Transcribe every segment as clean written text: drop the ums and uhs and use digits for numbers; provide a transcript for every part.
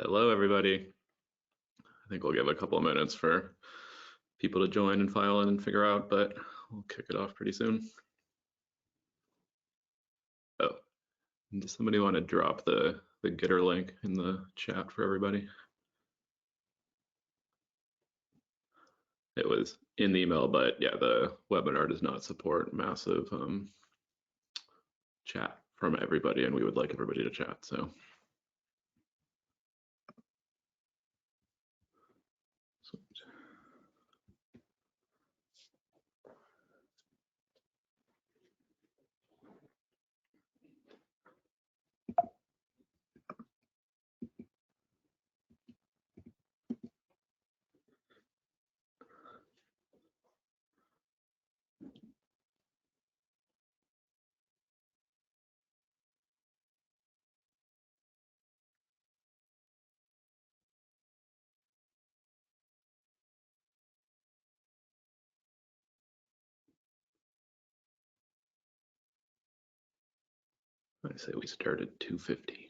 Hello, everybody. I think we'll give a couple of minutes for people to join and file in and figure out, but we'll kick it off pretty soon. Oh, does somebody want to drop the Getter link in the chat for everybody? It was in the email, but yeah, the webinar does not support massive chat from everybody, and we would like everybody to chat, so. I say we start at 2:50.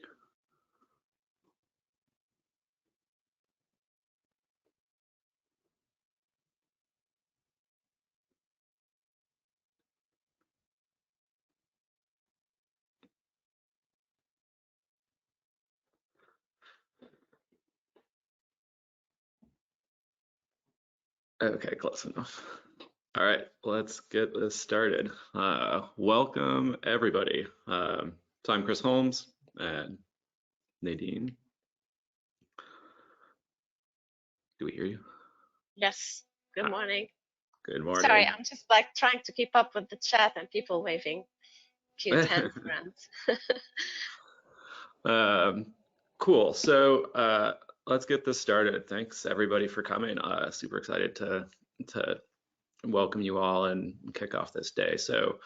Okay, close enough. All right, let's get this started. Welcome, everybody. So I'm Chris Holmes and Nadine. Do we hear you? Yes, good morning. Good morning. Sorry, I'm just like trying to keep up with the chat and people waving cute hands around. Cool, so let's get this started. Thanks everybody for coming. Super excited to welcome you all and kick off this day. So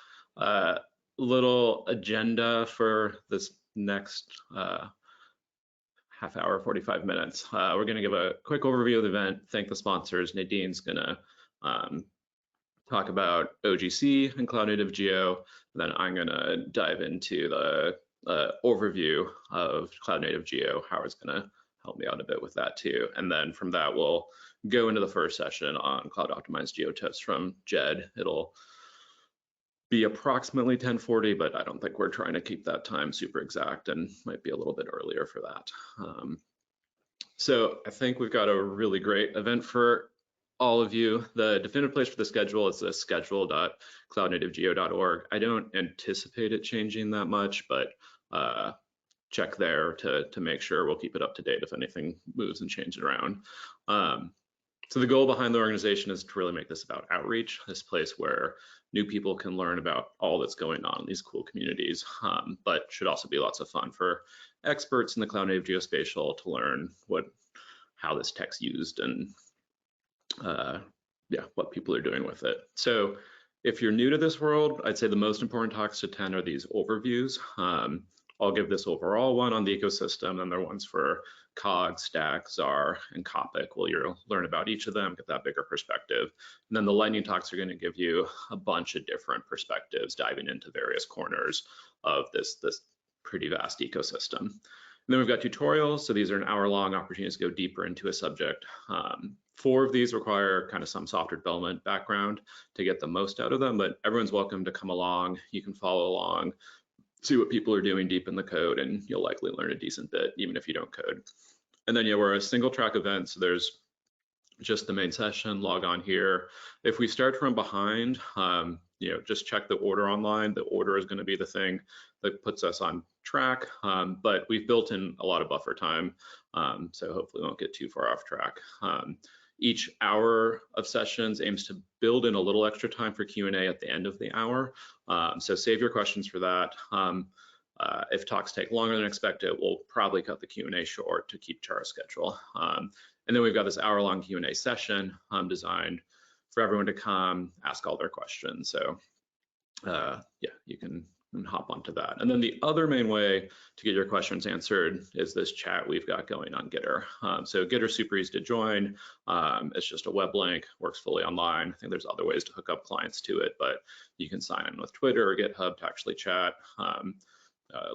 little agenda for this next half hour, 45 minutes. We're going to give a quick overview of the event, thank the sponsors. Nadine's going to talk about OGC and Cloud-Native Geo. And then I'm going to dive into the overview of Cloud-Native Geo. Howard's going to help me out a bit with that too. And then from that, we'll go into the first session on cloud optimized Geotiffs from Jed. It'll be approximately 10:40, but I don't think we're trying to keep that time super exact and might be a little bit earlier for that. So I think we've got a really great event for all of you. The definitive place for the schedule is the schedule.cloudnativegeo.org. I don't anticipate it changing that much, but check there to make sure. We'll keep it up to date if anything moves and changes around. So the goal behind the organization is to really make this about outreach, this place where new people can learn about all that's going on in these cool communities, but should also be lots of fun for experts in the Cloud-Native Geospatial to learn how this tech's used and yeah, what people are doing with it. So if you're new to this world, I'd say the most important talks to attend are these overviews. I'll give this overall one on the ecosystem, and there are ones for Cogs, Stack, Czar, and Copic. Well, you'll learn about each of them, get that bigger perspective. And then the lightning talks are going to give you a bunch of different perspectives, diving into various corners of this pretty vast ecosystem. And then we've got tutorials. So these are an hour-long opportunities to go deeper into a subject. 4 of these require kind of some software development background to get the most out of them, but everyone's welcome to come along. You can follow along, see what people are doing deep in the code, and you'll likely learn a decent bit, even if you don't code. And then, yeah, we're a single track event, so there's just the main session, log on here. If we start from behind, you know, just check the order online. The order is going to be the thing that puts us on track, but we've built in a lot of buffer time, so hopefully we won't get too far off track. Each hour of sessions aims to build in a little extra time for Q&A at the end of the hour, so save your questions for that. If talks take longer than expected, we'll probably cut the Q&A short to keep to our schedule. And then we've got this hour-long Q&A session designed for everyone to come ask all their questions. So yeah, you can hop onto that. And then the other main way to get your questions answered is this chat we've got going on Getter. So Getter's super easy to join. It's just a web link, works fully online. I think there's other ways to hook up clients to it, but you can sign in with Twitter or GitHub to actually chat.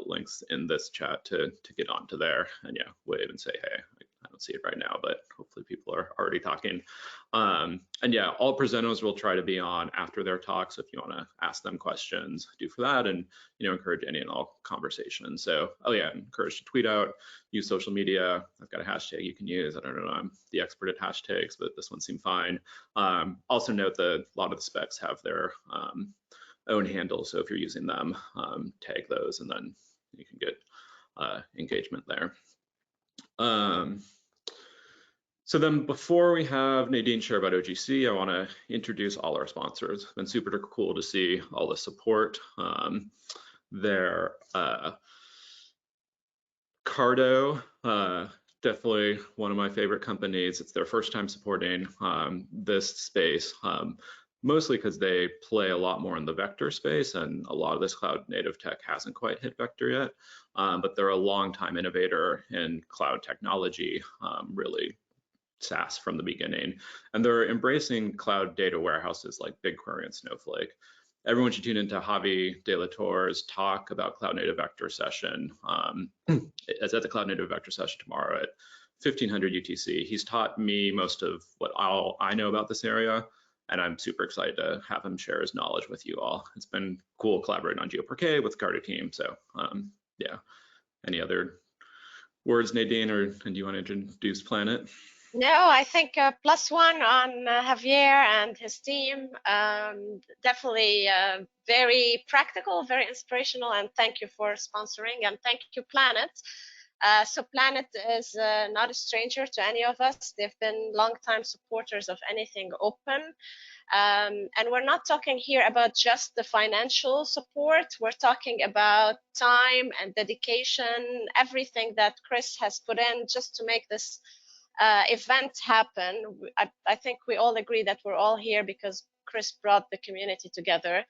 links in this chat to get onto there, and yeah, wave and say hey. I don't see it right now, but hopefully people are already talking. And yeah, all presenters will try to be on after their talk, so if you want to ask them questions, do for that, and encourage any and all conversations. So encourage to tweet out, use social media. I've got a hashtag you can use. I don't know, I'm the expert at hashtags, but this one seemed fine. Also note that a lot of the specs have their own handles, so if you're using them, tag those, and then you can get engagement there. So then before we have Nadine share about OGC, I want to introduce all our sponsors. It's been super cool to see all the support. Cardo, definitely one of my favorite companies. It's their first time supporting this space, mostly because they play a lot more in the vector space, and a lot of this cloud native tech hasn't quite hit vector yet. But they're a long-time innovator in cloud technology, really SaaS from the beginning, and they're embracing cloud data warehouses like BigQuery and Snowflake. Everyone should tune into Javi De La Torre's talk about Cloud Native Vector session. It's at the Cloud Native Vector session tomorrow at 1500 UTC. He's taught me most of what I know about this area, and I'm super excited to have him share his knowledge with you all. It's been cool collaborating on GeoParquet with the Cardo team. So yeah, any other words, Nadine, or do you want to introduce Planet? No, I think +1 on Javier and his team. Definitely very practical, very inspirational, and thank you for sponsoring, and thank you, Planet. So Planet is not a stranger to any of us. They've been longtime supporters of anything open. And we're not talking here about just the financial support. We're talking about time and dedication, everything that Chris has put in just to make this event happen. I think we all agree that we're all here because Chris brought the community together.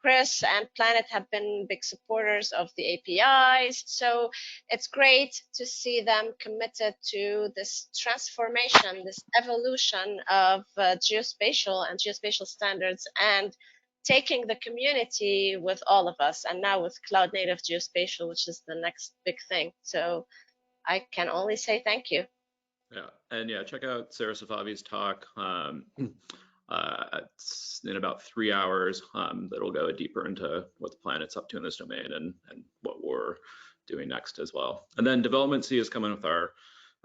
Chris and Planet have been big supporters of the APIs, so it's great to see them committed to this transformation, this evolution of geospatial and geospatial standards, and taking the community with all of us, and now with Cloud Native Geospatial, which is the next big thing. So I can only say thank you. Yeah, and yeah, check out Sarah Safavi's talk. It's in about 3 hours. That'll go deeper into what the Planet's up to in this domain and what we're doing next as well. And then Development C is coming with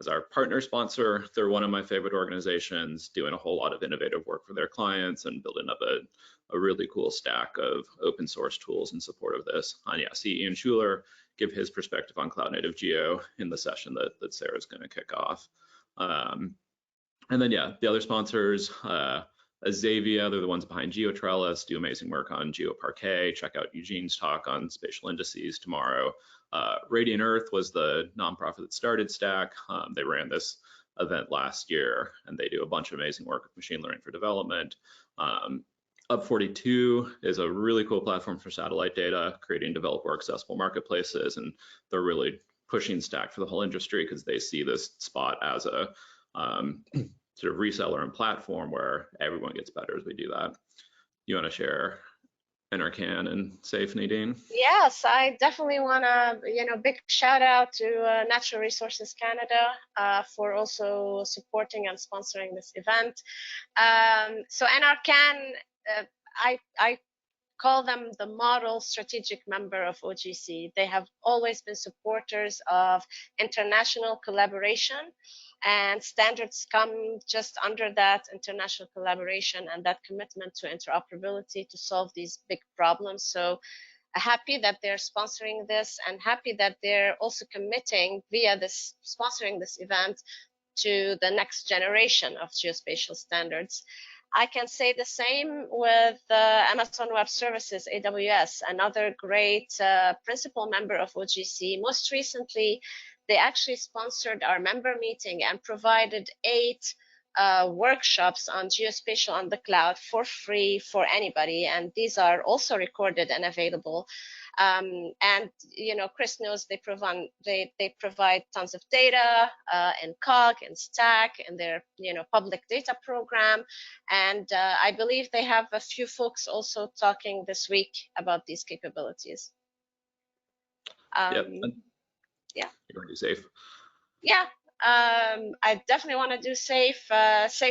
as our partner sponsor. They're one of my favorite organizations, doing a whole lot of innovative work for their clients and building up a really cool stack of open source tools in support of this. And yeah, see Ian Schuler give his perspective on Cloud Native Geo in the session that Sarah's going to kick off. And then yeah, the other sponsors, Azavia, they're the ones behind GeoTrellis, do amazing work on GeoParquet. Check out Eugene's talk on spatial indices tomorrow. Radiant Earth was the nonprofit that started Stack. They ran this event last year, and they do a bunch of amazing work with machine learning for development. Up42 is a really cool platform for satellite data, creating developer accessible marketplaces, and they're really pushing Stack for the whole industry because they see this spot as a sort of reseller and platform where everyone gets better as we do that. You want to share NRCan and SAFE, Nadine? Yes, I definitely want to, big shout out to Natural Resources Canada for also supporting and sponsoring this event. So NRCan, I call them the model strategic member of OGC. They have always been supporters of international collaboration, and standards come just under that international collaboration and that commitment to interoperability to solve these big problems. So happy that they're sponsoring this, and happy that they're also committing via this sponsoring this event to the next generation of geospatial standards. I can say the same with Amazon Web Services, AWS, another great principal member of OGC. Most recently, they actually sponsored our member meeting and provided 8 workshops on geospatial on the cloud for free for anybody. And these are also recorded and available. And Chris knows they provide tons of data in Cog and Stack in their public data program, and I believe they have a few folks also talking this week about these capabilities. Yep. Yeah. You're going to do safe. Yeah, I definitely want to do safe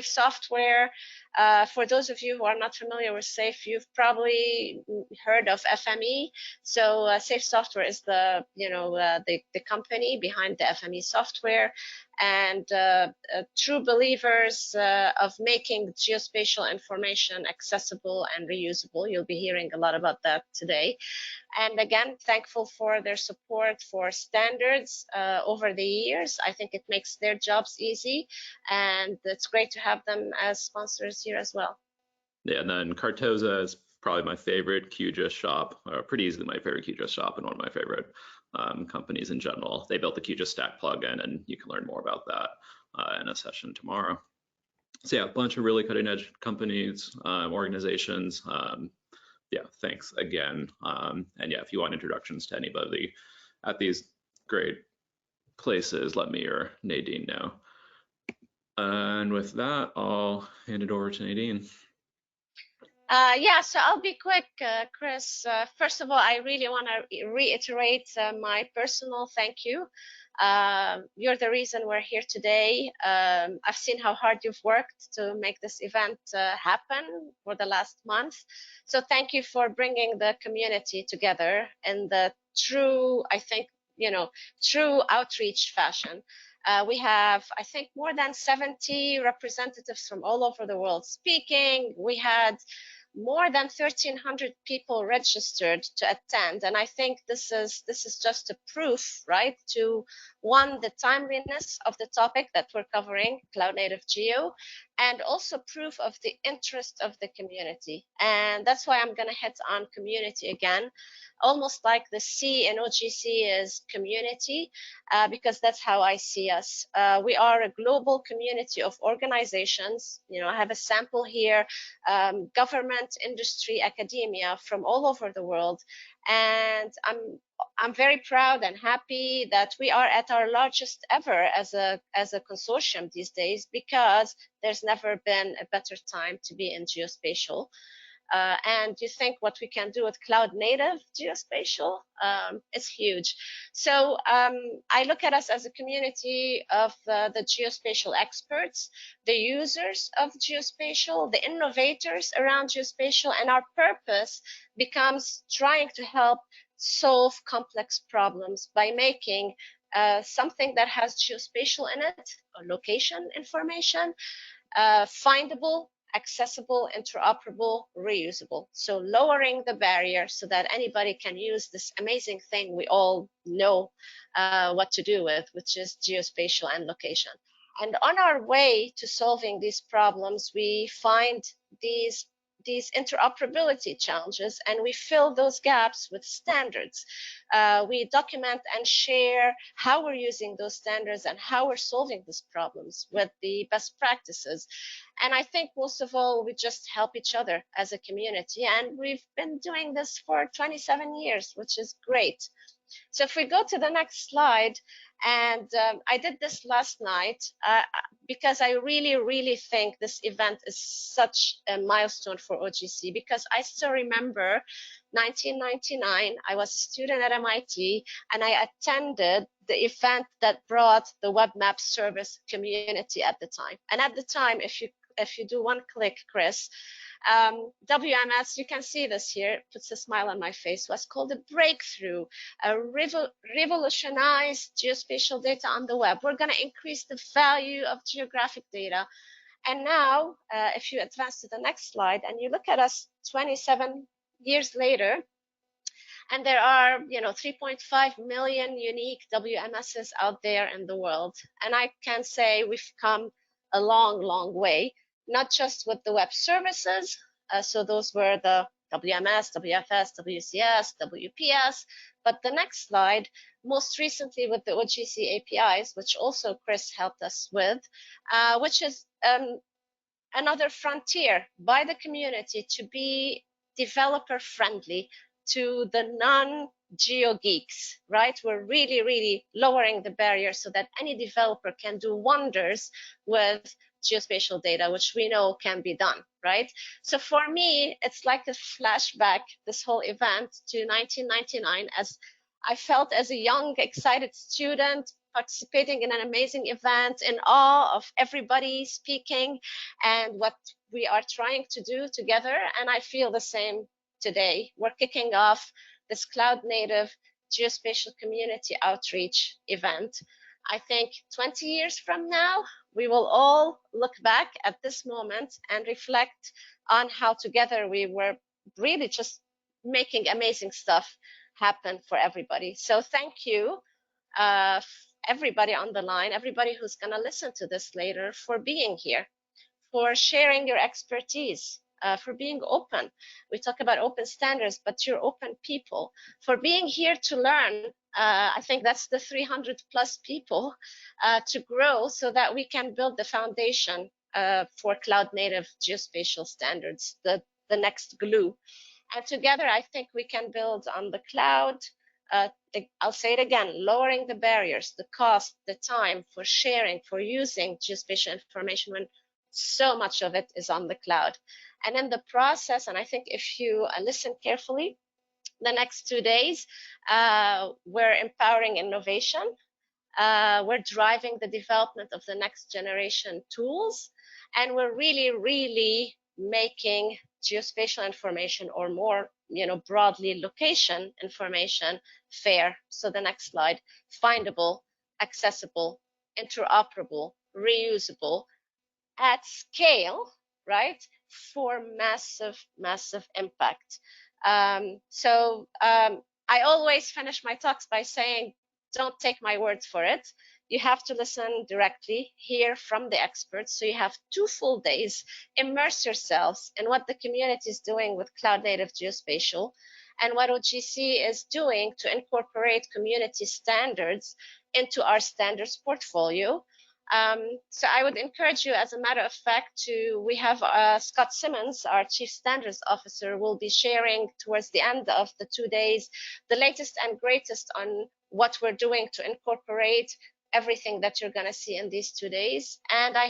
software. For those of you who are not familiar with safe, you've probably heard of FME. So safe software is the company behind the FME software, and true believers of making geospatial information accessible and reusable. You'll be hearing a lot about that today. And again, thankful for their support for standards over the years. I think it makes their jobs easy, and it's great to have them as sponsors here as well. Yeah, and then Cartoza is probably my favorite QGIS shop, or pretty easily my favorite QGIS shop, and one of my favorite companies in general. They built the QGIS Stack plugin, and you can learn more about that in a session tomorrow. So yeah, a bunch of really cutting edge companies, organizations. Yeah, thanks again. And yeah, if you want introductions to anybody at these great places, let me or Nadine know. And with that, I'll hand it over to Nadine. Yeah, so I'll be quick, Chris. First of all, I really want to reiterate my personal thank you. You're the reason we're here today. I've seen how hard you've worked to make this event happen for the last month. So thank you for bringing the community together in the true, I think, true outreach fashion. We have, I think, more than 70 representatives from all over the world speaking. We had more than 1,300 people registered to attend, and I think this is just a proof, right, to one, the timeliness of the topic that we're covering, cloud native geo, and also proof of the interest of the community. And that's why I'm going to hit on community again, almost like the C in OGC is community, because that's how I see us. We are a global community of organizations. I have a sample here, government, industry, academia from all over the world. And I'm very proud and happy that we are at our largest ever as a consortium these days, because there's never been a better time to be in geospatial. And you think what we can do with cloud native geospatial, it's huge. So I look at us as a community of the geospatial experts, the users of geospatial, the innovators around geospatial, and our purpose becomes trying to help solve complex problems by making something that has geospatial in it, or location information, findable, accessible, interoperable, reusable. So lowering the barrier so that anybody can use this amazing thing we all know what to do with, which is geospatial and location. And on our way to solving these problems, we find these interoperability challenges, and we fill those gaps with standards. We document and share how we're using those standards and how we're solving these problems with the best practices. And I think most of all, we just help each other as a community. And we've been doing this for 27 years, which is great. So if we go to the next slide, and I did this last night because I really, really think this event is such a milestone for OGC, because I still remember 1999, I was a student at MIT, and I attended the event that brought the web map service community at the time. And at the time, if you do one click, Chris, WMS, you can see this here, puts a smile on my face, was called a breakthrough, revolutionize geospatial data on the web. We're going to increase the value of geographic data. And now, if you advance to the next slide and you look at us 27 years later, and there are 3.5 million unique WMSs out there in the world. And I can say we've come a long, long way, not just with the web services. So those were the WMS, WFS, WCS, WPS. But the next slide, most recently with the OGC APIs, which also Chris helped us with, which is another frontier by the community to be developer friendly, to the non-geo geeks, right? We're really, really lowering the barrier so that any developer can do wonders with geospatial data, which we know can be done, right? So for me, it's like a flashback, this whole event, to 1999, as I felt as a young, excited student participating in an amazing event, in awe of everybody speaking and what we are trying to do together. And I feel the same today. We're kicking off this cloud native geospatial community outreach event. I think 20 years from now, we will all look back at this moment and reflect on how together we were really just making amazing stuff happen for everybody. So thank you, everybody on the line, everybody who's going to listen to this later, for being here, for sharing your expertise, for being open. We talk about open standards, but you're open people, for being here to learn. I think that's the 300 plus people to grow so that we can build the foundation for cloud native geospatial standards, the next glue. And together, I think we can build on the cloud. I'll say it again, lowering the barriers, the cost, the time for sharing, for using geospatial information when so much of it is on the cloud. And in the process, and I think if you listen carefully, the next 2 days, we're empowering innovation. We're driving the development of the next generation tools. And we're really, really making geospatial information, or more, broadly location information, fair. So the next slide, findable, accessible, interoperable, reusable, at scale, right, for massive, massive impact. I always finish my talks by saying, don't take my word for it. You have to listen directly, hear from the experts. So you have 2 full days, immerse yourselves in what the community is doing with cloud native geospatial and what OGC is doing to incorporate community standards into our standards portfolio. So I would encourage you, as a matter of fact, we have Scott Simmons, our Chief Standards Officer, will be sharing towards the end of the 2 days the latest and greatest on what we're doing to incorporate everything that you're going to see in these 2 days. And I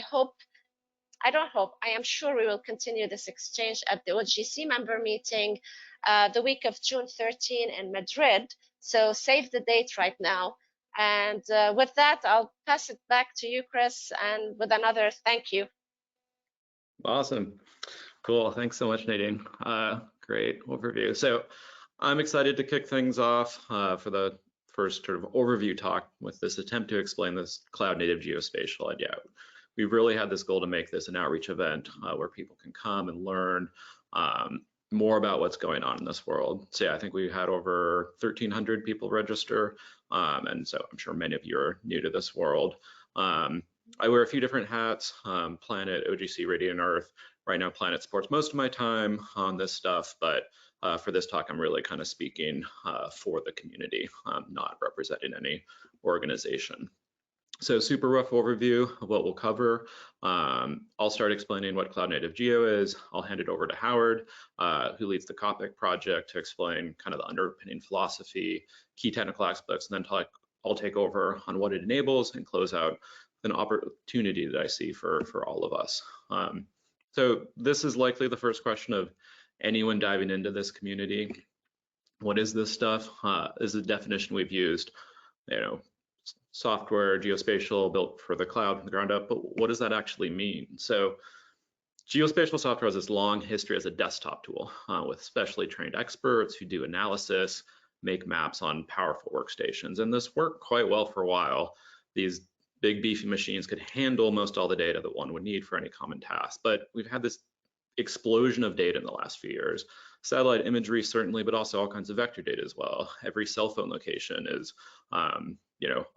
am sure we will continue this exchange at the OGC member meeting the week of June 13 in Madrid. So save the date right now. And with that, I'll pass it back to you, Chris, and with another thank you. Awesome. Cool. Thanks so much, Nadine. Great overview. So I'm excited to kick things off for the first sort of overview talk with this attempt to explain this cloud native geospatial idea. We've really had this goal to make this an outreach event where people can come and learn more about what's going on in this world. So yeah, I think we had over 1,300 people register. And so I'm sure many of you are new to this world. I wear a few different hats, Planet, OGC, Radiant Earth. Right now, Planet supports most of my time on this stuff, but for this talk, I'm really kind of speaking for the community, not representing any organization. So super rough overview of what we'll cover. I'll start explaining what Cloud Native Geo is. I'll hand it over to Howard, who leads the COPIC project, to explain kind of the underpinning philosophy, key technical aspects, and then I'll take over on what it enables and close out with an opportunity that I see for all of us. So this is likely the first question of anyone diving into this community. What is this stuff? This is a definition we've used, software, geospatial, built for the cloud from the ground up, but what does that actually mean? So geospatial software has this long history as a desktop tool with specially trained experts who do analysis, make maps on powerful workstations. And this worked quite well for a while. These big beefy machines could handle most all the data that one would need for any common task. But we've had this explosion of data in the last few years. Satellite imagery certainly, but also all kinds of vector data as well. Every cell phone location is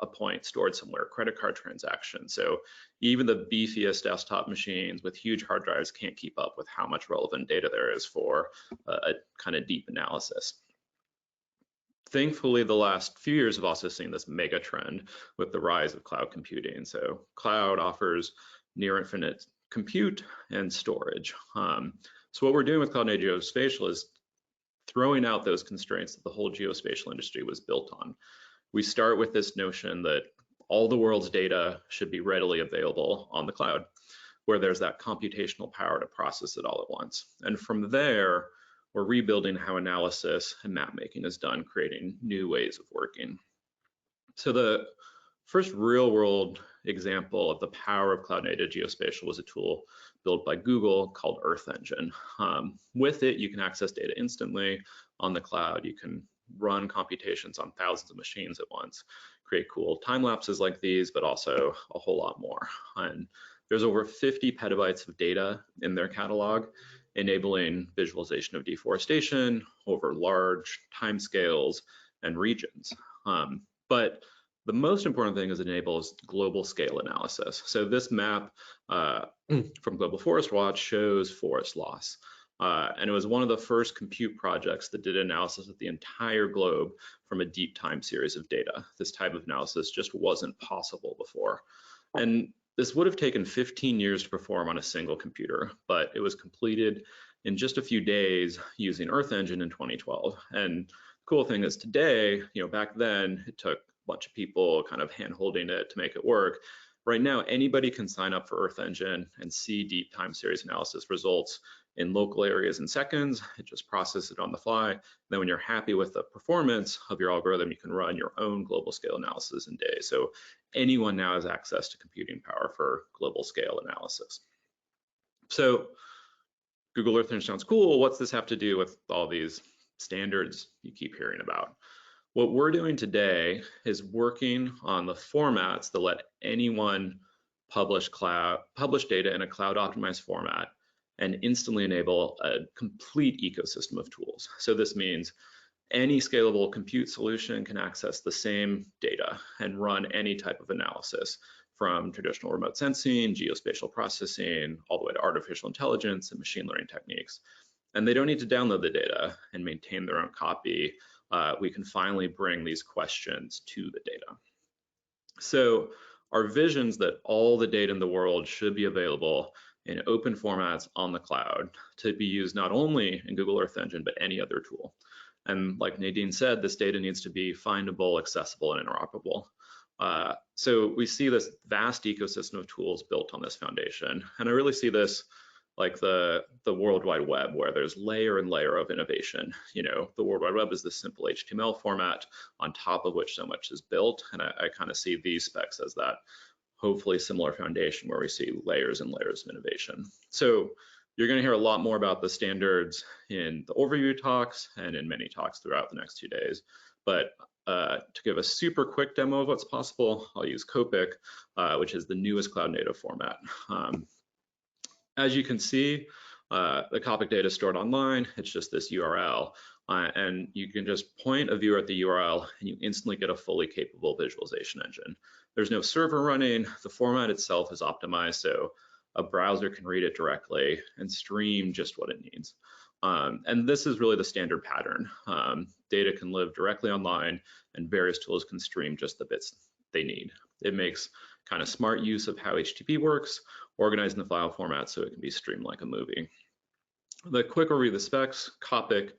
a point stored somewhere, credit card transactions. So even the beefiest desktop machines with huge hard drives can't keep up with how much relevant data there is for a kind of deep analysis. Thankfully, the last few years have also seen this mega trend with the rise of cloud computing. So cloud offers near infinite compute and storage. So what we're doing with Cloud Native Geospatial is throwing out those constraints that the whole geospatial industry was built on. We start with this notion that all the world's data should be readily available on the cloud, where there's that computational power to process it all at once. And from there, we're rebuilding how analysis and map making is done, creating new ways of working. So the first real world example of the power of cloud-native geospatial was a tool built by Google called Earth Engine. With it, you can access data instantly on the cloud. You can run computations on thousands of machines at once, create cool time lapses like these, but also a whole lot more. And there's over 50 petabytes of data in their catalog, enabling visualization of deforestation over large timescales and regions. But the most important thing is it enables global scale analysis. So this map from Global Forest Watch shows forest loss. And it was one of the first compute projects that did analysis of the entire globe from a deep time series of data. This type of analysis just wasn't possible before. And this would have taken 15 years to perform on a single computer, but it was completed in just a few days using Earth Engine in 2012. And the cool thing is today, back then it took a bunch of people kind of hand-holding it to make it work. Right now, anybody can sign up for Earth Engine and see deep time series analysis results in local areas in seconds. It just processes it on the fly. Then when you're happy with the performance of your algorithm, you can run your own global scale analysis in days. So anyone now has access to computing power for global scale analysis. So Google Earth Engine sounds cool. What's this have to do with all these standards you keep hearing about? What we're doing today is working on the formats that let anyone publish data in a cloud optimized format and instantly enable a complete ecosystem of tools. So this means any scalable compute solution can access the same data and run any type of analysis, from traditional remote sensing, geospatial processing, all the way to artificial intelligence and machine learning techniques. And they don't need to download the data and maintain their own copy. We can finally bring these questions to the data. So our vision's that all the data in the world should be available in open formats on the cloud to be used not only in Google Earth Engine, but any other tool. And like Nadine said, this data needs to be findable, accessible, and interoperable. So we see this vast ecosystem of tools built on this foundation. And I really see this like the World Wide Web, where there's layer and layer of innovation. The World Wide Web is this simple HTML format on top of which so much is built. And I kind of see these specs as that hopefully similar foundation where we see layers and layers of innovation. So you're going to hear a lot more about the standards in the overview talks and in many talks throughout the next 2 days. But to give a super quick demo of what's possible, I'll use Copic, which is the newest cloud native format. As you can see, the Copic data is stored online. It's just this URL. And you can just point a viewer at the URL and you instantly get a fully capable visualization engine. There's no server running. The format itself is optimized so a browser can read it directly and stream just what it needs. And this is really the standard pattern. Data can live directly online and various tools can stream just the bits they need. It makes kind of smart use of how HTTP works, organized in the file format so it can be streamed like a movie. The quick overview of the specs: Copic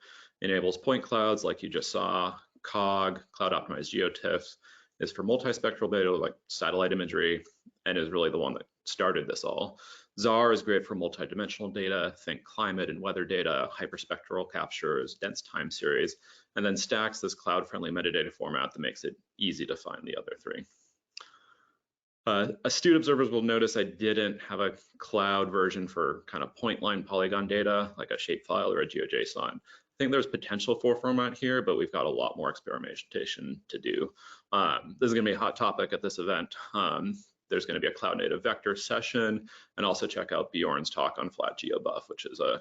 enables point clouds like you just saw. Cog, cloud optimized Geotiffs, is for multispectral data like satellite imagery and is really the one that started this all. ZAR is great for multidimensional data, think climate and weather data, hyperspectral captures, dense time series, and then Stacks, this cloud-friendly metadata format that makes it easy to find the other three. Astute observers will notice I didn't have a cloud version for kind of point line polygon data, like a shapefile or a GeoJSON. I think there's potential for format here, but we've got a lot more experimentation to do. This is gonna be a hot topic at this event. There's gonna be a cloud native vector session, and also check out Bjorn's talk on flat GeoBuff, which is a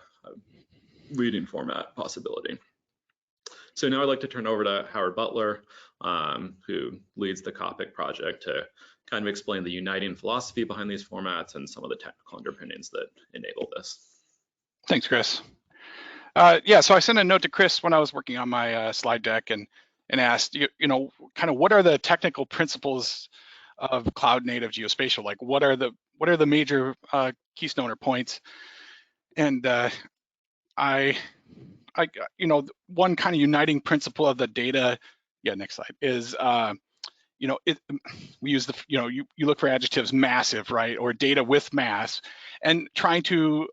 leading format possibility. So now I'd like to turn over to Howard Butler, who leads the Copic project, to kind of explain the uniting philosophy behind these formats and some of the technical underpinnings that enable this. Thanks, Chris. Yeah, so I sent a note to Chris when I was working on my slide deck and asked, kind of what are the technical principles of cloud native geospatial? Like, what are the major keystone or points? And I like, you know, one kind of uniting principle of the data, yeah, next slide, is, you know, we use the, you know, you look for adjectives massive, right? Or data with mass, and trying to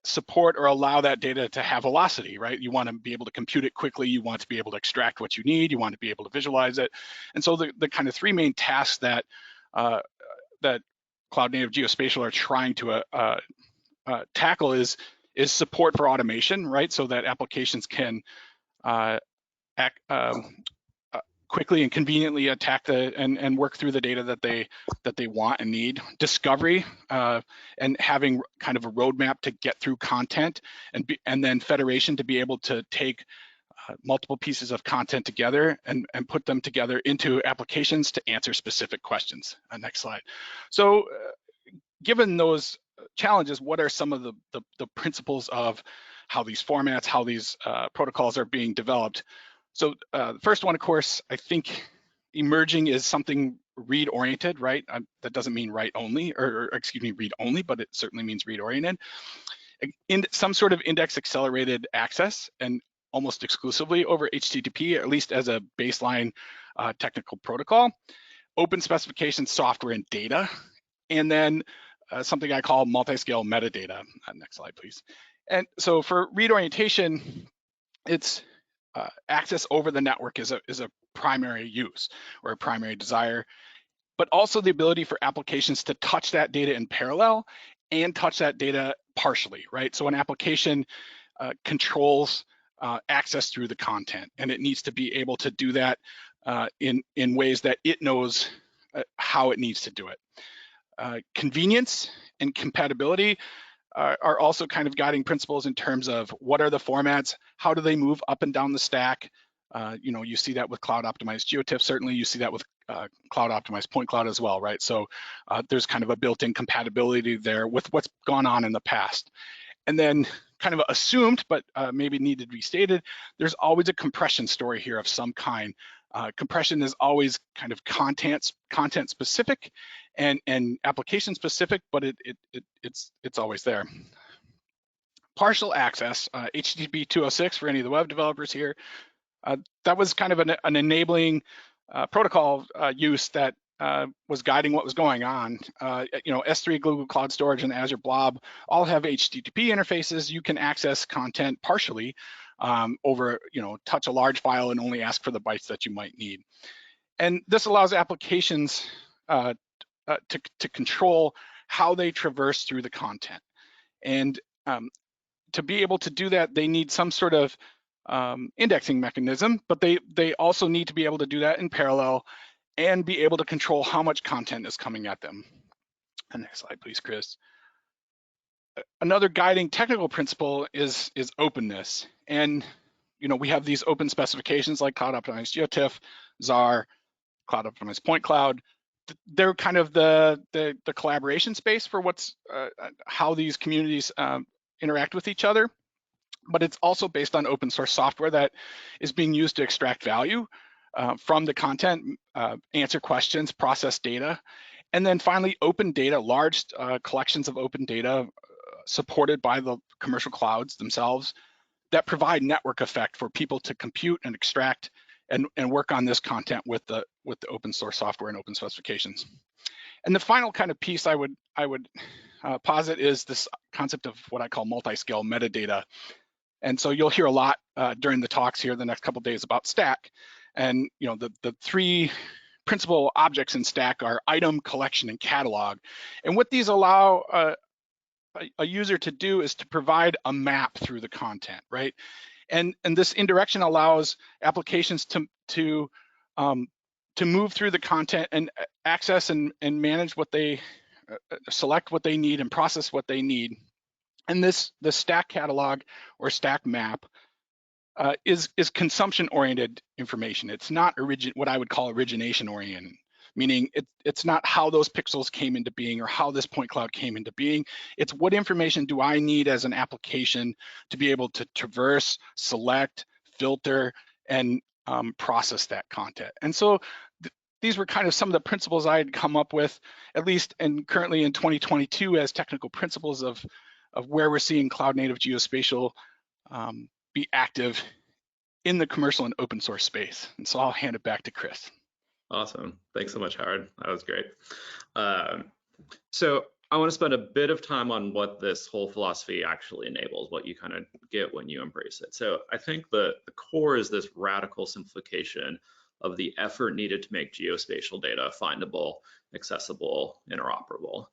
support or allow that data to have velocity, right? You want to be able to compute it quickly. You want to be able to extract what you need. You want to be able to visualize it. And so the kind of three main tasks that that Cloud-Native Geospatial are trying to tackle is support for automation, right? So that applications can quickly and conveniently attack and work through the data that they want and need. Discovery and having kind of a roadmap to get through content, and then federation to be able to take multiple pieces of content together and put them together into applications to answer specific questions. Next slide. So given those challenges, what are some of the principles of how these formats, how these protocols are being developed? So the first one, of course, I think emerging is something read-oriented, right? That doesn't mean write-only, or excuse me, read-only, but it certainly means read-oriented. In some sort of index-accelerated access, and almost exclusively over HTTP, at least as a baseline technical protocol. Open specification software and data, and then something I call multiscale metadata. Next slide, please. And so for read orientation, it's access over the network is a primary use or a primary desire, but also the ability for applications to touch that data in parallel and touch that data partially, right? So an application controls access through the content, and it needs to be able to do that in ways that it knows how it needs to do it. Convenience and compatibility are also kind of guiding principles in terms of what are the formats, how do they move up and down the stack. You know, you see that with cloud optimized Geotiffs, certainly you see that with cloud optimized point cloud as well, right? So there's kind of a built-in compatibility there with what's gone on in the past. And then kind of assumed, but maybe needed to be stated, there's always a compression story here of some kind. Compression is always kind of content specific and application specific, but it's always there. Partial access, HTTP 206 for any of the web developers here. That was kind of an enabling protocol use that was guiding what was going on. You know, S3, Google Cloud Storage, and Azure Blob all have HTTP interfaces. You can access content partially over, you know, touch a large file and only ask for the bytes that you might need. And this allows applications to control how they traverse through the content. And to be able to do that, they need some sort of indexing mechanism, but they also need to be able to do that in parallel and be able to control how much content is coming at them. And next slide, please, Chris. Another guiding technical principle is openness. And you know, we have these open specifications like Cloud Optimized Geotiff, ZAR, Cloud Optimized Point Cloud. They're kind of the collaboration space for what's how these communities interact with each other. But it's also based on open source software that is being used to extract value from the content, answer questions, process data. And then finally, open data, large collections of open data supported by the commercial clouds themselves that provide network effect for people to compute and extract and work on this content with the open source software and open specifications. And the final kind of piece I would posit is this concept of what I call multiscale metadata. And so you'll hear a lot during the talks here the next couple of days about stack. And you know, the three principal objects in stack are item, collection, and catalog. And what these allow a user to do is to provide a map through the content, right? And this indirection allows applications to move through the content and access and manage what they select what they need and process what they need. And the stack catalog or stack map is consumption-oriented information. It's not what I would call origination-oriented, meaning it's not how those pixels came into being or how this point cloud came into being. It's what information do I need as an application to be able to traverse, select, filter, and process that content. And so these were kind of some of the principles I had come up with, at least and currently in 2022 as technical principles of where we're seeing cloud native geospatial be active in the commercial and open source space. And so I'll hand it back to Chris. Awesome. Thanks so much, Howard. That was great. So I want to spend a bit of time on what this whole philosophy actually enables, what you kind of get when you embrace it. So I think the core is this radical simplification of the effort needed to make geospatial data findable, accessible, interoperable.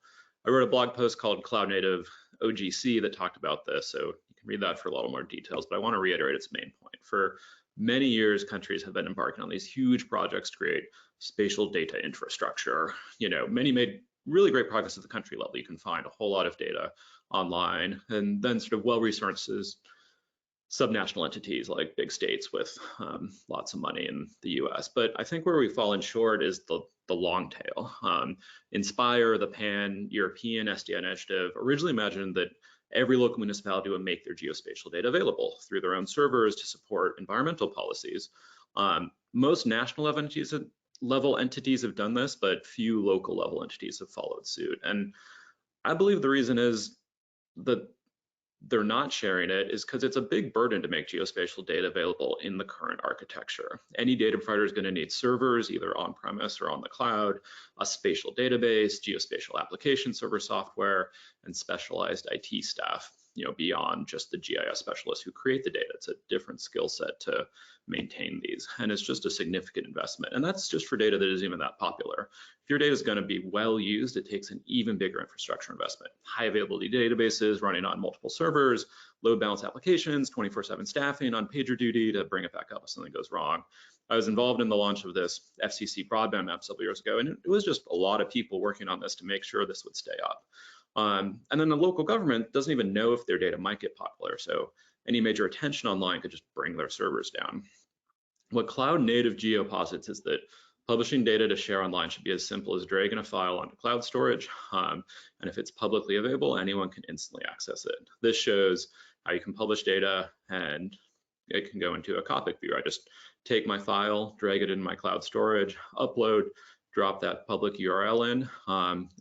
I wrote a blog post called Cloud-Native OGC that talked about this, so you can read that for a lot more details, but I want to reiterate its main point. For many years, countries have been embarking on these huge projects to create spatial data infrastructure. Many made really great progress at the country level. You can find a whole lot of data online, and then sort of well-resourced subnational entities like big states with lots of money in the US. But I think where we've fallen short is the long tail. Inspire, the pan-European SDI initiative, originally imagined that every local municipality would make their geospatial data available through their own servers to support environmental policies. Most national level entities have done this, but few local level entities have followed suit. And I believe the reason is that they're not sharing it is because it's a big burden to make geospatial data available in the current architecture. Any data provider is going to need servers, either on-premise or on the cloud, a spatial database, geospatial application server software, and specialized IT staff, beyond just the GIS specialists who create the data. It's a different skill set to maintain these, and it's just a significant investment. And that's just for data that isn't even that popular. If your data is going to be well used, it takes an even bigger infrastructure investment. High availability databases running on multiple servers, load balance applications, 24/7 staffing on pager duty to bring it back up if something goes wrong. I was involved in the launch of this FCC broadband map several years ago, and it was just a lot of people working on this to make sure this would stay up. And then the local government doesn't even know if their data might get popular, so any major attention online could just bring their servers down. What Cloud-Native Geo posits is that publishing data to share online should be as simple as dragging a file onto cloud storage, and if it's publicly available, anyone can instantly access it. This shows how you can publish data, and it can go into a Copic view. I just take my file, drag it in my cloud storage, upload, drop that public URL in,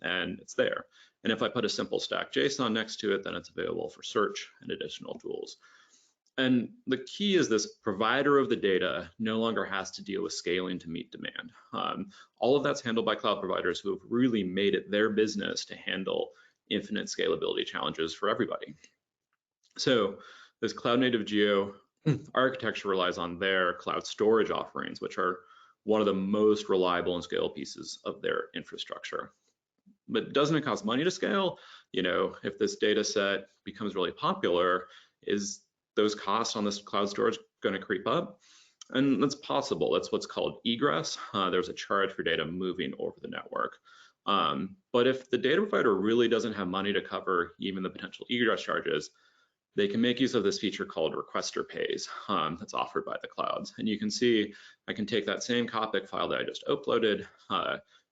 and it's there. And if I put a simple stack JSON next to it, then it's available for search and additional tools. And the key is this provider of the data no longer has to deal with scaling to meet demand. All of that's handled by cloud providers who have really made it their business to handle infinite scalability challenges for everybody. So this Cloud-Native Geo architecture relies on their cloud storage offerings, which are one of the most reliable and scalable pieces of their infrastructure. But doesn't it cost money to scale? If this data set becomes really popular, is those costs on this cloud storage going to creep up? And that's possible. That's what's called egress. There's a charge for data moving over the network. But if the data provider really doesn't have money to cover even the potential egress charges, they can make use of this feature called requester pays that's offered by the clouds. And you can see I can take that same Copic file that I just uploaded,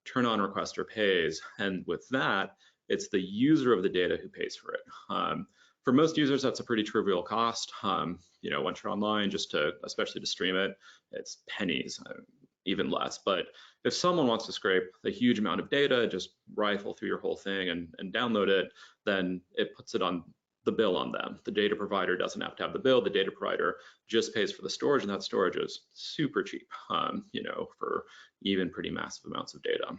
turn on requester pays, and with that, it's the user of the data who pays for it. For most users, that's a pretty trivial cost. Once you're online, especially to stream it, it's pennies, even less. But if someone wants to scrape a huge amount of data, just rifle through your whole thing and download it, then it puts it on the bill on them. The data provider doesn't have to have the bill. The data provider just pays for the storage, and that storage is super cheap, for even pretty massive amounts of data.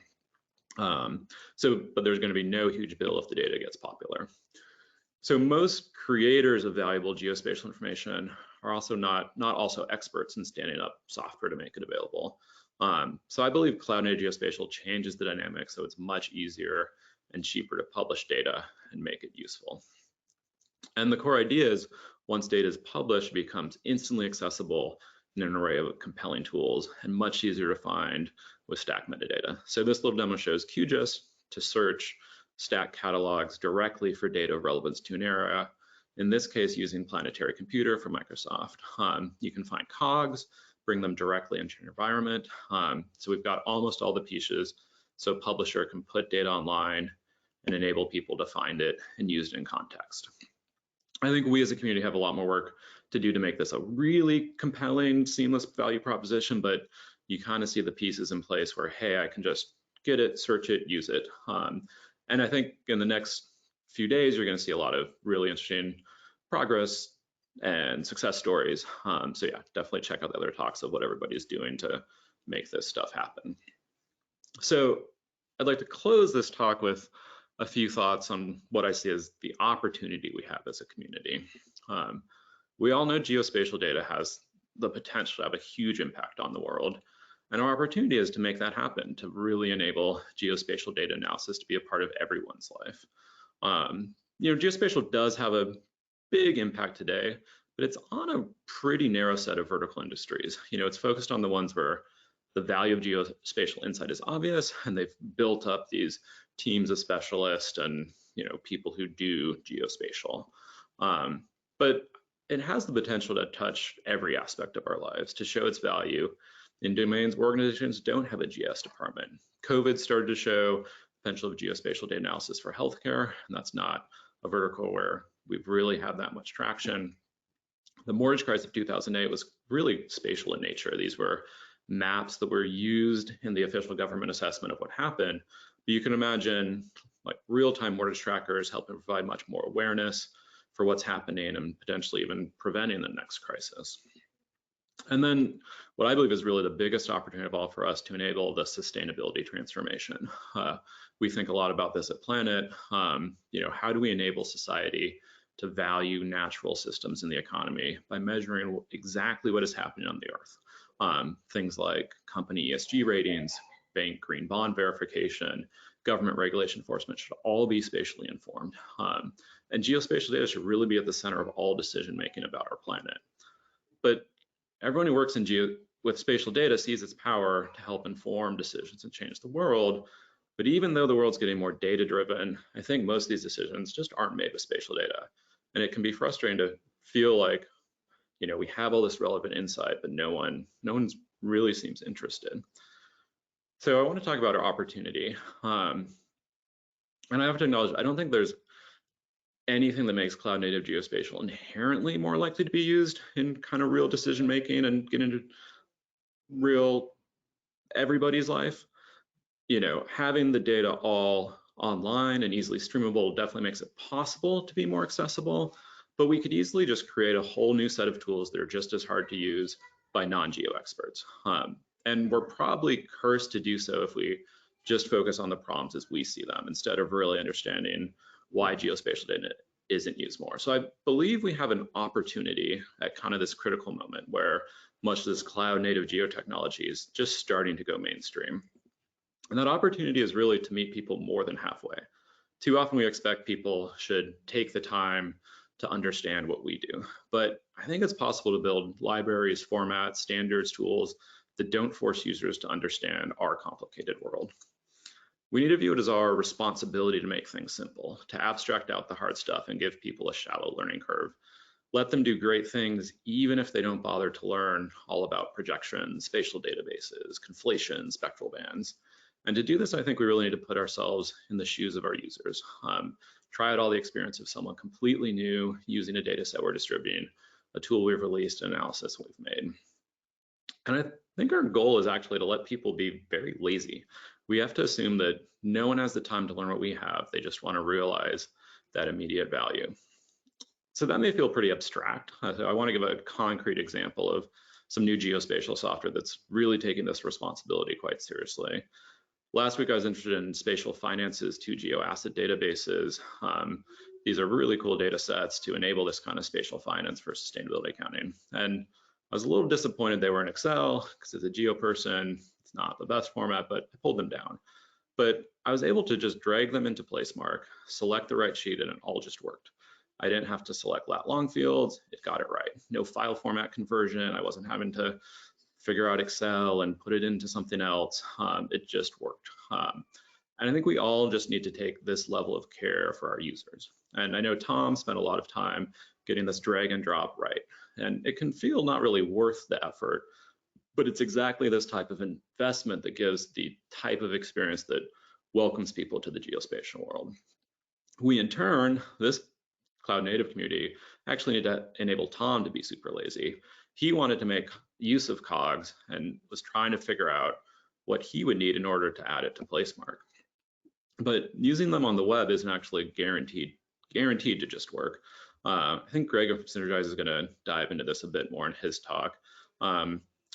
But there's going to be no huge bill if the data gets popular. So most creators of valuable geospatial information are also not also experts in standing up software to make it available. So I believe Cloud-Native Geospatial changes the dynamic so it's much easier and cheaper to publish data and make it useful. And the core idea is once data is published, it becomes instantly accessible in an array of compelling tools and much easier to find with stack metadata. So this little demo shows QGIS to search stack catalogs directly for data of relevance to an area, in this case using Planetary Computer from Microsoft. You can find Cogs, bring them directly into your environment. So we've got almost all the pieces so a publisher can put data online and enable people to find it and use it in context. I think we as a community have a lot more work to do to make this a really compelling, seamless value proposition, but you kind of see the pieces in place where, hey, I can just get it, search it, use it. And I think in the next few days, you're going to see a lot of really interesting progress and success stories. So yeah, definitely check out the other talks of what everybody's doing to make this stuff happen. So I'd like to close this talk with a few thoughts on what I see as the opportunity we have as a community. We all know geospatial data has the potential to have a huge impact on the world. And our opportunity is to make that happen, to really enable geospatial data analysis to be a part of everyone's life. Geospatial does have a big impact today, but it's on a pretty narrow set of vertical industries. It's focused on the ones where the value of geospatial insight is obvious, and they've built up these teams of specialists and people who do geospatial. But it has the potential to touch every aspect of our lives, to show its value in domains where organizations don't have a GS department. COVID started to show the potential of geospatial data analysis for healthcare, and that's not a vertical where we've really had that much traction. The mortgage crisis of 2008 was really spatial in nature. These were maps that were used in the official government assessment of what happened. But you can imagine like real-time mortgage trackers helping provide much more awareness for what's happening and potentially even preventing the next crisis. And then what I believe is really the biggest opportunity of all for us to enable the sustainability transformation. We think a lot about this at Planet. How do we enable society to value natural systems in the economy by measuring exactly what is happening on the Earth? Things like company ESG ratings, bank green bond verification, government regulation enforcement should all be spatially informed. And geospatial data should really be at the center of all decision making about our planet. But everyone who works with spatial data sees its power to help inform decisions and change the world. But even though the world's getting more data driven, I think most of these decisions just aren't made with spatial data. And it can be frustrating to feel like, we have all this relevant insight, but no one really seems interested. So I want to talk about our opportunity. And I have to acknowledge, I don't think there's anything that makes cloud-native geospatial inherently more likely to be used in kind of real decision making and get into real everybody's life. Having the data all online and easily streamable definitely makes it possible to be more accessible, but we could easily just create a whole new set of tools that are just as hard to use by non-geo experts. And we're probably cursed to do so if we just focus on the problems as we see them instead of really understanding why geospatial data isn't used more. So I believe we have an opportunity at kind of this critical moment where much of this cloud-native geotechnology is just starting to go mainstream. And that opportunity is really to meet people more than halfway. Too often we expect people should take the time to understand what we do. But I think it's possible to build libraries, formats, standards, tools that don't force users to understand our complicated world. We need to view it as our responsibility to make things simple, to abstract out the hard stuff and give people a shallow learning curve. Let them do great things, even if they don't bother to learn all about projections, spatial databases, conflation, spectral bands. And to do this, I think we really need to put ourselves in the shoes of our users. Try out all the experience of someone completely new using a data set we're distributing, a tool we've released, an analysis we've made. And I think our goal is actually to let people be very lazy. We have to assume that no one has the time to learn what we have. They just want to realize that immediate value. So that may feel pretty abstract. So I want to give a concrete example of some new geospatial software that's really taking this responsibility quite seriously. Last week, I was interested in Spatial Finance's 2 geo-asset databases. These are really cool data sets to enable this kind of spatial finance for sustainability accounting. And I was a little disappointed they were in Excel because as a geo person, it's not the best format, but I pulled them down. But I was able to just drag them into Placemark, select the right sheet, and it all just worked. I didn't have to select lat long fields, it got it right. No file format conversion, I wasn't having to figure out Excel and put it into something else. It just worked. And I think we all just need to take this level of care for our users. And I know Tom spent a lot of time getting this drag and drop right. And it can feel not really worth the effort, but it's exactly this type of investment that gives the type of experience that welcomes people to the geospatial world. We in turn, this cloud native community, actually need to enable Tom to be super lazy. He wanted to make use of Cogs and was trying to figure out what he would need in order to add it to Placemark. But using them on the web isn't actually guaranteed to just work. I think Greg of Synergize is going to dive into this a bit more in his talk.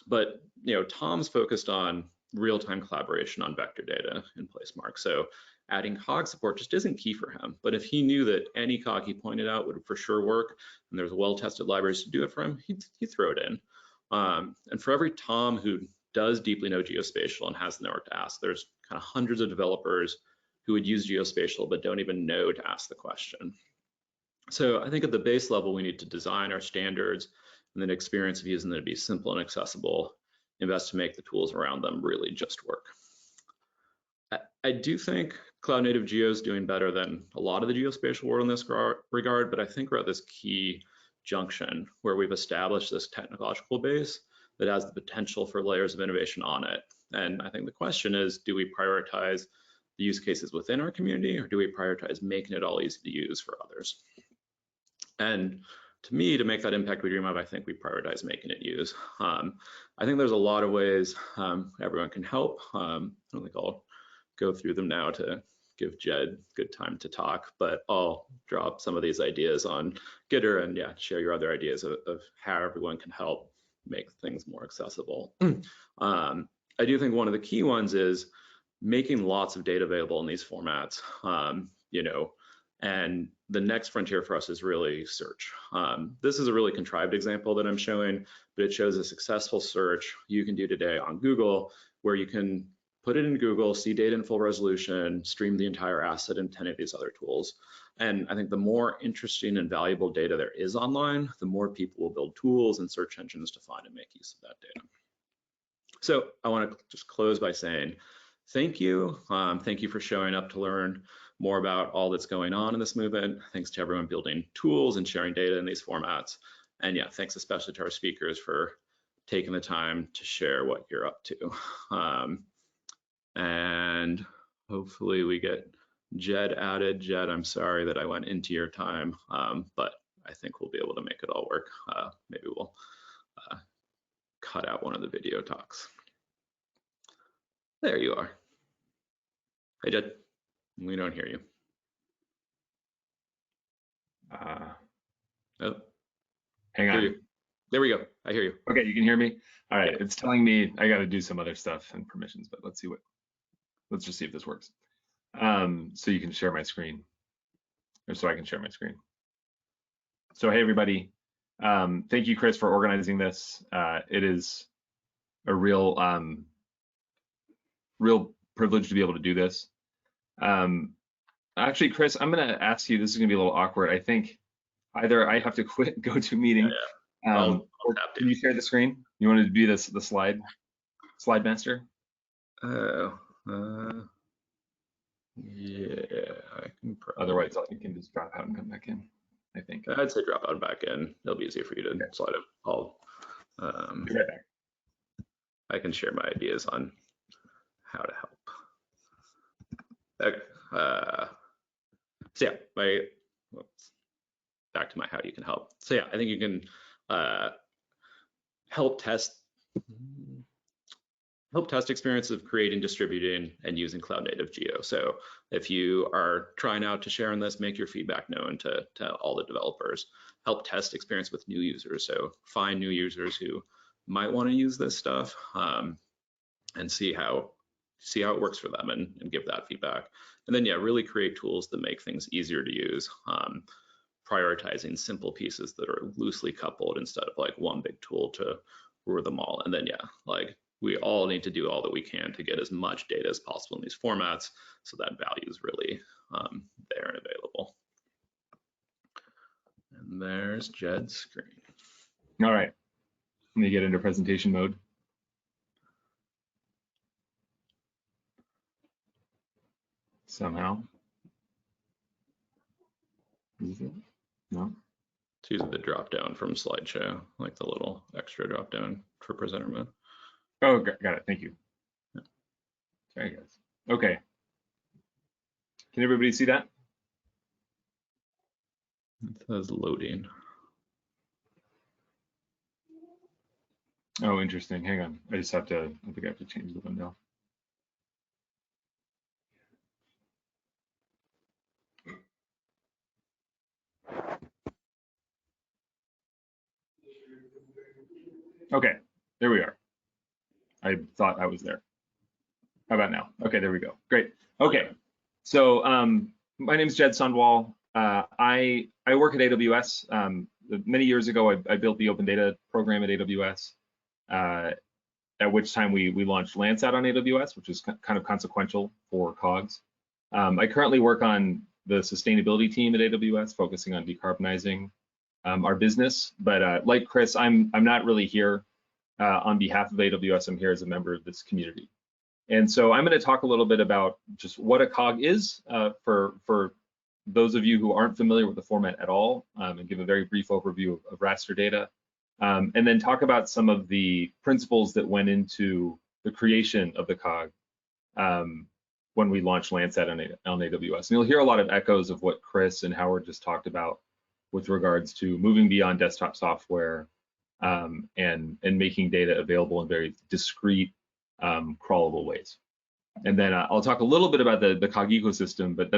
But Tom's focused on real-time collaboration on vector data in PlaceMark. So adding Cog support just isn't key for him. But if he knew that any Cog he pointed out would for sure work, and there's well-tested libraries to do it for him, he'd throw it in. And for every Tom who does deeply know geospatial and has the network to ask, there's kind of hundreds of developers who would use geospatial but don't even know to ask the question. So I think at the base level, we need to design our standards and then experience of using them to be simple and accessible, invest to make the tools around them really just work. I do think Cloud Native Geo is doing better than a lot of the geospatial world in this regard, but I think we're at this key junction where we've established this technological base that has the potential for layers of innovation on it. And I think the question is, do we prioritize the use cases within our community, or do we prioritize making it all easy to use for others? And to me, to make that impact we dream of, I think we prioritize making it use. I think there's a lot of ways everyone can help. I don't think I'll go through them now to give Jed good time to talk, but I'll drop some of these ideas on Gitter and share your other ideas of how everyone can help make things more accessible. I do think one of the key ones is making lots of data available in these formats, and the next frontier for us is really search. This is a really contrived example that I'm showing, but it shows a successful search you can do today on Google, where you can put it in Google, see data in full resolution, stream the entire asset in 10 of these other tools. And I think the more interesting and valuable data there is online, the more people will build tools and search engines to find and make use of that data. So I want to just close by saying thank you. Thank you for showing up to learn more about all that's going on in this movement. Thanks to everyone building tools and sharing data in these formats. And thanks especially to our speakers for taking the time to share what you're up to. And hopefully we get Jed added. Jed, I'm sorry that I went into your time, but I think we'll be able to make it all work. Maybe we'll cut out one of the video talks. There you are. Hey, Jed. We don't hear you. Oh, hang on. There we go. I hear you. Okay, you can hear me? All right, it's telling me I got to do some other stuff and permissions, but let's just see if this works. So you can share my screen, or so I can share my screen. So hey, everybody. Thank you, Chris, for organizing this. It is a real privilege to be able to do this. Actually, Chris, I'm going to ask you, this is going to be a little awkward. I think either I have to quit, go to a meeting, or can you share the screen? You want to be the slide master? Yeah, I can probably. Otherwise, you can just drop out and come back in, I think. I'd say drop out and back in. It'll be easier for you to slide it. I'll be right back. I can share my ideas on how to help. Okay. So back to my how you can help. So I think you can help test experience of creating, distributing, and using Cloud-Native Geo. So if you are trying out to share on this, make your feedback known to all the developers. Help test experience with new users. So find new users who might want to use this stuff and see how it works for them and give that feedback. And then really create tools that make things easier to use, prioritizing simple pieces that are loosely coupled instead of like one big tool to rule them all. And then we all need to do all that we can to get as much data as possible in these formats so that value is really there and available. And there's Jed's screen. All right, let me get into presentation mode. Somehow. Is it? No. It's using the drop down from slideshow, like the little extra drop down for presenter mode. Oh, got it. Thank you. Yeah. Sorry, guys. Okay. Can everybody see that? It says loading. Oh, interesting. Hang on. I think I have to change the window. Okay, there we are. I thought I was there. How about now? Okay, there we go. Great. Okay, so my name is Jed Sundwall. I work at AWS. Many years ago, I built the open data program at AWS, at which time we launched Landsat on AWS, which is kind of consequential for Cogs. I currently work on the sustainability team at AWS, focusing on decarbonizing our business. But like Chris, I'm not really here on behalf of AWS. I'm here as a member of this community. And so I'm going to talk a little bit about just what a Cog is for those of you who aren't familiar with the format at all, and give a very brief overview of Raster Data, and then talk about some of the principles that went into the creation of the Cog when we launched Landsat on AWS. And you'll hear a lot of echoes of what Chris and Howard just talked about with regards to moving beyond desktop software and making data available in very discrete, crawlable ways. And then I'll talk a little bit about the Cog ecosystem, but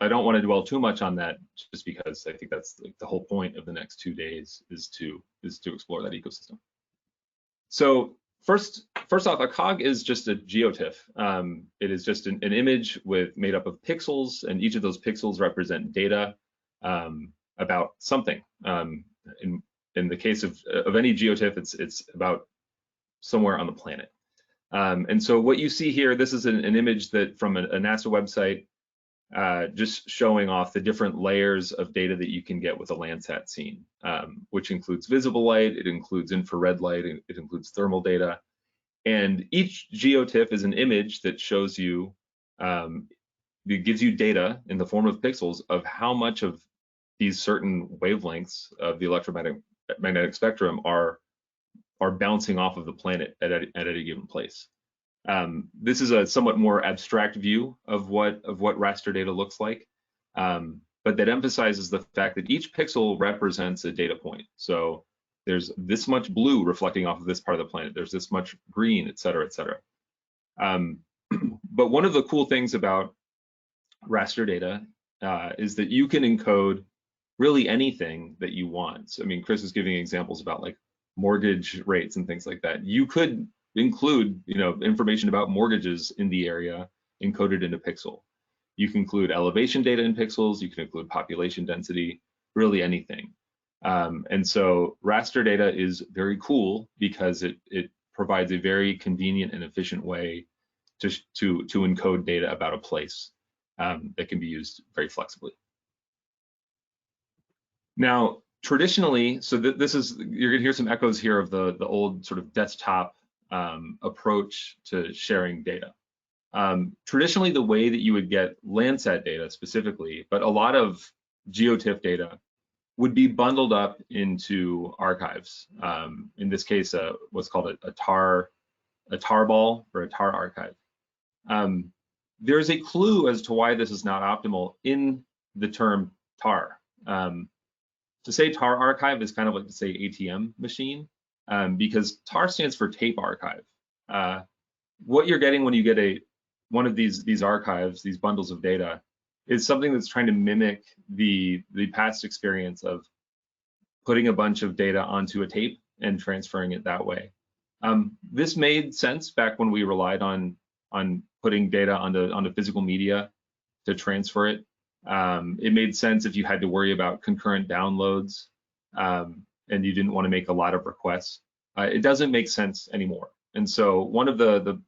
I don't want to dwell too much on that, just because I think that's like the whole point of the next 2 days is to explore that ecosystem. So first off, a Cog is just a Geotiff. It is just an image made up of pixels, and each of those pixels represent data about something. In the case of any Geotiff, it's about somewhere on the planet. And so what you see here, this is an image that from a NASA website, just showing off the different layers of data that you can get with a Landsat scene, which includes visible light, it includes infrared light, it includes thermal data. And each Geotiff is an image that shows you, it gives you data in the form of pixels of how much of these certain wavelengths of the electromagnetic spectrum are bouncing off of the planet at any given place. This is a somewhat more abstract view of what raster data looks like, but that emphasizes the fact that each pixel represents a data point. So there's this much blue reflecting off of this part of the planet, there's this much green, et cetera, et cetera. But one of the cool things about raster data is that you can encode really anything that you want. So, I mean, Chris is giving examples about like mortgage rates and things like that. You could include, information about mortgages in the area encoded in a pixel. You can include elevation data in pixels. You can include population density, really anything. And so raster data is very cool because it provides a very convenient and efficient way to encode data about a place that can be used very flexibly. Now, traditionally, so this is, you're gonna hear some echoes here of the old sort of desktop approach to sharing data. Traditionally, the way that you would get Landsat data specifically, but a lot of Geotiff data would be bundled up into archives. In this case, what's called a tar ball or a tar archive. There's a clue as to why this is not optimal in the term tar. To say tar archive is kind of like to say ATM machine, because tar stands for tape archive. What you're getting when you get one of these archives, these bundles of data, is something that's trying to mimic the past experience of putting a bunch of data onto a tape and transferring it that way. This made sense back when we relied on putting data onto physical media to transfer it. It made sense if you had to worry about concurrent downloads and you didn't want to make a lot of requests. It doesn't make sense anymore. And so one of the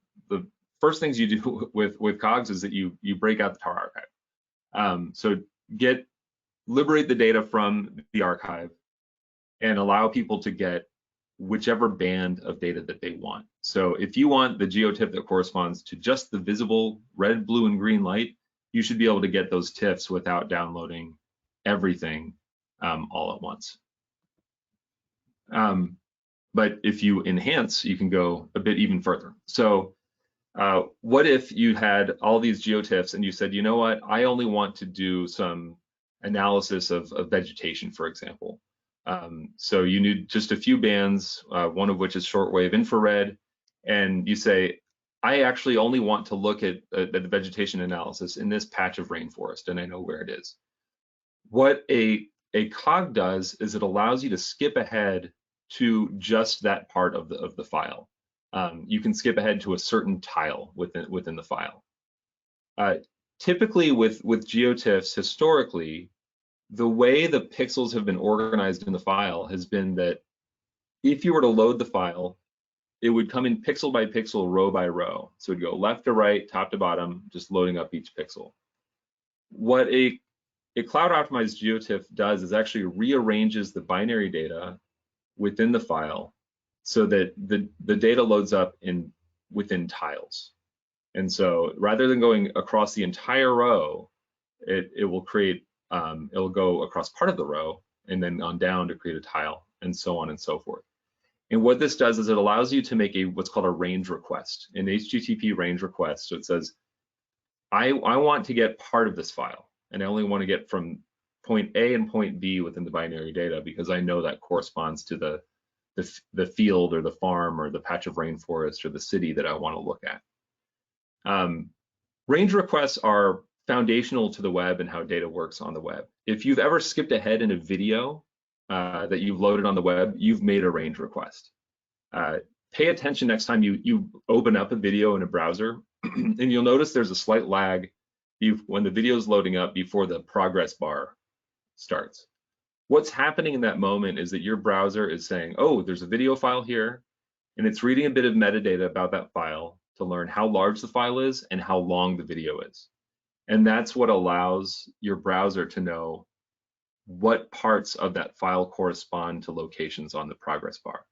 first things you do with Cogs is that you break out the tar archive. So liberate the data from the archive and allow people to get whichever band of data that they want. So if you want the Geotiff that corresponds to just the visible red, blue, and green light, you should be able to get those TIFFs without downloading everything all at once. But if you enhance, you can go a bit even further. So what if you had all these Geotiffs and you said, you know what, I only want to do some analysis of vegetation, for example. So you need just a few bands, one of which is shortwave infrared, and you say, I actually only want to look at the vegetation analysis in this patch of rainforest, and I know where it is. What a Cog does is it allows you to skip ahead to just that part of the file. You can skip ahead to a certain tile within the file. Typically with Geotiffs, historically, the way the pixels have been organized in the file has been that if you were to load the file, it would come in pixel by pixel, row by row. So it'd go left to right, top to bottom, just loading up each pixel. What a cloud optimized Geotiff does is actually rearranges the binary data within the file so that the data loads up within tiles. And so rather than going across the entire row, it will create, it'll go across part of the row and then on down to create a tile, and so on and so forth. And what this does is it allows you to make what's called a range request, an HTTP range request. So it says, I want to get part of this file, and I only want to get from point A and point B within the binary data because I know that corresponds to the field or the farm or the patch of rainforest or the city that I want to look at. Range requests are foundational to the web and how data works on the web. If you've ever skipped ahead in a video that you've loaded on the web, you've made a range request. Pay attention next time you open up a video in a browser, and you'll notice there's a slight lag when the video is loading up before the progress bar starts. What's happening in that moment is that your browser is saying, oh, there's a video file here, and it's reading a bit of metadata about that file to learn how large the file is and how long the video is. And that's what allows your browser to know what parts of that file correspond to locations on the progress bar.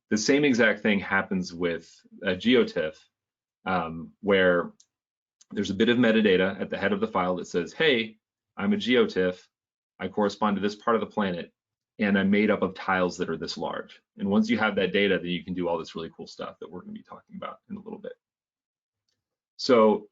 The same exact thing happens with a Geotiff, where there's a bit of metadata at the head of the file that says, hey, I'm a Geotiff, I correspond to this part of the planet, and I'm made up of tiles that are this large. And once you have that data, then you can do all this really cool stuff that we're going to be talking about in a little bit. So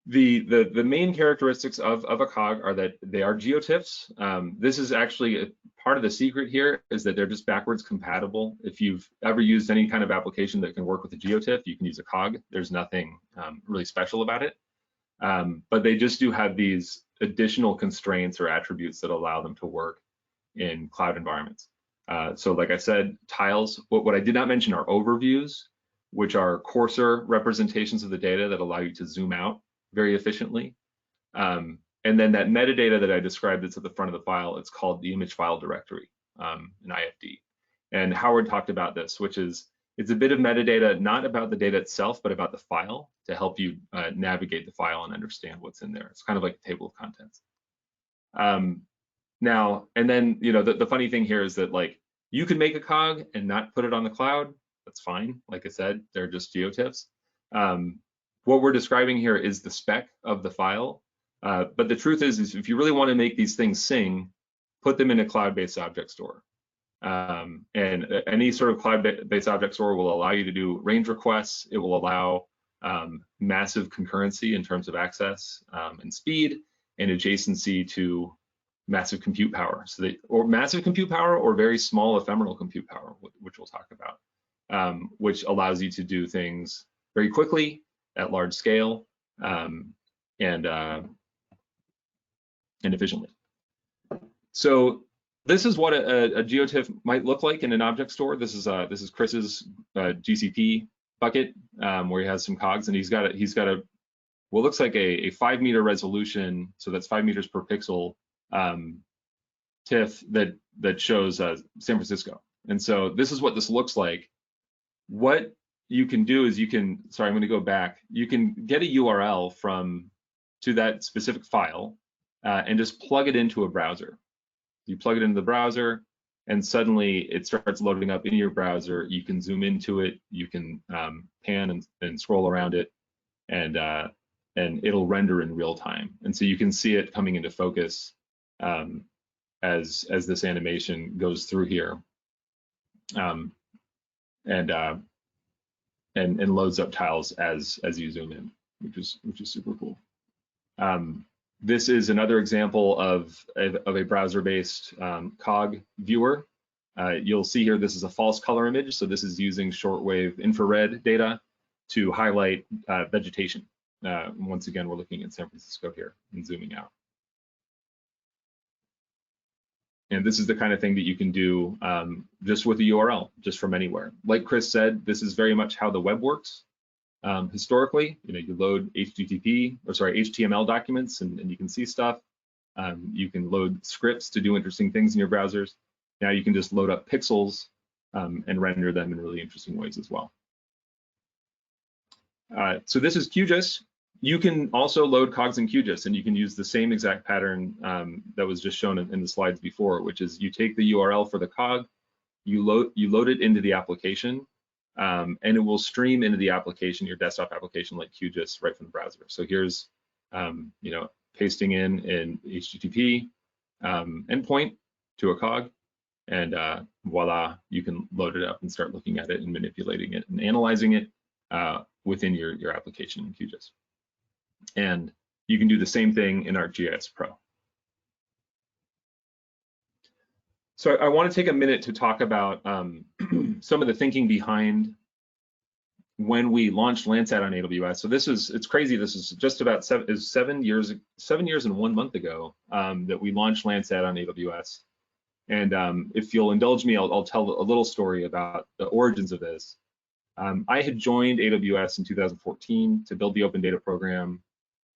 the main characteristics of a cog are that they are Geotiffs. This is actually part of the secret here, is that they're just backwards compatible. If you've ever used any kind of application that can work with a Geotiff, you can use a cog. There's nothing really special about it. But they just do have these additional constraints or attributes that allow them to work in cloud environments. So like I said, tiles, what I did not mention are overviews, which are coarser representations of the data that allow you to zoom out very efficiently. And then that metadata that I described that's at the front of the file, it's called the image file directory, an IFD. And Howard talked about this, which is, it's a bit of metadata, not about the data itself, but about the file to help you navigate the file and understand what's in there. It's kind of like a table of contents. Now, and then, you know, the funny thing here is that, like, you can make a cog and not put it on the cloud. That's fine. Like I said, they're just Geotiffs. What we're describing here is the spec of the file. But the truth is if you really want to make these things sing, put them in a cloud-based object store. And any sort of cloud-based object store will allow you to do range requests. It will allow massive concurrency in terms of access and speed, and adjacency to massive compute power. So or massive compute power or very small ephemeral compute power, which we'll talk about, which allows you to do things very quickly at large scale and efficiently. So this is what a Geotiff might look like in an object store. This is Chris's GCP bucket where he has some cogs, and he's got a what looks like a 5 meter resolution, so that's 5 meters per pixel TIFF that shows San Francisco. And so this is what this looks like. What you can do is sorry, I'm going to go back. You can get a URL to that specific file and just plug it into a browser. You plug it into the browser, and suddenly it starts loading up in your browser. You can zoom into it. You can pan and scroll around it, and it'll render in real time. And so you can see it coming into focus as this animation goes through here, and loads up tiles as you zoom in, which is super cool. This is another example of a browser-based cog viewer. You'll see here this is a false color image, so this is using shortwave infrared data to highlight vegetation. Once again, we're looking at San Francisco here and zooming out. And this is the kind of thing that you can do just with a URL, just from anywhere. Like Chris said, this is very much how the web works. Historically, you load HTML documents and you can see stuff. You can load scripts to do interesting things in your browsers. Now you can just load up pixels and render them in really interesting ways as well. So this is QGIS. You can also load Cogs in QGIS, and you can use the same exact pattern that was just shown in the slides before, which is you take the URL for the Cog, you load it into the application, and it will stream into the application, your desktop application like QGIS, right from the browser. So here's pasting in HTTP endpoint to a Cog, and voila, you can load it up and start looking at it and manipulating it and analyzing it within your application in QGIS. And you can do the same thing in ArcGIS Pro. So I want to take a minute to talk about some of the thinking behind when we launched Landsat on AWS. So it's crazy. This is just about 7 years and 1 month ago that we launched Landsat on AWS. And if you'll indulge me, I'll tell a little story about the origins of this. I had joined AWS in 2014 to build the open data program.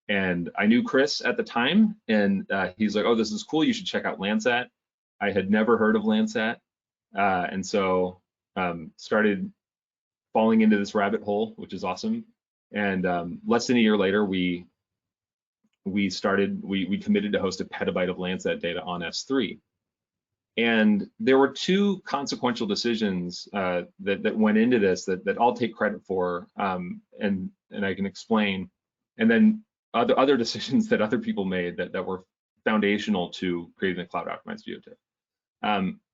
And I knew Chris at the time, and he's like, oh, this is cool, you should check out Landsat. I had never heard of Landsat, and so started falling into this rabbit hole, which is awesome. And less than a year later, we committed to host a petabyte of Landsat data on S3. And there were two consequential decisions that went into this that I'll take credit for, and I can explain. And then other decisions that other people made that were foundational to creating a cloud optimized Geotiff.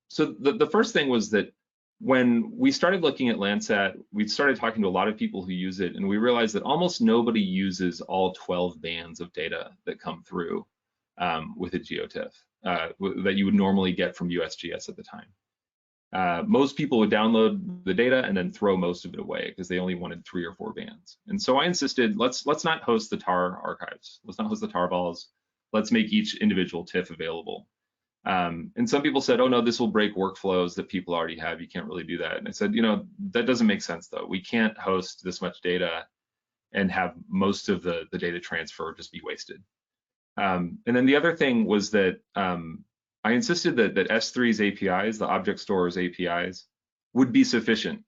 So the first thing was that when we started looking at Landsat, we started talking to a lot of people who use it, and we realized that almost nobody uses all 12 bands of data that come through with a Geotiff that you would normally get from USGS at the time. Most people would download the data and then throw most of it away because they only wanted 3 or 4 bands. And so I insisted, let's not host the tar archives. Let's not host the tar balls. Let's make each individual TIFF available. And some people said, oh no, this will break workflows that people already have. You can't really do that. And I said, that doesn't make sense though. We can't host this much data and have most of the data transfer just be wasted. And then the other thing was that I insisted that S3's APIs, the object store's APIs, would be sufficient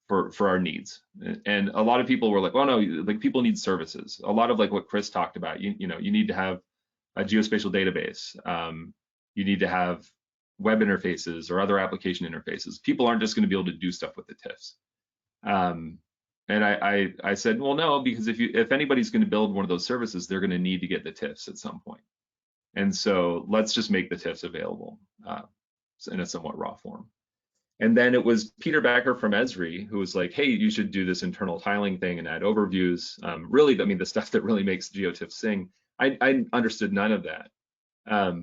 for our needs. And a lot of people were like, oh no, like people need services. A lot of like what Chris talked about, you need to have a geospatial database. You need to have web interfaces or other application interfaces. People aren't just going to be able to do stuff with the TIFFs. And I said, well, no, because if anybody's going to build one of those services, they're going to need to get the TIFFs at some point. And so let's just make the TIFFs available in a somewhat raw form. And then it was Peter Becker from Esri who was like, hey, you should do this internal tiling thing and add overviews. Really, I mean, the stuff that really makes Geotiffs sing. I understood none of that.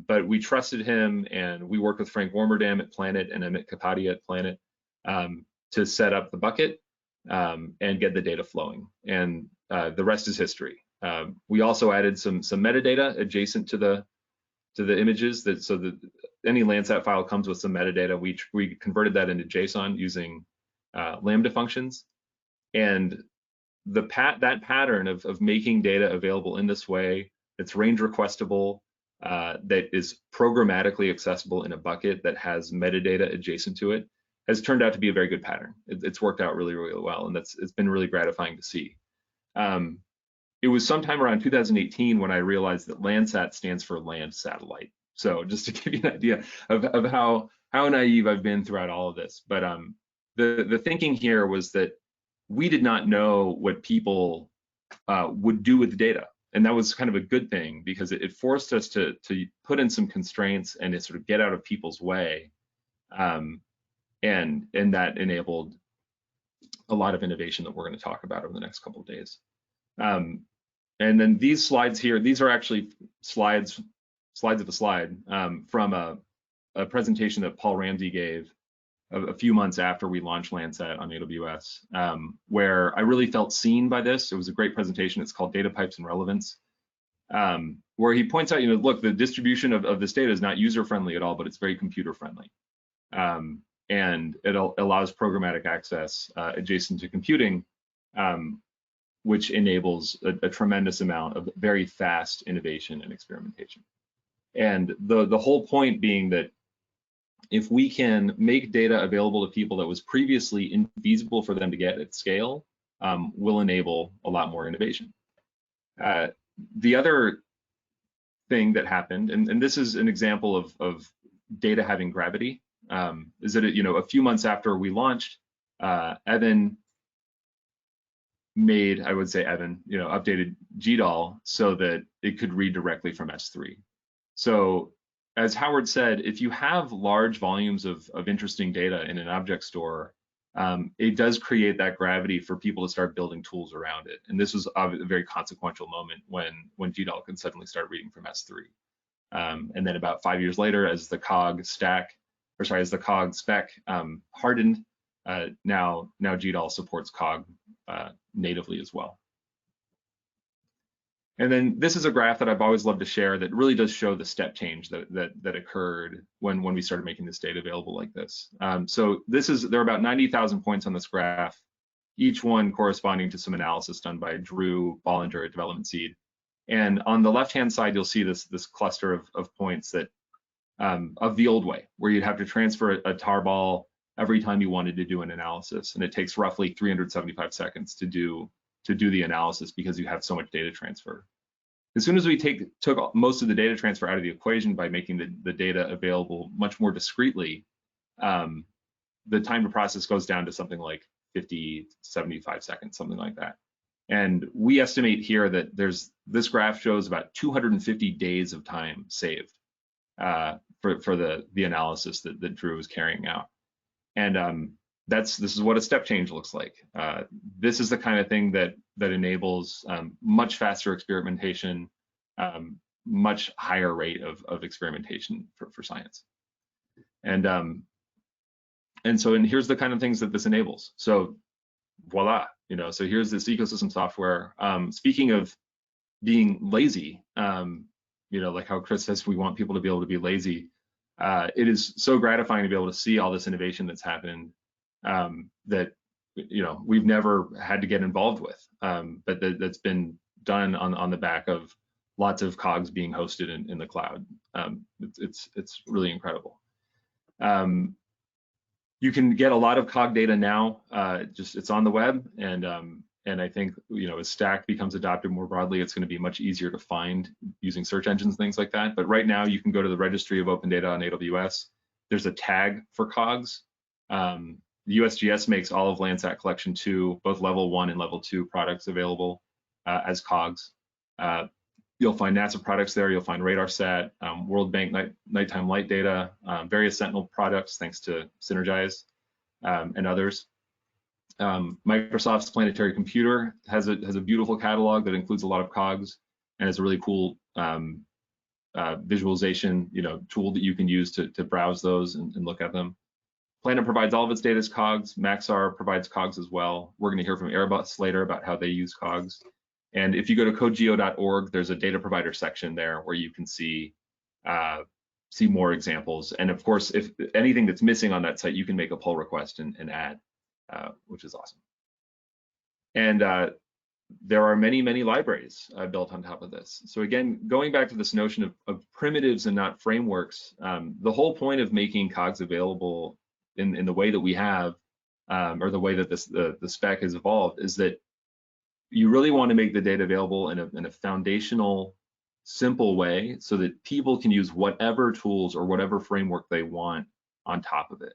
But we trusted him, and we worked with Frank Warmerdam at Planet and Amit Kapadia at Planet to set up the bucket and get the data flowing. And the rest is history. We also added some metadata adjacent to the images so that any Landsat file comes with some metadata. We converted that into JSON using Lambda functions. And that pattern of making data available in this way, that's range requestable, that is programmatically accessible in a bucket that has metadata adjacent to it, has turned out to be a very good pattern. It's worked out really, really well, and it's been really gratifying to see. It was sometime around 2018 when I realized that Landsat stands for land satellite. So just to give you an idea of how naive I've been throughout all of this. But the thinking here was that we did not know what people would do with the data. And that was kind of a good thing because it forced us to put in some constraints and to sort of get out of people's way. And that enabled a lot of innovation that we're going to talk about over the next couple of days. And then these slides here, these are actually slides of a slide from a presentation that Paul Ramsey gave a few months after we launched Landsat on AWS, where I really felt seen by this. It was a great presentation. It's called Data Pipes and Relevance, where he points out, look, the distribution of this data is not user-friendly at all, but it's very computer-friendly. And it allows programmatic access adjacent to computing, which enables a tremendous amount of very fast innovation and experimentation. And the whole point being that if we can make data available to people that was previously infeasible for them to get at scale, will enable a lot more innovation. The other thing that happened, and this is an example of data having gravity, is that a few months after we launched, Evan updated GDAL so that it could read directly from S3. So as Howard said, if you have large volumes of interesting data in an object store, it does create that gravity for people to start building tools around it. And this was a very consequential moment when GDAL could suddenly start reading from S3. And then about 5 years later, as the Cog spec hardened, now GDAL supports Cog natively as well. And then this is a graph that I've always loved to share that really does show the step change that occurred when we started making this data available like this. So there are about 90,000 points on this graph, each one corresponding to some analysis done by Drew Bollinger at Development Seed. And on the left-hand side, you'll see this cluster of points that of the old way, where you'd have to transfer a tarball every time you wanted to do an analysis, and it takes roughly 375 seconds to do the analysis because you have so much data transfer. As soon as we took most of the data transfer out of the equation by making the data available much more discreetly, the time to process goes down to something like 50, 75 seconds, something like that. And we estimate here that this graph shows about 250 days of time saved for the analysis that Drew is carrying out. And this is what a step change looks like. This is the kind of thing that enables much faster experimentation, much higher rate of experimentation for science. And here's the kind of things that this enables. So voila, so here's this ecosystem software. Speaking of being lazy, like how Chris says we want people to be able to be lazy. It is so gratifying to be able to see all this innovation that's happened that we've never had to get involved with, but that's been done on the back of lots of Cogs being hosted in the cloud. It's really incredible. You can get a lot of Cog data now. It's on the web, and I think as Stack becomes adopted more broadly, it's going to be much easier to find using search engines, things like that. But right now, you can go to the registry of open data on AWS. There's a tag for Cogs. The USGS makes all of Landsat Collection 2, both level 1 and level 2 products available as Cogs. You'll find NASA products there. You'll find RadarSat, World Bank nighttime light data, various Sentinel products, thanks to Synergize and others. Microsoft's Planetary Computer has a beautiful catalog that includes a lot of Cogs and is a really cool visualization tool that you can use to browse those and look at them. Planet provides all of its data as Cogs. Maxar provides Cogs as well. We're going to hear from Airbus later about how they use Cogs. And if you go to codegeo.org, there's a data provider section there where you can see more examples. And of course, if anything that's missing on that site, you can make a pull request and add, which is awesome. And there are many, many libraries built on top of this. So again, going back to this notion of primitives and not frameworks, the whole point of making Cogs available in the way that we have, or the way that the spec has evolved, is that you really want to make the data available in a foundational, simple way so that people can use whatever tools or whatever framework they want on top of it.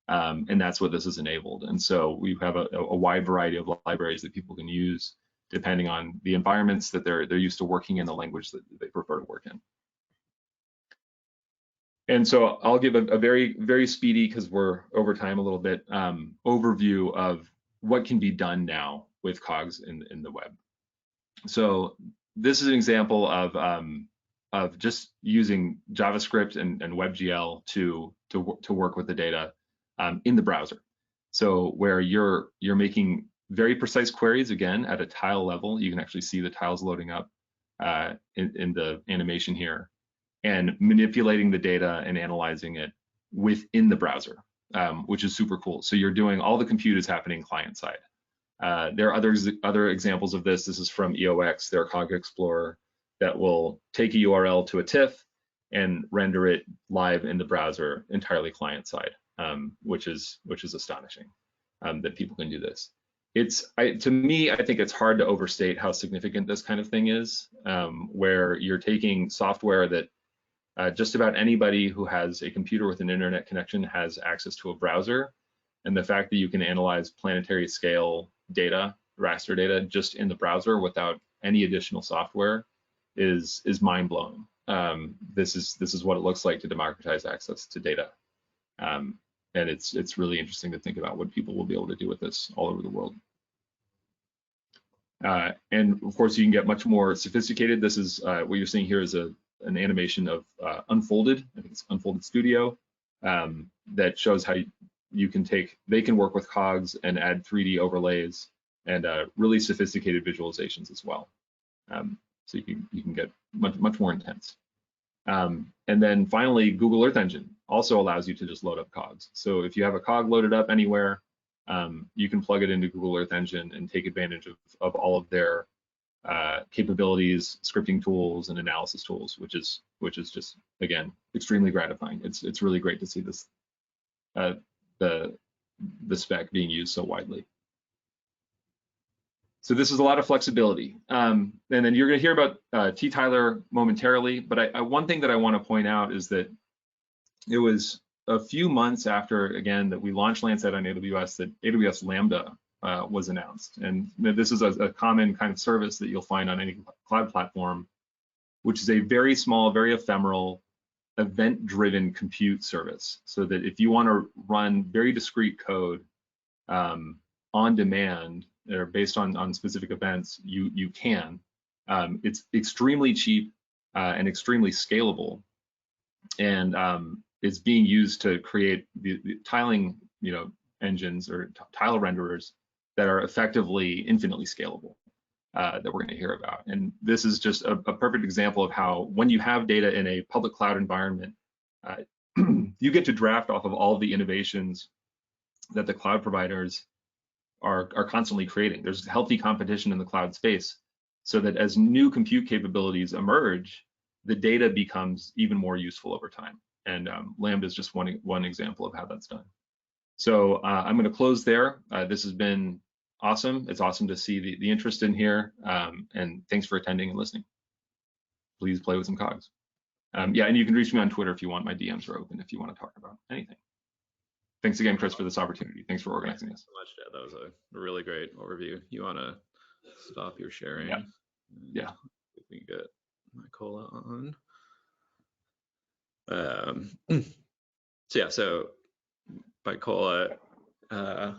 And that's what this has enabled. And so we have a wide variety of libraries that people can use depending on the environments that they're used to working in, the language that they prefer to work in. And so I'll give a very, very speedy, because we're over time a little bit, overview of what can be done now with Cogs in the web. So this is an example of just using JavaScript and WebGL to work with the data in the browser. So where you're making very precise queries, again, at a tile level, you can actually see the tiles loading up. in the animation here, and manipulating the data and analyzing it within the browser, which is super cool. So you're doing all the compute is happening client side. There are other examples of this. This is from EOX, their Cog Explorer, that will take a URL to a TIFF and render it live in the browser entirely client side, which is astonishing that people can do this. To me, I think it's hard to overstate how significant this kind of thing is, where you're taking software that just about anybody who has a computer with an internet connection has access to a browser, and the fact that you can analyze planetary scale data, raster data, just in the browser without any additional software is mind-blowing. This is what it looks like to democratize access to data, and it's really interesting to think about what people will be able to do with this all over the world. And of course, you can get much more sophisticated. This is what you're seeing here is an animation of Unfolded. I think it's Unfolded Studio, that shows how they can work with Cogs and add 3D overlays and really sophisticated visualizations as well. So you can get much more intense. And then finally, Google Earth Engine also allows you to just load up Cogs. So if you have a Cog loaded up anywhere, you can plug it into Google Earth Engine and take advantage of all of their capabilities, scripting tools, and analysis tools, which is just, again, extremely gratifying. It's really great to see this the spec being used so widely. So this is a lot of flexibility. And then you're going to hear about T. Tyler momentarily, but one thing that I want to point out is that it was a few months after, again, that we launched Landsat on AWS, that AWS Lambda was announced. And this is a common kind of service that you'll find on any cloud platform, which is a very small, very ephemeral, event-driven compute service. So that if you want to run very discrete code on demand or based on specific events, you can. It's extremely cheap and extremely scalable, and it's being used to create the tiling, engines or tile renderers that are effectively infinitely scalable, that we're going to hear about. And this is just a perfect example of how, when you have data in a public cloud environment, you get to draft off of all of the innovations that the cloud providers are constantly creating. There's healthy competition in the cloud space, so that as new compute capabilities emerge, the data becomes even more useful over time. And Lambda is just one example of how that's done. So I'm going to close there. This has been awesome. It's awesome to see the interest in here, and thanks for attending and listening. Please play with some Cogs. Yeah, and you can reach me on Twitter if you want. My DMs are open if you want to talk about anything. Thanks again, Chris, for this opportunity. Thanks for organizing this. Thanks so much, Chad. That was a really great overview. You want to stop your sharing? Yeah. If we can get Nicola on. So Nicola, I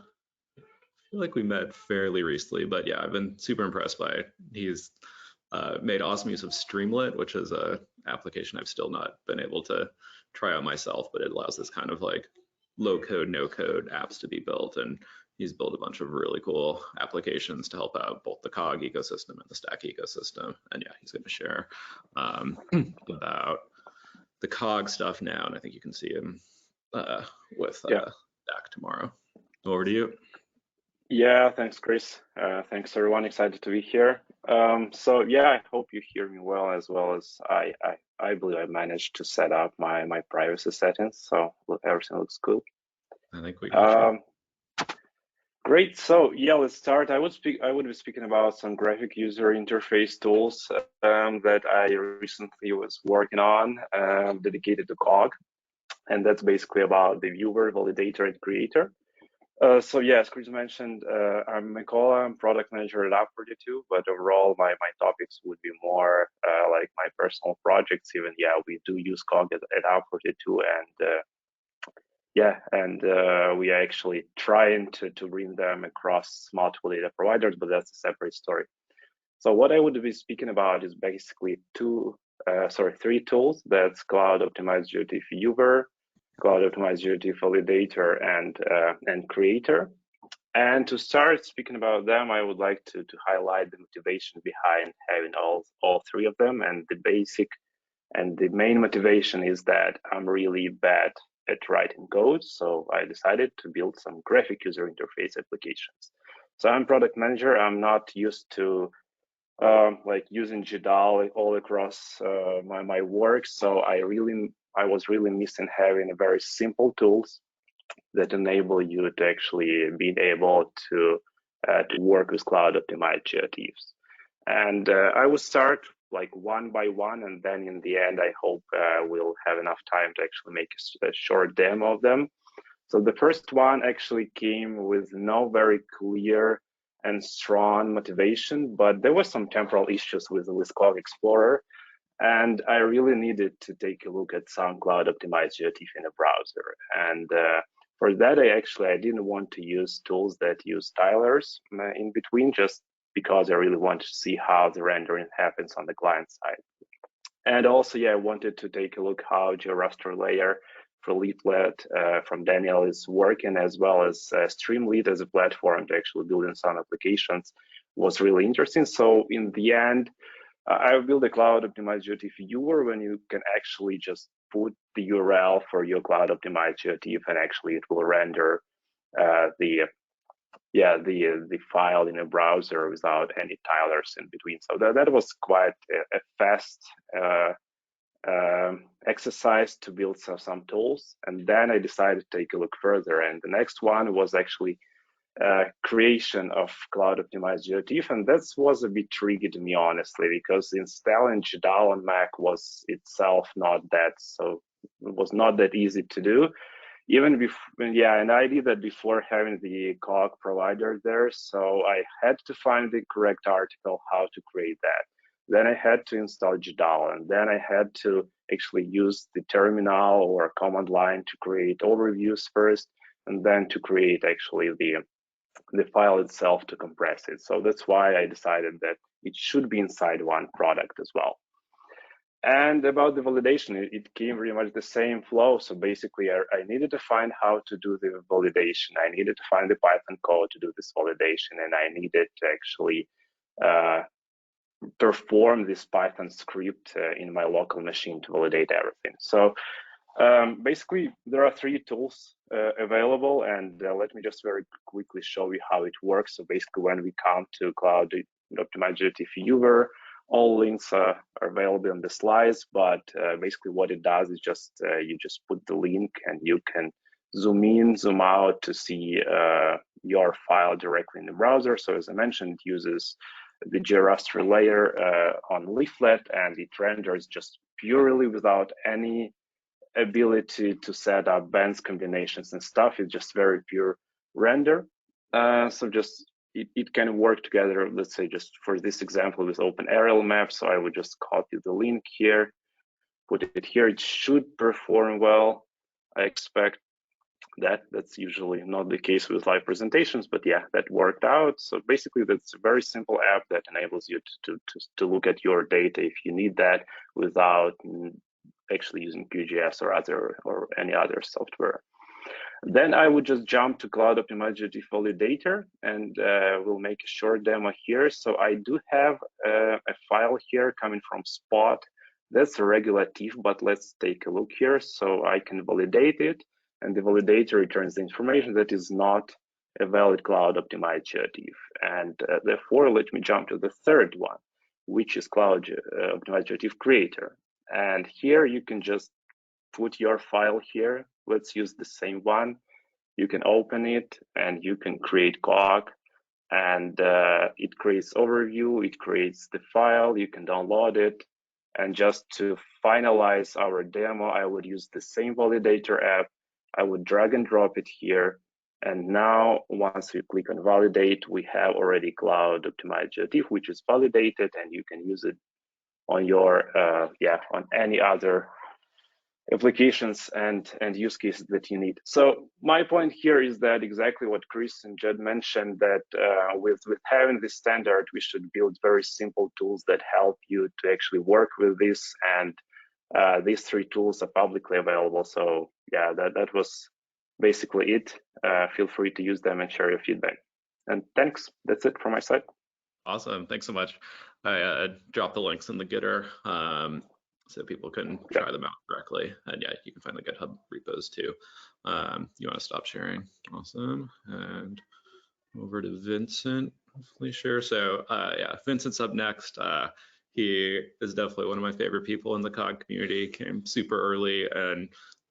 feel like we met fairly recently, but yeah, I've been super impressed by. He's made awesome use of Streamlit, which is a application I've still not been able to try out myself, but it allows this kind of like low code, no code apps to be built. And he's built a bunch of really cool applications to help out both the Cog ecosystem and the Stack ecosystem. And yeah, he's going to share about the Cog stuff now. And I think you can see him with Stack tomorrow. Over to you. Yeah, thanks, Chris. Thanks, everyone. Excited to be here. So yeah, I hope you hear me well as I believe I managed to set up my privacy settings, so everything looks good. I think we can. Great. So yeah, let's start. I would be speaking about some graphic user interface tools that I recently was working on, dedicated to Cog, and that's basically about the viewer, validator, and creator. So yeah, as Chris mentioned, I'm Nicola, I'm product manager at App42, but overall my topics would be more like my personal projects. Even we do use Cog at App42, and we are actually trying to bring them across multiple data providers, but that's a separate story. So what I would be speaking about is basically three tools. That's Cloud Optimized Geotiff Viewer, Cloud Optimized Geotiff Validator, and Creator. And to start speaking about them, I would like to highlight the motivation behind having all three of them. And the basic and the main motivation is that I'm really bad at writing code. So I decided to build some graphic user interface applications. So I'm product manager. I'm not used to like using GDAL all across my work. So I was really missing having a very simple tools that enable you to actually be able to work with cloud optimized Geotiffs. And I will start like one by one, and then in the end, I hope we'll have enough time to actually make a short demo of them. So the first one actually came with no very clear and strong motivation, but there were some temporal issues with Cog Explorer. And I really needed to take a look at some cloud optimized Geotiff in a browser. And for that, I didn't want to use tools that use tilers in between, just because I really wanted to see how the rendering happens on the client side. And also, I wanted to take a look how Raster layer for Leaflet from Daniel is working, as well as Streamlit as a platform to actually building some applications was really interesting. So in the end, I built a cloud optimized Geotiff viewer when you can actually just put the URL for your cloud optimized Geotiff, and actually it will render the file in a browser without any tilers in between. So that was quite a fast exercise to build some tools. And then I decided to take a look further. And the next one was actually creation of cloud optimized Geotiff, and that was a bit tricky to me, honestly, because installing GDAL on Mac was itself not that, so it was not that easy to do. Even before, and I did that before having the Cog provider there, so I had to find the correct article how to create that. Then I had to install GDAL, and then I had to actually use the terminal or command line to create overviews first, and then to create actually the file itself to compress it. So that's why I decided that it should be inside one product as well. And about the validation, it came pretty much the same flow. So basically, I needed to find how to do the validation. I needed to find the Python code to do this validation, and I needed to actually perform this Python script in my local machine to validate everything. So basically, there are three tools available, and let me just very quickly show you how it works. So basically, when we come to Cloud Optimized Geotiff viewer, all links are available in the slides, but basically what it does is just you just put the link and you can zoom in, zoom out to see your file directly in the browser. So as I mentioned, it uses the Raster layer on Leaflet, and it renders just purely without any ability to set up bands combinations and stuff. It's just very pure render. So just it can work together, let's say just for this example with open aerial map. So I would just copy the link here, put it here. It should perform well, I expect. That's usually not the case with live presentations, but yeah, that worked out. So basically that's a very simple app that enables you to look at your data if you need that without actually using QGIS or any other software. Then I would just jump to Cloud Optimized Geotiff Validator, and we'll make a short demo here. So I do have a file here coming from Spot. That's a regular TIFF, but let's take a look here. So I can validate it, and the validator returns the information that is not a valid Cloud Optimized Geotiff. And therefore, let me jump to the third one, which is Cloud Optimized Geotiff Creator. And here you can just put your file here. Let's use the same one. You can open it and you can create Cog, and it creates overview, it creates the file, you can download it. And just to finalize our demo, I would use the same validator app. I would drag and drop it here. And now once we click on validate, we have already Cloud Optimized Geotiff, which is validated, and you can use it on your on any other applications and use cases that you need. So my point here is that exactly what Chris and Jed mentioned, that with having this standard, we should build very simple tools that help you to actually work with this, and these three tools are publicly available. So yeah, that was basically it. Feel free to use them and share your feedback. And thanks. That's it from my side. Awesome. Thanks so much. I dropped the links in the Gitter so people can try them out directly. And yeah, you can find the GitHub repos too. You want to stop sharing? Awesome. And over to Vincent, hopefully share. So yeah, Vincent's up next. He is definitely one of my favorite people in the Cog community. Came super early and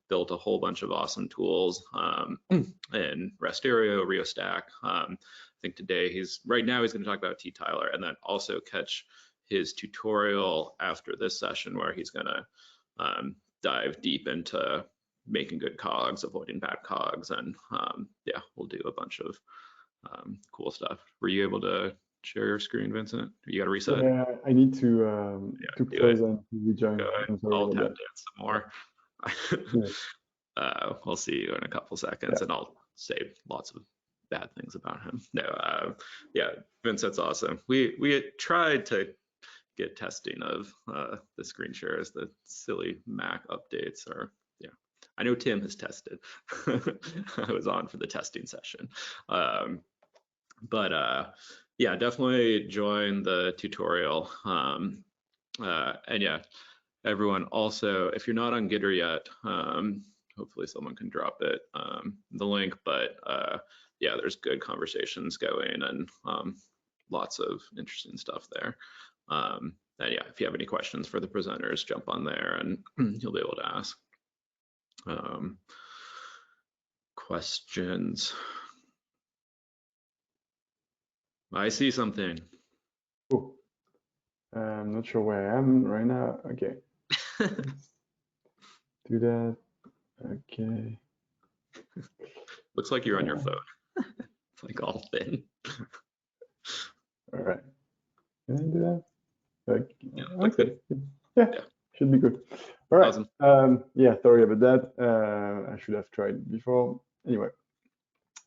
built a whole bunch of awesome tools in Rasterio, Rheostack. I think today right now he's going to talk about T-Tiler, and then also catch his tutorial after this session where he's going to dive deep into making good cogs, avoiding bad cogs, and yeah, we'll do a bunch of cool stuff. Were you able to share your screen, Vincent? You got to reset? Yeah, I need to close and rejoin. I'll tap dance some more. We'll see you in a couple seconds, and I'll say lots of bad things about him. No, yeah, Vincent's awesome. We tried to get testing of the screen share as the silly Mac updates are. Yeah, I know Tim has tested. I was on for the testing session. But yeah, definitely join the tutorial. And yeah, everyone also, if you're not on Gitter yet, hopefully someone can drop it, the link, but yeah, there's good conversations going and lots of interesting stuff there. And yeah, if you have any questions for the presenters, jump on there and you'll be able to ask questions. I see something. Oh, I'm not sure where I am right now. Okay. Do that. Okay. Looks like you're on your phone. It's like all thin. All right. Can I do that? Okay. Yeah, Okay. Yeah, should be good. All right. Awesome. Yeah, sorry about that. I should have tried before. Anyway.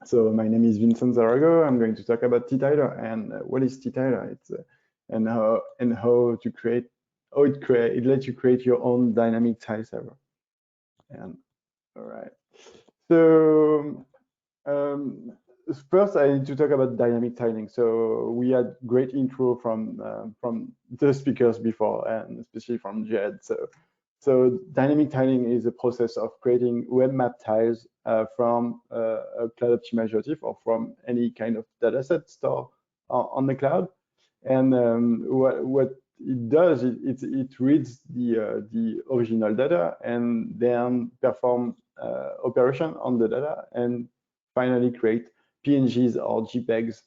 So my name is Vincent Zarago. I'm going to talk about T-Tiler and what is T-Tiler. It's and how to create. It lets you create your own dynamic tile server. And all right. So first, I need to talk about dynamic tiling. So we had great intro from the speakers before, and especially from Jed. So dynamic tiling is a process of creating web map tiles from a Cloud-Native Geotiff or from any kind of dataset store on the cloud. And what it does, it reads the original data and then perform operation on the data and finally create PNGs or JPEGs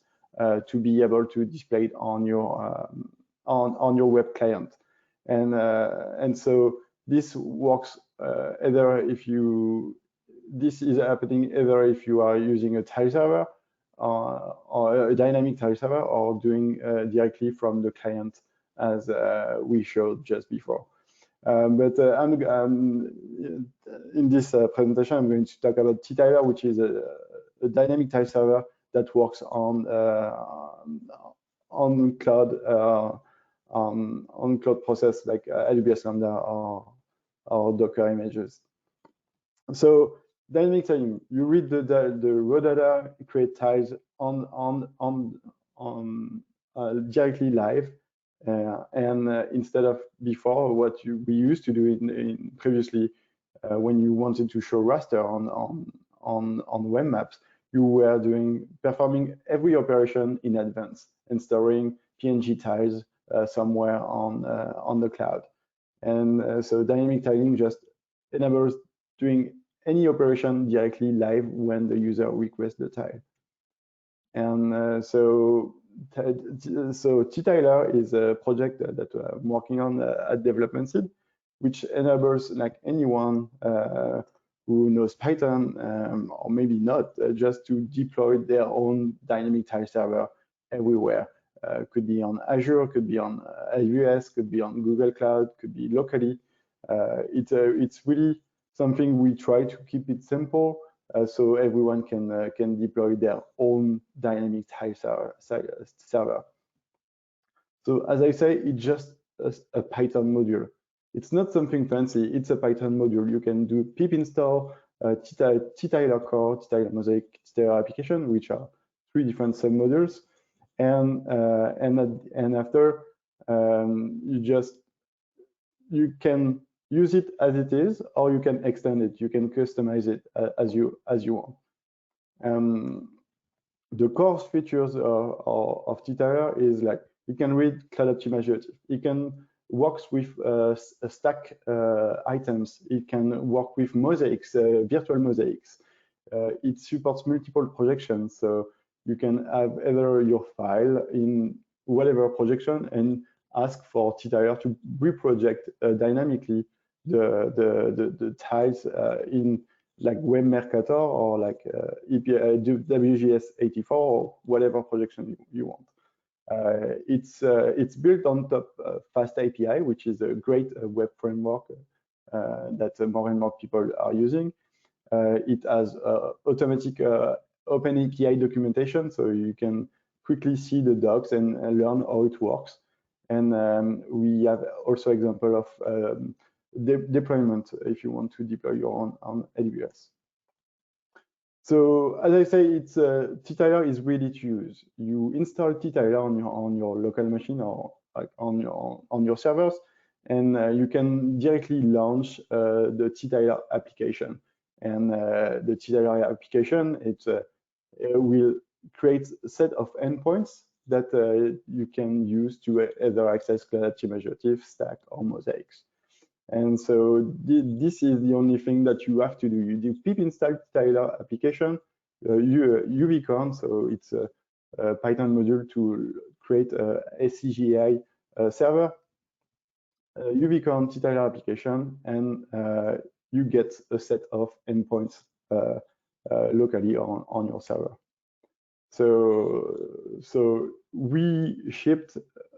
to be able to display it on your web client. And so this works this is happening either if you are using a tile server or a dynamic tile server or doing directly from the client as we showed just before. In this presentation, I'm going to talk about T-Tiler, which is a dynamic tile server that works on cloud on cloud process like AWS Lambda or Docker images. So dynamic tiling, you read the raw data, create tiles directly live, and instead of before what we used to do in previously when you wanted to show raster on web maps, you were performing every operation in advance and storing PNG tiles somewhere on the cloud. And so dynamic tiling just enables doing any operation directly live when the user requests the tile. And so T-Tiler is a project that I'm working on at Development Seed, which enables like anyone who knows Python or maybe not, just to deploy their own dynamic tile server everywhere. Could be on Azure, could be on AWS, could be on Google Cloud, could be locally. It's really something we try to keep it simple so everyone can deploy their own dynamic tile server. So as I say, it's just a Python module. It's not something fancy. It's a Python module. You can do pip install T-Tiler Core, T-Tiler Mosaic, T-Tiler Application, which are 3 different submodules. And after you can use it as it is, or you can extend it. You can customize it as you want. The core features of T-Tiler is like you can read Cloud-Native Geotiffs. It can work with stack items. It can work with mosaics, virtual mosaics. It supports multiple projections, so you can have either your file in whatever projection and ask for T-Tiler to reproject dynamically the tiles in like Web Mercator or like WGS84 or whatever projection you want. It's built on top Fast API, which is a great web framework that more and more people are using. It has automatic open API documentation, so you can quickly see the docs and learn how it works. And we have also example of deployment if you want to deploy your own on AWS. So as I say, it's T-Tiler is ready to use. You install T-Tiler on your local machine or like on your servers, and you can directly launch the T-Tiler application. And the T-Tiler application will create a set of endpoints that you can use to either access Cloud-Native Geotiffs, Stack, or mosaics. And so this is the only thing that you have to do. You do pip install T-Tiler application, UVcorn, so it's a Python module to create a SCGI server, UVcorn T-Tiler application, and you get a set of endpoints locally on your server. So we shipped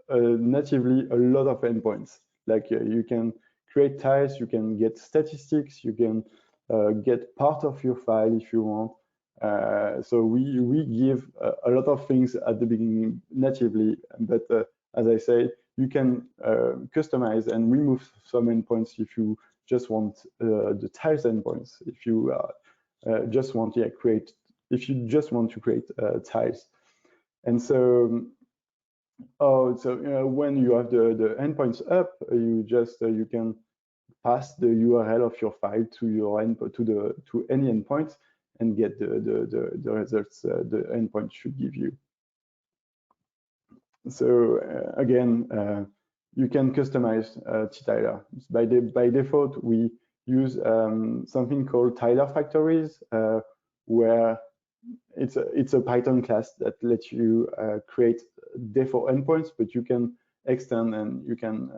natively a lot of endpoints. Like you can create tiles, you can get statistics, you can get part of your file if you want. So we give a lot of things at the beginning natively, but as I say, you can customize and remove some endpoints if you just want the tiles endpoints. If you just want to create tiles, and so when you have the endpoints up, you can pass the URL of your file to your to any endpoint and get the results the endpoint should give you. So again, you can customize T-Tiler. By default, we use something called Tiler factories, where it's a Python class that lets you create default endpoints, but you can extend and you can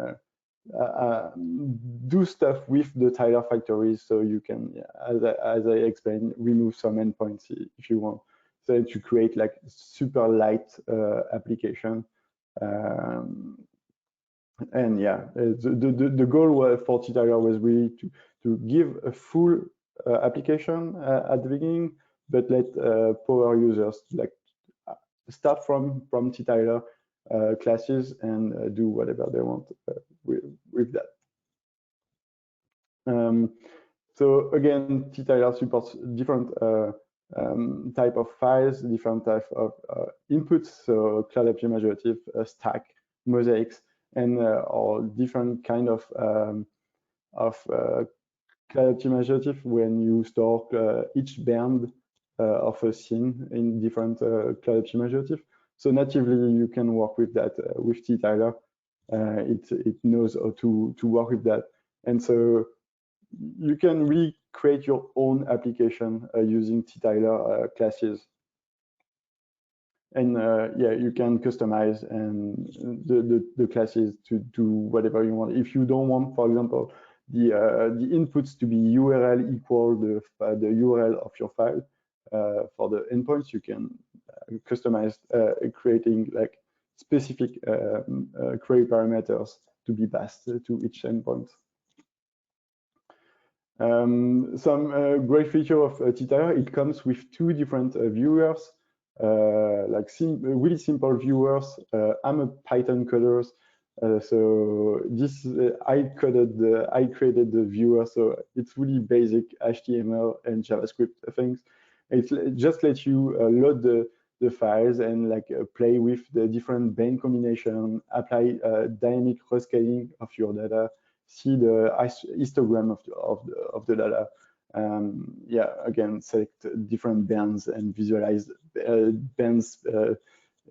do stuff with the Tiler factories. So you can, as I explained, remove some endpoints if you want. So to create like super light application. And yeah, the goal for T-Tiler was really to give a full application at the beginning, but let power users like start from T-Tiler classes and do whatever they want with that. So again, T-Tiler supports different type of files, different type of inputs, so Cloud-Native Geotiffs, Stack, mosaics, and or different kind of Cloud-Native Geotiffs when you store each band of a scene in different Cloud-Native Geotiffs. So natively, you can work with that with T-Tiler. It knows how to work with that, and so you can really create your own application using T-Tiler classes. And yeah, you can customize and the classes to do whatever you want. If you don't want, for example, the inputs to be URL equal the URL of your file for the endpoints, you can customize creating like specific query parameters to be passed to each endpoint. Some great feature of T-Tiler, it comes with 2 different viewers, like really simple viewers. I'm a Python coder, So this I created the viewer, so it's really basic HTML and JavaScript things. It just lets you load the files and like play with the different band combination, apply dynamic rescaling of your data, see the histogram of the data. Yeah, again, select different bands and visualize bands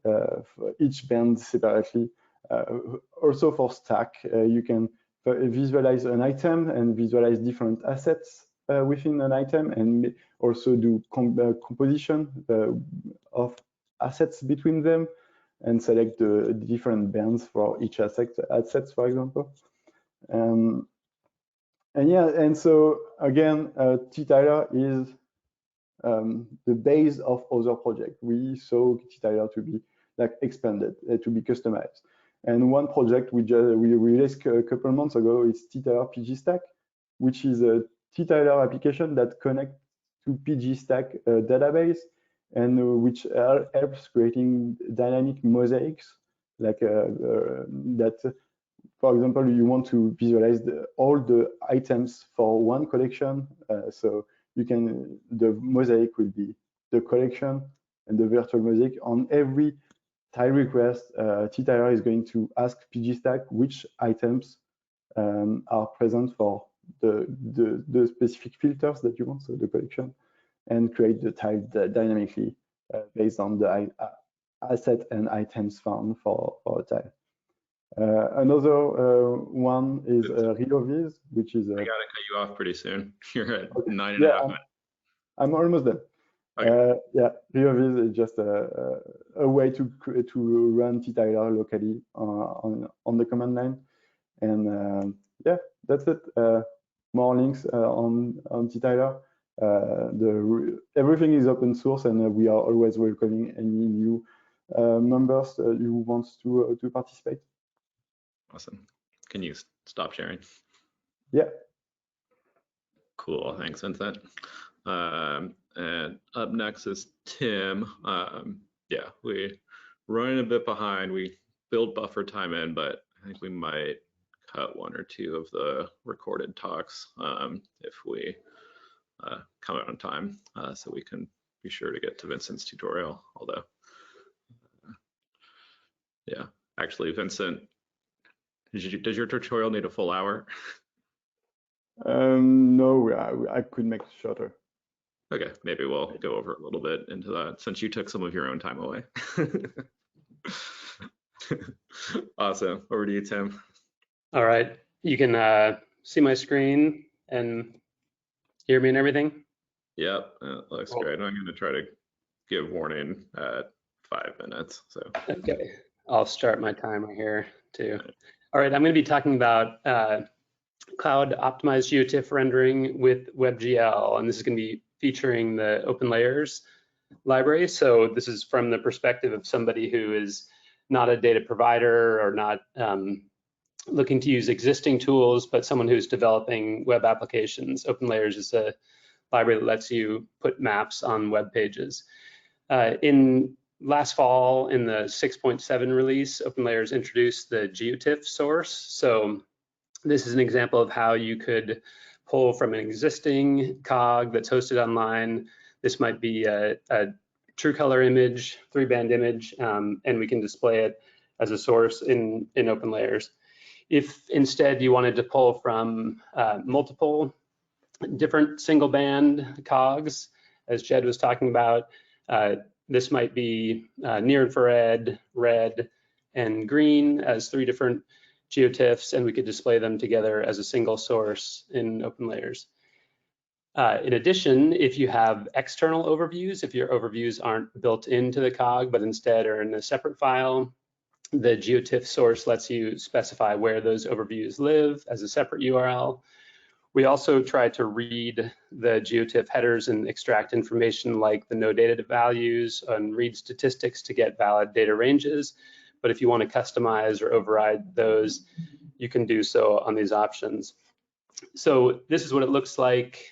for each band separately. Also for stack, you can visualize an item and visualize different assets within an item, and also do composition of assets between them, and select the different bands for each assets, for example. And yeah, and so again, T-Tiler is the base of other projects. We saw T-Tiler to be like expanded, to be customized. And one project we released a couple of months ago is T-Tiler PG Stack, which is a T-Tiler application that connects to PG Stack database, and which helps creating dynamic mosaics, like that. For example, you want to visualize all the items for one collection, so you can, the mosaic will be the collection and the virtual mosaic. On every tile request, T-Tiler is going to ask PGStack which items are present for the specific filters that you want, so the collection, and create the tile dynamically based on the asset and items found for a tile. Another one is RioViz, which is. I gotta cut you off pretty soon. You're at Okay. 9.5 minutes. I'm almost done. Okay. Yeah, RioViz is just a way to run T-Tiler locally on the command line, and yeah, that's it. More links on T-Tiler. Everything is open source, and we are always welcoming any new members who wants to participate. Awesome. Can you stop sharing? Yeah. Cool. Thanks, Vincent. And up next is Tim. Yeah, we're running a bit behind. We build buffer time in, but I think we might cut one or two of the recorded talks if we come out on time, so we can be sure to get to Vincent's tutorial. Although, yeah, actually, Vincent, does your tutorial need a full hour? No, I could make it shorter. Okay, maybe we'll go over a little bit into that since you took some of your own time away. Awesome. Over to you, Tim. All right. You can see my screen and hear me and everything? Yep, that looks great. I'm going to try to give warning at 5 minutes. So. Okay, I'll start my timer here too. All right, I'm going to be talking about cloud optimized Geotiff rendering with WebGL, and this is going to be featuring the Open Layers library. So this is from the perspective of somebody who is not a data provider or not looking to use existing tools, but someone who's developing web applications. Open Layers is a library that lets you put maps on web pages. In last fall, in the 6.7 release, Open Layers introduced the Geotiff source. So this is an example of how you could pull from an existing cog that's hosted online. This might be a true color image, 3-band image, and we can display it as a source in Open Layers. If instead you wanted to pull from multiple different single band cogs, as Jed was talking about, this might be near infrared, red, and green as 3 different Geotiffs, and we could display them together as a single source in Open Layers. In addition, if you have external overviews, if your overviews aren't built into the cog, but instead are in a separate file, the Geotiff source lets you specify where those overviews live as a separate URL. We also try to read the Geotiff headers and extract information like the no data values and read statistics to get valid data ranges. But if you want to customize or override those, you can do so on these options. So this is what it looks like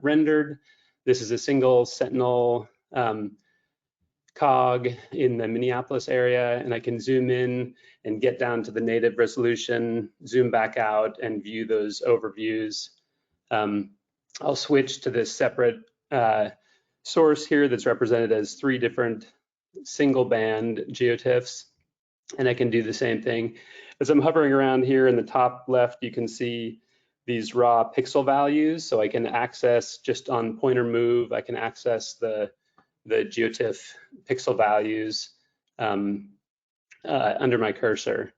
rendered. This is a single Sentinel Cog in the Minneapolis area, and I can zoom in and get down to the native resolution, zoom back out and view those overviews. I'll switch to this separate source here that's represented as 3 different single band Geotiffs, and I can do the same thing. As I'm hovering around here in the top left, you can see these raw pixel values, so I can access just on pointer move, I can access the Geotiff pixel values under my cursor.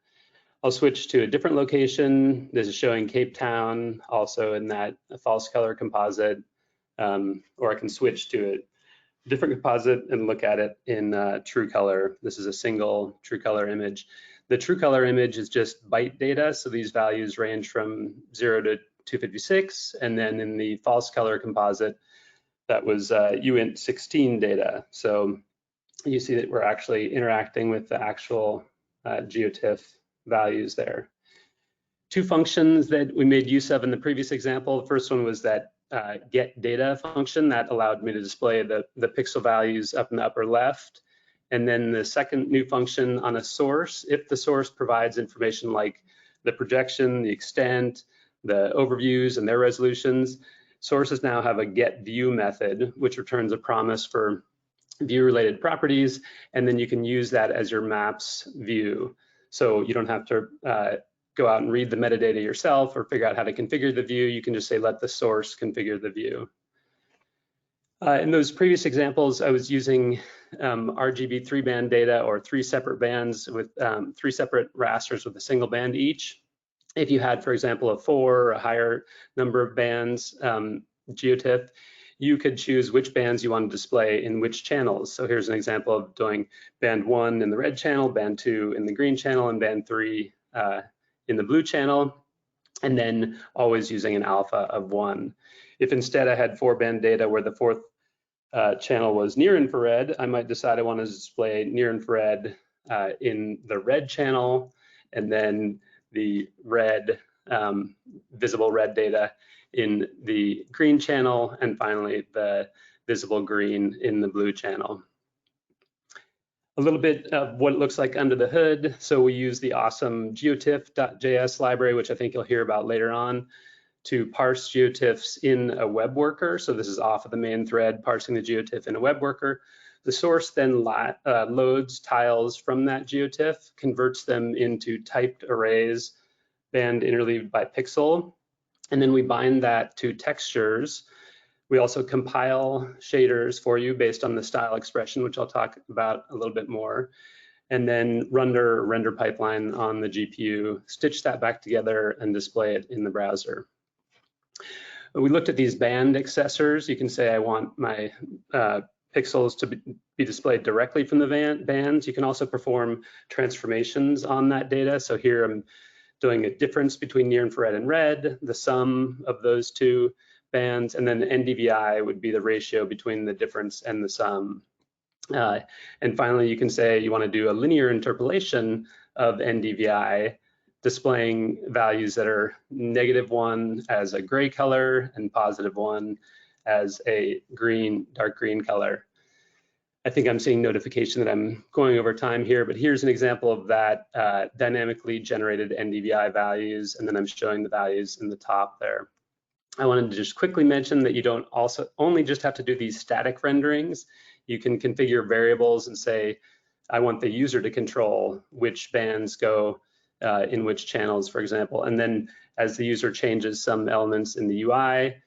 I'll switch to a different location. This is showing Cape Town, also in that false color composite, or I can switch to a different composite and look at it in true color. This is a single true color image. The true color image is just byte data, so these values range from 0 to 256, and then in the false color composite, that was uint 16 data. So you see that we're actually interacting with the actual Geotiff values there. 2 functions that we made use of in the previous example. The first one was that get data function that allowed me to display the pixel values up in the upper left. And then the second new function on a source, if the source provides information like the projection, the extent, the overviews and their resolutions, sources now have a get view method, which returns a promise for view related properties, and then you can use that as your maps view. So you don't have to go out and read the metadata yourself or figure out how to configure the view. You can just say, let the source configure the view. In those previous examples, I was using RGB 3-band data, or 3 separate bands with 3 separate rasters with a single band each. If you had, for example, a 4 or a higher number of bands Geotiff, you could choose which bands you want to display in which channels. So here's an example of doing band 1 in the red channel, band 2 in the green channel, and band 3 in the blue channel, and then always using an alpha of 1. If instead I had 4-band data where the 4th channel was near infrared, I might decide I want to display near infrared in the red channel, and then the red, visible red data in the green channel, and finally the visible green in the blue channel. A little bit of what it looks like under the hood. So we use the awesome geotiff.js library, which I think you'll hear about later on, to parse geotiffs in a web worker. So this is off of the main thread, parsing the geotiff in a web worker. The source then loads tiles from that geotiff, converts them into typed arrays, band interleaved by pixel, and then we bind that to textures. We also compile shaders for you based on the style expression, which I'll talk about a little bit more, and then render pipeline on the GPU, stitch that back together and display it in the browser. We looked at these band accessors. You can say I want my pixels to be displayed directly from the bands. You can also perform transformations on that data. So here I'm doing a difference between near infrared and red, the sum of those 2 bands, and then NDVI would be the ratio between the difference and the sum. And finally, you can say you want to do a linear interpolation of NDVI, displaying values that are -1 as a gray color and +1 as a green, dark green color. I think I'm seeing notification that I'm going over time here, but here's an example of that dynamically generated NDVI values, and then I'm showing the values in the top there. I wanted to just quickly mention that you don't only just have to do these static renderings. You can configure variables and say, I want the user to control which bands go in which channels, for example. And then as the user changes some elements in the UI,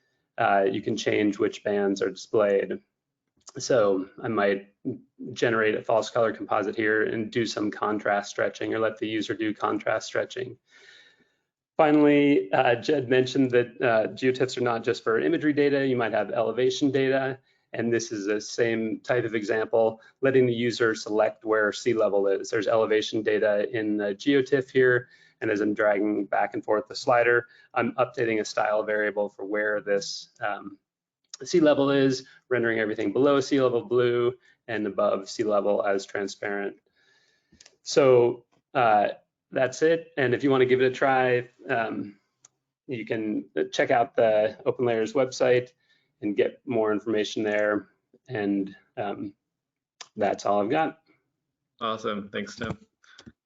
you can change which bands are displayed. So I might generate a false color composite here and do some contrast stretching, or let the user do contrast stretching. Finally, Jed mentioned that geotiffs are not just for imagery data. You might have elevation data, and this is the same type of example, letting the user select where sea level is. There's elevation data in the geotiff here, and as I'm dragging back and forth the slider, I'm updating a style variable for where this sea level is, rendering everything below sea level blue and above sea level as transparent. So that's it. And if you want to give it a try, you can check out the OpenLayers website and get more information there. And that's all I've got. Awesome. Thanks, Tim.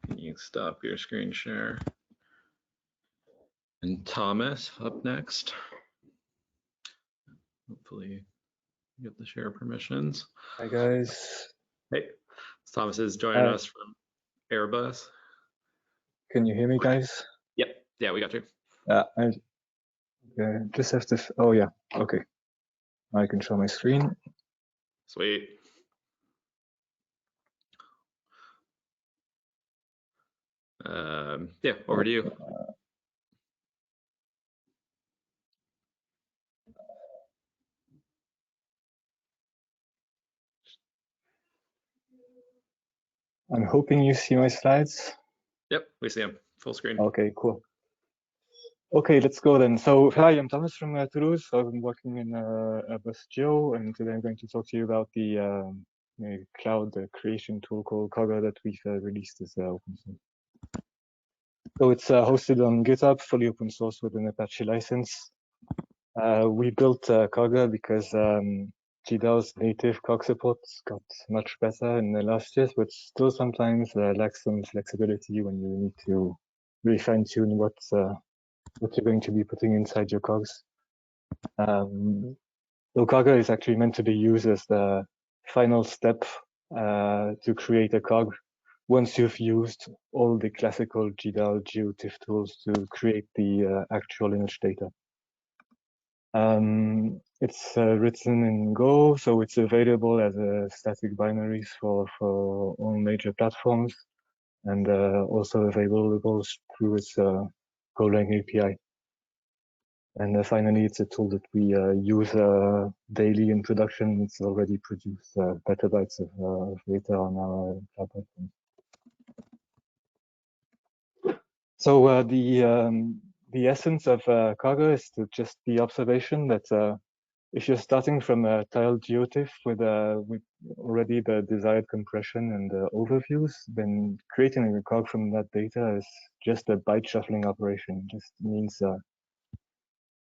Can you stop your screen share? And Thomas up next. Hopefully you get the share permissions. Hi guys. Hey, Thomas is joining us from Airbus. Can you hear me, guys? Yep. Yeah, we got you. I just have to. Oh yeah. Okay. I can show my screen. Sweet. Yeah, over to you. I'm hoping you see my slides. Yep, we see them full screen. Okay, cool. Okay, let's go then. So, hi, I'm Thomas from Toulouse. I've been working in Airbus Geo, and today I'm going to talk to you about the cloud creation tool called Cogs that we've released as open source. So it's hosted on GitHub, fully open source with an Apache license. We built Cogs because GDAL's native Cogs support got much better in the last years, but still sometimes lacks some flexibility when you need to really fine-tune what you're going to be putting inside your Cogs. So Cogs is actually meant to be used as the final step to create a Cog once you've used all the classical GDAL Geotiff tools to create the actual image data. It's written in Go, so it's available as a static binaries for all major platforms, and also available through its Golang API. And finally, it's a tool that we use daily in production. It's already produced petabytes of data on our cloud platform. So the essence of Cogs is to just the observation that if you're starting from a tiled Geotiff with already the desired compression and overviews, then creating a Cog from that data is just a byte shuffling operation. It just means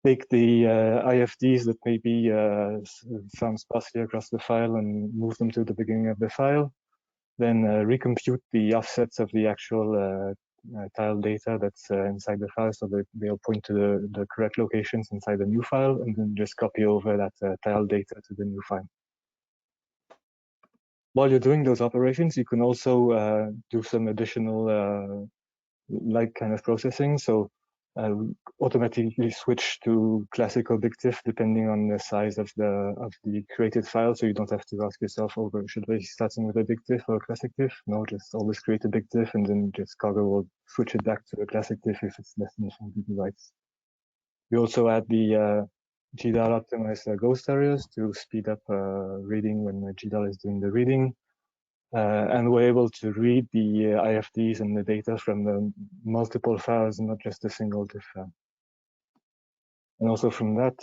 take the IFDs that may be found sparsely across the file and move them to the beginning of the file, then recompute the offsets of the actual tile data that's inside the file, so they'll point to the correct locations inside the new file, and then just copy over that tile data to the new file. While you're doing those operations, you can also do some additional like kind of processing. So automatically switch to classical BigTIF depending on the size of the created file. So you don't have to ask yourself, oh, should I be starting with a BigTIF or a classic TIFF? No, just always create a BigTIF, and then just Cogs will switch it back to a classic TIFF if it's less than 40 bytes. We also add the GDAL optimized ghost areas to speed up reading when GDAL is doing the reading. And we're able to read the IFDs and the data from the multiple files, not just a single TIFF file. And also from that,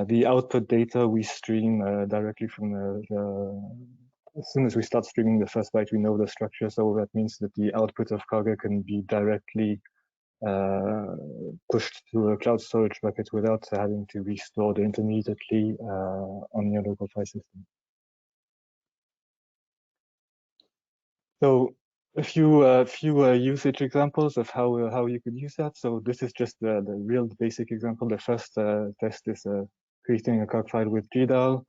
the output data we stream directly from as soon as we start streaming the first byte, we know the structure. So that means that the output of Cogs can be directly pushed to a cloud storage bucket without having to be stored intermediately on your local file system. So a few usage examples of how you could use that. So this is just the real basic example. The first test is creating a Cog file with GDAL.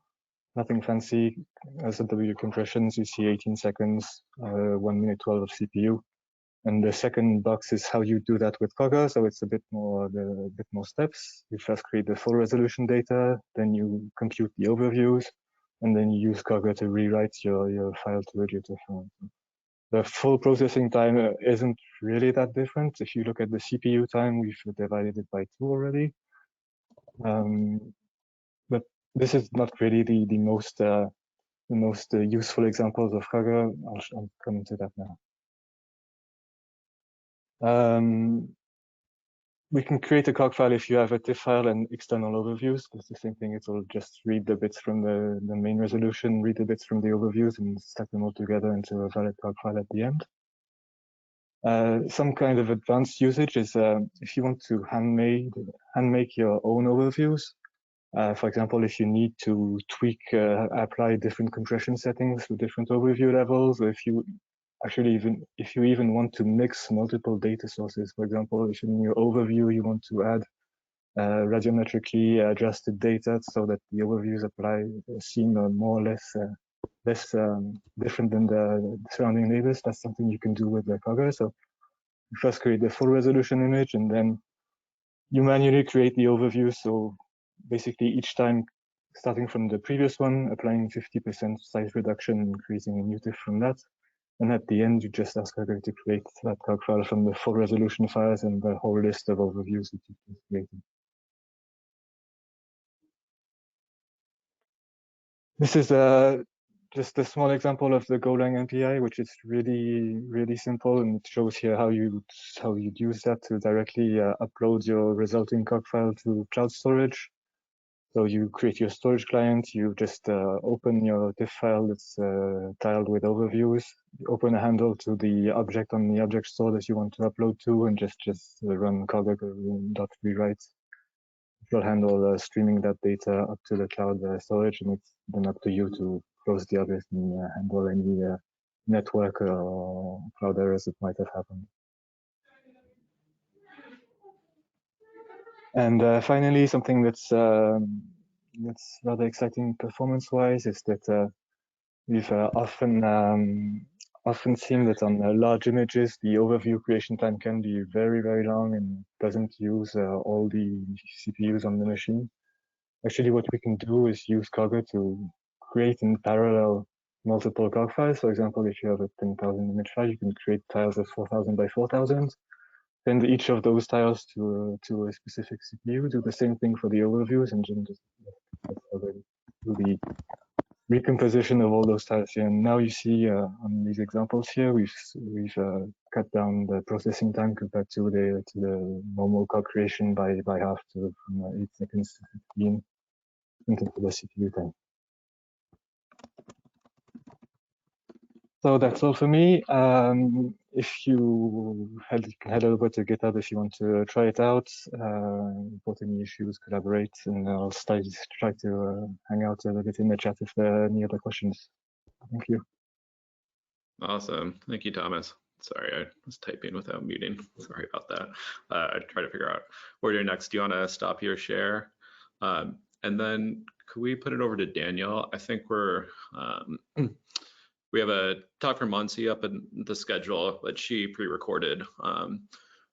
Nothing fancy. SW compressions, you see 18 seconds, 1 minute 12 of CPU. And the second box is how you do that with Cogs. So it's a bit more steps. You first create the full resolution data, then you compute the overviews, and then you use Cogs to rewrite your file to a Geotiff file. The full processing time isn't really that different. If you look at the CPU time, we've divided it by 2 already. But this is not really the most useful examples of Cogs. I'll come into that now. We can create a Cog file if you have a TIFF file and external overviews. It's the same thing. It will just read the bits from the main resolution, read the bits from the overviews, and stack them all together into a valid Cog file at the end. Some kind of advanced usage is if you want to hand make your own overviews, For example, if you need to tweak, apply different compression settings to different overview levels, or if you actually even want to mix multiple data sources. For example, if in your overview you want to add radiometrically adjusted data so that the overviews seem more or less different than the surrounding neighbors, that's something you can do with the Cogs. So you first create the full resolution image, and then you manually create the overview. So basically each time, starting from the previous one, applying 50% size reduction, increasing a UTIF from that. And at the end, you just ask Cogs to create that Cog file from the full resolution files and the whole list of overviews that you've created. This is just a small example of the Golang API, which is really, really simple, and it shows here how you'd use that to directly upload your resulting Cog file to cloud storage. So you create your storage client, you just open your diff file that's tiled with overviews, you open a handle to the object on the object store that you want to upload to, and just run cog.rewrite. It will handle streaming that data up to the cloud storage, and it's then up to you to close the object and handle any network or cloud errors that might have happened. And finally, something that's rather exciting performance-wise is that we've often seen that on large images, the overview creation time can be very, very long and doesn't use all the CPUs on the machine. Actually, what we can do is use Cogs to create in parallel multiple Cog files. For example, if you have a 10,000 image file, you can create tiles of 4,000 by 4,000. Send each of those tiles to a specific CPU. Do the same thing for the overviews, and then just do the recomposition of all those tiles here. And now you see on these examples here, we've cut down the processing time compared to the normal Cog creation by half, from 8 seconds to 15 into the CPU time. So that's all for me. If you head over to GitHub if you want to try it out, report any issues, collaborate, and I'll try to hang out a little bit in the chat if there are any other questions. Thank you. Awesome. Thank you, Thomas. Sorry, I was typing without muting. Sorry about that. I try to figure out where to do next. Do you want to stop your share? And then could we put it over to Daniel? I think we have a talk from Monsi up in the schedule, but she pre-recorded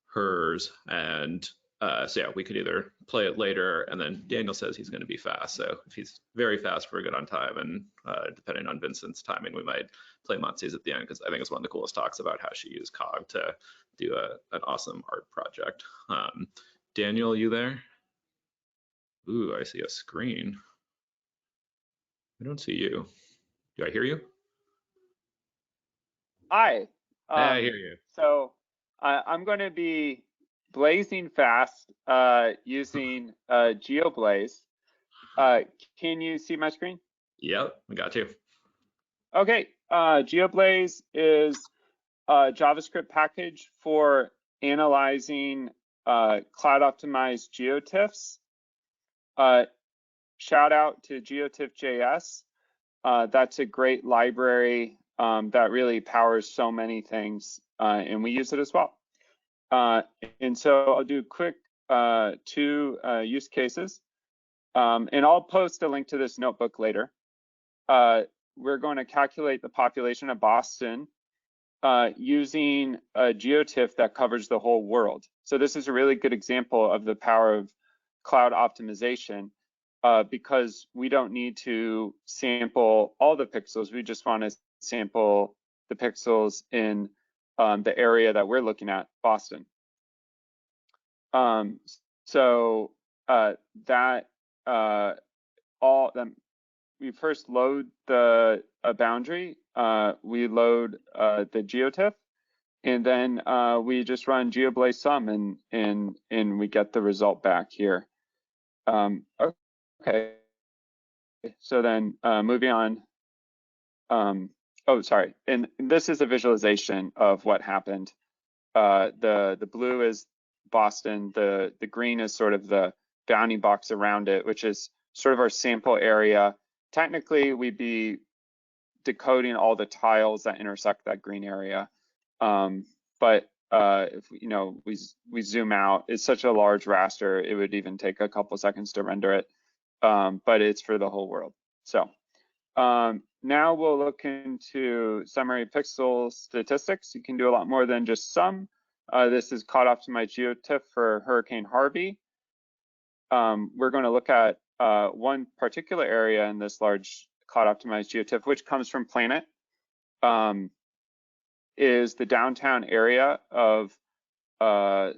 hers. And so yeah, we could either play it later, and then Daniel says he's going to be fast. So if he's very fast, we're good on time. And depending on Vincent's timing, we might play Monsi's at the end, because I think it's one of the coolest talks about how she used Cog to do an awesome art project. Daniel, you there? Ooh, I see a screen. I don't see you. Do I hear you? Hi. I hear you. So I'm going to be blazing fast using GeoBlaze. Can you see my screen? Yep, I got you. Okay. GeoBlaze is a JavaScript package for analyzing cloud-optimized Geotiffs. Shout out to Geotiff.js. That's a great library that really powers so many things, and we use it as well. And so I'll do quick 2 use cases, and I'll post a link to this notebook later. We're going to calculate the population of Boston using a Geotiff that covers the whole world. So this is a really good example of the power of cloud optimization, because we don't need to sample all the pixels. We just want to sample the pixels in the area that we're looking at, Boston. We first load the boundary. We load the Geotiff, and then we just run GeoBlaze sum, and we get the result back here. Okay. So then moving on. Oh, sorry. And this is a visualization of what happened. The blue is Boston. The green is sort of the bounding box around it, which is sort of our sample area. Technically, we'd be decoding all the tiles that intersect that green area. But if we zoom out, it's such a large raster, it would even take a couple seconds to render it. But it's for the whole world. So now we'll look into summary pixel statistics. You can do a lot more than just sum. This is cloud-optimized Geotiff for Hurricane Harvey. We're going to look at one particular area in this large cloud-optimized Geotiff, which comes from Planet, is the downtown area of a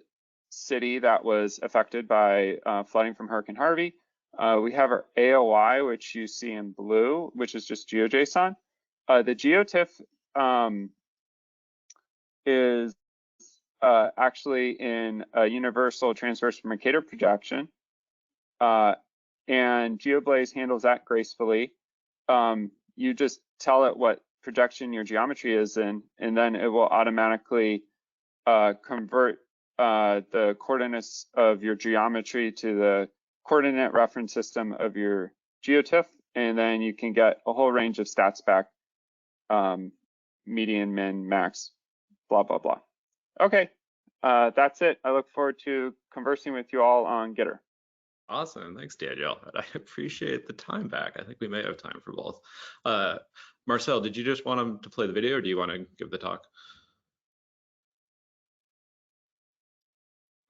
city that was affected by flooding from Hurricane Harvey. We have our AOI, which you see in blue, which is just GeoJSON. The Geotiff is actually in a universal transverse Mercator projection, and GeoBlaze handles that gracefully. You just tell it what projection your geometry is in, and then it will automatically convert the coordinates of your geometry to the coordinate reference system of your Geotiff, and then you can get a whole range of stats back, median, min, max, blah, blah, blah. Okay, that's it. I look forward to conversing with you all on Gitter. Awesome, thanks Daniel. I appreciate the time back. I think we may have time for both. Marcel, did you just want him to play the video, or do you want to give the talk?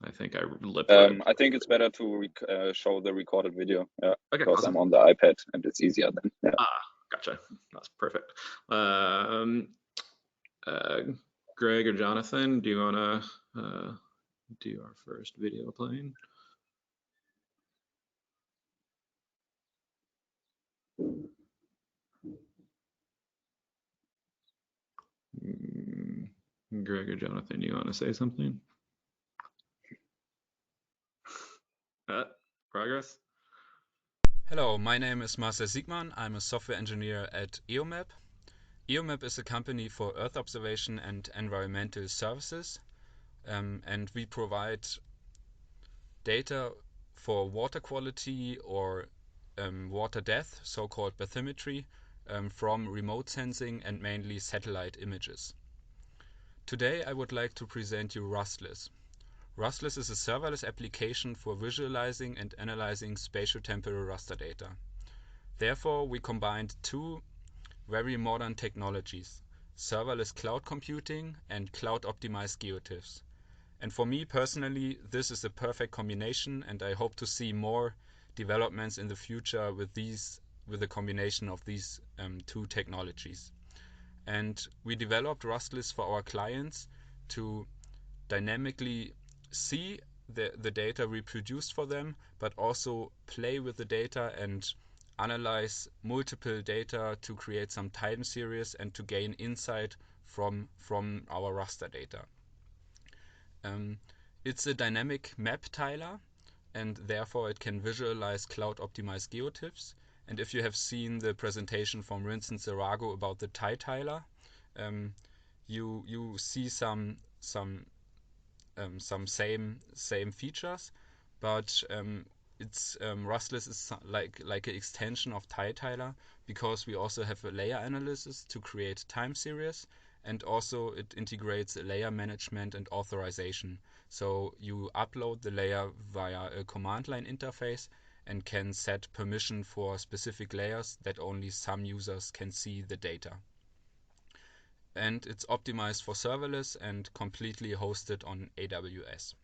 I think I lip I think it's better to show the recorded video, okay, because awesome. I'm on the iPad and it's easier then. Yeah. Gotcha. That's perfect. Greg or Jonathan, do you want to do our first video playing? Greg or Jonathan, you want to say something? Progress? Hello, my name is Marcel Siegmann. I'm a software engineer at EOMAP. EOMAP is a company for Earth observation and environmental services, and we provide data for water quality or water depth, so-called bathymetry, from remote sensing and mainly satellite images. Today I would like to present you Rustless. Rustless is a serverless application for visualizing and analyzing spatial temporal raster data. Therefore, we combined two very modern technologies, serverless cloud computing and cloud-optimized Geotiffs. And for me personally, this is a perfect combination, and I hope to see more developments in the future with the combination of these two technologies. And we developed Rustless for our clients to dynamically see the data reproduced for them, but also play with the data and analyze multiple data to create some time series and to gain insight from our raster data. It's a dynamic map tiler, and therefore it can visualize cloud-optimized Geotiffs. And if you have seen the presentation from Rinson Zerago about the tie tiler, you see some same features, but it's Rustless is like an extension of tie tiler, because we also have a layer analysis to create time series, and also it integrates layer management and authorization. So you upload the layer via a command line interface and can set permission for specific layers that only some users can see the data. And it's optimized for serverless and completely hosted on AWS.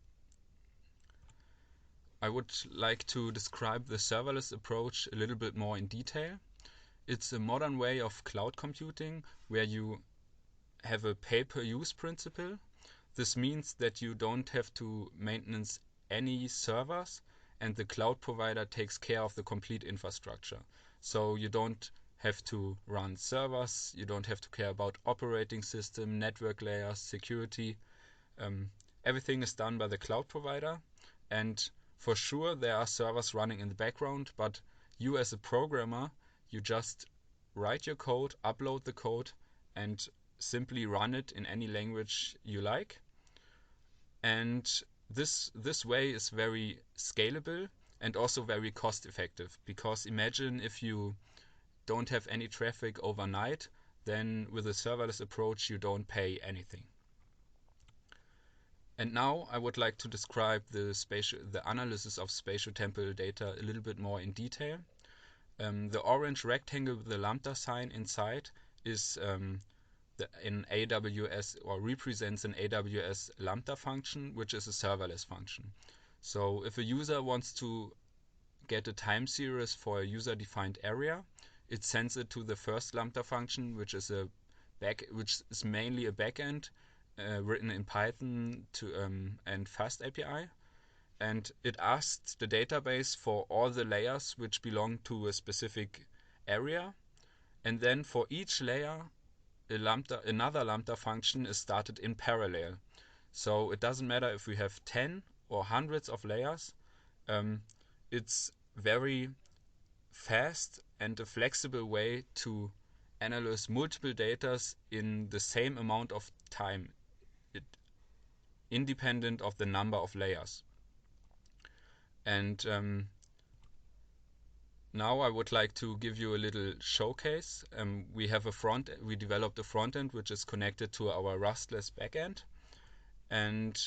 I would like to describe the serverless approach a little bit more in detail. It's a modern way of cloud computing where you have a pay-per-use principle. This means that you don't have to maintenance any servers, and the cloud provider takes care of the complete infrastructure. So you don't have to run servers, you don't have to care about operating system, network layers, security. Everything is done by the cloud provider, and for sure there are servers running in the background, but you as a programmer, you just write your code, upload the code, and simply run it in any language you like. And this way is very scalable, and also very cost effective, because imagine if you don't have any traffic overnight, then with a serverless approach you don't pay anything. And now I would like to describe the analysis of spatial temporal data a little bit more in detail. The orange rectangle with the lambda sign inside is in AWS, or represents an AWS lambda function, which is a serverless function. So if a user wants to get a time series for a user-defined area, it sends it to the first lambda function, which is mainly a backend written in Python and Fast API, and it asks the database for all the layers which belong to a specific area, and then for each layer another lambda function is started in parallel. So it doesn't matter if we have 10 or hundreds of layers. It's very fast and a flexible way to analyze multiple data in the same amount of time, independent of the number of layers. And now I would like to give you a little showcase. We developed a front end which is connected to our Rustless backend. And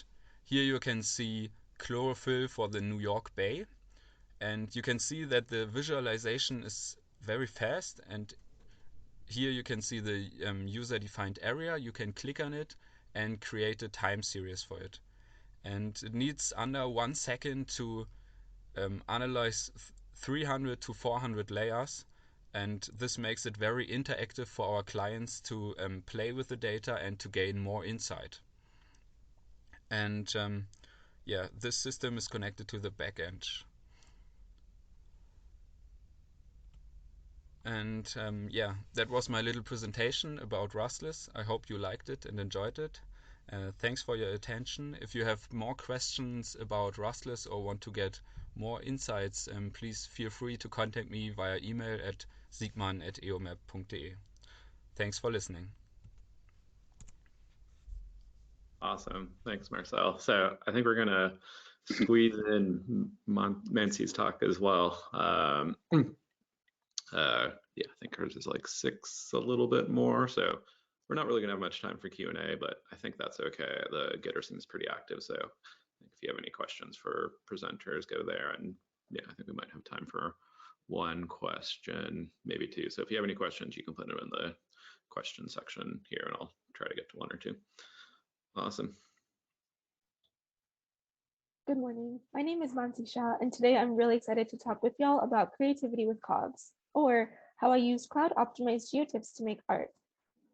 here you can see chlorophyll for the New York Bay. And you can see that the visualization is very fast. And here you can see the user-defined area. You can click on it and create a time series for it. And it needs under 1 second to analyze 300 to 400 layers, and this makes it very interactive for our clients to play with the data and to gain more insight. And yeah, this system is connected to the backend. And yeah, that was my little presentation about Rustless. I hope you liked it and enjoyed it. Thanks for your attention. If you have more questions about Rustless or want to get more insights, please feel free to contact me via email at sigman@eomap.de. Thanks for listening. Awesome. Thanks, Marcel. So I think we're going to squeeze in Mansi's talk as well. Yeah, I think hers is like 6 a little bit more. So we're not really going to have much time for Q&A, but I think that's okay. The Gitter seems pretty active. So if you have any questions for presenters, go there. And yeah, I think we might have time for 1 question, maybe 2. So if you have any questions, you can put them in the question section here, and I'll try to get to 1 or 2. Awesome. Good morning. My name is Mansi Shah, and today I'm really excited to talk with y'all about creativity with Cogs, or how I use cloud-optimized Geotiffs to make art.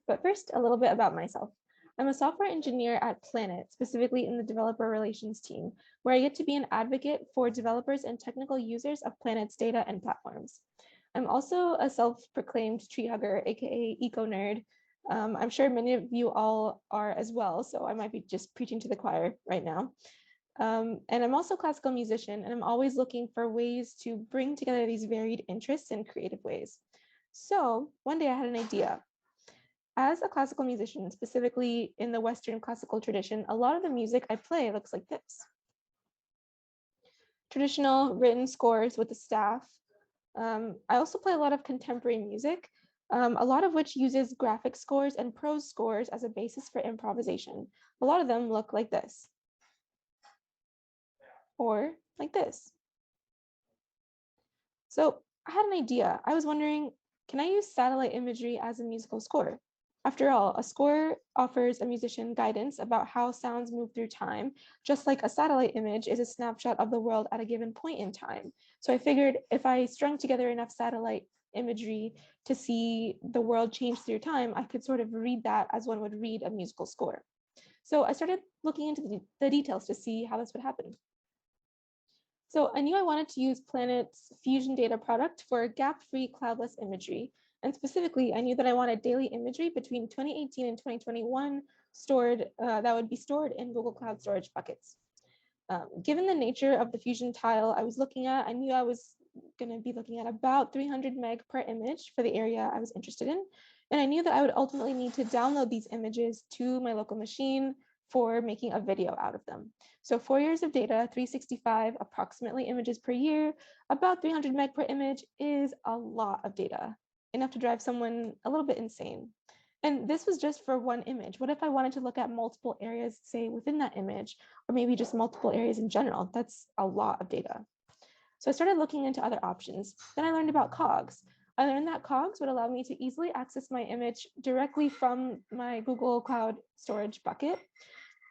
But first, a little bit about myself. I'm a software engineer at Planet, specifically in the developer relations team, where I get to be an advocate for developers and technical users of Planet's data and platforms. I'm also a self-proclaimed tree hugger, aka eco-nerd. I'm sure many of you all are as well, so I might be just preaching to the choir right now. And I'm also a classical musician, and I'm always looking for ways to bring together these varied interests in creative ways. So one day I had an idea. As a classical musician, specifically in the Western classical tradition, a lot of the music I play looks like this. Traditional written scores with a staff. I also play a lot of contemporary music, a lot of which uses graphic scores and prose scores as a basis for improvisation. A lot of them look like this, or like this. So I had an idea. I was wondering, can I use satellite imagery as a musical score? After all, a score offers a musician guidance about how sounds move through time, just like a satellite image is a snapshot of the world at a given point in time. So I figured if I strung together enough satellite imagery to see the world change through time, I could sort of read that as one would read a musical score. So I started looking into the details to see how this would happen. So I knew I wanted to use Planet's Fusion Data product for gap-free cloudless imagery. And specifically, I knew that I wanted daily imagery between 2018 and 2021 stored, that would be stored in Google Cloud Storage buckets. Given the nature of the Fusion tile I was looking at, I knew I was going to be looking at about 300 meg per image for the area I was interested in. And I knew that I would ultimately need to download these images to my local machine for making a video out of them. So 4 years of data, 365 approximately images per year, about 300 meg per image is a lot of data, enough to drive someone a little bit insane. And this was just for one image. What if I wanted to look at multiple areas, say within that image, or maybe just multiple areas in general? That's a lot of data. So I started looking into other options. Then I learned about Cogs. I learned that Cogs would allow me to easily access my image directly from my Google Cloud storage bucket.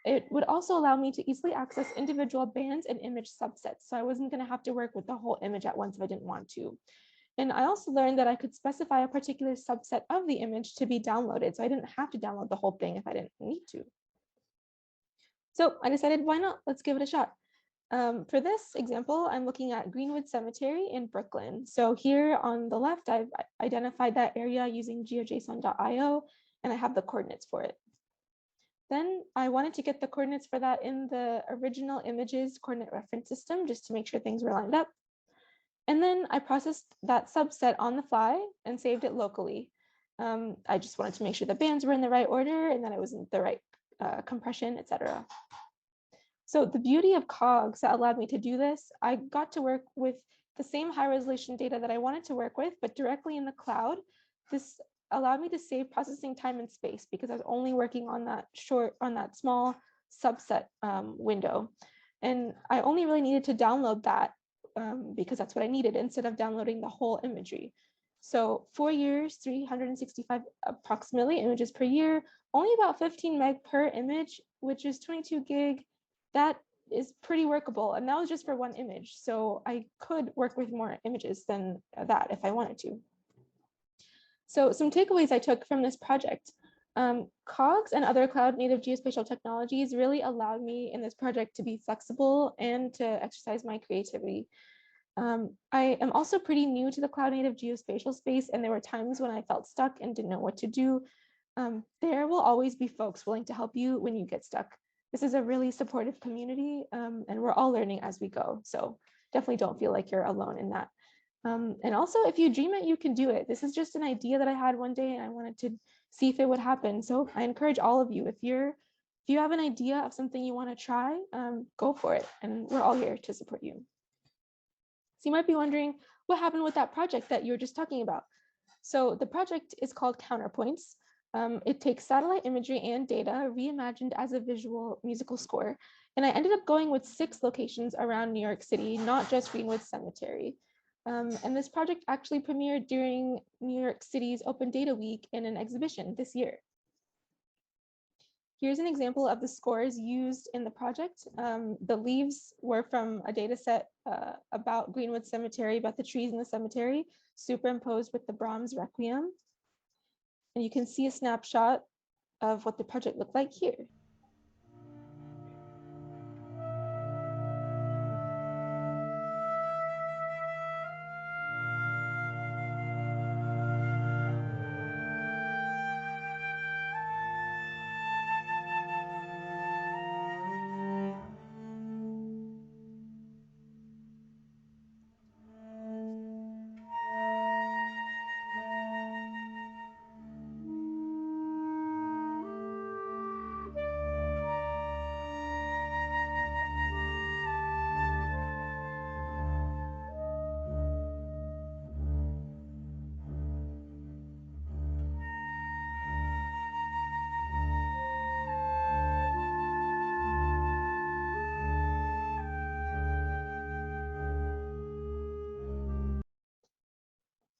It would also allow me to easily access individual bands and image subsets. So I wasn't going to have to work with the whole image at once if I didn't want to. And I also learned that I could specify a particular subset of the image to be downloaded. So I didn't have to download the whole thing if I didn't need to. So I decided, why not? Let's give it a shot. For this example, I'm looking at Greenwood Cemetery in Brooklyn. So here on the left, I've identified that area using geojson.io, and I have the coordinates for it. Then I wanted to get the coordinates for that in the original images coordinate reference system, just to make sure things were lined up. And then I processed that subset on the fly and saved it locally. I just wanted to make sure the bands were in the right order and that it was in the right compression, etc. So the beauty of Cogs that allowed me to do this, I got to work with the same high resolution data that I wanted to work with, but directly in the cloud. This allowed me to save processing time and space because I was only working on that small subset window. And I only really needed to download that because that's what I needed instead of downloading the whole imagery. So 4 years, 365 approximately images per year, only about 15 meg per image, which is 22 gig. That is pretty workable. And that was just for one image. So I could work with more images than that if I wanted to. So some takeaways I took from this project. Cogs and other cloud-native geospatial technologies really allowed me in this project to be flexible and to exercise my creativity. I am also pretty new to the cloud-native geospatial space, and there were times when I felt stuck and didn't know what to do. There will always be folks willing to help you when you get stuck. This is a really supportive community, and we're all learning as we go. So definitely don't feel like you're alone in that. And also, if you dream it, you can do it. This is just an idea that I had one day and I wanted to see if it would happen. So I encourage all of you, if you have an idea of something you want to try, go for it. And we're all here to support you. So you might be wondering, what happened with that project that you were just talking about? So the project is called Counterpoints. It takes satellite imagery and data reimagined as a visual musical score. And I ended up going with 6 locations around New York City, not just Greenwood Cemetery. And this project actually premiered during New York City's Open Data Week in an exhibition this year. Here's an example of the scores used in the project. The leaves were from a data set about Greenwood Cemetery, about the trees in the cemetery, superimposed with the Brahms Requiem. And you can see a snapshot of what the project looked like here.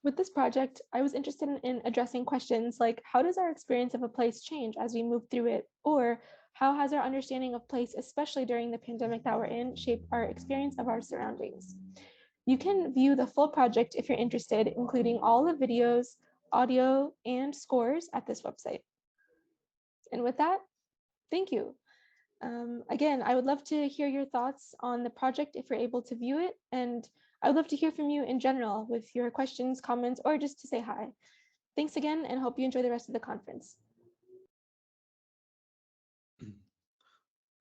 With this project, I was interested in addressing questions like, how does our experience of a place change as we move through it? Or how has our understanding of place, especially during the pandemic that we're in, shaped our experience of our surroundings? You can view the full project if you're interested, including all the videos, audio, and scores at this website. And with that, thank you. Again, I would love to hear your thoughts on the project if you're able to view it, and I would love to hear from you in general with your questions, comments, or just to say hi. Thanks again, and hope you enjoy the rest of the conference.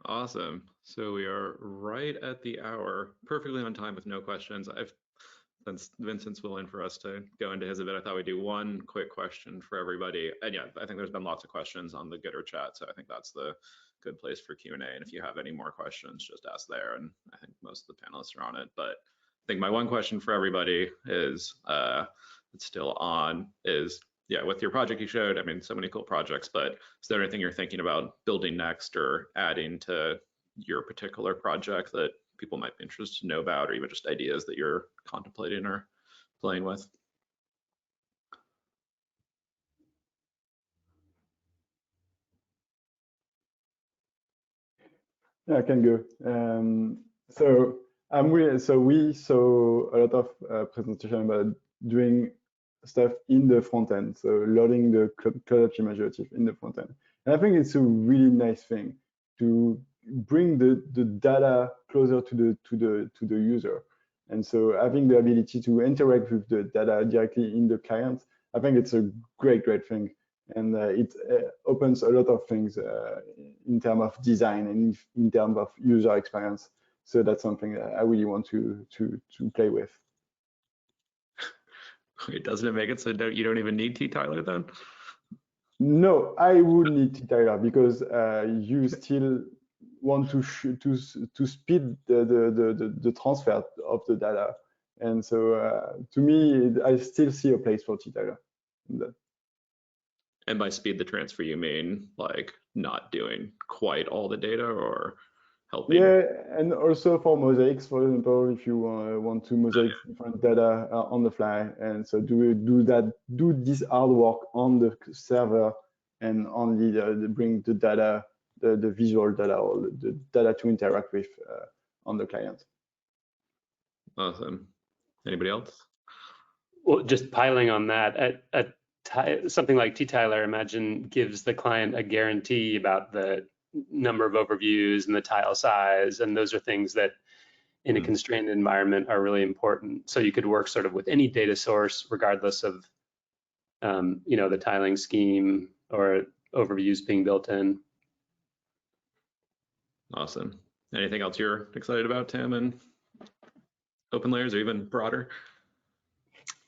Awesome. So we are right at the hour, perfectly on time with no questions. Since Vincent's willing for us to go into his a bit, I thought we'd do one quick question for everybody. And yeah, I think there's been lots of questions on the Gitter chat, so I think that's the good place for Q&A. And if you have any more questions, just ask there. And I think most of the panelists are on it. But I think my one question for everybody is, it's still on, is, yeah, with your project you showed, I mean, so many cool projects, but is there anything you're thinking about building next or adding to your particular project that people might be interested to know about, or even just ideas that you're contemplating or playing with? Yeah, I can go. We saw a lot of presentation about doing stuff in the front end, so loading the Cloud-Native Geotiff in the front end. And I think it's a really nice thing to bring the data closer to the user. And so having the ability to interact with the data directly in the client, I think it's a great thing. And it opens a lot of things in terms of design and in terms of user experience. So that's something that I really want to play with. Doesn't it make it so you don't even need T-Tiler then? No, I would need T-Tiler because you still want to speed the transfer of the data. And so to me, I still see a place for T-Tiler. And by speed the transfer, you mean like not doing quite all the data or helping? Yeah, and also for mosaics, for example, if you want to mosaic different data on the fly, and so do this hard work on the server and only bring the data, the visual data or the data to interact with on the client. Awesome. Anybody else? Well, just piling on that, something like T-Tiler, imagine, gives the client a guarantee about the number of overviews and the tile size, and those are things that in a constrained environment are really important. So you could work sort of with any data source, regardless of the tiling scheme or overviews being built in. Awesome. Anything else you're excited about, Tim, and open layers, or even broader?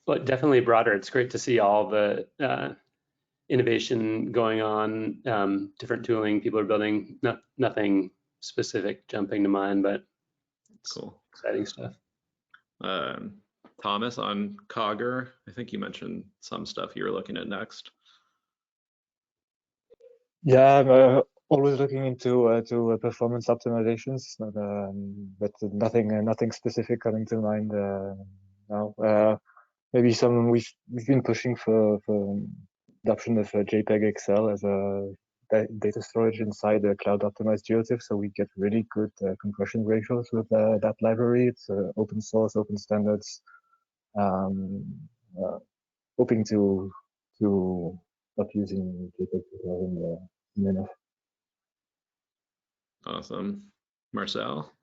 Well, definitely broader. It's great to see all the innovation going on, different tooling people are building. Nothing specific jumping to mind, but it's cool, exciting stuff. Thomas, on Cogger, I think you mentioned some stuff you were looking at next. Yeah, I'm always looking into performance optimizations, but nothing specific coming to mind now. Maybe we've been pushing for adoption of JPEG XL as a data storage inside the cloud optimized Geotiffs, so we get really good compression ratios with that library. It's open source, open standards. Hoping to stop using JPEG in enough. Awesome. Marcel,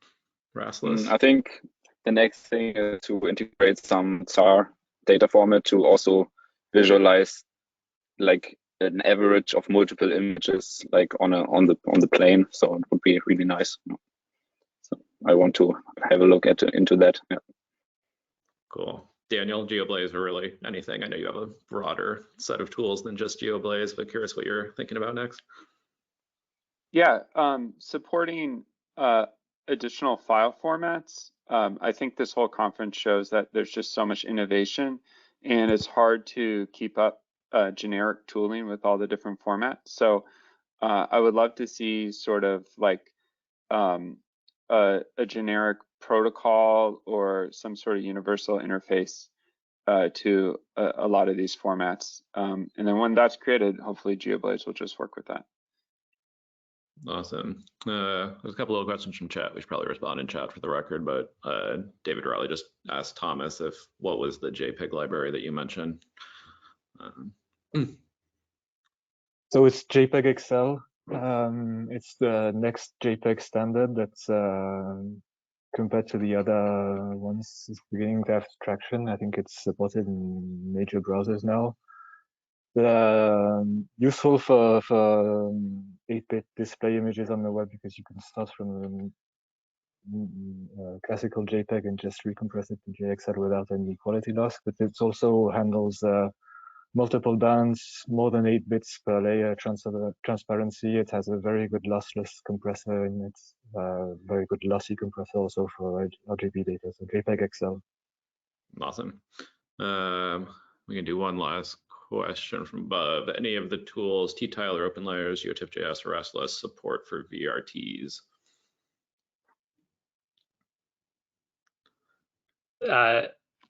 Rastless? I think the next thing is to integrate some SAR data format to also visualize like an average of multiple images like on the plane. So it would be really nice. So I want to have a look into that. Yeah. Cool. Daniel, GeoBlaze or really anything? I know you have a broader set of tools than just GeoBlaze, but curious what you're thinking about next. Yeah, supporting additional file formats. I think this whole conference shows that there's just so much innovation, and it's hard to keep up generic tooling with all the different formats. So I would love to see sort of like a generic protocol or some sort of universal interface to a lot of these formats. And then when that's created, hopefully GeoBlaze will just work with that. Awesome. There's a couple of questions from chat. We should probably respond in chat for the record, but David Raleigh just asked Thomas what was the JPEG library that you mentioned. So it's JPEG XL. It's the next JPEG standard that's compared to the other ones, it's beginning to have traction. I think it's supported in major browsers now. Useful for 8-bit display images on the web because you can start from classical JPEG and just recompress it to JXL without any quality loss. But it also handles multiple bands, more than 8 bits per layer transparency. It has a very good lossless compressor in it, very good lossy compressor also for RGB data, so JPEG XL. Awesome. We can do one last question from above. Any of the tools, T-Tile or OpenLayers, Geotiffs.js or Restless, support for VRTs?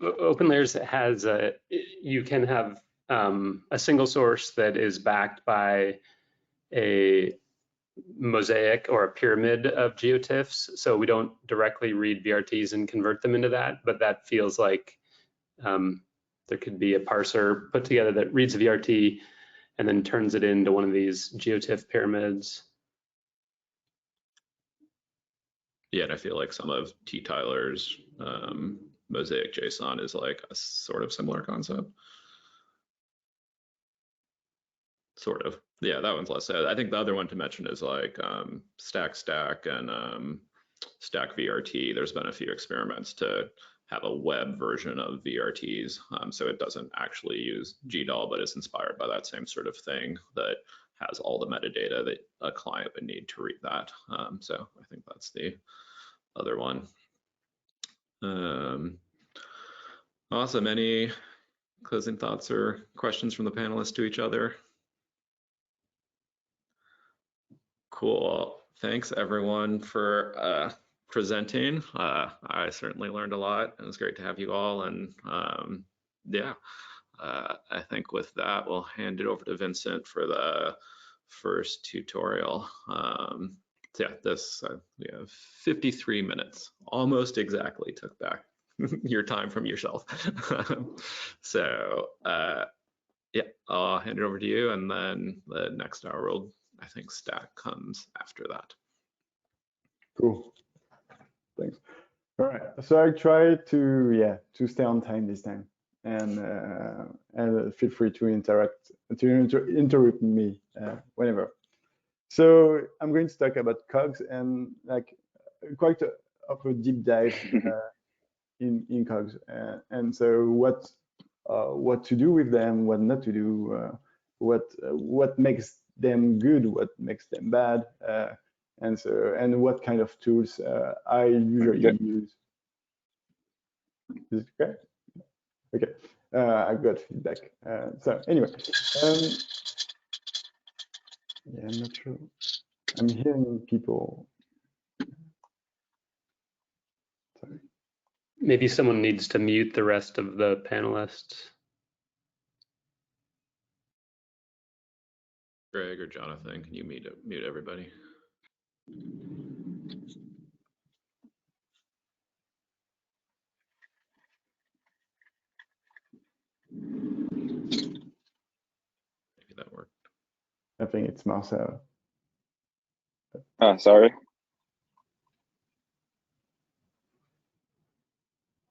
OpenLayers has you can have a single source that is backed by a mosaic or a pyramid of geotiffs. So we don't directly read VRTs and convert them into that, but that feels like there could be a parser put together that reads a VRT and then turns it into one of these geotiff pyramids. Yeah, and I feel like some of T-Tiler's mosaic JSON is like a sort of similar concept. Sort of. Yeah, that one's less sad. I think the other one to mention is like Stack and Stack VRT. There's been a few experiments to have a web version of VRTs. So it doesn't actually use GDAL, but it's inspired by that same sort of thing that has all the metadata that a client would need to read that. So I think that's the other one. Awesome. Any closing thoughts or questions from the panelists to each other? Cool. Thanks everyone for presenting. I certainly learned a lot, and it's great to have you all. And yeah, I think with that, we'll hand it over to Vincent for the first tutorial. So yeah, we have 53 minutes, almost exactly took back your time from yourself. So yeah, I'll hand it over to you, and then the next hour will, I think, Stack comes after that. Cool. Thanks. All right. So I try to stay on time this time, and feel free to interrupt me whenever. So I'm going to talk about Cogs and like quite of a deep dive in Cogs, and so what to do with them, what not to do, what makes them good, what makes them bad, and what kind of tools I usually use. Is it okay? Okay, I got feedback. So anyway, yeah, I'm not sure. I'm hearing people. Sorry. Maybe someone needs to mute the rest of the panelists. Greg or Jonathan, can you mute everybody? Maybe that worked. I think it's Marcel. Ah, sorry.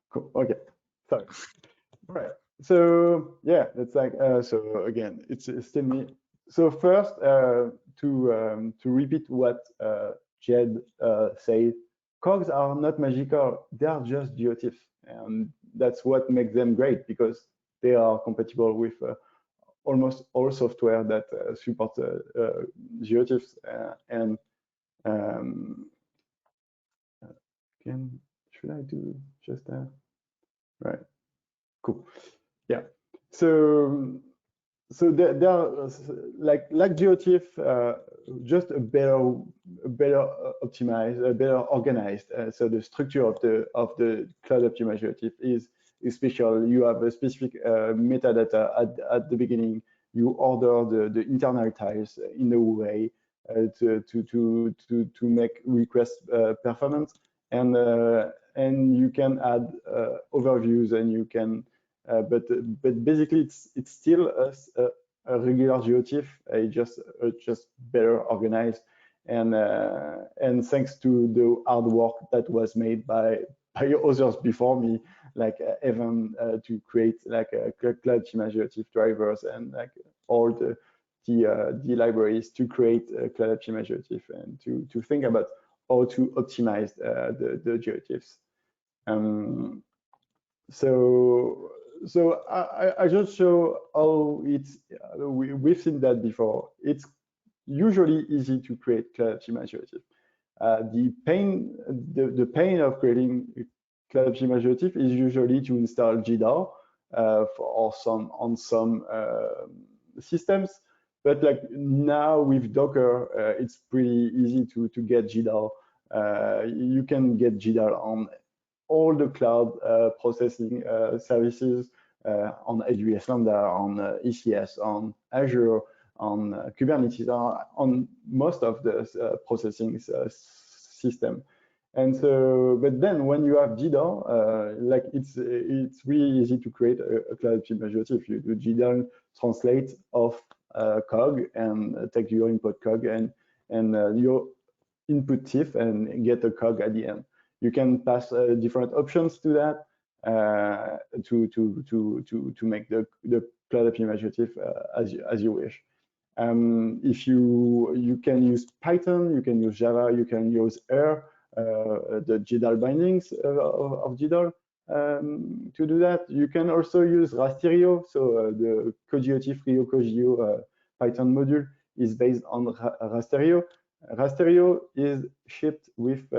Cool. Okay. Sorry. All right. So yeah, it's like so again, it's still me. So first, to repeat what Jed said, Cogs are not magical. They are just Geotiffs, and that's what makes them great, because they are compatible with almost all software that supports Geotiffs. And should I do just that? Right. Cool. Yeah. So they are like Geotiff, just a better optimized, better organized. So the structure of the cloud optimized Geotiff is special. You have a specific metadata at the beginning. You order the internal tiles in a way to make request performance, and you can add overviews, and you can. But basically, it's still a regular Geotiff, just better organized, and thanks to the hard work that was made by others before me, like Evan, to create like a Cloud-Native Geotiff drivers, and like all the libraries to create Cloud-Native Geotiff, and to think about how to optimize the Geotiffs. so I just show how it's, we've seen that before. It's usually easy to create Cloud-Native Geotiff. The pain of creating Cloud-Native Geotiff is usually to install GDAL on some systems. But like now with Docker, it's pretty easy to get GDAL. You can get GDAL on all the cloud processing services, on AWS Lambda, on ECS, on Azure, on Kubernetes, on most of the processing system. And so, but then when you have GDAL, like it's really easy to create a Cloud-Native Geotiff. You do GDAL translate of Cog and take your input Cog and your input TIFF and get a Cog at the end. You can pass different options to that to make the Cloud-Native Geotiff as you wish. If you can use Python, you can use Java, you can use R, the GDAL bindings of GDAL to do that. You can also use Raster, so the Geotiff Rio Cogio Python module is based on Raster. Raster is shipped with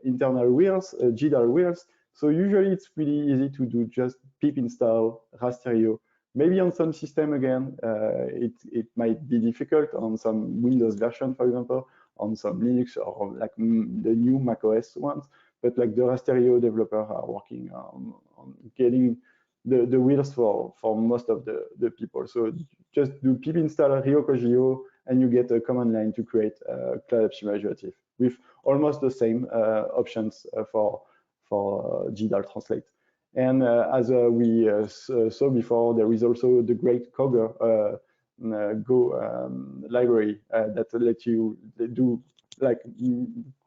internal wheels, GDAL wheels. So usually it's pretty easy to do just pip install Raster. Maybe on some system again, it might be difficult on some Windows version, for example, on some Linux or like the new macOS ones. But like the Raster developers are working on getting the wheels for most of the people. So just do pip install Rio Cogio and you get a command line to create Cloud-Native Geotiff with almost the same options for GDAL translate. And as we saw before, there is also the great Cogger Go library that lets you do like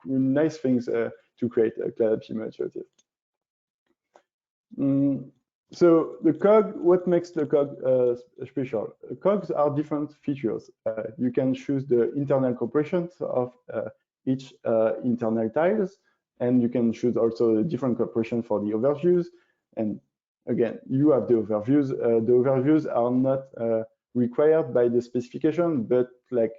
nice things to create a Cloud-Native Geotiff. So the Cog, what makes the Cog special? Cogs are different features. You can choose the internal compressions of each internal tiles, and you can choose also a different compression for the overviews. And again, you have the overviews. The overviews are not required by the specification, but like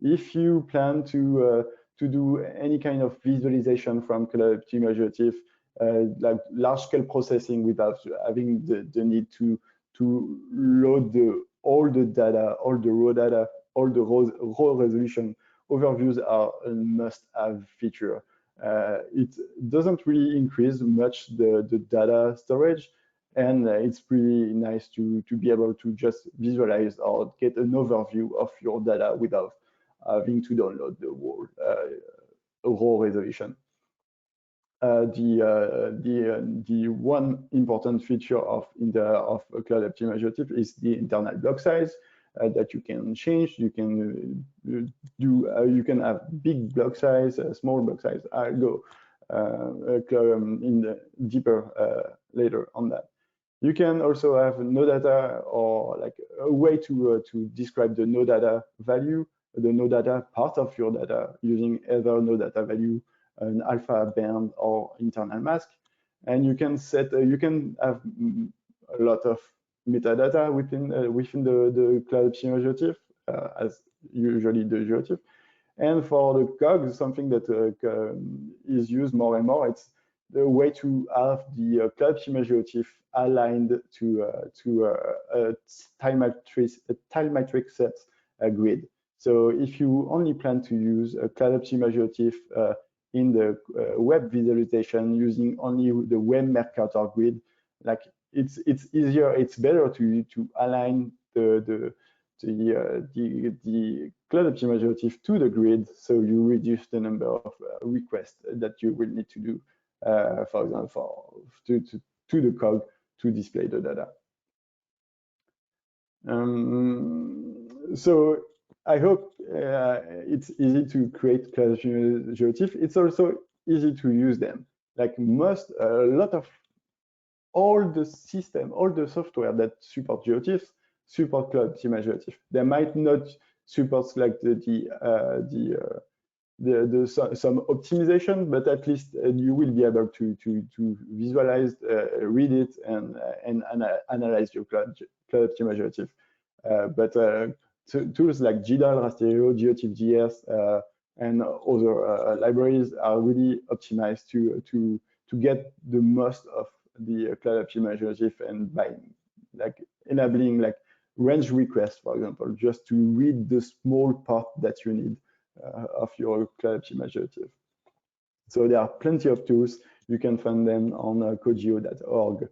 if you plan to do any kind of visualization from Cloud-Native Geotiff, like large-scale processing without having the need to load all the data, all the raw data, all the raw resolution. Overviews are a must-have feature. It doesn't really increase much the data storage, and it's pretty nice to be able to just visualize or get an overview of your data without having to download the whole raw resolution. The one important feature of Cloud-Native Geotiff is the internal block size that you can change. You can you can have big block size, small block size. I'll go in the deeper later on that. You can also have no data, or like a way to describe the no data value, the no data part of your data using either no data value, an alpha band, or internal mask. And you can set, you can have a lot of metadata within the Cloud-Native Geotiff, as usually the Geotiff. And for the Cogs, something that is used more and more, it's the way to have the Cloud-Native Geotiff aligned to a tile matrix set grid. So if you only plan to use a Cloud-Native Geotiff in the web visualization using only the web Mercator grid, like it's easier, it's better to align the Cloud-Native Geotiff to the grid, so you reduce the number of requests that you will need to do, for example, to the Cog to display the data. So I hope it's easy to create Cloud-Native Geotiff. It's also easy to use them. Like all the system, all the software that support Geotiffs support Cloud-Native Geotiff. They might not support like the some optimization, but at least you will be able to visualize, read it, and analyze your cloud optimizer. But tools like GDAL, Raster, Geotiffs, and other libraries are really optimized to get the most of the cloud optimizer and by like enabling like range requests, for example, just to read the small part that you need of your cloud optimizer. So there are plenty of tools. You can find them on cogeo.org.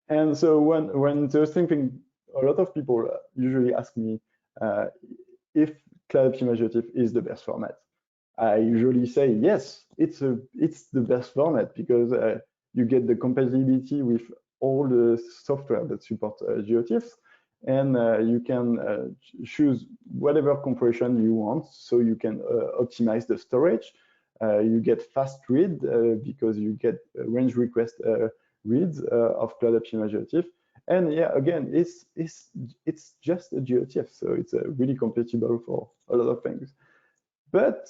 And so when there's thinking, a lot of people usually ask me if cloud optimizer is the best format. I usually say yes, it's the best format because you get the compatibility with all the software that support Geotiffs, and you can choose whatever compression you want, so you can optimize the storage. You get fast read because you get range request reads of Cloud optimizer. And yeah, again, it's just a Geotiff, so it's really compatible for a lot of things. But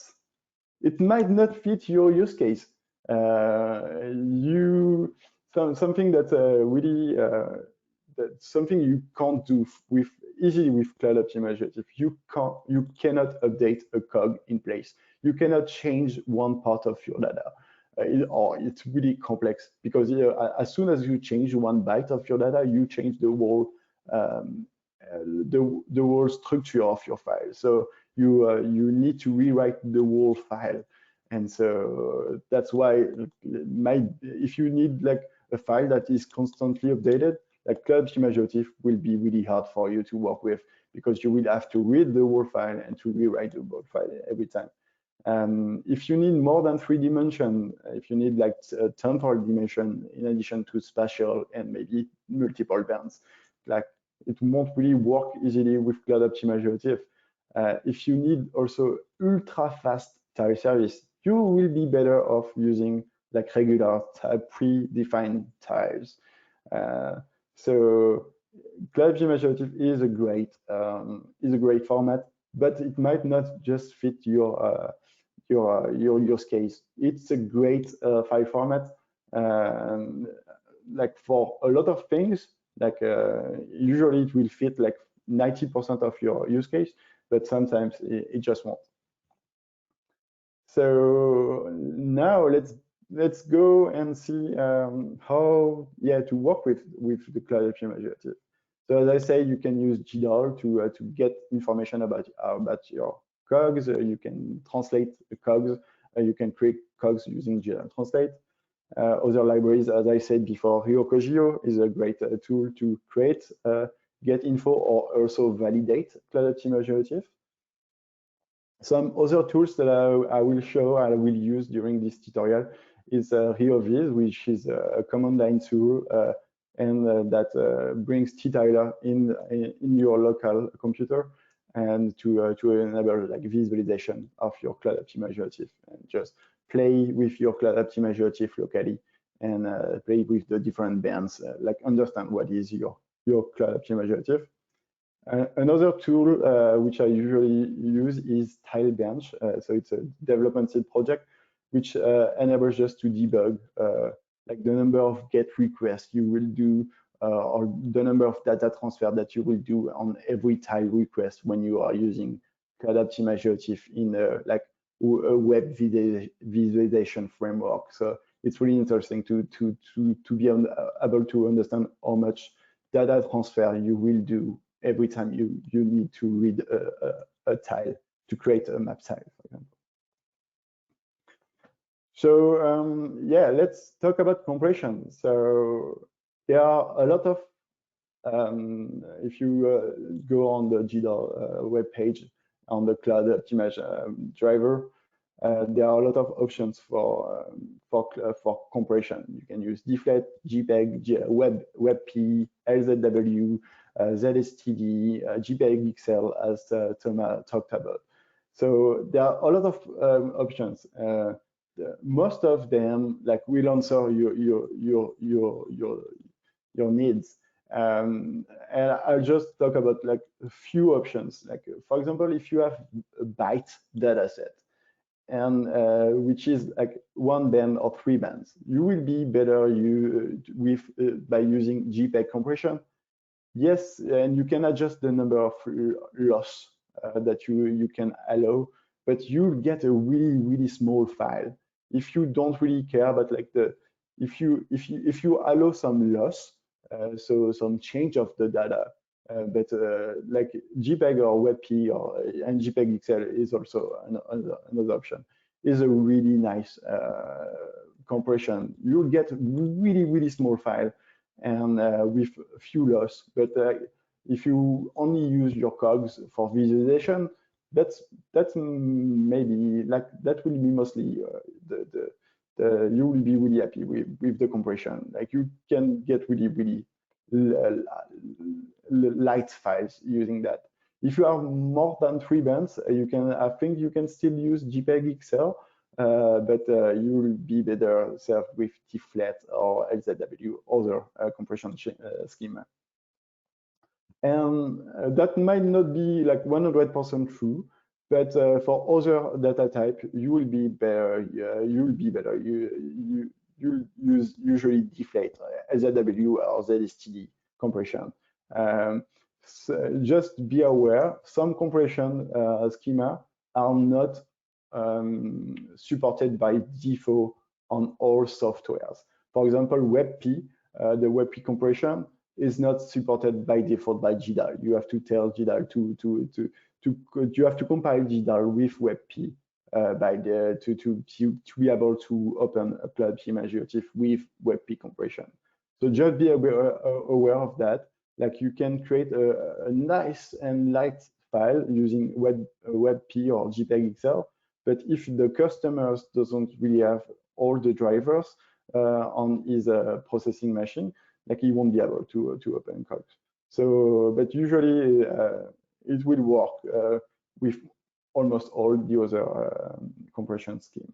it might not fit your use case. Something that really something you can't do easily with Cloud optimizer. You cannot update a cog in place. You cannot change one part of your data. Or it's really complex because as soon as you change 1 byte of your data, you change the whole structure of your file. So you need to rewrite the whole file, and so that's why if you need like a file that is constantly updated, like Cloud optimizer will be really hard for you to work with because you will have to read the whole file and to rewrite the whole file every time. If you need more than 3 dimensions, if you need like a temporal dimension in addition to spatial and maybe multiple bands, like it won't really work easily with Cloud optimizer. If you need also ultra fast tile service, you will be better off using like regular predefined tiles. So Cloud optimizer is a great format, but it might not just fit your use case. It's a great file format, like for a lot of things. Like usually it will fit like 90% of your use case, but sometimes it just won't. So now let's go and see how to work with the Cloud optimizer. So as I say, you can use GDAL to get information about your Cogs. You can translate the Cogs. You can create Cogs using GDAL Translate. Other libraries, as I said before, Cogeo is a great tool to create, get info, or also validate Cloud optimizer. Some other tools that I will show, I will use during this tutorial is rioviz, which is a command line tool and that brings ttiler in your local computer and to enable like visualization of your Cloud optimizer and just play with your Cloud optimizer locally and play with the different bands, like understand what is your Cloud optimizer. Another tool which I usually use is TileBench. So it's a development seed project which enables us to debug like the number of GET requests you will do or the number of data transfer that you will do on every tile request when you are using Cloud optimizer in like a web visualization framework. So it's really interesting to be able to understand how much data transfer you will do every time you need to read a tile to create a map tile, for example. So yeah, let's talk about compression. So there are a lot of, if you go on the GDAL web page on the Cloud optimizer driver, there are a lot of options for compression. You can use Deflate, JPEG, WebP, LZW, ZSTD, JPEG XL, as Thomas talked about. So there are a lot of options. Most of them will answer your needs. And I'll just talk about like a few options. Like for example, if you have a byte data set, and which is like 1 band or 3 bands. You will be better by using JPEG compression. Yes, and you can adjust the number of loss that you can allow, but you'll get a really small file. If you don't really care about like if you allow some loss, so some change of the data, but like JPEG or WebP and JPEG XL is also another option, is a really nice compression. You'll get really small file and with few loss. But if you only use your Cogs for visualization, that's maybe like that will be mostly you will be really happy with the compression. Like you can get really light files using that. If you have more than 3 bands, I think you can still use JPEG XL, but you will be better served with T-flat or LZW, other compression schema. And that might not be like 100% true, but for other data type, you will be better. You'll be better. You use usually deflate, LZW or ZSTD compression. So just be aware, some compression schema are not supported by default on all softwares. For example, WebP, the WebP compression is not supported by default by GDAL. You have to tell GDAL you have to compile GDAL with WebP to be able to open a Cloud-Native Geotiff with WebP compression. So just be aware of that. Like you can create a nice and light file using WebP or JPEG XL, but if the customers doesn't really have all the drivers on his processing machine, like he won't be able to open Cogs. So, but usually it will work with almost all the other compression scheme.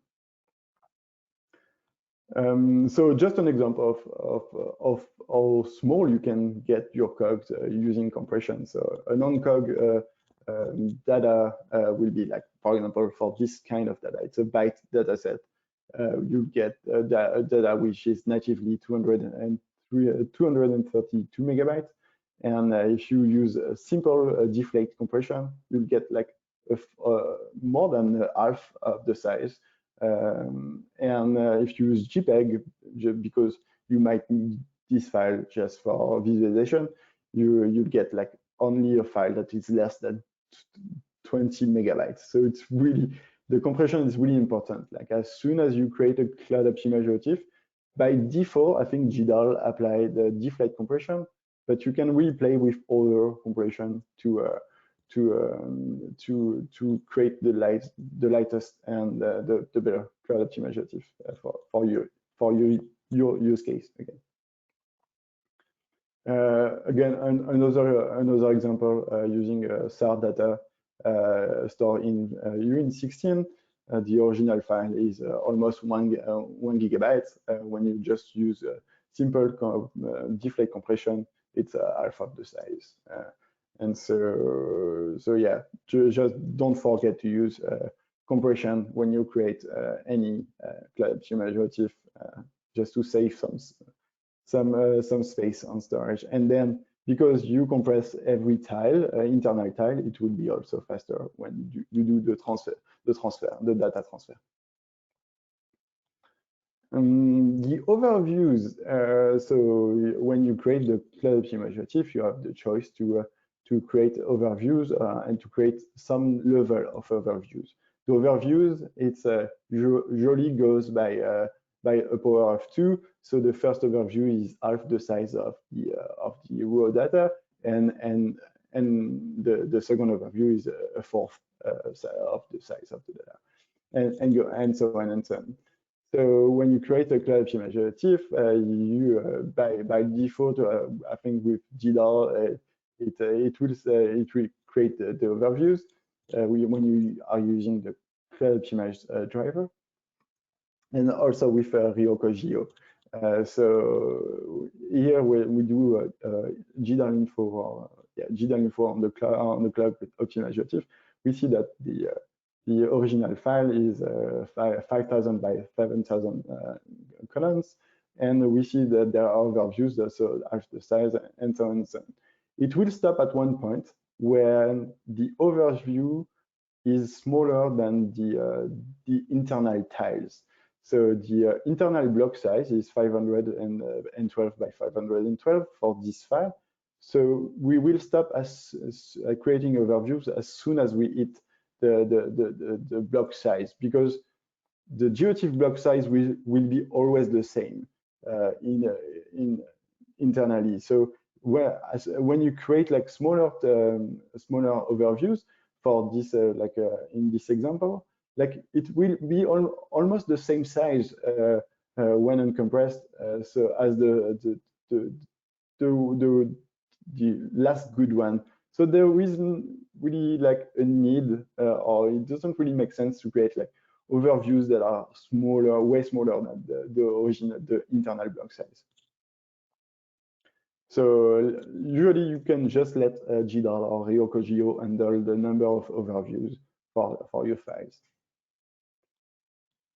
So just an example of how small you can get your Cogs using compression. So a non-Cog data will be like, for example, for this kind of data, it's a byte data set. You get data which is natively 232 megabytes. And if you use a simple deflate compression, you'll get like more than half of the size. And if you use JPEG, because you might need this file just for visualization, you get like only a file that is less than 20 megabytes. So it's really, the compression is really important. Like as soon as you create a Cloud-Native Geotiff, by default, I think GDAL apply the deflate compression, but you can really play with other compression to create the lightest and the better Cloud-Native Geotiff for your use case again. Again, another example using SAR data stored in Uint16. The original file is almost 1 gigabyte. When you just use simple deflate compression, it's half of the size. And so yeah, just don't forget to use compression when you create any Cloud-Native Geotiff, just to save some space on storage. And then because you compress every tile, internal tile, it will be also faster when you do the data transfer. The overviews. So when you create the Cloud-Native Geotiff, you have the choice to create overviews and to create some level of overviews. The overviews, it's usually goes by a power of 2. So the first overview is half the size of the raw data, and the second overview is a fourth of the size of the data, and so on and so on. So when you create a Cloud-Native Geotiff, you by default, I think with GDAL, it will create the overviews when you are using the Cloud-Native driver, and also with Ryoko Geo. So here we do GDAL info, GDAL info on the Cloud-Native Geotiff. we see that the original file is 5,000 by 7,000 columns, and we see that there are overviews that so half the size and so on and so on. It will stop at one point when the overview is smaller than the internal tiles. So the internal block size is 512 by 512 for this file. So we will stop as creating overviews as soon as we hit the block size, because the Geotiff block size will be always the same internally. So when you create like smaller overviews for this, in this example, like it will be almost the same size when uncompressed, so as the last good one. So there isn't really like a need, or it doesn't really make sense to create like overviews that are smaller, way smaller than the internal block size. So usually you can just let GDAL or Ryoko Geo handle the number of overviews for your files.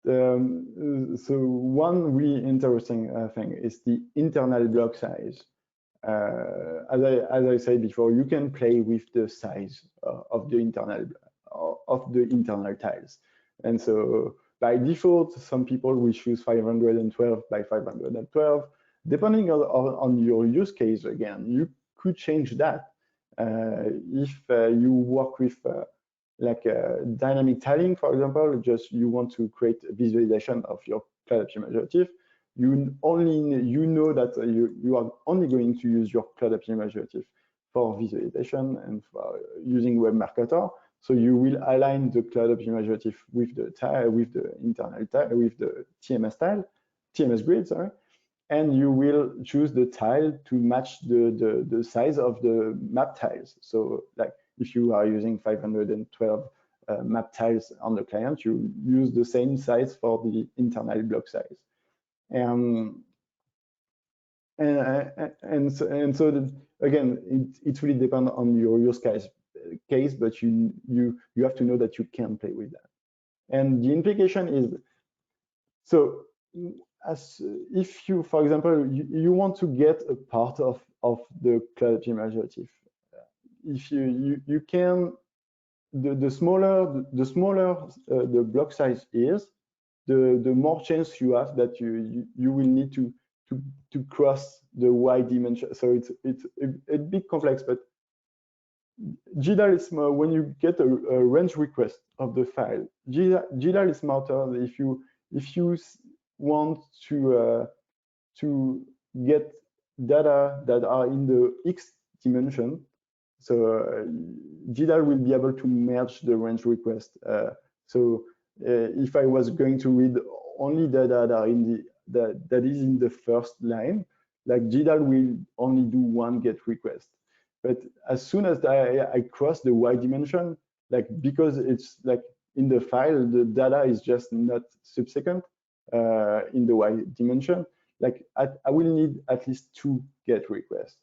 So one really interesting thing is the internal block size. As I said before, you can play with the size of the internal tiles, and so by default, some people will choose 512 by 512. Depending on your use case, again, you could change that. If you work with dynamic tiling, for example, just you want to create a visualization of your Cloud-Native Geotiff, you know that you are only going to use your Cloud-Native Geotiff for visualization and for using Web Marketer. So you will align the Cloud-Native Geotiff with the tile, with the internal tile, with the TMS grid, sorry, and you will choose the tile to match the size of the map tiles. So like if you are using 512 map tiles on the client, you use the same size for the internal block size. And so again, it really depends on your use case, but you have to know that you can play with that. And the implication is, so as if you, for example, you want to get a part of the Cloud-Native Geotiff, if you can, the smaller the block size is, the more chance you have that you will need to cross the Y dimension. So it's a bit complex, but GDAL is more, when you get a range request of the file, GDAL is smarter if you want to get data that are in the X dimension. So GDAL will be able to merge the range request. So if I was going to read only data that are in that is in the first line, like GDAL will only do one GET request. But as soon as I cross the Y dimension, like because it's like in the file, the data is just not subsequent in the Y dimension, like I will need at least 2 GET requests.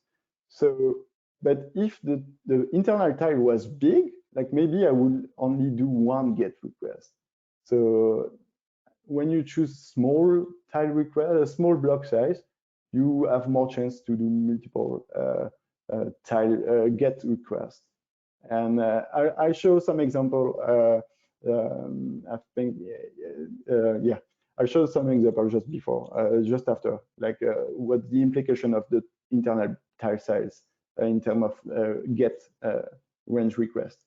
So, but if the internal tile was big, like maybe I would only do 1 GET request. So when you choose small tile request, small block size, you have more chance to do multiple GET requests. And I show some example. I think, yeah, I showed some example just before, just after, like what the implication of the internal tile size in terms of GET range request.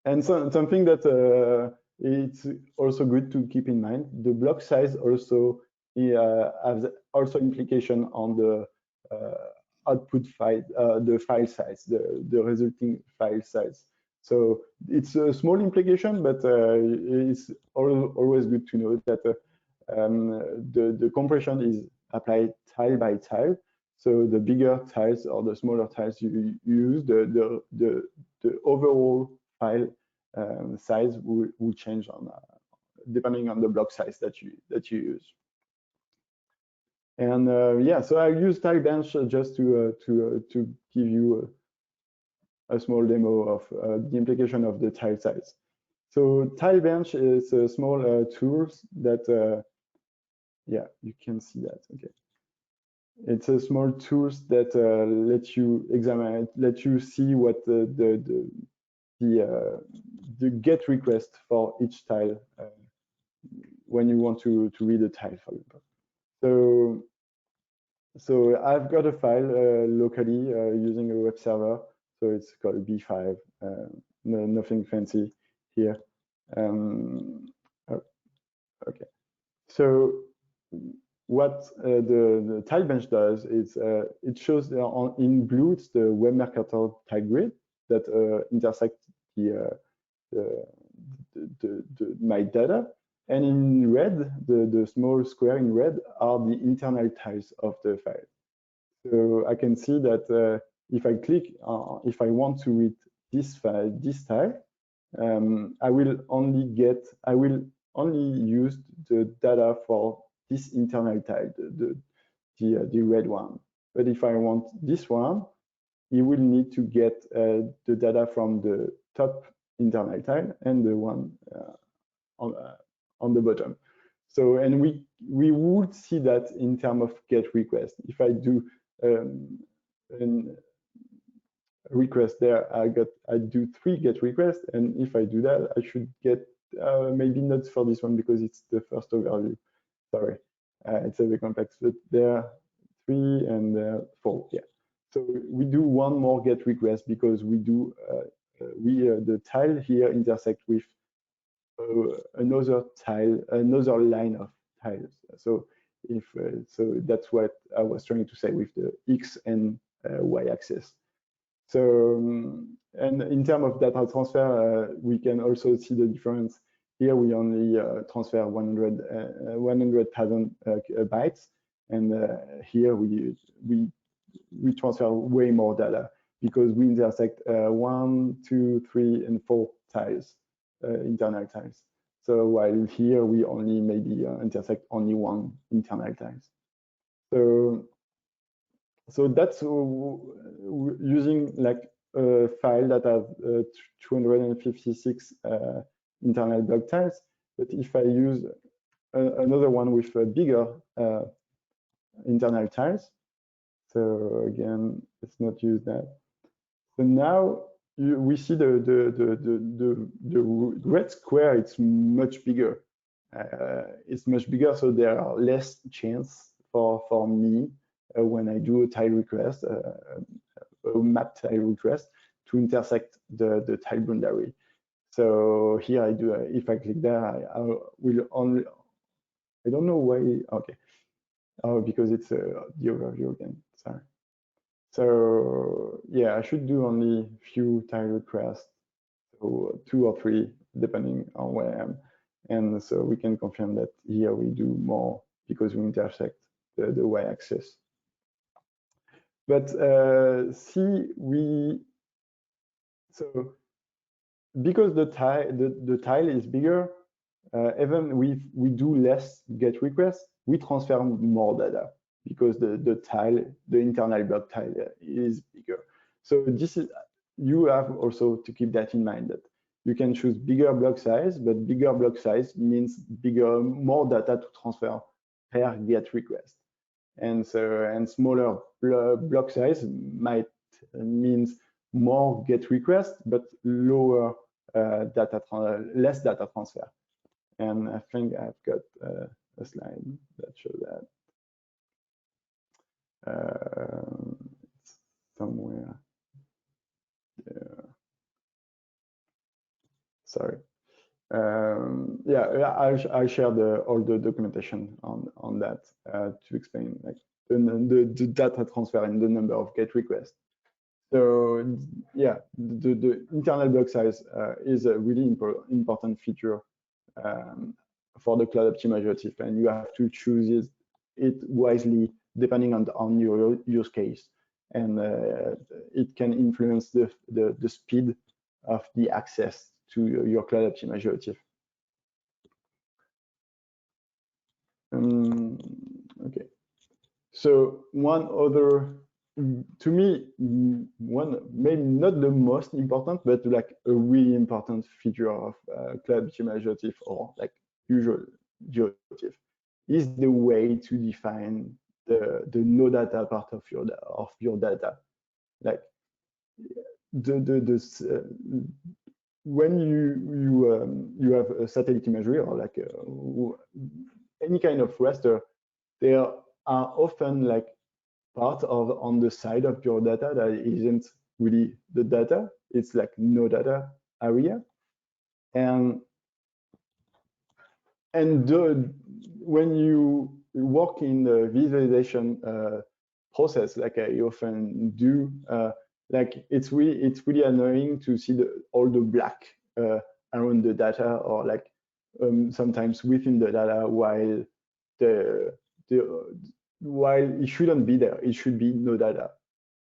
And so something that it's also good to keep in mind, the block size also has also implication on the output file, the file size, the resulting file size. So it's a small implication, but it's always good to know that the compression is applied tile by tile. So the bigger tiles or the smaller tiles you use, the overall file size will change on depending on the block size that you use. And yeah, so I use tile bench just to give you a small demo of the implication of the tile size. So tile bench is a small tools that, yeah, you can see that. Okay, it's a small tools that let you examine, let you see what the GET request for each tile when you want to read a tile, for example. So I've got a file locally using a web server. So it's called B5. Nothing fancy here. Okay. So what the tile bench does is it shows in blue it's the Web Mercator tile grid that intersect my data, and in red, the small square in red are the internal tiles of the file. So I can see that if I click, if I want to read this file, this tile, I will only use the data for this internal tile, the red one. But if I want this one, you will need to get the data from the top internal tile and the one on the bottom. So, and we would see that in terms of GET request. If I do a request there, I do 3 GET requests, and if I do that, I should get maybe not for this one because it's the first overview. Sorry, it's a bit complex, but there are 3 and 4. Yeah. So we do one more GET request because we do the tile here intersect with another tile, another line of tiles. So if so, that's what I was trying to say with the X and Y axis. So and in terms of data transfer, we can also see the difference. Here we only transfer 100,000 bytes, and here we transfer way more data because we intersect 1, 2, 3, and 4 tiles, internal tiles. So while here we only maybe intersect only 1 internal tiles. So that's using like a file that has 256 internal block tiles. But if I use another one with bigger internal tiles, so again, let's not use that. So now we see the red square. It's much bigger. It's much bigger, so there are less chance for me when I do a tile request, a map tile request, to intersect the tile boundary. So here I do. If I click there, I will only. I don't know why. Okay. Oh, because it's the overview again. Sorry. So yeah, I should do only few tile requests, so 2 or 3, depending on where I am. And so we can confirm that here we do more because we intersect the y-axis. But so because the tile is bigger, even we do less GET requests, we transfer more data because the tile, the internal block tile is bigger. So this is, you have also to keep that in mind, that you can choose bigger block size, but bigger block size means more data to transfer per GET request. And so, and smaller block size might means more GET requests, but lower less data transfer. And I think I've got a slide that shows that. Somewhere there. Sorry. Yeah, I'll share all the documentation on that to explain like the data transfer and the number of GET requests. So yeah, the internal block size is a really important feature for the Cloud Optimized Geotiff, and you have to choose it wisely depending on your use case, and it can influence the speed of the access to your Cloud Optimized Geotiff. Okay, so one other to me, one, maybe not the most important, but like a really important feature of Cloud-Native Geotiff or like usual Geotiff is the way to define the no data part of your data. Like when you have a satellite imagery or like any kind of raster, there are often like part of on the side of your data that isn't really the data. It's like no data area, and when you work in the visualization process, like I often do, like it's really annoying to see all the black around the data, or like sometimes within the data, while while it shouldn't be there. It should be no data.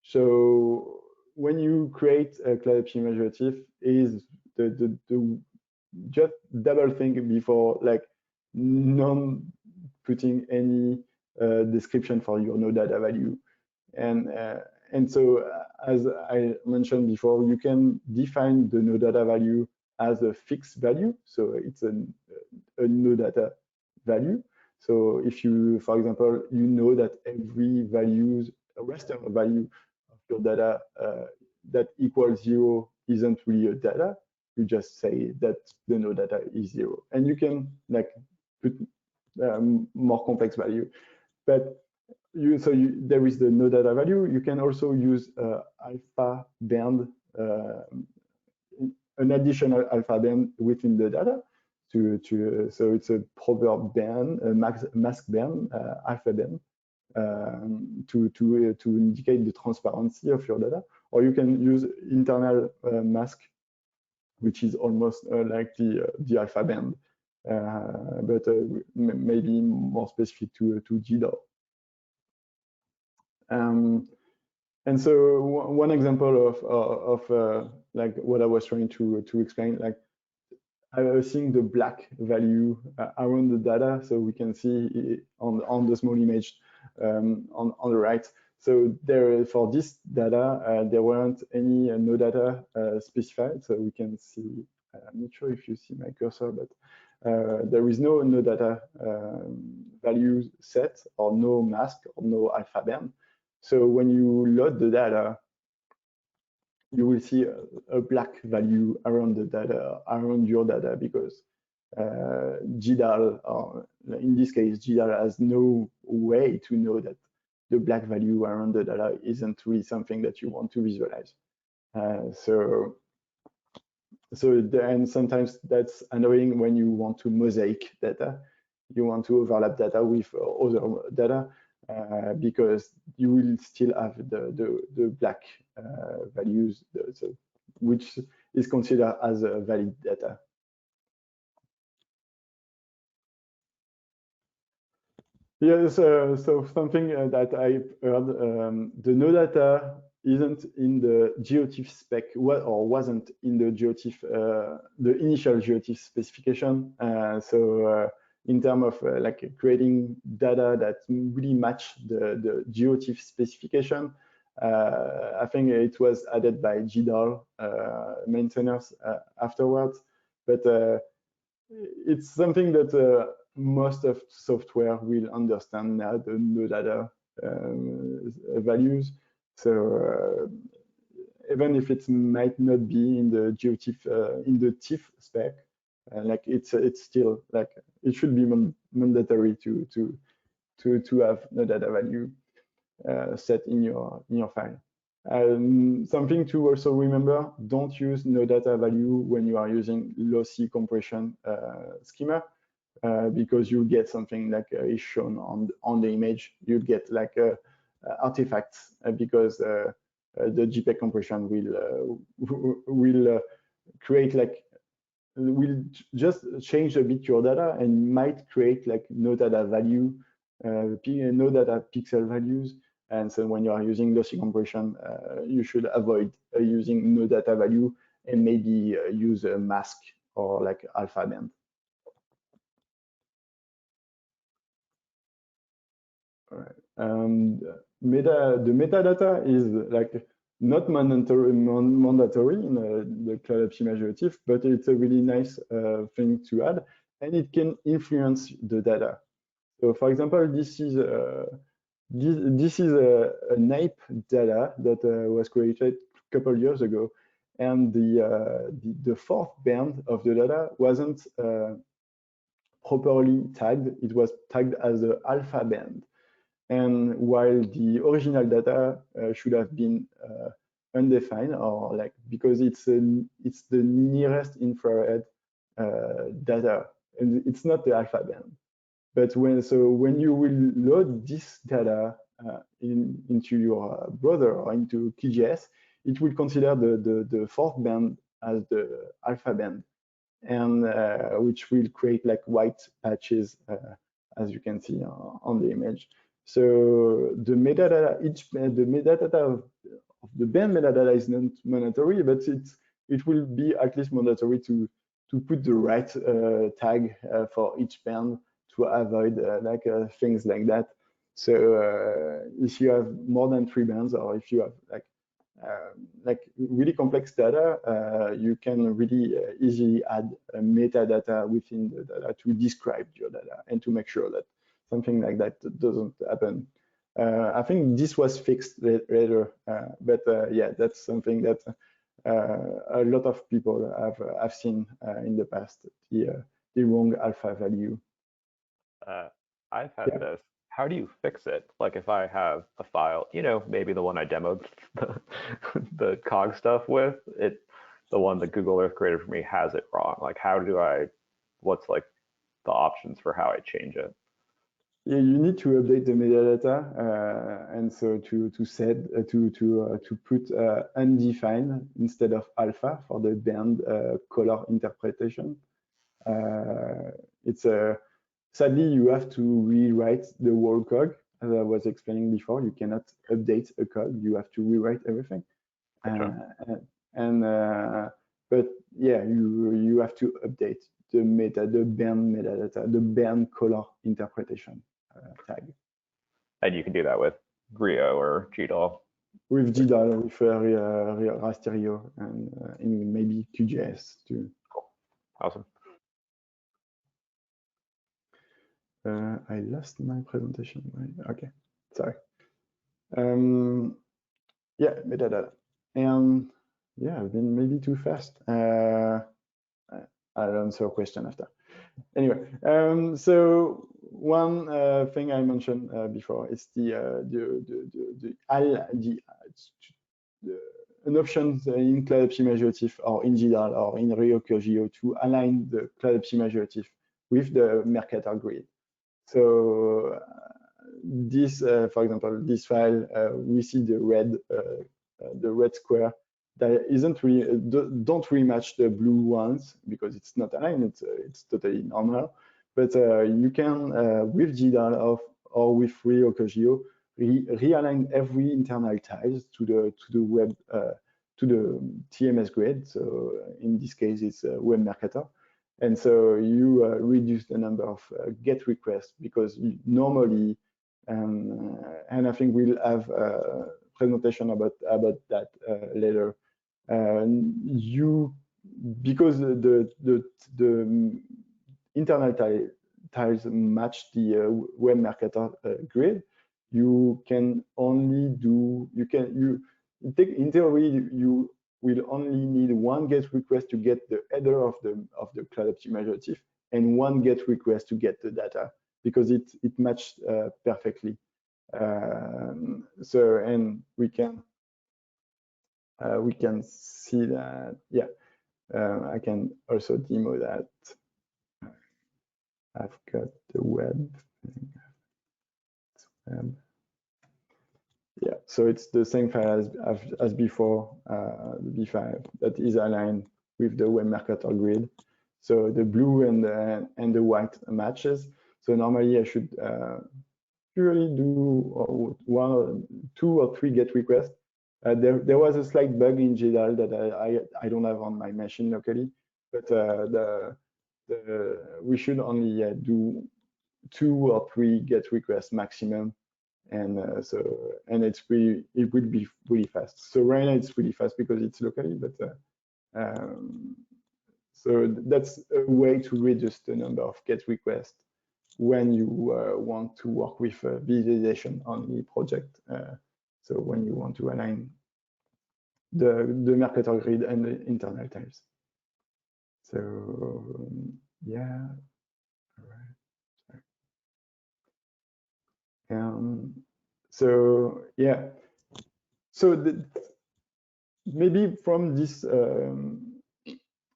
So when you create a Cloud-Native Geotiff, is the just double think before like non putting any description for your no data value. And so as I mentioned before, you can define the no data value as a fixed value. So it's a no data value. So if you, for example, you know that every raster value of your data that equals 0 isn't really a data, you just say that the no data is 0. And you can like put more complex value. But there is the no data value. You can also use alpha band, an additional alpha band within the data. So it's a proper band, a mask band, alpha band, to indicate the transparency of your data. Or you can use internal mask, which is almost like the alpha band, but maybe more specific to GDAL. And so one example of like what I was trying to explain, like I was seeing the black value around the data, so we can see on the small image on the right. So there, for this data, there weren't any no data specified. So we can see. I'm not sure if you see my cursor, but there is no data value set, or no mask, or no alpha band. So when you load the data, you will see a black value around the data, around your data, because GDAL, or in this case, GDAL has no way to know that the black value around the data isn't really something that you want to visualize. And sometimes that's annoying when you want to mosaic data. You want to overlap data with other data, because you will still have the black values, which is considered as a valid data. Yes, so something that I heard, the no data isn't in the Geotiff spec, or wasn't in the Geotiff, the initial Geotiff specification. In terms of like creating data that really match the Geotiff specification, I think it was added by GDAL maintainers afterwards. But it's something that most of software will understand now, the no data values. So even if it might not be in the Geotiff, in the TIFF spec, like it's still like it should be mandatory to have no data value set in your file. Something to also remember: don't use no data value when you are using lossy compression schema, because you get something like is shown on the image. You get like artifacts because the JPEG compression will create like, will just change a bit your data and might create like no data value, no data pixel values. And so when you are using lossy compression, you should avoid using no data value, and maybe use a mask or like alpha band. All right. The metadata is like not mandatory in the Cloud-Native Geotiff, but it's a really nice thing to add, and it can influence the data. So, for example, this is a NAIP data that was created a couple years ago, and the fourth band of the data wasn't properly tagged. It was tagged as the alpha band. And while the original data should have been undefined, or like, because it's the nearest infrared data, and it's not the alpha band. But when you will load this data into your browser or into QGIS, it will consider the fourth band as the alpha band, and which will create like white patches, as you can see on the image. So the metadata, the metadata of the band metadata is not mandatory, but it will be at least mandatory to put the right tag for each band to avoid things like that. So if you have more than 3 bands, or if you have like really complex data, you can really easily add metadata within the data to describe your data and to make sure that something like that doesn't happen. I think this was fixed later, but yeah, that's something that a lot of people have seen in the past, the wrong alpha value. I've had this. How do you fix it? Like if I have a file, you know, maybe the one I demoed the Cogs stuff with, the one that Google Earth created for me has it wrong. Like what's like the options for how I change it? Yeah, you need to update the metadata, and so to put undefined instead of alpha for the band color interpretation. Sadly, you have to rewrite the whole cog, as I was explaining before. You cannot update a cog; you have to rewrite everything. Gotcha. But yeah, you have to update the band metadata, the band color interpretation tag. And you can do that with Grio or GDAL. With GDAL, with Raster Data, and maybe QGIS too. Cool. Awesome. I lost my presentation. Okay, sorry. Yeah, metadata. And yeah, I've been maybe too fast. I'll answer a question after. Anyway, so one thing I mentioned before is an option in Cloud-Native Geotiff or in GDAL or in reinvent to align the Cloud-Native Geotiff with the Mercator grid. So this, for example, this file, we see the red square that isn't really don't really match the blue ones because it's not aligned. It's totally normal. But you can with GDAL or with reinvent realign every internal tiles to the web to the TMS grid. So in this case, it's Web Mercator. And so you reduce the number of GET requests because normally, and I think we'll have a presentation about that later. Because the internal tiles match the Web Mercator grid, you can only do in theory you will only need one GET request to get the header of the Cloud-Native Geotiff and one GET request to get the data because it matched perfectly. So, and we can see that. Yeah, I can also demo that. I've got the web. Yeah, so it's the same file as before, the B5 that is aligned with the Web Mercator grid. So the blue and the white matches. So normally I should usually do 1, 2, or 3 GET requests. There was a slight bug in GDAL that I don't have on my machine locally, but we should only do 2 or 3 GET requests maximum and it will be really fast. So right now it's really fast because it's locally, but so that's a way to reduce the number of GET requests when you want to work with visualization on the project. So when you want to align the Mercator grid and the internal tiles. So yeah, all right. So yeah, so maybe from this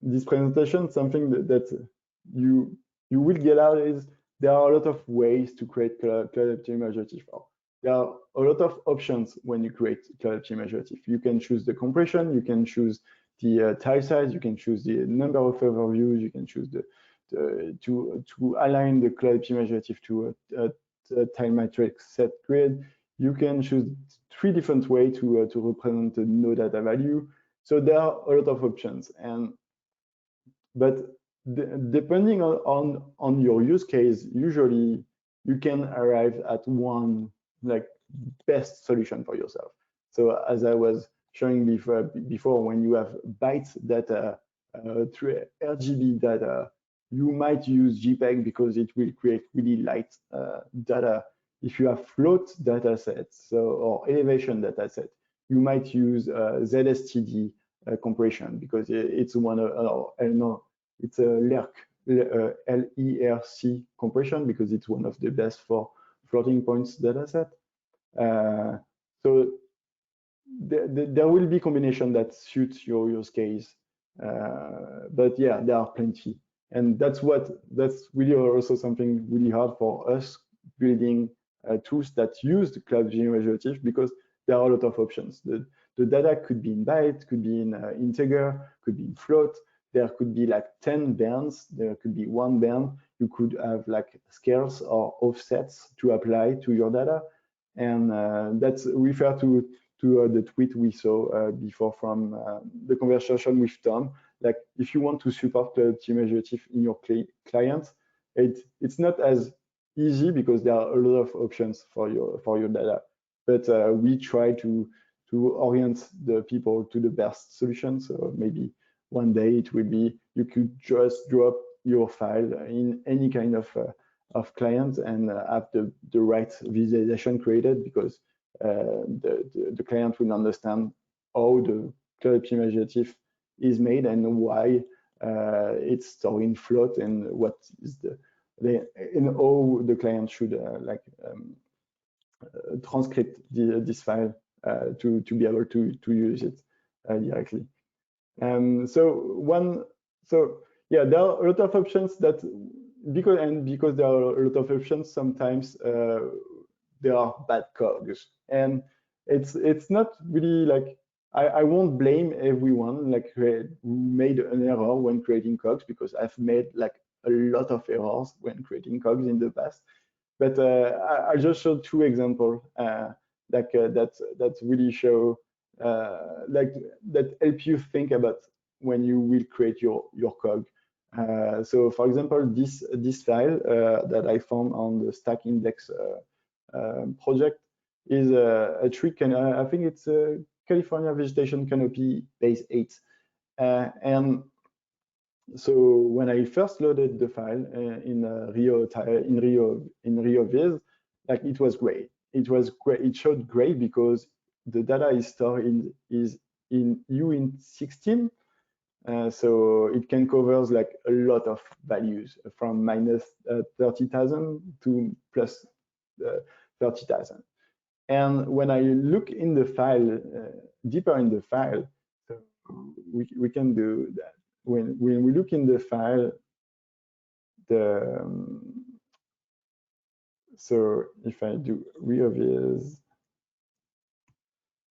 this presentation, something that you will get out is there are a lot of ways to create Cloud-Native Geospatial. There are a lot of options when you create Cloud-Native Geospatial. You can choose the compression, you can choose the tile size, you can choose the number of overviews, you can choose to align the Cloud-Native Geospatial to a tile matrix set grid. You can choose 3 different ways to represent the no data value. So there are a lot of options, but depending on your use case, usually you can arrive at one like best solution for yourself. So as I was showing before, when you have byte data through RGB data, you might use JPEG because it will create really light data. If you have float data sets or elevation data set, you might use ZSTD compression because it's one of it's a LERC compression because it's one of the best for floating points data set. So there will be combination that suits your use case, but yeah, there are plenty, and that's really also something really hard for us building tools that use the Cloud-Native Geospatial because there are a lot of options. The data could be in byte, could be in integer, could be in float. There could be like 10 bands. There could be 1 band. You could have like scales or offsets to apply to your data, and that's refer to the tweet we saw before from the conversation with Tom. Like if you want to support the Geotiffs in your client, it's not as easy because there are a lot of options for your data. But we try to orient the people to the best solution. So maybe one day it will be you could just drop your file in any kind of client and have the right visualization created because the client will understand how the Cloud-Native Geospatial is made and why it's stored in float and what is and how the client should transcript this file to be able to use it directly. So yeah, there are a lot of options that because there are a lot of options, sometimes there are bad cogs, and it's not really like I won't blame everyone like who made an error when creating cogs because I've made like a lot of errors when creating cogs in the past. But I just showed 2 examples that really show that help you think about when you will create your cog. So for example, this file that I found on the Stack Index project is a tree I think it's a California vegetation canopy base 8, and so when I first loaded the file in Rio Viz, like it was great. It was great. It showed great because the data is stored in uint16, so it can cover like a lot of values from minus 30,000 to plus 30,000. And when I look in the file, deeper in the file, so we can do that. When we look in the file, so if I do reviz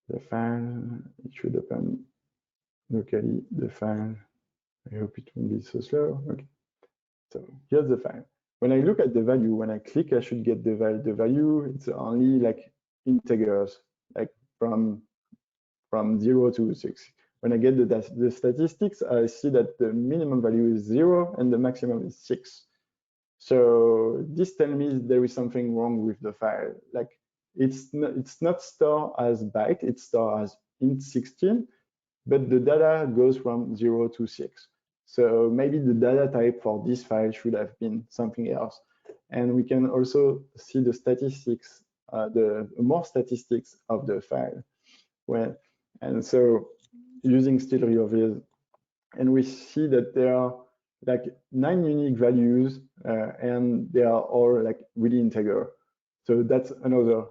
the file, it should open locally the file. I hope it won't be so slow. Okay, so here's the file. When I look at the value, when I click, I should get the value. The value, it's only like integers, like from 0 to 6. When I get the statistics, I see that the minimum value is 0 and the maximum is 6. So this tells me there is something wrong with the file. Like it's not stored as byte, it's stored as int16, but the data goes from 0 to 6. So maybe the data type for this file should have been something else. And we can also see the statistics, the more statistics of the file. And so using still reoviz, and we see that there are like 9 unique values, and they are all like really integer. So that's another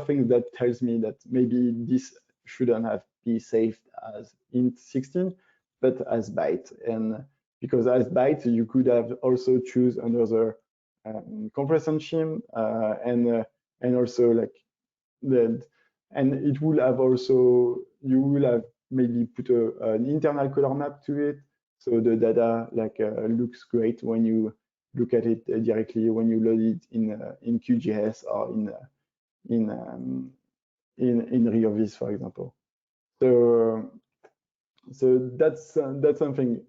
thing that tells me that maybe this shouldn't have been saved as int16, but as byte. And because as byte, you could have also choose another compression scheme, and also like and it will have also, you will have maybe put an internal color map to it, so the data like looks great when you look at it directly when you load it in QGIS or in reoviz, for example. So that's something.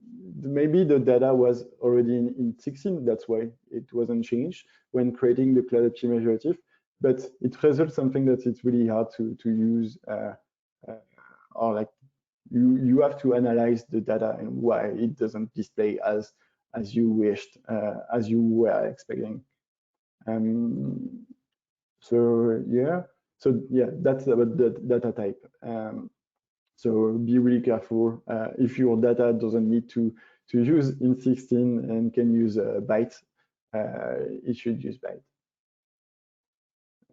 Maybe the data was already in 16, that's why it wasn't changed when creating the Cloud-Native Geotiff, but it results something that it's really hard to use, or like you have to analyze the data and why it doesn't display as you wished, as you were expecting. So yeah, that's about the data type. So be really careful. If your data doesn't need to use int16 and can use byte, it should use byte.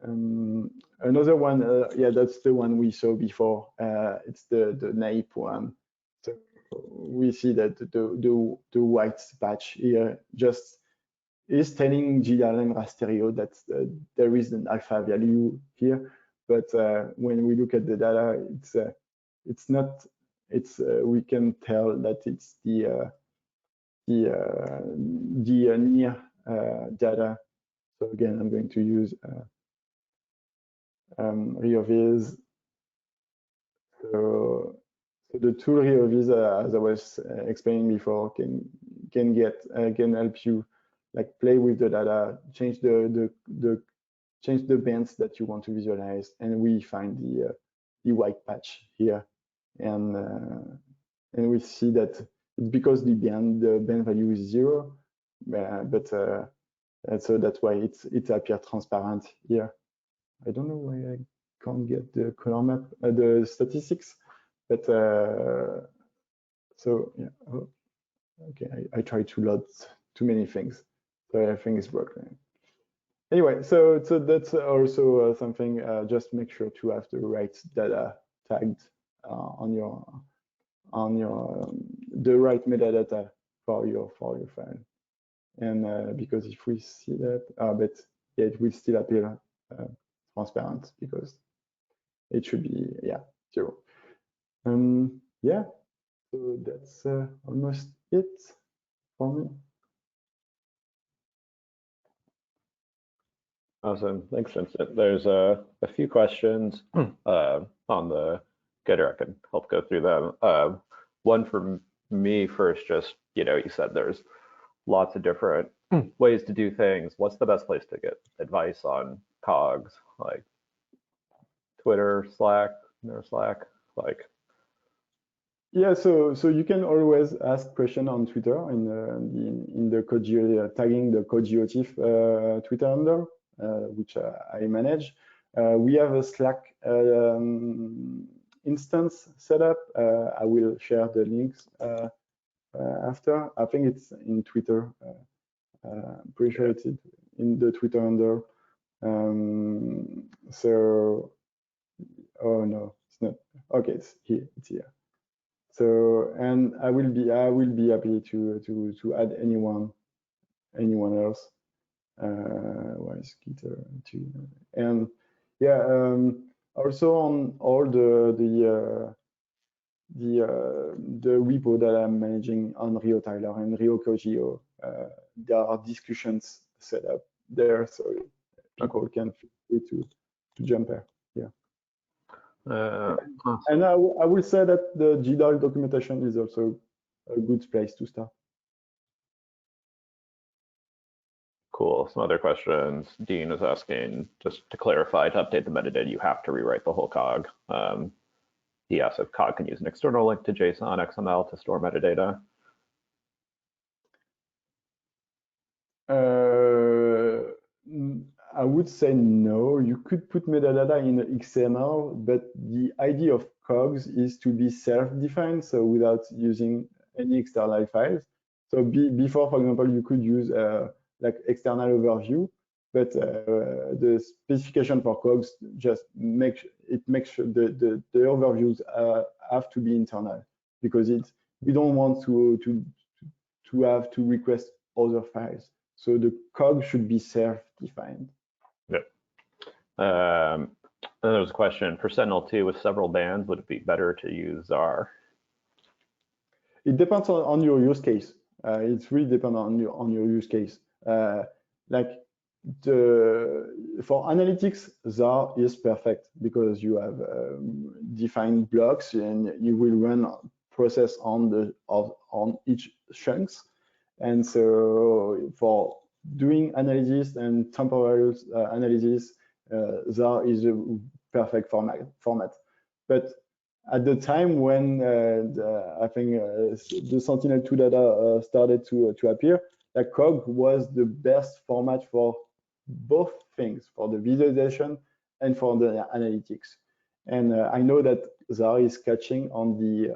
Another one, that's the one we saw before. It's the naip one. So we see that the white patch here just is telling GDAL and Rasterio that there is an alpha value here, but when we look at the data, it's not. We can tell that it's the near data. So again, I'm going to use reoviz. So the tool reoviz, as I was explaining before, can help you like play with the data, change the bands that you want to visualize, and we find the white patch here, and we see that it's because the band value is 0, but so that's why it appears transparent here. I don't know why I can't get the color map, the statistics, but so yeah. Oh, okay, I tried to load too many things, so everything is broken. Anyway, so that's also something. Just make sure to have the right data tagged on the right metadata for your file, and because if we see that, but yeah, it will still appear transparent because it should be 0. Yeah, so that's almost it for me. Awesome, thanks, Vincent. There's a few questions on the Gitter. I can help go through them. One for me first, just, you said there's lots of different ways to do things. What's the best place to get advice on Cogs, like Twitter, Slack, like? Yeah, so you can always ask question on Twitter in the tagging the Geotiff Twitter handle, which I manage. We have a Slack instance set up. I will share the links after. I think it's in Twitter. I'm pretty sure it's in the Twitter handle. So, oh no, it's not. Okay, it's here. It's here. So, and I will be happy to add anyone else. Where is Gitter too? And yeah, also on all the repo that I'm managing on Rio Tyler and Rio Cogio, there are discussions set up there, so people can feel free to jump there. Yeah. And I will say that the GDAL documentation is also a good place to start. Cool. Some other questions. Dean is asking, just to clarify, to update the metadata, you have to rewrite the whole cog. He asks if cog can use an external link to JSON XML to store metadata. I would say no. You could put metadata in XML, but the idea of Cogs is to be self-defined, so without using any external files. So before, for example, you could use like external overview, but the specification for Cogs just makes sure the overviews have to be internal, because we don't want to have to request other files. So the cog should be self-defined. Yep. Then there's a question, for Sentinel-2 with several bands, would it be better to use ZAR? It depends on your use case. It's really depends on your use case. Like for analytics, ZAR is perfect because you have defined blocks and you will run process on each chunks. And so for doing analysis and temporal analysis, ZAR is a perfect format. But at the time when I think the Sentinel-2 data started to appear, that Cog was the best format for both things, for the visualization and for the analytics. And I know that ZAR is catching on the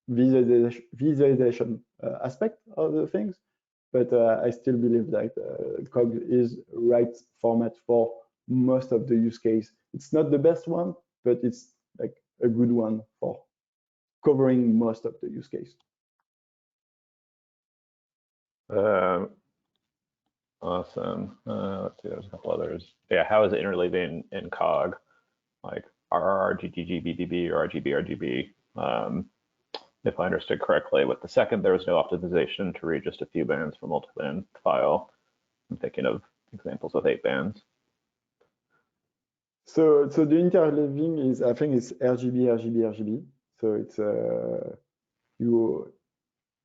visualization aspect of the things, but I still believe that Cog is right format for most of the use case. It's not the best one, but it's like a good one for covering most of the use case. Awesome. Let's see, there's a couple others. Yeah, how is it interleaving in Cog? Like RR, GGG, BBB, or RGB, RGB? If I understood correctly, with the second, there was no optimization to read just a few bands from multi-band file. I'm thinking of examples with 8 bands. So the interleaving is, I think it's RGB, RGB, RGB. So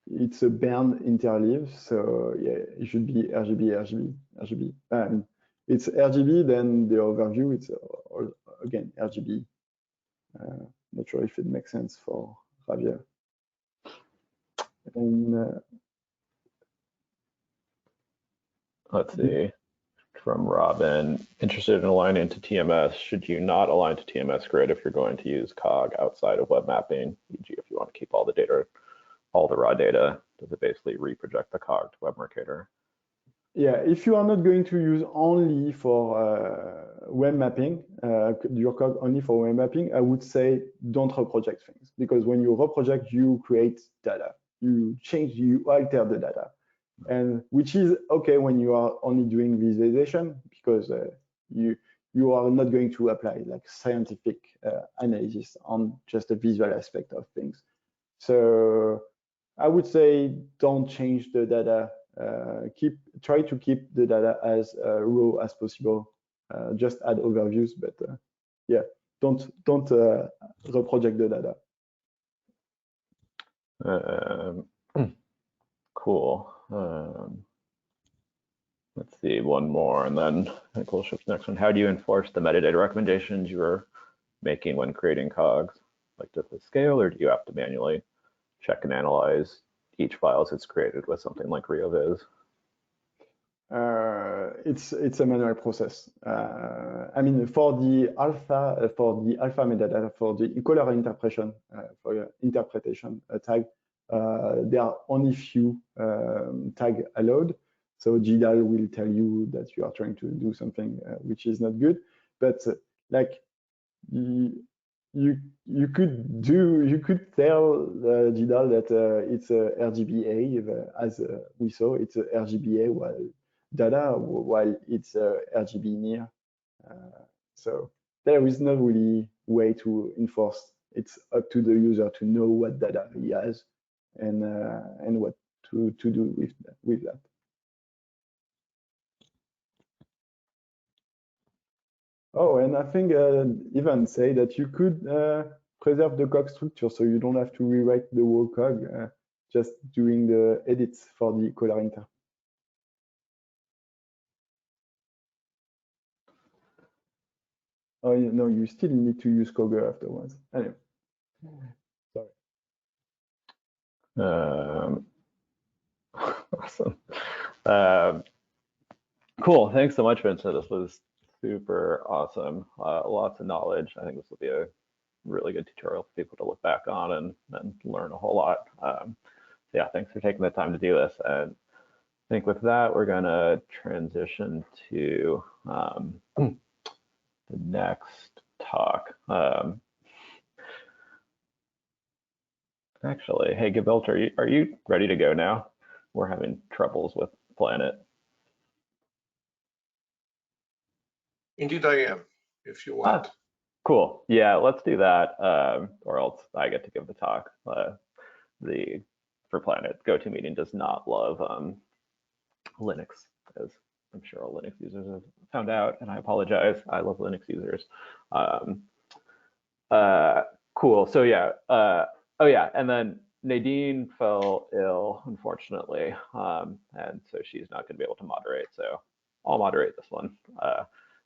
it's a band interleave. So yeah, it should be RGB, RGB, RGB. And it's RGB, then the overview, it's again RGB. Not sure if it makes sense for Javier. And let's see, from Robin, interested in aligning to TMS, should you not align to TMS grid if you're going to use COG outside of web mapping, e.g. if you want to keep all the data, all the raw data, does it basically reproject the COG to Web Mercator? Yeah, if you are not going to use only for web mapping, your code only for web mapping, I would say don't reproject things, because when you reproject, you create data, you change, you alter the data, and which is okay when you are only doing visualization, because you are not going to apply like scientific analysis on just the visual aspect of things. So I would say don't change the data. Try to keep the data as raw as possible. Just add overviews, but yeah, don't reproject the data. Cool. Let's see, one more, and then I think we'll shift to the next one. How do you enforce the metadata recommendations you were making when creating COGs? Like, does it scale, or do you have to manually check and analyze each file as it's created with something like RioViz? It's a manual process. I mean, for the alpha metadata, for the color interpretation, for your interpretation tag, there are only few tag allowed. So GDAL will tell you that you are trying to do something which is not good. But like you could tell GDAL that it's a RGBA, as we saw, it's a RGBA data while it's RGB near. So there is not really way to enforce. It's up to the user to know what data he has and what to do with that. Oh, and I think Ivan say that you could preserve the cog structure, so you don't have to rewrite the whole cog, just doing the edits for the color inter. Oh, no, you still need to use Cogger afterwards. Anyway, sorry. Awesome. Cool. Thanks so much, Vincent. This was super awesome. Lots of knowledge. I think this will be a really good tutorial for people to look back on and learn a whole lot. Yeah, thanks for taking the time to do this. And I think with that, we're going to transition to the next talk. Actually, hey, Gebelt, are you ready to go now? We're having troubles with Planet. Indeed, I am, if you want. Cool. Yeah, let's do that. Or else I get to give the talk. For Planet, GoToMeeting does not love Linux, as I'm sure all Linux users have found out, and I apologize. I love Linux users. Cool. So yeah. Oh yeah, and then Nadine fell ill, unfortunately, and so she's not going to be able to moderate. So I'll moderate this one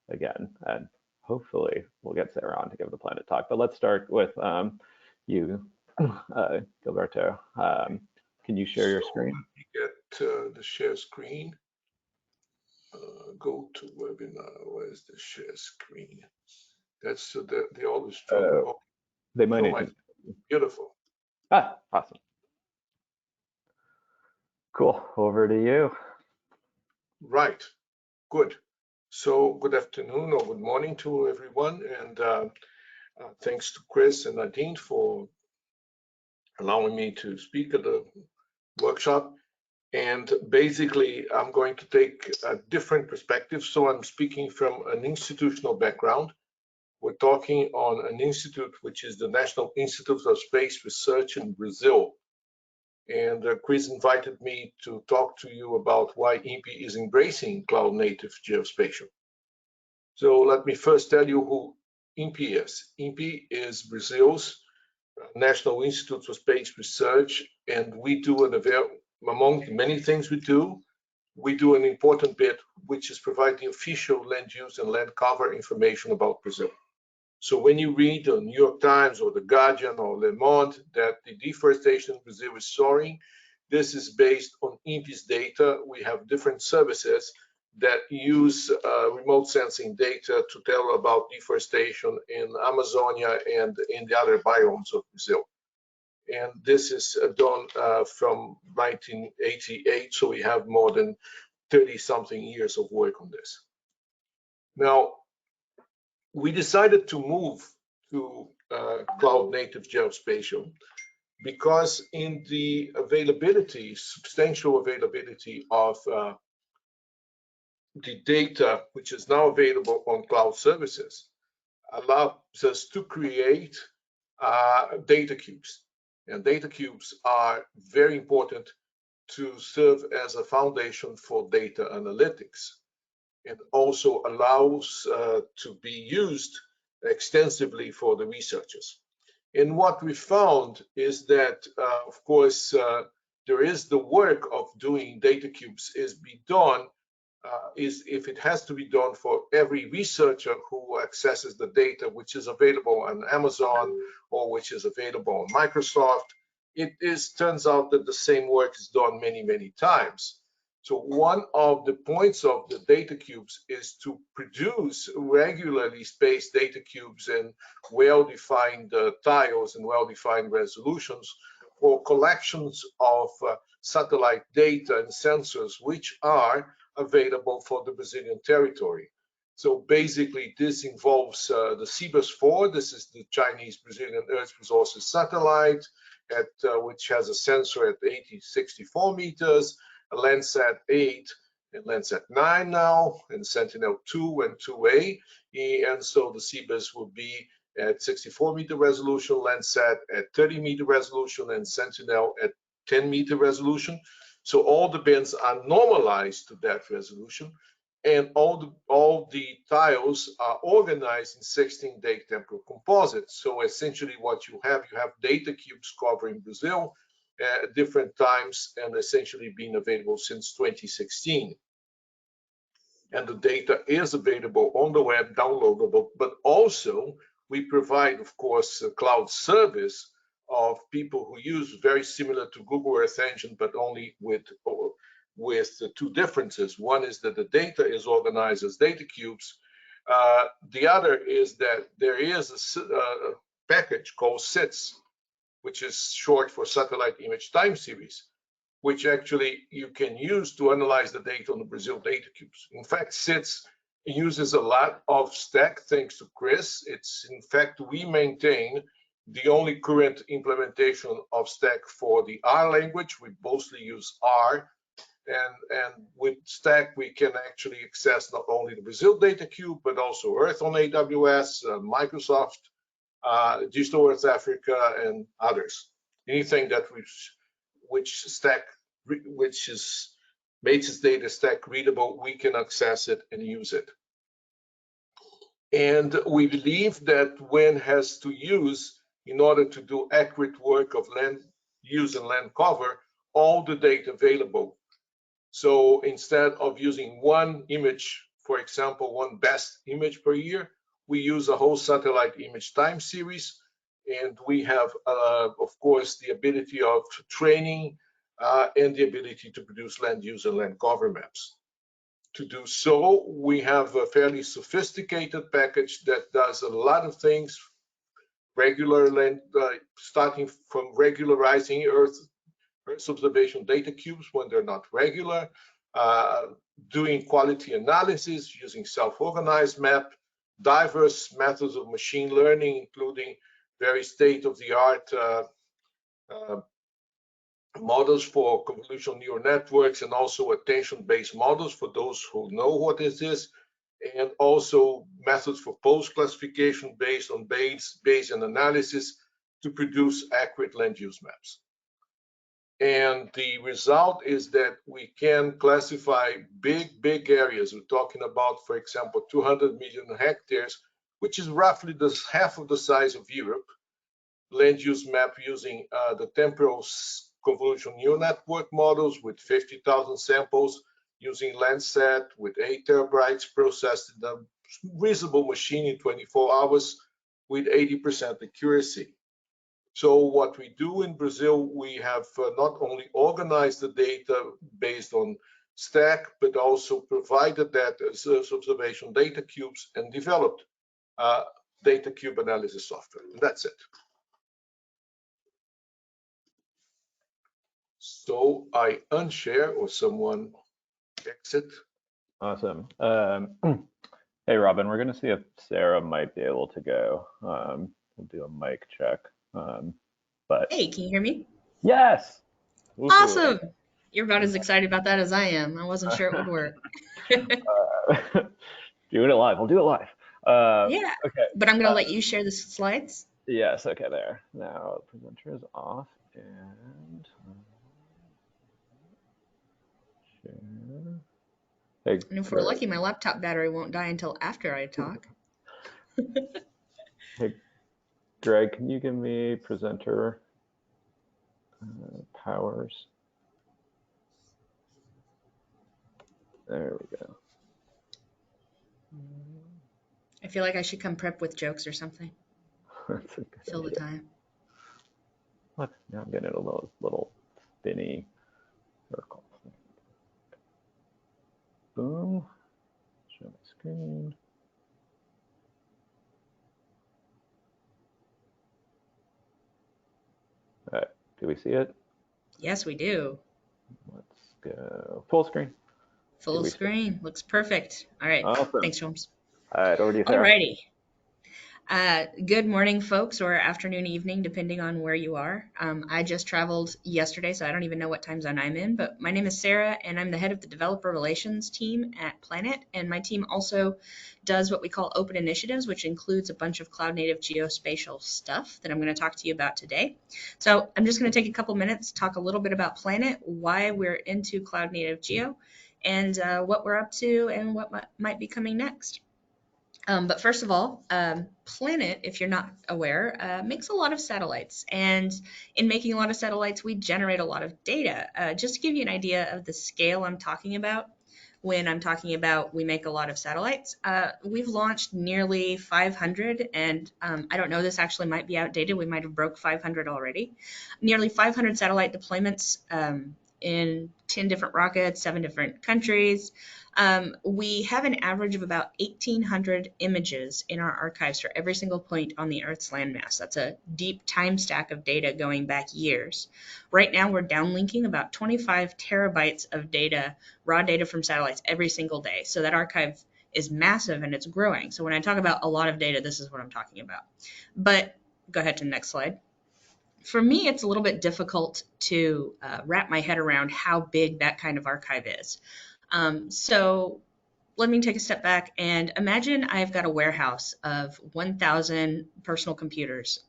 again, and hopefully we'll get Sarah on to give the Planet talk. But let's start with you, Gilberto. Can you share your screen? Let me get the share screen. Go to webinar. Where's the share screen? That's they always struggle. They might need to. Beautiful. Awesome. Cool. Over to you. Right. Good. So good afternoon or good morning to everyone, and thanks to Chris and Nadine for allowing me to speak at the workshop. And basically, I'm going to take a different perspective. So I'm speaking from an institutional background. We're talking on an institute, which is the National Institute of Space Research in Brazil. And Chris invited me to talk to you about why INPE is embracing Cloud-Native Geospatial. So let me first tell you who INPE is. INPE is Brazil's National Institute for Space Research, and we do among many things we do an important bit, which is provide the official land use and land cover information about Brazil. So when you read the New York Times or the Guardian or Le Monde that the deforestation in Brazil is soaring, this is based on INPE's data. We have different services that use remote sensing data to tell about deforestation in Amazonia and in the other biomes of Brazil. And this is done from 1988, so we have more than 30-something years of work on this. Now, we decided to move to Cloud-Native Geospatial because in the availability, substantial availability of the data, which is now available on cloud services, allows us to create data cubes. And data cubes are very important to serve as a foundation for data analytics. It also allows to be used extensively for the researchers. And what we found is that, of course, there is the work of doing data cubes is be done is if it has to be done for every researcher who accesses the data which is available on Amazon or which is available on Microsoft, turns out that the same work is done many, many times. So one of the points of the data cubes is to produce regularly spaced data cubes and well-defined tiles and well-defined resolutions for collections of satellite data and sensors which are available for the Brazilian territory. So basically this involves the CBUS-4. This is the Chinese Brazilian Earth Resources satellite which has a sensor at 64 meters, a Landsat 8 and Landsat 9 now, and Sentinel-2 and 2A. And so the CBUS will be at 64-meter resolution, Landsat at 30-meter resolution, and Sentinel at 10-meter resolution. So all the bands are normalized to that resolution, and all the tiles are organized in 16-day temporal composites. So essentially what you have data cubes covering Brazil at different times and essentially been available since 2016. and the data is available on the web, downloadable, but also we provide, of course, a cloud service of people who use very similar to Google Earth Engine, but only with the two differences. One is that the data is organized as data cubes. The other is that there is a package called SITS, which is short for Satellite Image Time Series, which actually you can use to analyze the data on the Brazil data cubes. In fact, SITS uses a lot of Stack, thanks to Chris. It's, in fact, we maintain the only current implementation of Stack for the R language. We mostly use R. And with Stack, we can actually access not only the Brazil data cube, but also Earth on AWS, Microsoft, Digital Earth Africa, and others. Anything that which makes its data stack readable, we can access it and use it. And we believe that WEN has to use, in order to do accurate work of land use and land cover, all the data available. So instead of using one image, for example, one best image per year, we use a whole satellite image time series. And we have, of course, the ability of training and the ability to produce land use and land cover maps. To do so, we have a fairly sophisticated package that does a lot of things, regular land, starting from regularizing Earth observation data cubes when they're not regular, doing quality analysis using self-organized map, diverse methods of machine learning, including very state-of-the-art models for convolutional neural networks, and also attention-based models for those who know what this is, and also methods for post-classification based on Bayesian analysis to produce accurate land use maps. And the result is that we can classify big areas. We're talking about, for example, 200 million hectares, which is roughly half of the size of Europe, land use map using the temporal convolutional neural network models with 50,000 samples, using Landsat with 8 terabytes processed in a reasonable machine in 24 hours with 80% accuracy. So what we do in Brazil, we have not only organized the data based on Stack, but also provided that as observation data cubes and developed data cube analysis software. And that's it. So I unshare, or someone exit. Awesome. Hey, Robin, we're going to see if Sarah might be able to go. We'll do a mic check. But hey, can you hear me? Yes. Awesome. You're about as excited about that as I am. I wasn't sure it would work. Doing it live. We'll do it live. Yeah. Okay. But I'm going to let you share the slides. Yes. Okay. There. Now, presenter is off, and share. Hey, and if we're lucky, my laptop battery won't die until after I talk. Hey, Greg, can you give me presenter powers? There we go. I feel like I should come prep with jokes or something. That's a good Fill the idea. time. What? Now I'm getting a little spinny circle. Boom. Show my screen. All right. Do we see it? Yes, we do. Let's go full screen. Full screen. Looks perfect. All right. Awesome. Thanks, Holmes. All right. Over to you, Sarah. All righty. Good morning, folks, or afternoon, evening, depending on where you are. I just traveled yesterday, so I don't even know what time zone I'm in, but my name is Sarah, and I'm the head of the developer relations team at Planet, and my team also does what we call open initiatives, which includes a bunch of cloud-native geospatial stuff that I'm going to talk to you about today. So I'm just going to take a couple minutes, talk a little bit about Planet, why we're into cloud-native geo, and what we're up to and what might be coming next. But first of all, Planet, if you're not aware, makes a lot of satellites. And in making a lot of satellites, we generate a lot of data. Just to give you an idea of the scale I'm talking about, when I'm talking about we make a lot of satellites. We've launched nearly 500, and I don't know, this actually might be outdated. We might have broke 500 already. Nearly 500 satellite deployments in 10 different rockets, 7 different countries. We have an average of about 1,800 images in our archives for every single point on the Earth's landmass. That's a deep time stack of data going back years. Right now, we're downlinking about 25 terabytes of data, raw data from satellites every single day. So that archive is massive and it's growing. So when I talk about a lot of data, this is what I'm talking about. But go ahead to the next slide. For me, it's a little bit difficult to wrap my head around how big that kind of archive is. So let me take a step back and imagine I've got a warehouse of 1,000 personal computers.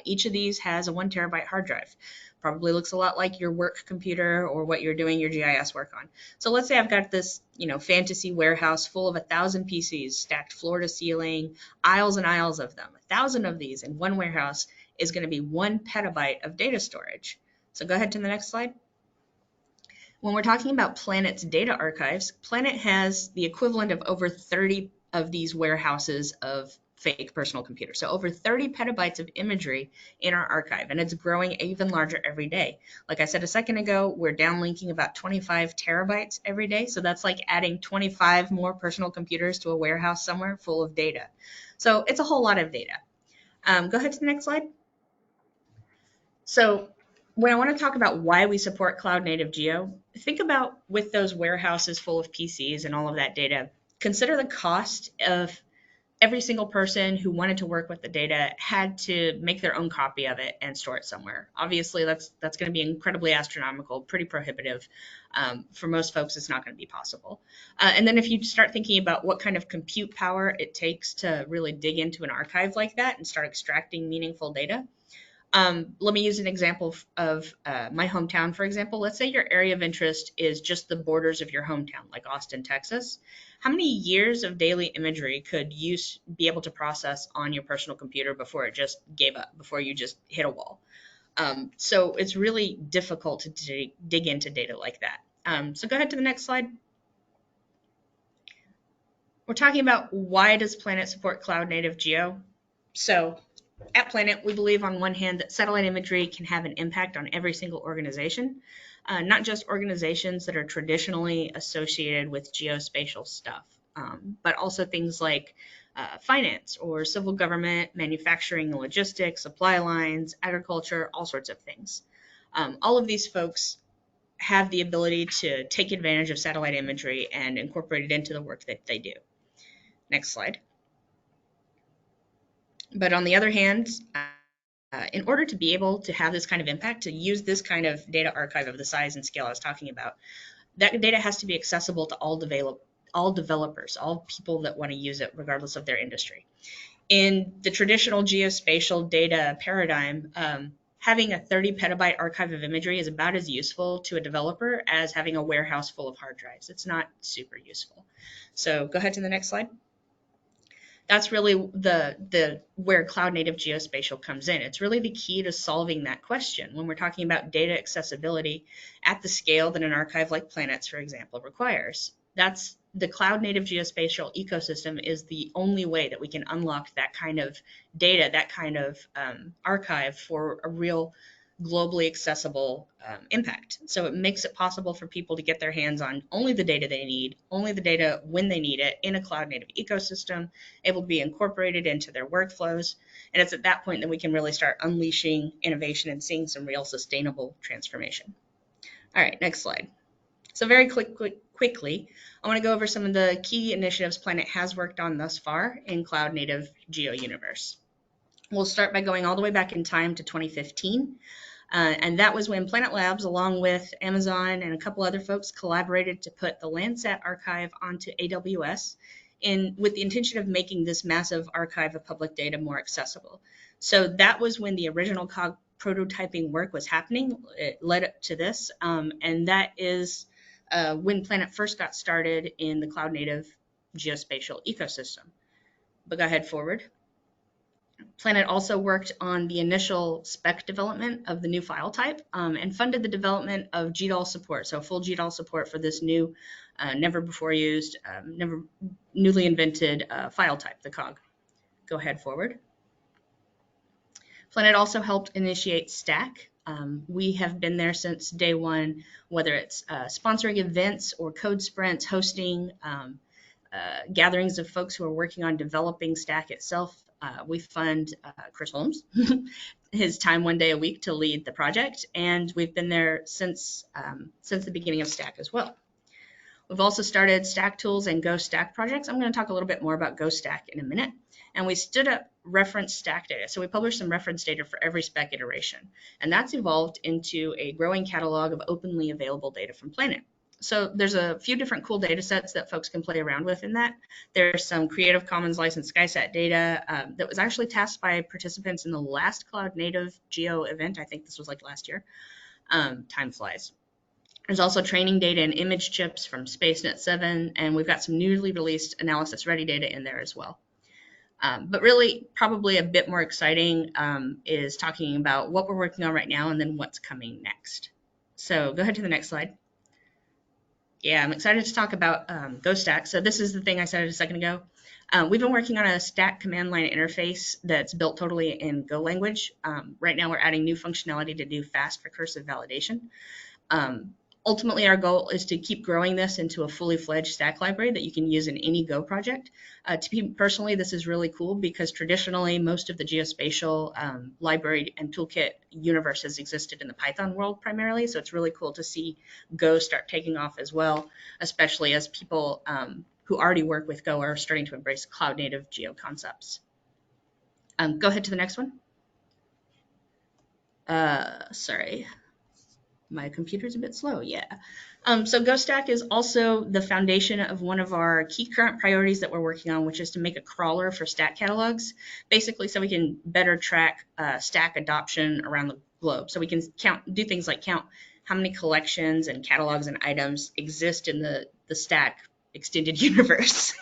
Each of these has a 1 terabyte hard drive. Probably looks a lot like your work computer or what you're doing your GIS work on. So let's say I've got this, fantasy warehouse full of 1,000 PCs stacked floor to ceiling, aisles and aisles of them. 1,000 of these in one warehouse is going to be 1 petabyte of data storage. So go ahead to the next slide. When we're talking about Planet's data archives, Planet has the equivalent of over 30 of these warehouses of fake personal computers. So over 30 petabytes of imagery in our archive, and it's growing even larger every day. Like I said a second ago, we're downlinking about 25 terabytes every day. So that's like adding 25 more personal computers to a warehouse somewhere full of data. So it's a whole lot of data. Go ahead to the next slide. So when I want to talk about why we support Cloud-Native Geo, think about with those warehouses full of PCs and all of that data, consider the cost of every single person who wanted to work with the data had to make their own copy of it and store it somewhere. Obviously, that's going to be incredibly astronomical, pretty prohibitive. For most folks, it's not going to be possible. And then if you start thinking about what kind of compute power it takes to really dig into an archive like that and start extracting meaningful data, let me use an example of my hometown, for example. Let's say your area of interest is just the borders of your hometown, like Austin, Texas. How many years of daily imagery could you be able to process on your personal computer before it just gave up, before you just hit a wall? So it's really difficult to dig into data like that. So go ahead to the next slide. We're talking about why does Planet support Cloud-Native Geo? So at Planet, we believe on one hand that satellite imagery can have an impact on every single organization, not just organizations that are traditionally associated with geospatial stuff, but also things like finance or civil government, manufacturing and logistics, supply lines, agriculture, all sorts of things. All of these folks have the ability to take advantage of satellite imagery and incorporate it into the work that they do. Next slide. But on the other hand, in order to be able to have this kind of impact, to use this kind of data archive of the size and scale I was talking about, that data has to be accessible to all developers, all people that want to use it, regardless of their industry. In the traditional geospatial data paradigm, having a 30 petabyte archive of imagery is about as useful to a developer as having a warehouse full of hard drives. It's not super useful. So go ahead to the next slide. That's really where Cloud-Native Geospatial comes in. It's really the key to solving that question when we're talking about data accessibility at the scale that an archive like Planet's, for example, requires. That's the Cloud-Native Geospatial ecosystem is the only way that we can unlock that kind of data, that kind of archive for a real globally accessible impact. So it makes it possible for people to get their hands on only the data they need, only the data when they need it in a cloud-native ecosystem, able to be incorporated into their workflows. And it's at that point that we can really start unleashing innovation and seeing some real sustainable transformation. All right, next slide. So very quickly, I want to go over some of the key initiatives Planet has worked on thus far in Cloud-Native Geo Universe. We'll start by going all the way back in time to 2015. And that was when Planet Labs, along with Amazon and a couple other folks, collaborated to put the Landsat archive onto AWS with the intention of making this massive archive of public data more accessible. So that was when the original Cog prototyping work was happening. It led up to this, and that is when Planet first got started in the Cloud-Native Geospatial ecosystem. But go ahead forward. Planet also worked on the initial spec development of the new file type and funded the development of GDAL support, so full GDAL support for this new, never before used, newly invented file type, the Cog. Go ahead forward. Planet also helped initiate Stack. We have been there since day one, whether it's sponsoring events or code sprints, hosting gatherings of folks who are working on developing Stack itself. We fund Chris Holmes, his time 1 day a week to lead the project, and we've been there since the beginning of Stack as well. We've also started Stack Tools and Go Stack projects. I'm going to talk a little bit more about Go Stack in a minute. And we stood up reference stack data. So we published some reference data for every spec iteration. And that's evolved into a growing catalog of openly available data from Planet. So there's a few different cool data sets that folks can play around with in that. There's some Creative Commons licensed SkySat data that was actually tasked by participants in the last Cloud-Native Geo event. I think this was like last year. Time flies. There's also training data and image chips from SpaceNet 7, and we've got some newly released analysis ready data in there as well. But really, probably a bit more exciting is talking about what we're working on right now and then what's coming next. So go ahead to the next slide. Yeah, I'm excited to talk about GoStack. So this is the thing I said a second ago. We've been working on a stack command line interface that's built totally in Go language. Right now, we're adding new functionality to do fast recursive validation. Ultimately, our goal is to keep growing this into a fully fledged stack library that you can use in any Go project. To me personally, this is really cool because traditionally, most of the geospatial library and toolkit universe has existed in the Python world primarily. So it's really cool to see Go start taking off as well, especially as people who already work with Go are starting to embrace cloud-native geo concepts. Go ahead to the next one. Sorry. My computer's a bit slow, yeah. So GoStack is also the foundation of one of our key current priorities that we're working on, which is to make a crawler for stack catalogs, basically so we can better track stack adoption around the globe. So we can do things like count how many collections and catalogs and items exist in the stack extended universe.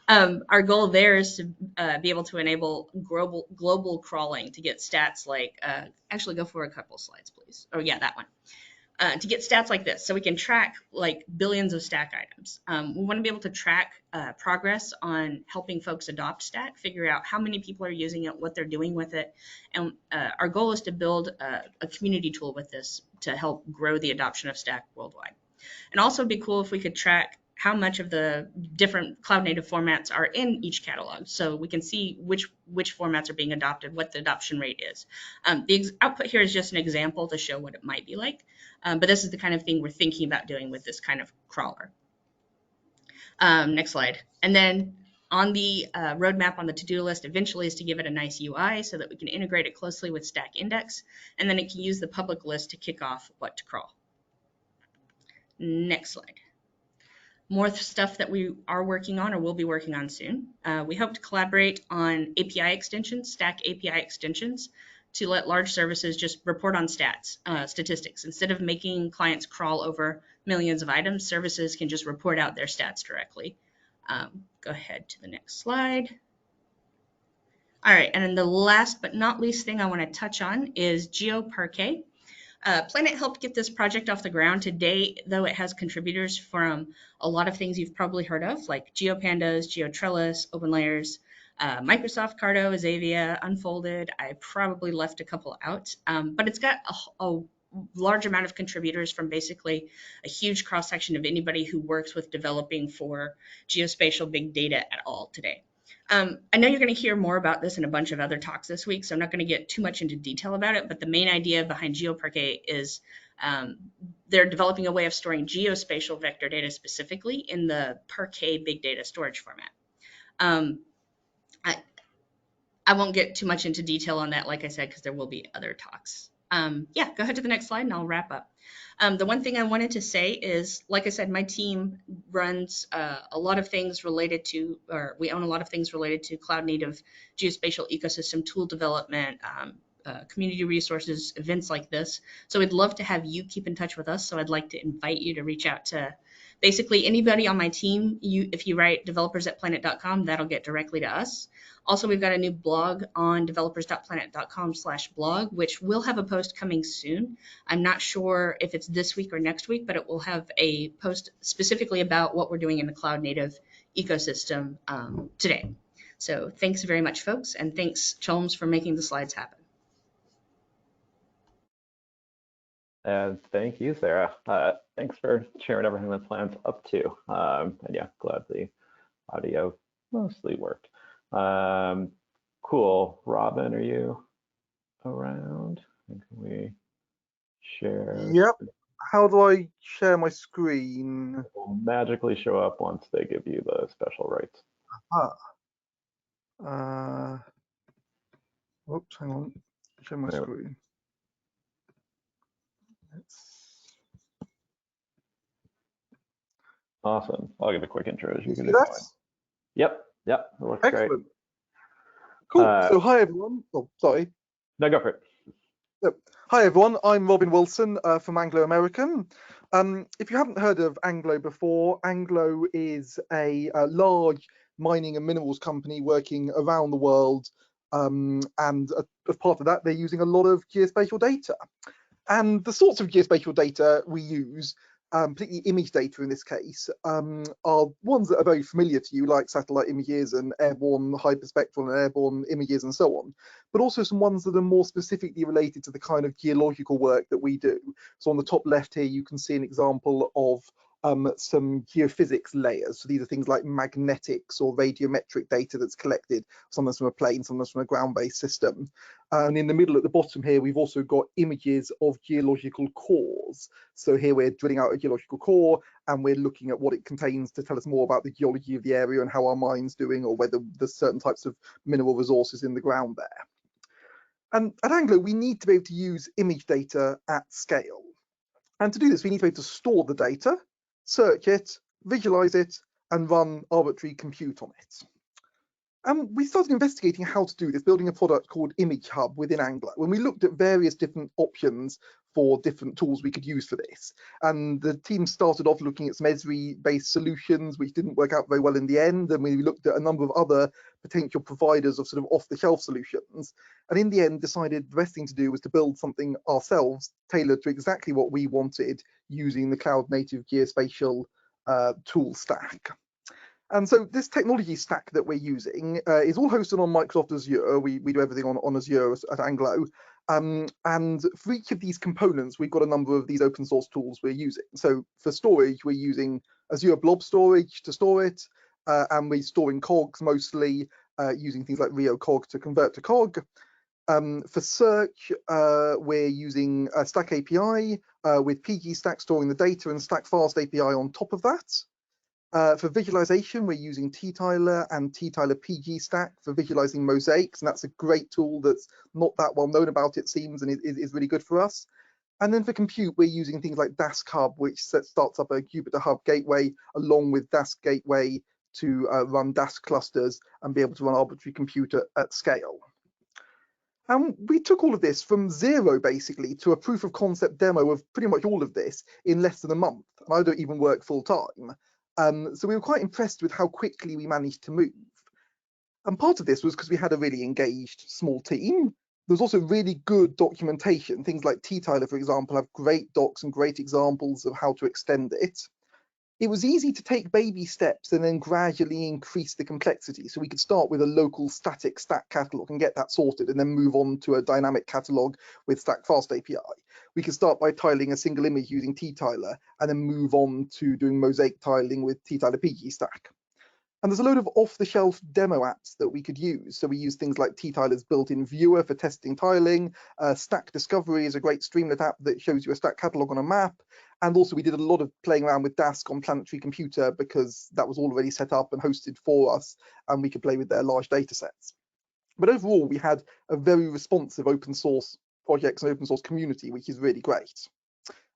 Our goal there is to be able to enable global crawling to get stats like, actually go for a couple slides, please. Oh yeah, that one. To get stats like this, so we can track like billions of stack items. We want to be able to track progress on helping folks adopt Stack, figure out how many people are using it, what they're doing with it. And our goal is to build a community tool with this to help grow the adoption of Stack worldwide. And also it'd be cool if we could track how much of the different cloud-native formats are in each catalog, so we can see which formats are being adopted, what the adoption rate is. The output here is just an example to show what it might be like, but this is the kind of thing we're thinking about doing with this kind of crawler. Next slide. And then on the roadmap on the to-do list eventually is to give it a nice UI so that we can integrate it closely with Stack Index, and then it can use the public list to kick off what to crawl. Next slide. More stuff that we are working on or will be working on soon. We hope to collaborate on API extensions, Stack API extensions, to let large services just report on statistics. Instead of making clients crawl over millions of items, services can just report out their stats directly. Go ahead to the next slide. All right, and then the last but not least thing I want to touch on is GeoParquet. Planet helped get this project off the ground today, though it has contributors from a lot of things you've probably heard of, like GeoPandas, GeoTrellis, OpenLayers, Microsoft Carto, Azavia, Unfolded. I probably left a couple out, but it's got a large amount of contributors from basically a huge cross-section of anybody who works with developing for geospatial big data at all today. I know you're going to hear more about this in a bunch of other talks this week, so I'm not going to get too much into detail about it, but the main idea behind GeoParquet is they're developing a way of storing geospatial vector data specifically in the Parquet big data storage format. I won't get too much into detail on that, like I said, because there will be other talks. Yeah, go ahead to the next slide and I'll wrap up. The one thing I wanted to say is, like I said, my team runs a lot of things related to, or we own a lot of things related to cloud-native geospatial ecosystem tool development, community resources, events like this. So we'd love to have you keep in touch with us. So I'd like to invite you to reach out to Basically, anybody on my team, if you write developers@planet.com, that'll get directly to us. Also, we've got a new blog on developers.planet.com/blog, which will have a post coming soon. I'm not sure if it's this week or next week, but it will have a post specifically about what we're doing in the cloud native ecosystem today. So thanks very much, folks, and thanks, Cholmes, for making the slides happen. And thank you, Sarah. Thanks for sharing everything that plan's up to. And yeah, glad the audio mostly worked. Cool. Robin, are you around? Can we share? Yep. How do I share my screen? It will magically show up once they give you the special rights. Oops, hang on. Share my screen. Awesome. I'll give a quick intro as you See can that? join. Yep. It looks Excellent. great. Cool. So hi everyone. Oh, sorry. No, go for it. Yep. Hi everyone. I'm Robin Wilson from Anglo American. If you haven't heard of Anglo before, Anglo is a large mining and minerals company working around the world, and as part of that, they're using a lot of geospatial data. And the sorts of geospatial data we use, particularly image data in this case, are ones that are very familiar to you, like satellite images and airborne hyperspectral and airborne images and so on, but also some ones that are more specifically related to the kind of geological work that we do. So on the top left here, you can see an example of some geophysics layers. So these are things like magnetics or radiometric data that's collected, sometimes from a plane, sometimes from a ground-based system. And in the middle at the bottom here, we've also got images of geological cores. So here we're drilling out a geological core and we're looking at what it contains to tell us more about the geology of the area and how our mine's doing, or whether there's certain types of mineral resources in the ground there. And at Anglo, we need to be able to use image data at scale. And to do this, we need to be able to store the data, search it, visualize it, and run arbitrary compute on it. And we started investigating how to do this, building a product called Image Hub within Anglo. When we looked at various different options for different tools we could use for this. And the team started off looking at some Esri-based solutions, which didn't work out very well in the end. And we looked at a number of other potential providers of sort of off-the-shelf solutions. And in the end, decided the best thing to do was to build something ourselves tailored to exactly what we wanted, using the Cloud-Native Geospatial tool stack. And so this technology stack that we're using is all hosted on Microsoft Azure. We do everything on Azure at Anglo. And for each of these components, we've got a number of these open source tools we're using. So for storage, we're using Azure Blob Storage to store it, and we store in Cogs mostly, using things like RioCog to convert to Cog. For search, we're using Stack API with PG Stack storing the data and Stack Fast API on top of that. For visualization, we're using T-Tiler and T-Tiler PG Stack for visualizing mosaics, and that's a great tool that's not that well known about, it seems, and is really good for us. And then for compute, we're using things like Dask Hub, which starts up a Jupyter Hub gateway along with Dask Gateway to run Dask clusters and be able to run arbitrary compute at scale. And we took all of this from zero, basically, to a proof of concept demo of pretty much all of this in less than a month. And I don't even work full time. So we were quite impressed with how quickly we managed to move. And part of this was because we had a really engaged small team. There was also really good documentation. Things like T-Tiler, for example, have great docs and great examples of how to extend it. It was easy to take baby steps and then gradually increase the complexity. So we could start with a local static stack catalog and get that sorted, and then move on to a dynamic catalog with Stack Fast API. We could start by tiling a single image using T-Tiler and then move on to doing mosaic tiling with T-Tiler PG Stack. And there's a load of off-the-shelf demo apps that we could use. So we use things like T-Tiler's built-in viewer for testing tiling. Stack Discovery is a great Streamlit app that shows you a stack catalog on a map. And also we did a lot of playing around with Dask on Planetary Computer because that was already set up and hosted for us, and we could play with their large data sets. But overall, we had a very responsive open source projects and open source community, which is really great.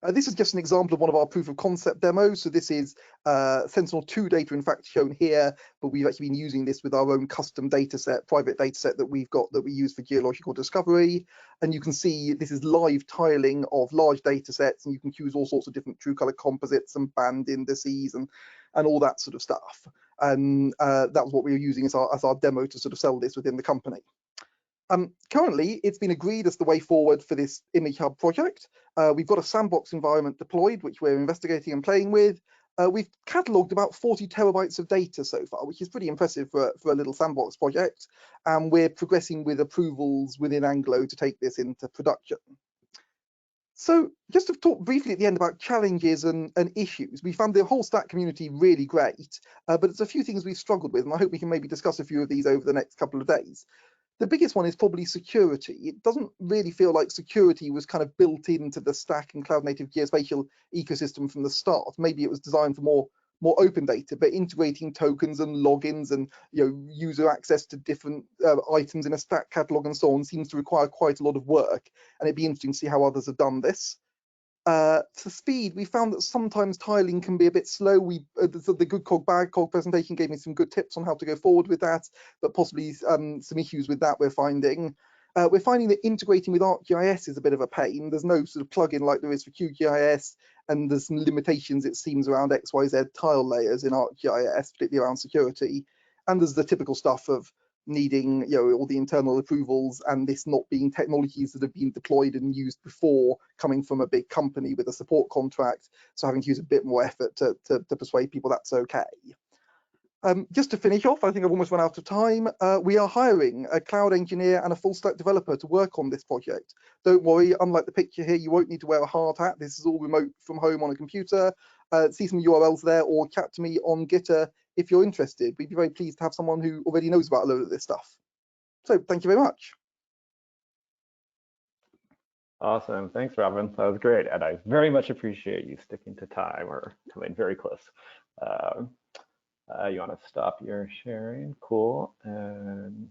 This is just an example of one of our proof of concept demos. So this is Sentinel-2 data, in fact, shown here, but we've actually been using this with our own custom data set, private data set that we've got that we use for geological discovery. And you can see this is live tiling of large data sets, and you can choose all sorts of different true color composites and band indices and all that sort of stuff. And that was what we were using as our demo to sort of sell this within the company. Currently, it's been agreed as the way forward for this Image Hub project. We've got a sandbox environment deployed, which we're investigating and playing with. We've catalogued about 40 terabytes of data so far, which is pretty impressive for a little sandbox project. And we're progressing with approvals within Anglo to take this into production. So just to talk briefly at the end about challenges and issues, we found the whole Stack community really great, but it's a few things we've struggled with, and I hope we can maybe discuss a few of these over the next couple of days. The biggest one is probably security. It doesn't really feel like security was kind of built into the Stack and Cloud-Native Geospatial ecosystem from the start. Maybe it was designed for more open data, but integrating tokens and logins and user access to different items in a Stack catalog and so on seems to require quite a lot of work. And it'd be interesting to see how others have done this. For speed, we found that sometimes tiling can be a bit slow. The good Cog bad Cog presentation gave me some good tips on how to go forward with that, but possibly some issues with that we're finding. We're finding that integrating with ArcGIS is a bit of a pain. There's no sort of plugin like there is for QGIS, and there's some limitations, it seems, around XYZ tile layers in ArcGIS, particularly around security. And there's the typical stuff of needing all the internal approvals and this not being technologies that have been deployed and used before, coming from a big company with a support contract, so having to use a bit more effort to persuade people that's okay. Just to finish off, I think I've almost run out of time. We are hiring a cloud engineer and a full stack developer to work on this project. Don't worry, unlike the picture here, you won't need to wear a hard hat. This is all remote from home on a computer. See some URLs there, or chat to me on Gitter if you're interested. We'd be very pleased to have someone who already knows about a load of this stuff. So thank you very much. Awesome, thanks, Robin. That was great, and I very much appreciate you sticking to time or coming very close. You want to stop your sharing? Cool. And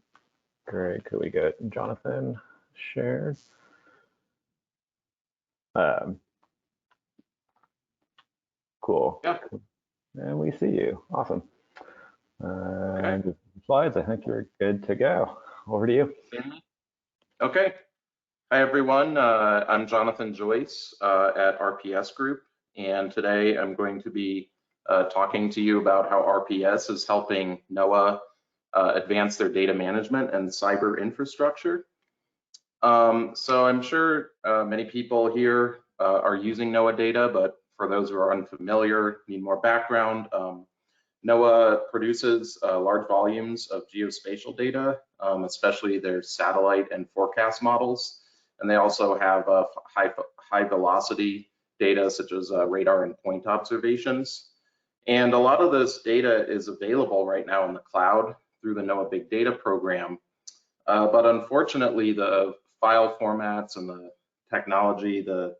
great. Could we get Jonathan shared? Cool. Yeah. And we see you. Awesome. Okay. Slides. I think you're good to go. Over to you. Okay. Hi, everyone. I'm Jonathan Joyce at RPS Group, and today I'm going to be talking to you about how RPS is helping NOAA advance their data management and cyber infrastructure. So I'm sure many people here are using NOAA data, but for those who are unfamiliar, need more background, NOAA produces large volumes of geospatial data, especially their satellite and forecast models. And they also have high velocity data such as radar and point observations. And a lot of this data is available right now in the cloud through the NOAA Big Data program. But unfortunately, the file formats and the technology, the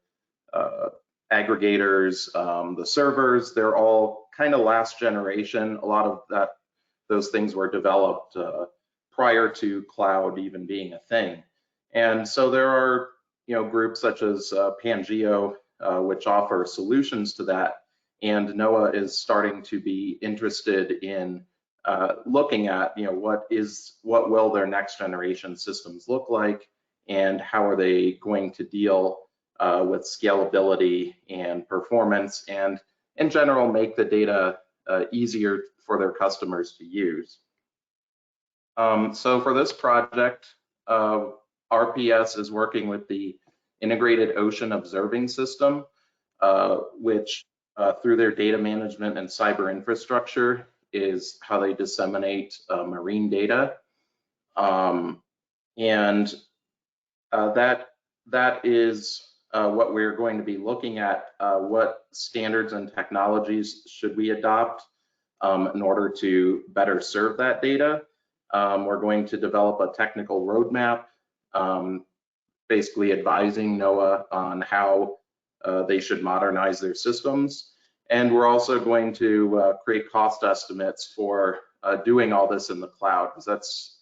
aggregators, the servers, they're all kind of last generation. A lot of those things were developed prior to cloud even being a thing. And so there are groups such as Pangeo, which offer solutions to that. And NOAA is starting to be interested in looking at what will their next generation systems look like, and how are they going to deal with scalability and performance, and in general make the data easier for their customers to use. So for this project, RPS is working with the Integrated Ocean Observing System, which through their data management and cyber infrastructure is how they disseminate marine data. And that is what we're going to be looking at. What standards and technologies should we adopt in order to better serve that data? We're going to develop a technical roadmap, basically advising NOAA on how they should modernize their systems. And we're also going to create cost estimates for doing all this in the cloud, because that's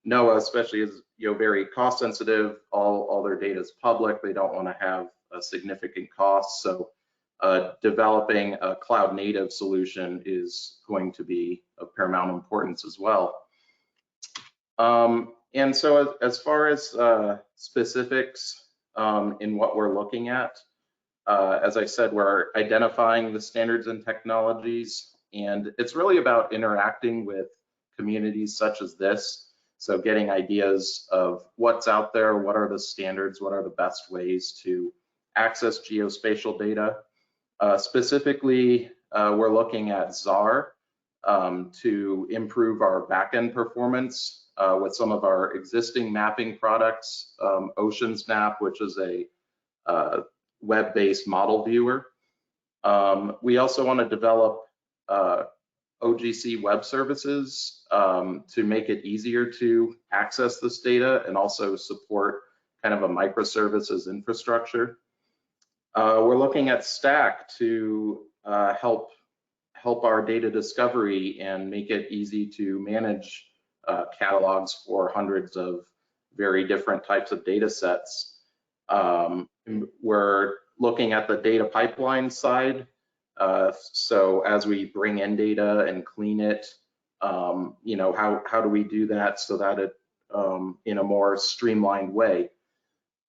NOAA especially is very cost sensitive. All their data is public. They don't want to have significant costs. So developing a cloud native solution is going to be of paramount importance as well. And so as far as specifics in what we're looking at, as I said, we're identifying the standards and technologies, and it's really about interacting with communities such as this. So getting ideas of what's out there, what are the standards, what are the best ways to access geospatial data. Specifically, we're looking at ZAR to improve our backend performance with some of our existing mapping products, OceansMap, which is a web-based model viewer. We also want to develop OGC web services to make it easier to access this data and also support kind of a microservices infrastructure. We're looking at Stack to help our data discovery and make it easy to manage catalogs for hundreds of very different types of data sets. We're looking at the data pipeline side. So as we bring in data and clean it, you know, how do we do that so that it in a more streamlined way?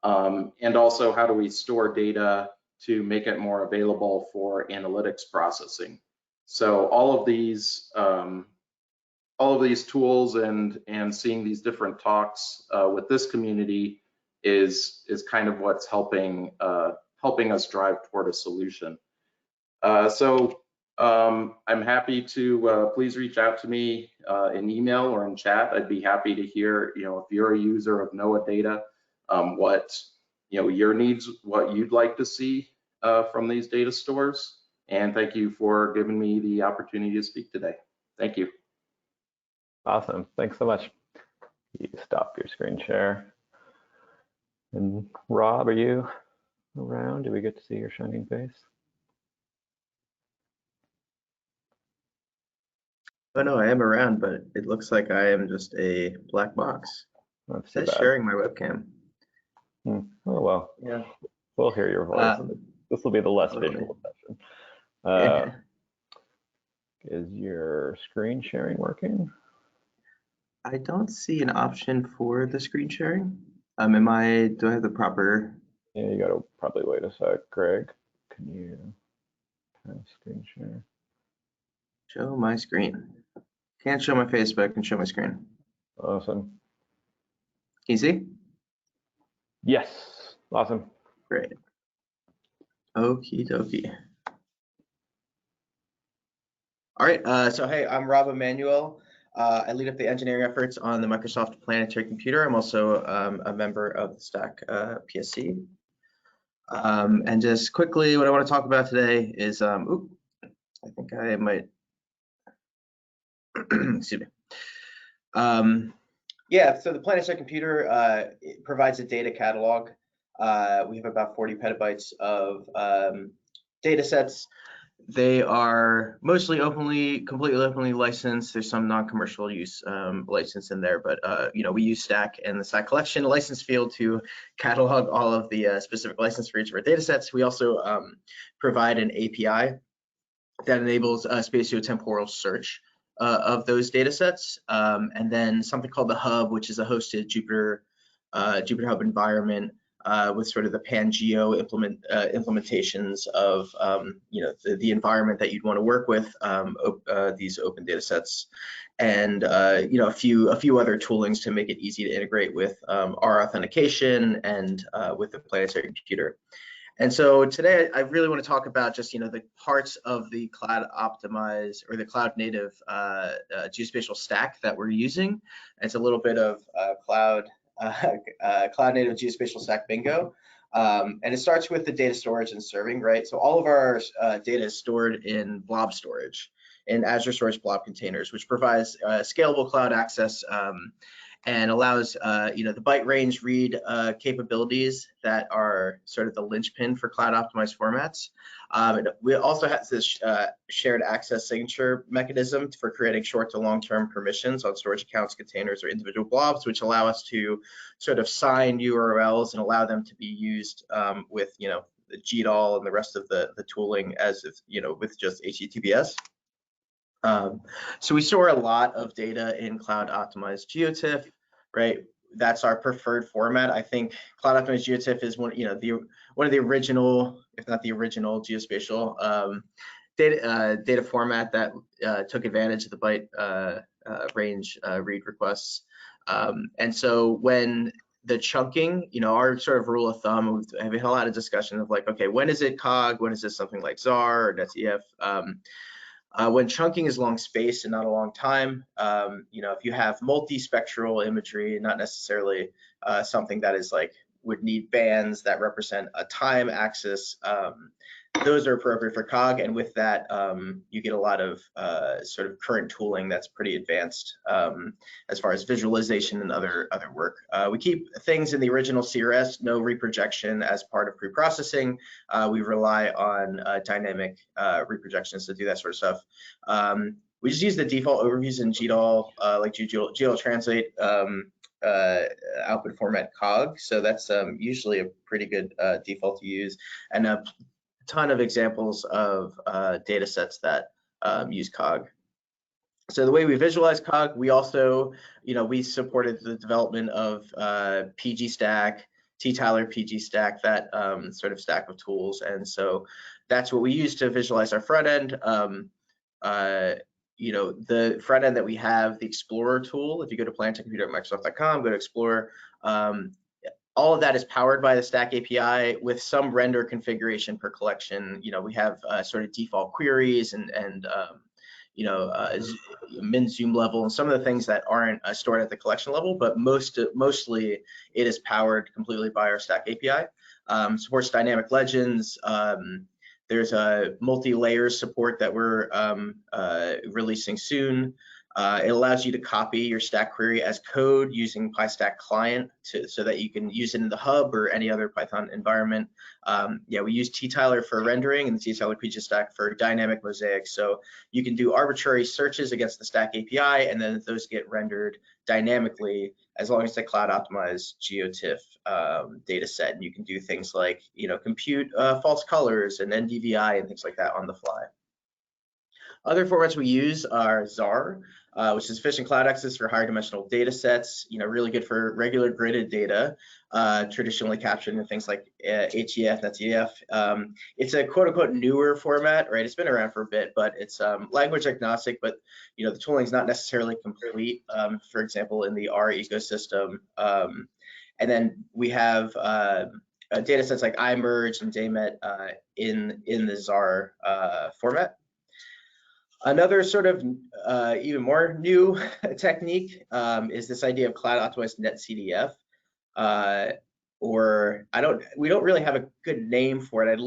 And also, how do we store data to make it more available for analytics processing? So all of these tools and seeing these different talks with this community is kind of what's helping us drive toward a solution. So I'm happy to please reach out to me in email or in chat. I'd be happy to hear, you know, if you're a user of NOAA data, what, you know, your needs, what you'd like to see from these data stores. And thank you for giving me the opportunity to speak today. Thank you. Awesome. Thanks so much. You stop your screen share. And Rob, are you around? Do we get to see your shining face? Oh no, I am around, but it looks like I am just a black box. That's too bad. Sharing my webcam. Oh well. Yeah. We'll hear your voice. This will be the less visual session. Is your screen sharing working? I don't see an option for the screen sharing. Do I have the proper? Yeah, you gotta probably wait a sec. Greg, can you screen share? Show my screen. Can't show my face, but I can show my screen. Awesome. Can you see? Yes. Awesome. Great. Okie dokie. All right. So hey, I'm Rob Emanuel. I lead up the engineering efforts on the Microsoft Planetary Computer. I'm also a member of the Stack PSC. And just quickly, what I want to talk about today is, I think I might, excuse me. Yeah, so the Planetary Computer it provides a data catalog. We have about 40 petabytes of data sets. They are mostly completely openly licensed. There's some non-commercial use license in there, but you know, we use Stack and the Stack collection license field to catalog all of the specific license for each of our data sets. We also provide an API that enables spatiotemporal search of those data sets, and then something called the Hub, which is a hosted Jupyter Hub environment with sort of the Pangeo implementations of you know, the environment that you'd want to work with, these open data sets, and you know, a few other toolings to make it easy to integrate with our authentication and with the Planetary Computer. And so today I really want to talk about just, you know, the parts of the cloud optimized or the cloud native geospatial stack that we're using. It's a little bit of cloud native geospatial stack bingo. And it starts with the data storage and serving, right? So all of our data is stored in blob storage, in Azure Storage Blob containers, which provides scalable cloud access and allows you know, the byte range read capabilities that are sort of the linchpin for cloud optimized formats. We also have this shared access signature mechanism for creating short to long-term permissions on storage accounts, containers, or individual blobs, which allow us to sort of sign URLs and allow them to be used with, you know, GDAL and the rest of the tooling as if, with just HTTPS. So we store a lot of data in Cloud Optimized Geotiff, right? That's our preferred format. I think Cloud Optimized Geotiff is one of the original, if not the original, geospatial data format that took advantage of the byte range read requests. And so when the chunking, our sort of rule of thumb, we've had a lot of discussion of like, okay, when is it COG? When is this something like ZAR or NetCDF? When chunking is long space and not a long time, if you have multispectral imagery, not necessarily something that is like would need bands that represent a time axis, those are appropriate for COG, and with that, you get a lot of sort of current tooling that's pretty advanced as far as visualization and other work. We keep things in the original CRS, no reprojection as part of pre-processing. We rely on dynamic reprojections to do that sort of stuff. We just use the default overviews in GDAL, like GDAL Translate output format COG, so that's usually a pretty good default to use, and a ton of examples of data sets that use COG. So the way we visualize COG, we also, we supported the development of PGStack, T-Tyler PGStack, that sort of stack of tools, and so that's what we use to visualize our front end. The front end that we have, the Explorer tool, if you go to planetechcomputer@microsoft.com, go to Explorer, all of that is powered by the Stack API with some render configuration per collection. We have sort of default queries and min zoom level and some of the things that aren't stored at the collection level, but mostly it is powered completely by our Stack API. Supports dynamic legends. There's a multi-layer support that we're releasing soon. It allows you to copy your Stack query as code using PyStack client so that you can use it in the hub or any other Python environment. We use T-Tyler for rendering and the T-Tyler PGStack for dynamic mosaics. So you can do arbitrary searches against the Stack API, and then those get rendered dynamically as long as the Cloud Optimized Geotiff data set. And you can do things like, compute false colors and NDVI and things like that on the fly. Other formats we use are ZAR, which is efficient cloud access for higher dimensional data sets, really good for regular gridded data, traditionally captured in things like HEF, NetCDF. It's a quote unquote newer format, right? It's been around for a bit, but it's language agnostic, but the tooling is not necessarily complete, for example, in the R ecosystem. And then we have data sets like iMerge and DayMet in the ZAR format. Another sort of even more new technique is this idea of cloud optimized NetCDF, we don't really have a good name for it. I'd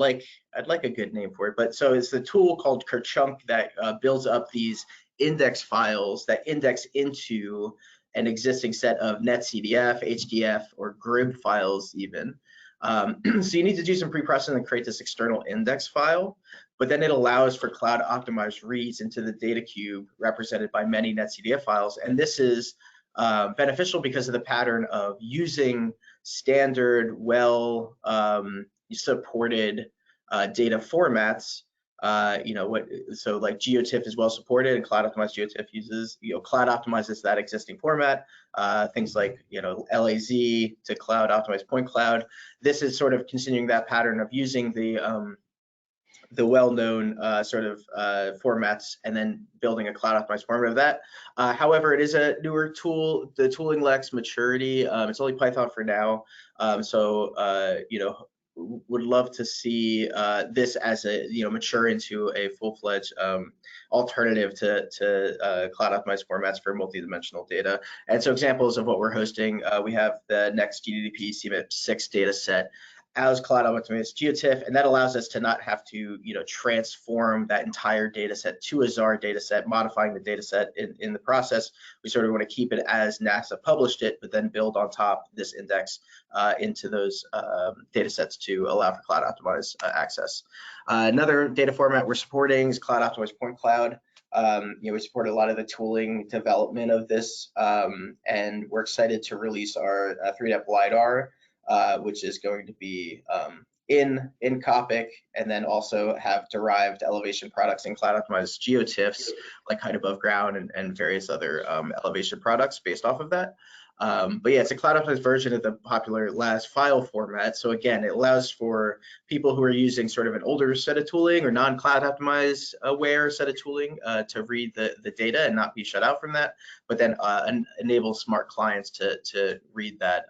like a good name for it, but so it's the tool called Kerchunk that builds up these index files that index into an existing set of NetCDF, HDF, or GRIB files even. So you need to do some pre-processing and create this external index file, but then it allows for cloud optimized reads into the data cube represented by many NetCDF files. And this is beneficial because of the pattern of using standard, supported data formats. So like Geotiff is well supported, and Cloud Optimized Geotiff uses, Cloud optimizes that existing format. Things like, LAZ to Cloud Optimized Point Cloud. This is sort of continuing that pattern of using the well-known sort of formats and then building a cloud optimized format of that. However, it is a newer tool. The tooling lacks maturity. It's only Python for now. Would love to see this as a mature into a full-fledged alternative to cloud optimized formats for multi-dimensional data. And so examples of what we're hosting, we have the next GDP CMIP6 data set as Cloud Optimized Geotiff, and that allows us to not have to transform that entire data set to a ZAR data set, modifying the data set in the process. We sort of want to keep it as NASA published it, but then build on top this index into those data sets to allow for cloud optimized access. Another data format we're supporting is Cloud Optimized Point Cloud. We support a lot of the tooling development of this, and we're excited to release our 3-depth LiDAR, which is going to be in Copic, and then also have derived elevation products in Cloud Optimized Geotiffs, like height above ground and various other elevation products based off of that. But yeah, it's a cloud optimized version of the popular LAS file format. So again, it allows for people who are using sort of an older set of tooling or non-cloud optimized aware set of tooling to read the data and not be shut out from that, but then enable smart clients to read that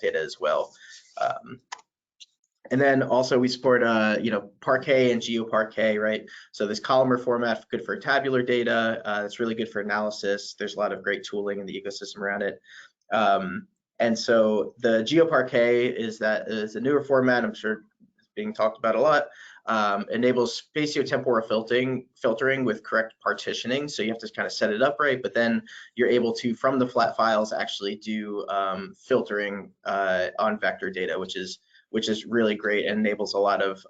data as well. And then also we support, Parquet and GeoParquet, right? So this columnar format, good for tabular data. It's really good for analysis. There's a lot of great tooling in the ecosystem around it. And so the GeoParquet is a newer format. I'm sure it's being talked about a lot. Enables spatiotemporal filtering with correct partitioning. So you have to kind of set it up right, but then you're able to, from the flat files, actually do filtering on vector data, which is really great and enables a lot of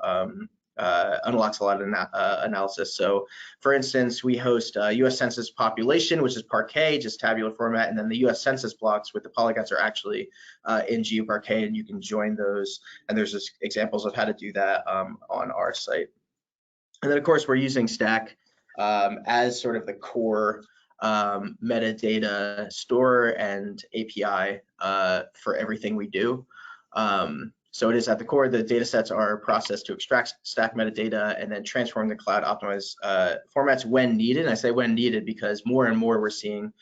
unlocks a lot of analysis. So for instance, we host US Census population, which is Parquet, just tabular format, and then the US Census blocks with the polygons are actually in GeoParquet, and you can join those. And there's just examples of how to do that on our site. And then of course, we're using Stack as sort of the core metadata store and API for everything we do. So it is at the core, the data sets are processed to extract stack metadata and then transform the cloud optimized formats when needed. And I say when needed because more and more we're seeing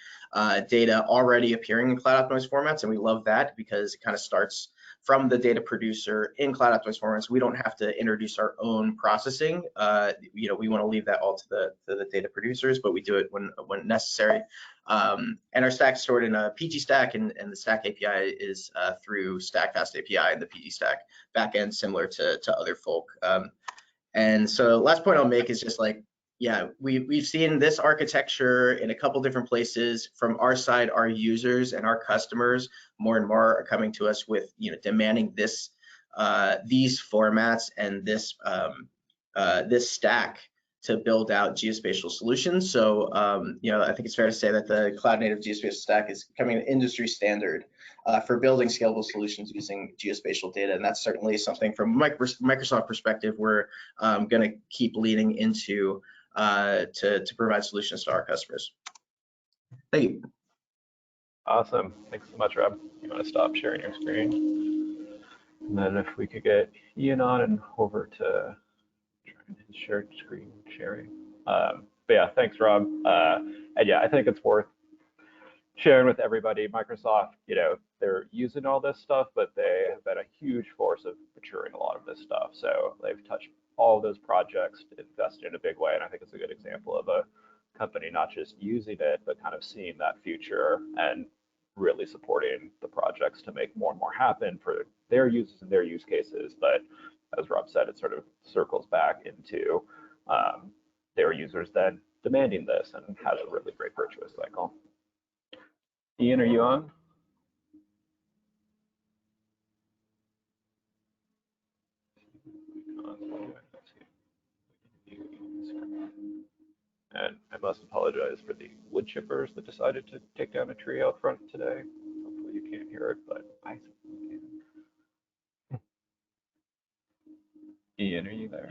data already appearing in cloud optimized formats. And we love that because it kind of starts from the data producer in cloud optimized formats. We don't have to introduce our own processing. We want to leave that all to the data producers, but we do it when necessary. And our stack is stored in a PG stack, and the Stack API is through StackFast API and the PG stack backend, similar to other folk. And so last point I'll make is just like, yeah, we've seen this architecture in a couple different places. From our side, our users and our customers more and more are coming to us with demanding these formats and this stack to build out geospatial solutions. So I think it's fair to say that the Cloud-Native Geospatial stack is becoming an industry standard for building scalable solutions using geospatial data, and that's certainly something from Microsoft perspective we're going to keep leaning into to provide solutions to our customers. Thank you. Awesome. Thanks so much, Rob. You want to stop sharing your screen? And then if we could get Ian on and over to shared screen sharing. But yeah, thanks, Rob. And yeah, I think it's worth sharing with everybody. Microsoft, they're using all this stuff, but they have been a huge force of maturing a lot of this stuff. So they've touched all of those projects, invested in a big way. And I think it's a good example of a company not just using it, but kind of seeing that future and really supporting the projects to make more and more happen for their users and their use cases. But as Rob said, it sort of circles back into their users then demanding this and has a really great virtuous cycle. Ian, are you on? And I must apologize for the wood chippers that decided to take down a tree out front today. Hopefully you can't hear it, but I certainly can. Ian, are you there?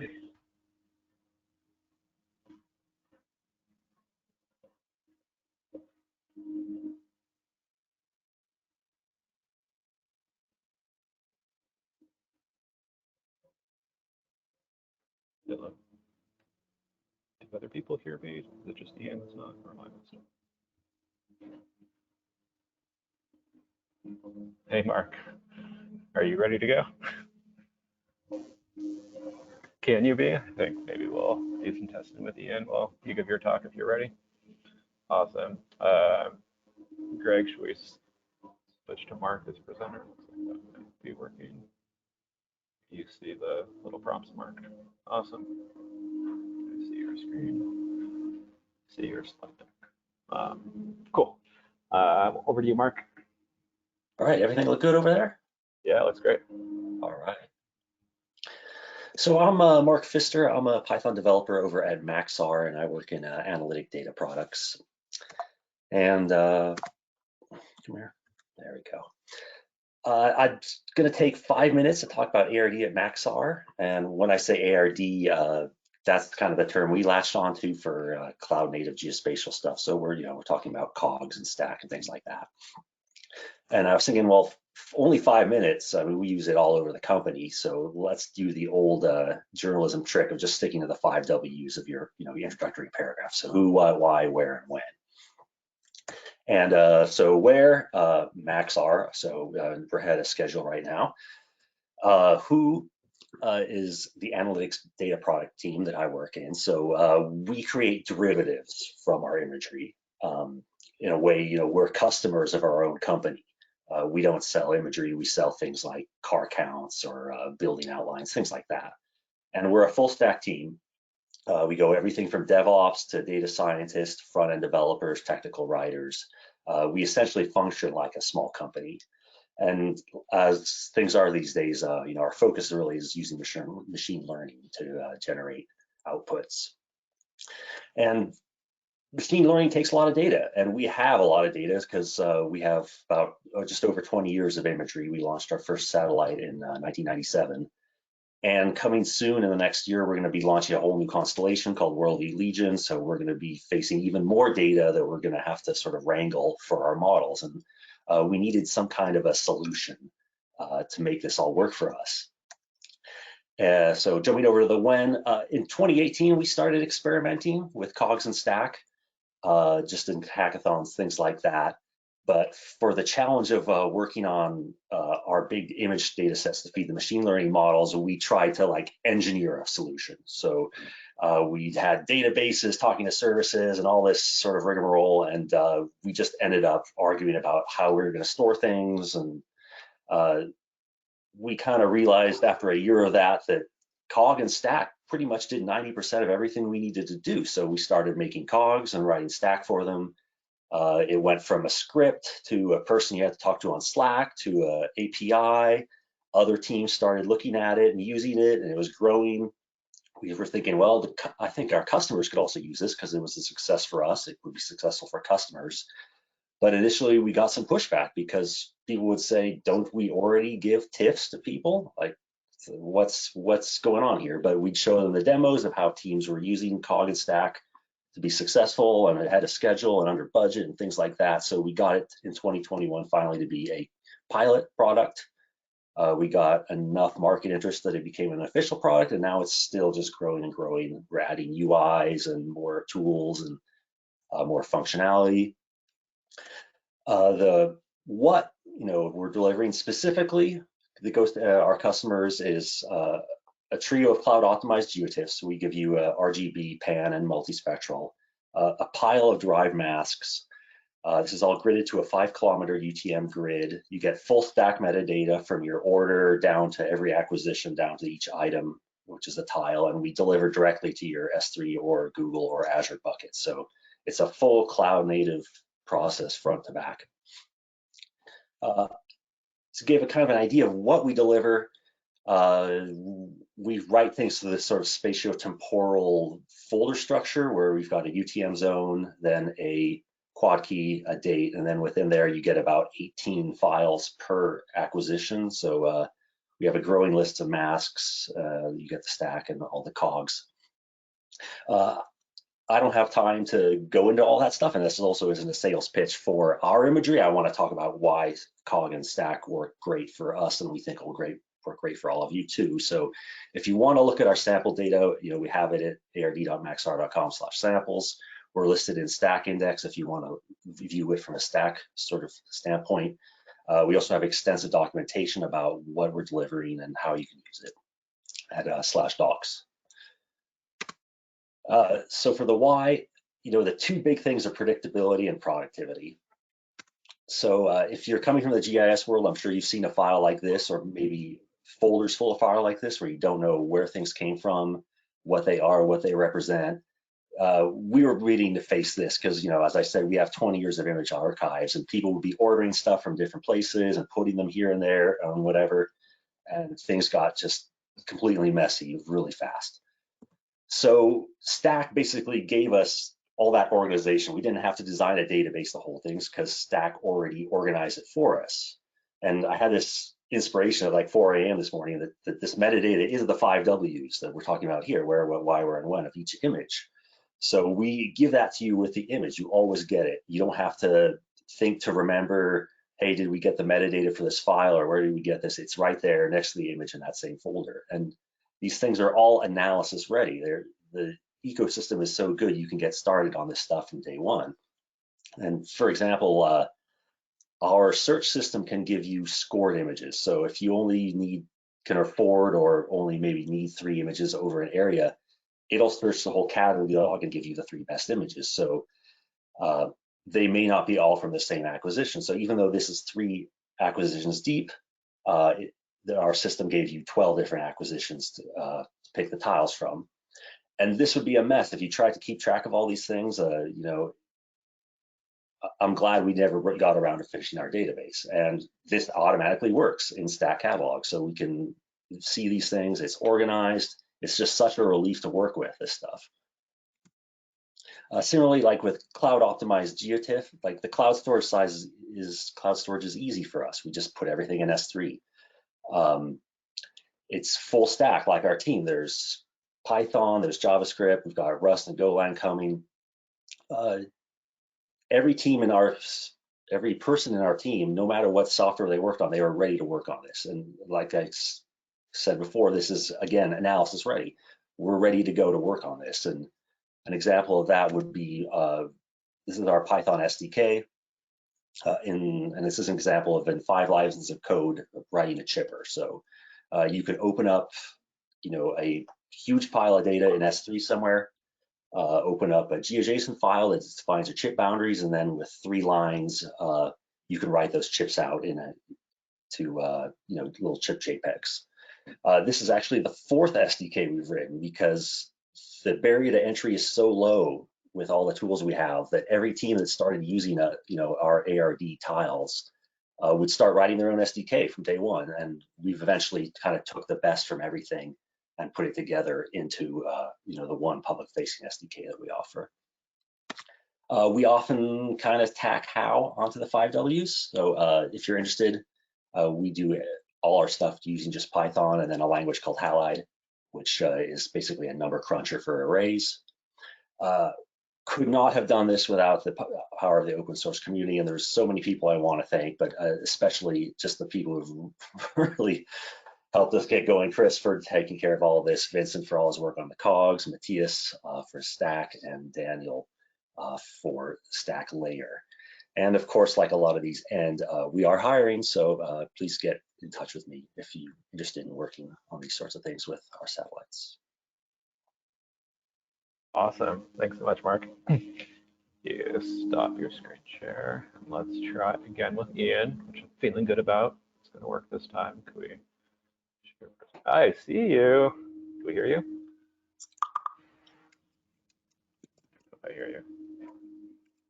Hello. Do other people hear me? Is it just Ian that's not, or am I missing? Hey, Mark, are you ready to go? Can you be? I think maybe we'll do some testing with Ian. Well, you give your talk if you're ready. Awesome. Greg, should we switch to Mark as presenter? Looks like that might be working. You see the little prompts marked. Awesome. I see your screen. See your slide deck. Cool. Over to you, Mark. All right, everything look good over there? Yeah, looks great. All right. So I'm Mark Pfister. I'm a Python developer over at Maxar, and I work in analytic data products. And come here. There we go. I'm going to take 5 minutes to talk about ARD at Maxar. And when I say ARD, that's kind of the term we latched onto for cloud-native geospatial stuff. So we're talking about Cogs and Stack and things like that. And I was thinking, well, only 5 minutes. I mean, we use it all over the company. So let's do the old journalism trick of just sticking to the 5 W's of your, introductory paragraph. So who, what, why, where, and when. And so where, Maxar. So we're ahead of schedule right now. Who is the analytics data product team that I work in. So we create derivatives from our imagery. In a way, we're customers of our own company. We don't sell imagery, we sell things like car counts or building outlines, things like that. And we're a full stack team. We go everything from DevOps to data scientists, front-end developers, technical writers. We essentially function like a small company. And as things are these days, our focus really is using machine learning to generate outputs. And machine learning takes a lot of data, and we have a lot of data because we have about just over 20 years of imagery. We launched our first satellite in 1997. And coming soon in the next year, we're going to be launching a whole new constellation called Worldview Legion. So we're going to be facing even more data that we're going to have to sort of wrangle for our models. And we needed some kind of a solution to make this all work for us. So jumping over to the when, in 2018, we started experimenting with Cogs and Stack, just in hackathons, things like that. But for the challenge of working on our big image data sets to feed the machine learning models, we tried to engineer a solution. So we had databases talking to services and all this sort of rigmarole, and we just ended up arguing about how we were going to store things. And we kind of realized after a year of that Cog and Stack pretty much did 90% of everything we needed to do. So we started making Cogs and writing Stack for them. It went from a script to a person you had to talk to on Slack to an API. Other teams started looking at it and using it, and it was growing. We were thinking, well, I think our customers could also use this because it was a success for us. It would be successful for customers. But initially, we got some pushback because people would say, don't we already give TIFFs to people? Like, what's going on here? But we'd show them the demos of how teams were using Cog and Stack to be successful, and it had a schedule and under budget and things like that. So we got it in 2021 finally to be a pilot product. We got enough market interest that it became an official product, and now it's still just growing and growing. We're adding UIs and more tools and more functionality. The what we're delivering specifically that goes to our customers is a trio of cloud optimized geotiffs. So we give you a RGB, pan, and multispectral, a pile of drive masks. This is all gridded to a 5-kilometer UTM grid. You get full stack metadata from your order down to every acquisition, down to each item, which is a tile, and we deliver directly to your S3 or Google or Azure bucket. So it's a full cloud native process front to back. To give a kind of an idea of what we deliver, we write things to this sort of spatiotemporal folder structure where we've got a UTM zone, then a quad key, a date, and then within there you get about 18 files per acquisition. So we have a growing list of masks. You get the stack and all the cogs. I don't have time to go into all that stuff, and this also isn't a sales pitch for our imagery. I want to talk about why Cog and Stack work great for us, and we think will work great for all of you too. So if you want to look at our sample data, we have it at ard.maxar.com/samples. We're listed in Stack Index if you want to view it from a Stack sort of standpoint. We also have extensive documentation about what we're delivering and how you can use it at /docs. So for the why, the two big things are predictability and productivity. So if you're coming from the GIS world, I'm sure you've seen a file like this, or maybe folders full of file like this where you don't know where things came from, what they are, what they represent. We were waiting to face this because, as I said, we have 20 years of image archives, and people would be ordering stuff from different places and putting them here and there and whatever, and things got just completely messy really fast. So Stack basically gave us all that organization. We didn't have to design a database, the whole thing, because Stack already organized it for us. And I had this inspiration at like 4 a.m. this morning that this metadata is the 5 W's that we're talking about here, where, what, why, where, and when of each image. So we give that to you with the image. You always get it. You don't have to think to remember, hey, did we get the metadata for this file, or where did we get this? It's right there next to the image in that same folder. And these things are all analysis ready. The ecosystem is so good, you can get started on this stuff from day one. And for example, our search system can give you scored images. So if you only can afford or only maybe need 3 images over an area, it'll search the whole catalog and give you the 3 best images. So they may not be all from the same acquisition. So even though this is 3 acquisitions deep, our system gave you 12 different acquisitions to pick the tiles from. And this would be a mess if you tried to keep track of all these things. You know, I'm glad we never got around to finishing our database. And this automatically works in Stack Catalog. So we can see these things, it's organized. It's just such a relief to work with this stuff. Similarly, like with cloud optimized Geotiff, like the cloud storage cloud storage is easy for us. We just put everything in S3. It's full stack like our team. There's Python, there's JavaScript, we've got Rust and Golang coming. Every person in our team, no matter what software they worked on, they were ready to work on this. And like I said before, this is, again, analysis ready. We're ready to go to work on this. And an example of that would be, this is our Python SDK. And this is an example of in 5 lines of code writing a chipper. So you could open up, you know, a huge pile of data in S3 somewhere, open up a GeoJSON file that defines your chip boundaries, and then with 3 lines, you can write those chips out you know, little chip JPEGs. This is actually the 4th SDK we've written because the barrier to entry is so low with all the tools we have that every team that started using you know, our ARD tiles would start writing their own SDK from day one. And we've eventually kind of took the best from everything and put it together into you know, the one public-facing SDK that we offer. We often kind of tack how onto the 5 Ws. So if you're interested, we do all our stuff using just Python and then a language called Halide, which is basically a number cruncher for arrays. Could not have done this without the power of the open source community, and there's so many people I want to thank, but especially just the people who've really helped us get going. Chris for taking care of all of this, Vincent for all his work on the Cogs, Matthias for Stack, and Daniel for Stack Layer. And of course, like a lot of these, we are hiring, so please get in touch with me if you're interested in working on these sorts of things with our satellites. Awesome. Thanks so much, Mark. You stop your screen share. Let's try again with Ian, which I'm feeling good about. It's going to work this time. Can we? I see you. Can we hear you? I hear you.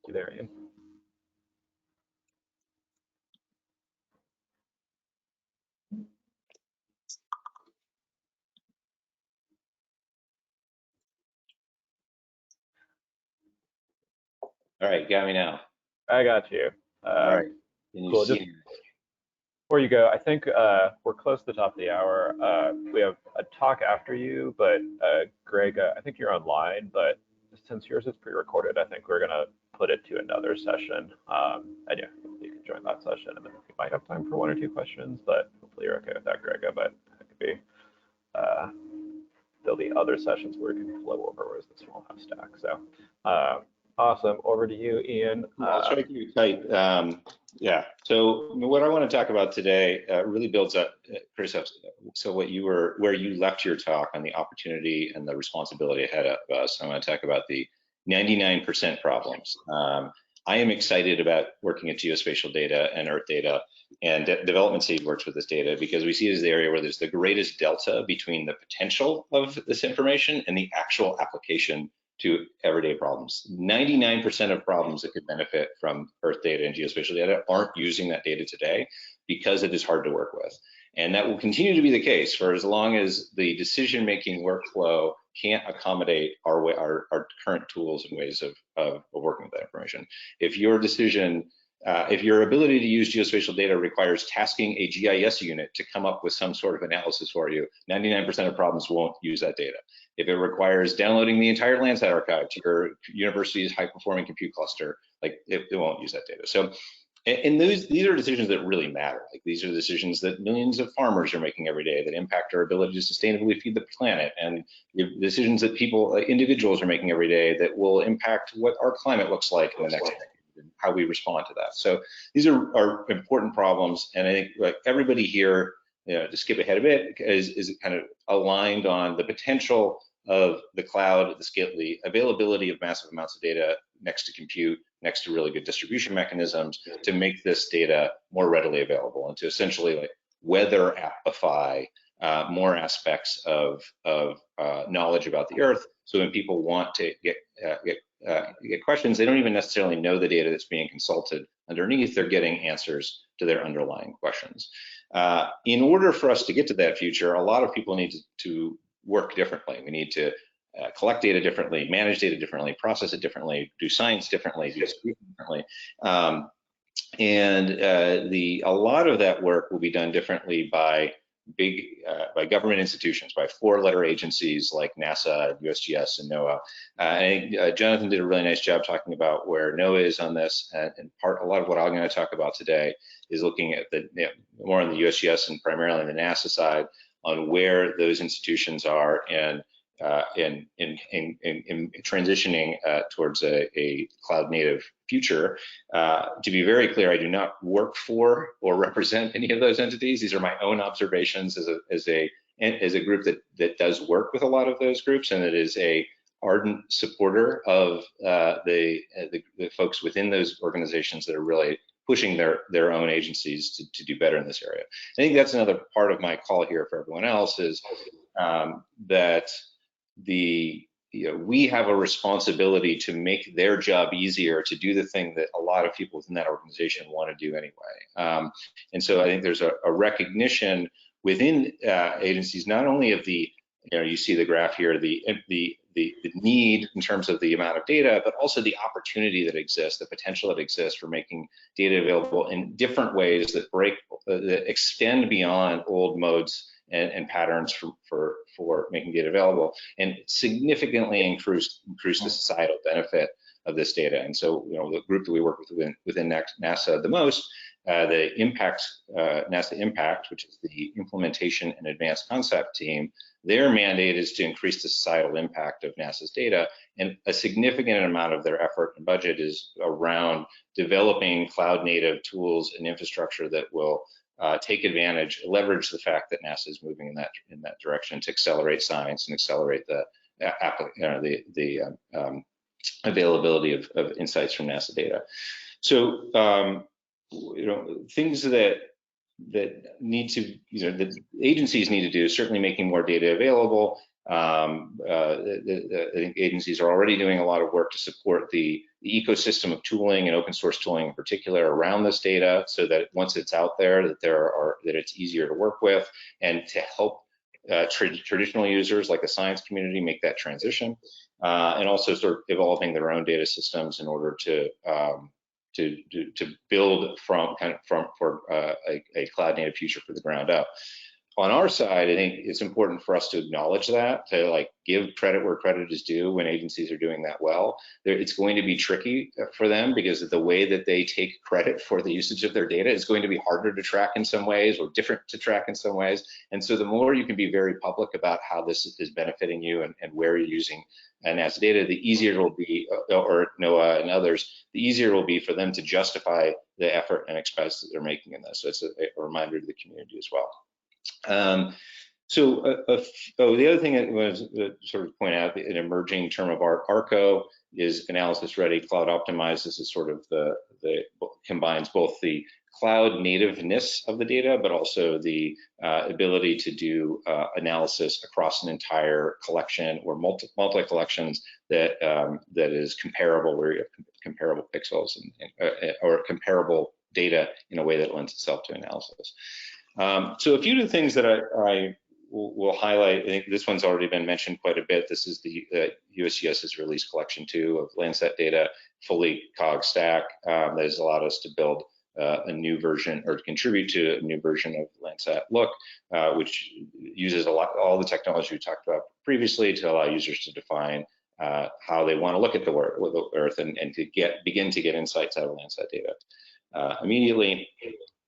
You there, Ian? All right, got me now. I got you. All right. Can you cool. see Just before you go, I think we're close to the top of the hour. We have a talk after you, but Greg, I think you're online, but since yours is pre-recorded, I think we're gonna put it to another session. And yeah, you can join that session, and then we might have time for 1 or 2 questions, but hopefully you're okay with that, Greg. But it could be there'll be other sessions where we can flow over, whereas this won't have Stack. So awesome. Over to you, Ian. I'll try to keep it tight. Yeah. So what I want to talk about today really builds up, Chris. So where you left your talk on the opportunity and the responsibility ahead of us, I want to talk about the 99% problems. I am excited about working at geospatial data and Earth data, and development seed works with this data because we see it as the area where there's the greatest delta between the potential of this information and the actual application to everyday problems. 99% of problems that could benefit from Earth data and geospatial data aren't using that data today because it is hard to work with. And that will continue to be the case for as long as the decision-making workflow can't accommodate our current tools and ways of working with that information. If your decision if your ability to use geospatial data requires tasking a GIS unit to come up with some sort of analysis for you, 99% of problems won't use that data. If it requires downloading the entire Landsat archive to your university's high-performing compute cluster, like it won't use that data. So, and these are decisions that really matter. Like these are decisions that millions of farmers are making every day that impact our ability to sustainably feed the planet, and decisions that people, individuals, are making every day that will impact what our climate looks like in the next decade and how we respond to that. So these are important problems, and I think like everybody here, to skip ahead a bit, is kind of aligned on the potential of the cloud, the availability of massive amounts of data next to compute, next to really good distribution mechanisms to make this data more readily available and to essentially like weather appify more aspects of knowledge about the Earth. So when people want to get questions, they don't even necessarily know the data that's being consulted underneath. They're getting answers to their underlying questions. In order for us to get to that future, a lot of people need to work differently. We need to collect data differently, manage data differently, process it differently, do science differently, do distribution differently. A lot of that work will be done differently by by government institutions, by four-letter agencies like NASA, USGS, and NOAA. I think Jonathan did a really nice job talking about where NOAA is on this, and a lot of what I'm going to talk about today is looking at more on the USGS and primarily on the NASA side on where those institutions are and in transitioning towards a cloud-native future. To be very clear, I do not work for or represent any of those entities. These are my own observations as a group that does work with a lot of those groups, and it is a ardent supporter of the folks within those organizations that are really pushing their own agencies to do better in this area. I think that's another part of my call here for everyone else is that we have a responsibility to make their job easier to do the thing that a lot of people within that organization want to do anyway. And so I think there's a recognition within agencies, not only of you see the graph here, the need in terms of the amount of data, but also the opportunity that exists, the potential that exists for making data available in different ways that extend beyond old modes and patterns for making data available, and significantly increase the societal benefit of this data. And so, the group that we work with within NASA the most, the NASA Impact, which is the implementation and advanced concept team, their mandate is to increase the societal impact of NASA's data, and a significant amount of their effort and budget is around developing cloud-native tools and infrastructure that will leverage the fact that NASA is moving in that direction to accelerate science and accelerate the availability of insights from NASA data. So, things that need to, that agencies need to do is certainly making more data available. I think agencies are already doing a lot of work to support the ecosystem of tooling and open source tooling in particular around this data, so that once it's out there, that it's easier to work with, and to help traditional users like the science community make that transition, and also sort of evolving their own data systems in order to build for a cloud native future for the ground up. On our side, I think it's important for us to acknowledge that, to give credit where credit is due when agencies are doing that well. It's going to be tricky for them because of the way that they take credit for the usage of their data is going to be harder to track in some ways, or different to track in some ways. And so the more you can be very public about how this is benefiting you and where you're using NASA data, the easier it will be, or NOAA and others, the easier it will be for them to justify the effort and expense that they're making in this. So it's a reminder to the community as well. The other thing I was to sort of point out, an emerging term of art, ARCO, is analysis ready, cloud optimized. This is sort of combines both the cloud nativeness of the data, but also the ability to do analysis across an entire collection or multi collections that is comparable, where you have comparable pixels or comparable data in a way that lends itself to analysis. So a few of the things that I we'll highlight, I think this one's already been mentioned quite a bit. This is the USGS's release collection 2 of Landsat data, fully Cogs stack, that has allowed us to build a new version, or to contribute to a new version of Landsat Look, which uses all the technology we talked about previously to allow users to define how they want to look at the Earth and to begin to get insights out of Landsat data immediately.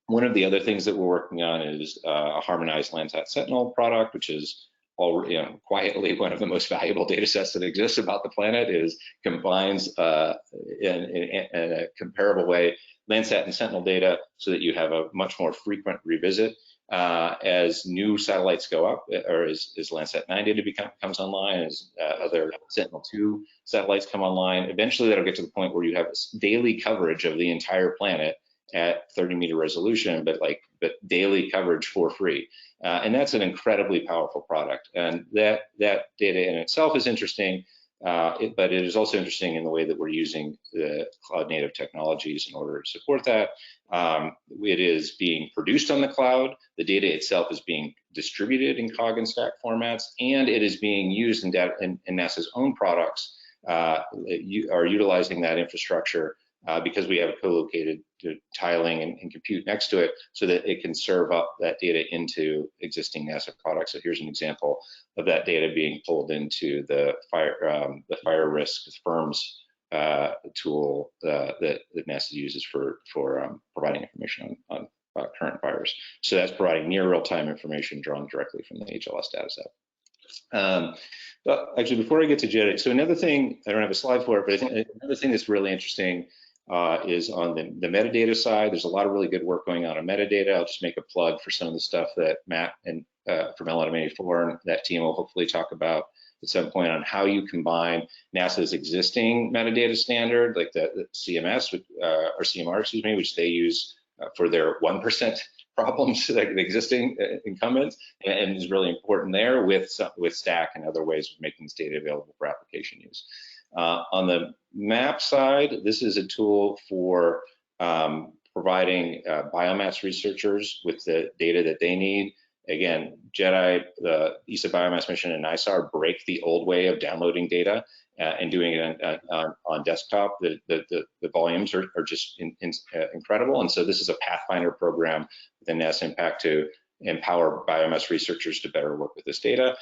One of the other things that we're working on is a harmonized Landsat Sentinel product, which is quietly one of the most valuable data sets that exists about the planet. Combines in a comparable way Landsat and Sentinel data so that you have a much more frequent revisit as new satellites go up, or as Landsat 9 data comes online, as other Sentinel-2 satellites come online. Eventually that'll get to the point where you have daily coverage of the entire planet at 30-meter resolution, but daily coverage for free. And that's an incredibly powerful product. And that data in itself is interesting, but it is also interesting in the way that we're using the cloud-native technologies in order to support that. It is being produced on the cloud. The data itself is being distributed in Cog and Stack formats, and it is being used in NASA's own products are utilizing that infrastructure because we have co-located tiling and compute next to it, so that it can serve up that data into existing NASA products. So here's an example of that data being pulled into the fire risk firms tool that NASA uses for providing information on current fires. So that's providing near real-time information drawn directly from the HLS dataset. But actually, before I get to Geotiffs, so another thing, I don't have a slide for it, but I think another thing that's really interesting is on the metadata side. There's a lot of really good work going on metadata. I'll just make a plug for some of the stuff that Matt and from LM84 and that team will hopefully talk about at some point on how you combine NASA's existing metadata standard, like the CMS, or CMR, excuse me, which they use for their 1% problems, like the existing incumbents, and is really important there with Stack and other ways of making this data available for application use. On the map side, this is a tool for providing biomass researchers with the data that they need. Again, JEDI, the ESA Biomass Mission, and ISAR break the old way of downloading data and doing it on desktop. The volumes are just incredible. And so this is a Pathfinder program within NASA Impact to empower biomass researchers to better work with this data.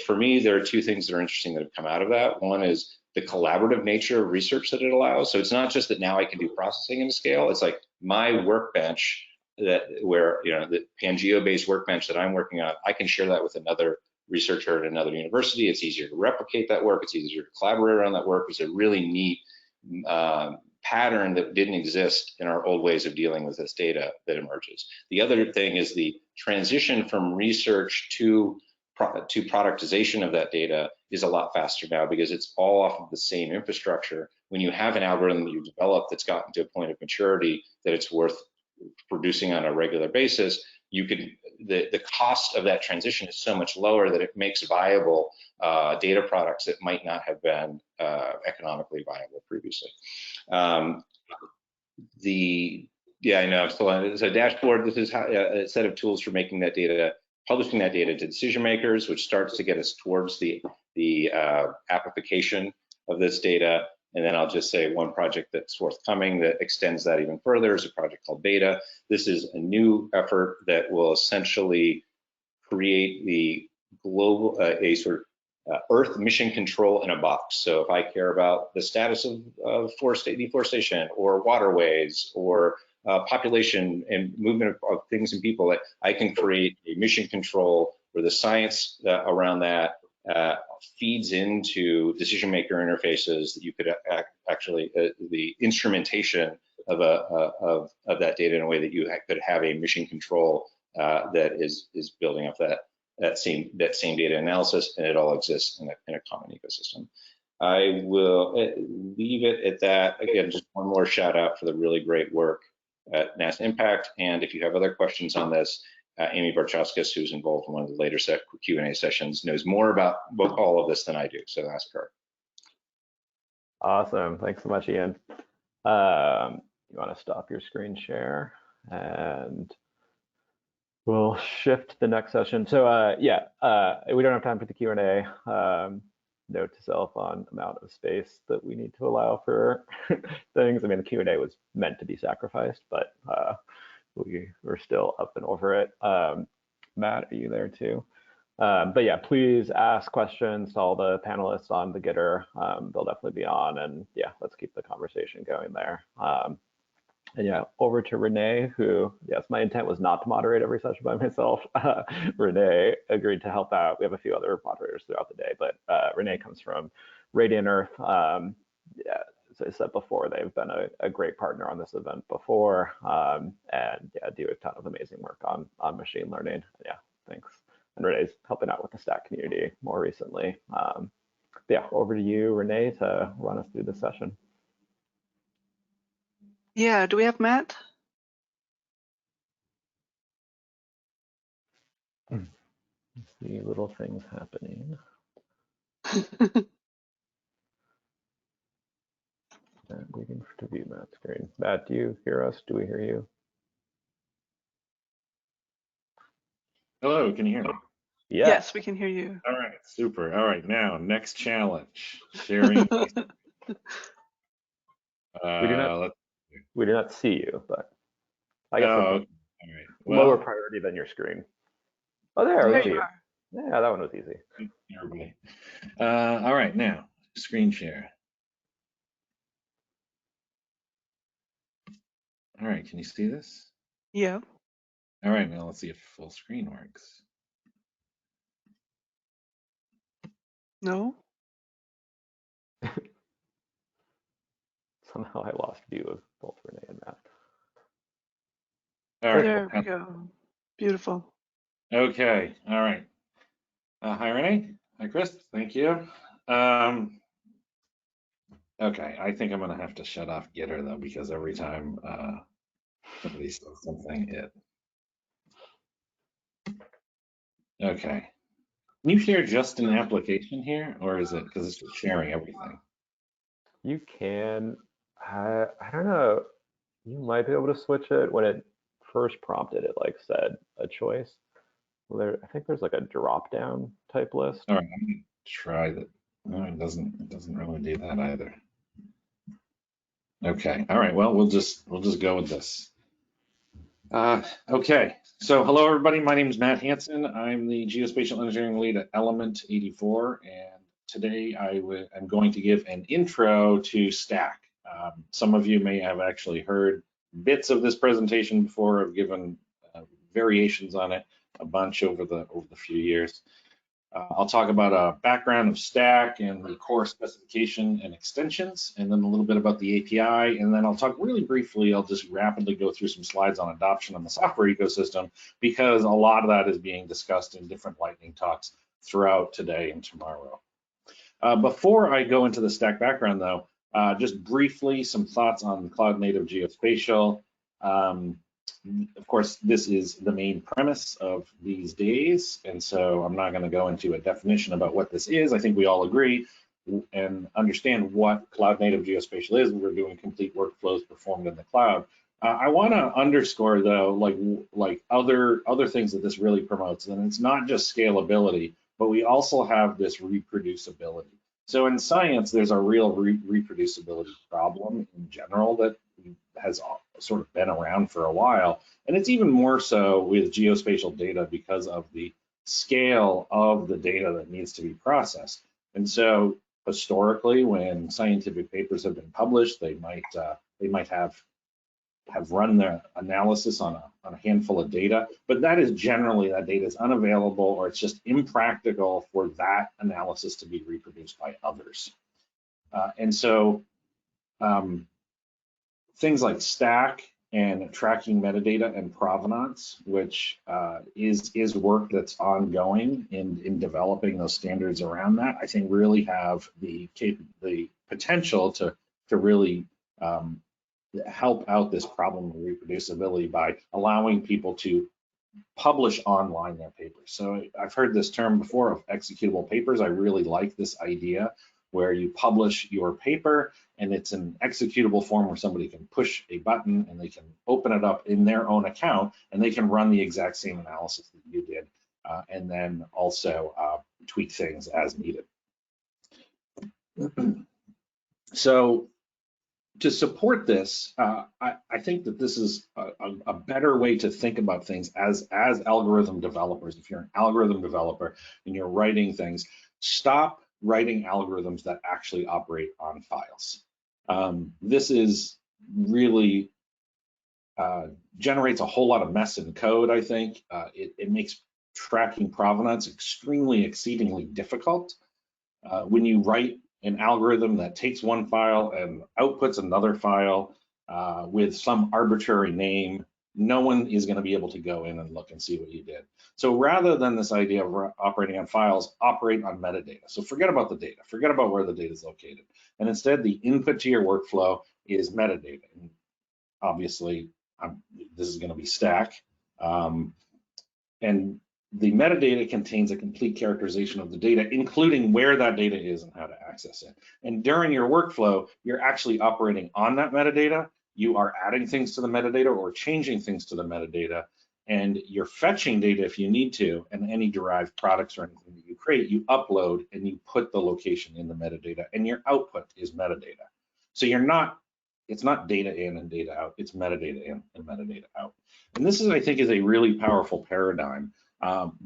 For me, there are two things that are interesting that have come out of that. One is the collaborative nature of research that it allows. So it's not just that now I can do processing in a scale. It's like my workbench the Pangeo-based workbench that I'm working on, I can share that with another researcher at another university. It's easier to replicate that work. It's easier to collaborate on that work. It's a really neat pattern that didn't exist in our old ways of dealing with this data that emerges. The other thing is the transition from research to productization of that data is a lot faster now because it's all off of the same infrastructure. When you have an algorithm that you develop that's gotten to a point of maturity that it's worth producing on a regular basis, you can the cost of that transition is so much lower that it makes viable data products that might not have been economically viable previously. I know I'm still on. So dashboard, this is how, a set of tools for making that data, publishing that data to decision makers, which starts to get us towards the application of this data. And then I'll just say one project that's forthcoming that extends that even further is a project called Beta. This is a new effort that will essentially create the global, a sort of Earth mission control in a box. So if I care about the status of deforestation or waterways or population and movement of things and people, I can create a mission control where the science around that feeds into decision maker interfaces that you could actually the instrumentation of that data in a way that you could have a mission control that is building up that same data analysis, and it all exists in a common ecosystem. I will leave it at that. Again, just one more shout out for the really great work at NASA Impact, and if you have other questions on this, Amy Barchauskas, who's involved in one of the later Q&A sessions, knows more about all of this than I do, so ask her. Awesome, thanks so much, Ian. You want to stop your screen share, and We'll shift the next session. So yeah, we don't have time for the Q&A. Note to self on amount of space that we need to allow for things. I mean, the Q&A was meant to be sacrificed, but we're still up and over it. Matt, are you there too? But yeah, please ask questions to all the panelists on the Gitter. They'll definitely be on, and yeah, let's keep the conversation going there. And yeah, over to Renee, who, yes, my intent was not to moderate every session by myself. Renee agreed to help out. We have a few other moderators throughout the day, but Renee comes from Radiant Earth. Yeah, as I said before, they've been a great partner on this event before, and yeah, do a ton of amazing work on machine learning. Yeah, thanks. And Renee's helping out with the Stack community more recently. Yeah, over to you, Renee, to run us through the session. Yeah, do we have Matt? See little things happening. Waiting to view Matt's screen. Matt, do you hear us? Do we hear you? Hello, can you hear me? Yes, we can hear you. All right, super. All right, now next challenge, sharing. We do not see you, but I guess all right. Well, lower priority than your screen. Oh, there you are. Yeah, that one was easy. Everybody. All right, now screen share. All right, can you see this? Yeah. All right, now let's see if full screen works. No. Somehow I lost view of both Renee and Matt. All right. There we go. Beautiful. Okay. All right. Hi, Renee. Hi, Chris. Thank you. Okay. I think I'm going to have to shut off Gitter, though, because every time somebody says something, Okay. Can you share just an application here, or is it because it's just sharing everything? You can. I don't know. You might be able to switch it. When it first prompted, it like said a choice. Well, I think there's like a drop down type list. All right, I'm gonna try that. No, it doesn't really do that either. Okay. All right. Well, we'll just go with this. Okay. So hello, everybody. My name is Matt Hansen. I'm the geospatial engineering lead at Element 84, and today I'm going to give an intro to Stack. Some of you may have actually heard bits of this presentation before. I've given variations on it a bunch over the few years. I'll talk about a background of Stack and the core specification and extensions, and then a little bit about the API, and then I'll talk really briefly, I'll just rapidly go through some slides on adoption on the software ecosystem, because a lot of that is being discussed in different lightning talks throughout today and tomorrow. Before I go into the Stack background though, just briefly some thoughts on Cloud-Native Geospatial. Of course, this is the main premise of these days, and so I'm not going to go into a definition about what this is. I think we all agree and understand what Cloud-Native Geospatial is. We're doing complete workflows performed in the cloud. I want to underscore though, like other things that this really promotes, and it's not just scalability, but we also have this reproducibility. So in science, there's a real reproducibility problem in general that has sort of been around for a while. And it's even more so with geospatial data because of the scale of the data that needs to be processed. And so historically, when scientific papers have been published, they might have run their analysis on a handful of data, but that data is unavailable, or it's just impractical for that analysis to be reproduced by others. And so things like Stack and tracking metadata and provenance, which is work that's ongoing in developing those standards around that, I think really have the potential to really help out this problem of reproducibility by allowing people to publish online their papers. So I've heard this term before of executable papers. I really like this idea where you publish your paper and it's an executable form where somebody can push a button and they can open it up in their own account, and they can run the exact same analysis that you did, and then also tweak things as needed. So to support this, I think that this is a better way to think about things as algorithm developers. If you're an algorithm developer and you're writing things, stop writing algorithms that actually operate on files. This is really generates a whole lot of mess in code, I think. It makes tracking provenance exceedingly difficult. When you write an algorithm that takes one file and outputs another file with some arbitrary name, no one is going to be able to go in and look and see what you did. So rather than this idea of operating on files, operate on metadata. So forget about the data, forget about where the data is located. And instead, the input to your workflow is metadata. And obviously, this is going to be Stack. And the metadata contains a complete characterization of the data, including where that data is and how to access it. And during your workflow, you're actually operating on that metadata. You are adding things to the metadata or changing things to the metadata, and you're fetching data if you need to, and any derived products or anything that you create, you upload and you put the location in the metadata, and your output is metadata. So it's not data in and data out, it's metadata in and metadata out. And this is, I think, is a really powerful paradigm.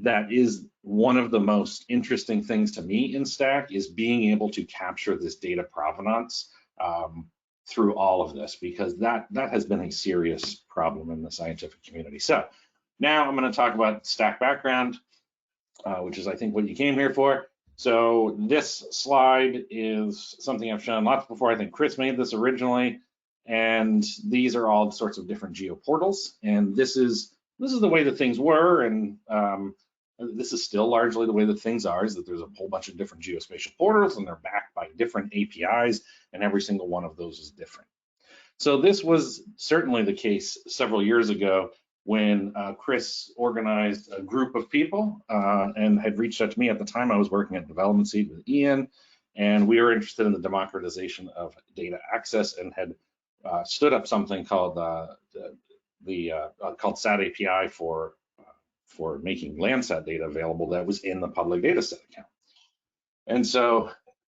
That is one of the most interesting things to me in Stack, is being able to capture this data provenance through all of this, because that has been a serious problem in the scientific community. So now I'm going to talk about Stack background, which is, I think, what you came here for. So this slide is something I've shown lots before. I think Chris made this originally, and these are all sorts of different geoportals, and this is the way that things were, and this is still largely the way that things are, is that there's a whole bunch of different geospatial portals, and they're backed by different APIs, and every single one of those is different. So this was certainly the case several years ago when Chris organized a group of people and had reached out to me. At the time, I was working at Development Seed with Ian, and we were interested in the democratization of data access, and had stood up something called called SAT API for making Landsat data available that was in the public data set account. And so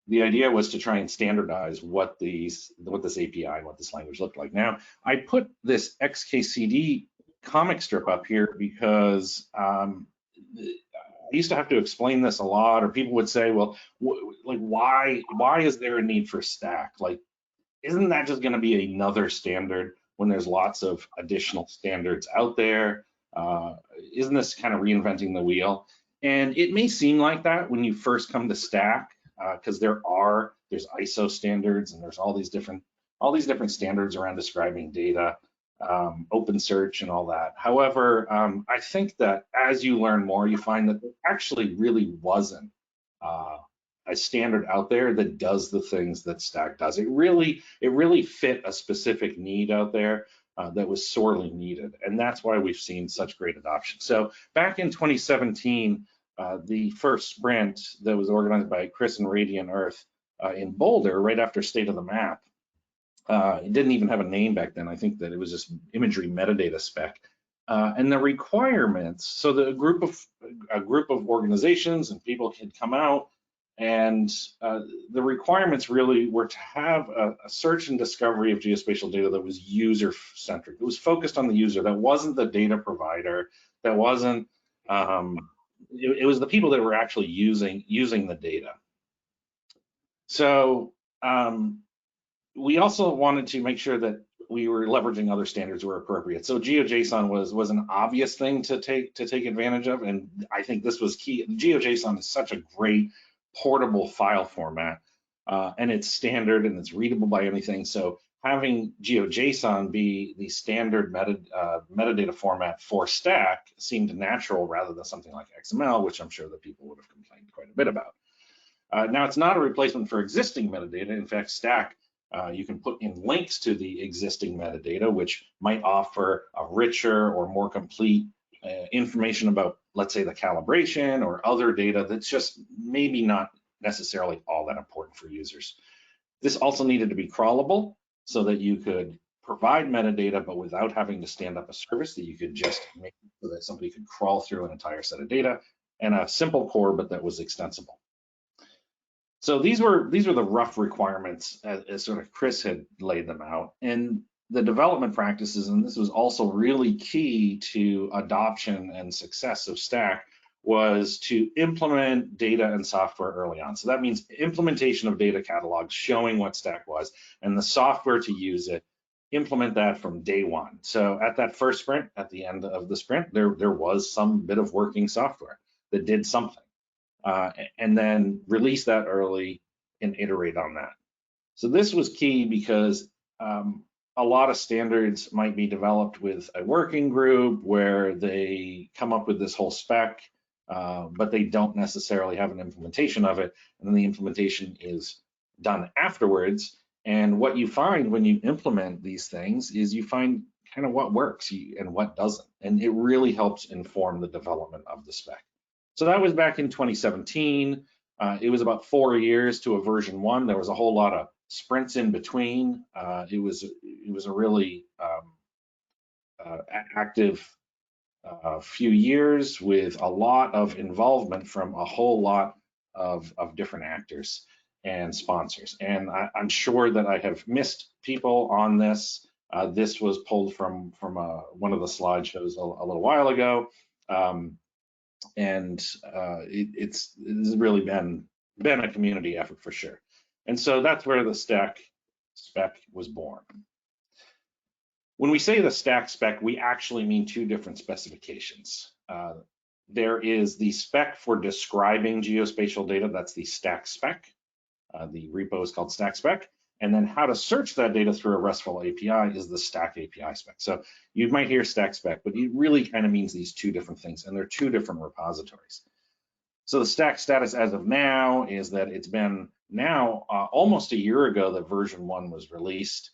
the idea was to try and standardize what this API and what this language looked like. Now, I put this XKCD comic strip up here because I used to have to explain this a lot, or people would say, well, like, why is there a need for Stack? Like, isn't that just going to be another standard when there's lots of additional standards out there? Isn't this kind of reinventing the wheel? And it may seem like that when you first come to Stack, because there's ISO standards, and there's all these different standards around describing data, OpenSearch and all that. However, I think that as you learn more, you find that there actually really wasn't a standard out there that does the things that Stack does. It really fit a specific need out there that was sorely needed, and that's why we've seen such great adoption. So back in 2017, the first sprint that was organized by Chris and Radiant Earth in Boulder, right after State of the Map, it didn't even have a name back then. I think that it was just imagery metadata spec. And the requirements, so a group of organizations and people had come out, and the requirements really were to have a search and discovery of geospatial data that was user-centric. It was focused on the user. That wasn't the data provider. That wasn't, it was the people that were actually using the data. So we also wanted to make sure that we were leveraging other standards where appropriate. So GeoJSON was an obvious thing to take advantage of, and I think this was key. GeoJSON is such a great portable file format, and it's standard and it's readable by anything. So having GeoJSON be the standard metadata format for Stack seemed natural, rather than something like XML, which I'm sure that people would have complained quite a bit about. Now, it's not a replacement for existing metadata. In fact, Stack, you can put in links to the existing metadata, which might offer a richer or more complete information about, let's say, the calibration or other data that's just maybe not necessarily all that important for users. This also needed to be crawlable so that you could provide metadata, but without having to stand up a service, that you could just make so that somebody could crawl through an entire set of data, and a simple core, but that was extensible. So these were the rough requirements as sort of Chris had laid them out. And the development practices, and this was also really key to adoption and success of Stack, was to implement data and software early on. So that means implementation of data catalogs showing what Stack was, and the software to use it, implement that from day one. So at that first sprint, at the end of the sprint, there was some bit of working software that did something. And then release that early and iterate on that. So this was key because a lot of standards might be developed with a working group where they come up with this whole spec, but they don't necessarily have an implementation of it. And then the implementation is done afterwards. And what you find when you implement these things is you find kind of what works and what doesn't. And it really helps inform the development of the spec. So that was back in 2017. It was about 4 years to a version 1. There was a whole lot of sprints in between. It was a really active few years with a lot of involvement from a whole lot of different actors and sponsors. And I'm sure that I have missed people on this. This was pulled from one of the slideshows a little while ago. And it's really been a community effort for sure. And so that's where the Stack spec was born. When we say the Stack spec, we actually mean two different specifications. There is the spec for describing geospatial data, that's the Stack spec. The repo is called Stack spec. And then how to search that data through a RESTful API is the Stack API spec. So you might hear Stack spec, but it really kind of means these two different things, and they're two different repositories. So the Stack status as of now is that it's been now almost a year ago that version 1 was released.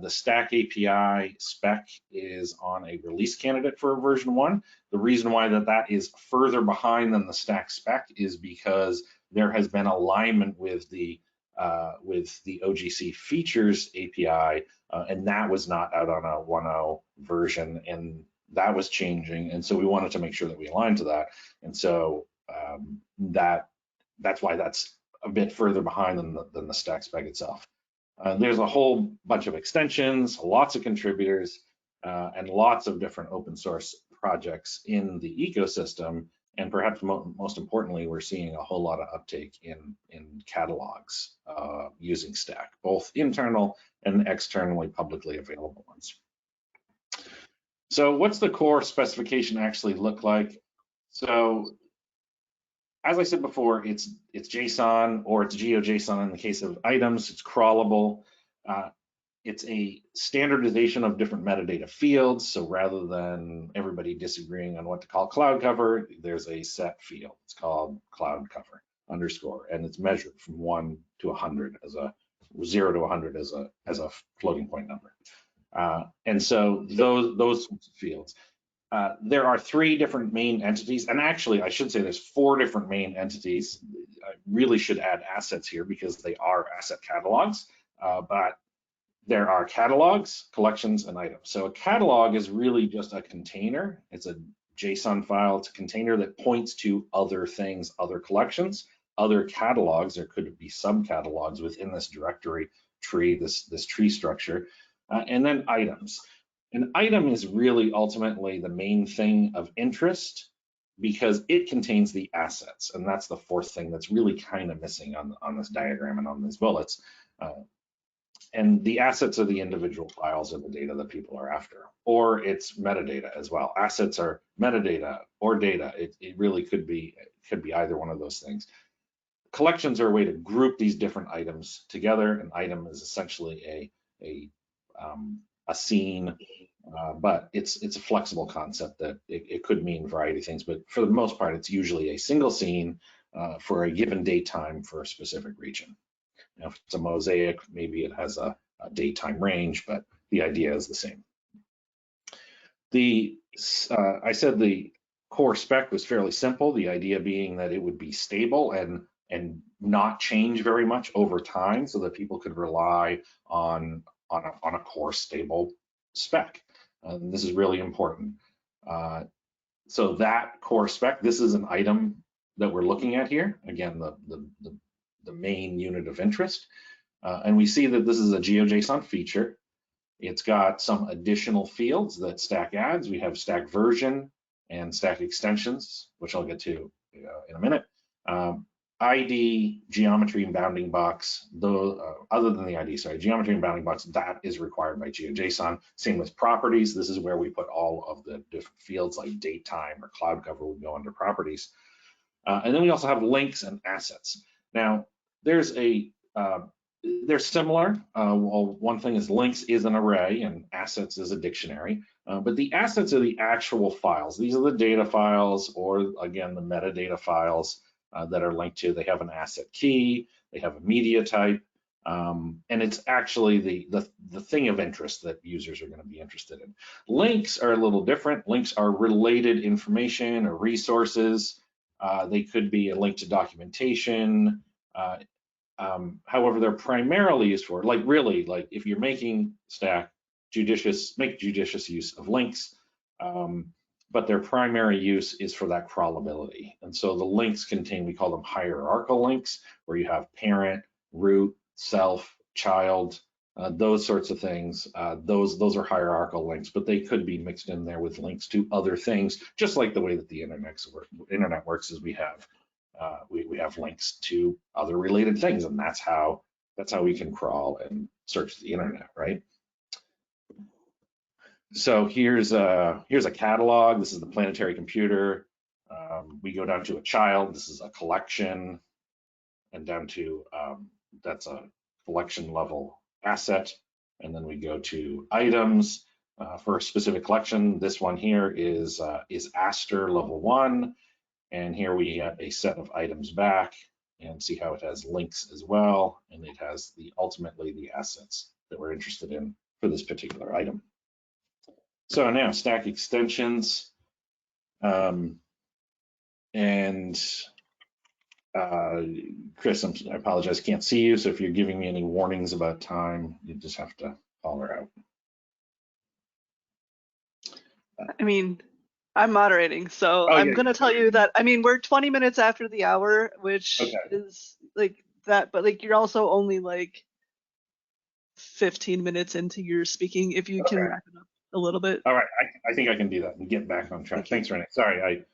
The Stack API spec is on a release candidate for version 1. The reason why that is further behind than the Stack spec is because there has been alignment with the OGC features API, and that was not out on a 1.0 version, and that was changing. And so we wanted to make sure that we aligned to that. And so that's why that's a bit further behind than the Stack spec itself. There's a whole bunch of extensions, lots of contributors, and lots of different open source projects in the ecosystem. And perhaps most importantly, we're seeing a whole lot of uptake in catalogs using Stack, both internal and externally publicly available ones. So what's the core specification actually look like? So as I said before, it's JSON or it's GeoJSON in the case of items. It's crawlable. It's a standardization of different metadata fields. So rather than everybody disagreeing on what to call cloud cover, there's a set field. It's called cloud cover _, and it's measured from 1 to 100 as a 0 to 100 as a floating point number. And so those sorts of fields. There are 3 different main entities, and actually I should say there's 4 different main entities. I really should add assets here because they are asset catalogs, but there are catalogs, collections, and items. So a catalog is really just a container. It's a JSON file. It's a container that points to other things, other collections, other catalogs. There could be subcatalogs within this directory tree, this tree structure, and then items. An item is really ultimately the main thing of interest because it contains the assets, and that's the 4th thing that's really kind of missing on this diagram and on these bullets. And the assets are the individual files of the data that people are after, or it's metadata as well. Assets are metadata or data. It really could be either one of those things. Collections are a way to group these different items together. An item is essentially a scene, but it's a flexible concept that it could mean a variety of things. But for the most part, it's usually a single scene for a given date time for a specific region. Now, if it's a mosaic, maybe it has a date time range, but the idea is the same. I said the core spec was fairly simple, the idea being that it would be stable and and not change very much over time, so that people could rely on a core stable spec. This is really important. So that core spec, this is an item that we're looking at here. Again, the main unit of interest. And we see that this is a GeoJSON feature. It's got some additional fields that Stack adds. We have Stack version and Stack extensions, which I'll get to in a minute. ID, geometry, and bounding box, though, other than the ID, sorry, geometry and bounding box, that is required by GeoJSON. Same with properties. This is where we put all of the different fields like date, time, or cloud cover will go under properties. And then we also have links and assets. Now, they're similar. Well, one thing is links is an array and assets is a dictionary, but the assets are the actual files. These are the data files, or again, the metadata files that are linked to. They have an asset key, they have a media type, and it's actually the thing of interest that users are going to be interested in. Links are a little different. Links are related information or resources. They could be a link to documentation. However, they're primarily used for, like if you're making Stack, make judicious use of links, but their primary use is for that crawlability. And so the links contain, we call them hierarchical links, where you have parent, root, self, child, those sorts of things. Those are hierarchical links, but they could be mixed in there with links to other things, just like the way that the internet works, is we have links to other related things, and that's how we can crawl and search the internet, right? So here's a catalog. This is the planetary computer. We go down to a child. This is a collection, and down to that's a collection level asset. And then we go to items for a specific collection. This one here is Aster level 1. And here we have a set of items back, and see how it has links as well. And it has ultimately the assets that we're interested in for this particular item. So now Stack extensions. Chris, I apologize, can't see you. So if you're giving me any warnings about time, you just have to holler out. I mean, I'm moderating, so I'm going to tell you that, I mean, we're 20 minutes after the hour, which is like that, but like you're also only like 15 minutes into your speaking, if you can wrap it up a little bit. All right, I think I can do that and get back on track. Thanks, Renee. Sorry,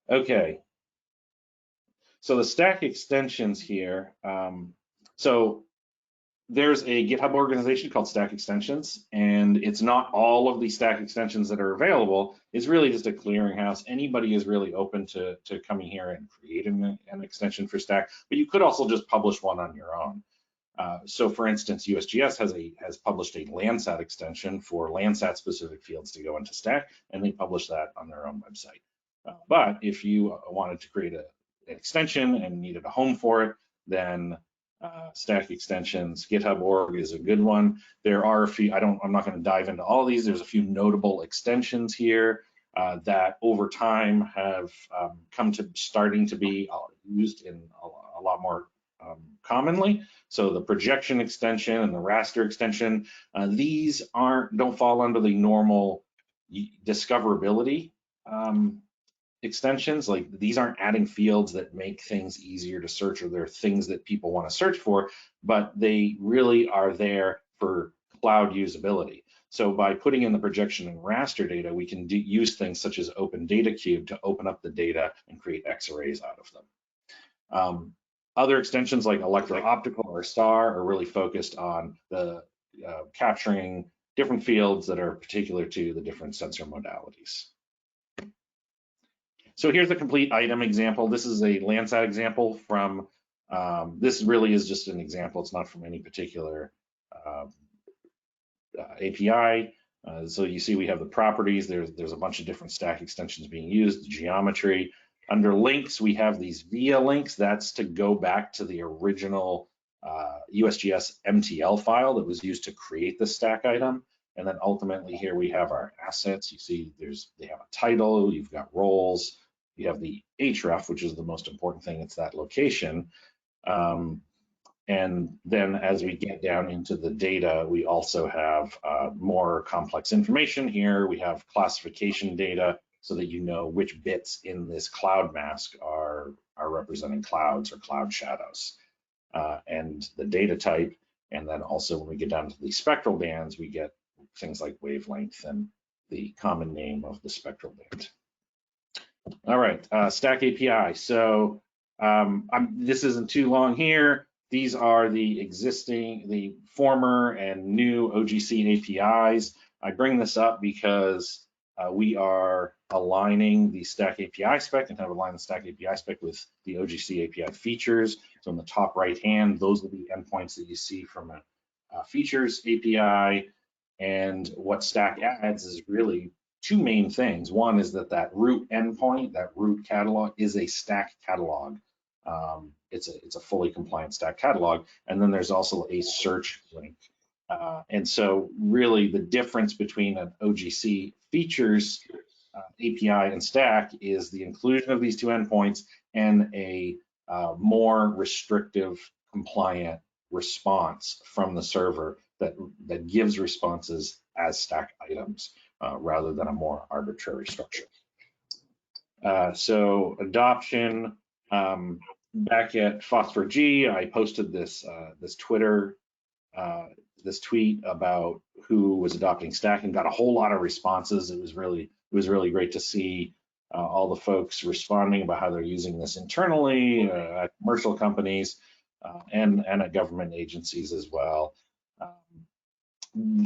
okay. So the Stack extensions here, so there's a GitHub organization called Stack Extensions, and it's not all of the Stack extensions that are available. It's really just a clearinghouse. Anybody is really open to coming here and creating an extension for Stack, but you could also just publish one on your own. So for instance, USGS has published a Landsat extension for Landsat specific fields to go into Stack, and they publish that on their own website. But if you wanted to create an extension and needed a home for it, then Stack extensions, GitHub org is a good one. There are a few, I'm not going to dive into all of these. There's a few notable extensions here that over time have starting to be used in a lot more commonly. So the projection extension and the raster extension, these don't fall under the normal discoverability extensions. Like, these aren't adding fields that make things easier to search, or they're things that people want to search for, but they really are there for cloud usability. So by putting in the projection and raster data, we can use things such as Open Data Cube to open up the data and create X-arrays out of them. Other extensions like electro-optical or STAR are really focused on the capturing different fields that are particular to the different sensor modalities. So here's a complete item example. This is a Landsat example from, this really is just an example. It's not from any particular API. So you see we have the properties. There's a bunch of different Stack extensions being used, the geometry. Under links, we have these via links. That's to go back to the original USGS MTL file that was used to create the Stack item. And then ultimately here we have our assets. You see they have a title, you've got roles, you have the href, which is the most important thing. It's that location. And then as we get down into the data, we also have more complex information here. We have classification data so that you know which bits in this cloud mask are representing clouds or cloud shadows, and the data type. And then also when we get down to the spectral bands, we get things like wavelength and the common name of the spectral band. All right, Stack API. So this isn't too long here. These are the former and new OGC APIs. I bring this up because we are aligning the Stack API spec and have aligned the Stack API spec with the OGC API features. So in the top right hand, those are the endpoints that you see from a features API. And what Stack adds is really two main things. One is that root endpoint, that root catalog, is a Stack catalog. It's a fully compliant Stack catalog. And then there's also a search link. And so really the difference between an OGC features API and Stack is the inclusion of these two endpoints and a more restrictive compliant response from the server that gives responses as Stack items rather than a more arbitrary structure. So adoption, back at Phosphor-G, I posted this this tweet about who was adopting Stack and got a whole lot of responses. It was really great to see all the folks responding about how they're using this internally at commercial companies and at government agencies as well.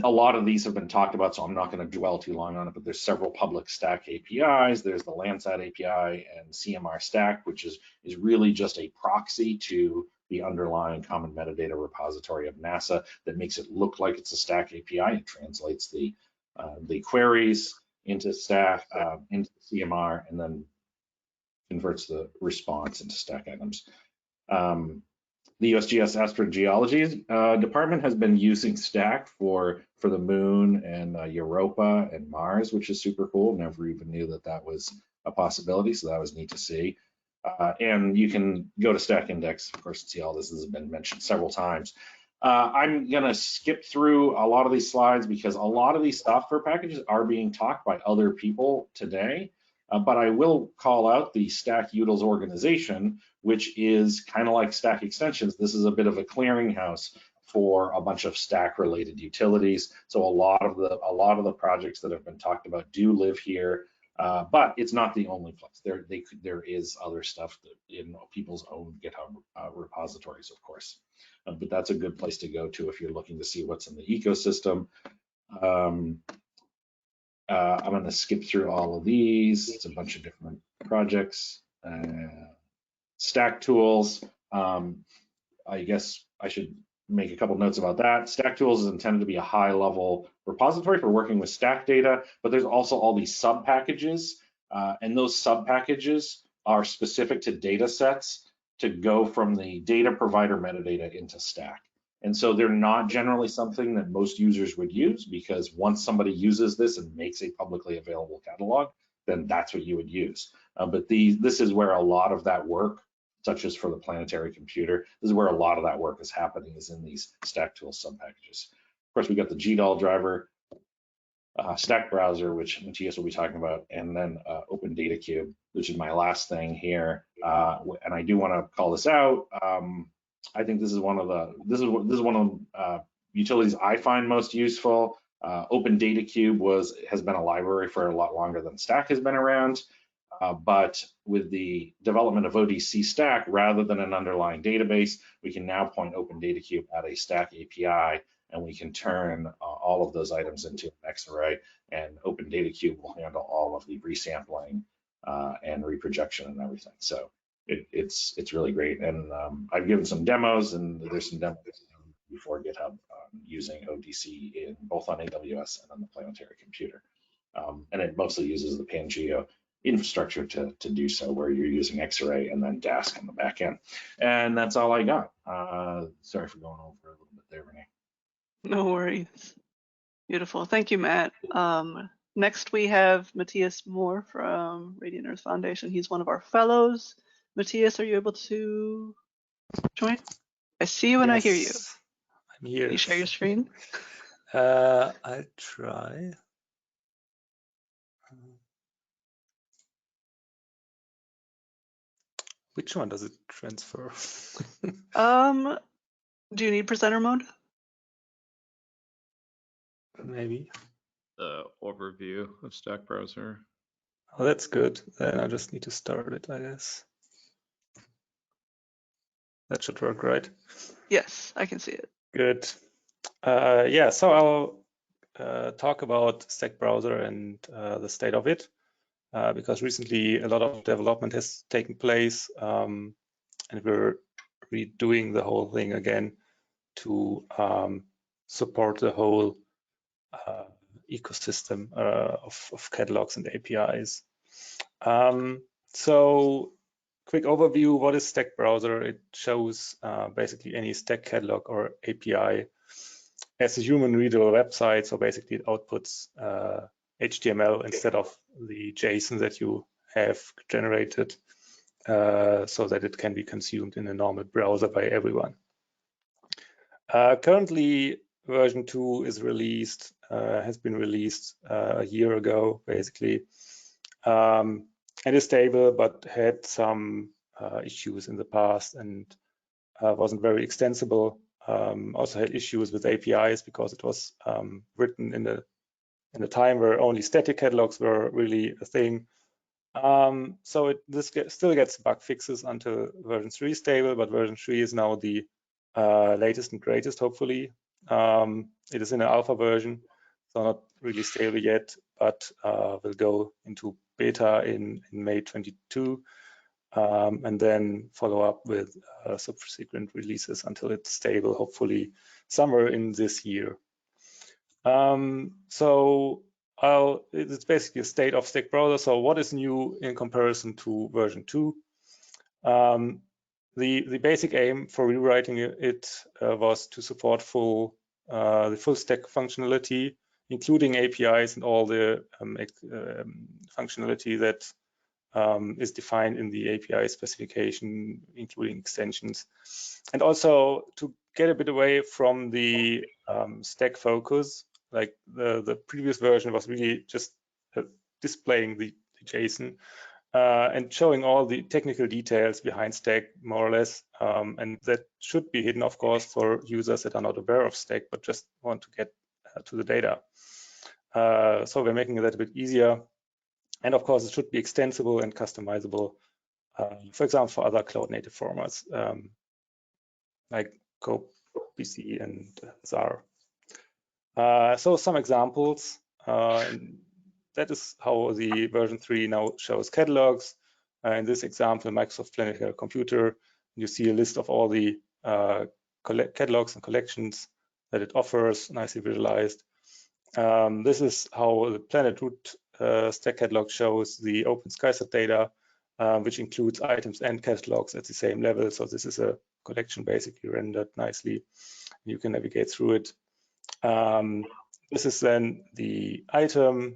A lot of these have been talked about, so I'm not going to dwell too long on it, but there's several public Stack APIs. There's the Landsat API and CMR Stack, which is really just a proxy to the underlying common metadata repository of NASA that makes it look like it's a Stack API. It translates the queries into Stack, into CMR, and then converts the response into Stack items. The USGS Astrogeology department has been using Stack for the Moon and Europa and Mars, which is super cool. Never even knew that was a possibility, so that was neat to see. And you can go to Stack Index, of course, and see all this. This has been mentioned several times. I'm going to skip through a lot of these slides because a lot of these software packages are being talked by other people today. But I will call out the Stack Utils organization, which is kind of like Stack Extensions. This is a bit of a clearinghouse for a bunch of Stack-related utilities. So a lot of the projects that have been talked about do live here, but it's not the only place. There is other stuff in people's own GitHub repositories, of course. But that's a good place to go to if you're looking to see what's in the ecosystem. I'm going to skip through all of these. It's a bunch of different projects. Stack tools. I guess I should make a couple notes about that. Stack tools is intended to be a high-level repository for working with Stack data, but there's also all these sub-packages, and those sub-packages are specific to data sets to go from the data provider metadata into Stack. And so they're not generally something that most users would use, because once somebody uses this and makes a publicly available catalog, then that's what you would use. But this is where a lot of that work, such as for the planetary computer, this is where a lot of that work is happening, is in these Stack Tools subpackages. Of course, we got the GDAL driver, Stack Browser, which Matthias will be talking about, and then Open Data Cube, which is my last thing here. And I do want to call this out. I think this is one of the utilities I find most useful. Open Data Cube has been a library for a lot longer than Stack has been around. But with the development of ODC Stack, rather than an underlying database, we can now point Open Data Cube at a Stack API, and we can turn all of those items into an X-array, and Open Data Cube will handle all of the resampling and reprojection and everything. So it's really great. And I've given some demos, and there's some demos before GitHub using ODC in both on AWS and on the planetary computer. And it mostly uses the Pangeo infrastructure to do so, where you're using X-array and then Dask on the back end. And that's all I got. Sorry for going over a little bit there, Renee. No worries. Beautiful. Thank you, Matt. Next, we have Matthias Moore from Radiant Earth Foundation. He's one of our fellows. Matthias, are you able to join? I see you and I hear you. I'm here. Can you share your screen? I'll try. Which one does it transfer? Do you need presenter mode? Maybe. The overview of Stack Browser. Oh, that's good. Then I just need to start it, I guess. That should work, right? Yes, I can see it. Good. Yeah, so I'll talk about Stack Browser and the state of it, because recently a lot of development has taken place, and we're redoing the whole thing again to support the whole ecosystem of catalogs and APIs. So quick overview, what is Stack Browser? It shows basically any Stack catalog or API as a human readable website. So basically it outputs HTML instead of the JSON that you have generated, so that it can be consumed in a normal browser by everyone. Currently, version 2 is released, has been released a year ago, basically, and is stable, but had some issues in the past and wasn't very extensible. Also had issues with APIs because it was written in a time where only static catalogs were really a thing. So this still gets bug fixes until version 3 is stable, but version 3 is now the latest and greatest, hopefully. It is in an alpha version, so not really stable yet, but will go into beta in May 22, and then follow up with subsequent releases until it's stable, hopefully somewhere in this year. So it's basically a state of Stack Browser. So what is new in comparison to version 2? The basic aim for rewriting it was to support the full stack functionality, including APIs and all the functionality that is defined in the API specification, including extensions, and also to get a bit away from the stack focus. Like the previous version was really just displaying the JSON and showing all the technical details behind Stack, more or less, and that should be hidden, of course, for users that are not aware of Stack but just want to get to the data. So we're making that a bit easier. And of course, it should be extensible and customizable, for example, for other cloud-native formats like COP, BC, and ZAR. So some examples. That is how the version 3 now shows catalogs. In this example, Microsoft Planetary Computer, you see a list of all the catalogs and collections that it offers, nicely visualized. This is how the Planet Root Stack catalog shows the open SkySat data, which includes items and catalogs at the same level. So this is a collection basically rendered nicely. You can navigate through it. This is then the item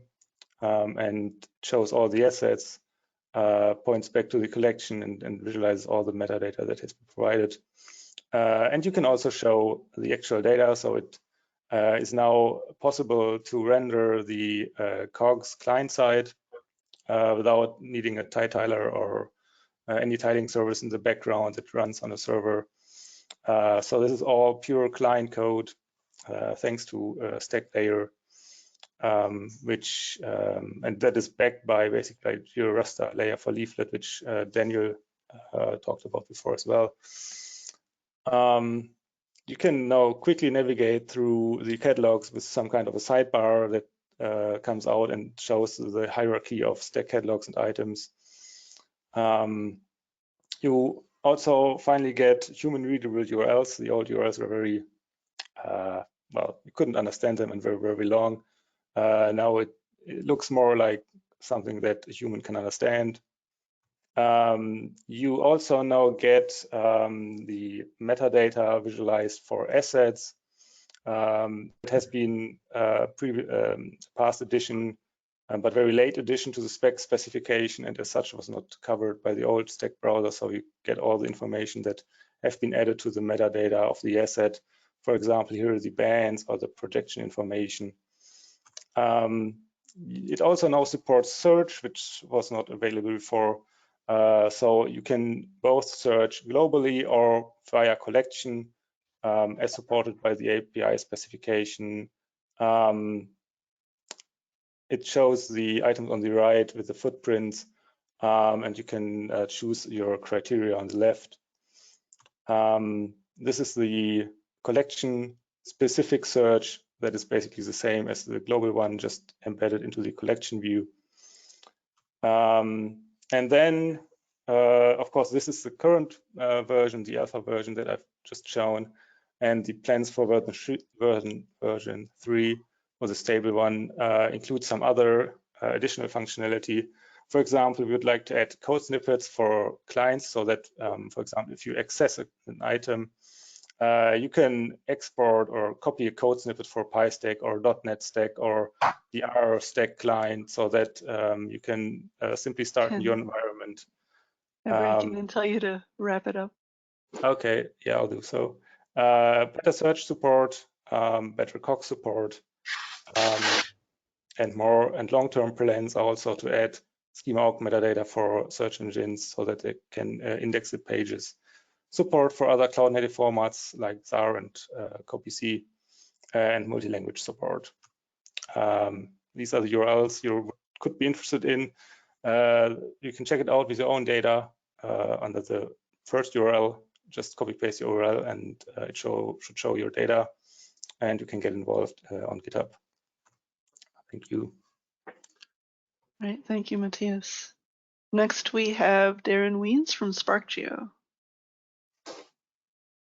and shows all the assets, points back to the collection and visualizes all the metadata that has been provided. And you can also show the actual data. So it is now possible to render the Cogs client side without needing a tiler or any tiling service in the background that runs on a server. So this is all pure client code, thanks to Stack Layer, which and that is backed by basically your Raster layer for leaflet, which Daniel talked about before as well. You can now quickly navigate through the catalogs with some kind of a sidebar that comes out and shows the hierarchy of Stack catalogs and items. You also finally get human readable URLs. The old URLs were very, well, you couldn't understand them and very, very long. Now it looks more like something that a human can understand. You also now get the metadata visualized for assets. It has been past edition but very late addition to the spec specification, and as such was not covered by the old stack browser. So you get all the information that have been added to the metadata of the asset. For example, here are the bands or the projection information. It also now supports search, which was not available before. So you can both search globally or via collection, as supported by the API specification. It shows the items on the right with the footprints, and you can choose your criteria on the left. This is the collection specific search that is basically the same as the global one, just embedded into the collection view. And then, of course, this is the current version, the alpha version that I've just shown, and the plans for version 3, or the stable one, include some other additional functionality. For example, we would like to add code snippets for clients so that, for example, if you access an item, you can export or copy a code snippet for PyStack or .NET Stack or the R Stack client so that you can simply start in your environment. I'm breaking and tell you to wrap it up. Okay, yeah, I'll do so. Better search support, better Cogs support, and more and long-term plans are also to add schema.org metadata for search engines so that they can index the pages. Support for other cloud-native formats like ZAR and CopyC, and multi-language support. These are the URLs you could be interested in. You can check it out with your own data under the first URL. Just copy-paste the URL and it should show your data, and you can get involved on GitHub. Thank you. All right, thank you, Matthias. Next, we have Darren Wiens from SparkGeo.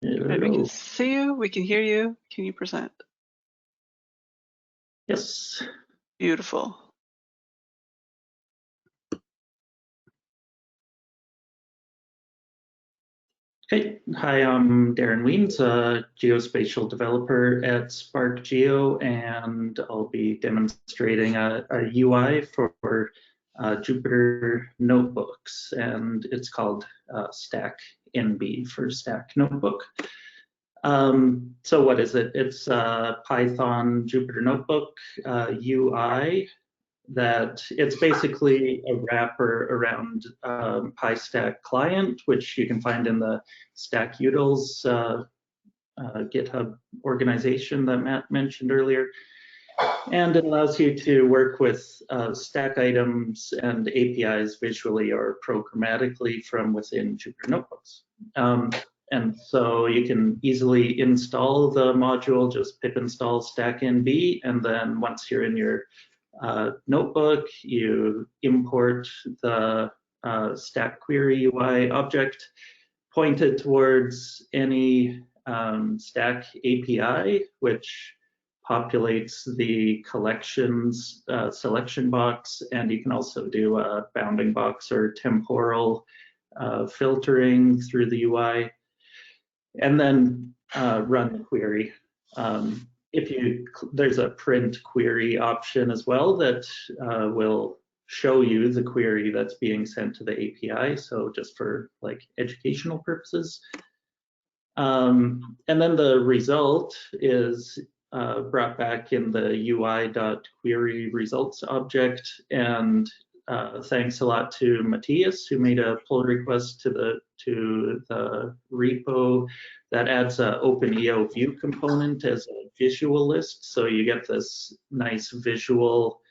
Right, we can see you, we can hear you. Can you present? Yes. Beautiful. Okay, hi, I'm Darren Wiens, a geospatial developer at SparkGeo, and I'll be demonstrating a UI for Jupyter notebooks, and it's called Stack NB for Stack Notebook. So what is it? It's a Python Jupyter Notebook UI that it's basically a wrapper around PyStack client, which you can find in the Stack Utils GitHub organization that Matt mentioned earlier. And it allows you to work with stack items and APIs visually or programmatically from within Jupyter Notebooks. And so you can easily install the module, just pip install stack NB, and then once you're in your notebook, you import the stack query UI object pointed towards any stack API, which populates the collections selection box, and you can also do a bounding box or temporal filtering through the UI, and then run the query. There's a print query option as well that will show you the query that's being sent to the API, so just for like educational purposes. And then the result is brought back in the UI.query results object, and thanks a lot to Matthias, who made a pull request to the repo that adds an OpenEO view component as a visual list. So you get this nice visual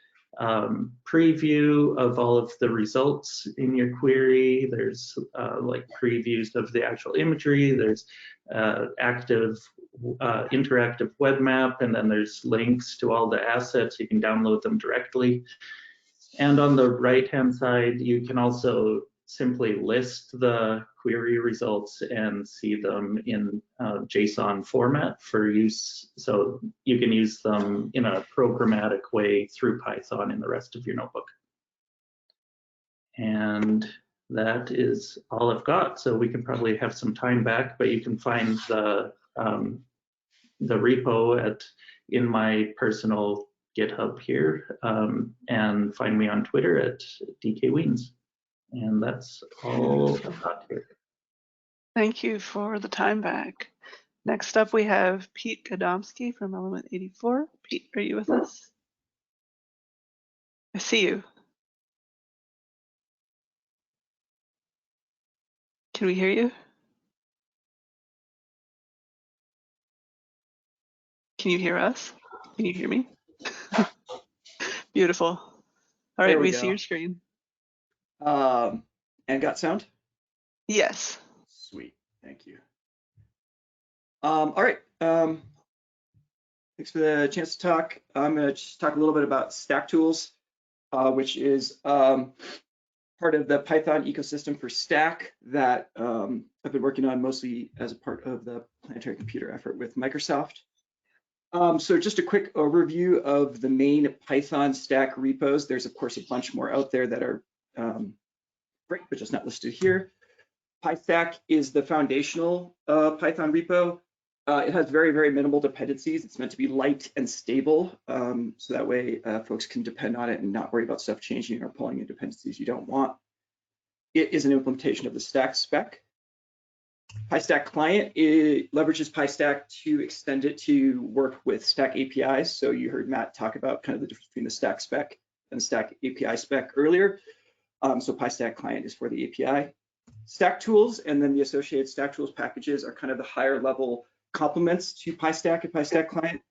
preview of all of the results in your query. There's like previews of the actual imagery. There's active interactive web map, and then there's links to all the assets. You can download them directly. And on the right-hand side, you can also simply list the query results and see them in JSON format for use. So you can use them in a programmatic way through Python in the rest of your notebook. And that is all I've got. So we can probably have some time back, but you can find the repo in my personal GitHub here, and find me on Twitter at DKWeens. And that's all I've got here. Thank you for the time back. Next up, we have Pete Gadomski from Element 84. Pete, are you with us? I see you. Can we hear you? Can you hear us? Can you hear me? Beautiful. All right, we see your screen. And got sound? Yes. Sweet, thank you. All right, thanks for the chance to talk. I'm gonna just talk a little bit about Stack Tools, which is part of the Python ecosystem for Stack that I've been working on mostly as a part of the planetary computer effort with Microsoft. So just a quick overview of the main Python Stack repos. There's of course a bunch more out there that are great, but just not listed here. PyStack is the foundational Python repo. It has very, very minimal dependencies. It's meant to be light and stable, so that way folks can depend on it and not worry about stuff changing or pulling in dependencies you don't want. It is an implementation of the Stack spec. PyStack client, it leverages PyStack to extend it to work with Stack APIs. So you heard Matt talk about kind of the difference between the Stack spec and the Stack API spec earlier. So PyStack client is for the API. Stack Tools and then the associated Stack Tools packages are kind of the higher level complements to PyStack and PyStack client.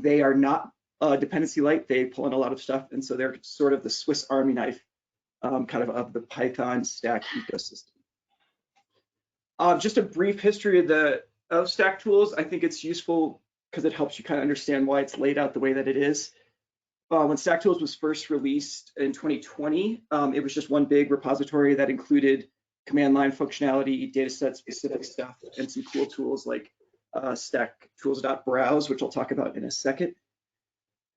They are not dependency light. They pull in a lot of stuff, and so they're sort of the Swiss Army knife kind of the Python Stack ecosystem. Just a brief history of Stack Tools. I think it's useful because it helps you kind of understand why it's laid out the way that it is. When Stack Tools was first released in 2020, it was just one big repository that included command line functionality, dataset specific stuff, and some cool tools like stacktools.browse, which I'll talk about in a second.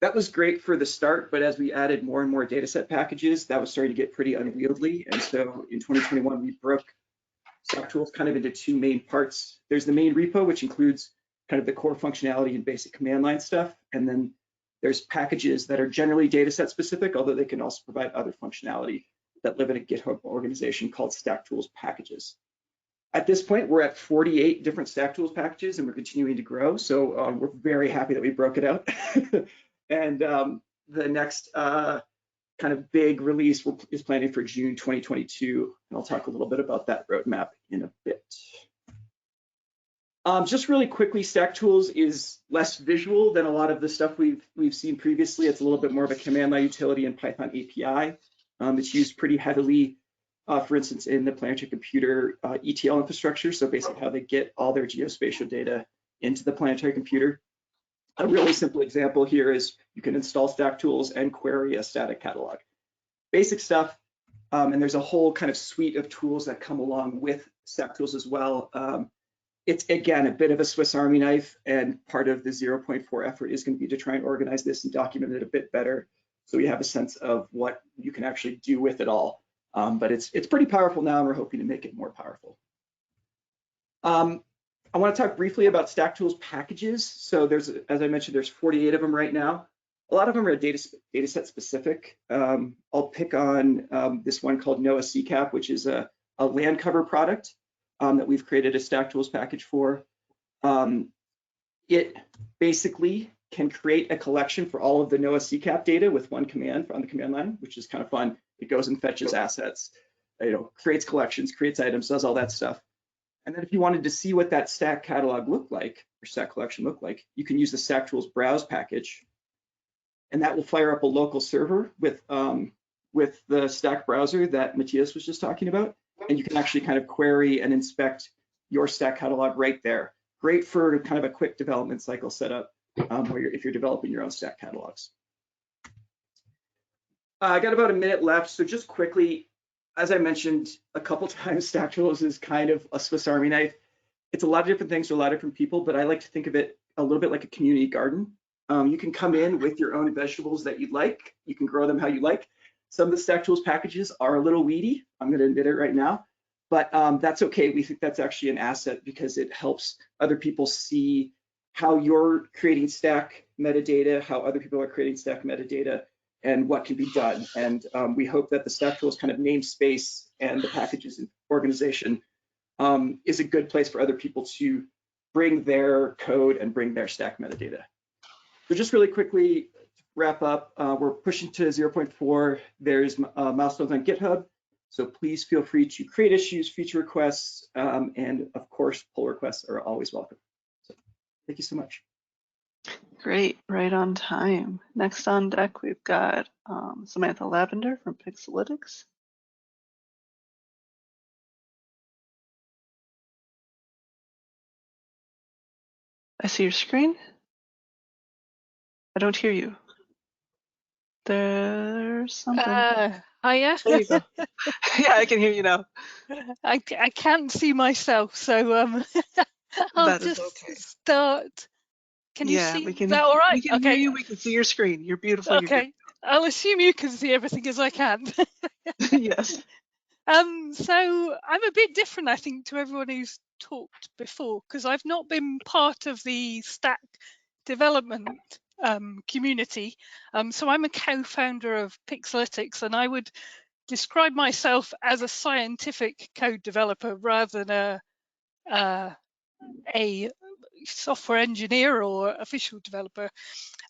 That was great for the start, but as we added more and more dataset packages, that was starting to get pretty unwieldy. And so in 2021, we broke Stack Tools kind of into two main parts. There's the main repo, which includes kind of the core functionality and basic command line stuff. And then there's packages that are generally dataset specific, although they can also provide other functionality that live in a GitHub organization called Stack Tools packages. At this point, we're at 48 different Stack Tools packages and we're continuing to grow. So we're very happy that we broke it out. And the next kind of big release is planning for June 2022. And I'll talk a little bit about that roadmap in a bit. Just really quickly, Stack Tools is less visual than a lot of the stuff we've seen previously. It's a little bit more of a command line utility and Python API. It's used pretty heavily, for instance, in the planetary computer ETL infrastructure. So basically how they get all their geospatial data into the planetary computer. A really simple example here is you can install Stack Tools and query a static catalog. Basic stuff, and there's a whole kind of suite of tools that come along with Stack Tools as well. It's, again, a bit of a Swiss Army knife, and part of the 0.4 effort is going to be to try and organize this and document it a bit better so we have a sense of what you can actually do with it all. But it's pretty powerful now, and we're hoping to make it more powerful. I want to talk briefly about Stack Tools packages. So there's, as I mentioned, there's 48 of them right now. A lot of them are dataset specific. I'll pick on this one called NOAA CCAP, which is a land cover product that we've created a Stack Tools package for. It basically can create a collection for all of the NOAA CCAP data with one command on the command line, which is kind of fun. It goes and fetches assets, creates collections, creates items, does all that stuff. And then if you wanted to see what that stack catalog looked like, or stack collection looked like, you can use the Stack Tools browse package. And that will fire up a local server with the Stack browser that Matthias was just talking about. And you can actually kind of query and inspect your stack catalog right there. Great for kind of a quick development cycle setup if you're developing your own stack catalogs. I got about a minute left, so just quickly, as I mentioned a couple times, Stack Tools is kind of a Swiss Army knife. It's a lot of different things to a lot of different people, but I like to think of it a little bit like a community garden. You can come in with your own vegetables that you'd like. You can grow them how you like. Some of the Stack Tools packages are a little weedy. I'm going to admit it right now, but that's okay. We think that's actually an asset because it helps other people see how you're creating stack metadata, how other people are creating stack metadata, and what can be done. And we hope that the Stack Tools kind of namespace and the packages organization is a good place for other people to bring their code and bring their stack metadata. So just really quickly wrap up, we're pushing to 0.4. There's milestones on GitHub. So please feel free to create issues, feature requests, and of course, pull requests are always welcome. So thank you so much. Great, right on time. Next on deck, we've got Samantha Lavender from Pixelytics. I see your screen. I don't hear you. There's something. Hiya. There you go. Yeah, I can hear you now. I can't see myself, so I'll That is just okay. start. Can you Yeah, see? we can. Is that all right? We can hear you. We can see your screen. You're beautiful. You're Okay. I'll assume you can see everything as I can. good. Yes. So I'm a bit different, I think, to everyone who's talked before, because I've not been part of the Stack development community. So I'm a co-founder of Pixelytics, and I would describe myself as a scientific code developer rather than a software engineer or official developer.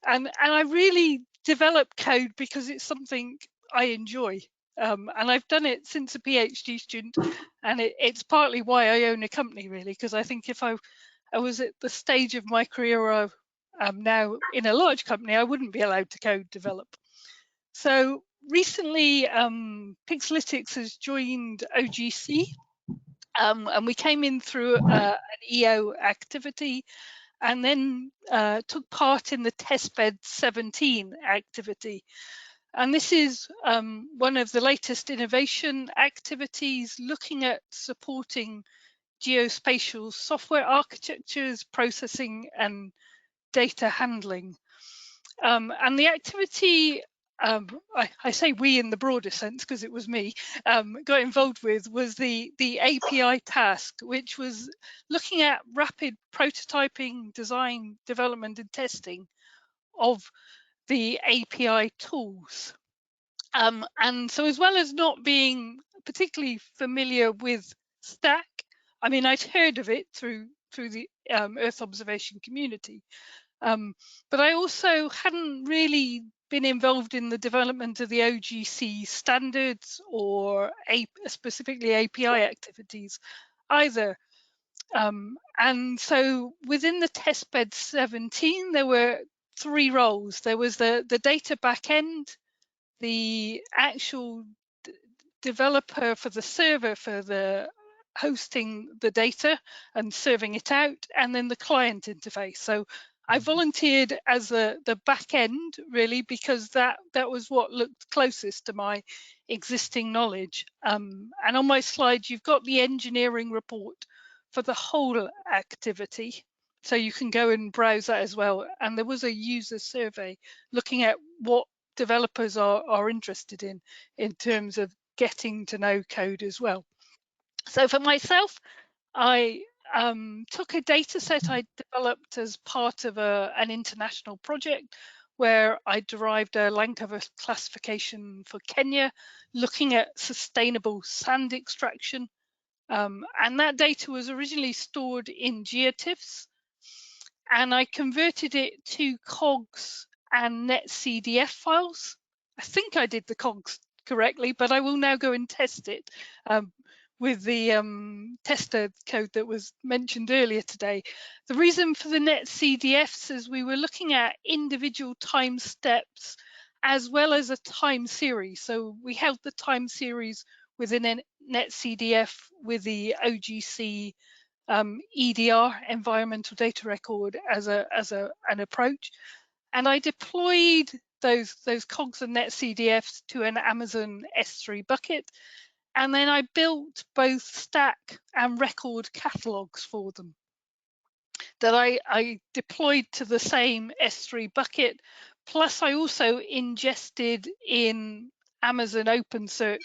And I really develop code because it's something I enjoy. And I've done it since a PhD student, and it's partly why I own a company, really, because I think if I was at the stage of my career where I'm now in a large company, I wouldn't be allowed to code develop. So recently, Pixelytics has joined OGC, and we came in through an EO activity, and then took part in the Testbed 17 activity. And this is one of the latest innovation activities looking at supporting geospatial software architectures, processing, and data handling. And the activity, I say we in the broader sense because it was me, got involved with was the API task, which was looking at rapid prototyping, design, development, and testing of the API tools. And so as well as not being particularly familiar with Stack, I mean, I'd heard of it through the Earth observation community, but I also hadn't really been involved in the development of the OGC standards or specifically API activities either. And so within the Testbed 17, there were 3 roles. There was the data backend, the actual developer for the server for the hosting the data and serving it out, and then the client interface. So I volunteered as the back end, really, because that was what looked closest to my existing knowledge. And on my slide, you've got the engineering report for the whole activity. So you can go and browse that as well. And there was a user survey looking at what developers are interested in terms of getting to know code as well. So for myself, I took a data set I developed as part of an international project where I derived a land cover classification for Kenya, looking at sustainable sand extraction. And that data was originally stored in Geotiffs, and I converted it to Cogs and netcdf files. I think I did the Cogs correctly, but I will now go and test it with the tester code that was mentioned earlier today. The reason for the netcdfs is we were looking at individual time steps as well as a time series. So we held the time series within a netcdf with the OGC EDR, environmental data record, as an approach, and I deployed those Cogs and netcdfs to an Amazon S3 bucket, and then I built both stack and record catalogs for them that I deployed to the same S3 bucket. Plus, I also ingested in Amazon OpenSearch,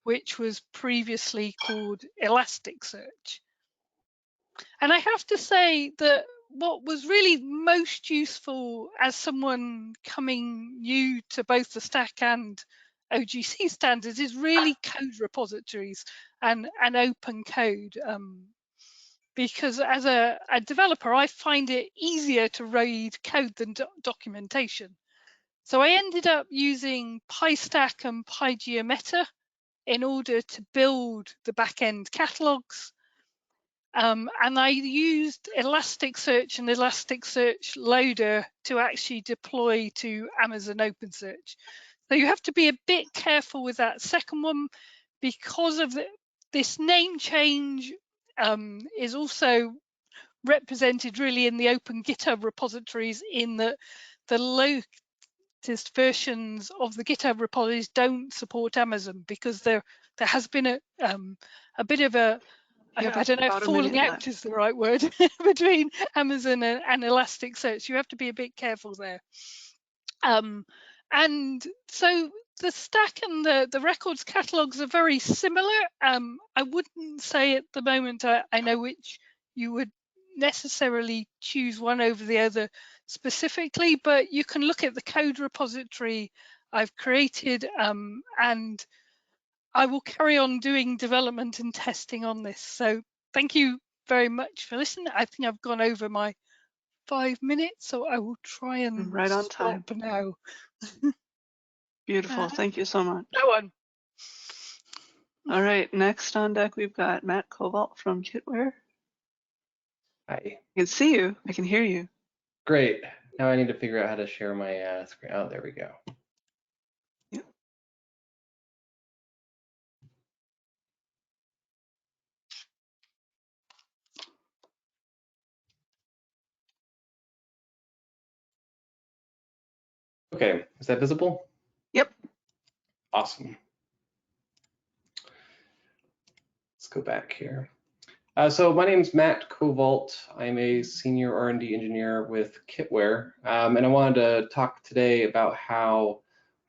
which was previously called Elasticsearch. And I have to say that what was really most useful as someone coming new to both the Stack and OGC standards is really code repositories and open code. Because as a developer, I find it easier to read code than documentation. So I ended up using PyStack and PyGeoMeta in order to build the backend catalogs. And I used Elasticsearch and Elasticsearch Loader to actually deploy to Amazon OpenSearch. So you have to be a bit careful with that second one because of this name change is also represented really in the open GitHub repositories in the latest versions of the GitHub repositories don't support Amazon because there has been a bit of a I don't know if falling out is the right word between Amazon and Elasticsearch. You have to be a bit careful there. And so the Stack and the records catalogs are very similar. I wouldn't say at the moment I know which you would necessarily choose one over the other specifically, but you can look at the code repository I've created and I will carry on doing development and testing on this. So thank you very much for listening. I think I've gone over my 5 minutes, so I will try and right on stop time now. Beautiful. Thank you so much. No one. All right, next on deck we've got Matt Cobalt from Kitware. Hi. I can see you. I can hear you. Great. Now I need to figure out how to share my screen. Oh, there we go. Yep. Okay, is that visible? Yep. Awesome. Let's go back here. So my name is Matt Cobalt. I'm a senior R&D engineer with Kitware, and I wanted to talk today about how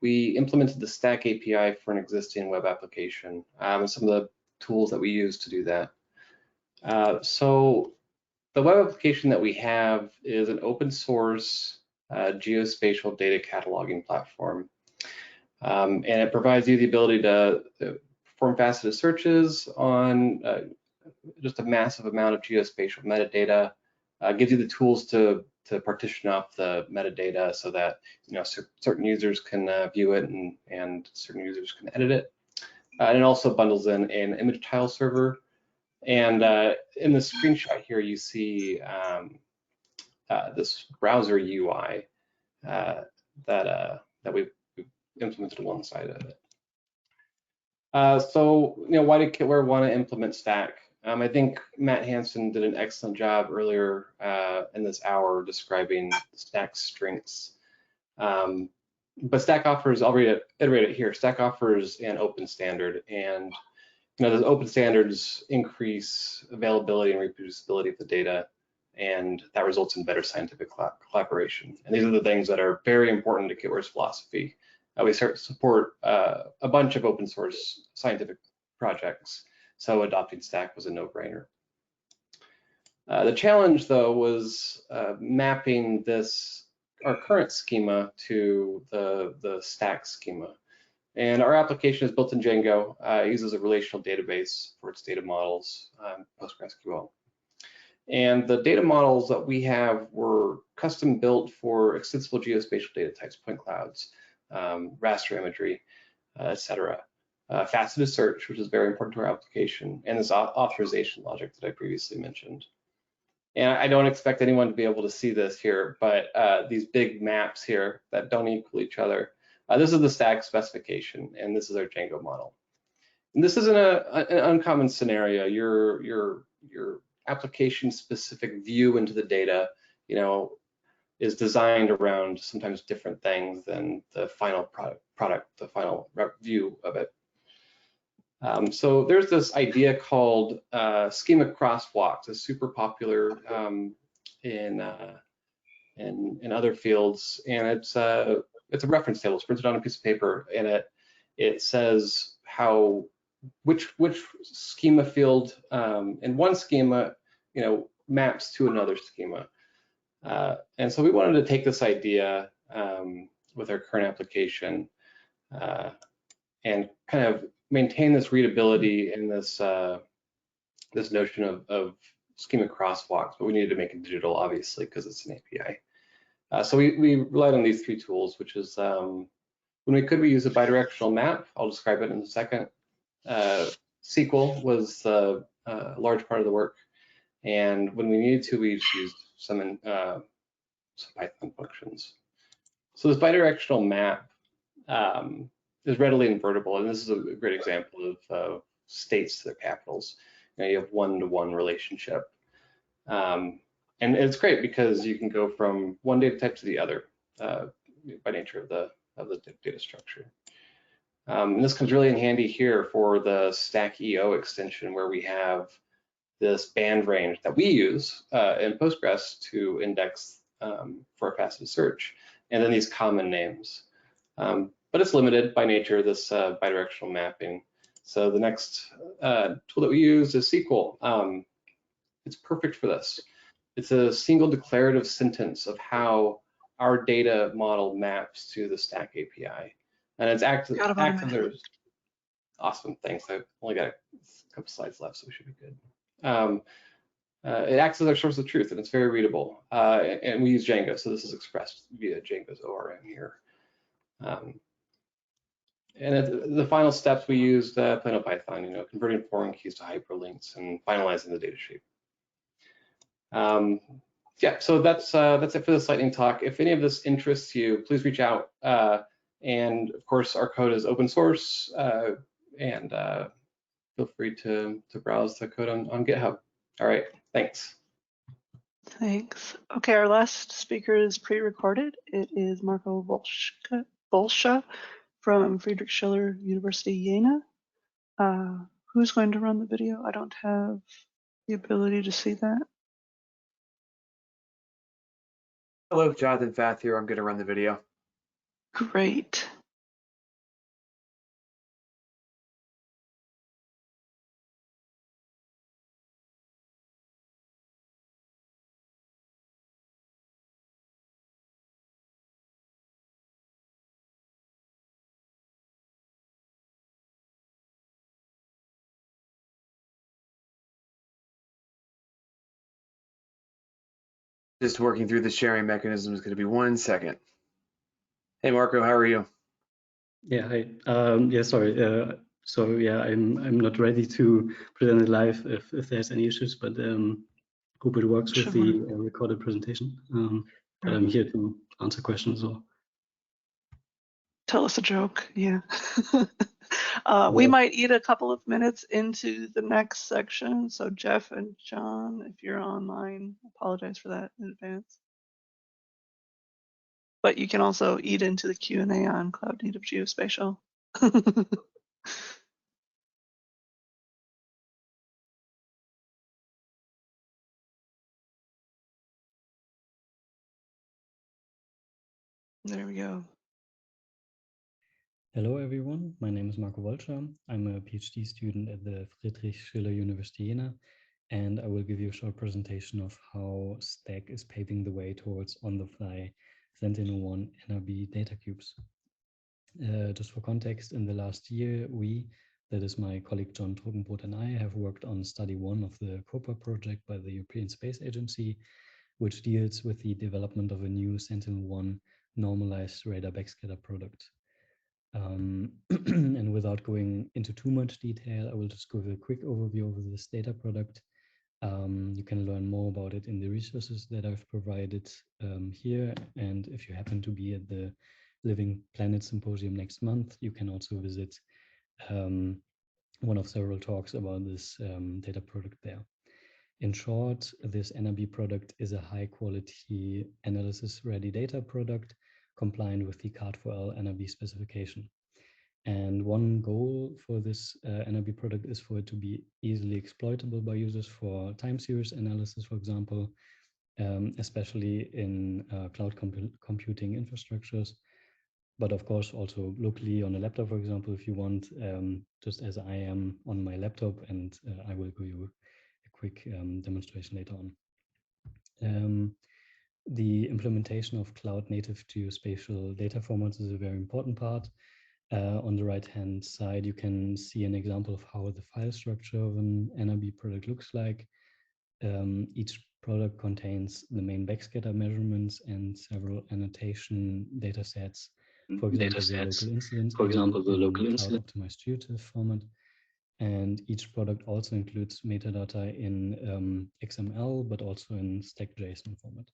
we implemented the Stack API for an existing web application and some of the tools that we use to do that. So the web application that we have is an open source geospatial data cataloging platform. And it provides you the ability to perform faceted searches on just a massive amount of geospatial metadata, gives you the tools to partition up the metadata so that certain users can view it and certain users can edit it. And it also bundles in an image tile server. And in the screenshot here, you see this browser UI that we've implemented alongside of it. So why did Kitware want to implement Stack? I think Matt Hansen did an excellent job earlier in this hour describing Stack's strengths. But Stack offers, I'll iterate it here, Stack offers an open standard, and those open standards increase availability and reproducibility of the data, and that results in better scientific collaboration. And these are the things that are very important to Kitware's philosophy. We support a bunch of open source scientific projects, so adopting Stack was a no-brainer. The challenge, though, was mapping our current schema to the Stack schema. And our application is built in Django. It uses a relational database for its data models, PostgreSQL. And the data models that we have were custom built for extensible geospatial data types, point clouds, raster imagery, etc. Faceted search, which is very important to our application, and this authorization logic that I previously mentioned. And I don't expect anyone to be able to see this here, but these big maps here that don't equal each other, this is the Stack specification, and this is our Django model. And this isn't an uncommon scenario. Your application-specific view into the data, is designed around sometimes different things than the final product, the final view of it. So there's this idea called schema crosswalks. It's super popular in other fields, and it's a reference table. It's printed on a piece of paper, and it says which schema field in one schema maps to another schema. And so we wanted to take this idea with our current application and kind of maintain this readability and this this notion of schema crosswalks, but we needed to make it digital, obviously, because it's an API. So we relied on these three tools, which is when we could, we use a bidirectional map. I'll describe it in a second. SQL was a large part of the work, and when we needed to, we used some Python functions. So this bidirectional map is readily invertible, and this is a great example of states to their capitals. You have one-to-one relationship. And it's great because you can go from one data type to the other by nature of the data structure. And this comes really in handy here for the Stack EO extension, where we have this band range that we use in Postgres to index for a fastest search, and then these common names. But it's limited by nature, this bidirectional mapping. So the next tool that we use is SQL. It's perfect for this. It's a single declarative sentence of how our data model maps to the Stack API. And it's active there. Awesome, thanks. I've only got a couple slides left, so we should be good. It acts as our source of truth, and it's very readable. And we use Django, so this is expressed via Django's ORM here. And at the final steps, we used plain old Python, converting foreign keys to hyperlinks and finalizing the data shape. Yeah, so that's it for this lightning talk. If any of this interests you, please reach out. And of course, our code is open source, and feel free to browse the code on GitHub. All right, thanks. Thanks. Okay, our last speaker is pre-recorded. It is Marco Bolscha from Friedrich Schiller University, Jena. Who's going to run the video? I don't have the ability to see that. Hello, Jonathan Fath here. I'm going to run the video. Great. Just working through the sharing mechanism. Is going to be 1 second. Hey, Marco, how are you? Yeah, hi. Yeah, sorry. So yeah, I'm not ready to present it live if there's any issues, but hope it works with the recorded presentation. But I'm here to answer questions or tell us a joke. Yeah. We might eat a couple of minutes into the next section. So Jeff and John, if you're online, apologize for that in advance. But you can also eat into the Q&A on Cloud-Native Geospatial. There we go. Hello everyone, my name is Marco Bolscha. I'm a PhD student at the Friedrich Schiller University Jena, and I will give you a short presentation of how Stack is paving the way towards on-the-fly Sentinel-1 NRB data cubes. Just for context, in the last year, that is my colleague John Trockenbrot and I, have worked on study 1 of the COPA project by the European Space Agency, which deals with the development of a new Sentinel-1 normalized radar backscatter product. And without going into too much detail, I will just give a quick overview of this data product. You can learn more about it in the resources that I've provided here. And if you happen to be at the Living Planet Symposium next month, you can also visit one of several talks about this data product there. In short, this NRB product is a high quality analysis ready data product compliant with the Card4L NRB specification. And one goal for this NRB product is for it to be easily exploitable by users for time series analysis, for example, especially in cloud computing infrastructures. But of course, also locally on a laptop, for example, if you want, just as I am on my laptop, and I will give you a quick demonstration later on. the implementation of cloud-native geospatial data formats is a very important part. On the right-hand side, you can see an example of how the file structure of an NRB product looks like. Each product contains the main backscatter measurements and several annotation data sets. For example, the local incidence cloud-optimized Geotiff format. And each product also includes metadata in XML, but also in stack JSON format.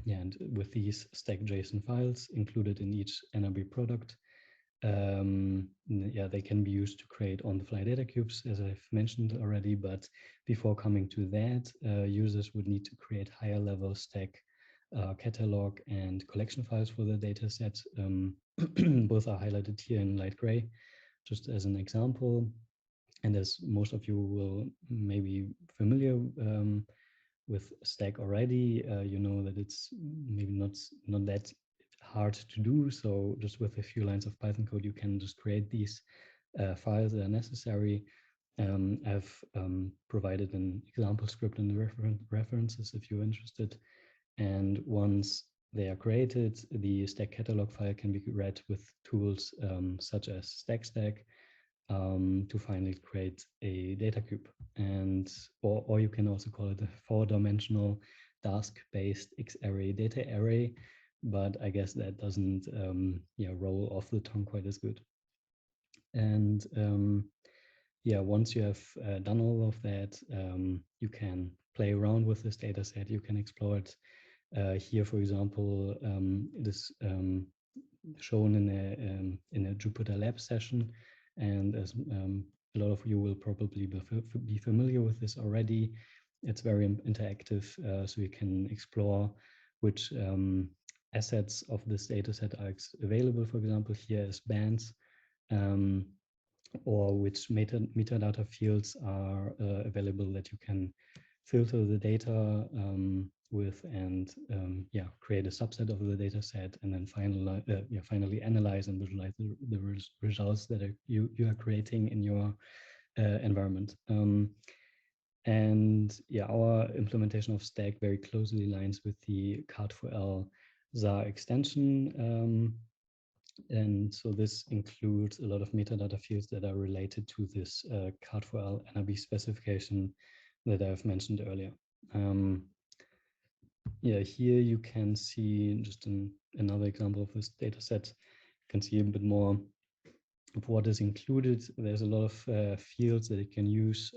Yeah, and with these stack JSON files included in each NRB product, yeah, they can be used to create on-the-fly data cubes, as I've mentioned already. But before coming to that, users would need to create higher level stack catalog and collection files for the data set. Both are highlighted here in light gray, just as an example. And as most of you will maybe familiar with stack already, you know that it's maybe not that hard to do. So just with a few lines of Python code, you can just create these files that are necessary. I've provided an example script in the references if you're interested. And once they are created, the stack catalog file can be read with tools such as StackStack to finally create a data cube. And or you can also call it a 4-dimensional task-based X-array data array, but I guess that doesn't yeah, roll off the tongue quite as good. And yeah, once you have done all of that, you can play around with this data set. You can explore it. Here, for example, it is shown in a Jupyter Lab session, and as a lot of you will probably be familiar with this already, it's very interactive, so you can explore which assets of this data set are available, for example, here as bands, or which metadata fields are available that you can filter the data with, and yeah, create a subset of the data set, and then finally analyze and visualize the results that you are creating in your environment. And yeah, our implementation of Stack very closely aligns with the Card4L ZAR extension. And so this includes a lot of metadata fields that are related to this Card4L NRB specification that I've mentioned earlier. Yeah, here you can see just another example of this data set. You can see a bit more of what is included. There's a lot of fields that you can use.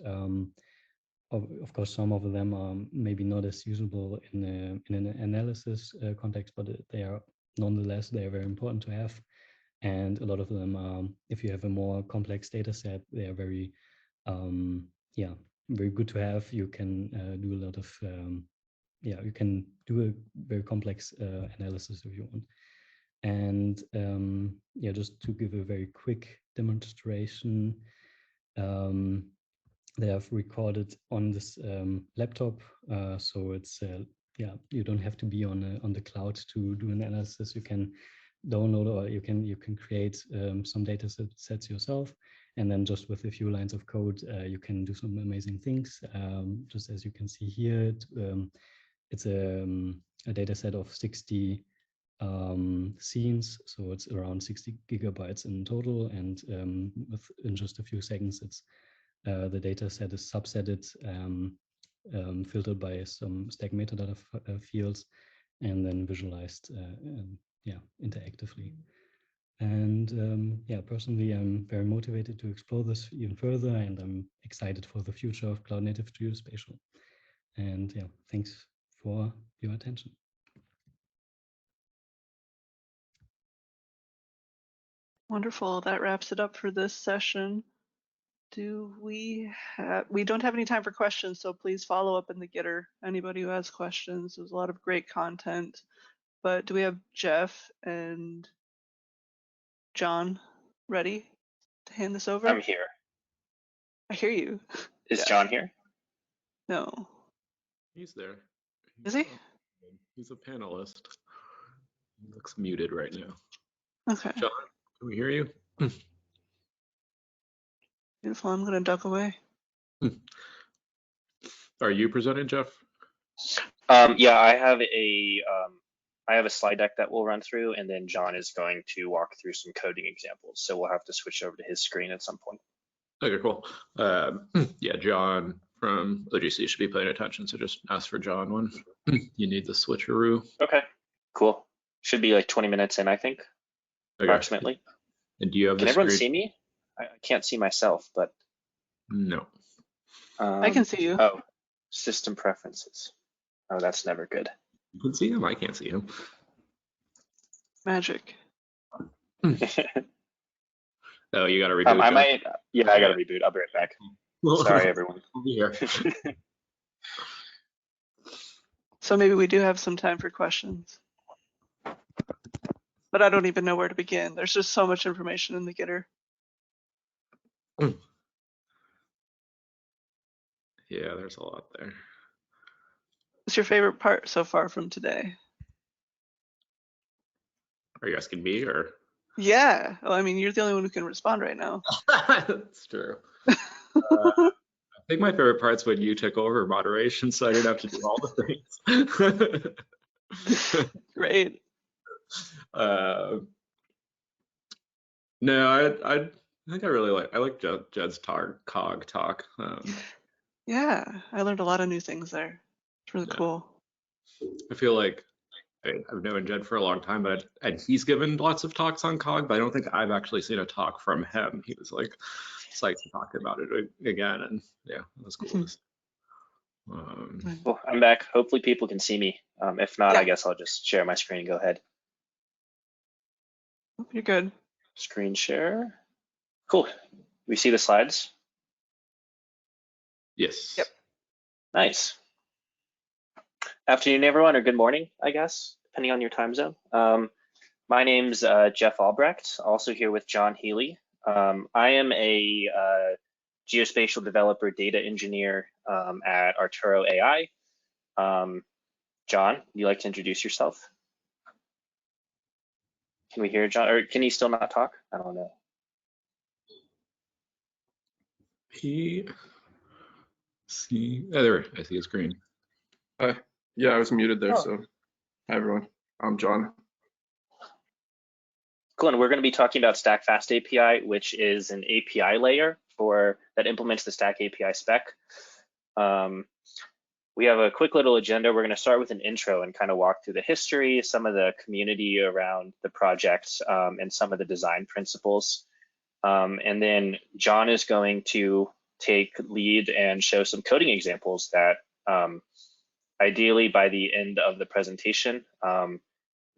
Of course, some of them are maybe not as usable in an analysis context, but they are nonetheless, they are very important to have. And a lot of them, if you have a more complex data set, they are very, yeah, very good to have. You can do a lot of, yeah, you can do a very complex analysis if you want. And yeah, just to give a very quick demonstration, they have recorded on this laptop, so it's yeah, you don't have to be on the cloud to do an analysis. You can download, or you can create some data sets yourself, and then just with a few lines of code, you can do some amazing things. Just as you can see here, it's a data set of 60 scenes, so it's around 60 gigabytes in total, and in just a few seconds, it's the data set is subsetted, filtered by some stack metadata fields, and then visualized yeah, interactively. And yeah, personally, I'm very motivated to explore this even further, and I'm excited for the future of Cloud-Native Geospatial. And yeah, thanks for your attention. Wonderful. That wraps it up for this session. We don't have any time for questions, so please follow up in the Gitter. Anybody who has questions, there's a lot of great content. But do we have Jeff and John ready to hand this over? I'm here. I hear you. Is John here? No. He's there. Is he? He's a panelist. He looks muted right now. Okay. John, can we hear you? Beautiful. I'm going to duck away. Are you presenting, Jeff? Yeah, I have a slide deck that we'll run through, and then John is going to walk through some coding examples. So we'll have to switch over to his screen at some point. Okay, cool. Yeah, John from OGC should be paying attention, so just ask for John when you need the switcheroo. Okay, cool. Should be like 20 minutes in, I think, approximately. And do you have Can the everyone screen? see me? I can't see myself, but. No. I can see you. Oh, system preferences. Oh, that's never good. You can see him? I can't see him. Magic. Oh, you got to reboot. I might. Yeah, I got to reboot. I'll be right back. Sorry, everyone. I'll be here. So maybe we do have some time for questions. But I don't even know where to begin. There's just so much information in the Gitter. Yeah, there's a lot there. What's your favorite part so far from today? Are you asking me or? Yeah. Well, I mean, you're the only one who can respond right now. That's true. I think my favorite part's when you took over moderation, so I didn't have to do all the things. Great. No, I think I really like Jed's Cog talk. Yeah, I learned a lot of new things there. It's really cool. I feel like I've known Jed for a long time, and he's given lots of talks on Cog, but I don't think I've actually seen a talk from him. He was like psyched to talk about it again, and yeah, it was cool. Well, I'm back. Hopefully people can see me. If not, I guess I'll just share my screen and go ahead. You're good. Screen share. Cool. We see the slides? Yes. Yep. Nice. Afternoon, everyone, or good morning, I guess, depending on your time zone. My name's Jeff Albrecht, also here with John Healy. I am a geospatial developer data engineer at Arturo AI. John, would you like to introduce yourself? Can we hear John, or can he still not talk? I don't know. There, I see his screen. Yeah, I was muted there, so hi everyone, I'm John. Cool, and we're going to be talking about Stack Fast API, which is an API layer that implements the Stack API spec. We have a quick little agenda. We're going to start with an intro and kind of walk through the history, some of the community around the project, and some of the design principles. And then John is going to take lead and show some coding examples that ideally by the end of the presentation,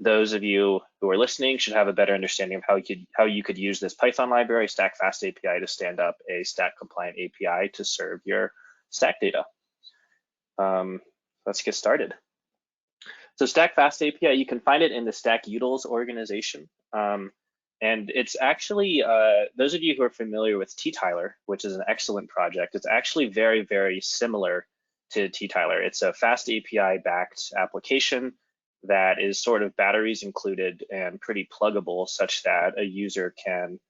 those of you who are listening should have a better understanding of how you could use this Python library, Stack Fast API, to stand up a Stack compliant API to serve your Stack data. Let's get started. So Stack Fast API, you can find it in the Stack Utils organization. And it's actually, those of you who are familiar with T-Tyler, which is an excellent project, it's actually very, very similar to T-Tyler. It's a fast API backed application that is sort of batteries included and pretty pluggable, such that a user can,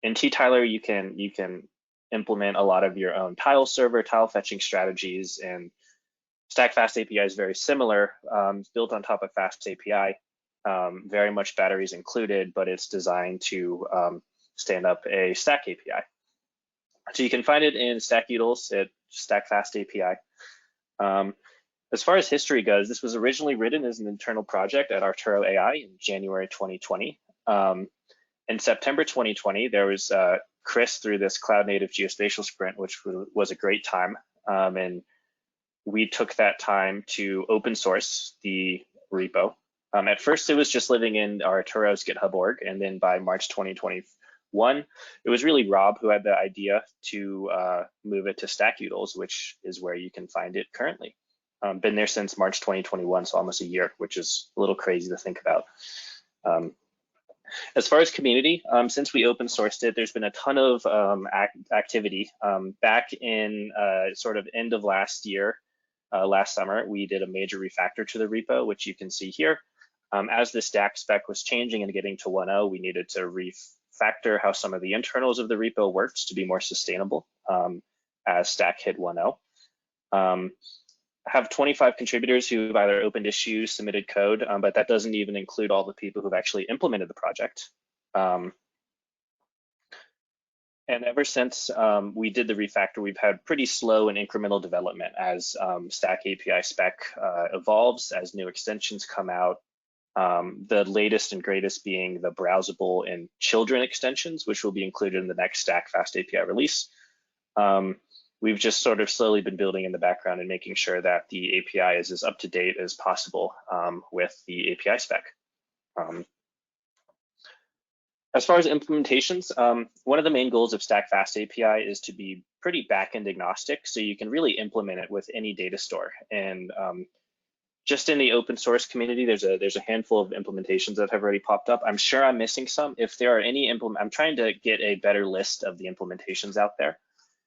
in T-Tyler, you can implement a lot of your own tile server, tile fetching strategies, and Stack Fast API is very similar. It's built on top of Fast API, very much batteries included, but it's designed to stand up a Stack API. So you can find it in Stack Utils at Stack Fast API. As far as history goes, this was originally written as an internal project at Arturo AI in January 2020. In September 2020, there was Chris through this Cloud-Native Geospatial sprint, which was a great time. And we took that time to open source the repo. At first, it was just living in Arturo's GitHub org, and then by March 2021, it was really Rob who had the idea to move it to Stack Utils, which is where you can find it currently. Been there since March 2021, so almost a year, which is a little crazy to think about. As far as community, since we open sourced it, there's been a ton of activity. Back in sort of end of last year, last summer, we did a major refactor to the repo, which you can see here. As the Stack spec was changing and getting to 1.0, we needed to refactor how some of the internals of the repo worked to be more sustainable as Stack hit 1.0. have 25 contributors who've either opened issues, submitted code, but that doesn't even include all the people who've actually implemented the project. And ever since we did the refactor, we've had pretty slow and incremental development as Stack API spec evolves, as new extensions come out. The latest and greatest being the browsable and children extensions, which will be included in the next Stack Fast API release. We've just sort of slowly been building in the background and making sure that the API is as up to date as possible with the API spec. As far as implementations, one of the main goals of Stack Fast API is to be pretty backend agnostic, so you can really implement it with any data store. And just in the open source community, there's a handful of implementations that have already popped up. I'm sure I'm missing some. If there are any I'm trying to get a better list of the implementations out there.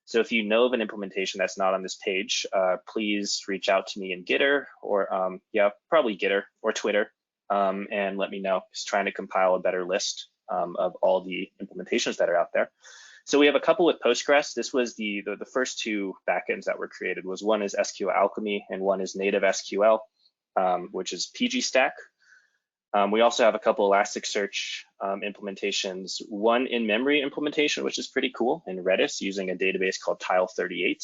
So if you know of an implementation that's not on this page, please reach out to me in Gitter or yeah, probably Gitter or Twitter, and let me know. Just trying to compile a better list of all the implementations that are out there. So we have a couple with Postgres. This was the first two backends that were created. One is SQL Alchemy and one is native SQL, which is PG Stack. We also have a couple Elasticsearch implementations, one in-memory implementation, which is pretty cool, in Redis using a database called Tile38,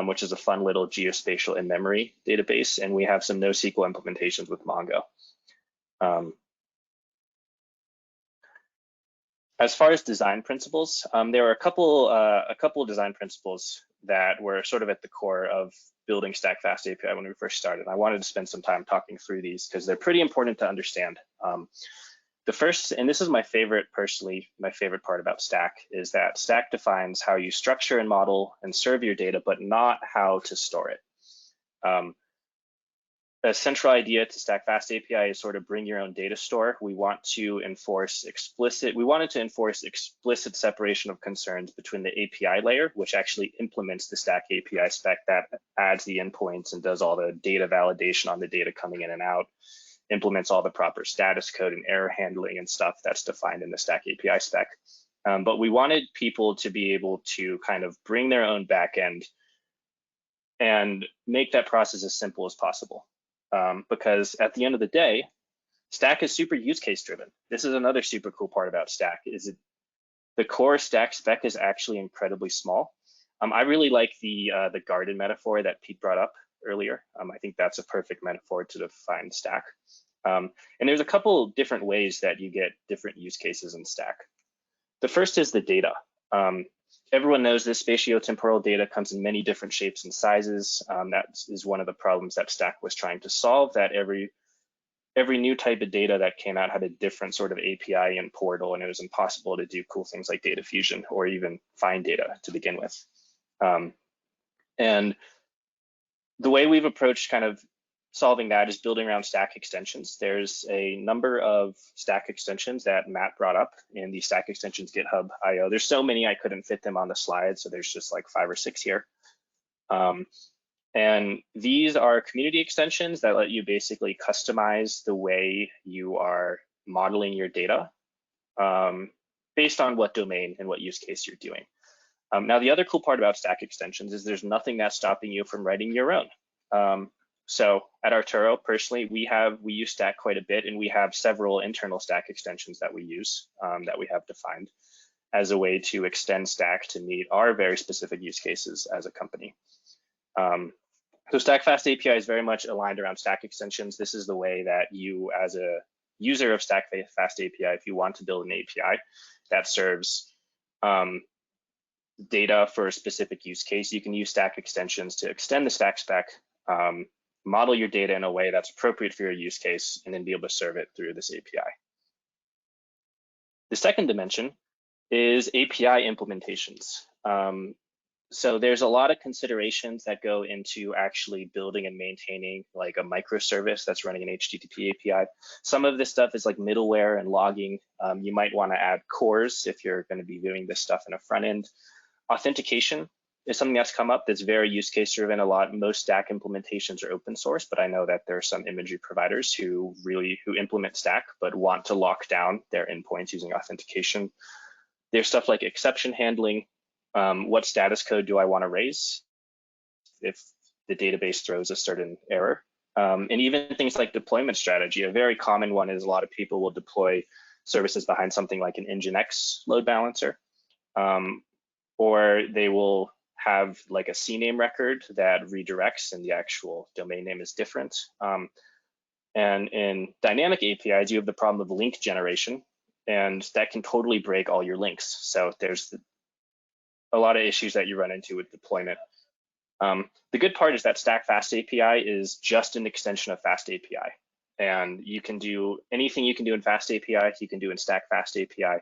which is a fun little geospatial in-memory database. And we have some NoSQL implementations with Mongo. As far as design principles, there were a couple of design principles that were sort of at the core of building Stack Fast API when we first started. I wanted to spend some time talking through these because they're pretty important to understand. The first, and this is my favorite, personally, my favorite part about Stack, is that Stack defines how you structure and model and serve your data, but not how to store it. The central idea to Stack Fast API is sort of bring your own data store. We wanted to enforce explicit separation of concerns between the API layer, which actually implements the Stack API spec that adds the endpoints and does all the data validation on the data coming in and out, implements all the proper status code and error handling and stuff that's defined in the Stack API spec. But we wanted people to be able to kind of bring their own backend and make that process as simple as possible. Because at the end of the day, Stack is super use case driven. This is another super cool part about Stack, is the core Stack spec is actually incredibly small. I really like the garden metaphor that Pete brought up earlier. I think that's a perfect metaphor to define Stack. And there's a couple different ways that you get different use cases in Stack. The first is the data. Everyone knows this spatiotemporal data comes in many different shapes and sizes. That is one of the problems that Stack was trying to solve, that every new type of data that came out had a different sort of API and portal, and it was impossible to do cool things like data fusion or even find data to begin with. And the way we've approached kind of solving that is building around Stack extensions. There's a number of Stack extensions that Matt brought up in the Stack extensions GitHub IO. There's so many I couldn't fit them on the slide, so there's just like 5 or 6 here. And these are community extensions that let you basically customize the way you are modeling your data based on what domain and what use case you're doing. Now, the other cool part about Stack extensions is there's nothing that's stopping you from writing your own. So at Arturo, personally, we use Stack quite a bit, and we have several internal Stack extensions that we use that we have defined as a way to extend Stack to meet our very specific use cases as a company. So Stack Fast API is very much aligned around Stack extensions. This is the way that you, as a user of Stack Fast API, if you want to build an API that serves data for a specific use case, you can use Stack extensions to extend the Stack spec, model your data in a way that's appropriate for your use case, and then be able to serve it through this API. The second dimension is API implementations. So there's a lot of considerations that go into actually building and maintaining like a microservice that's running an HTTP API. Some of this stuff is like middleware and logging. You might want to add cores if you're going to be doing this stuff in a front end. Authentication is something that's come up that's very use case driven. Most Stack implementations are open source, but I know that there are some imagery providers who implement Stack but want to lock down their endpoints using authentication. There's stuff like exception handling. What status code do I want to raise? If the database throws a certain error. And even things like deployment strategy, a very common one is a lot of people will deploy services behind something like an Nginx load balancer, or they will have like a CNAME record that redirects and the actual domain name is different. And in dynamic APIs, you have the problem of link generation, and that can totally break all your links. So there's a lot of issues that you run into with deployment. The good part is that Stack Fast API is just an extension of Fast API. And you can do anything you can do in Fast API, you can do in Stack Fast API.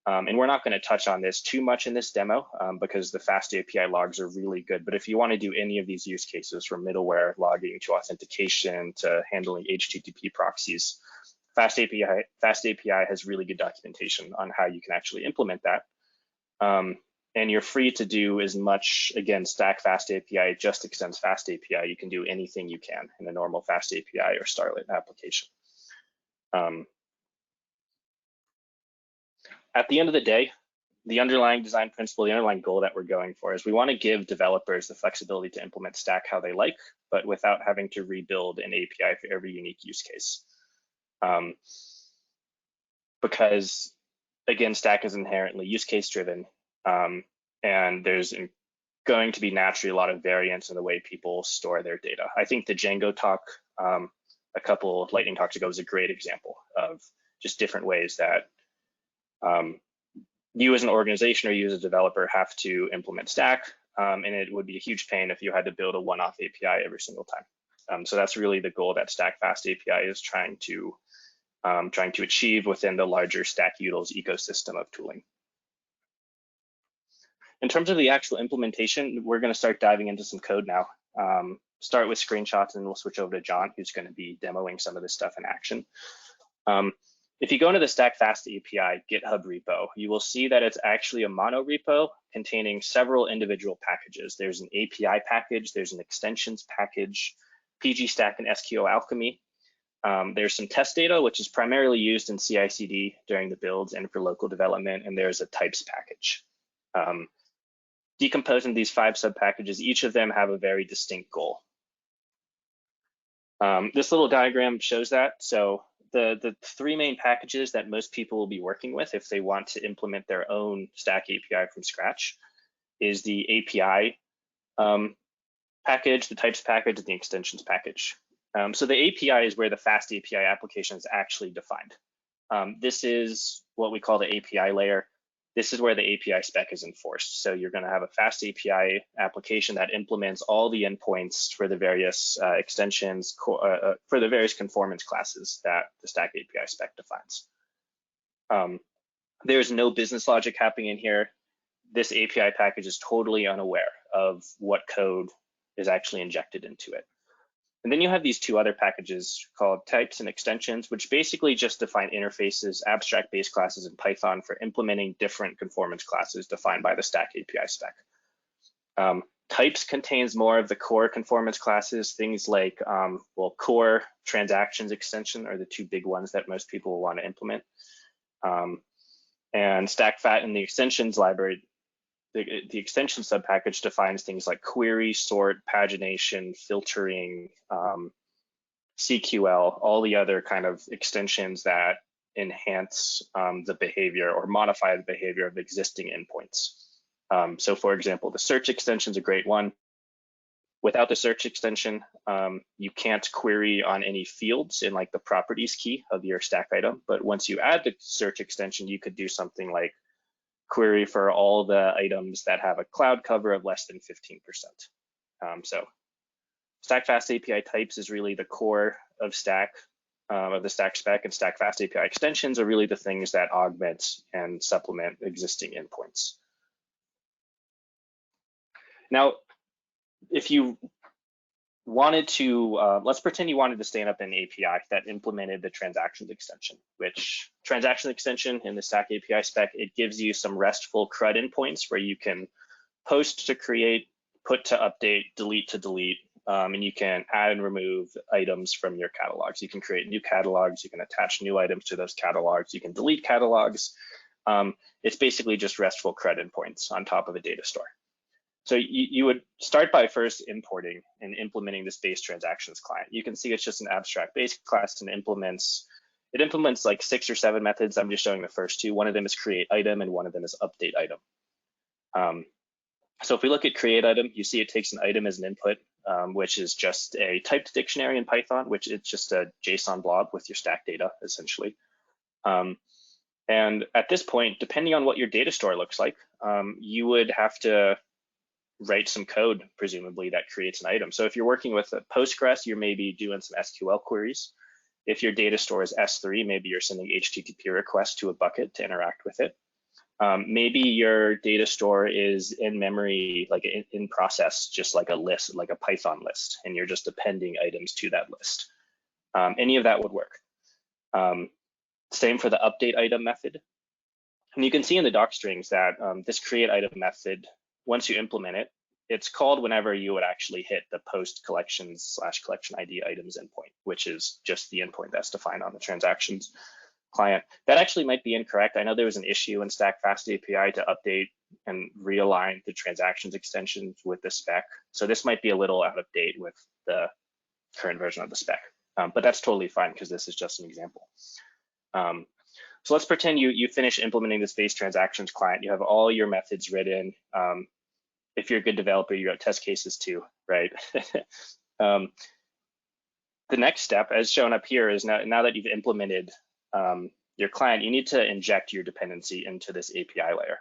And we're not going to touch on this too much in this demo because the Fast API logs are really good. But if you want to do any of these use cases, from middleware logging to authentication to handling HTTP proxies, Fast API has really good documentation on how you can actually implement that. And you're free to do as much, again, Stack Fast API just extends Fast API. You can do anything you can in a normal Fast API or Starlet application. At the end of the day, the underlying design principle, the underlying goal that we're going for is we want to give developers the flexibility to implement Stack how they like, but without having to rebuild an API for every unique use case. Because, again, Stack is inherently use case driven, and there's going to be naturally a lot of variance in the way people store their data. I think the Django talk a couple of lightning talks ago was a great example of just different ways that you as an organization or you as a developer have to implement Stack, and it would be a huge pain if you had to build a one-off API every single time. So that's really the goal that Stack Fast API is trying to achieve within the larger Stack Utils ecosystem of tooling. In terms of the actual implementation, we're going to start diving into some code now. Start with screenshots, and we'll switch over to John, who's going to be demoing some of this stuff in action. If you go into the Stack Fast API GitHub repo, you will see that it's actually a mono repo containing several individual packages. There's an API package, there's an extensions package, pgstack and SQL Alchemy. There's some test data, which is primarily used in CI/CD during the builds and for local development, and there's a types package. Decomposing these 5 sub-packages, each of them have a very distinct goal. This little diagram shows that. So the 3 main packages that most people will be working with if they want to implement their own Stack API from scratch is the API package, the types package, and the extensions package. So the API is where the Fast API application is actually defined. This is what we call the API layer. This is where the API spec is enforced. So you're going to have a Fast API application that implements all the endpoints for the various extensions, for the various conformance classes that the Stack API spec defines. There's no business logic happening in here. This API package is totally unaware of what code is actually injected into it. And then you have these 2 other packages called types and extensions, which basically just define interfaces, abstract base classes in Python for implementing different conformance classes defined by the Stack API spec. Types contains more of the core conformance classes, things like, well, core transactions extension are the 2 big ones that most people will want to implement. And Stack Fat in the extensions library, the extension subpackage defines things like query, sort, pagination, filtering, CQL, all the other kind of extensions that enhance the behavior or modify the behavior of existing endpoints. So for example, the search extension is a great one. Without the search extension, you can't query on any fields in like the properties key of your Stack item. But once you add the search extension, you could do something like query for all the items that have a cloud cover of less than 15%. So Stack Fast API types is really the core of Stack, of the Stack spec, and Stack Fast API extensions are really the things that augment and supplement existing endpoints. Now, if you wanted to, let's pretend you wanted to stand up an API that implemented the transactions extension, which transaction extension in the Stack API spec, it gives you some RESTful CRUD endpoints where you can post to create, put to update, delete to delete, and you can add and remove items from your catalogs. You can create new catalogs, you can attach new items to those catalogs, you can delete catalogs. It's basically just RESTful CRUD endpoints on top of a data store. So you would start by first importing and implementing this base transactions client. You can see it's just an abstract base class and it implements like 6 or 7 methods. I'm just showing the first 2. One of them is create item and one of them is update item. So if we look at create item, you see it takes an item as an input, which is just a typed dictionary in Python, which it's just a JSON blob with your stack data essentially. And at this point, depending on what your data store looks like, you would have to write some code, presumably, that creates an item. So if you're working with a Postgres, you're maybe doing some SQL queries. If your data store is S3, maybe you're sending HTTP requests to a bucket to interact with it. Maybe your data store is in memory, like in process, just like a list, like a Python list, and you're just appending items to that list. Any of that would work. Same for the update item method. And you can see in the doc strings that this create item method, once you implement it, it's called whenever you would actually hit the post collections / collection ID items endpoint, which is just the endpoint that's defined on the transactions client. That actually might be incorrect. I know there was an issue in Stack Fast API to update and realign the transactions extensions with the spec. So this might be a little out of date with the current version of the spec, but that's totally fine because this is just an example. So let's pretend you finish implementing this base transactions client. You have all your methods written. If you're a good developer, you got test cases too, right? The next step, as shown up here, is now that you've implemented your client, you need to inject your dependency into this API layer.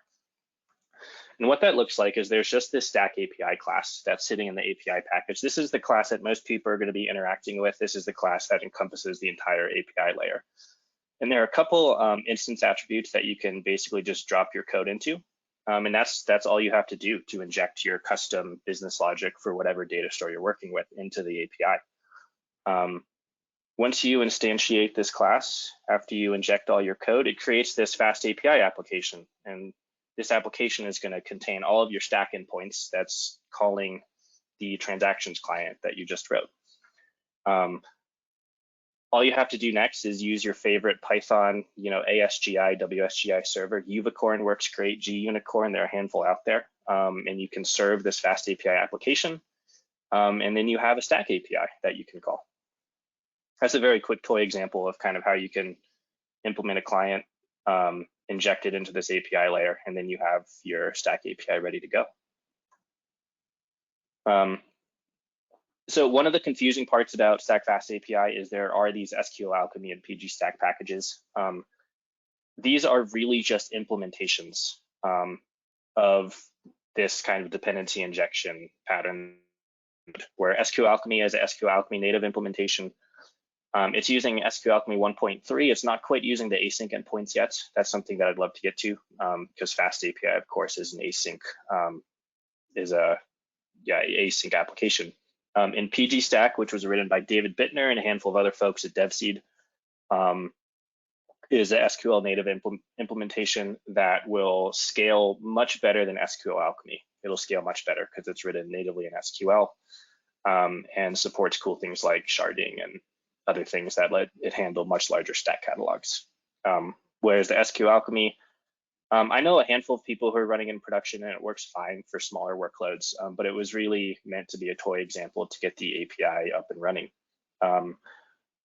And what that looks like is there's just this Stack API class that's sitting in the API package. This is the class that most people are going to be interacting with. This is the class that encompasses the entire API layer. And there are a couple instance attributes that you can basically just drop your code into. And that's all you have to do to inject your custom business logic for whatever data store you're working with into the API. Once you instantiate this class, after you inject all your code, it creates this fast API application. And this application is going to contain all of your Stack endpoints that's calling the transactions client that you just wrote. All you have to do next is use your favorite Python, ASGI, WSGI server. Uvicorn works great, Gunicorn, there are a handful out there. And you can serve this fast API application. And then you have a Stack API that you can call. That's a very quick toy example of kind of how you can implement a client, inject it into this API layer, and then you have your Stack API ready to go. So one of the confusing parts about Stack Fast API is there are these SQL Alchemy and PG Stack packages. These are really just implementations of this kind of dependency injection pattern, where SQL Alchemy is a SQL Alchemy native implementation. It's using SQL Alchemy 1.3. It's not quite using the async endpoints yet. That's something that I'd love to get to because Fast API, of course, is an async async application. In PG Stack, which was written by David Bittner and a handful of other folks at DevSeed, is a SQL native implementation that will scale much better than SQL Alchemy. It'll scale much better because it's written natively in SQL and supports cool things like sharding and other things that let it handle much larger stack catalogs. Whereas the SQL Alchemy, I know a handful of people who are running in production and it works fine for smaller workloads, but it was really meant to be a toy example to get the API up and running.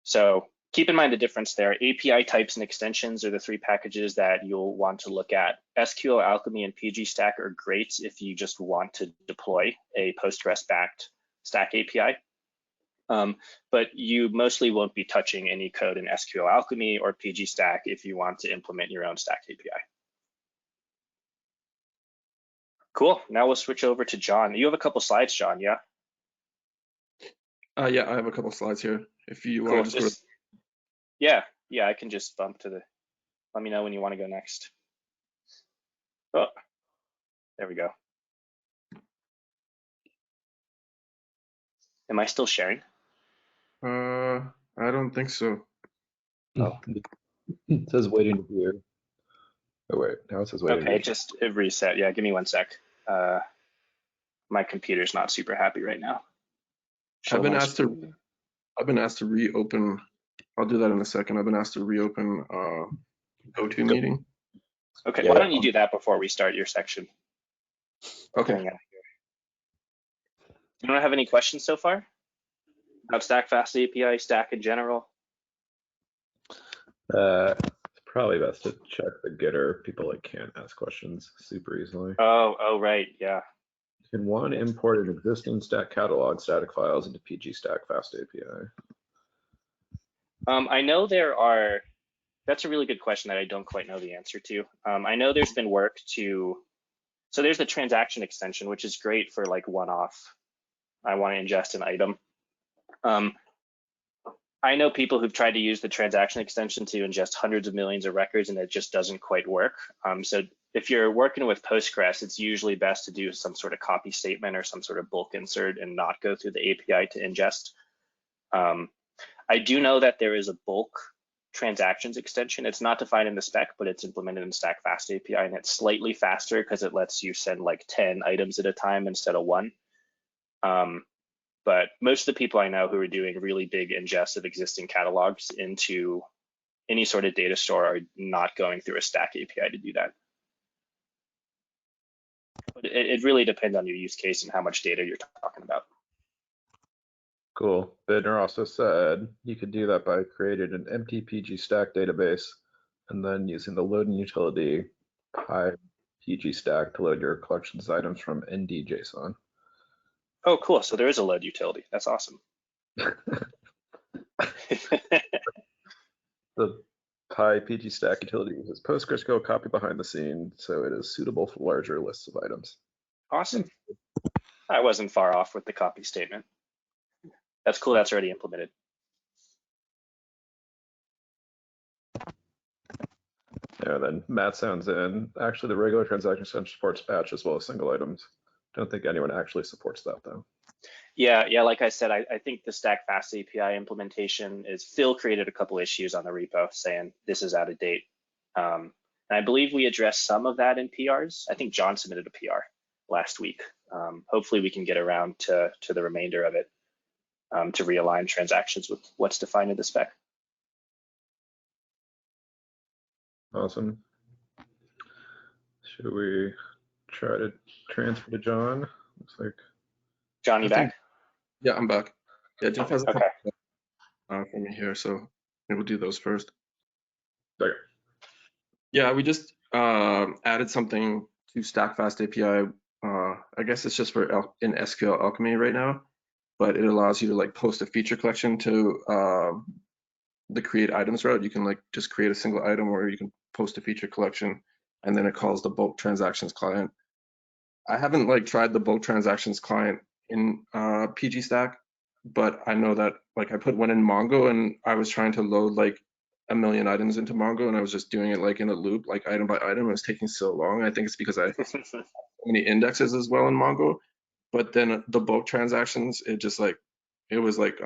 So keep in mind the difference there. API types and extensions are the 3 packages that you'll want to look at. SQL Alchemy and PG Stack are great if you just want to deploy a Postgres-backed Stack API. But you mostly won't be touching any code in SQL Alchemy or PG Stack if you want to implement your own Stack API. Cool. Now we'll switch over to John. You have a couple slides, John, yeah? Yeah, I have a couple slides here. If you cool. want to just Yeah, I can just bump to the, let me know when you want to go next. Oh, there we go. Am I still sharing? I don't think so. Oh, it says waiting to hear. Oh wait, now it says waiting. Okay, it reset. Yeah, give me 1 sec. My computer's not super happy right now. I've been asked to reopen. I'll do that in a second. I've been asked to reopen GoTo meeting. Okay, why don't you do that before we start your section? Okay. Anyone have any questions so far about Stack Fast API, Stack in general? It's probably best to check the getter. People like can't ask questions super easily. Oh, right, yeah. Can one import an existing Stack catalog static files into PG Stack Fast API? I know there are. That's a really good question that I don't quite know the answer to. I know there's been work to. So there's the transaction extension, which is great for like one-off. I want to ingest an item. I know people who've tried to use the transaction extension to ingest hundreds of millions of records, and it just doesn't quite work. So if you're working with Postgres, it's usually best to do some sort of copy statement or some sort of bulk insert and not go through the API to ingest. I do know that there is a bulk transactions extension. It's not defined in the spec, but it's implemented in Stack Fast API, and it's slightly faster because it lets you send like 10 items at a time instead of one. But most of the people I know who are doing really big ingests of existing catalogs into any sort of data store are not going through a Stack API to do that. But it really depends on your use case and how much data you're talking about. Cool. Bidner also said you could do that by creating an empty PG Stack database and then using the loading utility PG Stack to load your collections items from ND.json. Oh, cool. So there is a load utility. That's awesome. The PyPG Stack utility uses PostgreSQL copy behind the scene, so it is suitable for larger lists of items. Awesome. I wasn't far off with the copy statement. That's cool. That's already implemented. Yeah, then Matt sounds in. Actually, the regular transaction extension supports batch as well as single items. Don't think anyone actually supports that though. Yeah, like I said, I think the Stack Fast API implementation is Phil created a couple issues on the repo saying this is out of date. And I believe we addressed some of that in PRs. I think John submitted a PR last week. Hopefully we can get around to the remainder of it to realign transactions with what's defined in the spec. Awesome. Should we try to transfer to John? Looks like John, you back? Yeah, I'm back. Yeah, Jeff has a okay. couple for me here, so maybe we'll do those first. Okay. Yeah, we just added something to Stack Fast API. I guess it's just for in SQL Alchemy right now, but it allows you to like post a feature collection to the create items route. You can like just create a single item, or you can post a feature collection, and then it calls the bulk transactions client. I haven't like tried the bulk transactions client in PG Stack, but I know that like I put one in Mongo and I was trying to load like 1 million items into Mongo, and I was just doing it like in a loop, like item by item. It was taking so long. I think it's because I have so many indexes as well in Mongo. But then the bulk transactions, it just like, it was like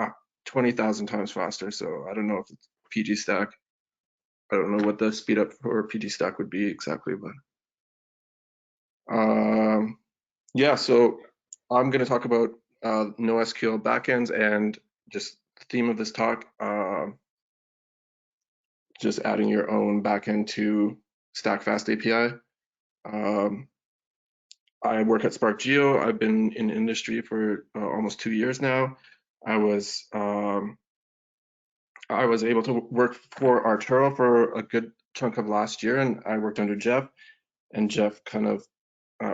20,000 times faster. So I don't know if it's PG Stack. I don't know what the speed up for PG Stack would be exactly, but yeah, so I'm going to talk about NoSQL backends, and just the theme of this talk, just adding your own backend to Stack Fast API. I work at Spark Geo. I've been in industry for almost 2 years now. I was able to work for Arturo for a good chunk of last year, and I worked under Jeff, and Jeff kind of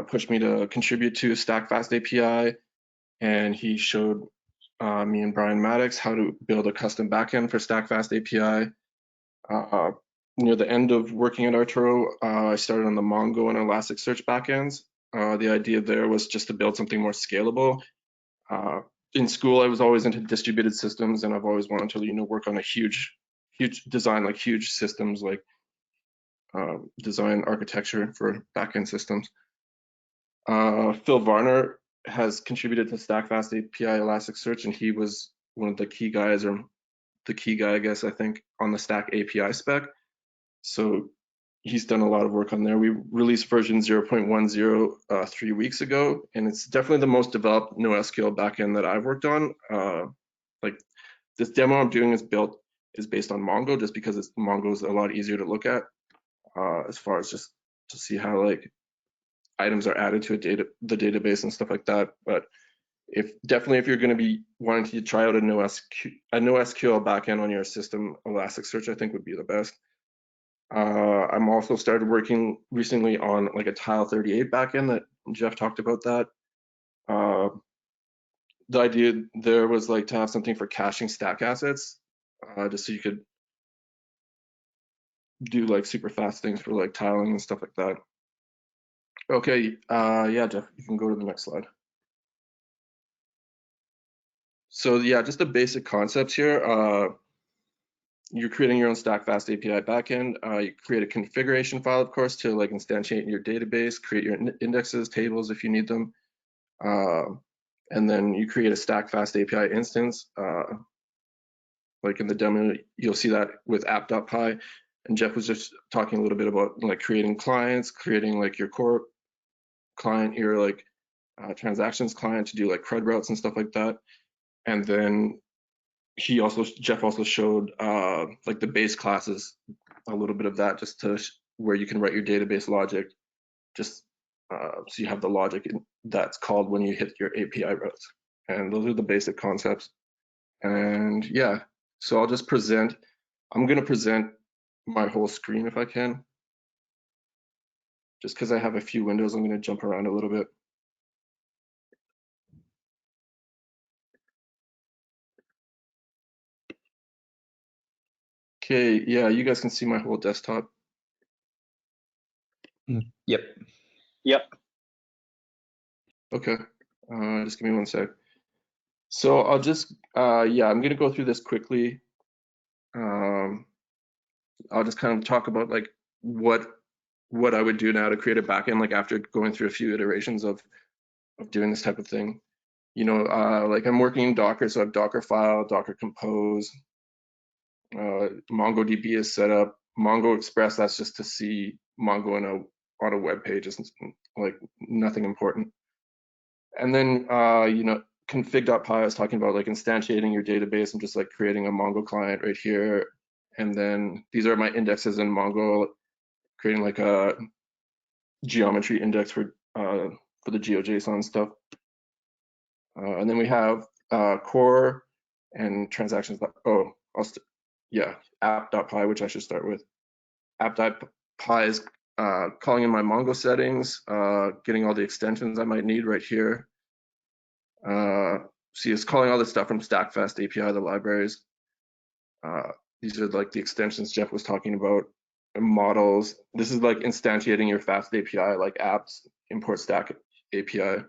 pushed me to contribute to Stack Fast API, and he showed me and Brian Maddox how to build a custom backend for Stack Fast API. Near the end of working at Arturo, I started on the Mongo and Elasticsearch backends. The idea there was just to build something more scalable. In school, I was always into distributed systems, and I've always wanted to, work on a huge design, like huge systems, like design architecture for backend systems. Phil Varner has contributed to Stack Fast API Elasticsearch, and he was one of the key guys, or the key guy, I guess, I think, on the Stack API spec. So he's done a lot of work on there. We released version 0.10 3 weeks ago, and it's definitely the most developed NoSQL backend that I've worked on. Like this demo I'm doing is based on Mongo, just because Mongo is a lot easier to look at as far as just to see how like items are added to the database and stuff like that. But Definitely if you're going to be wanting to try out a NoSQL backend on your system, Elasticsearch I think would be the best. I'm also started working recently on like a Tile 38 backend that Jeff talked about that. The idea there was like to have something for caching stack assets, just so you could do like super fast things for like tiling and stuff like that. Okay, yeah, Jeff, you can go to the next slide. So yeah, just the basic concepts here. You're creating your own StackFast API backend. You create a configuration file, of course, to like instantiate your database, create your indexes, tables if you need them. And then you create a StackFast API instance. Like in the demo, you'll see that with app.py. And Jeff was just talking a little bit about like creating clients, creating like your core client, your like transactions client to do like CRUD routes and stuff like that. And then Jeff also showed like the base classes, a little bit of that, just to where you can write your database logic, just so you have the logic that's called when you hit your API routes. And those are the basic concepts. And yeah, so I'll just present. I'm going to present my whole screen if I can. Just because I have a few windows, I'm going to jump around a little bit. Okay, yeah, you guys can see my whole desktop. Yep. Yep. Okay, just give me one sec. So I'll just, yeah, I'm gonna go through this quickly. I'll just kind of talk about like what I would do now to create a backend, like after going through a few iterations of doing this type of thing. You know, like I'm working in Docker, so I have Docker file, Docker compose, MongoDB is set up. Mongo Express, that's just to see Mongo on a web page, is like nothing important. And then, you know, config.py, I was talking about like instantiating your database. I'm just like creating a Mongo client right here. And then these are my indexes in Mongo, creating like a geometry index for the GeoJSON stuff. And then we have core and transactions. Oh, yeah, app.py, which I should start with. App.py is calling in my Mongo settings, getting all the extensions I might need right here. See, it's calling all this stuff from StackFast API, the libraries. These are like the extensions Jeff was talking about, and models. This is like instantiating your fast API, like apps, import stack API.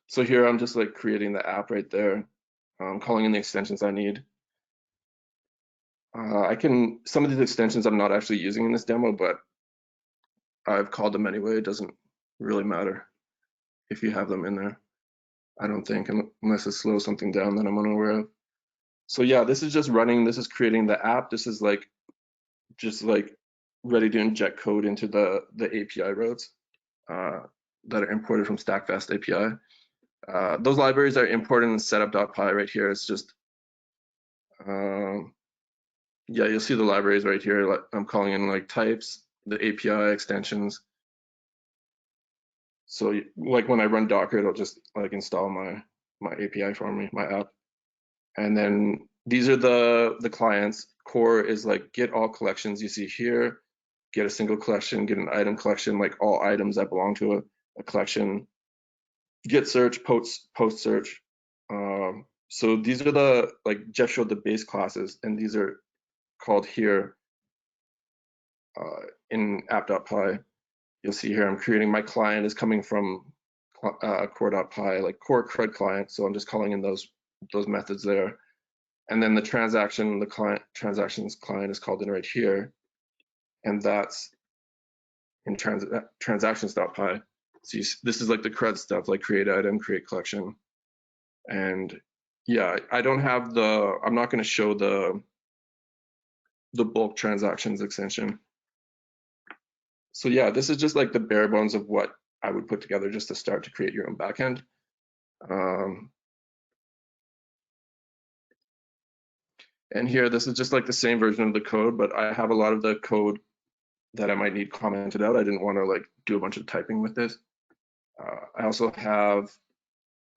So here I'm just like creating the app right there, calling in the extensions I need. Some of these extensions I'm not actually using in this demo, but I've called them anyway. It doesn't really matter if you have them in there, I don't think, unless it slows something down that I'm unaware of. So yeah, this is just running, this is creating the app. This is like, just like ready to inject code into the API routes that are imported from StackFast API. Those libraries are imported in setup.py right here. It's just, yeah, you'll see the libraries right here. I'm calling in like types, the API extensions. So like when I run Docker, it'll just like install my API for me, my app. And then these are the clients. Core is like get all collections you see here, get a single collection, get an item collection, like all items that belong to a collection. Get search, post search. So these are the, like Jeff showed the base classes, and these are called here in app.py. You'll see here I'm creating my client is coming from core.py, like core CRUD client. So I'm just calling in those methods there. And then the transaction, the client transactions client is called in right here. And that's in transactions.py. So this is like the CRUD stuff, like create item, create collection. And yeah, I don't have I'm not going to show the bulk transactions extension. So yeah, this is just like the bare bones of what I would put together just to start to create your own backend. And here, this is just like the same version of the code, but I have a lot of the code that I might need commented out. I didn't want to like do a bunch of typing with this. I also have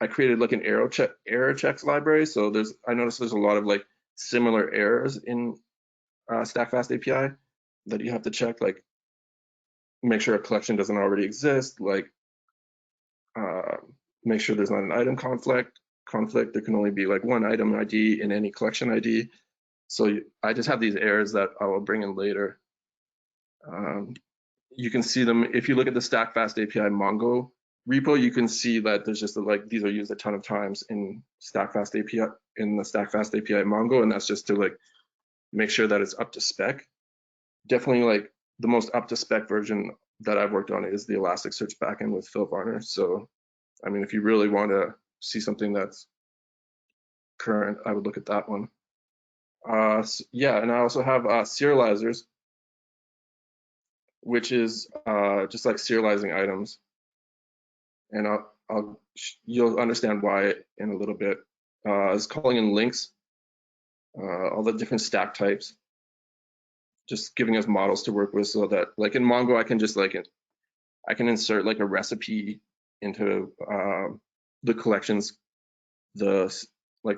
I created like an error checks library. So I noticed there's a lot of like similar errors in Stack Fast API that you have to check, like make sure a collection doesn't already exist, like make sure there's not an item conflict. There can only be like one item ID in any collection ID. So I just have these errors that I will bring in later. You can see them if you look at the Stack Fast API Mongo repo. You can see that there's just like these are used a ton of times in Stack Fast API in the Stack Fast API Mongo, and that's just to like make sure that it's up to spec. Definitely like the most up to spec version that I've worked on is the Elasticsearch backend with Phil Varner. So I mean, if you really want to see something that's current, I would look at that one. So, yeah, and I also have serializers, which is just like serializing items, and you'll understand why in a little bit. It's calling in links, all the different stack types, just giving us models to work with, so that like in Mongo, I can just like I can insert like a recipe into the collections, the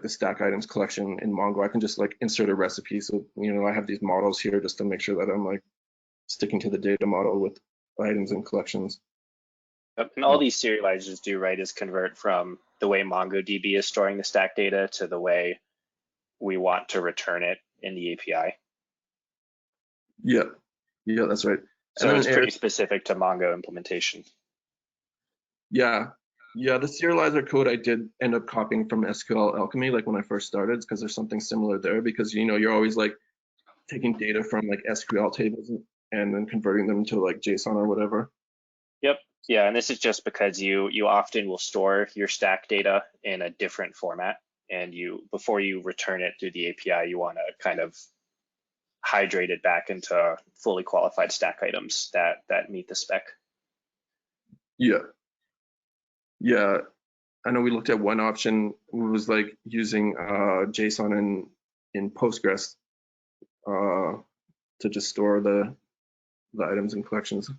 stack items collection in Mongo. I can just like insert a recipe. So, you know, I have these models here just to make sure that I'm like sticking to the data model with items and collections. And all these serializers do, right, is convert from the way MongoDB is storing the stack data to the way we want to return it in the API. Yeah, that's right. So it's pretty specific to Mongo implementation. Yeah, the serializer code I did end up copying from SQL Alchemy, like when I first started, because there's something similar there, because, you know, you're always like taking data from like SQL tables and then converting them to like JSON or whatever. Yep. Yeah, and this is just because you often will store your stack data in a different format, and before you return it through the API, you want to kind of hydrate it back into fully qualified stack items that meet the spec. Yeah, I know we looked at one option. It was like using JSON in Postgres to just store the items and collections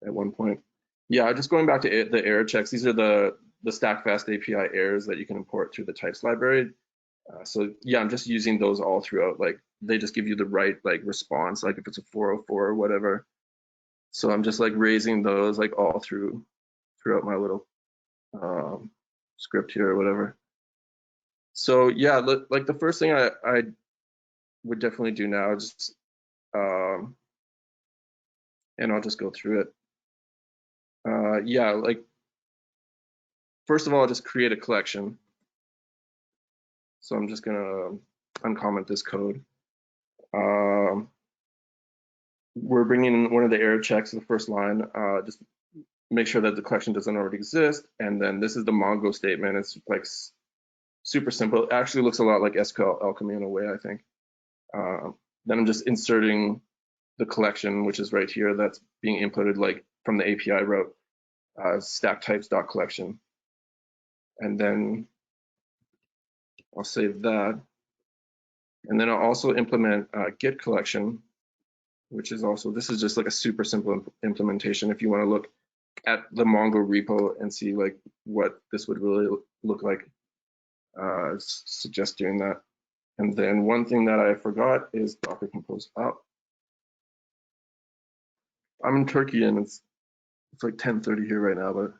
at one point. Yeah, just going back to the error checks. These are the Stack Fast API errors that you can import through the types library. So yeah, I'm just using those all throughout. Like they just give you the right like response, like if it's a 404 or whatever. So I'm just like raising those like all throughout my little script here or whatever. So yeah, like the first thing I would definitely do now is just, and I'll just go through it. Yeah, like first of all, just create a collection. So I'm just gonna uncomment this code. We're bringing in one of the error checks in the first line, just make sure that the collection doesn't already exist. And then this is the Mongo statement. It's like super simple. It actually looks a lot like SQL Alchemy in a way, I think. Then I'm just inserting the collection, which is right here, that's being inputted like from the API route, stack types.collection. And then I'll save that. And then I'll also implement get collection, which is also, this is just like a super simple implementation. If you want to look at the Mongo repo and see like what this would really look like, suggest doing that. And then one thing that I forgot is Docker Compose up. I'm in Turkey and it's like 10:30 here right now, but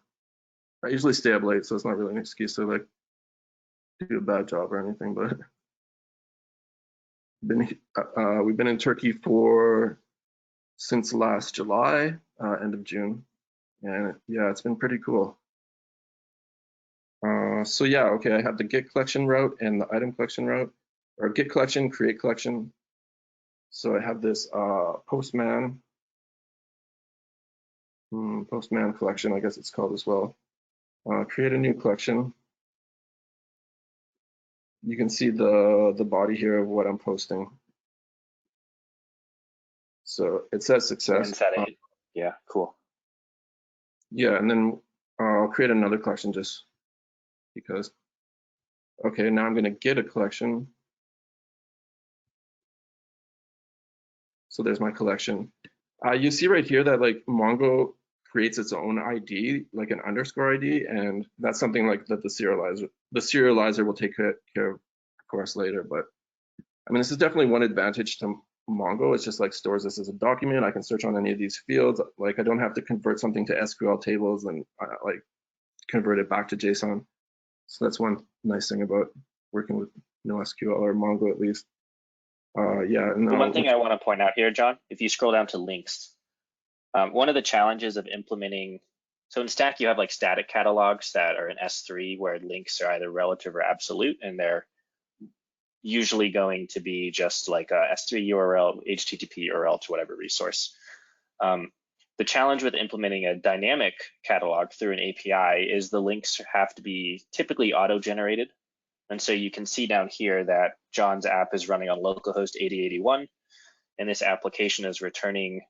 I usually stay up late, so it's not really an excuse to like do a bad job or anything. But we've been in Turkey since last July, end of June, and yeah, it's been pretty cool. So yeah, okay, I have the get collection route and the item collection route, or get collection, create collection. So I have this Postman collection, I guess it's called as well. Create a new collection. You can see the body here of what I'm posting. So it says success. Yeah, cool. Yeah, and then I'll create another collection just because. Okay, now I'm going to get a collection. So there's my collection. You see right here that like Mongo creates its own ID, like an underscore ID, and that's something like that the serializer will take care of course later. But I mean, this is definitely one advantage to Mongo. It's just like stores this as a document. I can search on any of these fields. Like I don't have to convert something to SQL tables and like convert it back to JSON. So that's one nice thing about working with NoSQL or Mongo at least. Yeah. The one thing I want to point out here, John, if you scroll down to links, one of the challenges of implementing, so in Stack, you have like static catalogs that are in S3 where links are either relative or absolute, and they're usually going to be just like a S3 URL, HTTP URL to whatever resource. The challenge with implementing a dynamic catalog through an API is the links have to be typically auto-generated. And so you can see down here that John's app is running on localhost 8081, and this application is returning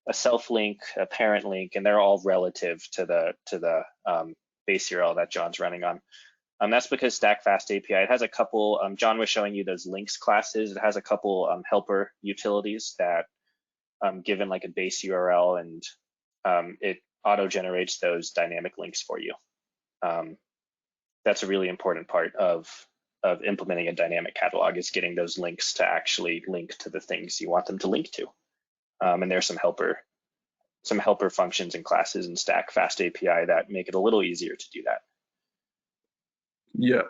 a self link, a parent link, and they're all relative to the base URL that John's running on. That's because Stack Fast API, it has a couple, John was showing you those links classes. It has a couple helper utilities that given like a base URL, and it auto generates those dynamic links for you. That's a really important part of implementing a dynamic catalog, is getting those links to actually link to the things you want them to link to. And there's some helper functions and classes in Stack Fast API that make it a little easier to do that. Yeah,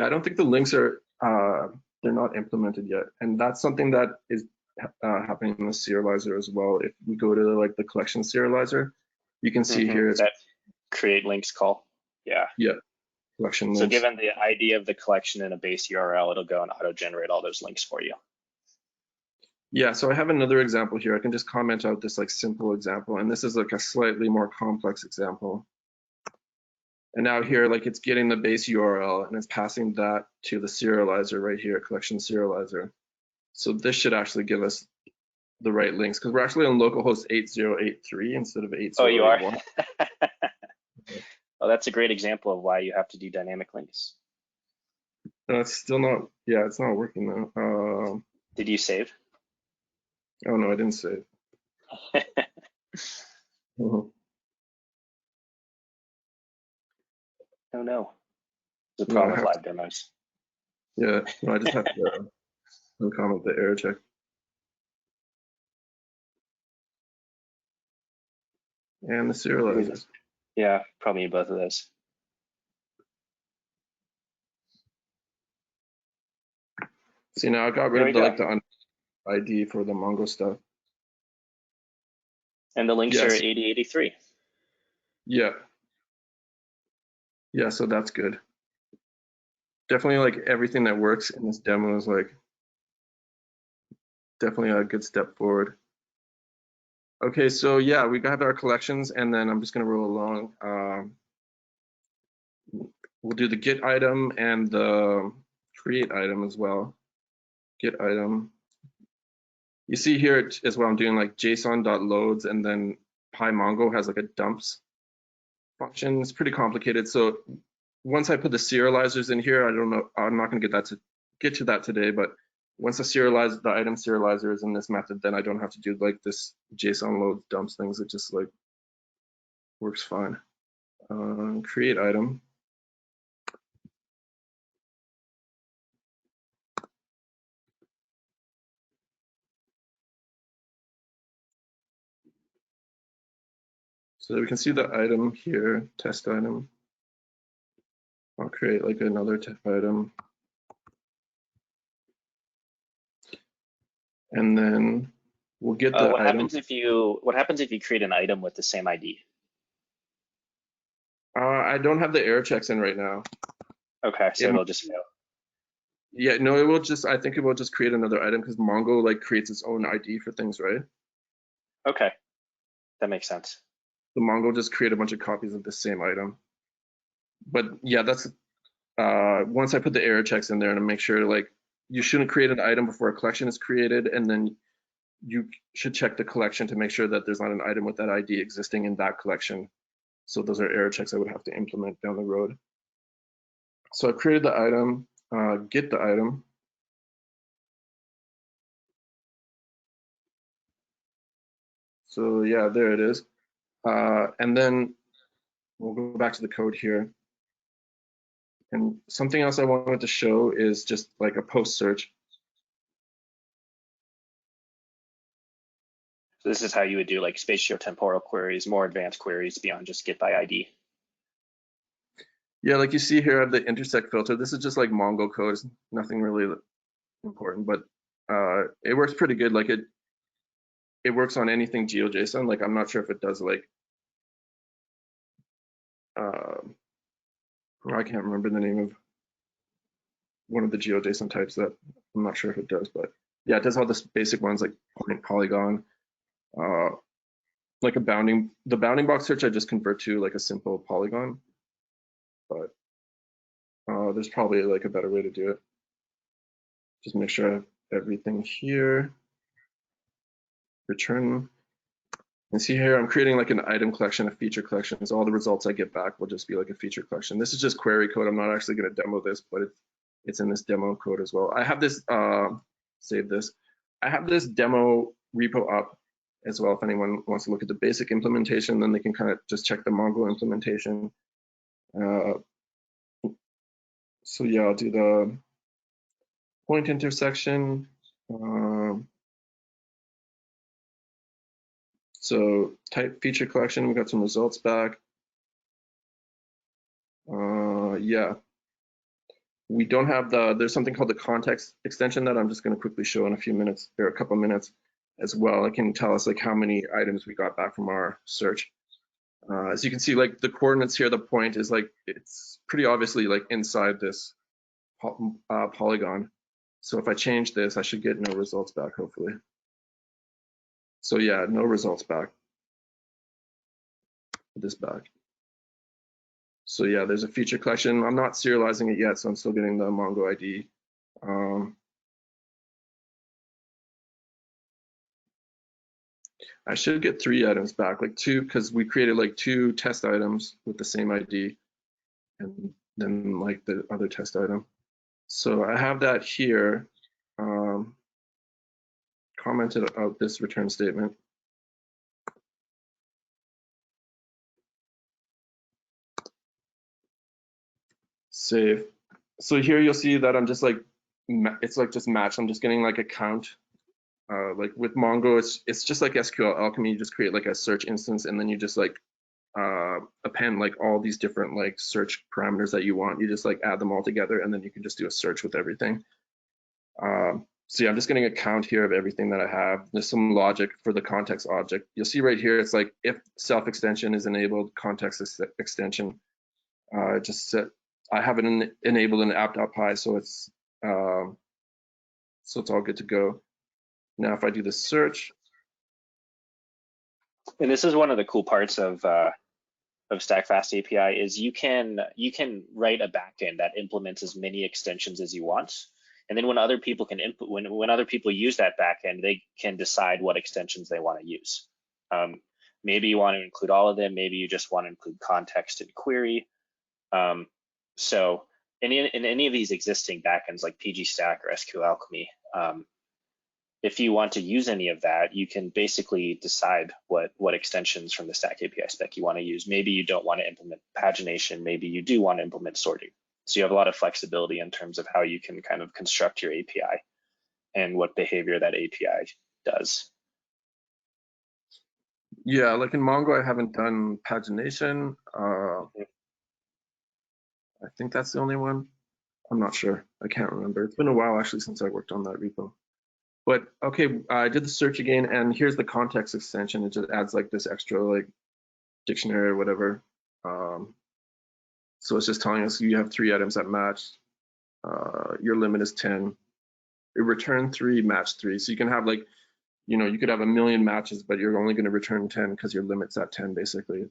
I don't think the links are, they're not implemented yet. And that's something that is happening in the serializer as well. If we go to like the collection serializer, you can see here it's that create links call. Yeah. Collection links. So given the ID of the collection in a base URL, it'll go and auto-generate all those links for you. Yeah, so I have another example here. I can just comment out this like simple example, and this is like a slightly more complex example. And now here, like it's getting the base URL and it's passing that to the serializer right here, collection serializer. So this should actually give us the right links, because we're actually on localhost 8083 instead of 8081. Oh, you are? Oh, that's a great example of why you have to do dynamic links. No, it's still not, yeah, it's not working though. Did you save? Oh no, I didn't save. Oh no. The problem with live demos. Yeah, no, I just have to uncomment the error check. And the serializers. Yeah, probably need both of those. See, now I got rid of the ID for the Mongo stuff. And the links are 8083. Yeah. Yeah, so that's good. Definitely like everything that works in this demo is like definitely a good step forward. Okay, so yeah, we got our collections, and then I'm just gonna roll along. We'll do the get item and the create item as well. Get item. You see here is what I'm doing, like JSON.loads, and then PyMongo has like a dumps function. It's pretty complicated. So once I put the serializers in here, I don't know, I'm not gonna get to that today, but once the item serializer is in this method, then I don't have to do like this JSON load dumps things. It just like works fine. Create item. So we can see the item here, test item. I'll create like another item. And then we'll get the what item. What happens if you create an item with the same ID? I don't have the error checks in right now. Okay, so it'll just fail. Yeah, no, it will just, I think it will just create another item, because Mongo like creates its own ID for things, right? Okay, that makes sense. The Mongo just create a bunch of copies of the same item. But yeah, that's once I put the error checks in there and make sure like you shouldn't create an item before a collection is created, and then you should check the collection to make sure that there's not an item with that ID existing in that collection. So those are error checks I would have to implement down the road. So I created the item, get the item. So yeah, there it is. And then we'll go back to the code here. And something else I wanted to show is just like a post search. So this is how you would do like spatiotemporal queries, more advanced queries beyond just get by ID. Yeah, like you see here, I have the intersect filter. This is just like Mongo code. It's nothing really important, but it works pretty good. Like it works on anything GeoJSON. Like I'm not sure if it does like I can't remember the name of one of the GeoJSON types that I'm not sure if it does, but yeah, it does all the basic ones like point, polygon, like the bounding box search I just convert to like a simple polygon, but there's probably like a better way to do it. Just make sure I have everything here. Return. And see here, I'm creating like an item collection, a feature collection. So all the results I get back will just be like a feature collection. This is just query code. I'm not actually going to demo this, but it's in this demo code as well. I have this, save this. I have this demo repo up as well. If anyone wants to look at the basic implementation, then they can kind of just check the Mongo implementation. So yeah, I'll do the point intersection. So type feature collection, we got some results back. Yeah, we don't have there's something called the context extension that I'm just going to quickly show in a few minutes, or a couple minutes as well. It can tell us like how many items we got back from our search. As you can see, like the coordinates here, the point is like, it's pretty obviously like inside this polygon. So if I change this, I should get no results back, hopefully. So yeah, no results back. Put this back. So yeah, there's a feature collection. I'm not serializing it yet, so I'm still getting the Mongo ID. I should get 3 items back, like 2, because we created like 2 test items with the same ID, and then like the other test item. So I have that here. Commented out this return statement. Save. So here you'll see that I'm just like, it's like just match. I'm just getting like a count. Like with Mongo, it's just like SQL Alchemy. You just create like a search instance, and then you just like append like all these different like search parameters that you want. You just like add them all together, and then you can just do a search with everything. So yeah, I'm just getting a count here of everything that I have. There's some logic for the context object. You'll see right here, it's like if self extension is enabled, context extension. Just set. I have it enabled in app.py, so it's all good to go. Now, if I do the search, and this is one of the cool parts of Stack Fast API is you can write a backend that implements as many extensions as you want, and then when other people can when other people use that backend, they can decide what extensions they want to use. Maybe you want to include all of them. Maybe you just want to include context and query. So in any of these existing backends like pgstack or SQL Alchemy, if you want to use any of that, you can basically decide what extensions from the Stack API spec you want to use. Maybe you don't want to implement pagination. Maybe you do want to implement sorting. So you have a lot of flexibility in terms of how you can kind of construct your API and what behavior that API does. Yeah, like in Mongo, I haven't done pagination. I think that's the only one. I'm not sure. I can't remember. It's been a while actually since I worked on that repo. But okay, I did the search again, and here's the context extension. It just adds like this extra like dictionary or whatever. So it's just telling us you have 3 items that match. Your limit is 10. It return 3, match 3. So you can have like, you know, you could have a million matches, but you're only going to return 10 because your limit's at 10 basically.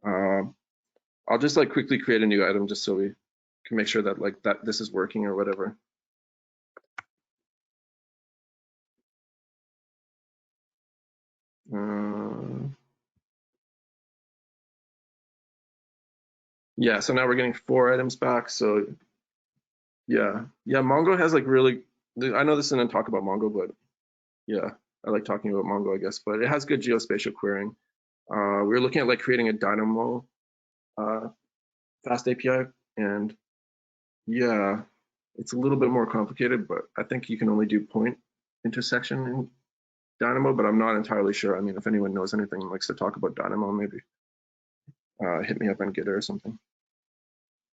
I'll just like quickly create a new item just so we can make sure that like this is working or whatever. Yeah, so now we're getting 4 items back. So yeah, Mongo has like really, I know this isn't a talk about Mongo, but yeah, I like talking about Mongo, I guess, but it has good geospatial querying. we were looking at like creating a Dynamo fast API, and yeah, it's a little bit more complicated, but I think you can only do point intersection in Dynamo, but I'm not entirely sure. I mean, if anyone knows anything and likes to talk about Dynamo, maybe hit me up on Gitter or something.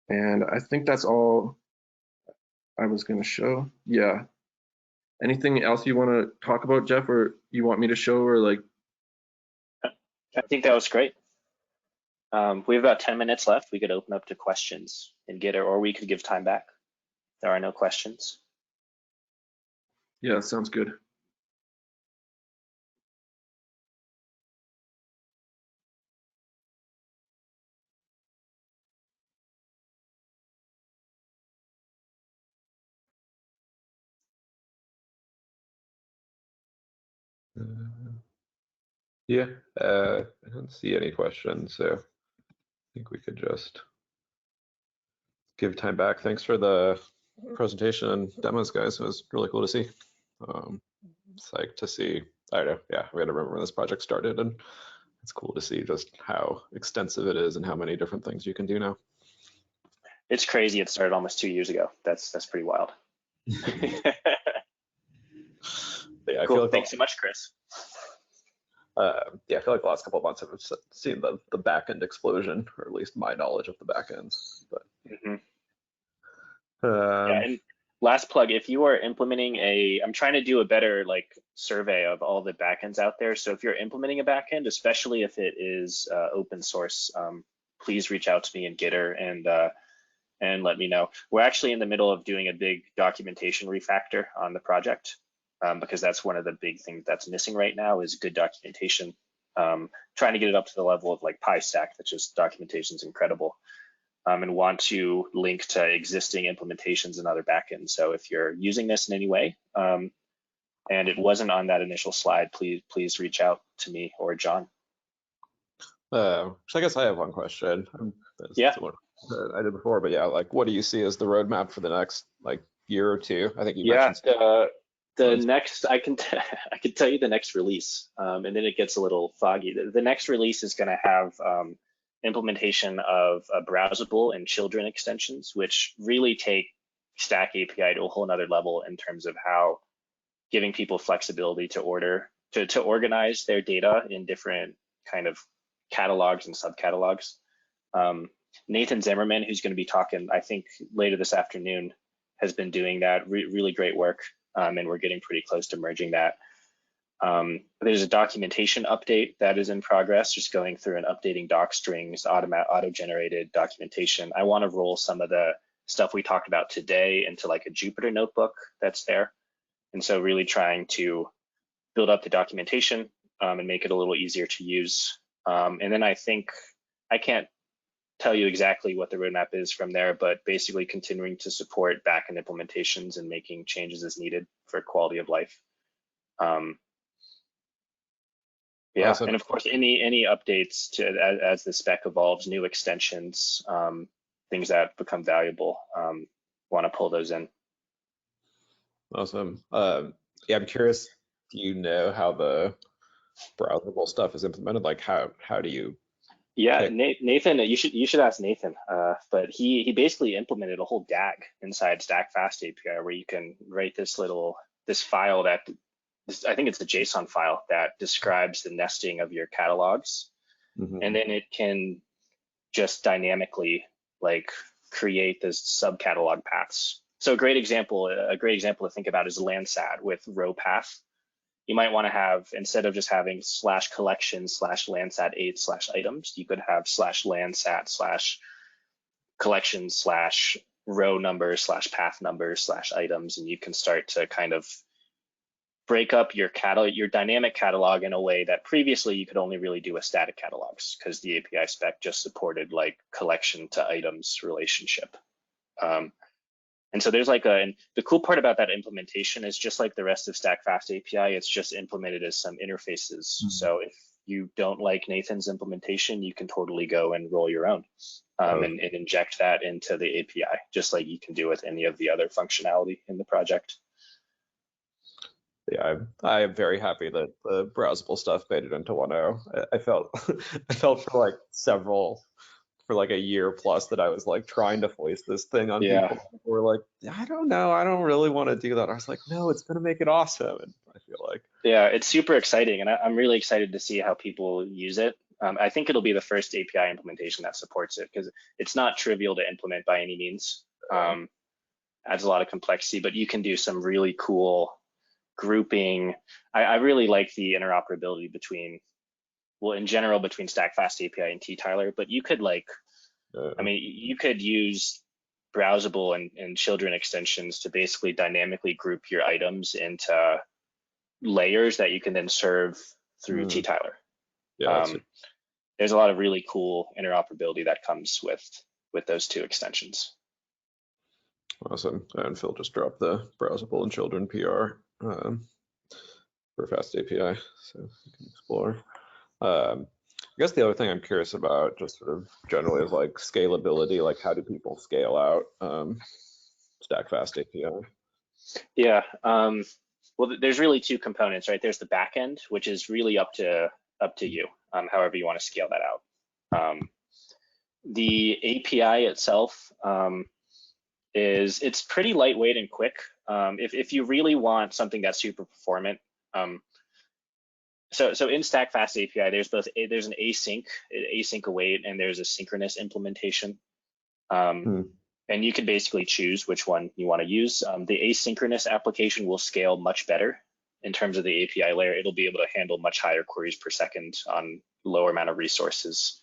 And I think that's all I was going to show. Yeah. Anything else you want to talk about, Jeff, or you want me to show, or like? I think that was great. We have about 10 minutes left. We could open up to questions and Gitter, or we could give time back. There are no questions. Yeah, sounds good. Yeah, I don't see any questions, so I think we could just give time back. Thanks for the presentation and demos, guys. It was really cool to see. It's like to see, I don't know, yeah, we had to remember when this project started, and it's cool to see just how extensive it is and how many different things you can do now. It's crazy. It started almost 2 years ago. That's pretty wild. Yeah, I cool. feel like Thanks so much, Chris. Yeah, I feel like the last couple of months I've seen the back end explosion, or at least my knowledge of the back ends. But yeah, and last plug, if you are implementing I'm trying to do a better like survey of all the backends out there. So if you're implementing a backend, especially if it is open source, please reach out to me in Gitter and let me know. We're actually in the middle of doing a big documentation refactor on the project, because that's one of the big things that's missing right now is good documentation. Trying to get it up to the level of like PyStack, that just documentation is incredible. And want to link to existing implementations and other backends. So if you're using this in any way, and it wasn't on that initial slide, please reach out to me or John. So I guess I have one question. Yeah. I did before, but yeah, like what do you see as the roadmap for the next like year or two? I think you mentioned the next. Next, I can tell you the next release, and then it gets a little foggy. The next release is going to have implementation of browsable and children extensions, which really take Stack API to a whole nother level in terms of how giving people flexibility to organize their data in different kind of catalogs and subcatalogs. Nathan Zimmerman, who's going to be talking, I think later this afternoon, has been doing that really great work, and we're getting pretty close to merging that. There's a documentation update that is in progress, just going through and updating doc strings, auto-generated documentation. I want to roll some of the stuff we talked about today into like a Jupyter notebook that's there. And so really trying to build up the documentation and make it a little easier to use. And then I think, I can't tell you exactly what the roadmap is from there, but basically continuing to support backend implementations and making changes as needed for quality of life. Yeah, awesome. And of course, any updates to as the spec evolves, new extensions, things that become valuable, want to pull those in. Awesome. Yeah, I'm curious. Do you know how the browsable stuff is implemented? Like, how do you? Yeah, Nathan, you should ask Nathan. But he basically implemented a whole DAG inside Stack Fast API where you can write this file that. I think it's a JSON file that describes the nesting of your catalogs, and then it can just dynamically like create this subcatalog paths. So a great example to think about is Landsat with row path. You might want to have, instead of just having /collection/Landsat8/items, you could have /Landsat/collection/row numbers/path numbers/items, and you can start to kind of break up your dynamic catalog in a way that previously you could only really do with static catalogs because the API spec just supported like collection to items relationship. And so there's like and the cool part about that implementation is just like the rest of Stack Fast API, it's just implemented as some interfaces. So if you don't like Nathan's implementation, you can totally go and roll your own and inject that into the API, just like you can do with any of the other functionality in the project. Yeah, I am very happy that the browsable stuff made it into 1.0. I felt I felt for like a year plus that I was like trying to voice this thing on Yeah. people who were like, I don't know, I don't really want to do that. I was like, no, it's gonna make it awesome. And I feel like Yeah, it's super exciting, and I'm really excited to see how people use it. I think it'll be the first API implementation that supports it, because it's not trivial to implement by any means. Adds a lot of complexity, but you can do some really cool grouping. I really like the interoperability between, well, in general, between Stack Fast API and T-Tiler, but you could like, I mean, you could use browsable and children extensions to basically dynamically group your items into layers that you can then serve through T-Tiler. Yeah, there's a lot of really cool interoperability that comes with those two extensions. Awesome. And Phil just dropped the browsable and children PR for Fast API, so you can explore. I guess the other thing I'm curious about, just sort of generally, is like scalability. Like, how do people scale out Stack Fast API? Yeah. Well, there's really two components, right? There's the backend, which is really up to you, however you want to scale that out. The API itself it's pretty lightweight and quick. If you really want something that's super performant, so in Stack Fast API, there's an async await, and there's a synchronous implementation. And you can basically choose which one you want to use. The asynchronous application will scale much better in terms of the API layer. It'll be able to handle much higher queries per second on lower amount of resources.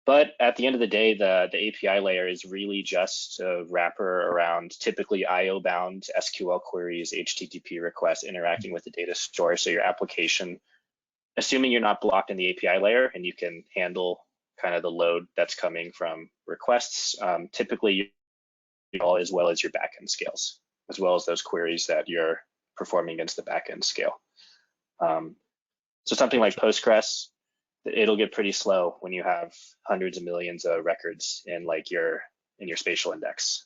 But at the end of the day, the API layer is really just a wrapper around typically IO-bound SQL queries, HTTP requests interacting with the data store. So your application, assuming you're not blocked in the API layer and you can handle kind of the load that's coming from requests, typically all as well as your backend scales, as well as those queries that you're performing against the backend scale. So something like Postgres, it'll get pretty slow when you have hundreds of millions of records in like your spatial index.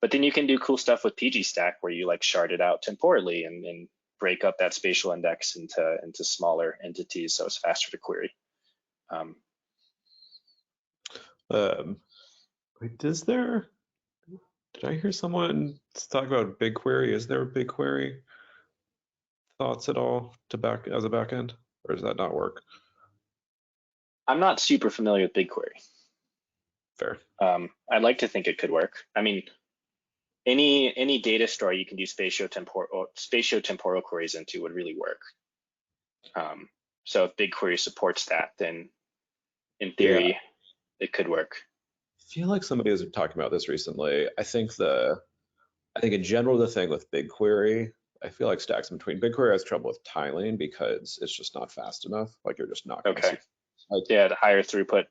But then you can do cool stuff with pgstack, where you like shard it out temporally and break up that spatial index into smaller entities, so it's faster to query. Wait, did I hear someone talk about BigQuery? Is there a BigQuery thoughts at all as a backend, or does that not work? I'm not super familiar with BigQuery. Fair. I'd like to think it could work. I mean, any data store you can do spatiotemporal queries into would really work. So if BigQuery supports that, then in theory, it could work. I feel like somebody was talking about this recently. I think in general, the thing with BigQuery, I feel like stacks in between. BigQuery has trouble with tiling because it's just not fast enough. Like, you're just not gonna see, like, yeah, the higher throughput.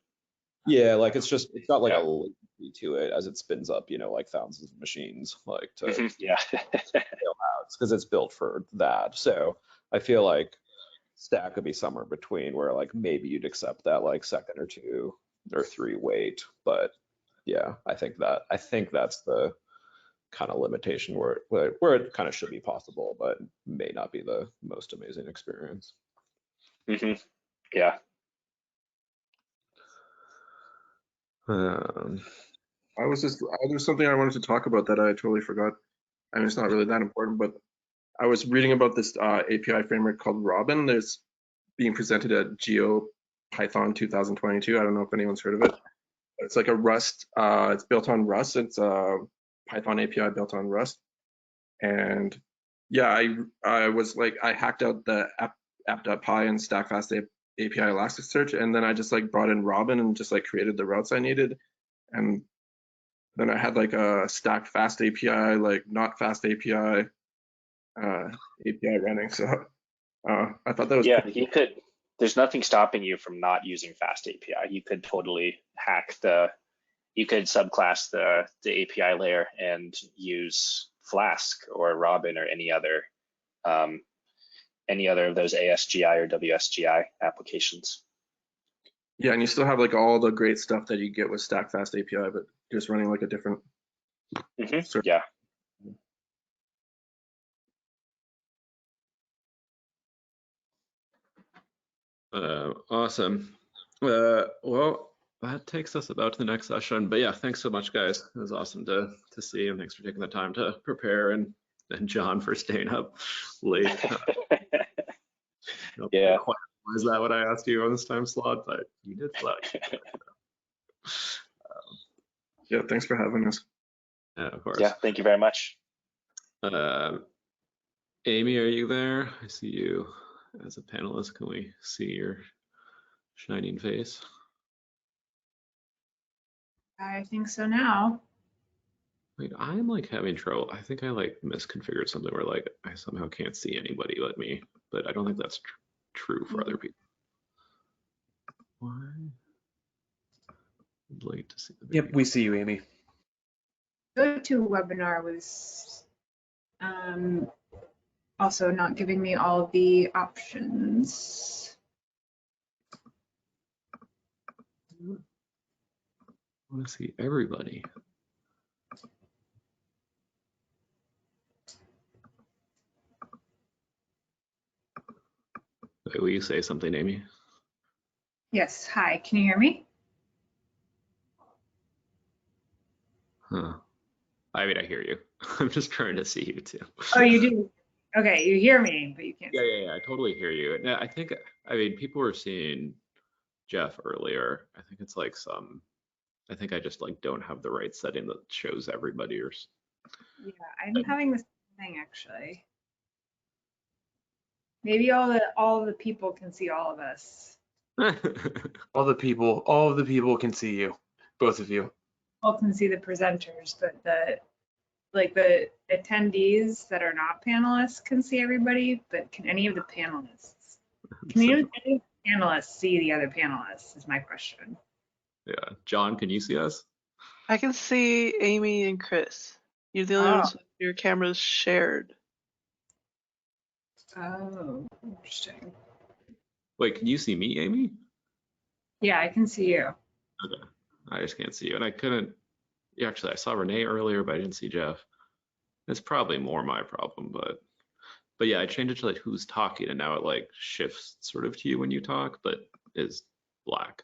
Yeah, like it's got like a latency to it as it spins up, like thousands of machines, like to scale out, because it's built for that. So I feel like Stack could be somewhere between, where like maybe you'd accept that like second or two or three wait, but yeah, I think that's the kind of limitation where it kind of should be possible, but may not be the most amazing experience. Yeah. There's something I wanted to talk about that I totally forgot. I mean, it's not really that important, but I was reading about this API framework called Robin. There's being presented at GeoPython 2022. I don't know if anyone's heard of it. It's like a Rust. It's built on Rust. It's a Python API built on Rust. And yeah, I was like, I hacked out the app.py and StackFast API Elasticsearch, and then I just like brought in Robin and just like created the routes I needed. And then I had like a Stack Fast API, like not fast API API running. So I thought that was pretty you could. There's nothing stopping you from not using fast API. You could totally hack you could subclass the API layer and use Flask or Robin or any other of those ASGI or WSGI applications. Yeah, and you still have like all the great stuff that you get with Stack Fast API, but just running like a different Yeah. Awesome. Well, that takes us about to the next session. But yeah, thanks so much, guys. It was awesome to see, and thanks for taking the time to prepare, and John for staying up late. Yeah. Is that what I asked you on this time slot? But you did flex. Yeah, thanks for having us. Yeah, of course. Yeah, thank you very much. Amy, are you there? I see you as a panelist. Can we see your shining face? I think so now. Wait, I'm like having trouble. I think I like misconfigured something where like I somehow can't see anybody but me, but I don't think that's true for other people. Why? I'd like to see the video. Yep, we see you, Amy. GoToWebinar was also not giving me all the options. I want to see everybody. Wait, will you say something, Amy? Yes, hi, can you hear me? Huh. I mean, I hear you. I'm just trying to see you too. Oh, you do? Okay, you hear me, but you can't. Yeah, I totally hear you. Yeah, I mean, people were seeing Jeff earlier. I think it's like I think I just like don't have the right setting that shows everybody or. Yeah, I'm having the same thing actually. Maybe all the people can see all of us. all the people can see you, both of you. All can see the presenters, but the attendees that are not panelists can see everybody, but can any of the panelists? Can any of the panelists see the other panelists is my question. Yeah, John, can you see us? I can see Amy and Chris. You're the only ones with your cameras shared. Oh, interesting. Wait, can you see me, Amy? Yeah, I can see you. Okay, I just can't see you, and I couldn't. Yeah, actually, I saw Renee earlier, but I didn't see Jeff. It's probably more my problem, but yeah, I changed it to like who's talking, and now it like shifts sort of to you when you talk, but is black.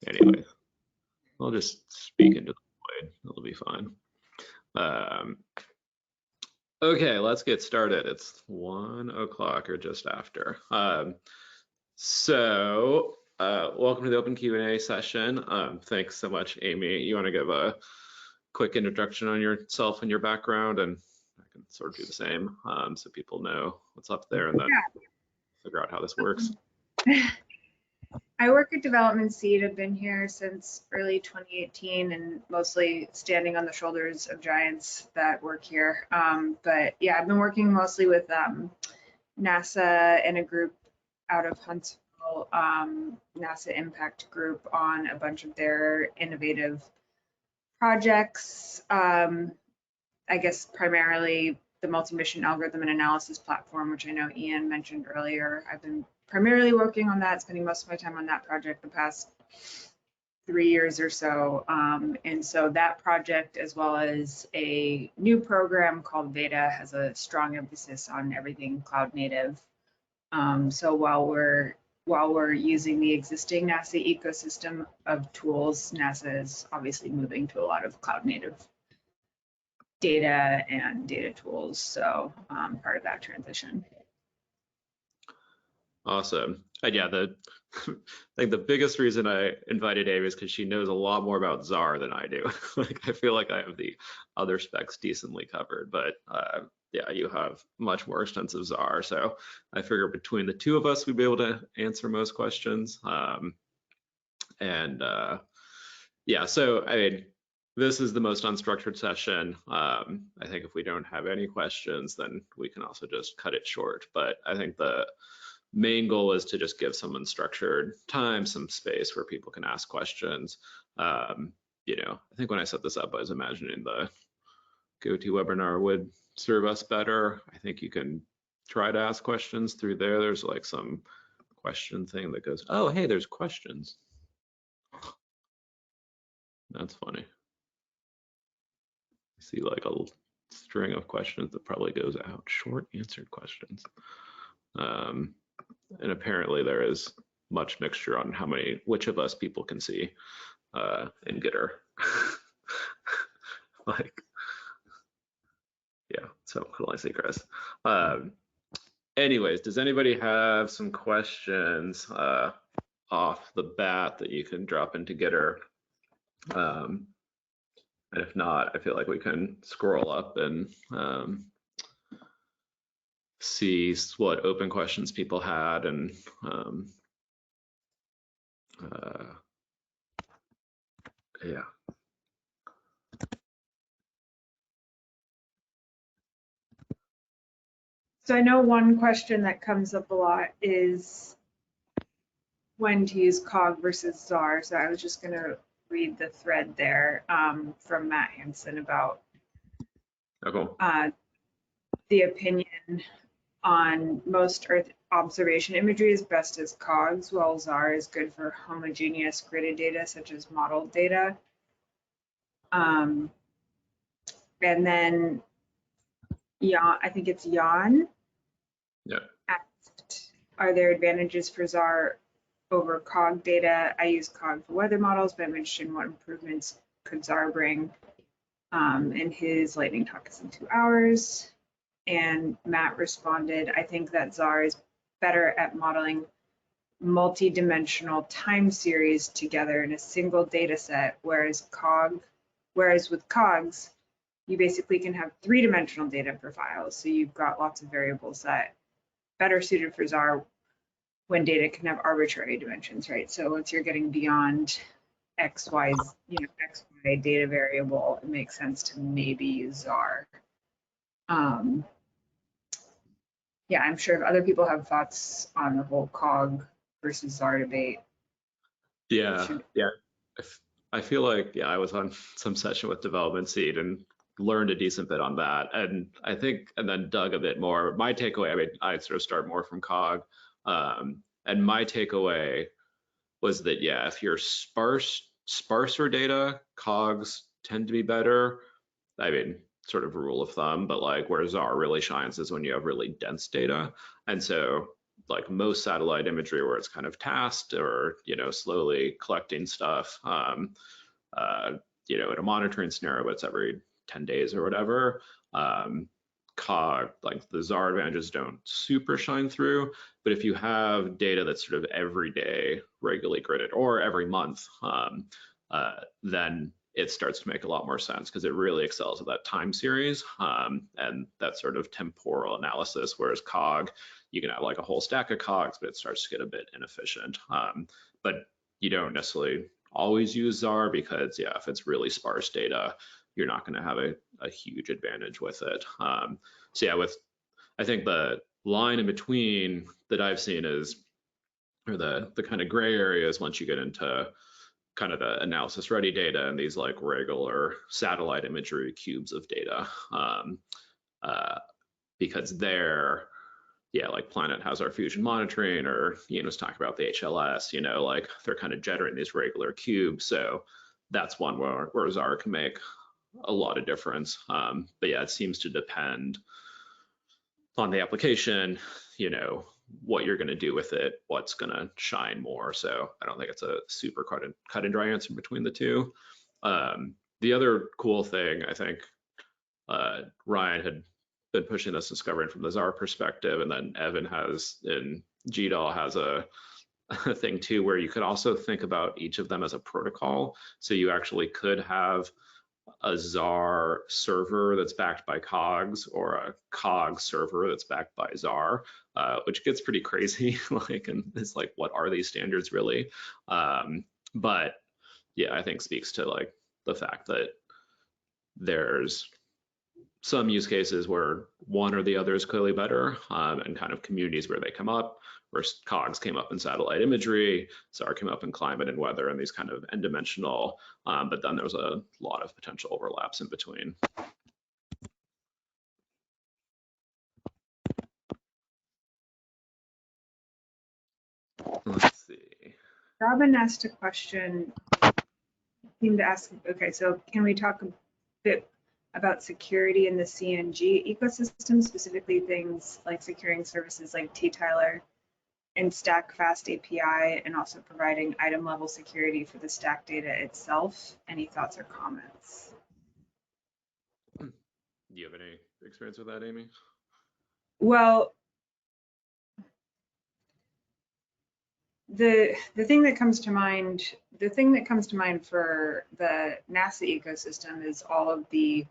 Anyway, I'll just speak into the void. It'll be fine. Okay, let's get started. It's 1 o'clock or just after. Welcome to the open Q&A session. Thanks so much, Amy. You want to give a quick introduction on yourself and your background, and I can sort of do the same so people know what's up there and then figure out how this works. I work at Development Seed. I've been here since early 2018 and mostly standing on the shoulders of giants that work here. But yeah, I've been working mostly with NASA and a group out of Huntsville, NASA Impact Group, on a bunch of their innovative projects. I guess primarily the multi-mission algorithm and analysis platform, which I know Ian mentioned earlier. I've been primarily working on that, spending most of my time on that project the past 3 years or so. And so that project, as well as a new program called Veda, has a strong emphasis on everything cloud native. So while we're using the existing NASA ecosystem of tools, NASA is obviously moving to a lot of cloud native data and data tools. So part of that transition. Awesome. And yeah, I think the biggest reason I invited Amy is because she knows a lot more about ZAR than I do. Like, I feel like I have the other specs decently covered, but yeah, you have much more extensive ZAR. So I figure between the two of us, we'd be able to answer most questions. Yeah, so I mean, this is the most unstructured session. I think if we don't have any questions, then we can also just cut it short. But I think the main goal is to just give someone structured time, some space where people can ask questions. You know, I think when I set this up, I was imagining the GoToWebinar would serve us better. I think you can try to ask questions through there. There's like some question thing that goes, oh, hey, there's questions. That's funny. I see like a string of questions that probably goes out, short answered questions. And apparently there is much mixture on which of us people can see in Gitter. Like, yeah, so what do I say, Chris? Anyways, does anybody have some questions off the bat that you can drop into Gitter? And if not, I feel like we can scroll up and see what open questions people had, and yeah. So I know one question that comes up a lot is when to use Cog versus ZAR. So I was just going to read the thread there from Matt Hansen about the opinion on most Earth observation imagery is best as Cogs, while ZAR is good for homogeneous gridded data such as modeled data. And then I think it's Jan asked, are there advantages for ZAR over Cog data? I use Cog for weather models, but I'm interested in what improvements could ZAR bring. And his lightning talk is in 2 hours. And Matt responded, I think that ZAR is better at modeling multi-dimensional time series together in a single data set, whereas with Cogs, you basically can have 3-dimensional data per file. So you've got lots of variables that better suited for ZAR when data can have arbitrary dimensions, right? So once you're getting beyond XY data variable, it makes sense to maybe use ZAR. Yeah, I'm sure if other people have thoughts on the whole Cog versus ZAR debate. Yeah. I feel like, I was on some session with Development Seed and learned a decent bit on that. And I think, and then dug a bit more. My takeaway, I mean, I sort of start more from Cog. And my takeaway was that, if you're sparser data, Cogs tend to be better. I mean, sort of rule of thumb, but like where ZAR really shines is when you have really dense data. And so like most satellite imagery where it's kind of tasked or, slowly collecting stuff, in a monitoring scenario, but it's every 10 days or whatever, Cog, like the ZAR advantages don't super shine through. But if you have data that's sort of every day regularly gridded or every month, then it starts to make a lot more sense because it really excels at that time series and that sort of temporal analysis, whereas Cog, you can have like a whole stack of Cogs, but it starts to get a bit inefficient. But you don't necessarily always use ZAR because, if it's really sparse data, you're not going to have a huge advantage with it. I think the line in between that I've seen is, or the kind of gray areas once you get into kind of the analysis ready data and these like regular satellite imagery cubes of data, because they're, like Planet has our fusion monitoring, or was talking about the HLS, like they're kind of jittering these regular cubes. So that's one where ZAR can make a lot of difference. But it seems to depend on the application, what you're going to do with it, what's going to shine more. So I don't think it's a super cut and dry answer between the two. The other cool thing, I think Ryan had been pushing this discovering from the ZAR perspective, and then Evan has in GDAL has a thing too, where you could also think about each of them as a protocol. So you actually could have a ZAR server that's backed by Cogs or a Cog server that's backed by ZAR, which gets pretty crazy. And it's like, what are these standards really? But I think speaks to like the fact that there's some use cases where one or the other is clearly better, and kind of communities where they come up, where Cogs came up in satellite imagery, ZAR came up in climate and weather and these kind of n-dimensional, but then there's a lot of potential overlaps in between. Let's see. Robin asked a question, seemed to ask, okay, so can we talk a bit about security in the CNG ecosystem, specifically things like securing services like T-Tyler in Stack Fast API and also providing item level security for the Stack data itself. Any thoughts or comments? Do you have any experience with that, Amy? Well, the thing that comes to mind for the NASA ecosystem is all of the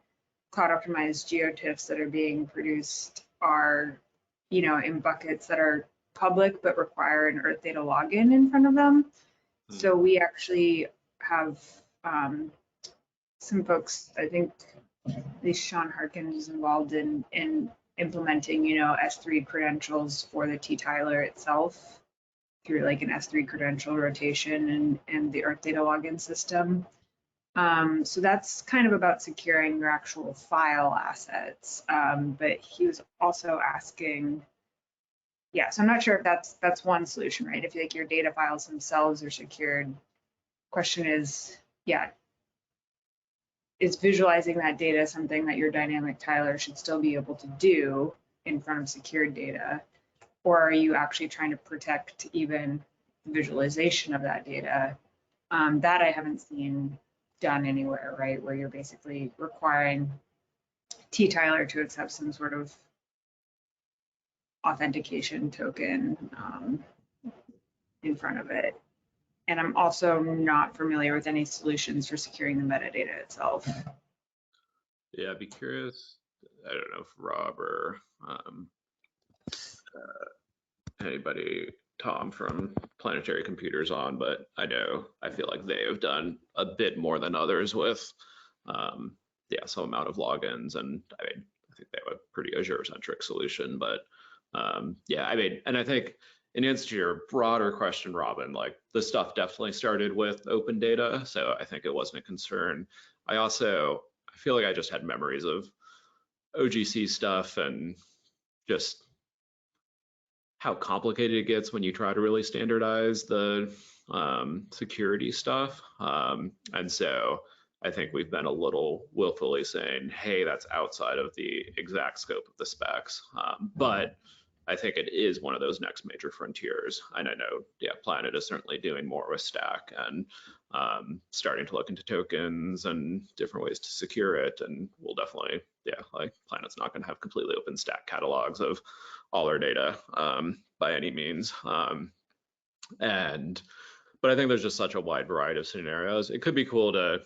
cloud optimized Geotiffs that are being produced are, you know, in buckets that are public but require an Earth data login in front of them. So we actually have some folks, I think at least Sean Harkins is involved in implementing, you know, S3 credentials for the T-Tyler itself through like an S3 credential rotation and the Earth data login system. So that's kind of about securing your actual file assets. But he was also asking, yeah, so I'm not sure if that's one solution, right? If like your data files themselves are secured, question is, yeah, is visualizing that data something that your dynamic tiler should still be able to do in front of secured data? Or are you actually trying to protect even the visualization of that data? That I haven't seen done anywhere, right? Where you're basically requiring T-Tyler to accept some sort of authentication token in front of it. And I'm also not familiar with any solutions for securing the metadata itself. Yeah, I'd be curious. I don't know if Rob or anybody, Tom from Planetary Computers on, but I feel like they have done a bit more than others with some amount of logins, and I mean, I think they have a pretty Azure-centric solution, but yeah, I mean, and I think in answer to your broader question, Robin, like the stuff definitely started with open data, so I think it wasn't a concern. I feel like I just had memories of OGC stuff and just how complicated it gets when you try to really standardize the security stuff. And so I think we've been a little willfully saying, hey, that's outside of the exact scope of the specs. But I think it is one of those next major frontiers. And I know, yeah, Planet is certainly doing more with Stack and starting to look into tokens and different ways to secure it. And we'll definitely, yeah, like Planet's not going to have completely open Stack catalogs of all our data by any means. But I think there's just such a wide variety of scenarios. It could be cool to,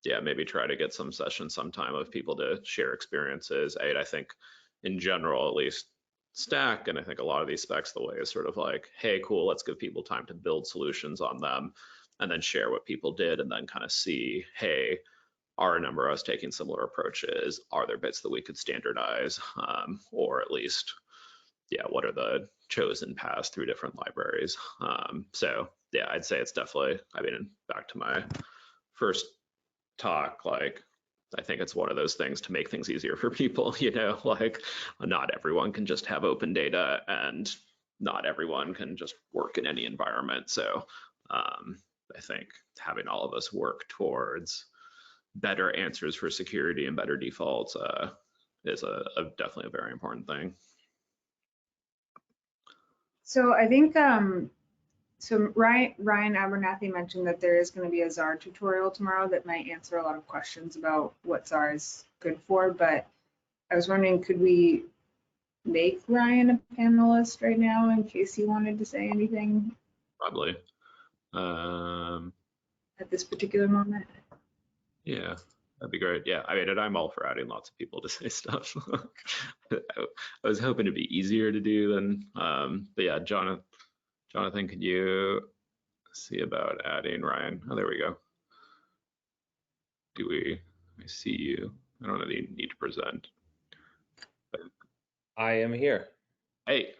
yeah, maybe try to get some sessions sometime of people to share experiences. I think in general, at least Stack, and I think a lot of these specs, the way is sort of like, hey, cool, let's give people time to build solutions on them and then share what people did and then kind of see, hey, are a number of us taking similar approaches? Are there bits that we could standardize? Or at least, yeah, what are the chosen paths through different libraries? So yeah, I'd say it's definitely, I mean, back to my first talk, like, I think it's one of those things to make things easier for people, you know, like not everyone can just have open data and not everyone can just work in any environment. So I think having all of us work towards better answers for security and better defaults is definitely a very important thing. So I think, so Ryan Abernathy mentioned that there is going to be a czar tutorial tomorrow that might answer a lot of questions about what czar is good for, but I was wondering, could we make Ryan a panelist right now in case he wanted to say anything? Probably. At this particular moment? Yeah, that'd be great. Yeah, I mean, and I'm all for adding lots of people to say stuff. I was hoping it'd be easier to do than, but yeah, Jonathan, could you see about adding Ryan? Oh, there we go. I see you. I don't know that you need to present. I am here. Hey.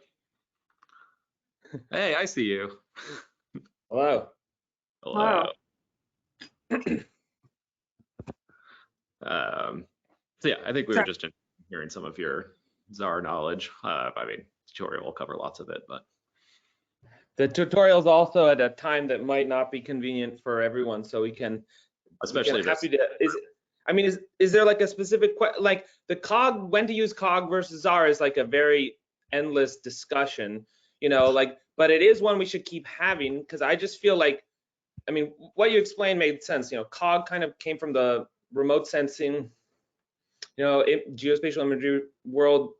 Hey, I see you. Hello. Hello. So yeah, I think we were just hearing some of your czar knowledge. I mean, tutorial will cover lots of it, but the tutorial is also at a time that might not be convenient for everyone, so we can. Especially happy to. Is there like a specific like the cog when to use cog versus czar is like a very endless discussion. you know, like, but it is one we should keep having, because I just feel like, I mean, what you explained made sense. You know, COG kind of came from the remote sensing, you know, geospatial imagery world.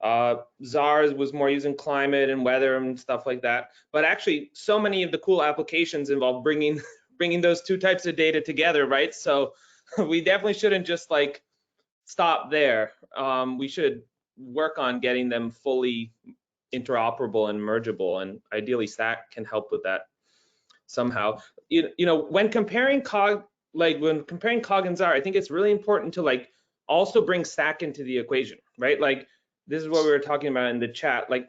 ZARS was more using climate and weather and stuff like that. But actually, so many of the cool applications involve bringing those two types of data together, right? So we definitely shouldn't just like stop there. We should work on getting them fully interoperable and mergeable, and ideally Stack can help with that somehow. You know, when comparing COG, COG and ZAR, I think it's really important to like also bring Stack into the equation, right? Like, this is what we were talking about in the chat. Like,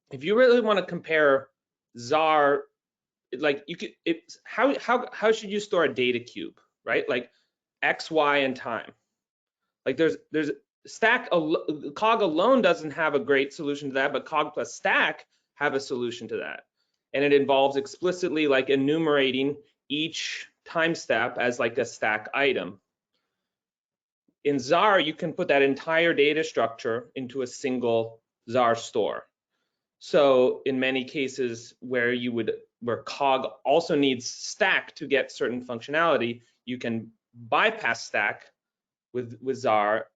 if you really want to compare ZAR, like you could, how should you store a data cube, right? Like X, Y, and time. Like there's Stack, COG alone doesn't have a great solution to that, but COG plus Stack have a solution to that. And it involves explicitly like enumerating each time step as like a Stack item. In ZAR, you can put that entire data structure into a single ZAR store. So in many cases where COG also needs Stack to get certain functionality, you can bypass Stack with ZAR.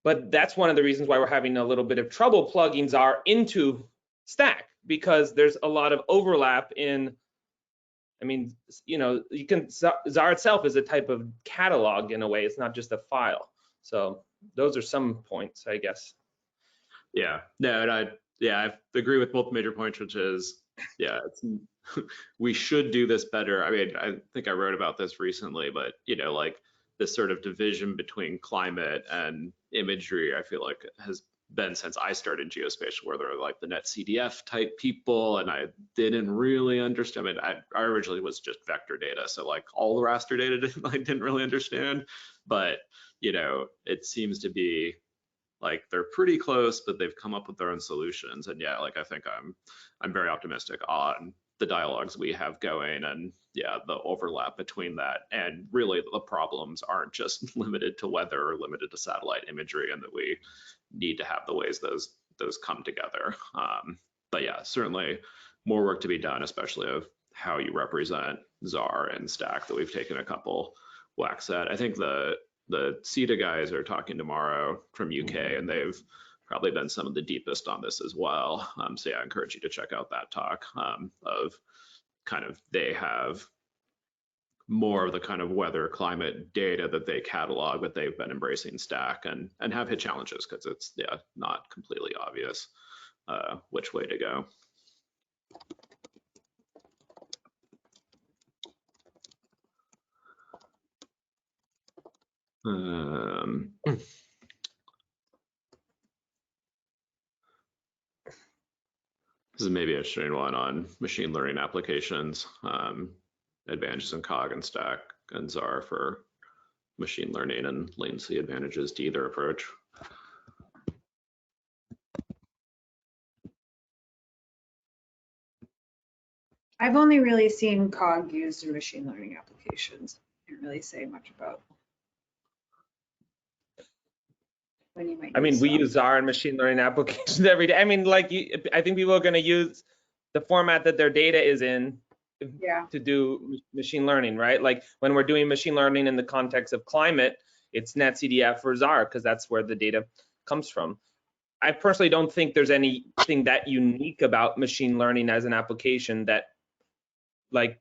But that's one of the reasons why we're having a little bit of trouble plugging ZAR into Stack, because there's a lot of overlap in, I mean, you know, ZAR itself is a type of catalog in a way. It's not just a file. So those are some points, I guess. Yeah, no, and I agree with both major points, which is, yeah, we should do this better. I mean, I think I wrote about this recently, but you know, like this sort of division between climate and imagery, I feel like has been since I started geospatial, where there are like the NetCDF type people, and I didn't really understand. I mean, I originally was just vector data, so like all the raster data I didn't really understand, but you know, it seems to be like they're pretty close, but they've come up with their own solutions. And yeah, like I think I'm very optimistic on the dialogues we have going, and yeah, the overlap between that. And really the problems aren't just limited to weather or limited to satellite imagery, and that we need to have the ways those come together. But yeah, certainly more work to be done, especially of how you represent ZAR and Stack that we've taken a couple whacks at. I think the CETA guys are talking tomorrow from UK, and they've probably been some of the deepest on this as well. So yeah, I encourage you to check out that talk of kind of, they have more of the kind of weather climate data that they catalog, but they've been embracing Stack and have hit challenges because it's not completely obvious which way to go. This is maybe a strange one on machine learning applications, advantages in COG and Stack and ZAR for machine learning, and latency advantages to either approach. I've only really seen COG used in machine learning applications. Can't really say much about when you might. I mean, we use ZAR in machine learning applications every day. I mean, like, I think people are going to use the format that their data is in to do machine learning, right? Like when we're doing machine learning in the context of climate, it's NetCDF or ZAR because that's where the data comes from. I personally don't think there's anything that unique about machine learning as an application that like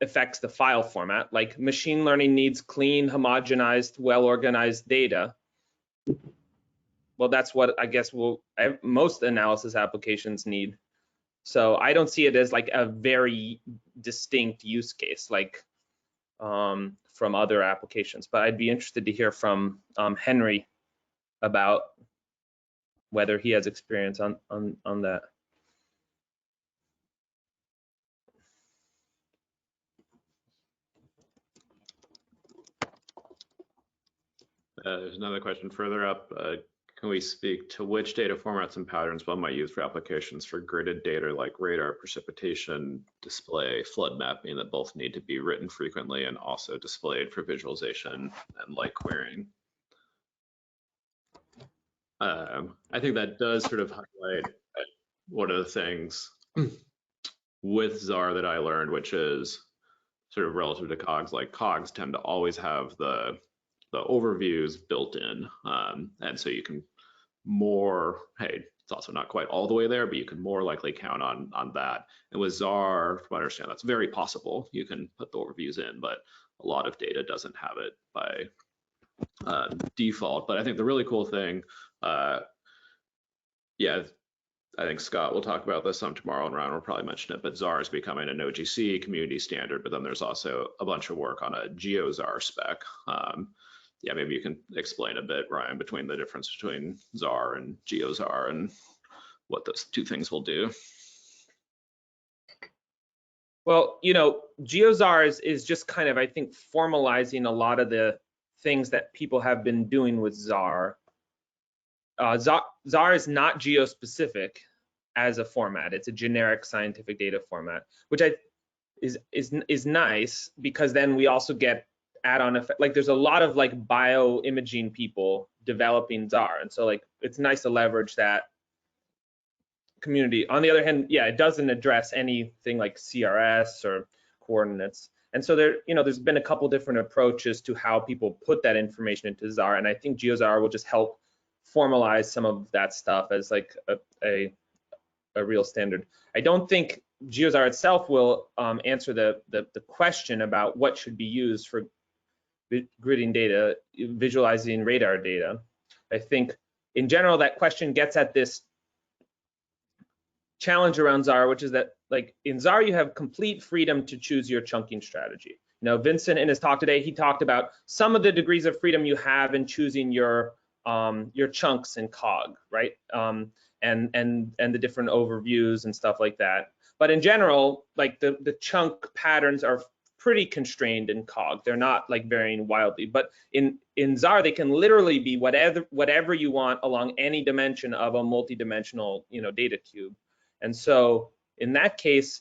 affects the file format. Like machine learning needs clean, homogenized, well-organized data. Well, that's what I guess most analysis applications need. So I don't see it as like a very distinct use case like from other applications. But I'd be interested to hear from Henry about whether he has experience on that. There's another question further up. Can we speak to which data formats and patterns one might use for applications for gridded data like radar, precipitation, display, flood mapping that both need to be written frequently and also displayed for visualization and light querying? I think that does sort of highlight one of the things with ZAR that I learned, which is sort of relative to Cogs, like Cogs tend to always have the overviews built in, and so you can more, hey, it's also not quite all the way there, but you can more likely count on that. And with ZAR, from what I understand, that's very possible. You can put the overviews in, but a lot of data doesn't have it by default. But I think the really cool thing, yeah, I think Scott will talk about this some tomorrow, and Ryan will probably mention it, but ZAR is becoming an OGC community standard, but then there's also a bunch of work on a GeoZAR spec. Yeah, maybe you can explain a bit, Ryan, between the difference between ZAR and GeoZAR and what those two things will do. Well, you know, GeoZAR is just kind of, I think, formalizing a lot of the things that people have been doing with ZAR. ZAR is not geo-specific as a format. It's a generic scientific data format, which is nice, because then we also get add-on effect. Like there's a lot of like bioimaging people developing ZAR, and so like it's nice to leverage that community. On the other hand, yeah, it doesn't address anything like CRS or coordinates. And so there, you know, there's been a couple different approaches to how people put that information into ZAR, and I think GeoZAR will just help formalize some of that stuff as like a real standard. I don't think GeoZAR itself will answer the question about what should be used for gridding data, visualizing radar data. I think in general that question gets at this challenge around ZAR, which is that like in ZAR you have complete freedom to choose your chunking strategy. You know, Vincent in his talk today, he talked about some of the degrees of freedom you have in choosing your chunks in Cog, right? And the different overviews and stuff like that. But in general, like the chunk patterns are pretty constrained in Cog. They're not like varying wildly. But in ZAR, they can literally be whatever you want along any dimension of a multi-dimensional, you know, data cube. And so in that case,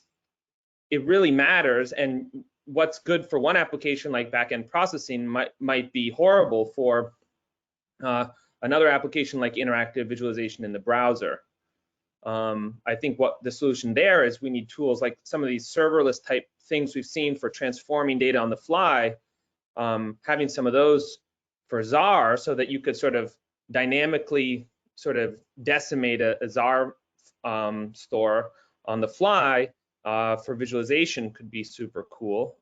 it really matters. And what's good for one application like backend processing might be horrible for another application like interactive visualization in the browser. I think what the solution there is, we need tools like some of these serverless type things we've seen for transforming data on the fly, having some of those for ZAR so that you could sort of dynamically sort of decimate a ZAR store on the fly for visualization could be super cool.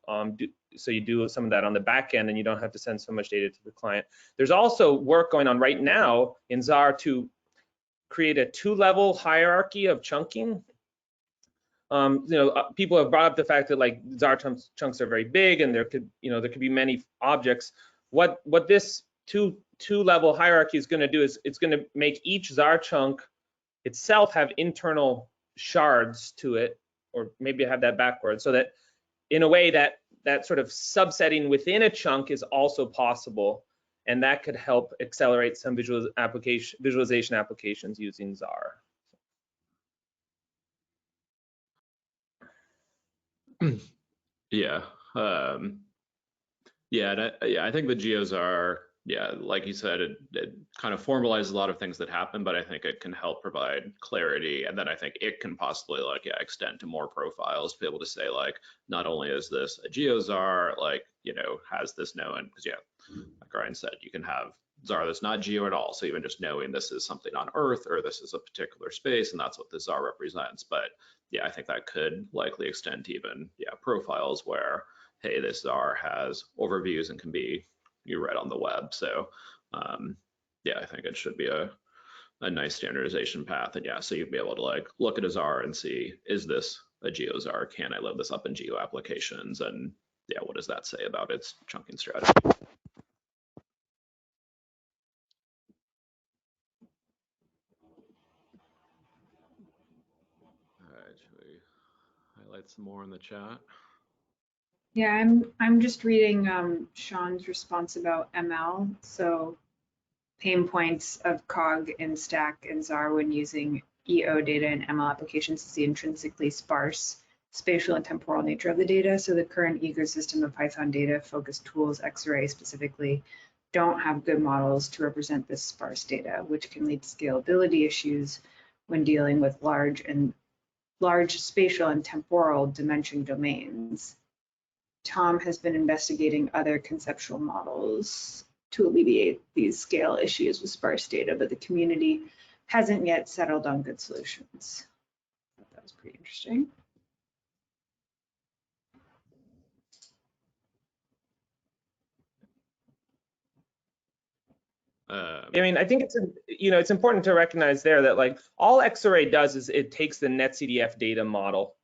So you do some of that on the back end and you don't have to send so much data to the client. There's also work going on right now in ZAR to create a two-level hierarchy of chunking. You know, people have brought up the fact that like ZAR chunks are very big and there could be many objects. What this two-level hierarchy is going to do is it's going to make each ZAR chunk itself have internal shards to it, or maybe I have that backwards, so that in a way that sort of subsetting within a chunk is also possible, and that could help accelerate some visualization applications using ZAR. Yeah, I think the GeoZAR, yeah, like you said, it kind of formalizes a lot of things that happen, but I think it can help provide clarity, and then I think it can possibly like extend to more profiles, be able to say like, not only is this a GeoZAR, like, you know, has this known, because yeah, like Ryan said, you can have ZAR that's not geo at all, so even just knowing this is something on Earth or this is a particular space and that's what the ZAR represents. But yeah, I think that could likely extend to even profiles where, hey, this ZAR has overviews and can be read on the web. So yeah, I think it should be a nice standardization path. And yeah, so you'd be able to like look at a ZAR and see, is this a GeoZAR? Can I load this up in geo applications? And yeah, what does that say about its chunking strategy? All right, should we highlight some more in the chat? Yeah, I'm just reading Sean's response about ML. So pain points of Cog and Stack and ZAR when using EO data and ML applications is the intrinsically sparse spatial and temporal nature of the data. So the current ecosystem of Python data focused tools, X-ray specifically, don't have good models to represent this sparse data, which can lead to scalability issues when dealing with large spatial and temporal dimension domains. Tom has been investigating other conceptual models to alleviate these scale issues with sparse data, but the community hasn't yet settled on good solutions. I thought that was pretty interesting. I mean, I think it's important to recognize there that like all Xarray does is it takes the NetCDF data model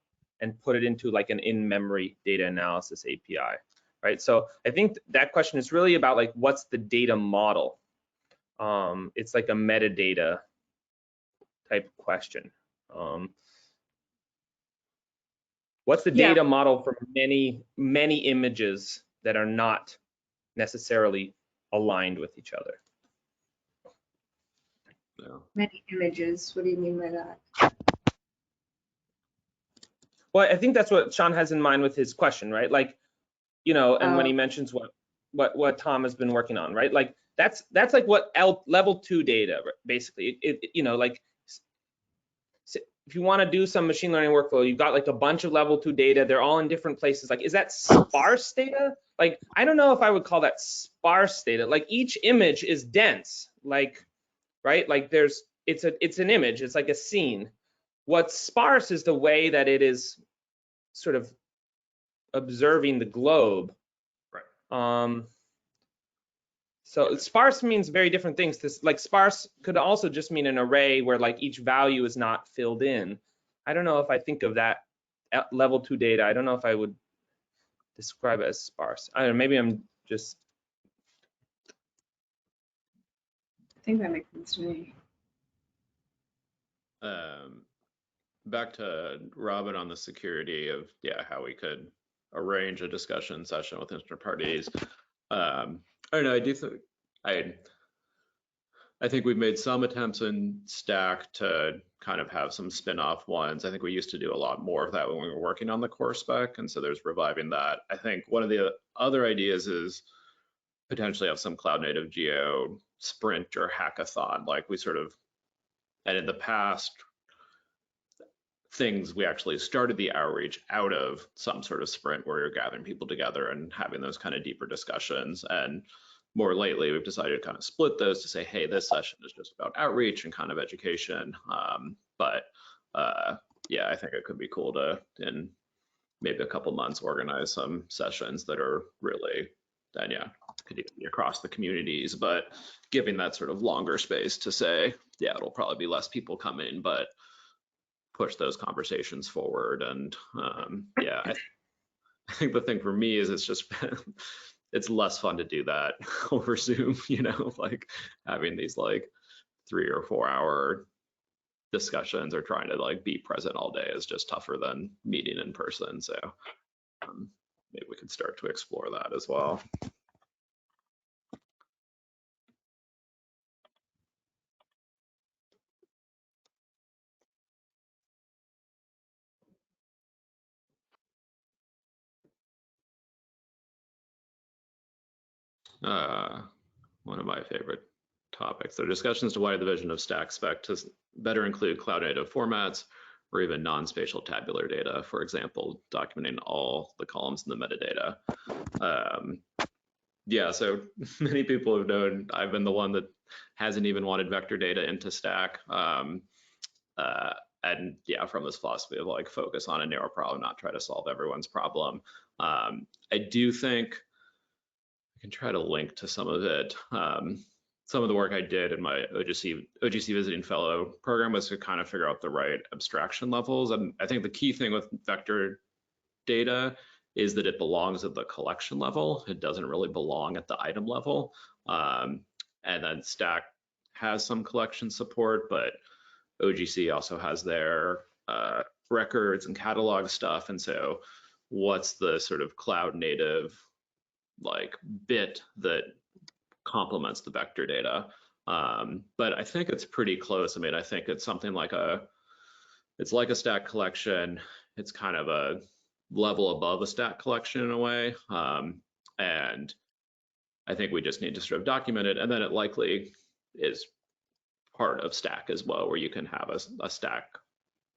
and put it into like an in-memory data analysis API, right? So I think that question is really about like what's the data model? It's like a metadata type question. What's the data model for many images that are not necessarily aligned with each other? Yeah. Many images, what do you mean by that? Well, I think that's what Sean has in mind with his question, right? Like, and when he mentions what Tom has been working on, right? Like that's like what level 2 data, basically. Like if you want to do some machine learning workflow, you've got like a bunch of level 2 data. They're all in different places. Like, is that sparse data? Like, I don't know if I would call that sparse data. Like each image is dense, like, right? Like it's an image. It's like a scene. What's sparse is the way that it is sort of observing the globe. Right. So sparse means very different things. Like sparse could also just mean an array where like each value is not filled in. I don't know if I think of that level 2 data. I don't know if I would describe it as sparse. I don't know, maybe I'm just. I think that makes sense to me. Back to Robin on the security of how we could arrange a discussion session with interested parties. I don't know. I do think I think we've made some attempts in Stack to kind of have some spin-off ones. I think we used to do a lot more of that when we were working on the core spec, and so there's reviving that. I think one of the other ideas is potentially have some cloud-native geo sprint or hackathon, like we sort of, and in the past, we actually started the outreach out of some sort of sprint where you're gathering people together and having those kind of deeper discussions. And more lately, we've decided to kind of split those to say, hey, this session is just about outreach and kind of education. Yeah, I think it could be cool to, in maybe a couple months, organize some sessions that are really, and could even be across the communities, but giving that sort of longer space to say, it'll probably be less people coming, but push those conversations forward. And I think the thing for me is it's less fun to do that over Zoom, like having these like 3 or 4 hour discussions or trying to like be present all day is just tougher than meeting in person. So maybe we could start to explore that as well. One of my favorite topics. So discussions to widen the vision of Stack Spec to better include cloud-native formats or even non-spatial tabular data, for example, documenting all the columns in the metadata. So many people have known I've been the one that hasn't even wanted vector data into Stack. And from this philosophy of like focus on a narrow problem, not try to solve everyone's problem. I do think I can try to link to some of it. Some of the work I did in my OGC Visiting Fellow program was to kind of figure out the right abstraction levels. And I think the key thing with vector data is that it belongs at the collection level. It doesn't really belong at the item level. And then Stack has some collection support, but OGC also has their records and catalog stuff. And so what's the sort of cloud native like bit that complements the vector data? But I think it's pretty close. I mean, I think it's something like it's like a Stack collection. It's kind of a level above a Stack collection in a way. And I think we just need to sort of document it, and then it likely is part of Stack as well, where you can have a Stack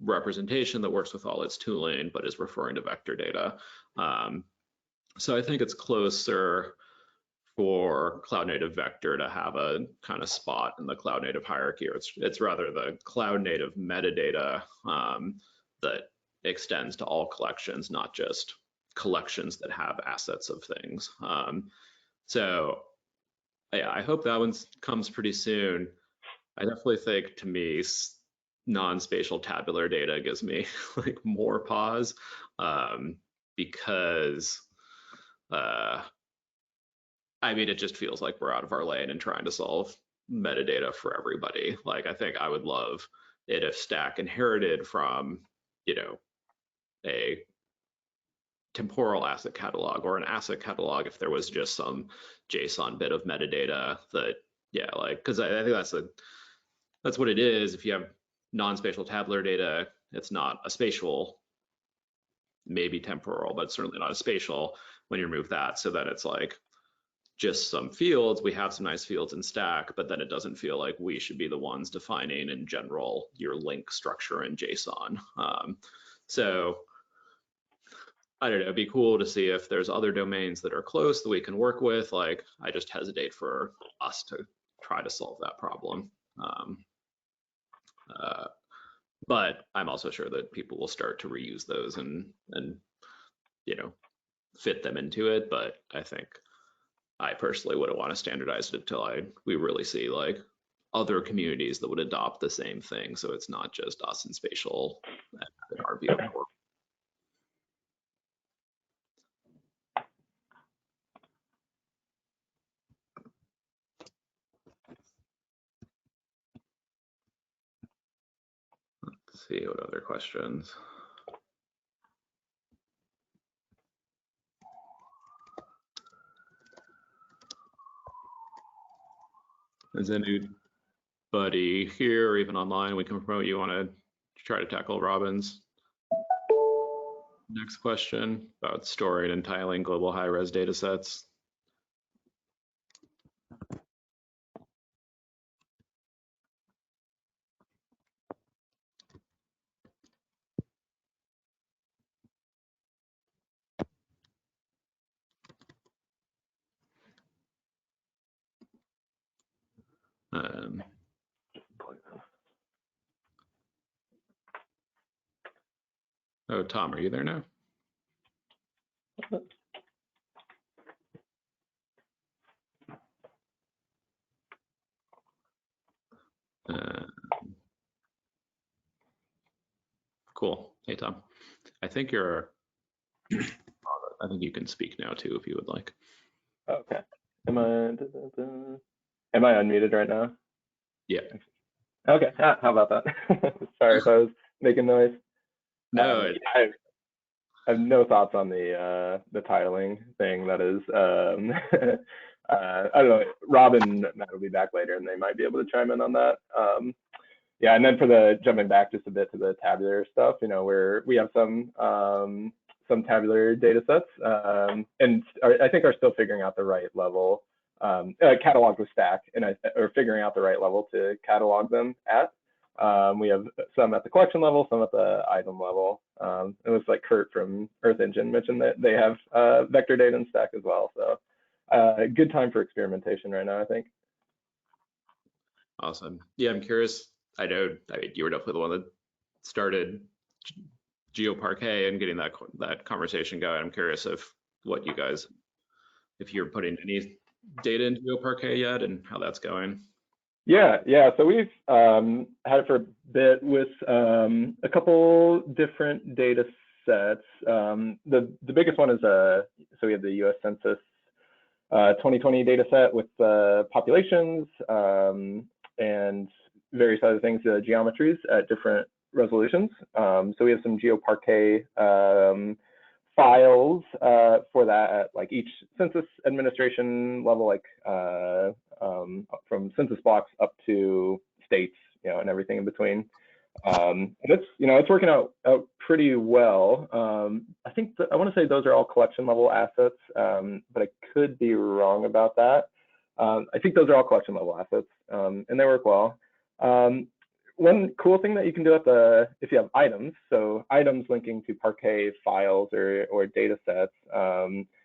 representation that works with all its tooling, but is referring to vector data. So I think it's closer for Cloud Native Vector to have a kind of spot in the Cloud Native hierarchy, or it's rather the Cloud Native metadata that extends to all collections, not just collections that have assets of things. So yeah, I hope that one comes pretty soon. I definitely think, to me, non-spatial tabular data gives me like more pause, because I mean, it just feels like we're out of our lane and trying to solve metadata for everybody. Like, I think I would love it if Stack inherited from, you know, a temporal asset catalog or an asset catalog if there was just some JSON bit of metadata that, yeah, like, because I think that's what it is. If you have non-spatial tabular data, it's not a spatial, maybe temporal, but certainly not a spatial when you remove that. So that it's like just some fields. We have some nice fields in Stack, but then it doesn't feel like we should be the ones defining in general your link structure in JSON. So I don't know, it'd be cool to see if there's other domains that are close that we can work with. Like, I just hesitate for us to try to solve that problem. But I'm also sure that people will start to reuse those and you know, fit them into it. But I think I personally wouldn't want to standardize it until we really see like other communities that would adopt the same thing. So it's not just us in spatial in our view. Let's see what other questions. Is anybody here or even online we can promote? You want to try to tackle Robin's next question about storing and tiling global high-res data sets? Oh, Tom, are you there now? Cool. Hey, Tom. I think you're. I think you can speak now too, if you would like. Okay. Am I unmuted right now? Yeah. Okay. How about that? Sorry if I was making noise. No. I have no thoughts on the tiling thing. That is, I don't know. Rob and Matt will be back later, and they might be able to chime in on that. Yeah, and then for the jumping back just a bit to the tabular stuff, you know, where we have some tabular data sets, and I think are still figuring out the right level, catalog with Stack, and or figuring out the right level to catalog them at. We have some at the collection level, some at the item level. It was like Kurt from Earth Engine mentioned that they have vector data in Stack as well. So good time for experimentation right now, I think. Awesome. Yeah, I'm curious. I know you were definitely the one that started GeoParquet and getting that conversation going. I'm curious if you're putting any data into GeoParquet yet and how that's going. Yeah. So we've had it for a bit with a couple different data sets. The biggest one is so we have the U.S. Census 2020 data set with populations and various other things, geometries at different resolutions. So we have some GeoParquet files for that at like each census administration level, like from census blocks up to states, you know, and everything in between. And it's working out pretty well. I think I want to say those are all collection level assets, but I could be wrong about that. I think those are all collection level assets, and they work well. One cool thing that you can do at if you have items, so items linking to Parquet files or data sets,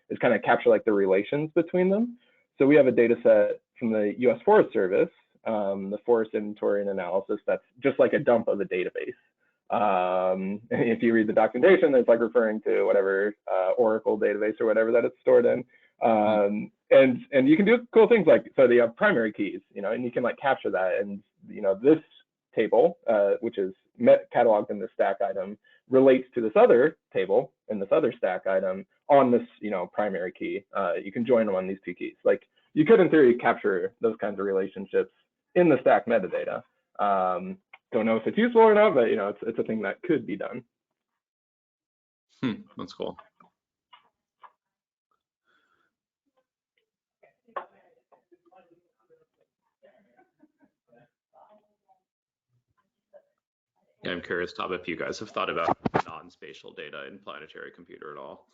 is kind of capture like the relations between them. So we have a data set from the US Forest Service, the Forest Inventory and Analysis, that's just like a dump of a database. If you read the documentation, it's like referring to whatever Oracle database or whatever that it's stored in. And you can do cool things like, so you have primary keys, and you can like capture that. And, this table, which is cataloged in the stack item, relates to this other table and this other stack item on this, primary key. You can join them on these two keys. Like you could, in theory, capture those kinds of relationships in the stack metadata. Don't know if it's useful or not, but it's a thing that could be done. That's cool. Yeah, I'm curious, Tom, if you guys have thought about non-spatial data in Planetary Computer at all.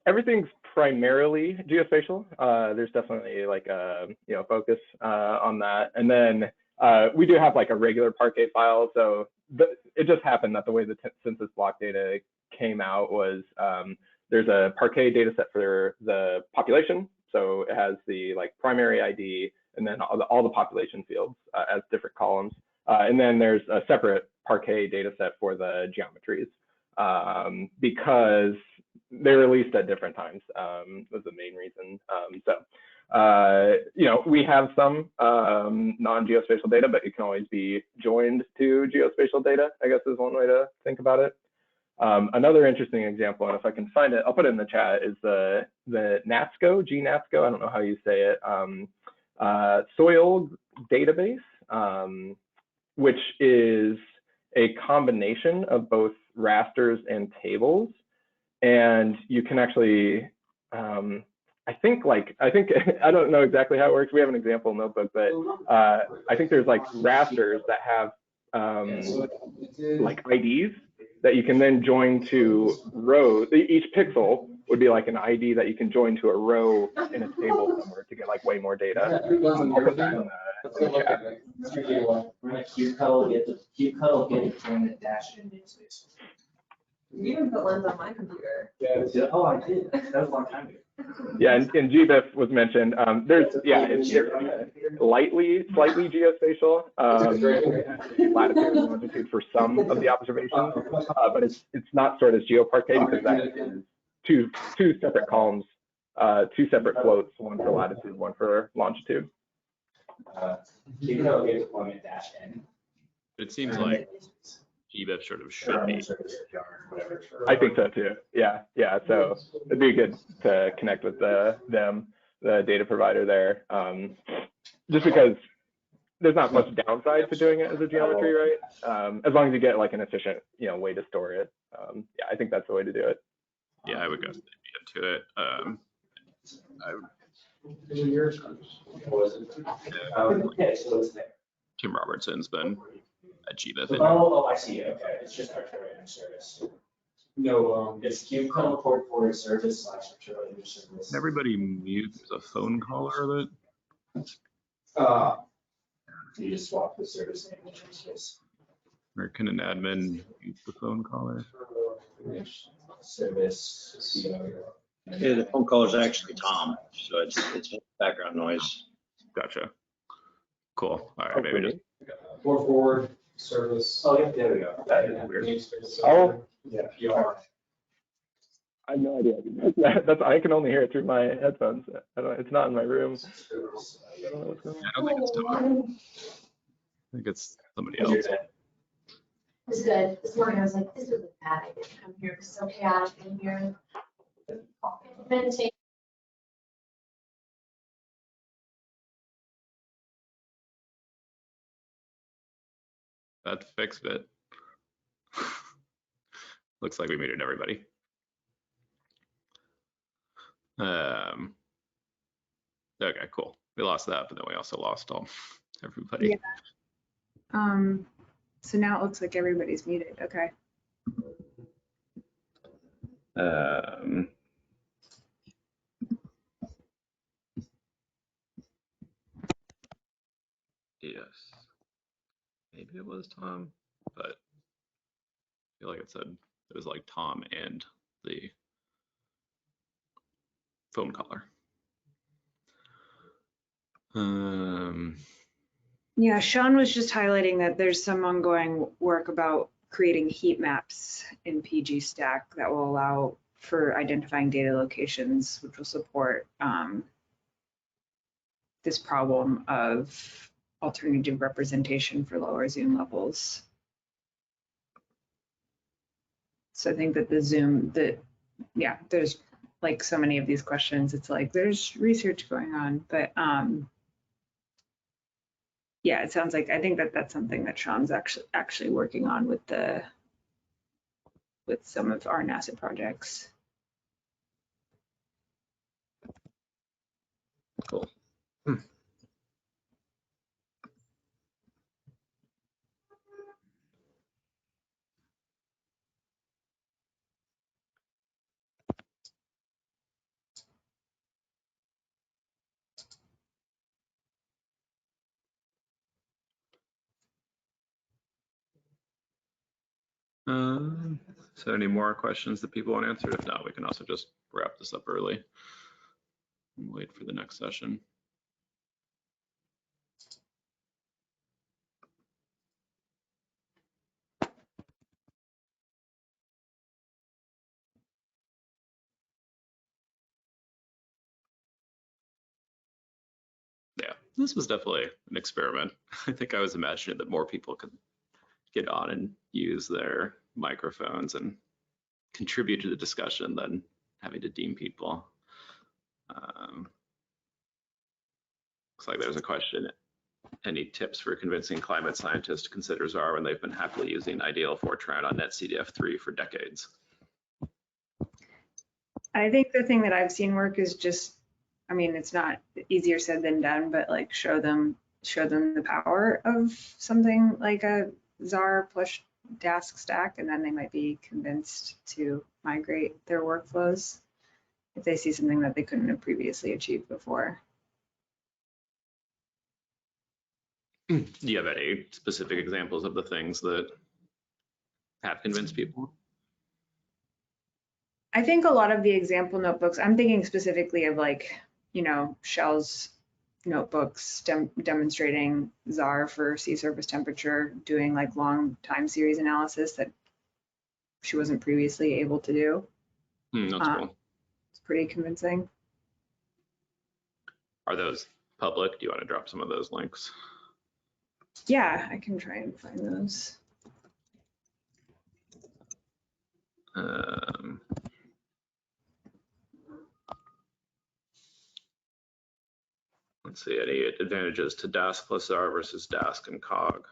Everything's primarily geospatial. There's definitely like a focus on that, and then we do have like a regular Parquet file. So it just happened that the way the census block data came out was there's a Parquet data set for the population. So it has the like primary ID and then all the population fields as different columns. And then there's a separate Parquet data set for the geometries because they're released at different times. Was the main reason. We have some non-geospatial data, but it can always be joined to geospatial data, I guess is one way to think about it. Another interesting example, and if I can find it, I'll put it in the chat, is the NATSCO, GNATSCO, I don't know how you say it, soil database, which is a combination of both rasters and tables. And you can actually, I think I don't know exactly how it works. We have an example notebook, but I think there's like rasters that have like IDs that you can then join to rows. Each pixel would be like an ID that you can join to a row in a table somewhere to get like way more data. You even put lens on my computer. Yeah. Oh, I did. That was a long time ago. Yeah, and GBIF was mentioned. It's slightly geospatial. Latitude and longitude for some of the observations, but it's not stored as GeoParquet because that is two separate columns, two separate floats, one for latitude, one for longitude. It seems like GBIF sort of should be. I think so too. Yeah. So it'd be good to connect with the data provider there, just because there's not much downside to doing it as a geometry, right? As long as you get like an efficient, way to store it. Yeah, I think that's the way to do it. Yeah, I would go into it. Tim Robertson's been at GBIF. Oh, I see. Okay, it's just arterial image service. No, it's QCOM port service / arterial image service. Can everybody mute? There's a phone caller that. You just swap the service name in this case. Or can an admin mute the phone caller? Service. Yeah, the phone caller is actually Tom, so it's background noise. Gotcha. Cool. All right, maybe just. Forward service. Oh yeah, there we go. That is weird. Oh. Yeah, PR. I have no idea. I can only hear it through my headphones. It's not in my room. I don't think it's Tom. I think it's somebody else. It's good. This morning I was like, this is a bad idea to come here. It's so chaotic in here. Meditate. That fixed it. Looks like we muted everybody. Okay, cool. We lost that, but then we also lost everybody. Yeah. So now it looks like everybody's muted. Okay. Yes. maybe it was Tom, but I feel like it said it was like Tom and the phone caller. Yeah, Sean was just highlighting that there's some ongoing work about creating heat maps in PG Stack that will allow for identifying data locations, which will support this problem of alternative representation for lower zoom levels. So I think that yeah, there's like so many of these questions, it's like there's research going on, but yeah, it sounds like I think that that's something that Sean's actually working on with some of our NASA projects. Cool. So any more questions that people want answered? If not, we can also just wrap this up early and wait for the next session. Yeah, this was definitely an experiment. I think I was imagining that more people could get on and use their microphones and contribute to the discussion than having to deem people. Looks like there's a question. Any tips for convincing climate scientists to consider ZAR when they've been happily using ideal Fortran on NetCDF3 for decades? I think the thing that I've seen work is just, I mean, it's not easier said than done, but like show them the power of something like a ZAR plus Dask stack, and then they might be convinced to migrate their workflows if they see something that they couldn't have previously achieved before. Do you have any specific examples of the things that have convinced people? I think a lot of the example notebooks, I'm thinking specifically of like, you know, Shell's notebooks demonstrating ZAR for sea surface temperature, doing like long time series analysis that she wasn't previously able to do. That's cool. It's pretty convincing. Are those public? Do you want to drop some of those links? Yeah, I can try and find those. Let's see, any advantages to Dask plus ZAR versus Dask and Cog?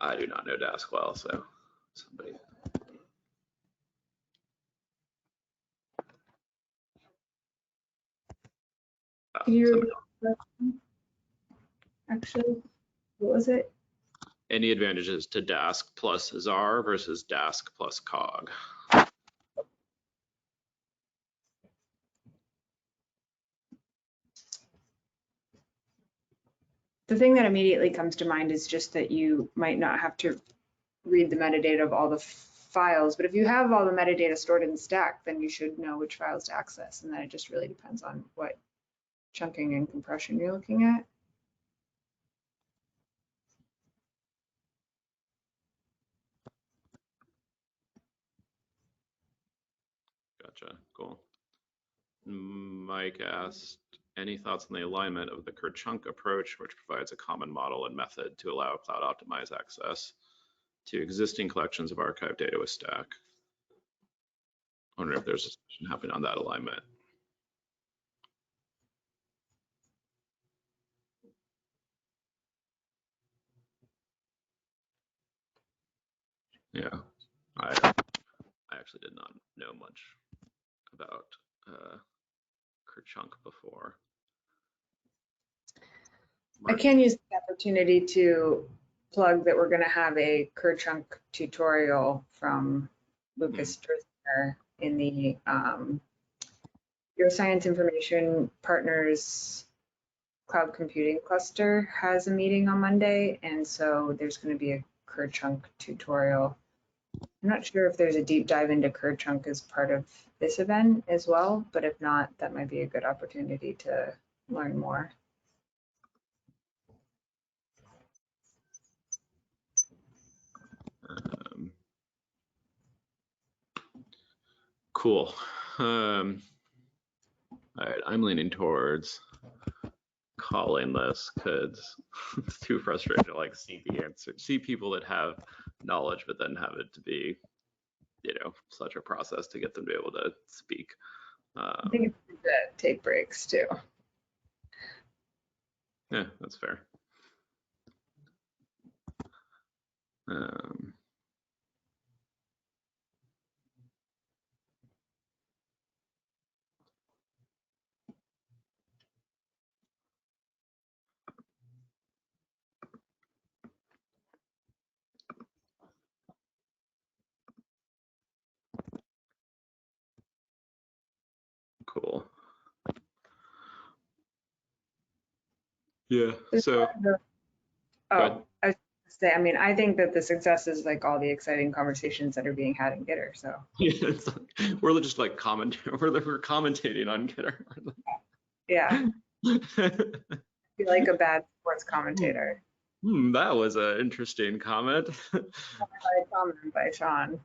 I do not know Dask well, so somebody. Can you actually, what was it? Any advantages to Dask plus ZAR versus Dask plus Cog? The thing that immediately comes to mind is just that you might not have to read the metadata of all the files, but if you have all the metadata stored in the stack, then you should know which files to access, and then it just really depends on what chunking and compression you're looking at. Gotcha, cool. Mike asked, any thoughts on the alignment of the Kerchunk approach, which provides a common model and method to allow cloud optimized access to existing collections of archived data with Stack? I wonder if there's a discussion happening on that alignment. Yeah, I actually did not know much about Kerchunk before. I can use the opportunity to plug that we're going to have a Kerchunk tutorial from Lucas Drisner in the Geoscience Information Partners cloud computing cluster has a meeting on Monday, and so there's going to be a Kerchunk tutorial. I'm not sure if there's a deep dive into Kerchunk as part of this event as well, but if not, that might be a good opportunity to learn more. Cool. All right, I'm leaning towards calling this because it's too frustrating to like see the answer, see people that have knowledge, but then have it to be, you know, such a process to get them to be able to speak. I think it's good to take breaks too. Yeah, that's fair. Cool. Yeah, so. Oh, I was gonna say, I mean, I think that the success is like all the exciting conversations that are being had in Gitter, so. Yeah, it's like, we're just like we're commentating on Gitter. Yeah. I feel like a bad sports commentator. That was an interesting comment. Comment by Sean.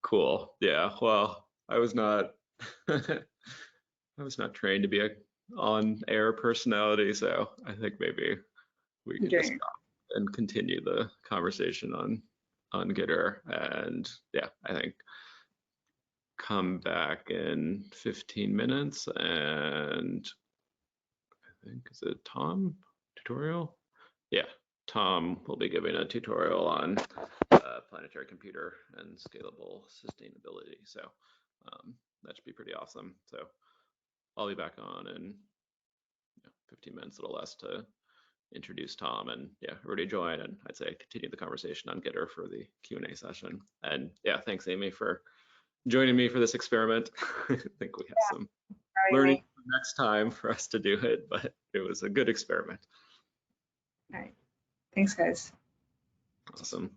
Cool. Yeah. Well, I was not trained to be a on-air personality, so I think maybe we can just stop and continue the conversation on Gitter, and yeah, I think come back in 15 minutes, and I think, is it Tom tutorial? Yeah, Tom will be giving a tutorial on planetary computer and scalable sustainability. So that should be pretty awesome. So I'll be back on in 15 minutes, a little less, to introduce Tom, and yeah, everybody join, and I'd say continue the conversation on Gitter for the Q&A session. And yeah, thanks Amy for joining me for this experiment. I think we have some learning next time for us to do it, but it was a good experiment. All right. Thanks, guys. Awesome.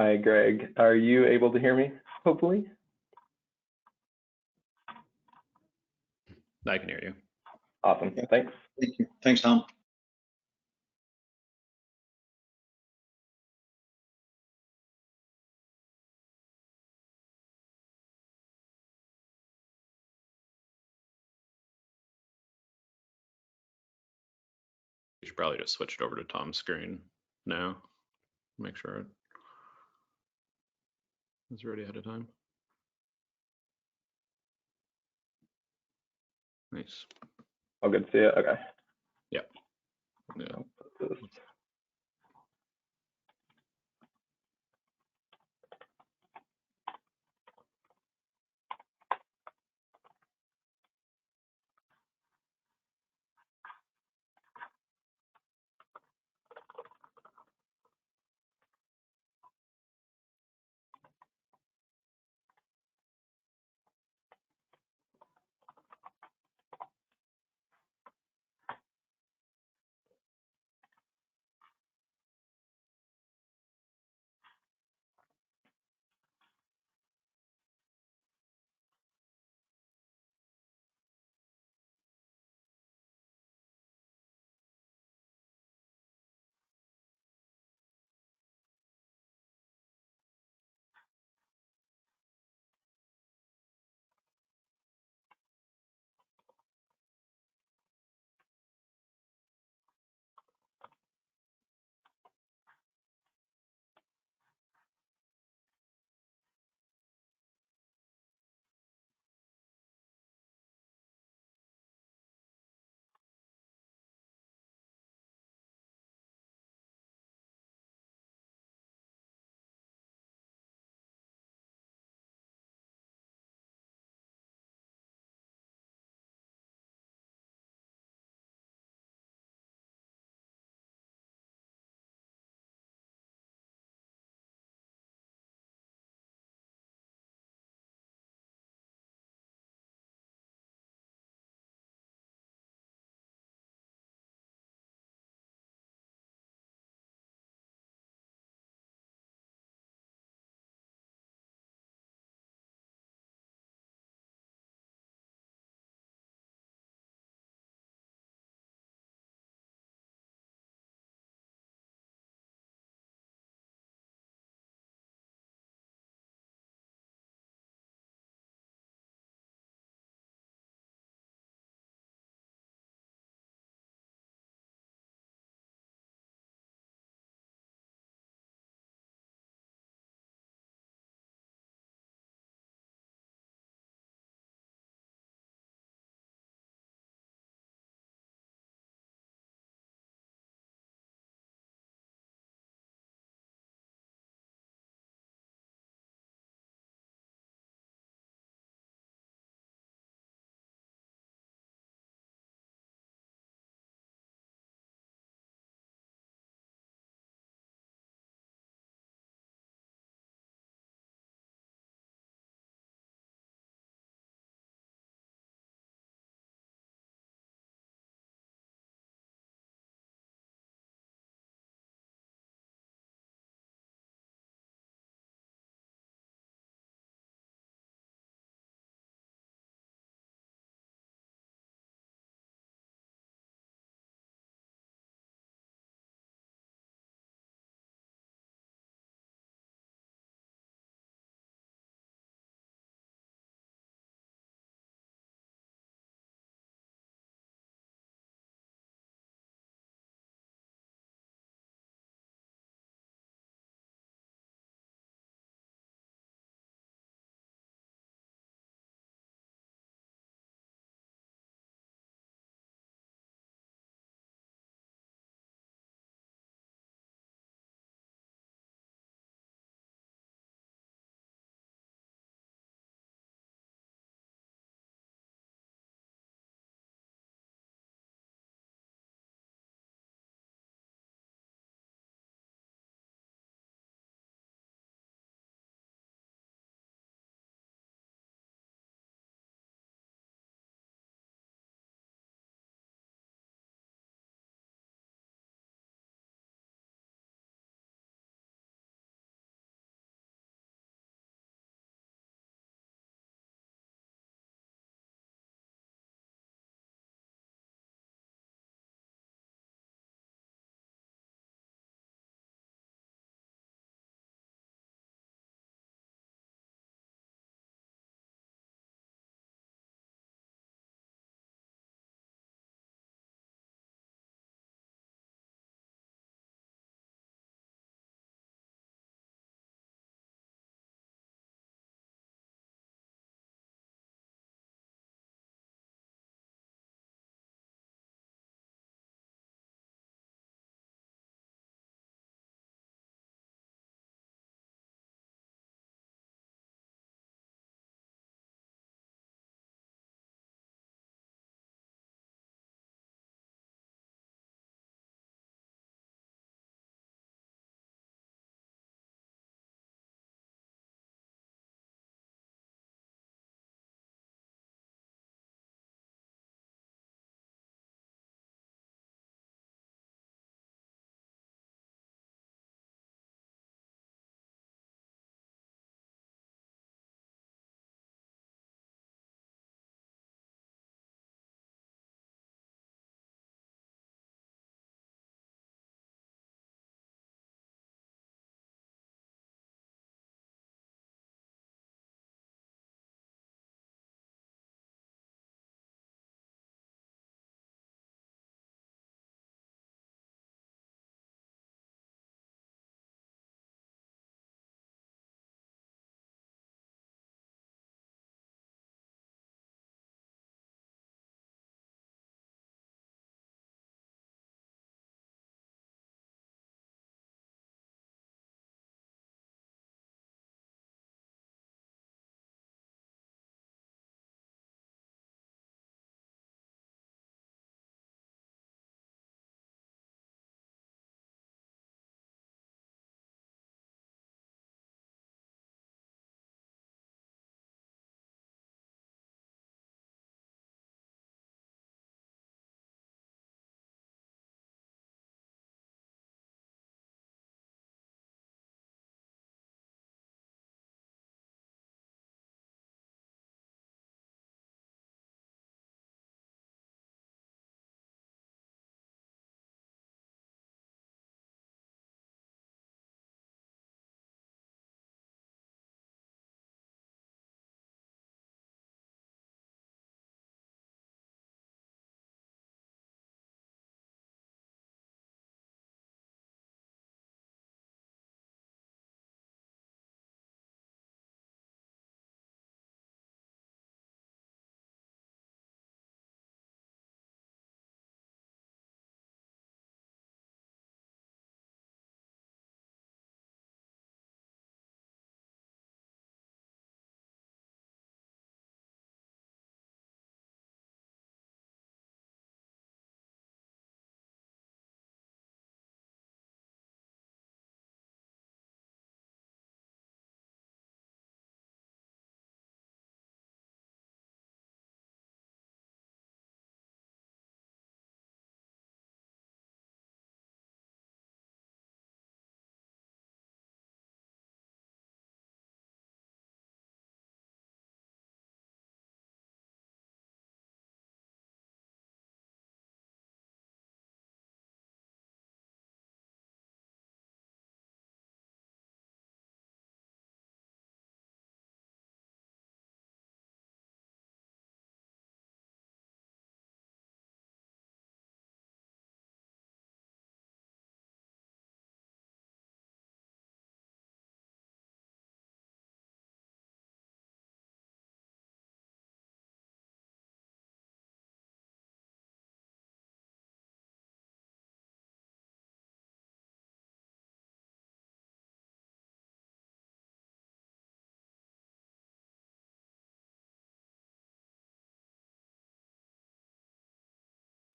Hi, Greg. Are you able to hear me, hopefully? I can hear you. Awesome, thanks. Thank you. Thanks, Tom. You should probably just switch it over to Tom's screen now. Make sure it's ready ahead of time. Nice. Oh, good to see it. Okay. Yeah. Yeah.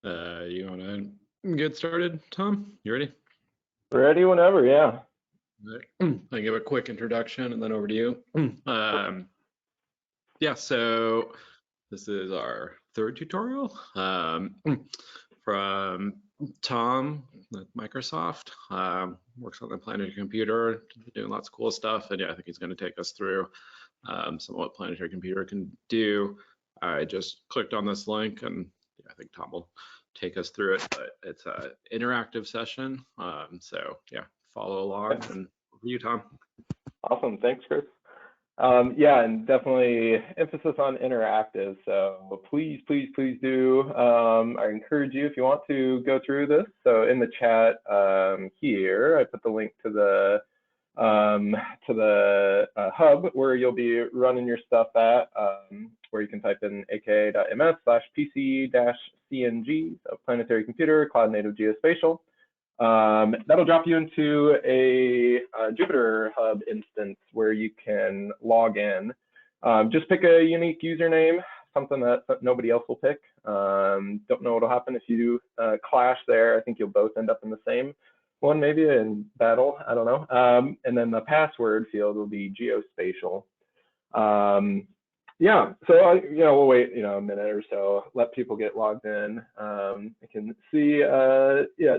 You want to get started, Tom? You ready? Ready whenever, yeah. I give a quick introduction and then over to you. Yeah, so this is our third tutorial from Tom with Microsoft. Works on the planetary computer, doing lots of cool stuff. And yeah, I think he's going to take us through some of what planetary computer can do. I just clicked on this link and yeah, I think Tom will take us through it, but it's an interactive session. So yeah, follow along and over to you, Tom. Awesome, thanks, Chris. Yeah, and definitely emphasis on interactive. So please, please, please do. I encourage you if you want to go through this. So in the chat here, I put the link to the hub where you'll be running your stuff at, where you can type in aka.ms/pc-cng, so planetary computer, Cloud-Native Geospatial. That'll drop you into a Jupyter Hub instance where you can log in. Just pick a unique username, something that nobody else will pick. Don't know what'll happen if you clash there. I think you'll both end up in the same one, maybe in battle. I don't know. And then the password field will be geospatial. Yeah, so we'll wait a minute or so, let people get logged in. I can see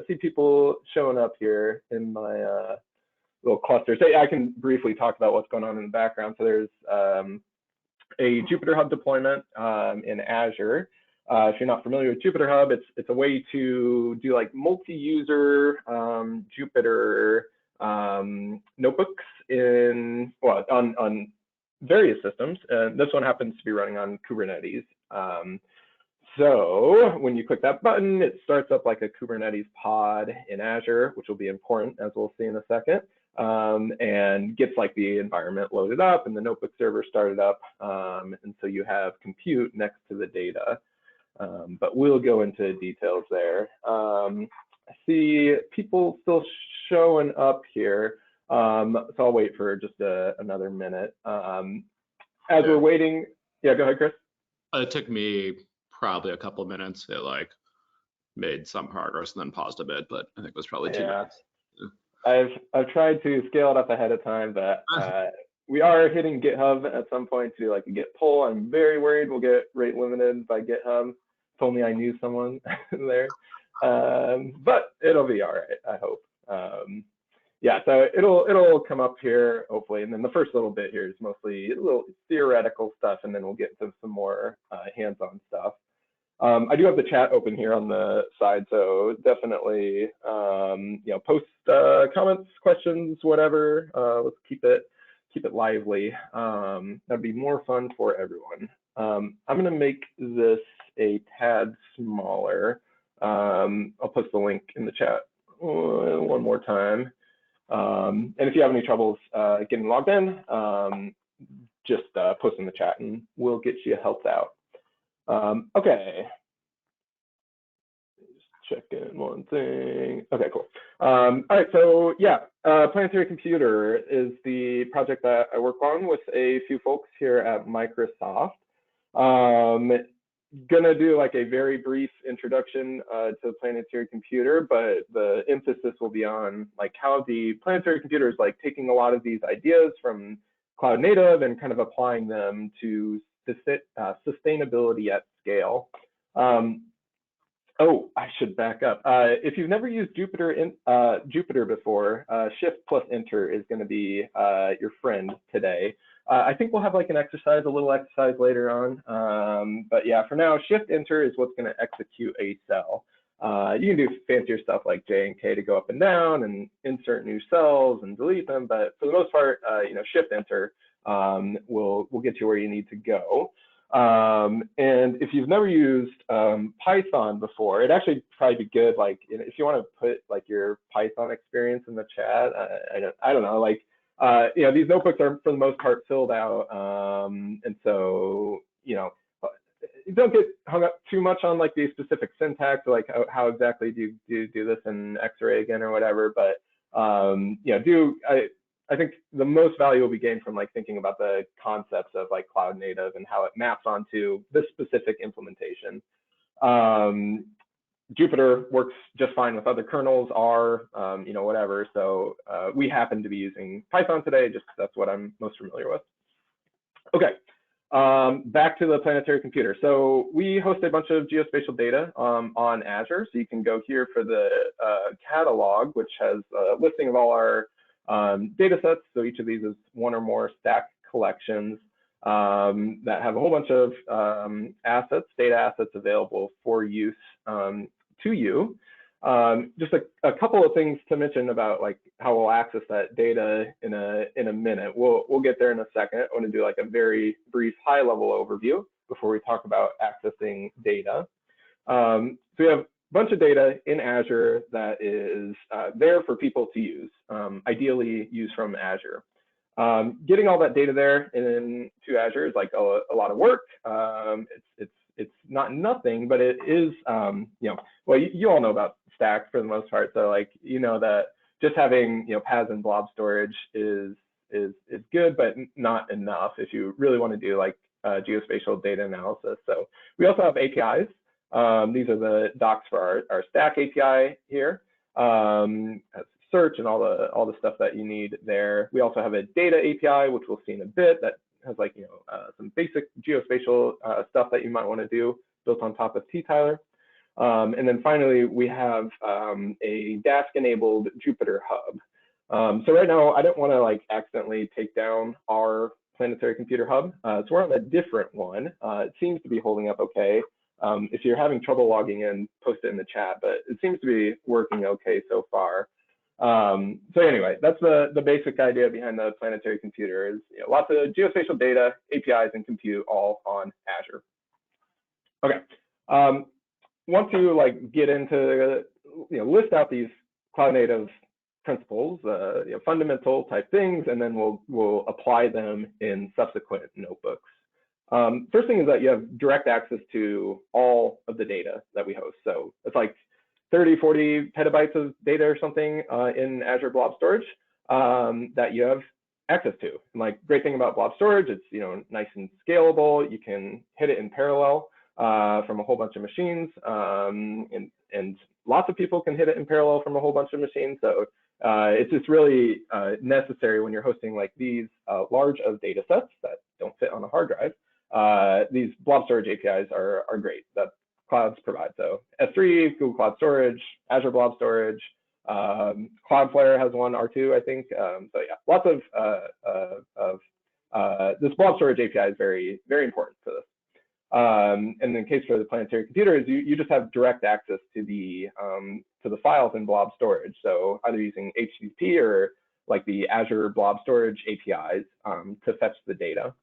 see people showing up here in my little cluster. So I can briefly talk about what's going on in the background. So there's a Jupyter Hub deployment in Azure. If you're not familiar with Jupyter Hub, it's a way to do like multi-user Jupyter notebooks on various systems. This one happens to be running on Kubernetes. So when you click that button, it starts up like a Kubernetes pod in Azure, which will be important, as we'll see in a second, and gets like the environment loaded up and the notebook server started up. And so you have compute next to the data. But we'll go into details there. I see people still showing up here. So I'll wait for just another minute. As we're waiting, yeah, go ahead, Chris. It took me probably a couple of minutes. It like made some progress and then paused a bit, but I think it was probably 2 minutes. I've tried to scale it up ahead of time, but we are hitting GitHub at some point to do like a Git pull. I'm very worried we'll get rate limited by GitHub. If only I knew someone there. But it'll be all right, I hope. Yeah, so it'll come up here hopefully, and then the first little bit here is mostly a little theoretical stuff, and then we'll get to some more hands-on stuff. I do have the chat open here on the side, so definitely post comments, questions, whatever. Let's keep it lively. That'd be more fun for everyone. I'm gonna make this a tad smaller. I'll post the link in the chat one more time. And if you have any troubles getting logged in, just post in the chat and we'll get you helped out. Okay. Just check in one thing. Okay, cool. All right, so yeah, Planetary Computer is the project that I work on with a few folks here at Microsoft. Gonna do like a very brief introduction to the Planetary Computer, but the emphasis will be on like how the Planetary Computer is like taking a lot of these ideas from Cloud Native and kind of applying them to sustainability at scale. Oh, I should back up. If you've never used Jupyter before, Shift plus Enter is going to be your friend today. I think we'll have like a little exercise later on. But yeah, for now, Shift Enter is what's going to execute a cell. You can do fancier stuff like J and K to go up and down and insert new cells and delete them. But for the most part, Shift Enter will get you where you need to go. And if you've never used Python before, it'd actually probably be good, like if you want to put like your Python experience in the chat. I don't know, like these notebooks are for the most part filled out, and so don't get hung up too much on like the specific syntax, or like how exactly do you do this in X-ray again or whatever, but I think the most value will be gained from like thinking about the concepts of like Cloud Native and how it maps onto this specific implementation. Jupyter works just fine with other kernels, R, you know, whatever. So we happen to be using Python today, just that's what I'm most familiar with. Okay, back to the planetary computer. So we host a bunch of geospatial data on Azure. So you can go here for the catalog, which has a listing of all our data sets. So each of these is one or more stack collections that have a whole bunch of data assets available for use to you. Just a couple of things to mention about like how we'll access that data in a minute. We'll get there in a second. I want to do like a very brief high level overview before we talk about accessing data. So we have a bunch of data in Azure that is there for people to use, ideally use from Azure. Getting all that data there into Azure is like a lot of work. It's not nothing, but it is, you know, well, you all know about Stack for the most part. So like, you know that just having, you know, paths and blob storage is good, but not enough if you really want to do like geospatial data analysis. So we also have APIs. These are the docs for our Stack API here. Search and all the stuff that you need there. We also have a data API, which we'll see in a bit, that has like, you know, some basic geospatial stuff that you might want to do built on top of T-Tyler. And then finally, we have a Dask-enabled Jupyter Hub. So right now, I don't want to like accidentally take down our planetary computer hub. So we're on a different one. It seems to be holding up okay. If you're having trouble logging in, post it in the chat, but it seems to be working okay so far. So anyway, that's the basic idea behind the planetary computer is, you know, lots of geospatial data, APIs, and compute all on Azure. Okay, want to like get into, you know, list out these cloud native principles, you know, fundamental type things, and then we'll apply them in subsequent notebooks. First thing is that you have direct access to all of the data that we host. So it's like 30, 40 petabytes of data or something in Azure Blob Storage that you have access to. And like great thing about Blob Storage, it's, you know, nice and scalable. You can hit it in parallel from a whole bunch of machines, and lots of people can hit it in parallel from a whole bunch of machines. So it's just really necessary when you're hosting like these large of data sets that don't fit on a hard drive. These Blob Storage APIs are great. That clouds provide. So S3, Google Cloud Storage, Azure Blob Storage, Cloudflare has one, R2, I think. So yeah, lots of this Blob Storage API is very, very important for this. And in the case for the planetary computer is you just have direct access to the files in Blob Storage. So either using HTTP or like the Azure Blob Storage APIs to fetch the data.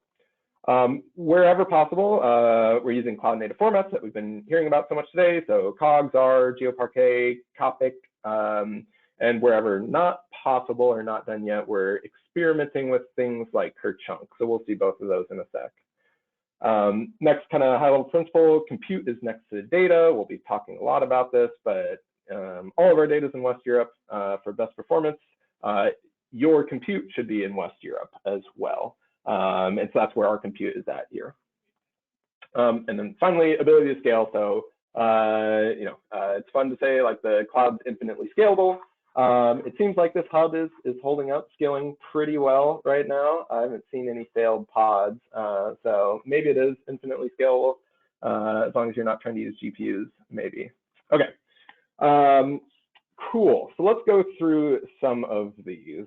Wherever possible, we're using cloud native formats that we've been hearing about so much today. So Cogs, R, GeoParquet, Copic, and wherever not possible or not done yet, we're experimenting with things like Kerchunk. So we'll see both of those in a sec. Next kind of high level principle, compute is next to data. We'll be talking a lot about this, but all of our data is in West Europe for best performance. Your compute should be in West Europe as well. And so that's where our compute is at here. And then finally, ability to scale. So, you know, it's fun to say like the cloud's infinitely scalable. It seems like this hub is holding up, scaling pretty well right now. I haven't seen any failed pods. So maybe it is infinitely scalable as long as you're not trying to use GPUs, maybe. Okay. Cool. So let's go through some of these.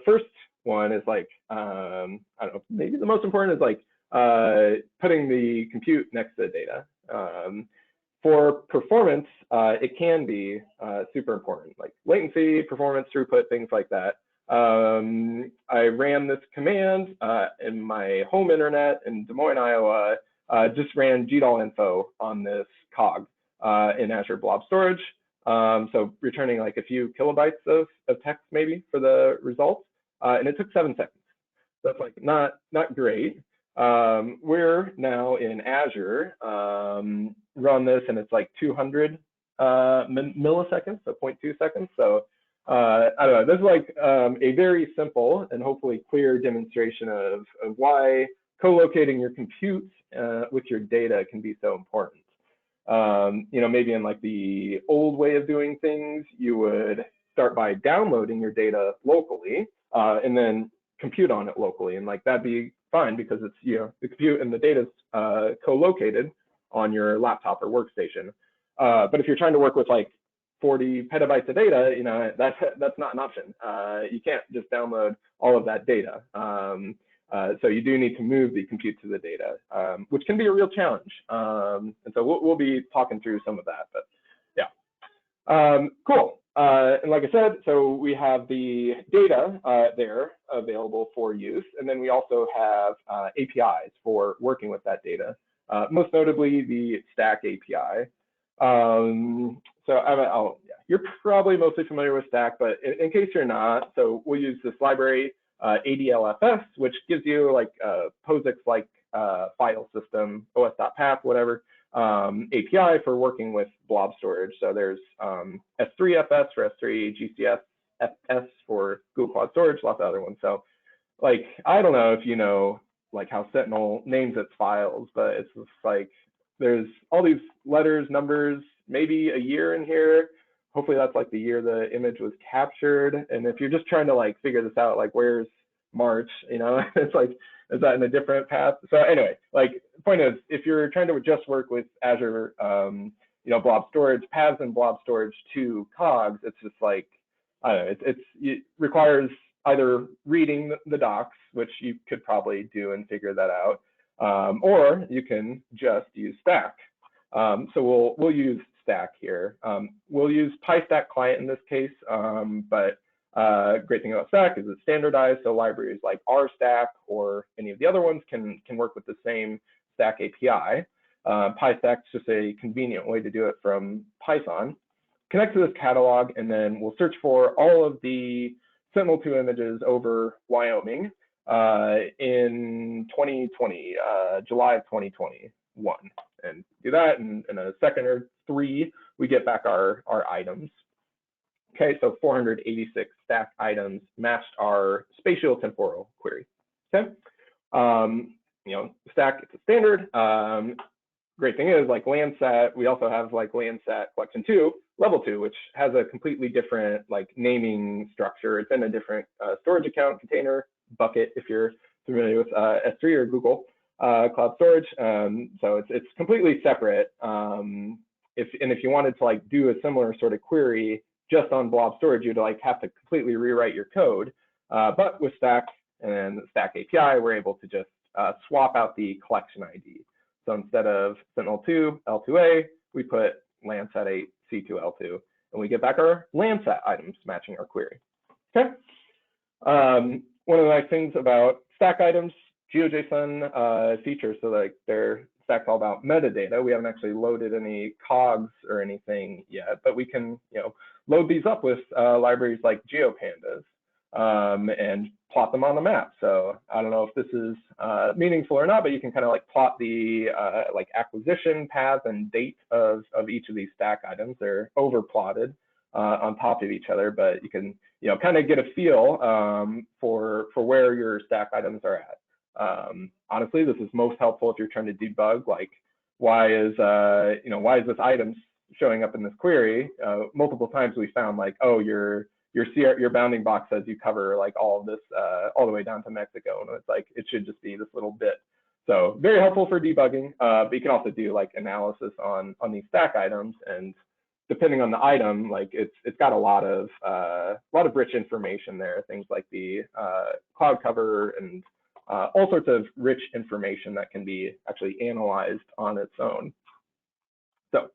First one is like, I don't know, maybe the most important is like putting the compute next to the data. For performance, it can be super important, like latency, performance, throughput, things like that. I ran this command in my home internet in Des Moines, Iowa, just ran GDAL info on this cog in Azure Blob Storage. So returning like a few kilobytes of text maybe for the results. And it took 7 seconds. So that's like not great. We're now in Azure, run this and it's like 200 milliseconds, so 0.2 seconds. So I don't know, this is like a very simple and hopefully clear demonstration of why co-locating your compute with your data can be so important. You know, maybe in like the old way of doing things, you would start by downloading your data locally and then compute on it locally, and like that'd be fine because it's, you know, the compute and the data's co-located on your laptop or workstation. But if you're trying to work with like 40 petabytes of data, you know, that's not an option. You can't just download all of that data. So you do need to move the compute to the data, which can be a real challenge. And so we'll be talking through some of that, but yeah. Cool. And like I said, so we have the data there available for use, and then we also have APIs for working with that data, most notably the Stack API. So you're probably mostly familiar with Stack, but in case you're not, so we'll use this library, ADLFS, which gives you like POSIX-like file system, os.path, whatever, API for working with blob storage. So there's S3FS for S3, GCS FS for Google Cloud Storage, lots of other ones. So like, I don't know if you know like how Sentinel names its files, but it's just like, there's all these letters, numbers, maybe a year in here. Hopefully that's like the year the image was captured. And if you're just trying to like figure this out, like where's March, you know, it's like, is that in a different path? So anyway, like the point is, if you're trying to just work with Azure, you know, blob storage, paths and blob storage to Cogs, it's just like, I don't know, it requires either reading the docs, which you could probably do and figure that out, or you can just use Stack. So we'll use Stack here. We'll use PyStack client in this case, but great thing about Stack is it's standardized, so libraries like RStack or any of the other ones can work with the same Stack API. PyStack's just a convenient way to do it from Python. Connect to this catalog, and then we'll search for all of the Sentinel-2 images over Wyoming in 2020, July of 2021. And do that, and in a second or three, we get back our items. Okay, so 486 Stack items matched our spatial temporal query. Okay, you know, Stack, it's a standard. Great thing is, like Landsat, we also have like Landsat Collection 2, Level 2, which has a completely different like naming structure. It's in a different storage account, container, bucket, if you're familiar with S3 or Google Cloud Storage. So it's completely separate. If you wanted to like do a similar sort of query just on blob storage, you'd like have to completely rewrite your code. But with Stack and the Stack API, we're able to just swap out the collection ID. So instead of Sentinel-2 L2A, we put Landsat 8 C2 L2, and we get back our Landsat items matching our query. Okay. One of the nice things about Stack items, GeoJSON features, so like they're Stack's all about metadata. We haven't actually loaded any Cogs or anything yet, but we can, you know, load these up with libraries like GeoPandas and plot them on the map. So I don't know if this is meaningful or not, but you can kind of like plot the like acquisition path and date of each of these Stack items. They're overplotted on top of each other, but you can, you know, kind of get a feel for where your Stack items are at. Honestly, this is most helpful if you're trying to debug, like why is this item showing up in this query? Multiple times we found like, oh, your bounding box says you cover like all of this all the way down to Mexico, and it's like it should just be this little bit. So very helpful for debugging, but you can also do like analysis on these Stack items, and depending on the item, like it's got a lot of rich information there, things like the cloud cover and all sorts of rich information that can be actually analyzed on its own. So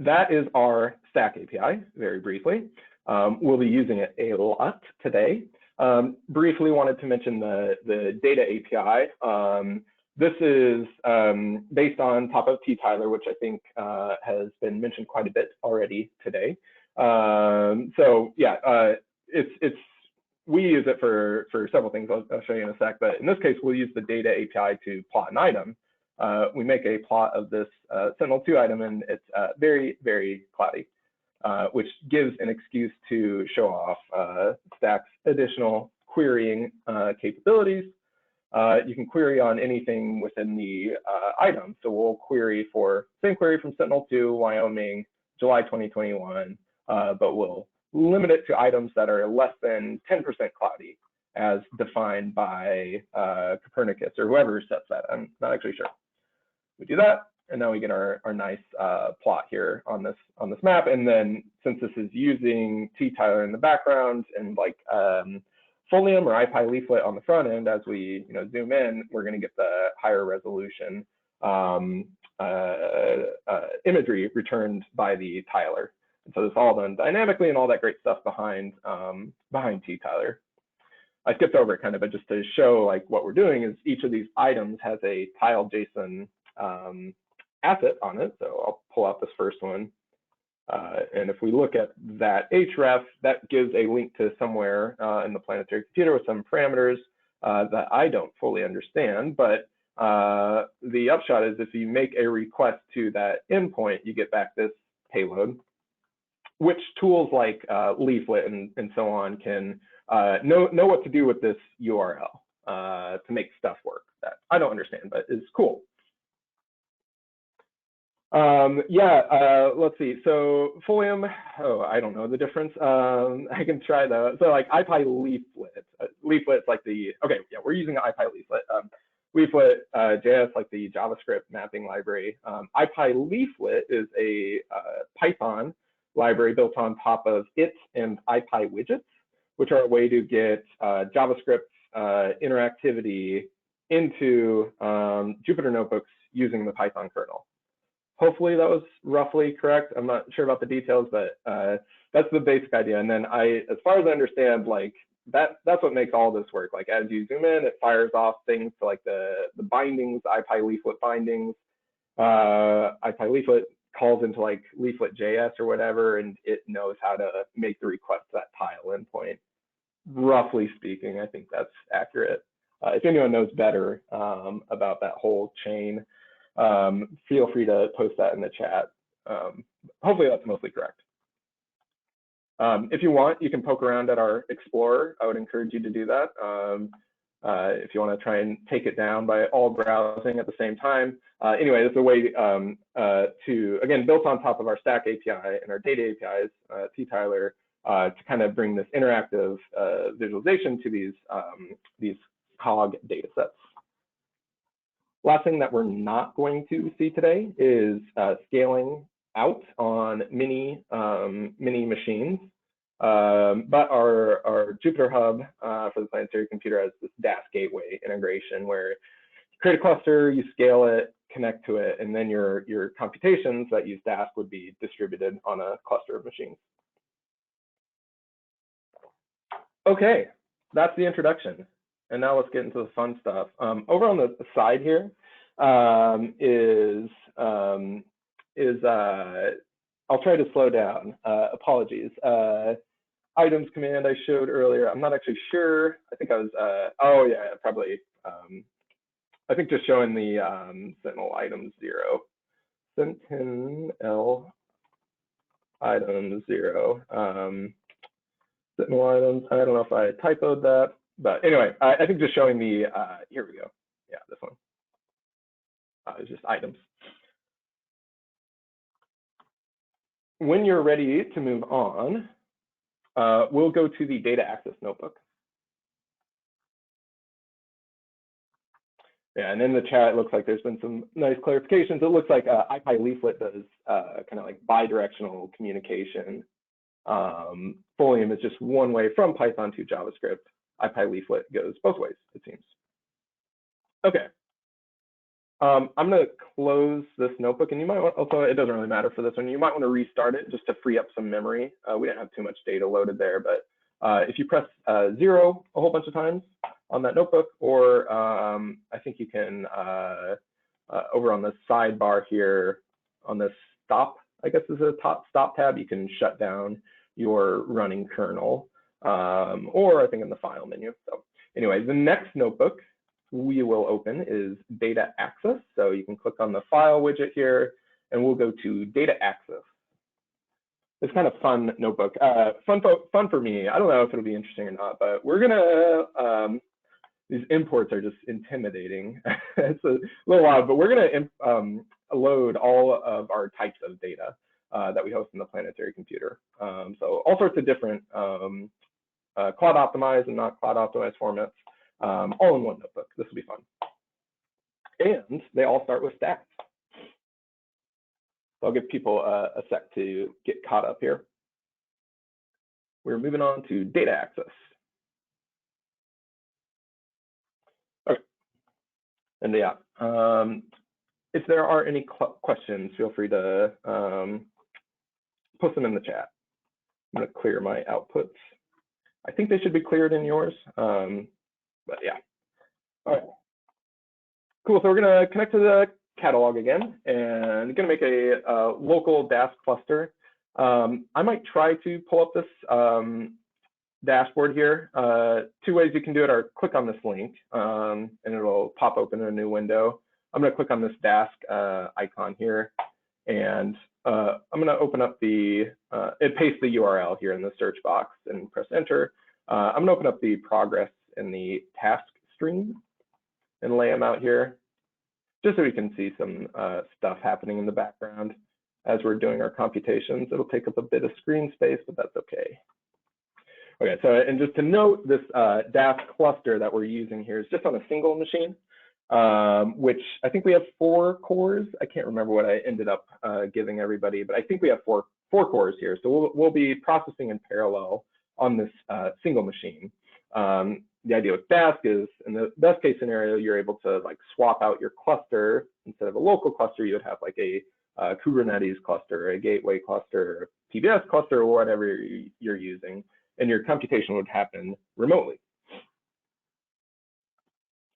that is our Stack API, very briefly. We'll be using it a lot today. Briefly wanted to mention the data API. This is based on top of T-Tyler, which I think has been mentioned quite a bit already today. So yeah, we use it for several things. I'll show you in a sec, but in this case, we'll use the data API to plot an item. We make a plot of this Sentinel-2 item, and it's very, very cloudy, which gives an excuse to show off Stack's additional querying capabilities. you can query on anything within the item. So we'll query for, same query from Sentinel-2, Wyoming, July 2021, but we'll limit it to items that are less than 10% cloudy, as defined by Copernicus or whoever sets that. I'm not actually sure. We do that, and now we get our nice plot here on this map. And then since this is using T-Tyler in the background and like Folium or IPy leaflet on the front end, as we zoom in, we're going to get the higher resolution imagery returned by the tiler. And so this is all done dynamically and all that great stuff behind T-Tyler. I skipped over it kind of, but just to show like what we're doing is each of these items has a tile JSON asset on it. So I'll pull out this first one. And if we look at that href, that gives a link to somewhere in the planetary computer with some parameters that I don't fully understand. But the upshot is if you make a request to that endpoint, you get back this payload, which tools like Leaflet and so on can know what to do with this URL to make stuff work that I don't understand, but is cool. Let's see. So Folium, I don't know the difference. I can try though. So like IPy leaflet, leaflet's like the, okay, yeah, we're using IPy leaflet. Leaflet JS, like the JavaScript mapping library. IPy leaflet is a Python library built on top of it and IPy widgets, which are a way to get JavaScript interactivity into Jupyter notebooks using the Python kernel. Hopefully that was roughly correct. I'm not sure about the details, but that's the basic idea. And then as far as I understand, like that's what makes all this work. Like as you zoom in, it fires off things to like the bindings, IPy leaflet bindings. IPy leaflet calls into like leaflet.js or whatever, and it knows how to make the request to that tile endpoint. Roughly speaking, I think that's accurate. If anyone knows better about that whole chain, feel free to post that in the chat. Hopefully that's mostly correct. If you want, you can poke around at our Explorer. I would encourage you to do that. If you want to try and take it down by all browsing at the same time. Anyway, it's a way to, again, built on top of our Stack API and our data APIs, T-Tyler, to kind of bring this interactive visualization to these Cog data sets. Last thing that we're not going to see today is scaling out on mini machines. But our Jupyter Hub for the planetary computer has this DAS gateway integration where you create a cluster, you scale it, connect to it, and then your computations that use DAS would be distributed on a cluster of machines. Okay, that's the introduction. And now let's get into the fun stuff. Over on the side here I'll try to slow down. Apologies. Items command I showed earlier. I'm not actually sure. I think I was, oh yeah, probably. I think just showing the Sentinel item 0. Sentinel item 0. Sentinel items. I don't know if I typoed that. But anyway, I think just showing the, here we go. Yeah, this one. It's just items. When you're ready to move on, we'll go to the data access notebook. Yeah, and in the chat, it looks like there's been some nice clarifications. It looks like IPy leaflet does kind of like bi-directional communication. Folium is just one way from Python to JavaScript. IPy leaflet goes both ways, it seems. Okay. I'm going to close this notebook, and you might want, also, it doesn't really matter for this one, you might want to restart it just to free up some memory. We didn't have too much data loaded there, but if you press 0 a whole bunch of times on that notebook, or I think you can, over on the sidebar here, on this stop, I guess is a top stop tab, you can shut down your running kernel, or I think in the file menu. So anyway, the next notebook we will open is data access. So you can click on the file widget here, and we'll go to data access. It's kind of fun notebook, fun for me. I don't know if it'll be interesting or not, but we're gonna these imports are just intimidating. It's a little odd, but we're going to load all of our types of data that we host in the planetary computer. So all sorts of different cloud optimized and not cloud optimized formats, all in one notebook. This will be fun. And they all start with stats. So I'll give people a sec to get caught up here. We're moving on to data access. Okay. And yeah, if there are any questions, feel free to post them in the chat. I'm going to clear my outputs. I think they should be cleared in yours, but yeah. All right. Cool. So we're going to connect to the catalog again, and going to make a local DAS cluster. I might try to pull up this dashboard here. Two ways you can do it are click on this link, and it'll pop open a new window. I'm going to click on this Dask icon here, and I'm going to open up the, it pastes the URL here in the search box and press enter. I'm going to open up the progress in the task stream and lay them out here, just so we can see some stuff happening in the background as we're doing our computations. It'll take up a bit of screen space, but that's okay. Okay, so and just to note, this Dask cluster that we're using here is just on a single machine, which I think we have 4 cores. I can't remember what I ended up giving everybody, but I think we have four cores here. So we'll be processing in parallel on this single machine. The idea with Dask is, in the best case scenario, you're able to like swap out your cluster. Instead of a local cluster, you would have like a Kubernetes cluster, a gateway cluster, a PBS cluster, or whatever you're using, and your computation would happen remotely.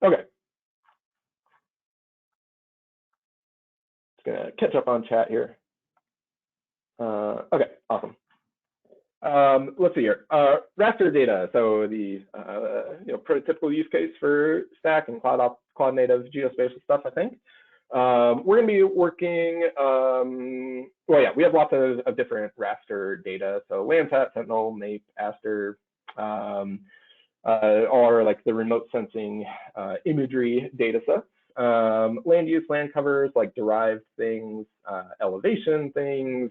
Okay. Just gonna catch up on chat here. Okay, awesome. Let's see here. Raster data. So the prototypical use case for Stack and Cloud-Native Geospatial stuff, I think. We're going to be working. Well, yeah, we have lots of different raster data. So Landsat, Sentinel, MAPE, Aster, all are like the remote sensing imagery data sets. Land use, land covers, like derived things, elevation things,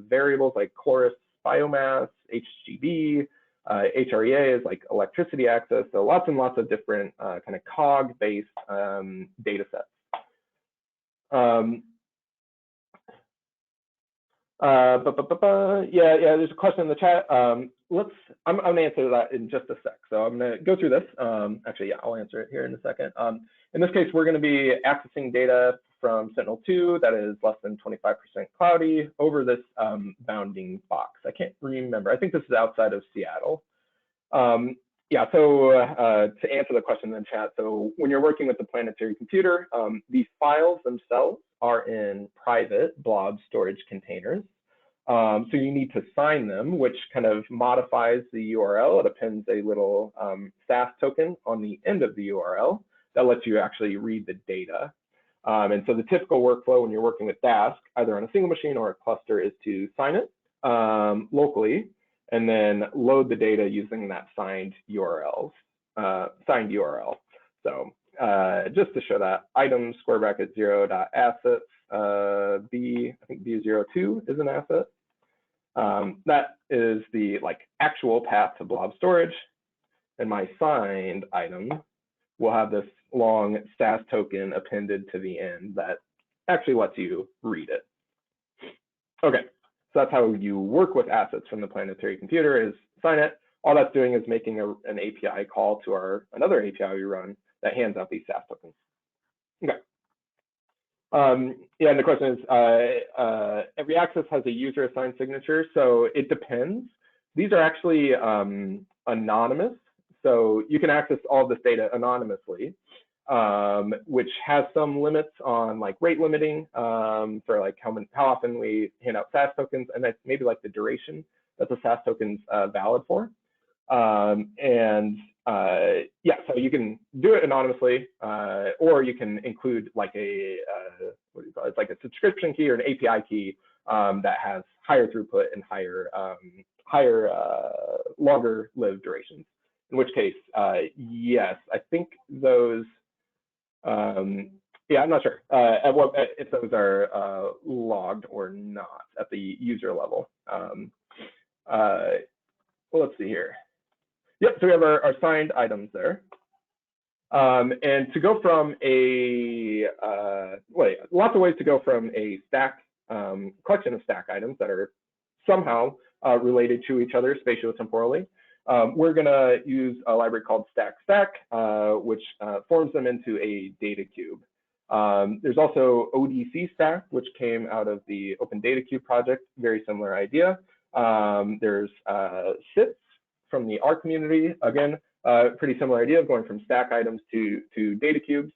variables like chorus, biomass, HGB, HREA is like electricity access. So lots and lots of different kind of Cog-based data sets. Yeah, there's a question in the chat. I'm gonna answer that in just a sec. So I'm gonna go through this. Actually, yeah, I'll answer it here in a second. In this case, we're gonna be accessing data from Sentinel-2 that is less than 25% cloudy over this bounding box. I can't remember. I think this is outside of Seattle. Yeah, so to answer the question in the chat, so when you're working with the planetary computer, these files themselves are in private blob storage containers. So you need to sign them, which kind of modifies the URL. It appends a little SAS token on the end of the URL that lets you actually read the data. And so the typical workflow when you're working with Dask, either on a single machine or a cluster, is to sign it locally, and then load the data using that signed URL. So just to show that, items square bracket 0.assets B, I think B02 is an asset. That is the like actual path to blob storage, and my signed item will have this long SAS token appended to the end that actually lets you read it. Okay, so that's how you work with assets from the planetary computer, is sign it. All that's doing is making an API call to another API we run that hands out these SAS tokens. Okay. Yeah, and the question is, every access has a user assigned signature, so it depends. These are actually anonymous, so you can access all this data anonymously, which has some limits on like rate limiting for like how often we hand out SAS tokens, and that's maybe like the duration that the SAS token's valid for. Yeah, so you can do it anonymously, or you can include like a what do you call it? It's like a subscription key or an API key that has higher throughput and higher longer lived durations. in which case, yes, I think those, yeah, I'm not sure if those are logged or not at the user level. Well, let's see here. Yep, so we have our signed items there. And to go from a, lots of ways to go from a stack, collection of stack items that are somehow related to each other spatiotemporally. We're gonna use a library called stack, which forms them into a data cube. There's also ODC stack, which came out of the Open Data Cube project, very similar idea. There's SITs from the R community, again, pretty similar idea of going from stack items to data cubes.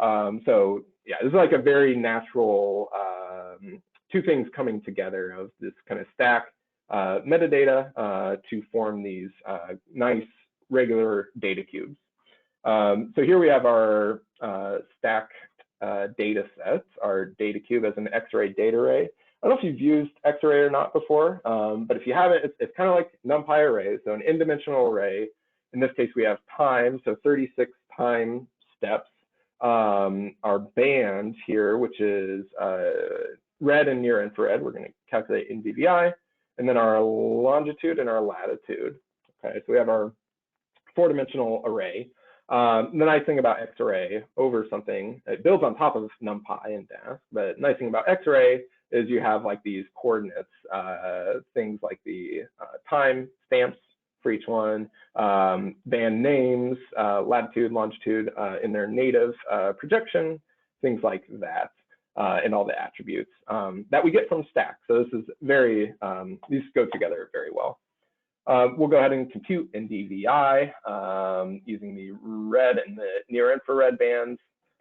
So yeah, this is like a very natural two things coming together of this kind of stack metadata to form these nice regular data cubes. So here we have our stack data sets, our data cube as an X-array data array. I don't know if you've used X-array or not before, but if you haven't, it's kind of like NumPy array, so an n-dimensional array. In this case, we have time, so 36 time steps. Our band here, which is red and near infrared, we're going to calculate in DVI, and then our longitude and our latitude. Okay, so we have our four-dimensional array. The nice thing about X-array over something, it builds on top of NumPy and DAS, but the nice thing about X-array is you have like these coordinates, things like the time stamps for each one, band names, latitude, longitude in their native projection, things like that, and all the attributes that we get from stack. So this is very, these go together very well. We'll go ahead and compute in DVI using the red and the near infrared bands,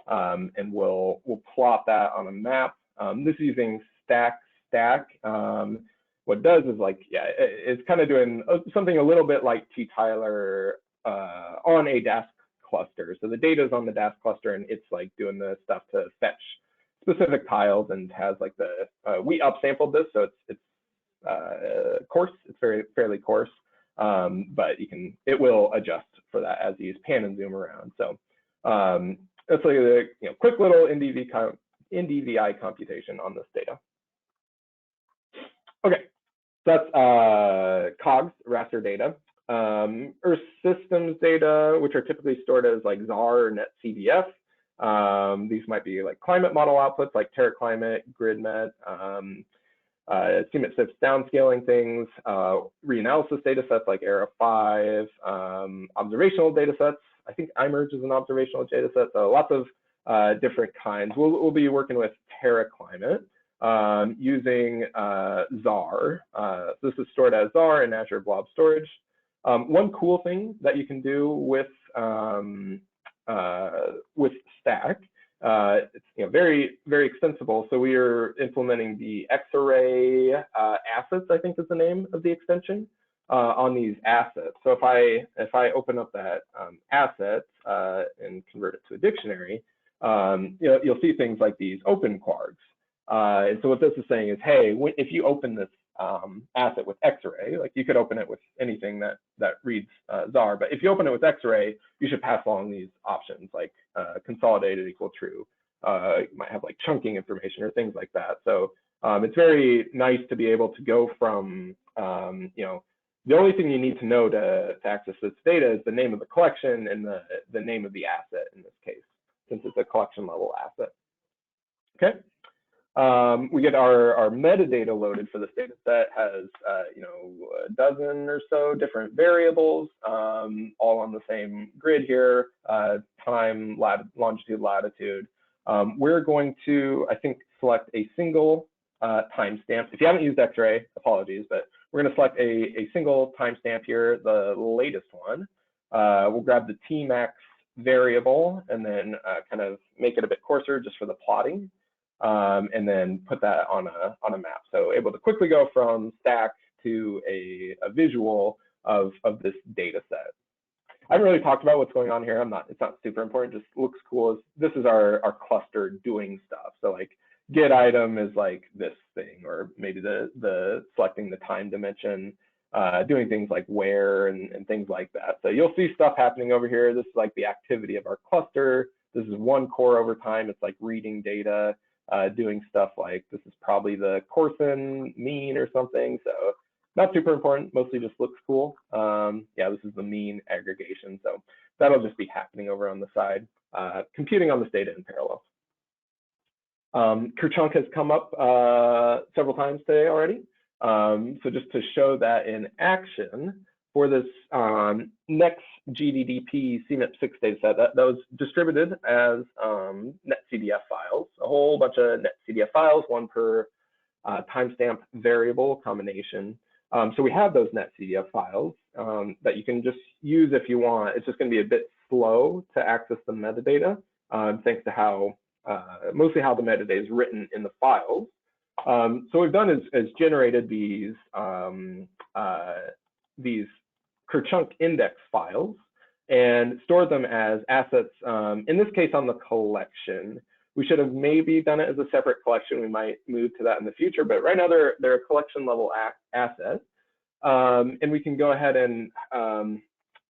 and we'll plot that on a map. This is using stack. What it does is like, yeah, it's kind of doing something a little bit like T-Tyler on a DAS cluster. So the data is on the DAS cluster, and it's like doing the stuff to fetch specific tiles, and has like the we upsampled this, so it's coarse. It's fairly coarse, but it will adjust for that as you pan and zoom around. So that's like a quick little NDVI computation on this data. Okay, so that's Cogs, Raster Data. Earth systems data, which are typically stored as like ZAR or NetCDF. These might be like climate model outputs like TerraClimate, GridMet, CMIT SIPs downscaling things, reanalysis data sets like ERA5, observational data sets. I think iMerge is an observational data set, so lots of different kinds. We'll be working with TerraClimate using ZAR. So this is stored as ZAR in Azure Blob Storage. One cool thing that you can do with Stack, it's very, very extensible. So we are implementing the X-array assets, I think is the name of the extension, on these assets. So if I open up that asset and convert it to a dictionary, you'll see things like these open quargs. And so what this is saying is, hey, if you open this asset with X-array, like you could open it with anything that reads ZAR, but if you open it with X-array, you should pass along these options like consolidated equal true. You might have like chunking information or things like that. So it's very nice to be able to go from, the only thing you need to know to access this data is the name of the collection and the name of the asset in this case, since it's a collection level asset. Okay. We get our metadata loaded for this data set, has a dozen or so different variables, all on the same grid here, time, longitude, latitude. We're going to, I think, select a single timestamp. If you haven't used X-ray, apologies, but we're going to select a single timestamp here, the latest one. We'll grab the Tmax variable and then kind of make it a bit coarser just for the plotting. And then put that on a map. So able to quickly go from stack to a visual of this data set. I haven't really talked about what's going on here. It's not super important, just looks cool. This is our cluster doing stuff. So like get item is like this thing, or maybe the selecting the time dimension. doing things like where and things like that. So you'll see stuff happening over here. This is like the activity of our cluster. This is one core over time. It's like reading data, doing stuff like this is probably the Corson mean or something. So not super important, mostly just looks cool. Yeah, this is the mean aggregation. So that'll just be happening over on the side, computing on this data in parallel. Kerchunk has come up several times today already. So just to show that in action for this next GDDP CMIP6 dataset, that was distributed as netcdf files, a whole bunch of netcdf files, one per timestamp variable combination. So we have those netcdf files that you can just use if you want. It's just going to be a bit slow to access the metadata, thanks to how mostly how the metadata is written in the files. So what we've done is generated these Kerchunk index files and stored them as assets. In this case, on the collection. We should have maybe done it as a separate collection. We might move to that in the future, but right now they're a collection level asset. And we can go ahead and I'm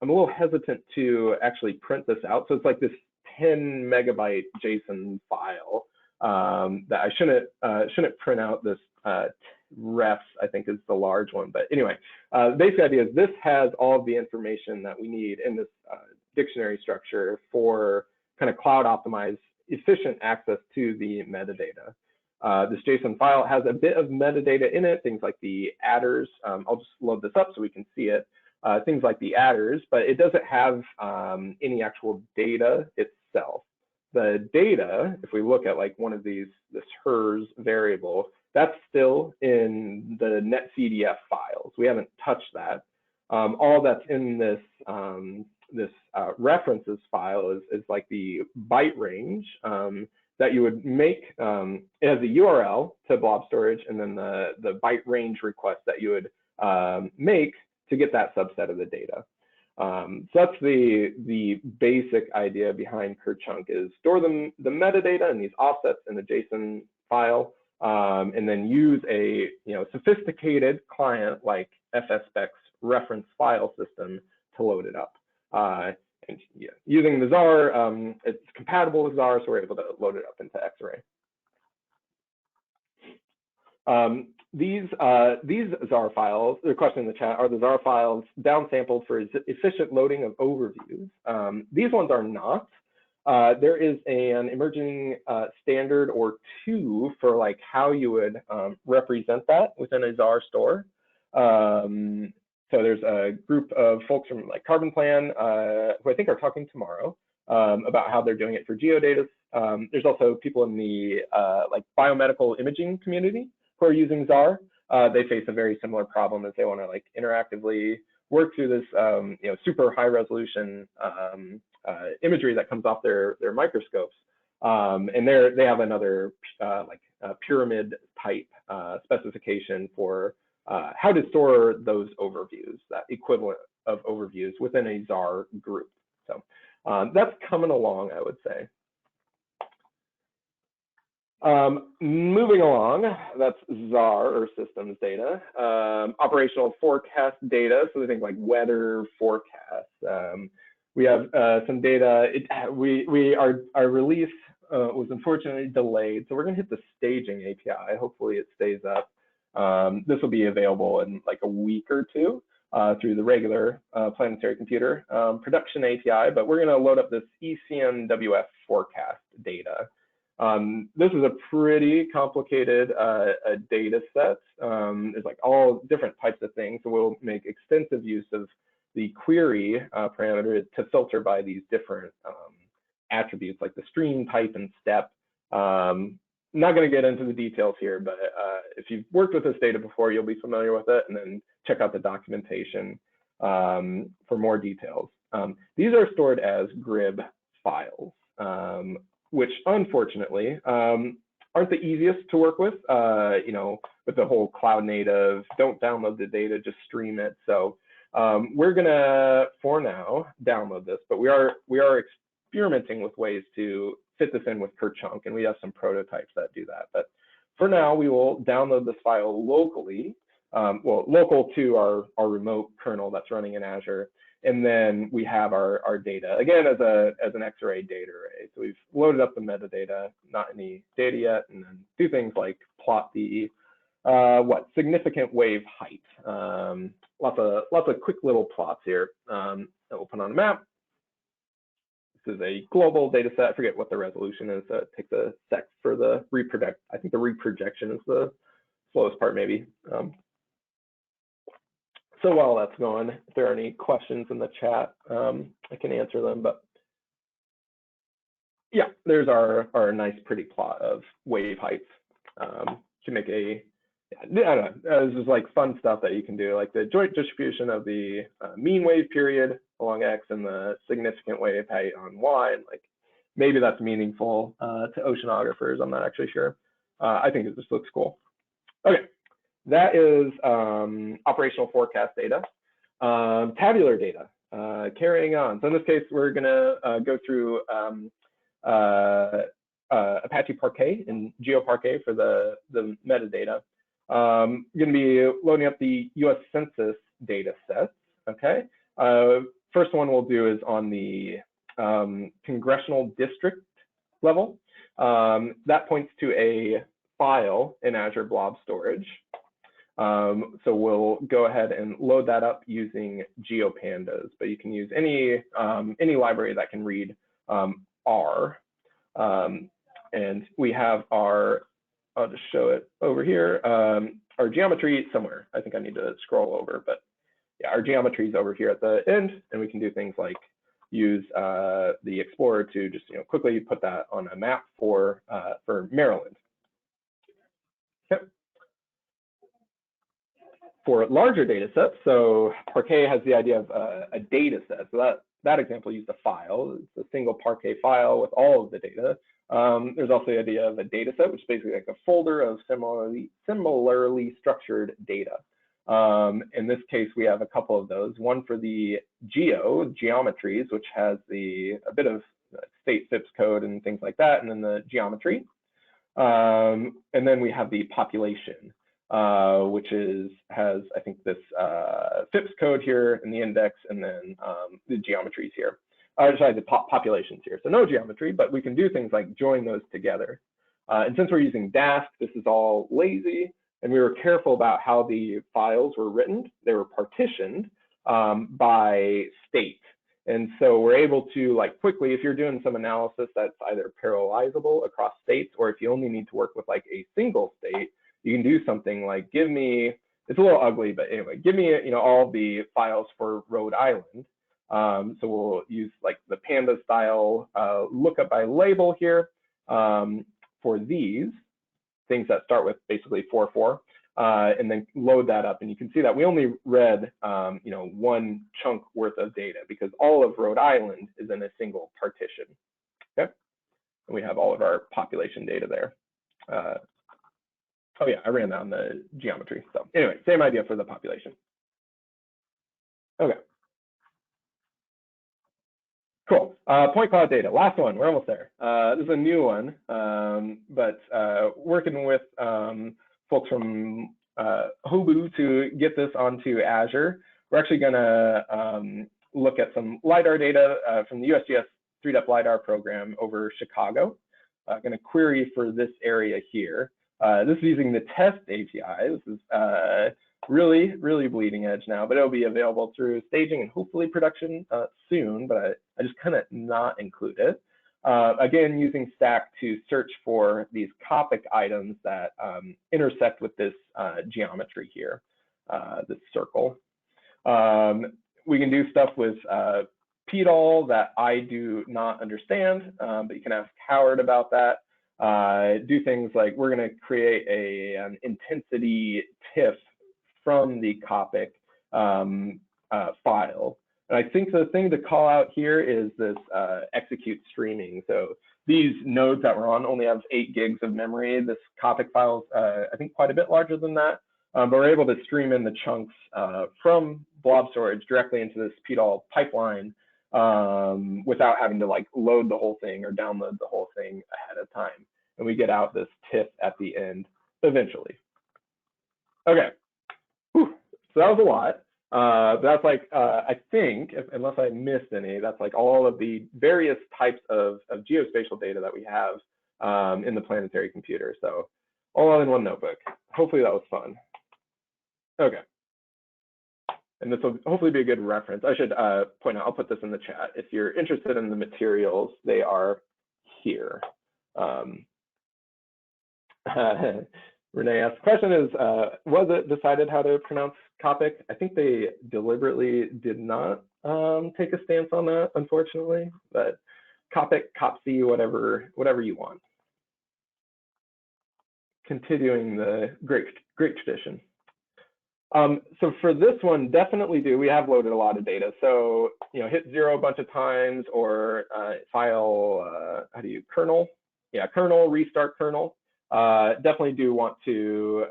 a little hesitant to actually print this out. So it's like this 10 megabyte JSON file that I shouldn't print out. This refs, I think, is the large one. But anyway, the basic idea is this has all of the information that we need in this dictionary structure for kind of cloud optimized, efficient access to the metadata. This JSON file has a bit of metadata in it, things like the adders. I'll just load this up so we can see it. Things like the adders, but it doesn't have any actual data itself. The data, if we look at like one of these, this hers variable, that's still in the netcdf files. We haven't touched that. All that's in this references file is like the byte range that you would make. It has a URL to blob storage, and then the byte range request that you would make to get that subset of the data. So that's the basic idea behind Kerchunk, is store the metadata and these offsets in the JSON file, and then use a sophisticated client like FSpec's reference file system to load it up. And yeah, using the ZAR, it's compatible with ZAR, so we're able to load it up into Xarray. These ZAR files, the question in the chat, are the ZAR files downsampled for efficient loading of overviews? These ones are not. There is an emerging standard or two for like how you would represent that within a ZAR store. So there's a group of folks from like Carbon Plan who I think are talking tomorrow about how they're doing it for geodata. There's also people in the like biomedical imaging community who are using ZAR. They face a very similar problem as they want to like interactively work through this super high resolution imagery that comes off their microscopes. And they have another pyramid type specification for how to store those overviews, that equivalent of overviews within a ZAR group. So that's coming along, I would say. Moving along, that's ZAR or systems data. Operational forecast data, so think like weather forecasts. We have some data. Our release was unfortunately delayed, so we're going to hit the staging API. Hopefully it stays up. This will be available in like a week or two through the regular Planetary Computer production API, but we're going to load up this ECMWF forecast data. This is a pretty complicated data set. There's like all different types of things, so we'll make extensive use of the query parameter to filter by these different attributes like the stream type and step. Not going to get into the details here, but if you've worked with this data before, you'll be familiar with it, and then check out the documentation for more details. These are stored as GRIB files, which unfortunately aren't the easiest to work with, with the whole cloud native, don't download the data, just stream it. So we're gonna, for now, download this, but we are experimenting with ways to fit this in with Kerchunk, and we have some prototypes that do that. But for now, we will download this file locally well, local to our remote kernel that's running in Azure. And then we have our data, again, as an X-array data array. So we've loaded up the metadata, not any data yet, and then do things like plot the significant wave height. Lots of quick little plots here that we'll put on a map. This is a global data set. I forget what the resolution is. So it takes a sec for the reproject. I think the reprojection is the slowest part, maybe. So while that's going, if there are any questions in the chat, I can answer them. But yeah, there's our nice, pretty plot of wave heights. To make a, I don't know, this is like fun stuff that you can do, like the joint distribution of the mean wave period along X and the significant wave height on Y. And like maybe that's meaningful to oceanographers. I'm not actually sure. I think it just looks cool. Okay. That is operational forecast data. Tabular data, carrying on. So in this case, we're going to go through Apache Parquet and GeoParquet for the metadata. Going to be loading up the US Census data sets. Okay. First one we'll do is on the congressional district level. That points to a file in Azure Blob Storage. So we'll go ahead and load that up using GeoPandas, but you can use any library that can read R. And we have our, I'll just show it over here, our geometry somewhere. I think I need to scroll over, but yeah, our geometry is over here at the end, and we can do things like use the Explorer to just quickly put that on a map for Maryland. Okay. For larger data sets, so Parquet has the idea of a data set. So that example used a file. It's a single Parquet file with all of the data. There's also the idea of a data set, which is basically like a folder of similarly structured data. In this case, we have a couple of those. One for the geometries, which has a bit of state FIPS code and things like that, and then the geometry. And then we have the population, which has, I think, this FIPS code here in the index, and then the geometries here. Sorry, the populations here. So no geometry, but we can do things like join those together. And since we're using Dask, this is all lazy, and we were careful about how the files were written. They were partitioned by state. And so we're able to, like, quickly, if you're doing some analysis that's either parallelizable across states, or if you only need to work with like a single state, you can do something like, give me, it's a little ugly, but anyway, give me, all the files for Rhode Island. So we'll use like the Panda style lookup by label here for these things that start with basically 4.4, and then load that up. And you can see that we only read, one chunk worth of data because all of Rhode Island is in a single partition. Okay, and we have all of our population data there. Oh yeah, I ran that on the geometry. So anyway, same idea for the population. Okay. Cool. Point cloud data. Last one. We're almost there. This is a new one, but working with folks from Hobu to get this onto Azure. We're actually going to look at some LiDAR data from the USGS 3-depth LiDAR program over Chicago. Going to query for this area here. This is using the test API. This is really, really bleeding edge now, but it'll be available through staging and hopefully production soon, but I just kind of not include it. Again, using Stack to search for these Copic items that intersect with this geometry here, this circle. We can do stuff with PDAL that I do not understand, but you can ask Howard about that. Do things like we're going to create an intensity TIFF from the Copic file. And I think the thing to call out here is this execute streaming. So these nodes that we're on only have 8 gigs of memory. This Copic file is, I think, quite a bit larger than that. But we're able to stream in the chunks from blob storage directly into this PDAL pipeline without having to like load the whole thing or download the whole thing ahead of time. And we get out this TIFF at the end eventually. Okay. So that was a lot. That's like, I think, unless I missed any, that's like all of the various types of geospatial data that we have in the planetary computer. So all in one notebook. Hopefully that was fun. Okay. And this will hopefully be a good reference. I should point out, I'll put this in the chat. If you're interested in the materials, they are here. Renee asked, the question is, was it decided how to pronounce Copic? I think they deliberately did not take a stance on that, unfortunately, but Copic, Copsy, whatever you want. Continuing the great tradition. So for this one, definitely do. We have loaded a lot of data. So, hit 0 a bunch of times, or file, kernel? Yeah, kernel, restart kernel. Definitely do want to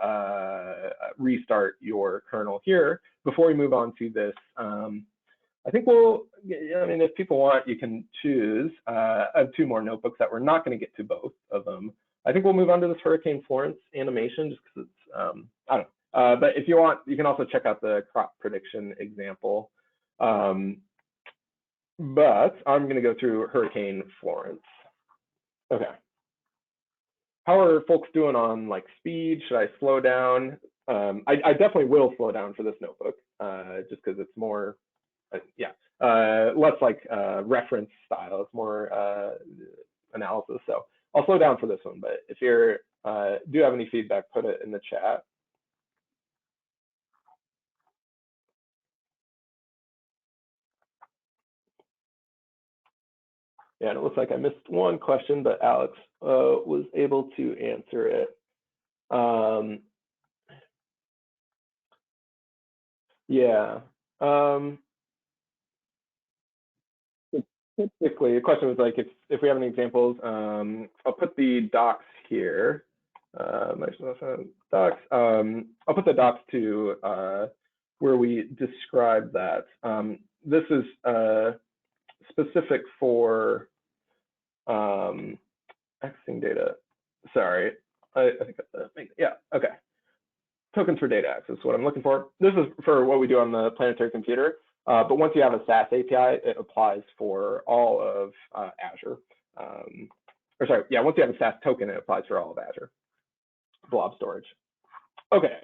restart your kernel here before we move on to this. I think if people want, you can choose. I have 2 more notebooks that we're not going to get to both of them. I think we'll move on to this Hurricane Florence animation just because it's, I don't know. But if you want, you can also check out the crop prediction example. But I'm going to go through Hurricane Florence. Okay. How are folks doing on like speed? Should I slow down? I definitely will slow down for this notebook, just because it's more, less like reference style. It's more analysis. So I'll slow down for this one. But if you do have any feedback, put it in the chat. Yeah, and it looks like I missed one question, but Alex was able to answer it. Typically, the question was like, if we have any examples, I'll put the docs here. Docs. I'll put the docs to where we describe that. This is specific for accessing data. Sorry, I think okay. Tokens for data access is what I'm looking for. This is for what we do on the planetary computer. But once you have a SaaS API, it applies for all of Azure. Once you have a SaaS token, it applies for all of Azure blob storage. Okay,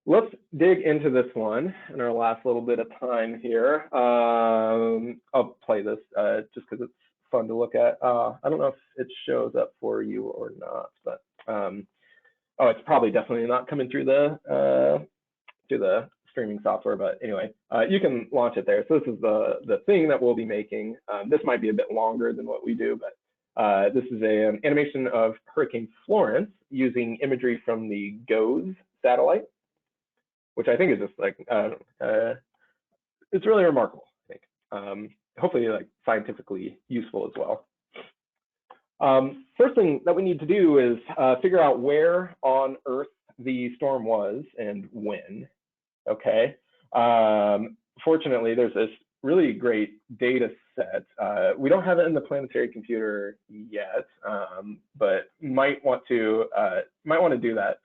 let's dig into this one in our last little bit of time here. I'll play this just because it's fun to look at. I don't know if it shows up for you or not, but it's probably definitely not coming through the streaming software, but anyway, you can launch it there. So this is the thing that we'll be making. This might be a bit longer than what we do, but this is an animation of Hurricane Florence using imagery from the GOES satellite, which I think is just like, it's really remarkable, I think. Hopefully like scientifically useful as well. First thing that we need to do is figure out where on Earth the storm was and when. Okay. Fortunately, there's this really great data set. We don't have it in the planetary computer yet, but might want to do that.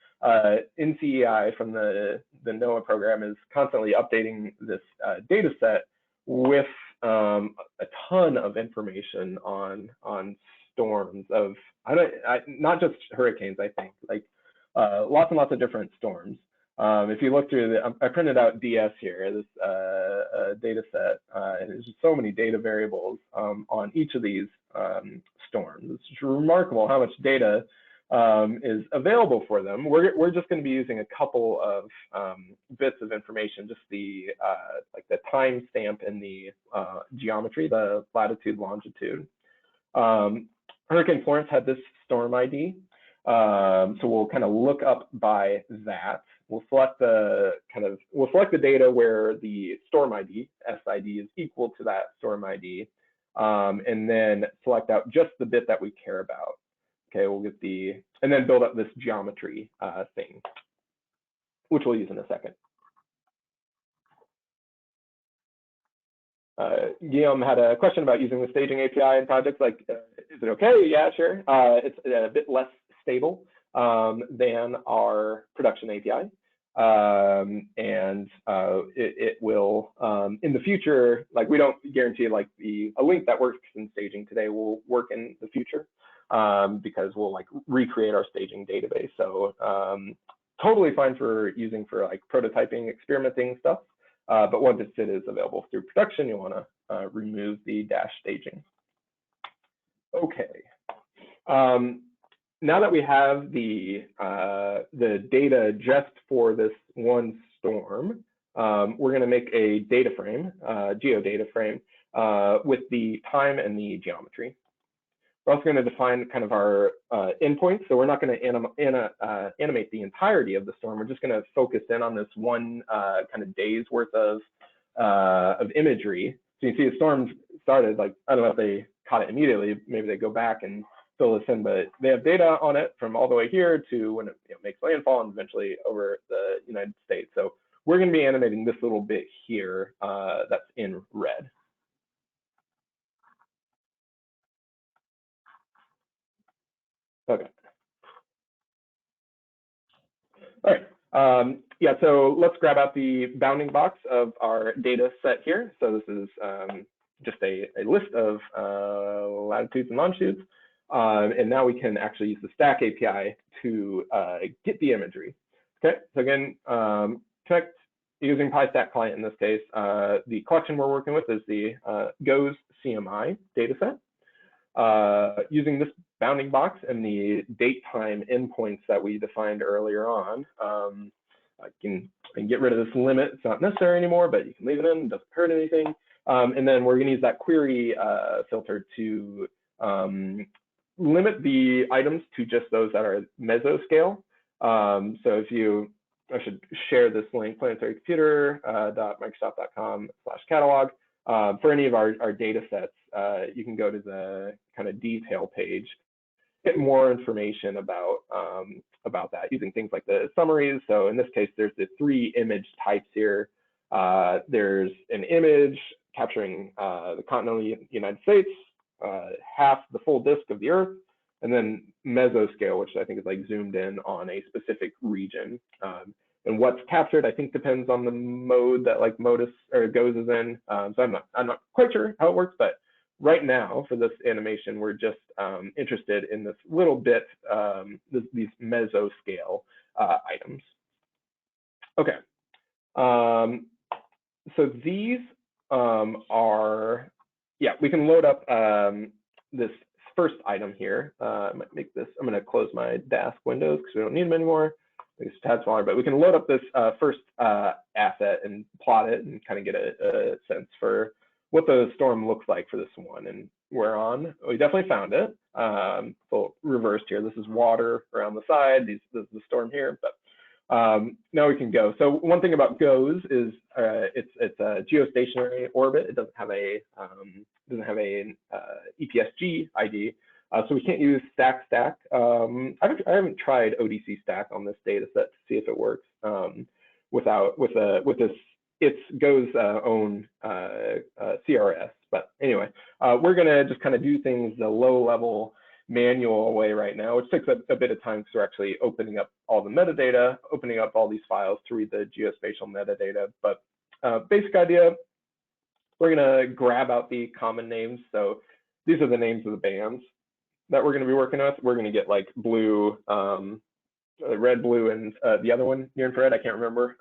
NCEI from the NOAA program is constantly updating this data set with a ton of information on storms of not just hurricanes. I think like lots and lots of different storms. If you look through I printed out DS here, this data set, and there's just so many data variables on each of these storms. It's just remarkable how much data is available for them. We're just going to be using a couple of bits of information, just the like the time stamp and the geometry, the latitude, longitude. Hurricane Florence had this storm ID, so we'll kind of look up by that. We'll select the data where the storm ID, SID, is equal to that storm ID, and then select out just the bit that we care about. Okay, we'll get and then build up this geometry thing, which we'll use in a second. Guillaume had a question about using the staging API in projects. Like, is it okay? Yeah, sure. It's a bit less stable than our production API. it will in the future, like we don't guarantee like a link that works in staging today will work in the future because we'll like recreate our staging database. So totally fine for using for like prototyping, experimenting stuff. But once it is available through production, you want to remove the dash staging. Okay. Now that we have the data just for this one storm, we're going to make a data frame, geodata frame, with the time and the geometry. We're also going to define kind of our endpoints. So we're not going to animate the entirety of the storm. We're just going to focus in on this one kind of day's worth of imagery. So you see the storm started, like, I don't know if they caught it immediately, maybe they go back and fill this in, but they have data on it from all the way here to when it makes landfall and eventually over the United States. So we're going to be animating this little bit here that's in red. Okay. All right. Yeah, so let's grab out the bounding box of our data set here. So this is just a list of latitudes and longitudes. And now we can actually use the Stack API to get the imagery. Okay, so again, connect using PyStack client in this case. The collection we're working with is the GOES CMI dataset. Using this bounding box and the date time endpoints that we defined earlier on, I can get rid of this limit. It's not necessary anymore, but you can leave it in, it doesn't hurt anything. And then we're going to use that query filter to limit the items to just those that are mesoscale. So if you, I should share this link, planetarycomputer.microsoft.com/catalog. For any of our data sets, you can go to the kind of detail page, get more information about that using things like the summaries. So in this case, there's the 3 image types here. There's an image capturing the continental United States, half the full disk of the Earth, and then mesoscale, which I think is like zoomed in on a specific region. And what's captured, I think, depends on the mode that like Modus or GOES is in. So I'm not quite sure how it works, but right now for this animation, we're just interested in this little bit, these mesoscale items. Okay. So these are, yeah, we can load up this first item here. I might make this, I'm going to close my Dask windows because we don't need them anymore. It's a tad smaller, but we can load up this first asset and plot it and kind of get a sense for what the storm looks like for this one. And we're on, we definitely found it. So reversed here, this is water around the side, this is the storm here, but now we can go. So one thing about GOES is it's a geostationary orbit. It doesn't have a EPSG ID. So we can't use stack. I haven't tried ODC stack on this data set to see if it works with this. It's GOES own CRS. But anyway, we're gonna just kind of do things the low level manual way right now, which takes a bit of time because we're actually opening up all the metadata, opening up all these files to read the geospatial metadata. But basic idea, we're gonna grab out the common names. So these are the names of the bands that we're going to be working with. We're going to get like blue, red, blue, and the other one near infrared. I can't remember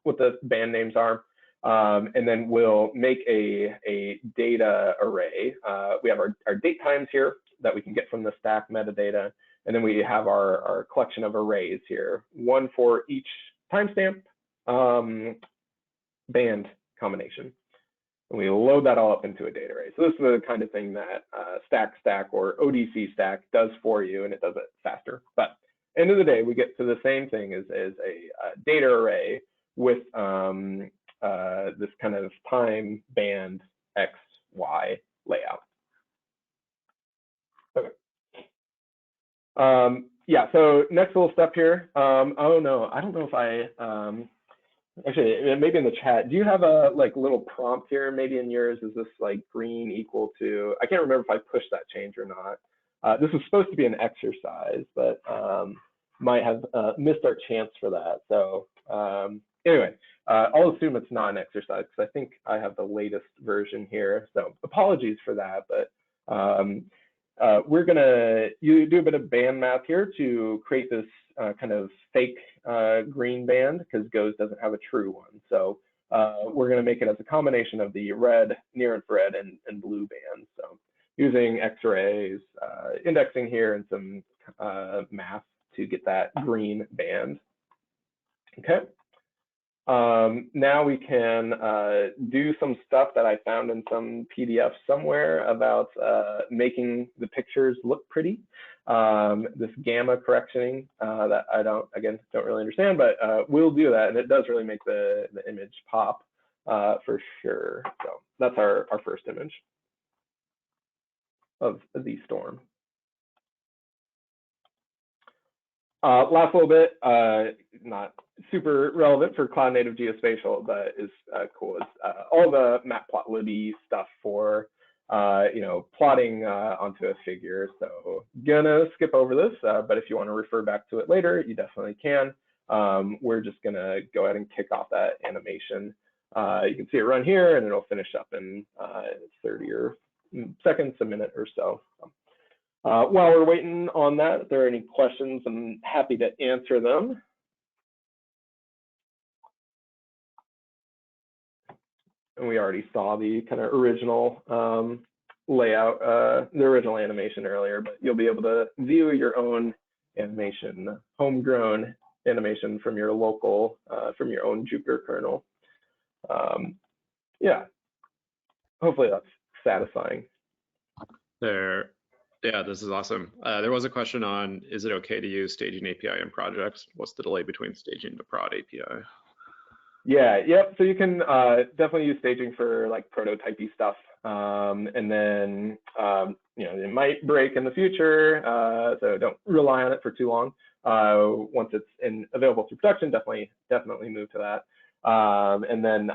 what the band names are. And then we'll make a data array. We have our date times here that we can get from the stack metadata. And then we have our collection of arrays here, one for each timestamp band combination. And we load that all up into a data array. So this is the kind of thing that stack or ODC stack does for you, and it does it faster. But end of the day, we get to the same thing as a data array with this kind of time band X, Y layout. Okay. Yeah, so next little step here. Oh no, I don't know if I, actually, maybe in the chat, do you have a like little prompt here? Maybe in yours, is this like green equal to, I can't remember if I pushed that change or not. This was supposed to be an exercise, but might have missed our chance for that. So Anyway, I'll assume it's not an exercise because I think I have the latest version here. So apologies for that, but we're gonna do a bit of band math here to create this kind of fake green band because GOES doesn't have a true one. So we're gonna make it as a combination of the red, near infrared, and blue bands. So using X-rays, indexing here, and some math to get that green band. Okay. Now we can do some stuff that I found in some PDF somewhere about making the pictures look pretty. This gamma correctioning that I don't really understand, but we'll do that, and it does really make the image pop for sure. So that's our first image of the storm. Last little bit, not super relevant for Cloud-Native Geospatial, but is cool, is all the Matplotlib stuff for plotting onto a figure. So gonna skip over this, but if you want to refer back to it later, you definitely can. We're just gonna go ahead and kick off that animation. You can see it run here, and it'll finish up in 30 or seconds, a minute or so. While we're waiting on that, if there are any questions, I'm happy to answer them. And we already saw the kind of original layout, the original animation earlier, but you'll be able to view your own animation, homegrown animation from your local, from your own Jupyter kernel. Yeah, hopefully that's satisfying. Yeah, this is awesome. There was a question on, is it okay to use staging API in projects? What's the delay between staging to prod API? Yeah, yep. So you can definitely use staging for like prototypey stuff. And then, it might break in the future. So don't rely on it for too long. Once it's available through production, definitely move to that. And then,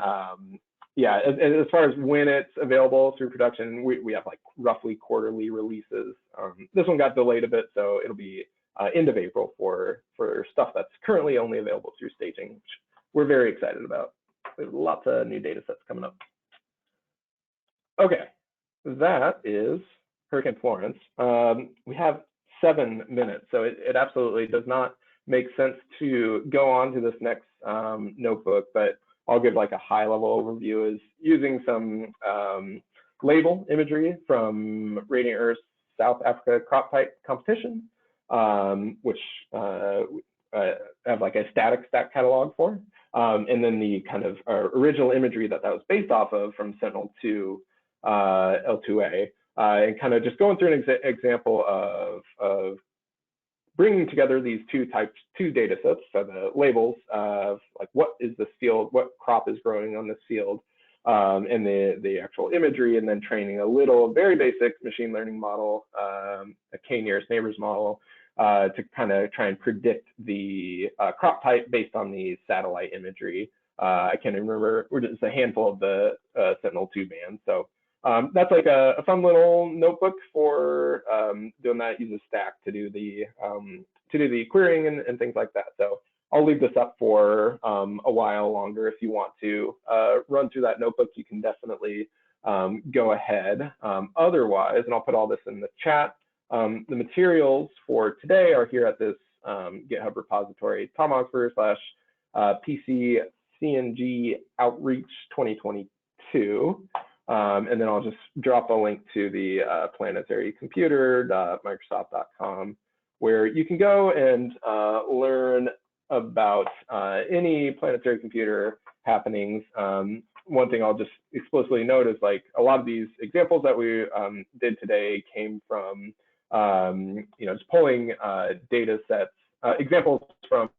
yeah, as far as when it's available through production, we have like roughly quarterly releases. This one got delayed a bit, so it'll be end of April for stuff that's currently only available through staging, which we're very excited about. There's lots of new data sets coming up. Okay, that is Hurricane Florence. We have 7 minutes, so it absolutely does not make sense to go on to this next notebook, but I'll give like a high level overview is using some label imagery from Radiant Earth's South Africa crop type competition, which have like a static stack catalog for, and then the kind of original imagery that was based off of from Sentinel-2 L2A, and kind of just going through an example of bringing together these two data sets, so the labels of like what is this field, what crop is growing on this field, and the actual imagery, and then training a little very basic machine learning model, a k-nearest neighbors model, to kind of try and predict the crop type based on the satellite imagery. I can't even remember, we're just a handful of the Sentinel-2 bands. So that's like a fun little notebook for doing that. Use a stack to do the querying and things like that. So I'll leave this up for a while longer. If you want to run through that notebook, you can definitely go ahead. Otherwise, and I'll put all this in the chat, the materials for today are here at this GitHub repository, tomahawk/PCCNG Outreach 2022. And then I'll just drop a link to the planetarycomputer.microsoft.com, where you can go and learn about any planetary computer happenings. One thing I'll just explicitly note is like a lot of these examples that we did today came from just pulling data sets, examples from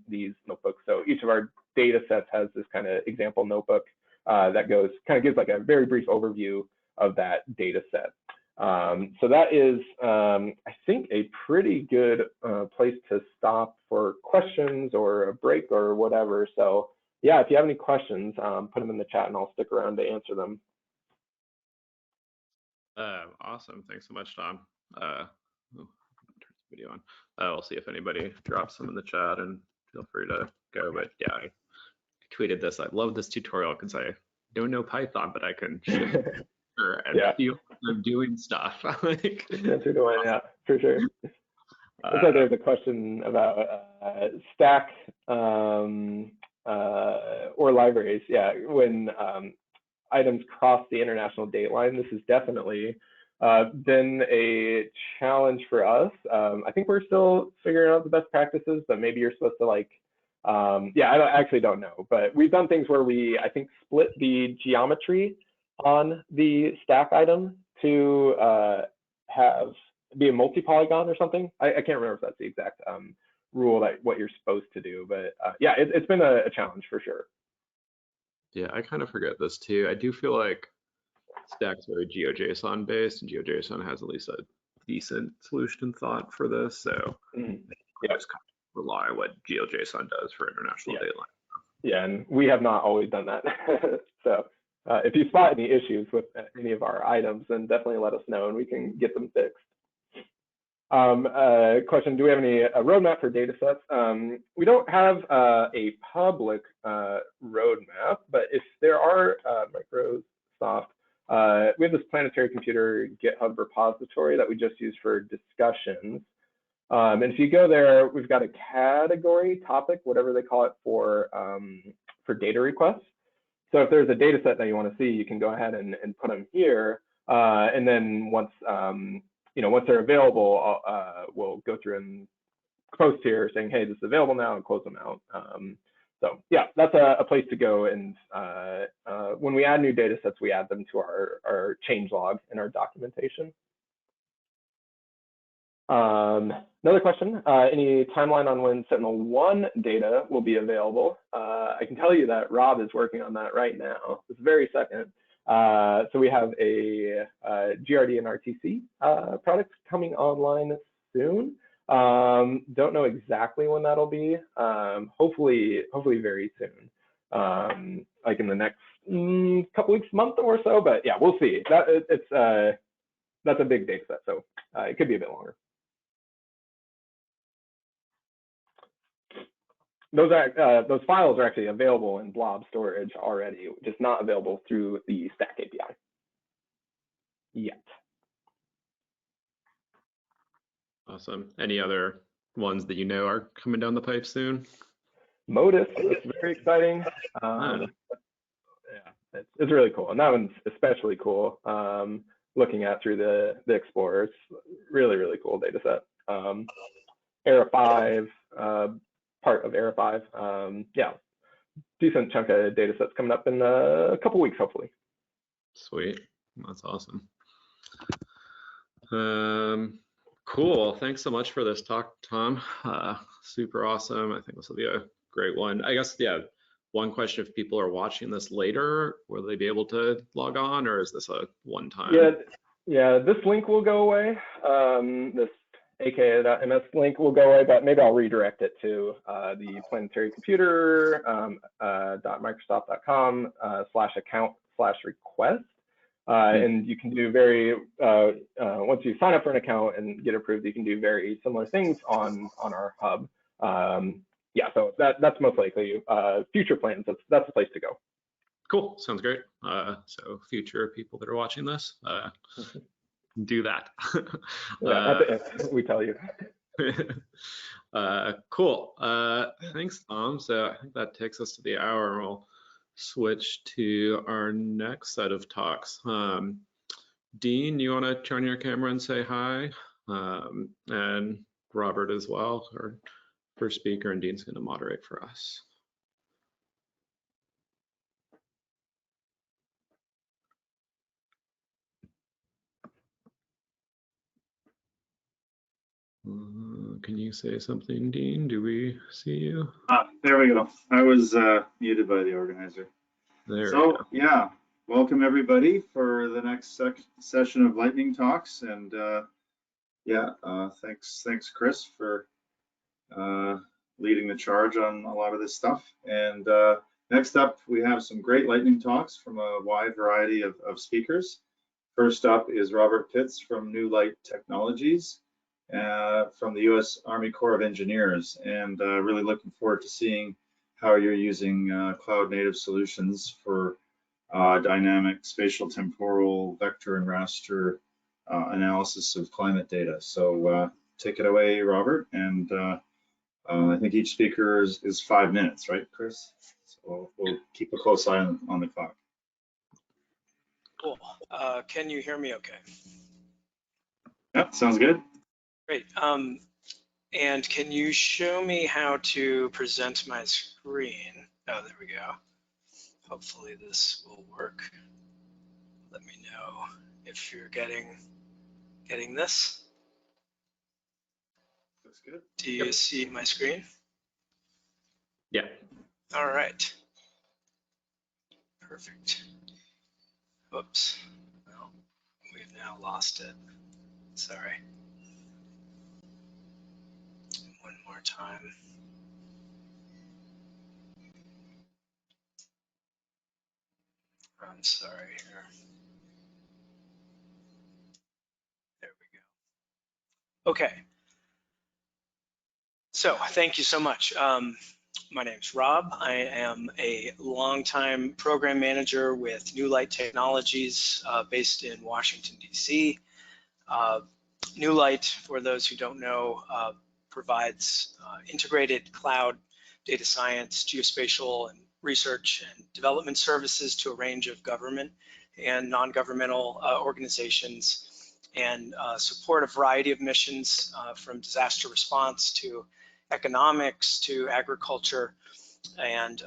these notebooks. So each of our data sets has this kind of example notebook that gives like a very brief overview of that data set. So that is, I think, a pretty good place to stop for questions or a break or whatever. So yeah, if you have any questions, put them in the chat and I'll stick around to answer them. Awesome. Thanks so much, Tom. Turn the video on. We'll see if anybody drops them in the chat and feel free to go. But yeah, I tweeted this. I love this tutorial because I don't know Python, but I can shift and feel I'm doing stuff. Like, yes, you're doing, yeah, for sure. Looks like there's a question about stack or libraries. Yeah, when items cross the international date line, this has definitely been a challenge for us. I think we're still figuring out the best practices, but maybe you're supposed to like, yeah, I actually don't know, but we've done things where we, I think, split the geometry on the stack item to be a multi-polygon or something. I can't remember if that's the exact rule that what you're supposed to do, but yeah, it's been a challenge for sure. Yeah, I kind of forget this too. I do feel like Stack's very GeoJSON based, and GeoJSON has at least a decent solution thought for this. So just kind of rely on what GeoJSON does for international date line. Yeah, and we have not always done that. So if you spot any issues with any of our items, then definitely let us know and we can get them fixed. Question, do we have any roadmap for data sets? We don't have a public roadmap, but if there are Microsoft, we have this planetary computer GitHub repository that we just use for discussions. And if you go there, we've got a category topic, whatever they call it, for data requests. So if there's a data set that you want to see, you can go ahead and put them here. And then once once they're available, we'll go through and post here saying, hey, this is available now, and close them out. So yeah, that's a place to go. And when we add new data sets, we add them to our change log in our documentation. Another question, any timeline on when Sentinel-1 data will be available? I can tell you that Rob is working on that right now, this very second. So we have a GRD and RTC products coming online soon. Don't know exactly when that'll be. Hopefully very soon, like in the next couple weeks, month or so. But yeah, we'll see. That's a big data set, so it could be a bit longer. Those files are actually available in blob storage already, just not available through the Stack API yet. Awesome. Any other ones that you know are coming down the pipe soon? Modus, it's very exciting. Yeah, it's really cool, and that one's especially cool. Looking at through the Explorer, it's really cool data set. Era 5. Part of Era 5. Yeah, decent chunk of data sets coming up in a couple weeks, hopefully. Sweet, that's awesome. Cool, thanks so much for this talk, Tom. Super awesome. I think this will be a great one. I guess, yeah, one question, if people are watching this later, will they be able to log on, or is this a one-time? Yeah, this link will go away. This aka.ms link will go away, but maybe I'll redirect it to the planetary computer .microsoft.com/account/request. And you can do once you sign up for an account and get approved, you can do very similar things on our hub. Yeah, so that's most likely future plans. That's the place to go. Cool, sounds great. So future people that are watching this, do that. We tell you. Cool. Thanks, Tom. So I think that takes us to the hour. We'll switch to our next set of talks. Dean, you want to turn your camera and say hi? And Robert as well, our first speaker, and Dean's going to moderate for us. Can you say something, Dean? Do we see you? There we go. I was muted by the organizer. Yeah, welcome everybody for the next session of lightning talks. And thanks Chris for leading the charge on a lot of this stuff. And next up, we have some great lightning talks from a wide variety of speakers. First up is Robert Pitts from New Light Technologies. from the U.S. Army Corps of Engineers, and really looking forward to seeing how you're using cloud-native solutions for dynamic spatial, temporal, vector, and raster analysis of climate data. So take it away, Robert, and I think each speaker is 5 minutes, right, Chris? So we'll keep a close eye on the clock. Cool. Can you hear me okay? Yep, sounds good. Great. And can you show me how to present my screen? Oh, there we go. Hopefully this will work. Let me know if you're getting this. Looks good. Do you see my screen? Yeah. All right. Perfect. Whoops. Well, we've now lost it. Sorry. One more time. I'm sorry here. There we go. Okay. So thank you so much. My name is Rob. I am a longtime program manager with New Light Technologies based in Washington, D.C. New Light, for those who don't know, provides integrated cloud data science, geospatial, and research and development services to a range of government and non-governmental organizations, and support a variety of missions from disaster response to economics to agriculture. And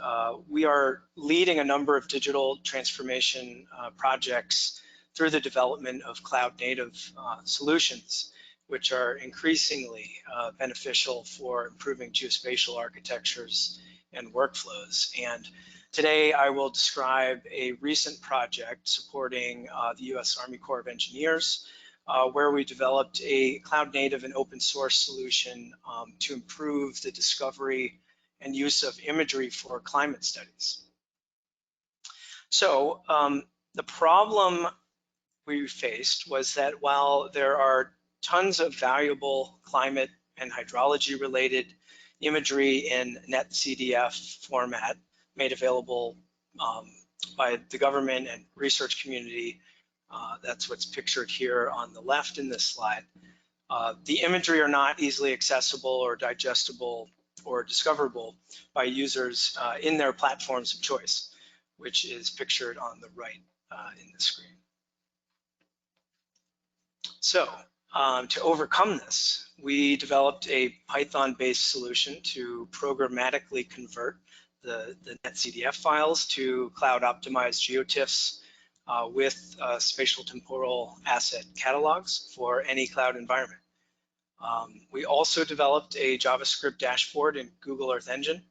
we are leading a number of digital transformation projects through the development of cloud-native solutions, which are increasingly beneficial for improving geospatial architectures and workflows. And today I will describe a recent project supporting the U.S. Army Corps of Engineers, where we developed a cloud-native and open source solution to improve the discovery and use of imagery for climate studies. So the problem we faced was that while there are tons of valuable climate and hydrology related imagery in NetCDF format made available by the government and research community, that's what's pictured here on the left in this slide, the imagery are not easily accessible or digestible or discoverable by users in their platforms of choice, which is pictured on the right in the screen. So to overcome this, we developed a Python-based solution to programmatically convert the NetCDF files to cloud-optimized Geotiffs with spatial temporal asset catalogs for any cloud environment. We also developed a JavaScript dashboard in Google Earth Engine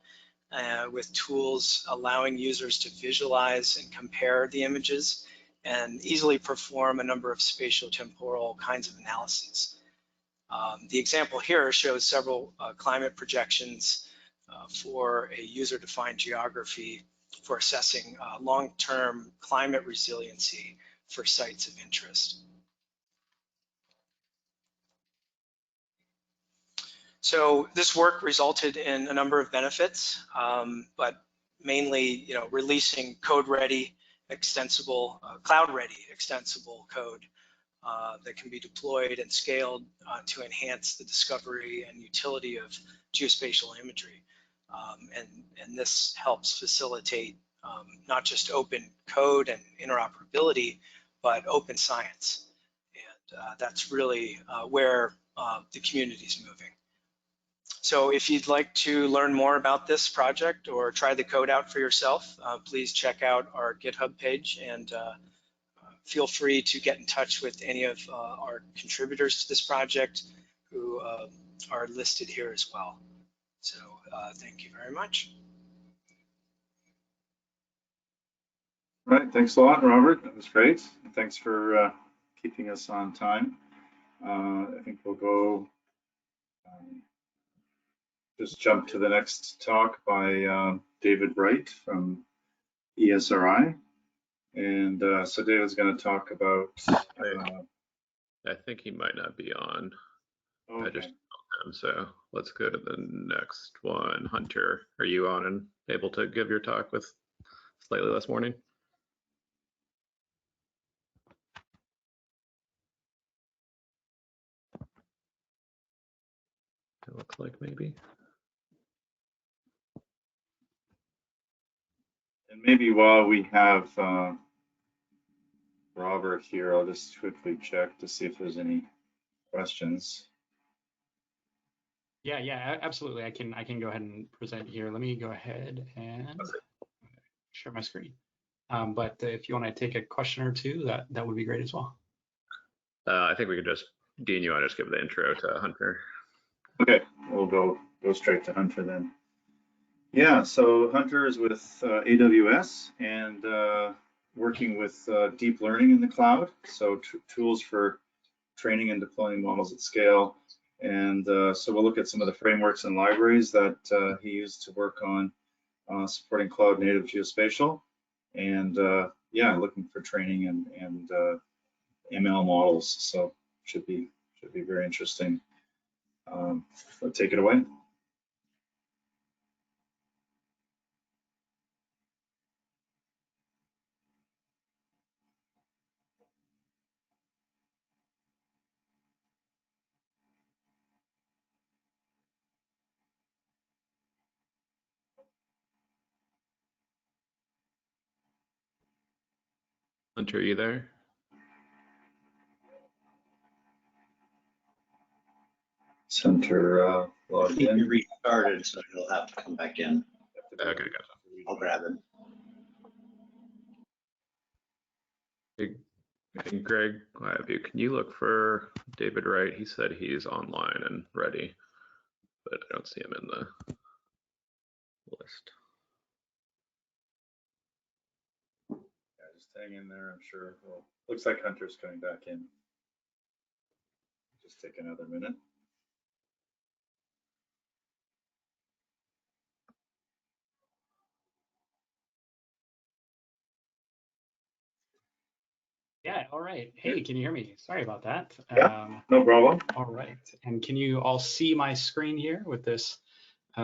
with tools allowing users to visualize and compare the images and easily perform a number of spatial temporal kinds of analyses. The example here shows several climate projections for a user-defined geography for assessing long-term climate resiliency for sites of interest. So this work resulted in a number of benefits, but mainly, releasing code-ready, extensible, cloud-ready, extensible code that can be deployed and scaled to enhance the discovery and utility of geospatial imagery. And this helps facilitate not just open code and interoperability, but open science. And that's really where the community is moving. So if you'd like to learn more about this project or try the code out for yourself, please check out our GitHub page, and feel free to get in touch with any of our contributors to this project who are listed here as well. So thank you very much. All right, thanks a lot, Robert. That was great. Thanks for keeping us on time. I think we'll go just jump to the next talk by David Wright from ESRI. And so David's going to talk about. I think he might not be on. I just told him, so let's go to the next one. Hunter, are you on and able to give your talk with slightly less warning? It looks like maybe. And maybe while we have Robert here, I'll just quickly check to see if there's any questions. Yeah, absolutely. I can go ahead and present here. Let me go ahead and share my screen. But if you want to take a question or two, that would be great as well. I think we could just, Dean, you want to just give the intro to Hunter? Okay, we'll go straight to Hunter then. Yeah, so Hunter is with AWS and working with deep learning in the cloud, so tools for training and deploying models at scale. And so we'll look at some of the frameworks and libraries that he used to work on supporting Cloud-Native Geospatial. And yeah, looking for training and ML models. So should be very interesting. So take it away. Hunter, are you there? Hunter logged He in. restarted, so he'll have to come back in. Okay, gotcha. I'll grab him. Hey, Greg, I have you. Can you look for David Wright? He said he's online and ready, but I don't see him in the list. Yeah, just hang in there, I'm sure. Well, looks like Hunter's coming back in. Just take another minute. Yeah, all right. Hey, can you hear me? Sorry about that. Yeah, no problem. All right. And can you all see my screen here with this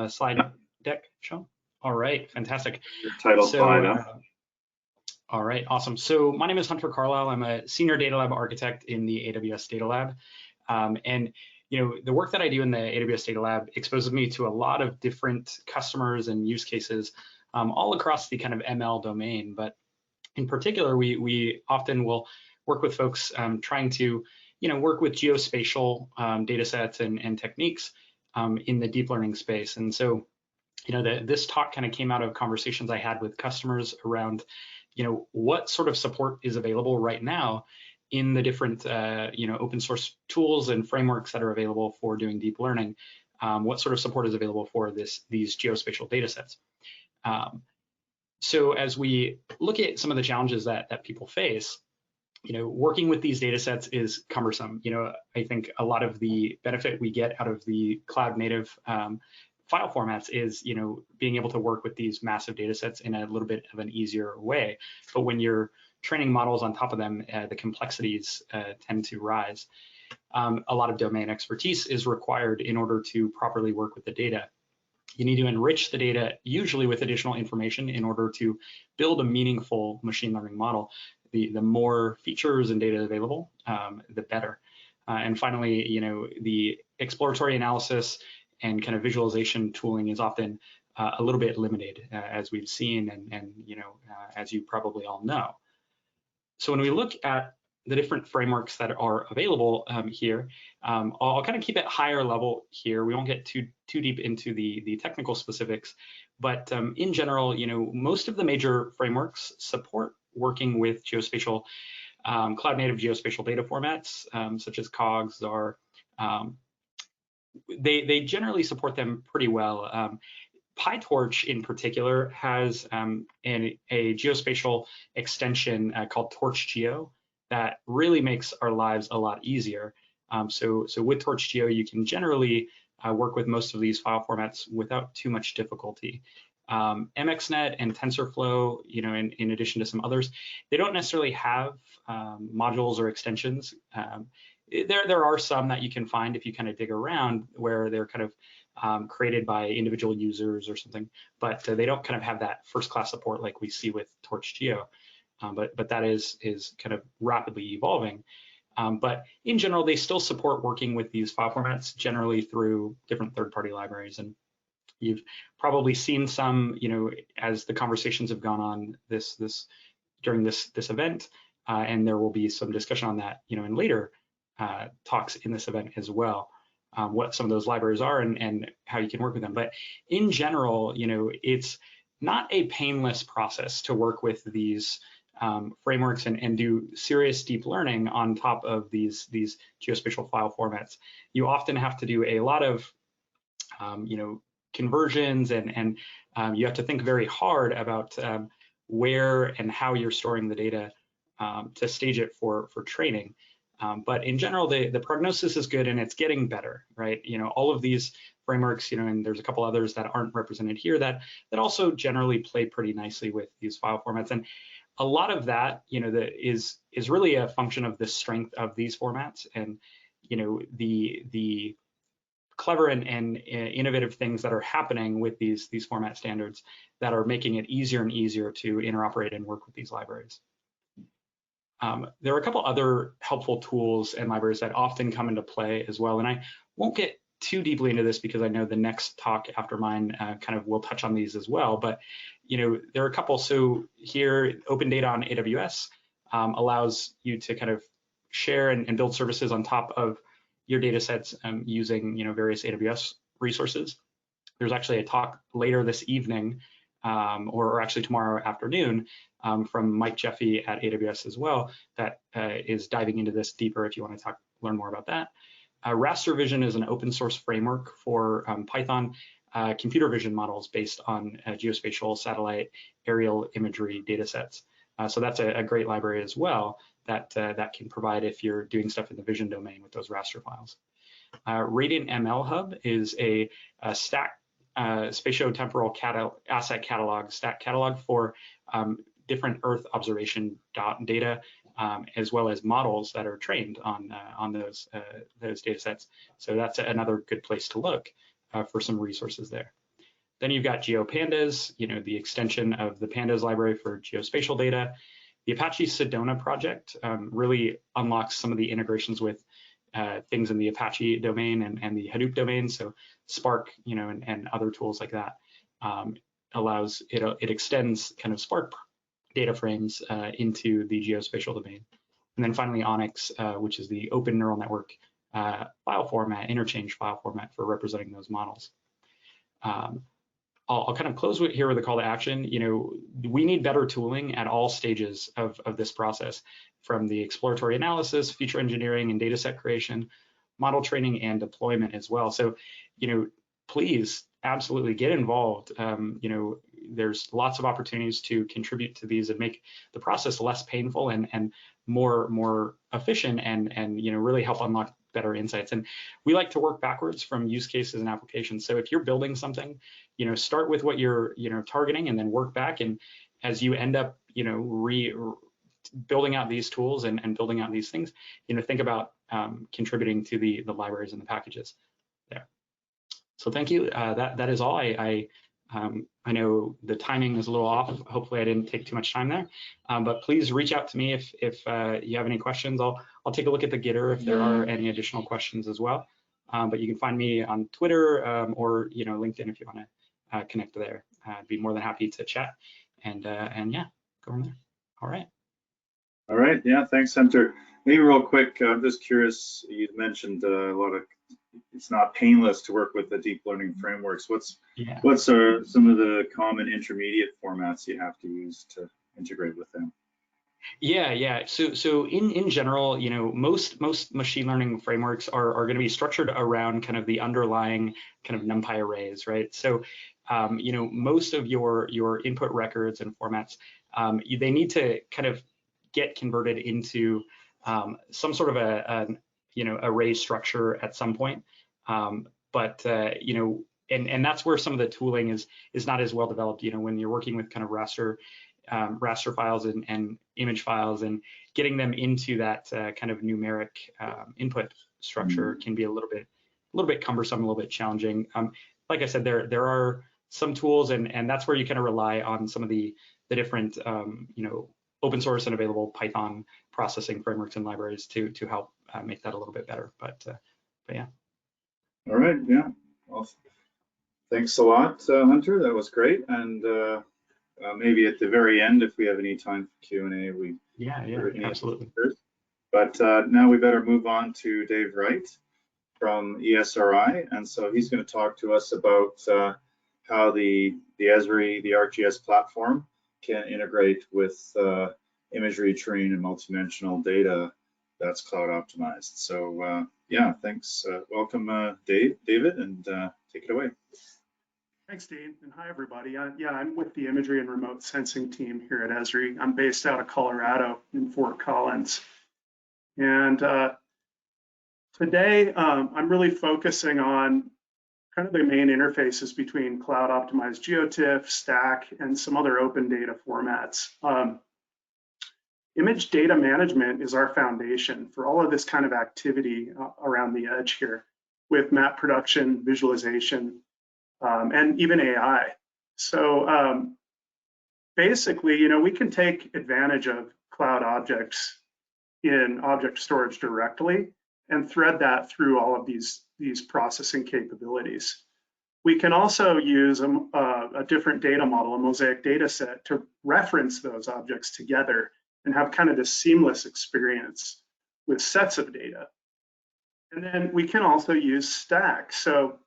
slide deck shown? All right, fantastic. Title 5. All right, awesome. So my name is Hunter Carlisle. I'm a senior data lab architect in the AWS Data Lab. And the work that I do in the AWS Data Lab exposes me to a lot of different customers and use cases all across the kind of ML domain. But in particular, we often will work with folks trying to work with geospatial data sets and techniques in the deep learning space. And so this talk kind of came out of conversations I had with customers around what sort of support is available right now in the different open source tools and frameworks that are available for doing deep learning. What sort of support is available for these geospatial data sets? So as we look at some of the challenges that people face, working with these data sets is cumbersome. I think a lot of the benefit we get out of the cloud native file formats is, being able to work with these massive data sets in a little bit of an easier way. But when you're training models on top of them, the complexities tend to rise. A lot of domain expertise is required in order to properly work with the data. You need to enrich the data, usually with additional information, in order to build a meaningful machine learning model. The more features and data available, the better. And finally, the exploratory analysis and kind of visualization tooling is often a little bit limited, as we've seen, and as you probably all know. So when we look at the different frameworks that are available here, I'll kind of keep it higher level here. We won't get too deep into the technical specifics, but in general, most of the major frameworks support working with geospatial, cloud-native geospatial data formats, such as Cogs, or they generally support them pretty well. PyTorch in particular has a geospatial extension called TorchGeo that really makes our lives a lot easier. So with TorchGeo, you can generally work with most of these file formats without too much difficulty. MXNet and TensorFlow, in addition to some others, they don't necessarily have modules or extensions. there are some that you can find if you kind of dig around where they're kind of created by individual users or something, but they don't kind of have that first-class support like we see with Torch Geo. But that is kind of rapidly evolving. But in general, they still support working with these file formats generally through different third-party libraries. And you've probably seen some, as the conversations have gone on during this event, and there will be some discussion on that, in later talks in this event as well, what some of those libraries are and how you can work with them. But in general, it's not a painless process to work with these frameworks and do serious deep learning on top of these geospatial file formats. You often have to do a lot of conversions and you have to think very hard about where and how you're storing the data to stage it for training. But in general, the prognosis is good and it's getting better, right? All of these frameworks, and there's a couple others that aren't represented here that also generally play pretty nicely with these file formats. And a lot of that, is really a function of the strength of these formats and, the clever and innovative things that are happening with these format standards that are making it easier and easier to interoperate and work with these libraries. There are a couple other helpful tools and libraries that often come into play as well, and I won't get too deeply into this because I know the next talk after mine kind of will touch on these as well, but there are a couple. So here, Open Data on AWS allows you to kind of share and build services on top of your data sets using various AWS resources. There's actually a talk later this evening or actually tomorrow afternoon from Mike Jeffy at AWS as well that is diving into this deeper if you want to learn more about that. Raster Vision is an open source framework for Python computer vision models based on geospatial satellite aerial imagery data sets. So that's a great library as well that can provide if you're doing stuff in the vision domain with those raster files. Radiant ML Hub is a stack spatiotemporal asset catalog, stack catalog for different Earth observation data, as well as models that are trained on those data sets. So that's another good place to look for some resources there. Then you've got GeoPandas, the extension of the Pandas library for geospatial data. The Apache Sedona project really unlocks some of the integrations with things in the Apache domain and the Hadoop domain. So Spark, and other tools like that it extends kind of Spark data frames into the geospatial domain. And then finally Onyx, which is the open neural network file format, interchange file format for representing those models. I'll kind of close here with a call to action. We need better tooling at all stages of this process, from the exploratory analysis, feature engineering, and data set creation, model training, and deployment as well. So, please absolutely get involved. There's lots of opportunities to contribute to these and make the process less painful and more efficient and really help unlock better insights. And we like to work backwards from use cases and applications. So if you're building something, start with what you're targeting and then work back. And as you end up building out these tools and building out these things, think about contributing to the libraries and the packages there. So thank you. That is all. I know the timing is a little off. Hopefully I didn't take too much time there, but please reach out to me if you have any questions. I'll take a look at the Gitter if there are any additional questions as well. But you can find me on Twitter or LinkedIn if you want to connect there. I'd be more than happy to chat and yeah, go from there. All right. All right. Yeah. Thanks, Hunter. Maybe real quick, I'm just curious. You mentioned a lot of. It's not painless to work with the deep learning frameworks. What's some of the common intermediate formats you have to use to integrate with them? Yeah. So in general, most machine learning frameworks are going to be structured around kind of the underlying kind of NumPy arrays, right? So most of your input records and formats, they need to kind of get converted into some sort of an array structure at some point. But and that's where some of the tooling is not as well developed. When you're working with kind of raster raster files and image files, and getting them into that kind of numeric input structure can be a little bit cumbersome, a little bit challenging. Like I said, there are some tools, and that's where you kind of rely on some of the different open source and available Python processing frameworks and libraries to help make that a little bit better. But yeah. All right. Yeah. Well, thanks a lot, Hunter. That was great. And maybe at the very end, if we have any time for Q&A, we absolutely. But now we better move on to Dave Wright from ESRI, and so he's going to talk to us about how the Esri, the ArcGIS platform, can integrate with imagery, terrain, and multidimensional data that's cloud optimized. So yeah, thanks. Welcome, David, and take it away. Thanks, Dean, and hi, everybody. Yeah, I'm with the imagery and remote sensing team here at Esri. I'm based out of Colorado in Fort Collins. And today, I'm really focusing on kind of the main interfaces between cloud optimized Geotiffs, Stack, and some other open data formats. Image data management is our foundation for all of this kind of activity around the edge here, with map production, visualization, and even AI. So basically, we can take advantage of cloud objects in object storage directly and thread that through all of these processing capabilities. We can also use a different data model, a mosaic data set, to reference those objects together and have kind of this seamless experience with sets of data. And then we can also use Stack. So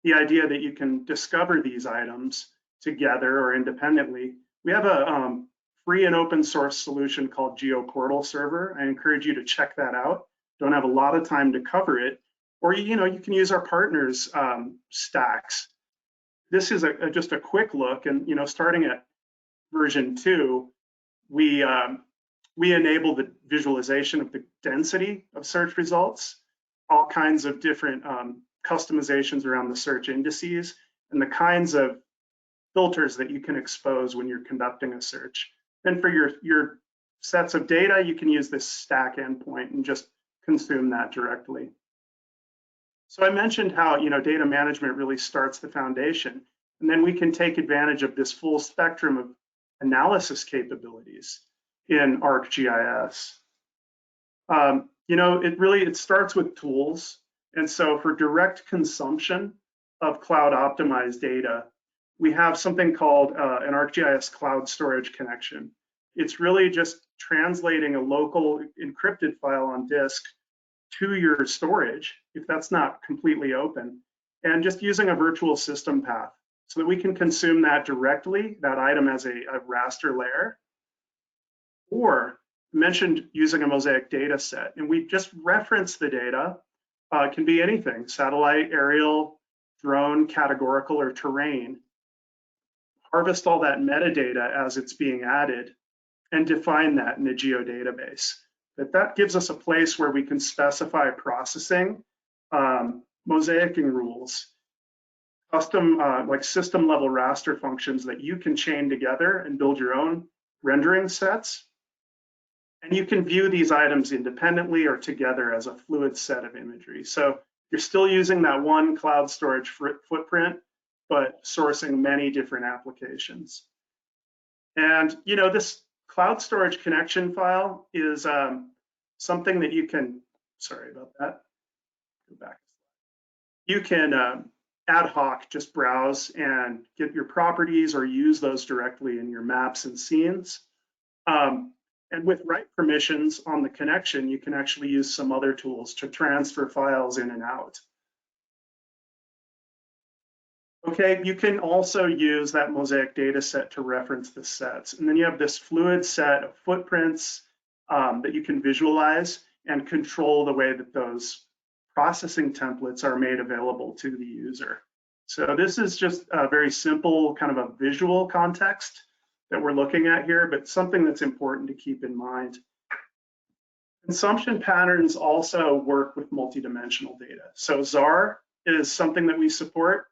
the idea that you can discover these items together or independently. We have a free and open source solution called GeoPortal Server. I encourage you to check that out. Don't have a lot of time to cover it. Or you can use our partners' stacks. This is just a quick look, and starting at version 2, we enable the visualization of the density of search results, all kinds of different customizations around the search indices, and the kinds of filters that you can expose when you're conducting a search. And for your sets of data, you can use this Stack endpoint and just consume that directly. So I mentioned how data management really starts the foundation, and then we can take advantage of this full spectrum of analysis capabilities in ArcGIS. It starts with tools, and so for direct consumption of cloud optimized data, we have something called an ArcGIS cloud storage connection. It's really just translating a local encrypted file on disk to your storage, if that's not completely open, and just using a virtual system path so that we can consume that directly, that item as a raster layer, or mentioned using a mosaic data set. And we just reference the data. It can be anything: satellite, aerial, drone, categorical, or terrain. Harvest all that metadata as it's being added and define that in a geodatabase. That gives us a place where we can specify processing, mosaicing rules, custom like system level raster functions that you can chain together and build your own rendering sets. And you can view these items independently or together as a fluid set of imagery. So you're still using that one cloud storage footprint, but sourcing many different applications. And this cloud storage connection file is something that you can, sorry about that, go back. You can ad hoc just browse and get your properties or use those directly in your maps and scenes. And with write permissions on the connection, you can actually use some other tools to transfer files in and out. Okay, you can also use that mosaic data set to reference the sets. And then you have this fluid set of footprints that you can visualize and control the way that those processing templates are made available to the user. So this is just a very simple kind of a visual context that we're looking at here, but something that's important to keep in mind. Consumption patterns also work with multidimensional data. So ZAR is something that we support.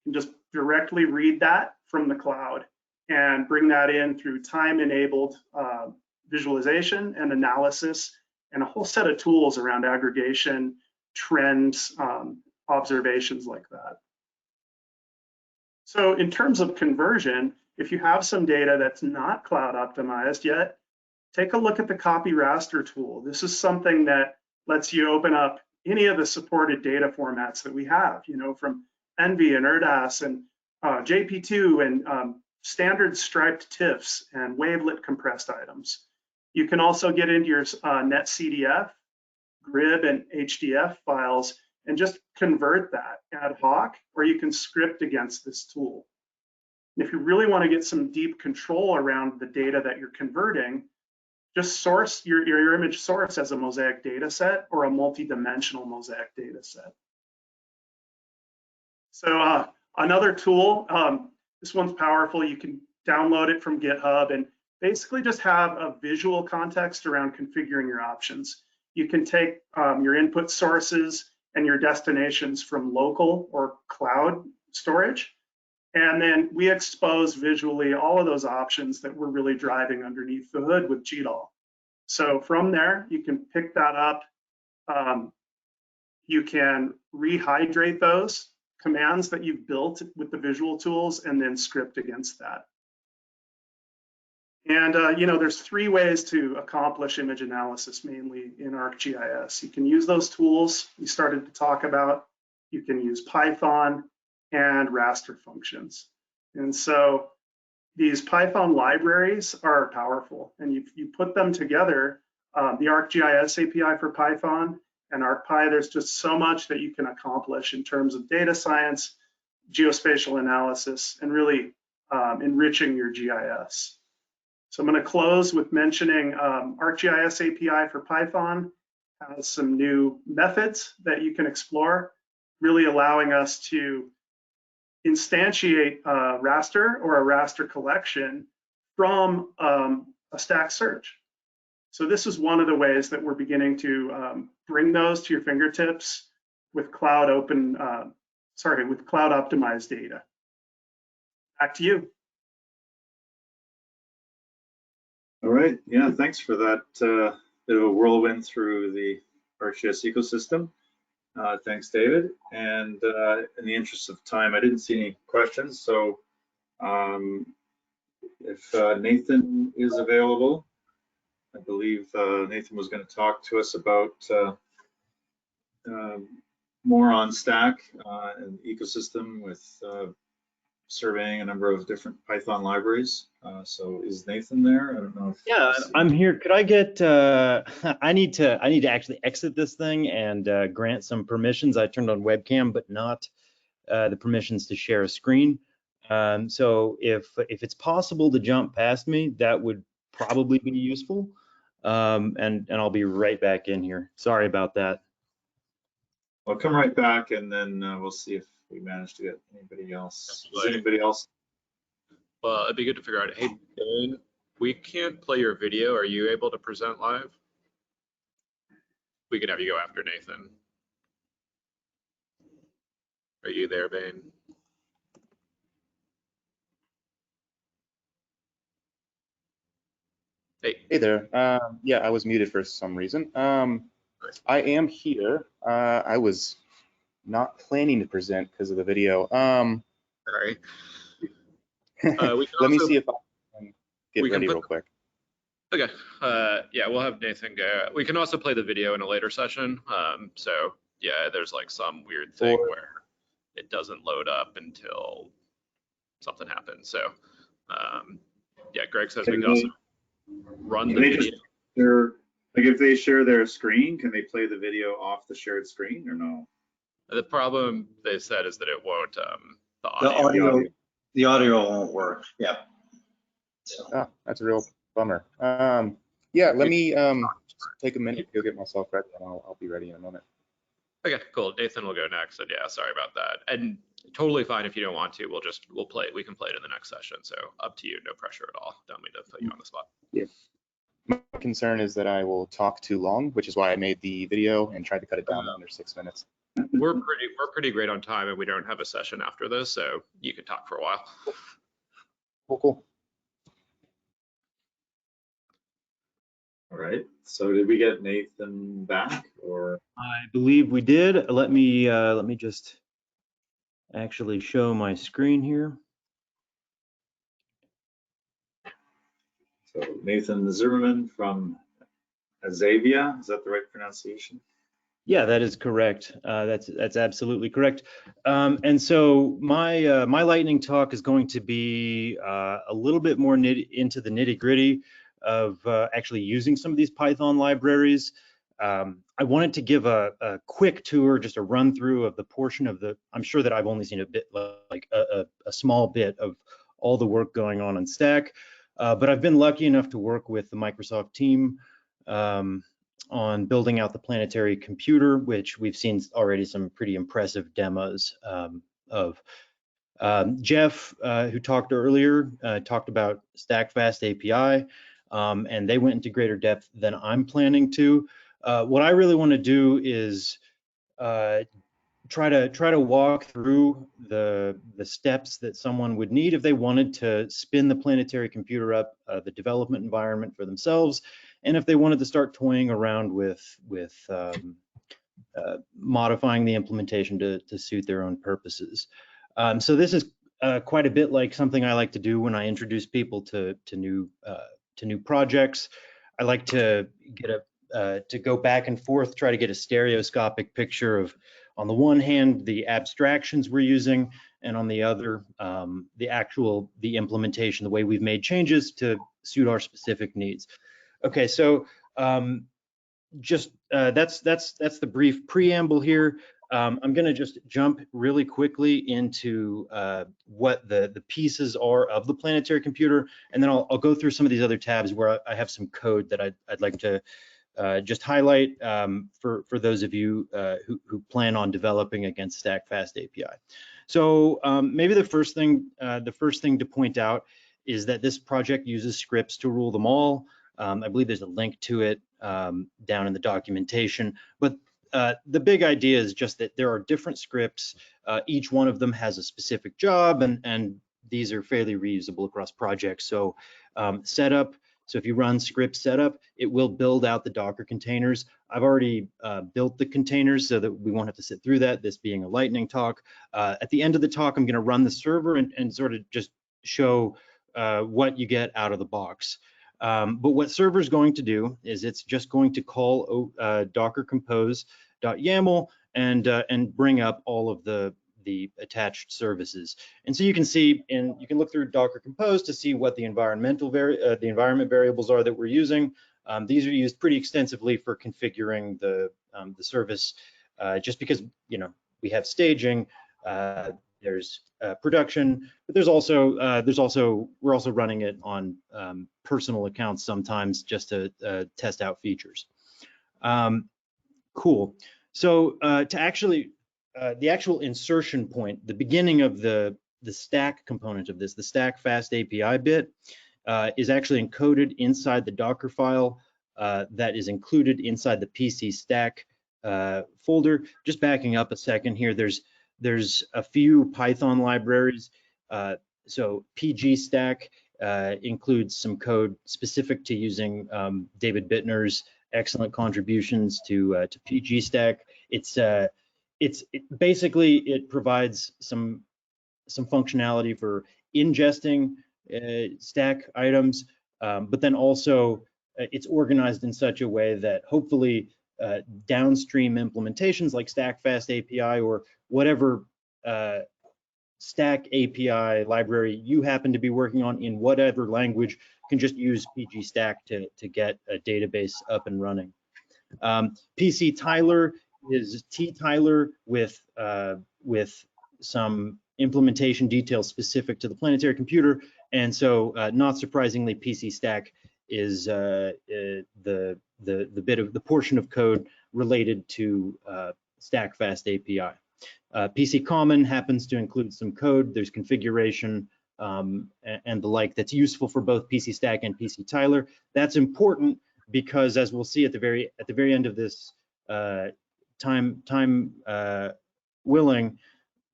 You can just directly read that from the cloud. and bring that in through time-enabled visualization and analysis, and a whole set of tools around aggregation, trends, observations like that. So in terms of conversion, if you have some data that's not cloud optimized yet, take a look at the copy raster tool. This is something that lets you open up any of the supported data formats that we have, you know, from Envy and ERDAS and JP2 and standard striped TIFFs and wavelet compressed items. You can also get into your NetCDF, GRIB, and HDF files and just convert that ad hoc, or you can script against this tool. And if you really want to get some deep control around the data that you're converting, just source your image source as a mosaic data set or a multi-dimensional mosaic data set. So another tool, this one's powerful. You can download it from GitHub and basically just have a visual context around configuring your options. You can take your input sources and your destinations from local or cloud storage, and then we expose visually all of those options that we're really driving underneath the hood with GDAL. So from there, you can pick that up. You can rehydrate those commands that you've built with the visual tools and then script against that. And you know, there's 3 ways to accomplish image analysis, mainly in ArcGIS. You can use those tools we started to talk about. You can use Python and raster functions. And so these Python libraries are powerful, and you put them together, the ArcGIS API for Python and ArcPy, there's just so much that you can accomplish in terms of data science, geospatial analysis, and really enriching your GIS. So I'm going to close with mentioning ArcGIS API for Python has some new methods that you can explore, really allowing us to instantiate a raster or a raster collection from a stack search. So this is one of the ways that we're beginning to bring those to your fingertips with cloud optimized data. Back to you. All right, yeah, thanks for that bit of a whirlwind through the ArcGIS ecosystem. Thanks, David. And in the interest of time, I didn't see any questions. So if Nathan is available, I believe Nathan was going to talk to us about more on Stack and ecosystem with surveying a number of different Python libraries. So is Nathan there? I don't know. Yeah, I'm here. Could I get? I need to actually exit this thing and grant some permissions. I turned on webcam, but not the permissions to share a screen. So if it's possible to jump past me, that would probably be useful. And I'll be right back in here. Sorry about that. I'll come right back, and then we'll see if we manage to get anybody else. Is anybody else? Well, it'd be good to figure out. Hey, Dane, we can't play your video. Are you able to present live? We can have you go after Nathan. Are you there, Bane? Hey there. Yeah, I was muted for some reason. I am here. I was not planning to present because of the video. Sorry. Let me see if I can get ready real quick. Okay. Yeah, we'll have Nathan go. We can also play the video in a later session. So yeah, there's like some weird thing where it doesn't load up until something happens. So yeah, Greg says we can also run the video. Like if they share their screen, can they play the video off the shared screen or no? The problem they said is that it won't. The audio won't work. Yeah. So. Oh, that's a real bummer. Yeah, let me take a minute to go get myself ready, and I'll be ready in a moment. Okay, cool. Nathan will go next, and yeah, sorry about that. And totally fine if you don't want to. We'll play it. We can play it in the next session. So up to you. No pressure at all. Don't mean to put you on the spot. Yeah. My concern is that I will talk too long, which is why I made the video and tried to cut it down to under 6 minutes. We're pretty great on time, and we don't have a session after this, so you can talk for a while. Cool. All right. So did we get Nathan back, or? I believe we did. Let me just actually show my screen here. So Nathan Zimmerman from Azavia, is that the right pronunciation? Yeah, that is correct. That's absolutely correct. And so my my lightning talk is going to be a little bit more into the nitty gritty of actually using some of these Python libraries. I wanted to give a quick tour, just a run through of the portion of the. I'm sure that I've only seen a bit, like a small bit of all the work going on in Stack, but I've been lucky enough to work with the Microsoft team. On building out the planetary computer, which we've seen already some pretty impressive demos of. Jeff, who talked earlier, talked about Stack Fast API, and they went into greater depth than I'm planning to. What I really want to do is try to walk through the steps that someone would need if they wanted to spin the planetary computer up, the development environment for themselves, and if they wanted to start toying around with modifying the implementation to suit their own purposes. So this is quite a bit like something I like to do when I introduce people to new projects. I like to get to go back and forth, try to get a stereoscopic picture of, on the one hand, the abstractions we're using, and on the other, the implementation, the way we've made changes to suit our specific needs. Okay, so just that's the brief preamble here. I'm going to just jump really quickly into what the pieces are of the planetary computer, and then I'll go through some of these other tabs where I have some code that I'd like to just highlight for those of you who plan on developing against Stack Fast API. So maybe the first thing to point out is that this project uses scripts to rule them all. I believe there's a link to it down in the documentation, but the big idea is just that there are different scripts. Each one of them has a specific job, and these are fairly reusable across projects. So setup. So if you run script setup, it will build out the Docker containers. I've already built the containers so that we won't have to sit through that, this being a lightning talk. At the end of the talk, I'm going to run the server and sort of just show what you get out of the box. But what server is going to do is it's just going to call docker compose.yaml and bring up all of the attached services. And so you can see, and you can look through Docker Compose to see what the environment variables are that we're using. These are used pretty extensively for configuring the service, just because we have staging, there's production, but we're also running it on personal accounts sometimes just to test out features. Cool. So to actually the actual insertion point, the beginning of the stack component of this, the Stack Fast API bit, is actually encoded inside the Docker file that is included inside the PC Stack folder. Just backing up a second here, there's a few Python libraries. So PG Stack includes some code specific to using David Bittner's excellent contributions to PG Stack. Basically it provides some functionality for ingesting stack items, but then also it's organized in such a way that hopefully downstream implementations like Stack Fast API or whatever Stack API library you happen to be working on in whatever language can just use PG Stack to get a database up and running. PC Tyler is T-Tyler with some implementation details specific to the planetary computer, and so not surprisingly, PC Stack is the portion of code related to Stack Fast API. PC Common happens to include some code. There's configuration and the like that's useful for both PC Stack and PC Tyler. That's important because, as we'll see at the very end of this time willing,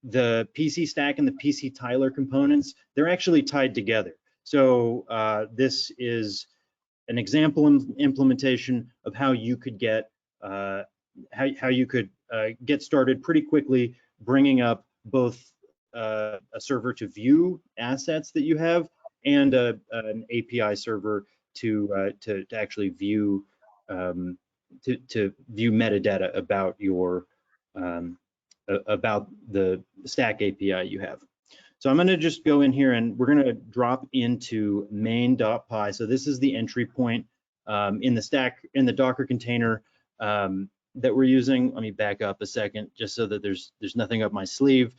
the PC Stack and the PC Tyler components, they're actually tied together. So this is an example implementation of how you could get get started pretty quickly, bringing up both a server to view assets that you have and an API server to actually view to view metadata about your about the Stack API you have. So I'm going to just go in here and we're going to drop into main.py. So this is the entry point in the Docker container that we're using. Let me back up a second just so that there's nothing up my sleeve.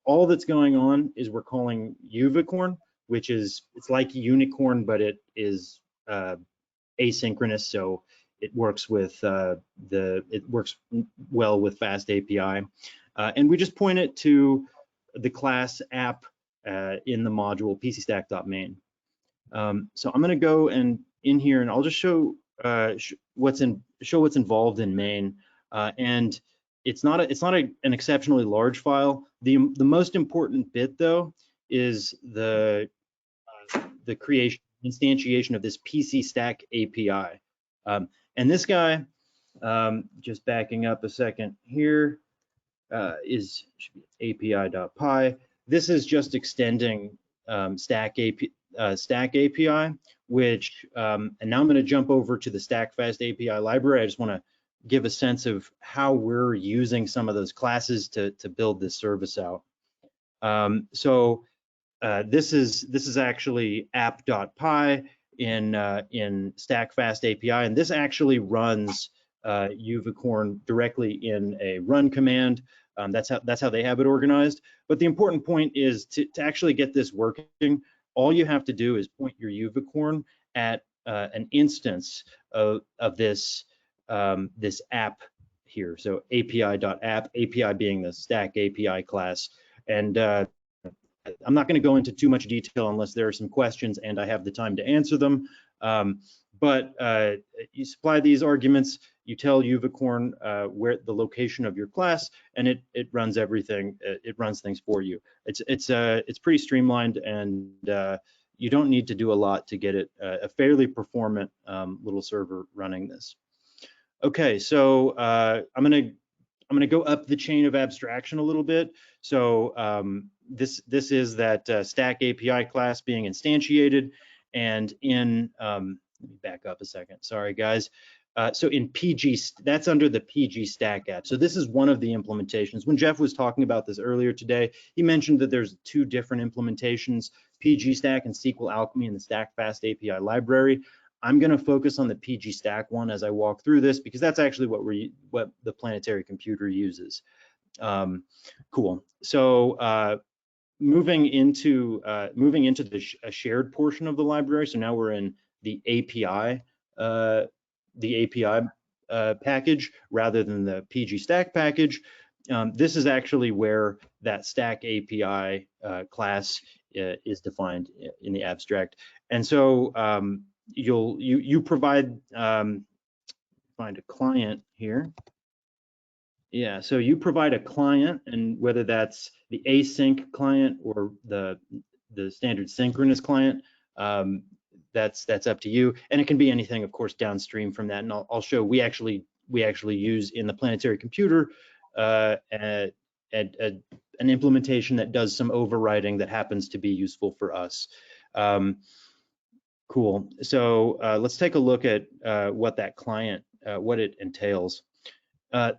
All that's going on is we're calling Uvicorn, which is, it's like Unicorn, but it is asynchronous. So it works with it works well with Fast API. And we just point it to the class app in the module pcstack.main. So I'm going to go and in here and I'll just show what's involved in main. And it's not an exceptionally large file. The most important bit though is the creation, instantiation of this PC Stack API. And this guy, just backing up a second here, should be api.py. This is just extending Stack API, which, and now I'm going to jump over to the Stack Fast API library. I just want to give a sense of how we're using some of those classes to build this service out. So this is actually app.py in Stack Fast API, and this actually runs Uvicorn directly in a run command. That's how they have it organized. But the important point is to actually get this working, all you have to do is point your Uvicorn at an instance of this this app here. So api.app, API being the Stack API class. And I'm not going to go into too much detail unless there are some questions and I have the time to answer them. But you supply these arguments, you tell Uvicorn where the location of your class, and it runs everything. It runs things for you. It's pretty streamlined, and you don't need to do a lot to get it a fairly performant little server running this. Okay, so I'm gonna go up the chain of abstraction a little bit. So this is that Stack API class being instantiated, and in let me back up a second. Sorry, guys. So in PG, that's under the PG Stack app. So this is one of the implementations. When Jeff was talking about this earlier today, he mentioned that there's two different implementations, PG Stack and SQL Alchemy in the Stack Fast API library. I'm going to focus on the PG Stack one as I walk through this because that's actually what the planetary computer uses. Cool. So moving into a shared portion of the library. So now we're in the API package rather than the PG Stack package. This is actually where that Stack API class is defined in the abstract. And so you provide find a client here. Yeah, so you provide a client, and whether that's the async client or the standard synchronous client, that's up to you. And it can be anything, of course, downstream from that. And I'll show we actually use in the planetary computer an implementation that does some overriding that happens to be useful for us. Cool. So let's take a look at what that client, what it entails.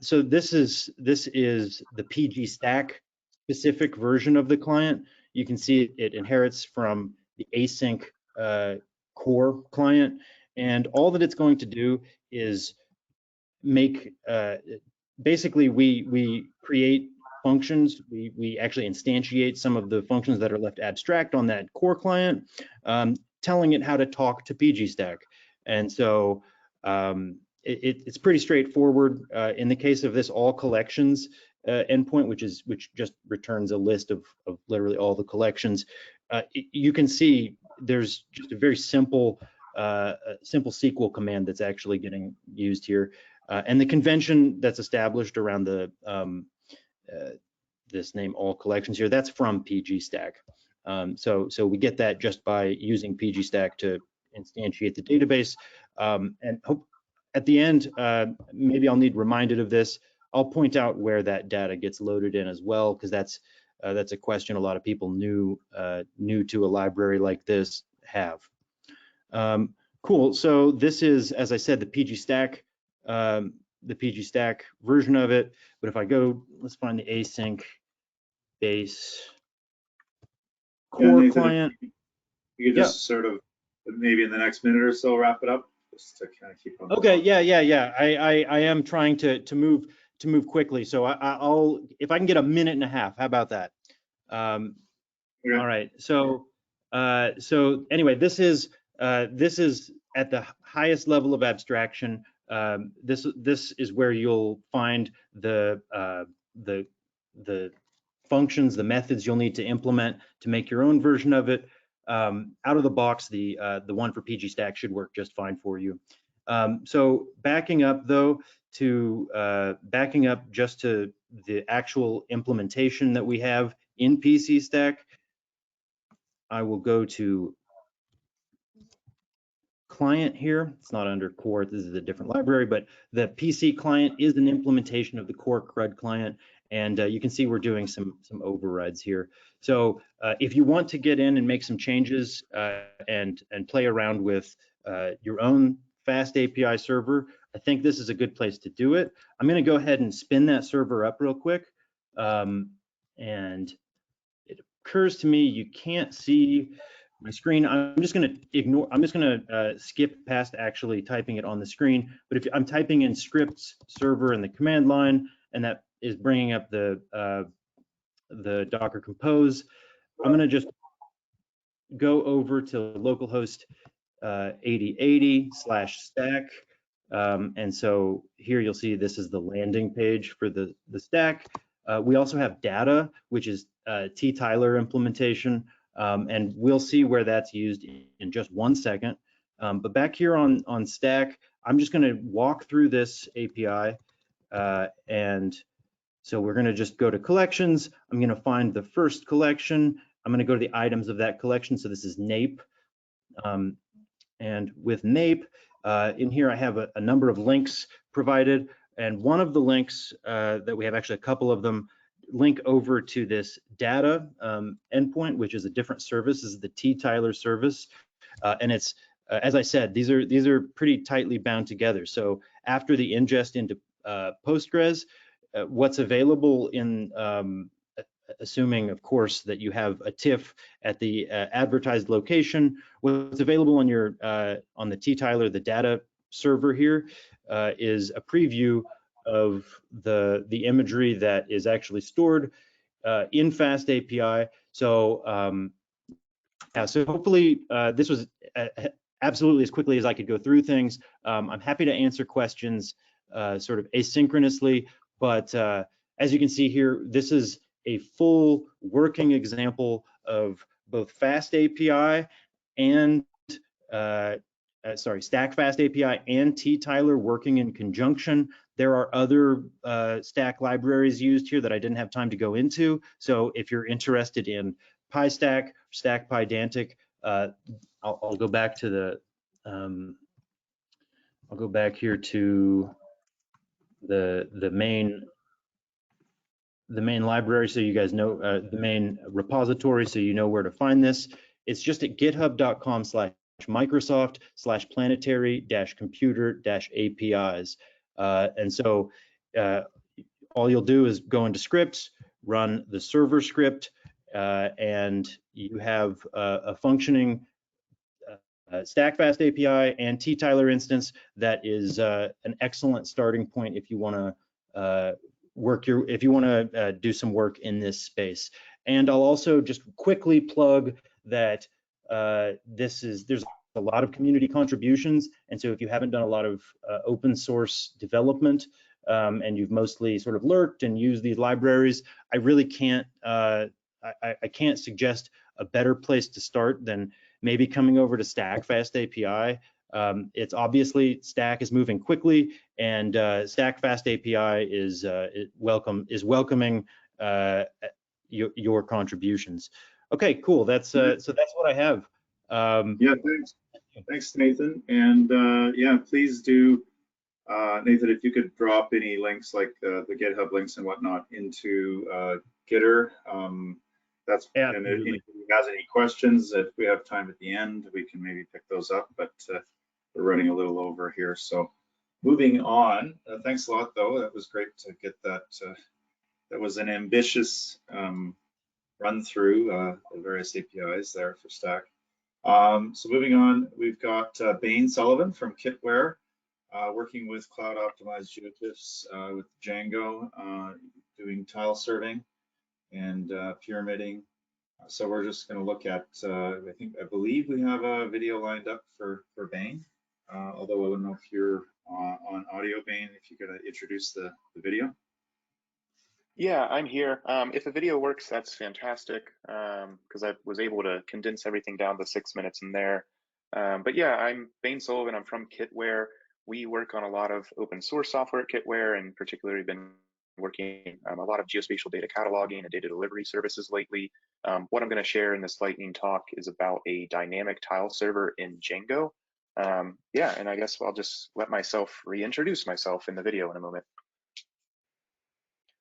So this is the PG Stack specific version of the client. You can see it inherits from the async core client, and all that it's going to do is make basically we create functions. We actually instantiate some of the functions that are left abstract on that core client, telling it how to talk to PG Stack. And so it's pretty straightforward. In the case of this all collections endpoint, which just returns a list of literally all the collections, you can see there's just a very simple SQL command that's actually getting used here. And the convention that's established around the this name all collections here, that's from PG Stack. So we get that just by using PG Stack to instantiate the database. And hope at the end, maybe I'll need reminded of this. I'll point out where that data gets loaded in as well, because that's a question a lot of people new to a library like this have. Cool. So this is, as I said, the PG Stack version of it. But if I go, let's find the async base core Nathan, client. You could just sort of maybe in the next minute or so wrap it up, just to kind of keep on. Okay. Yeah. I am trying to move quickly. So I'll if I can get a minute and a half. How about that? All right. So anyway, this is at the highest level of abstraction. This is where you'll find the functions, the methods you'll need to implement to make your own version of it. Out of the box, the one for PG Stack should work just fine for you. So backing up just to the actual implementation that we have in PC Stack, I will go to client here. It's not under core, this is a different library, but the PC client is an implementation of the core CRUD client. And you can see we're doing some overrides here. So if you want to get in and make some changes and play around with your own fast API server, I think this is a good place to do it. I'm going to go ahead and spin that server up real quick. And it occurs to me you can't see my screen. I'm just going to skip past actually typing it on the screen. But if I'm typing in scripts server in the command line, and that is bringing up the Docker Compose, I'm going to just go over to localhost 8080/stack. And so here you'll see this is the landing page for the stack. We also have data, which is T-Tyler implementation. And we'll see where that's used in just 1 second. But back here on Stack, I'm just going to walk through this API. And so we're going to just go to collections. I'm going to find the first collection. I'm going to go to the items of that collection. So this is NAPE. And with NAPE, in here I have a number of links provided. And one of the links that we have, actually a couple of them, link over to this data endpoint, which is a different service. This is the T-Tyler service, and it's as I said, these are pretty tightly bound together. So after the ingest into Postgres, what's available in assuming, of course, that you have a TIFF at the advertised location, what's available on your on the T-Tyler, the data server here, is a preview of the imagery that is actually stored in Fast API. So so hopefully this was absolutely as quickly as I could go through things. I'm happy to answer questions sort of asynchronously, but as you can see here, this is a full working example of both Fast API and Stack Fast API and T-Tyler working in conjunction. There are other Stack libraries used here that I didn't have time to go into. So if you're interested in PyStack, Stack PyDantic, I'll go back to the I'll go back here to the main library, so you guys know the main repository, so you know where to find this. It's just at github.com/microsoft/planetary-computer-apis. And so all you'll do is go into scripts, run the server script, and you have a functioning Stack Fast API and T-Tyler instance that is an excellent starting point if you want to do some work in this space. And I'll also just quickly plug that there's a lot of community contributions, and so if you haven't done a lot of open source development and you've mostly sort of lurked and used these libraries, I really can't I can't suggest a better place to start than maybe coming over to Stack Fast API. It's obviously Stack is moving quickly, and Stack Fast API is welcoming your contributions. Okay, cool. That's so that's what I have. Yeah, thanks. Thanks, Nathan. And yeah, please do, Nathan, if you could drop any links like the GitHub links and whatnot into Gitter. That's, and if anybody has any questions, if we have time at the end, we can maybe pick those up, but we're running a little over here. So moving on, thanks a lot though. That was great to get that. That was an ambitious run through the various APIs there for Stack. So moving on, we've got Bain Sullivan from Kitware, working with Cloud Optimized Geotiffs with Django, doing tile serving and pyramiding. So we're just going to look at, I believe we have a video lined up for Bain, although I don't know if you're on audio, Bain, if you could introduce the video. Yeah, I'm here. If the video works, that's fantastic, because I was able to condense everything down to 6 minutes in there. But yeah, I'm Bain Sullivan. I'm from Kitware. We work on a lot of open source software at Kitware, and particularly been working a lot of geospatial data cataloging and data delivery services lately. What I'm going to share in this lightning talk is about a dynamic tile server in Django. Yeah, and I guess I'll just let myself reintroduce myself in the video in a moment.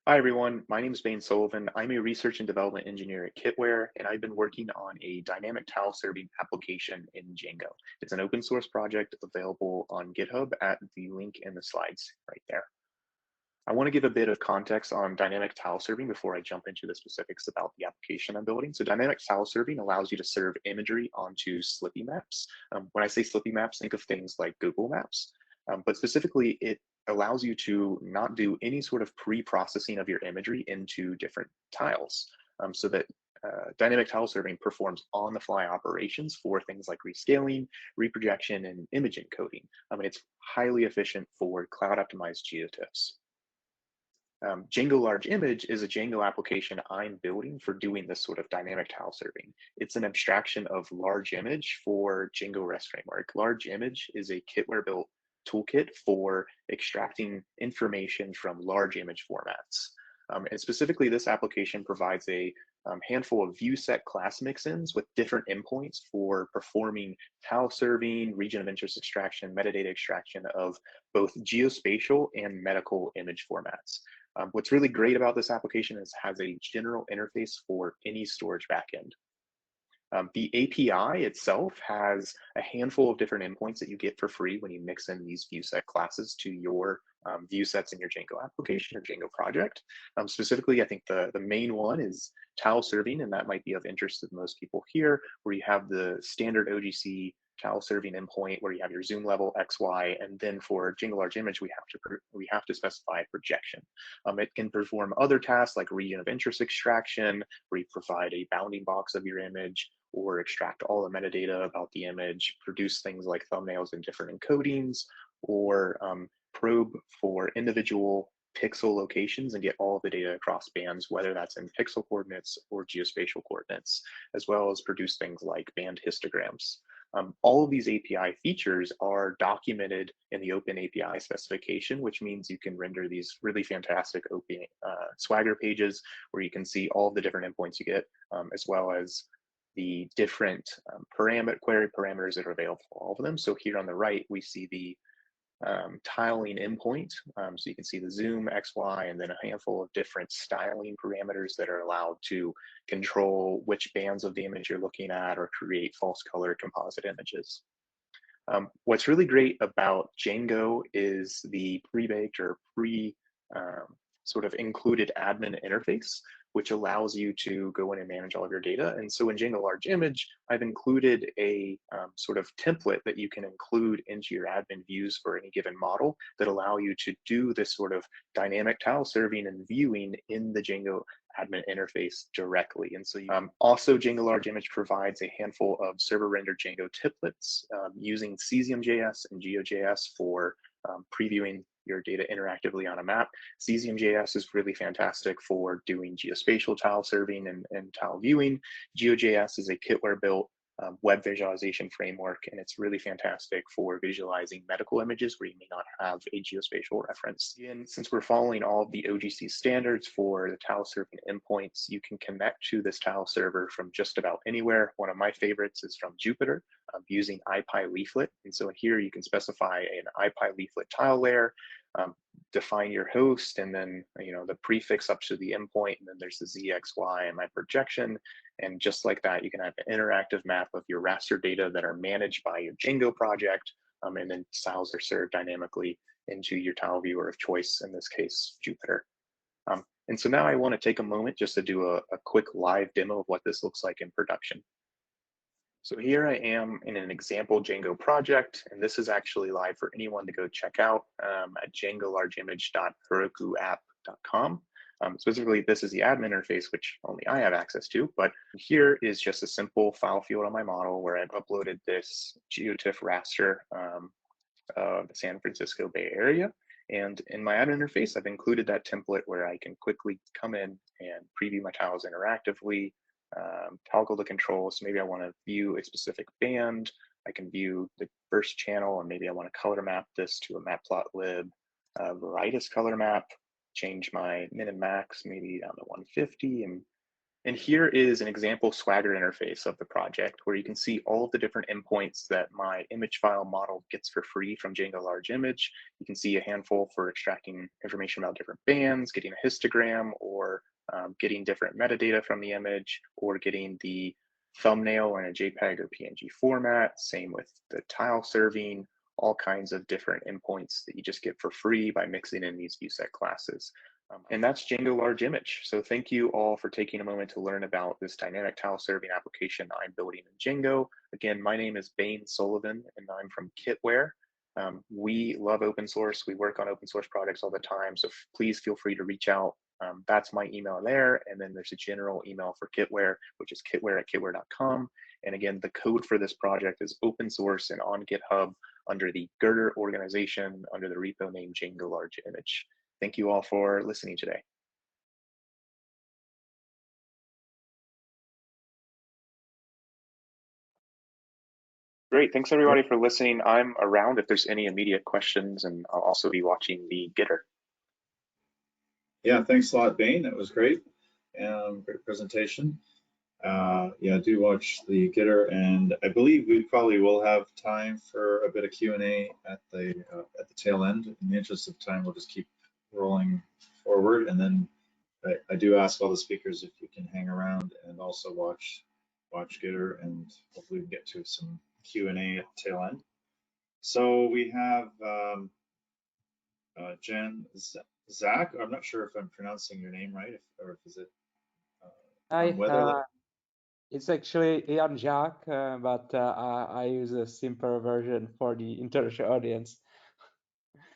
Hi everyone, my name is Bain Sullivan. I'm a research and development engineer at Kitware, and I've been working on a dynamic tile serving application in Django. It's an open source project available on GitHub at the link in the slides right there. I want to give a bit of context on dynamic tile serving before I jump into the specifics about the application I'm building. So dynamic tile serving allows you to serve imagery onto Slippy maps. When I say Slippy maps, think of things like Google Maps, but specifically it allows you to not do any sort of pre-processing of your imagery into different tiles, so that dynamic tile serving performs on-the-fly operations for things like rescaling, reprojection, and image encoding. It's highly efficient for cloud-optimized Geotiffs. Django Large Image is a Django application I'm building for doing this sort of dynamic tile serving. It's an abstraction of Large Image for Django REST framework. Large Image is a Kitware built toolkit for extracting information from large image formats. And specifically, this application provides a handful of view set class mixins with different endpoints for performing tile serving, region of interest extraction, metadata extraction of both geospatial and medical image formats. What's really great about this application is it has a general interface for any storage backend. The API itself has a handful of different endpoints that you get for free when you mix in these view set classes to your view sets in your Django application or Django project. Specifically, I think the main one is tile serving, and that might be of interest to most people here, where you have the standard OGC tile serving endpoint where you have your zoom level X, Y, and then for Django Large Image, we have to specify a projection. It can perform other tasks like region of interest extraction, where you provide a bounding box of your image, or extract all the metadata about the image, produce things like thumbnails and different encodings, or probe for individual pixel locations and get all of the data across bands, whether that's in pixel coordinates or geospatial coordinates, as well as produce things like band histograms. All of these API features are documented in the Open API specification, which means you can render these really fantastic open Swagger pages where you can see all of the different endpoints you get, as well as the different query parameters that are available for all of them. So here on the right, we see the tiling endpoint. So you can see the zoom, X, Y, and then a handful of different styling parameters that are allowed to control which bands of the image you're looking at or create false color composite images. What's really great about Django is the pre-baked or sort of included admin interface, which allows you to go in and manage all of your data. And so in Django Large Image, I've included a sort of template that you can include into your admin views for any given model that allow you to do this sort of dynamic tile serving and viewing in the Django admin interface directly. And so also Django Large Image provides a handful of server rendered Django templates using Cesium.js and Geo.js for previewing your data interactively on a map. Cesium.js is really fantastic for doing geospatial tile serving and tile viewing. Geo.js is a Kitware built web visualization framework, and it's really fantastic for visualizing medical images where you may not have a geospatial reference. And since we're following all of the OGC standards for the tile serving endpoints, you can connect to this tile server from just about anywhere. One of my favorites is from Jupyter, using IPy leaflet. And so here you can specify an IPy leaflet tile layer, define your host, and then the prefix up to the endpoint, and then there's the ZXY and my projection. And just like that, you can have an interactive map of your raster data that are managed by your Django project, and then tiles are served dynamically into your tile viewer of choice, in this case, Jupyter. And so now I want to take a moment just to do a quick live demo of what this looks like in production. So here I am in an example Django project, and this is actually live for anyone to go check out at djangolargeimage.herokuapp.com. Specifically, this is the admin interface, which only I have access to, but here is just a simple file field on my model where I've uploaded this Geotiff raster of the San Francisco Bay Area. And in my admin interface, I've included that template where I can quickly come in and preview my tiles interactively, toggle the controls. So maybe I want to view a specific band. I can view the first channel, and maybe I want to color map this to a matplotlib Varitus color map, change my min and max maybe down to 150. And here is an example Swagger interface of the project where you can see all of the different endpoints that my image file model gets for free from Django Large Image. You can see a handful for extracting information about different bands, getting a histogram, or getting different metadata from the image, or getting the thumbnail in a JPEG or PNG format. Same with the tile serving, all kinds of different endpoints that you just get for free by mixing in these viewset classes. And that's Django Large Image. So thank you all for taking a moment to learn about this dynamic tile serving application I'm building in Django. Again, my name is Bain Sullivan, and I'm from Kitware. We love open source. We work on open source projects all the time, so please feel free to reach out. That's my email there, and then there's a general email for Kitware, which is kitware@kitware.com. And again, the code for this project is open source and on GitHub under the Girder organization under the repo name Django Large Image. Thank you all for listening today. Great, thanks everybody for listening. I'm around if there's any immediate questions, and I'll also be watching the Gitter. Yeah, thanks a lot, Bain. That was great. Great presentation. Yeah, do watch the Gitter, and I believe we probably will have time for a bit of Q&A at the tail end. In the interest of time, we'll just keep rolling forward, and then I do ask all the speakers if you can hang around and also watch Gitter, and hopefully we can get to some Q&A at the tail end. So we have Jan Zach. I'm not sure if I'm pronouncing your name right, or if is it Hi, it's actually Jan Jacques, but I use a simpler version for the international audience.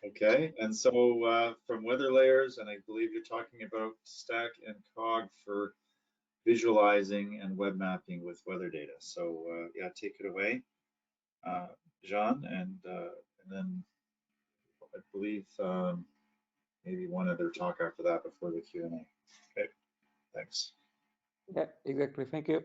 Okay, and so from weather layers, and I believe you're talking about Stack and Cog for visualizing and web mapping with weather data. So yeah, take it away, Jean, and then I believe maybe one other talk after that before the Q&A. Okay, thanks. Yeah, exactly. Thank you.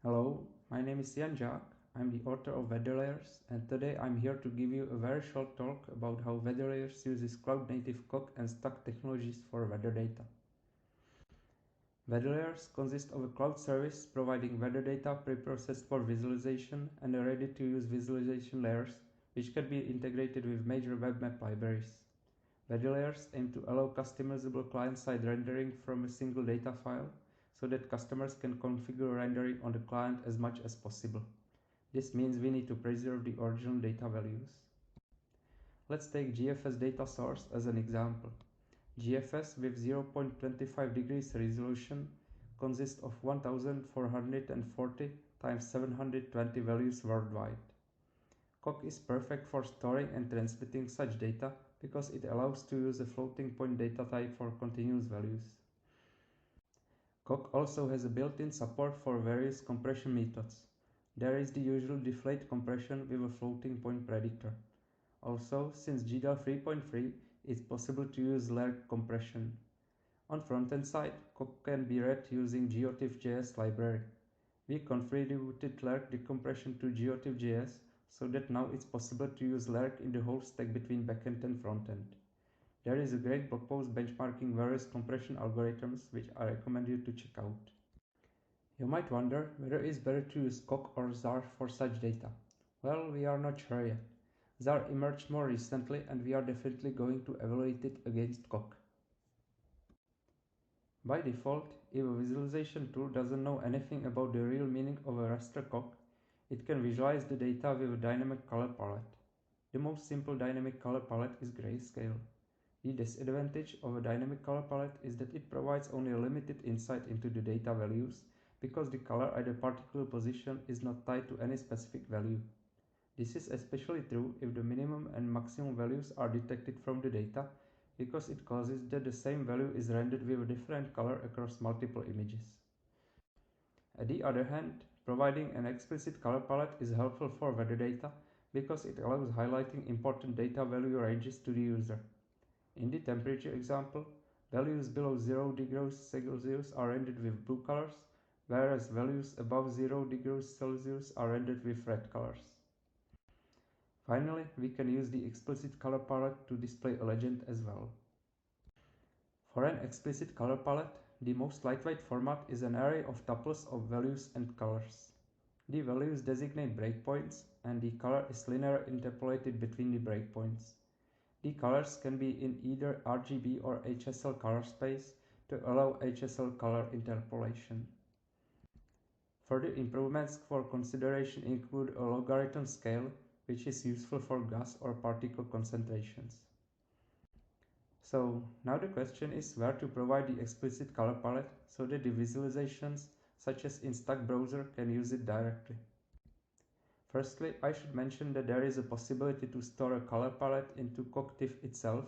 Hello, my name is Jan Jacques. I'm the author of Weather Layers, and today I'm here to give you a very short talk about how Weather Layers uses cloud-native Cog and Stack technologies for weather data. Weather Layers consist of a cloud service providing weather data pre-processed for visualization and ready-to-use visualization layers, which can be integrated with major web map libraries. Weather Layers aim to allow customizable client-side rendering from a single data file, so that customers can configure rendering on the client as much as possible. This means we need to preserve the original data values. Let's take GFS data source as an example. GFS with 0.25 degrees resolution consists of 1440 times 720 values worldwide. Cog is perfect for storing and transmitting such data because it allows to use a floating point data type for continuous values. Cog also has a built-in support for various compression methods. There is the usual deflate compression with a floating point predictor. Also, since GDAL 3.3, it's possible to use layered compression. On front-end side, Cog can be read using Geotiffs.js library. We contributed Lerc decompression to Geotiffs.js so that now it's possible to use Lerc in the whole stack between backend and frontend. There is a great blog post benchmarking various compression algorithms which I recommend you to check out. You might wonder whether it's better to use Cog or ZAR for such data. Well, we are not sure yet. ZAR emerged more recently and we are definitely going to evaluate it against Cog. By default, if a visualization tool doesn't know anything about the real meaning of a raster Cog, it can visualize the data with a dynamic color palette. The most simple dynamic color palette is grayscale. The disadvantage of a dynamic color palette is that it provides only a limited insight into the data values because the color at a particular position is not tied to any specific value. This is especially true if the minimum and maximum values are detected from the data, because it causes that the same value is rendered with a different color across multiple images. On the other hand, providing an explicit color palette is helpful for weather data because it allows highlighting important data value ranges to the user. In the temperature example, values below 0 degrees Celsius are rendered with blue colors, whereas values above 0 degrees Celsius are rendered with red colors. Finally, we can use the explicit color palette to display a legend as well. For an explicit color palette, the most lightweight format is an array of tuples of values and colors. The values designate breakpoints, and the color is linear interpolated between the breakpoints. The colors can be in either RGB or HSL color space to allow HSL color interpolation. Further improvements for consideration include a logarithm scale, which is useful for gas or particle concentrations. So now the question is where to provide the explicit color palette so that the visualizations, such as in Stack Browser, can use it directly. Firstly, I should mention that there is a possibility to store a color palette into Cogtiff itself,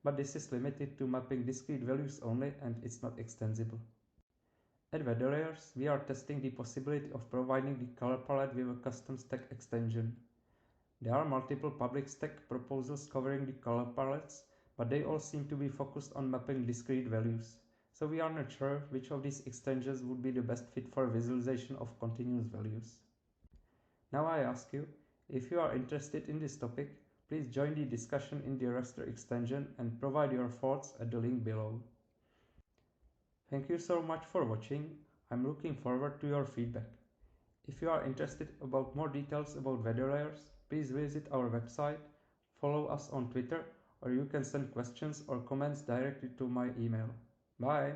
but this is limited to mapping discrete values only and it's not extensible. At Weather Layers, we are testing the possibility of providing the color palette with a custom stack extension. There are multiple public stack proposals covering the color palettes, but they all seem to be focused on mapping discrete values, so we are not sure which of these extensions would be the best fit for visualization of continuous values. Now I ask you, if you are interested in this topic, please join the discussion in the Raster extension and provide your thoughts at the link below. Thank you so much for watching. I'm looking forward to your feedback. If you are interested about more details about Weather Layers, please visit our website, follow us on Twitter, or you can send questions or comments directly to my email. Bye!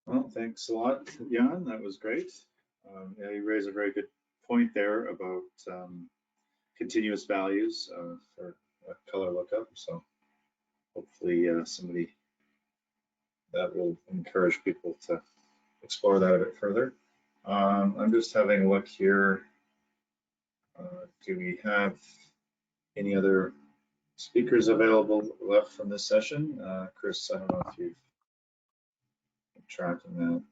Well, thanks a lot, Jan. That was great. Yeah, you raised a very good point there about continuous values for color lookup. So hopefully somebody that will encourage people to explore that a bit further. I'm just having a look here. Do we have any other speakers available left from this session? Chris, I don't know if you've been tracking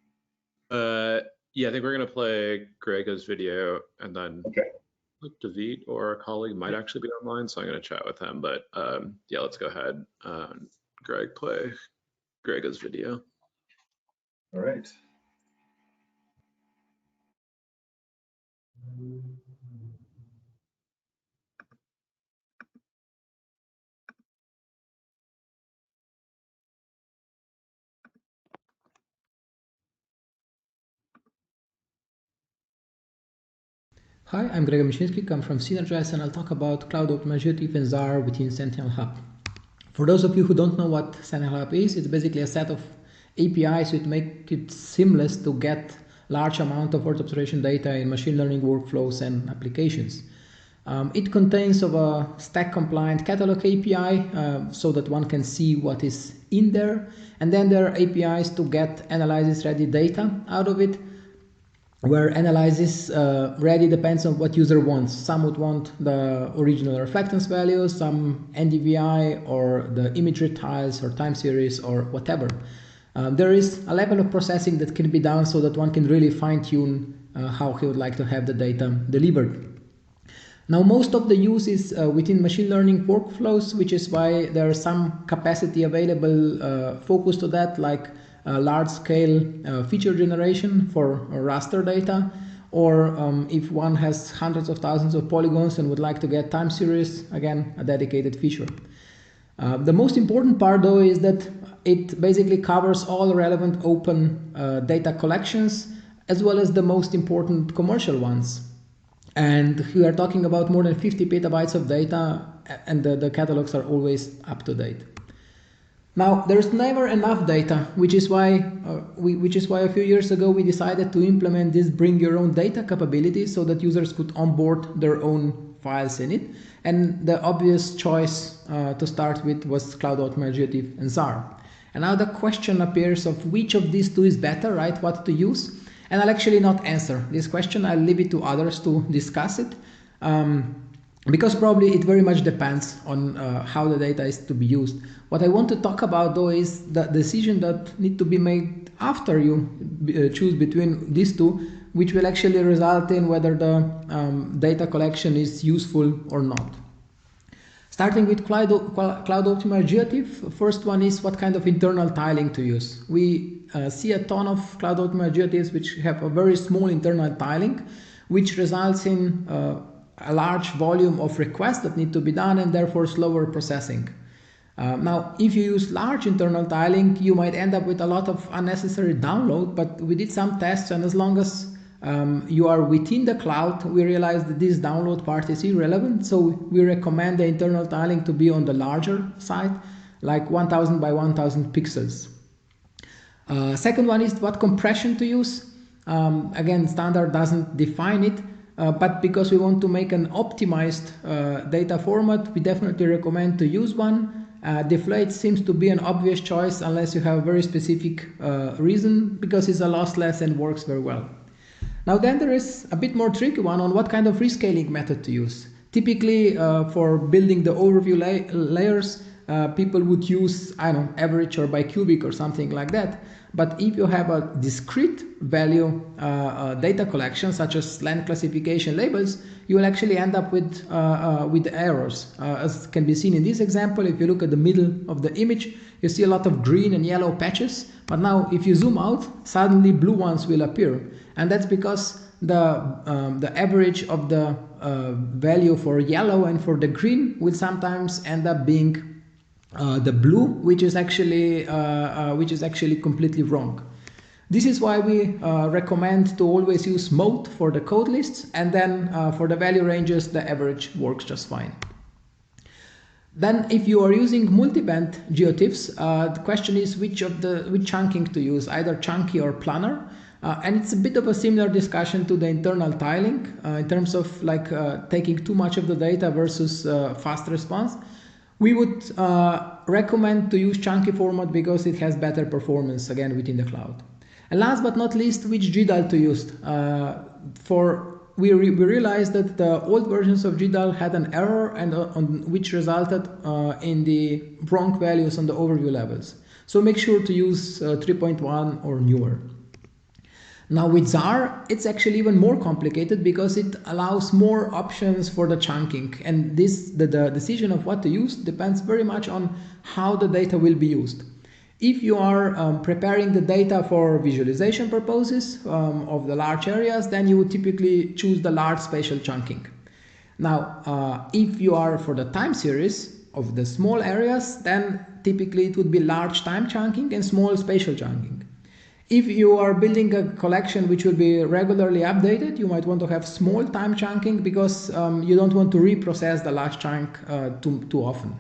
that. Yeah, I think we're going to play Greg's video, and then David or a colleague might actually be online, so I'm going to chat with him. But yeah, let's go ahead. Greg, play Greg's video. All right. Hi, I'm Greg Mishinsky, I'm from Synergize, and I'll talk about Cloud Optimized Geotiffs and ZAR within Sentinel Hub. For those of you who don't know what Sentinel Hub is, it's basically a set of APIs to make it seamless to get large amount of Earth observation data in machine learning workflows and applications. It contains of a stack compliant catalog API so that one can see what is in there, and then there are APIs to get analysis ready data out of it, where analysis ready depends on what user wants. Some would want the original reflectance value, some NDVI or the imagery tiles or time series or whatever. There is a level of processing that can be done so that one can really fine tune how he would like to have the data delivered. Now, most of the use is within machine learning workflows, which is why there is some capacity available focused to that, like large-scale feature generation for raster data, or if one has hundreds of thousands of polygons and would like to get time series, again, a dedicated feature. The most important part, though, is that it basically covers all relevant open data collections, as well as the most important commercial ones. And we are talking about more than 50 petabytes of data, and the catalogs are always up to date. Now, there's never enough data, which is why a few years ago we decided to implement this bring your own data capability so that users could onboard their own files in it. And the obvious choice to start with was Cloud-Optimized Geotiff and ZAR. And now the question appears of which of these two is better, right? What to use? And I'll actually not answer this question. I'll leave it to others to discuss it. Because probably it very much depends on how the data is to be used. What I want to talk about, though, is the decision that need to be made after you choose between these two, which will actually result in whether the data collection is useful or not. Starting with Cloud-Optimized Geotiff, first one is what kind of internal tiling to use. We see a ton of Cloud-Optimized Geotiffs which have a very small internal tiling, which results in a large volume of requests that need to be done and therefore slower processing. Now, if you use large internal tiling, you might end up with a lot of unnecessary download, but we did some tests, and as long as you are within the cloud, we realized that this download part is irrelevant, so we recommend the internal tiling to be on the larger side, like 1000 by 1000 pixels. Second one is what compression to use. Again, standard doesn't define it, but because we want to make an optimized data format, we definitely recommend to use one. Deflate seems to be an obvious choice unless you have a very specific reason, because it's a lossless and works very well. Now then there is a bit more tricky one on what kind of rescaling method to use. Typically for building the overview layers, people would use, I don't know, average or bicubic or something like that. But if you have a discrete value data collection, such as land classification labels, you will actually end up with errors. As can be seen in this example, if you look at the middle of the image, you see a lot of green and yellow patches. But now if you zoom out, suddenly blue ones will appear. And that's because the average of the value for yellow and for the green will sometimes end up being the blue, which is actually completely wrong. This is why we recommend to always use mode for the code lists, and then for the value ranges, the average works just fine. Then, if you are using multiband Geotiffs, the question is which chunking to use, either chunky or planar. And it's a bit of a similar discussion to the internal tiling in terms of like taking too much of the data versus fast response. We would recommend to use chunky format because it has better performance, again, within the cloud. And last but not least, which GDAL to use. We realized that the old versions of GDAL had an error, and which resulted in the wrong values on the overview levels. So make sure to use 3.1 or newer. Now with ZAR, it's actually even more complicated because it allows more options for the chunking, and the decision of what to use depends very much on how the data will be used. If you are preparing the data for visualization purposes of the large areas, then you would typically choose the large spatial chunking. Now, if you are for the time series of the small areas, then typically it would be large time chunking and small spatial chunking. If you are building a collection which will be regularly updated, you might want to have small time chunking because you don't want to reprocess the large chunk too often.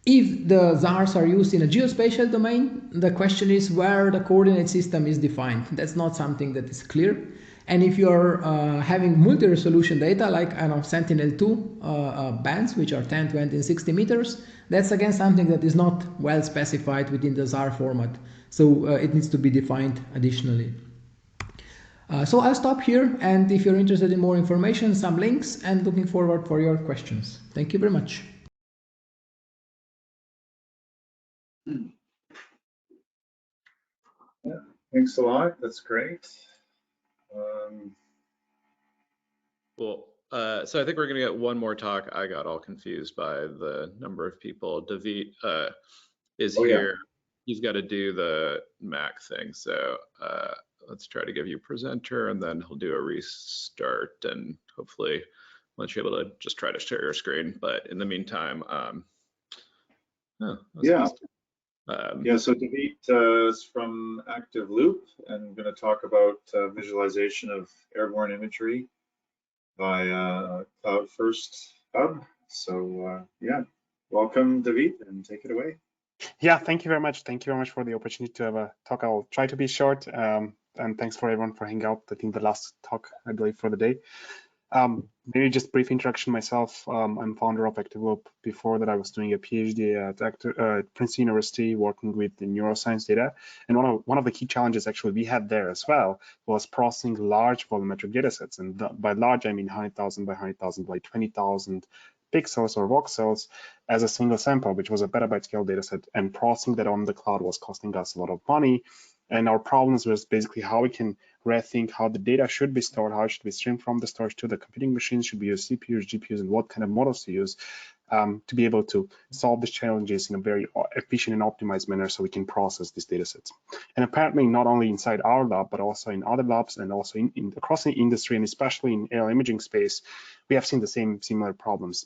If the ZARs are used in a geospatial domain, the question is where the coordinate system is defined. That's not something that is clear. And if you're having multi-resolution data like Sentinel-2 bands, which are 10, 20, and 60 meters, that's again something that is not well specified within the ZAR format. So it needs to be defined additionally. So I'll stop here, and if you're interested in more information, some links, and looking forward for your questions. Thank you very much. Yeah, thanks a lot. That's great. Well, So I think we're going to get one more talk. I got all confused by the number of people. David is here. He's got to do the Mac thing. So let's try to give you presenter, and then he'll do a restart, and hopefully once you're able to just try to share your screen. But in the meantime, so David is from Active Loop, and I'm going to talk about visualization of airborne imagery via Cloud First Hub. So welcome, David, and take it away. Yeah, thank you very much. Thank you very much for the opportunity to have a talk. I'll try to be short, and thanks for everyone for hanging out. I think the last talk, I believe, for the day. Maybe just brief introduction myself. I'm founder of Active Loop. Before that, I was doing a PhD at Princeton University, working with the neuroscience data. And one of the key challenges actually we had there as well was processing large volumetric data sets. And by large, I mean 100,000 by 100,000 by 20,000 pixels or voxels as a single sample, which was a petabyte scale data set. And processing that on the cloud was costing us a lot of money. And our problems was basically how we can rethink how the data should be stored, how it should be streamed from the storage to the computing machines, should we use CPUs, GPUs, and what kind of models to use to be able to solve these challenges in a very efficient and optimized manner so we can process these data sets. And apparently not only inside our lab, but also in other labs and also across the industry, and especially in air imaging space, we have seen the similar problems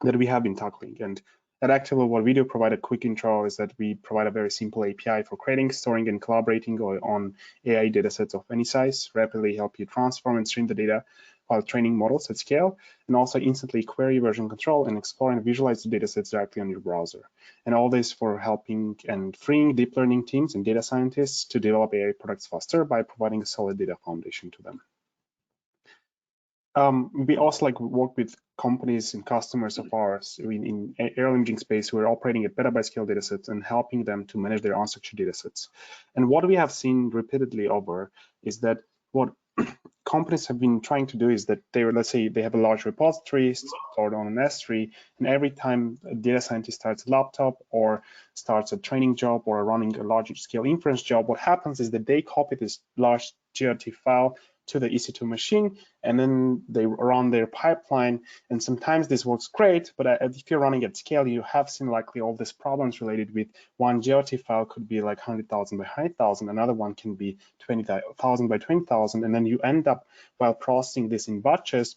that we have been tackling. And at Active Loop, what we do, provide a quick intro, is that we provide a very simple API for creating, storing, and collaborating on AI datasets of any size, rapidly help you transform and stream the data while training models at scale, and also instantly query version control and explore and visualize the datasets directly on your browser. And all this for helping and freeing deep learning teams and data scientists to develop AI products faster by providing a solid data foundation to them. We also work with companies and customers of ours in air imaging space who are operating at petabyte scale datasets and helping them to manage their unstructured datasets. And what we have seen repeatedly over is that what companies have been trying to do is that let's say they have a large repository stored on an S3, and every time a data scientist starts a laptop or starts a training job or running a large scale inference job, what happens is that they copy this large Geotiff file to the EC2 machine, and then they run their pipeline. And sometimes this works great, but if you're running at scale, you have seen likely all these problems related with one Geotiff file could be like 100,000 by 100,000, another one can be 20,000 by 20,000, and then you end up, while processing this in batches,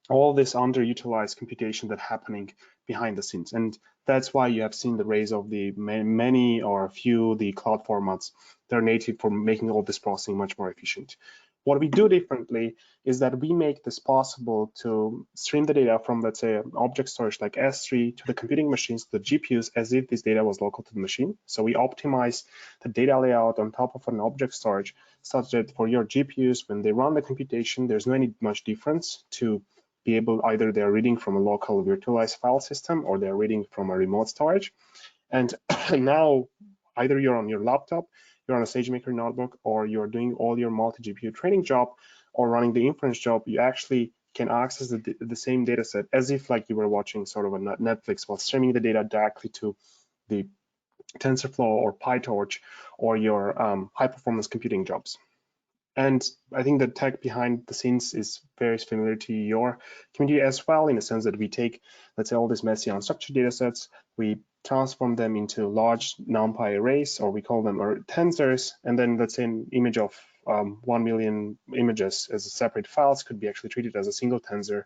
all this underutilized computation that's happening behind the scenes. And that's why you have seen the rise of the many or a few the cloud formats that are native for making all this processing much more efficient. What we do differently is that we make this possible to stream the data from, let's say, an object storage like S3 to the computing machines, to the GPUs, as if this data was local to the machine. So we optimize the data layout on top of an object storage such that for your GPUs, when they run the computation, there's not much difference to be able, either they're reading from a local virtualized file system or they're reading from a remote storage. And now either you're on your laptop, you're on a SageMaker notebook, or you're doing all your multi-GPU training job or running the inference job, you actually can access the same data set as if like you were watching sort of a Netflix while streaming the data directly to the TensorFlow or PyTorch or your high-performance computing jobs. And I think the tech behind the scenes is very familiar to your community as well, in the sense that we take, let's say, all these messy unstructured data sets, we transform them into large NumPy arrays, or we call them tensors, and then let's say an image of 1 million images as separate files could be actually treated as a single tensor,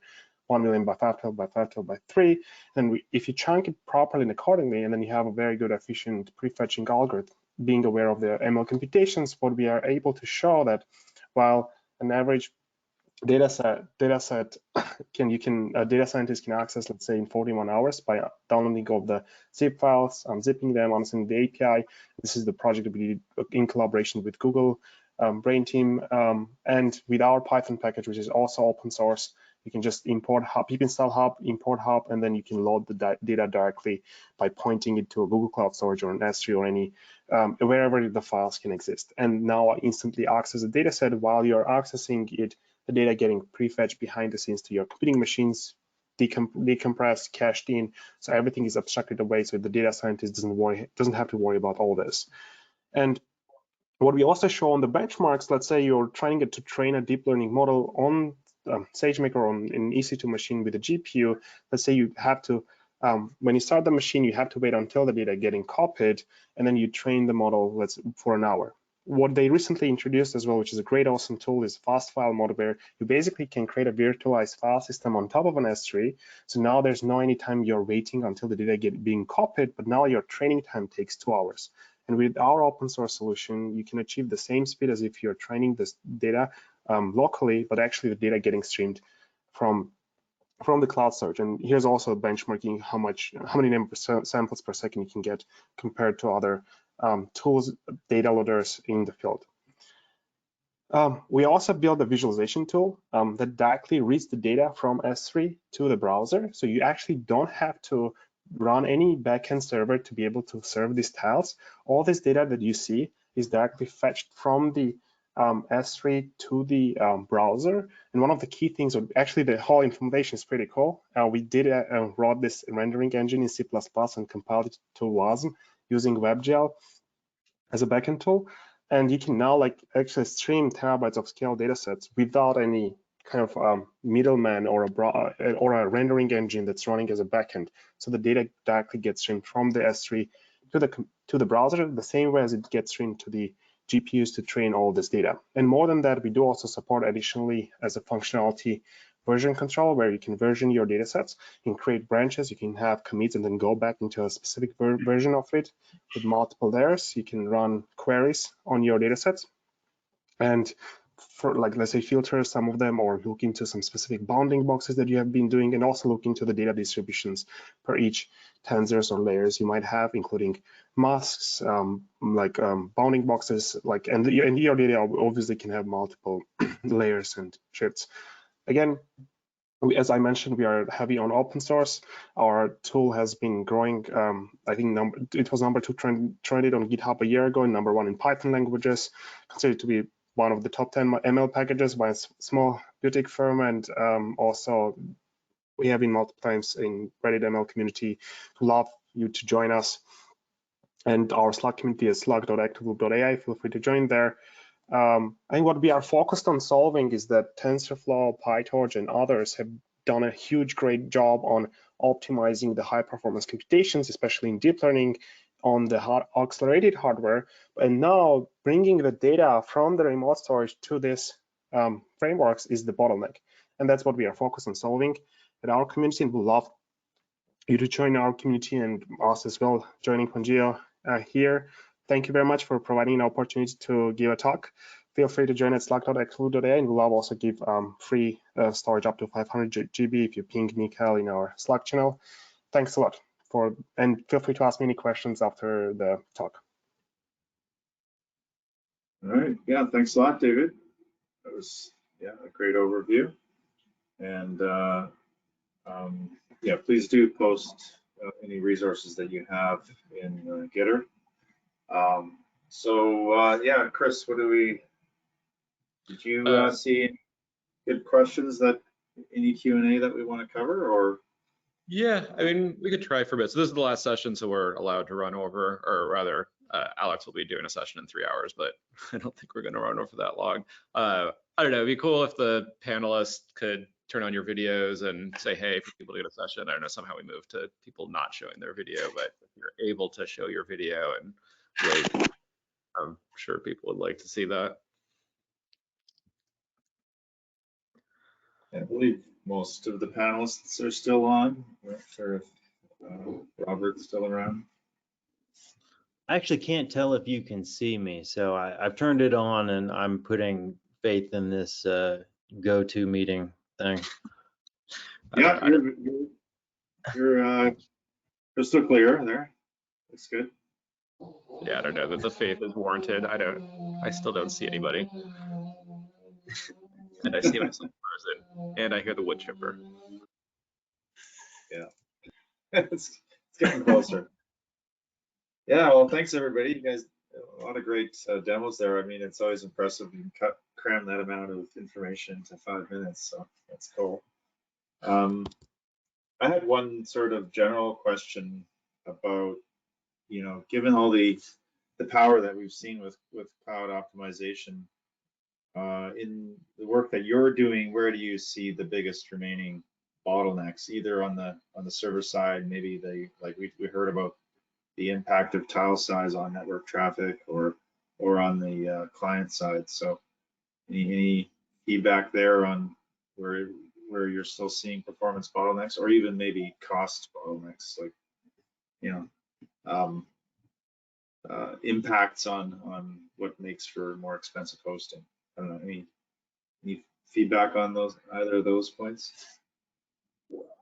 1 million by 512 by 512 by 3. And if you chunk it properly and accordingly, and then you have a very good, efficient prefetching algorithm, being aware of the ML computations, what we are able to show that while an average data scientist can access, let's say, in 41 hours by downloading all the zip files, unzipping them, understanding the API. This is the project that we did in collaboration with Google Brain Team, and with our Python package, which is also open source. You can just import Hub, you can install Hub, import Hub, and then you can load the data directly by pointing it to a Google Cloud Storage or an S3 or any, wherever the files can exist. And now instantly access the data set. While you're accessing it, the data getting prefetched behind the scenes to your computing machines, decompressed, cached in, so everything is abstracted away, so the data scientist doesn't have to worry about all this. And what we also show on the benchmarks, let's say you're trying to train a deep learning model on SageMaker on an EC2 machine with a GPU, let's say you have to, when you start the machine, you have to wait until the data getting copied, and then you train the model for an hour. What they recently introduced as well, which is a great awesome tool, is fast file mode, where you basically can create a virtualized file system on top of an S3. So now there's no any time you're waiting until the data being copied, but now your training time takes 2 hours. And with our open source solution, you can achieve the same speed as if you're training this data locally, but actually the data getting streamed from the cloud storage. And here's also benchmarking how many samples per second you can get compared to other tools, data loaders in the field. We also built a visualization tool that directly reads the data from S3 to the browser. So you actually don't have to run any backend server to be able to serve these tiles. All this data that you see is directly fetched from the S3 to the browser. And one of the key things, or actually the whole implementation is pretty cool. We did wrote this rendering engine in C++ and compiled it to WASM using WebGL as a backend tool. And you can now actually stream terabytes of scale data sets without any kind of middleman or a rendering engine that's running as a backend. So the data directly gets streamed from the S3 to the browser, the same way as it gets streamed to the GPUs to train all this data. And more than that, we do also support additionally as a functionality version control, where you can version your data sets. You can create branches, you can have commits and then go back into a specific version of it with multiple layers. You can run queries on your data sets and for let's say filter some of them, or look into some specific bounding boxes that you have been doing, and also look into the data distributions per each tensors or layers you might have, including masks, bounding boxes, and your data obviously can have multiple layers and shifts. Again, as I mentioned, we are heavy on open source. Our tool has been growing. I think it was number 2 trended on GitHub a year ago, and number 1 in Python languages, considered to be one of the top 10 ML packages by a small boutique firm. And also we have been multiple times in Reddit ML community. Love you to join us. And our Slack community is slack.activegroup.ai. Feel free to join there. I think what we are focused on solving is that TensorFlow, PyTorch, and others have done a great job on optimizing the high performance computations, especially in deep learning on the accelerated hardware. And now bringing the data from the remote storage to this frameworks is the bottleneck. And that's what we are focused on solving at our community. And we'd love you to join our community, and us as well joining Pangeo here. Thank you very much for providing an opportunity to give a talk. Feel free to join at slack.activegroup.ai, and we'll also give free storage up to 500 GB if you ping Mikhail in our Slack channel. Thanks a lot and feel free to ask me any questions after the talk. All right, yeah, thanks a lot, David. That was, a great overview. And yeah, please do post any resources that you have in Gitter. Yeah, Chris, did you see any good questions any Q&A that we want to cover, or? Yeah, I mean, we could try for a bit. So this is the last session, so we're allowed to run over, or rather, Alex will be doing a session in 3 hours, but I don't think we're going to run over that long. I don't know, it'd be cool if the panelists could turn on your videos and say, hey, for people to get a session. I don't know, somehow we moved to people not showing their video, but if you're able to show your video and wait, I'm sure people would like to see that. I believe most of the panelists are still on. I'm not sure if Robert's still around. I actually can't tell if you can see me, so I've turned it on and I'm putting faith in this go-to meeting thing. Yeah, you're crystal clear there. That's good. Yeah, I don't know that the faith is warranted. I still don't see anybody. And I see myself in person, and I hear the wood chipper. Yeah, it's getting closer. Yeah, well, thanks everybody. You guys, a lot of great demos there. I mean, it's always impressive you can cram that amount of information into 5 minutes, so that's cool. I had one sort of general question about, given all the power that we've seen with cloud optimization, in the work that you're doing, where do you see the biggest remaining bottlenecks, either on the server side, maybe we heard about the impact of tile size on network traffic, or on the client side. So any feedback there on where you're still seeing performance bottlenecks, or even maybe cost bottlenecks, like, you know, impacts on what makes for more expensive hosting? I don't know, any feedback on either of those points?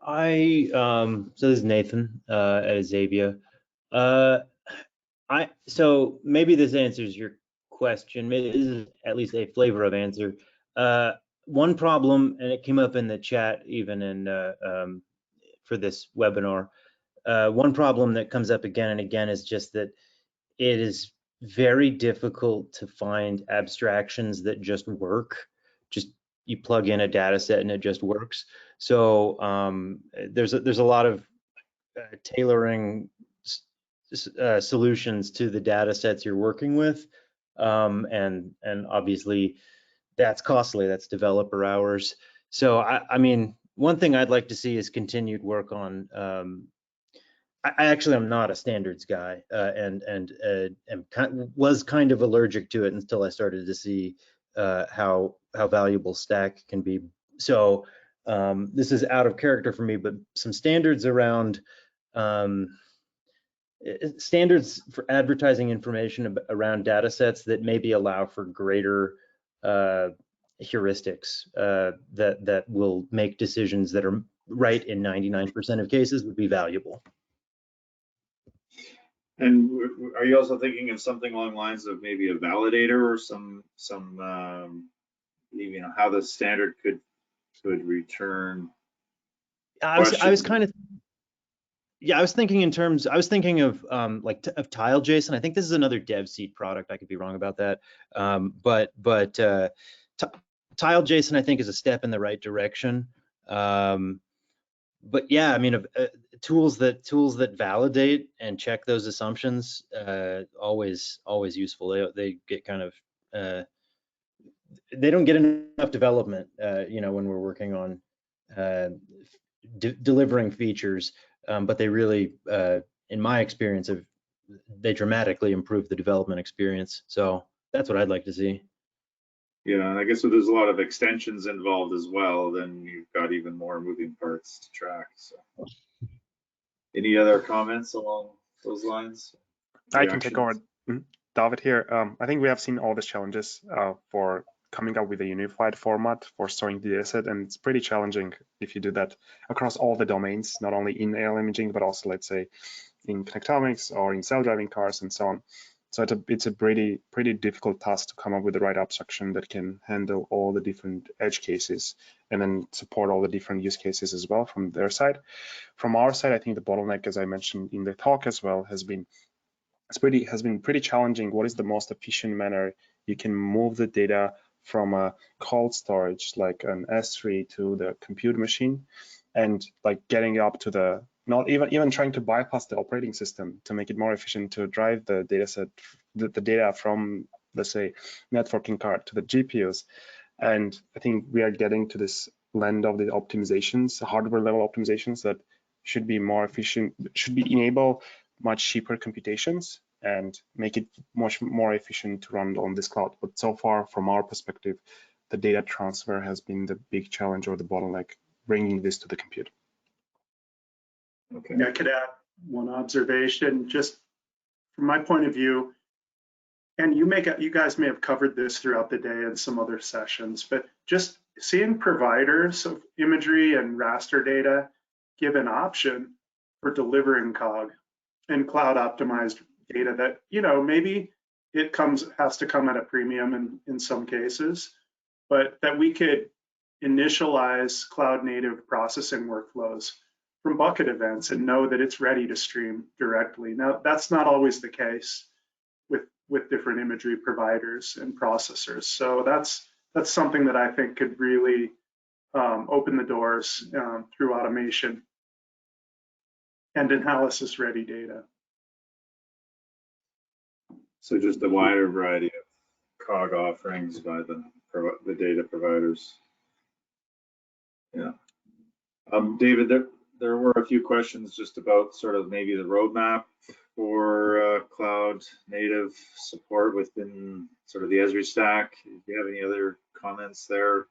So this is Nathan at Xavier. So maybe this answers your question. Maybe this is at least a flavor of answer. One problem, and it came up in the chat even in for this webinar. One problem that comes up again and again is just that it is very difficult to find abstractions that just work. Just you plug in a data set and it just works. So there's a lot of tailoring solutions to the data sets you're working with, and obviously that's costly. That's developer hours. So I mean, one thing I'd like to see is continued work on. I actually am not a standards guy, and was kind of allergic to it until I started to see how valuable Stack can be. So this is out of character for me, but some standards around standards for advertising information around data sets that maybe allow for greater heuristics that will make decisions that are right in 99% of cases would be valuable. And are you also thinking of something along the lines of maybe a validator, or some you know, how the standard could return? I was kind of, yeah, I was thinking in terms, I was thinking of like of tile JSON. I think this is another dev seed product. I could be wrong about that. But tile JSON, I think, is a step in the right direction. But yeah, I mean, tools that validate and check those assumptions, always useful. They get kind of they don't get enough development, you know, when we're working on delivering features, but they really, in my experience, they dramatically improve the development experience. So that's what I'd like to see. Yeah, and I guess there's a lot of extensions involved as well, then you've got even more moving parts to track. So any other comments along those lines? I can take over. David here. I think we have seen all these challenges for coming up with a unified format for storing the dataset, and it's pretty challenging if you do that across all the domains, not only in air imaging, but also, let's say, in connectomics or in self-driving cars and so on. So it's a pretty difficult task to come up with the right abstraction that can handle all the different edge cases and then support all the different use cases as well from their side. From our side, I think the bottleneck, as I mentioned in the talk as well, has been pretty challenging. What is the most efficient manner you can move the data from a cold storage like an S3 to the compute machine, and like getting up to the, not even trying to bypass the operating system to make it more efficient to drive the data set, the data from, let's say, networking card to the GPUs. And I think we are getting to this blend of the optimizations, hardware level optimizations that should be more efficient, should be enable much cheaper computations and make it much more efficient to run on this cloud. But so far, from our perspective, the data transfer has been the big challenge or the bottleneck, bringing this to the compute. Okay. I could add one observation, just from my point of view, and you guys may have covered this throughout the day in some other sessions, but just seeing providers of imagery and raster data give an option for delivering COG and cloud optimized data that, you know, maybe it has to come at a premium in some cases, but that we could initialize cloud native processing workflows from bucket events and know that it's ready to stream directly. Now, that's not always the case with different imagery providers and processors. So that's something that I think could really open the doors through automation and analysis ready data. So just a wider variety of COG offerings by the the data providers. Yeah. David, there were a few questions just about sort of maybe the roadmap for cloud native support within sort of the Esri stack. Do you have any other comments there?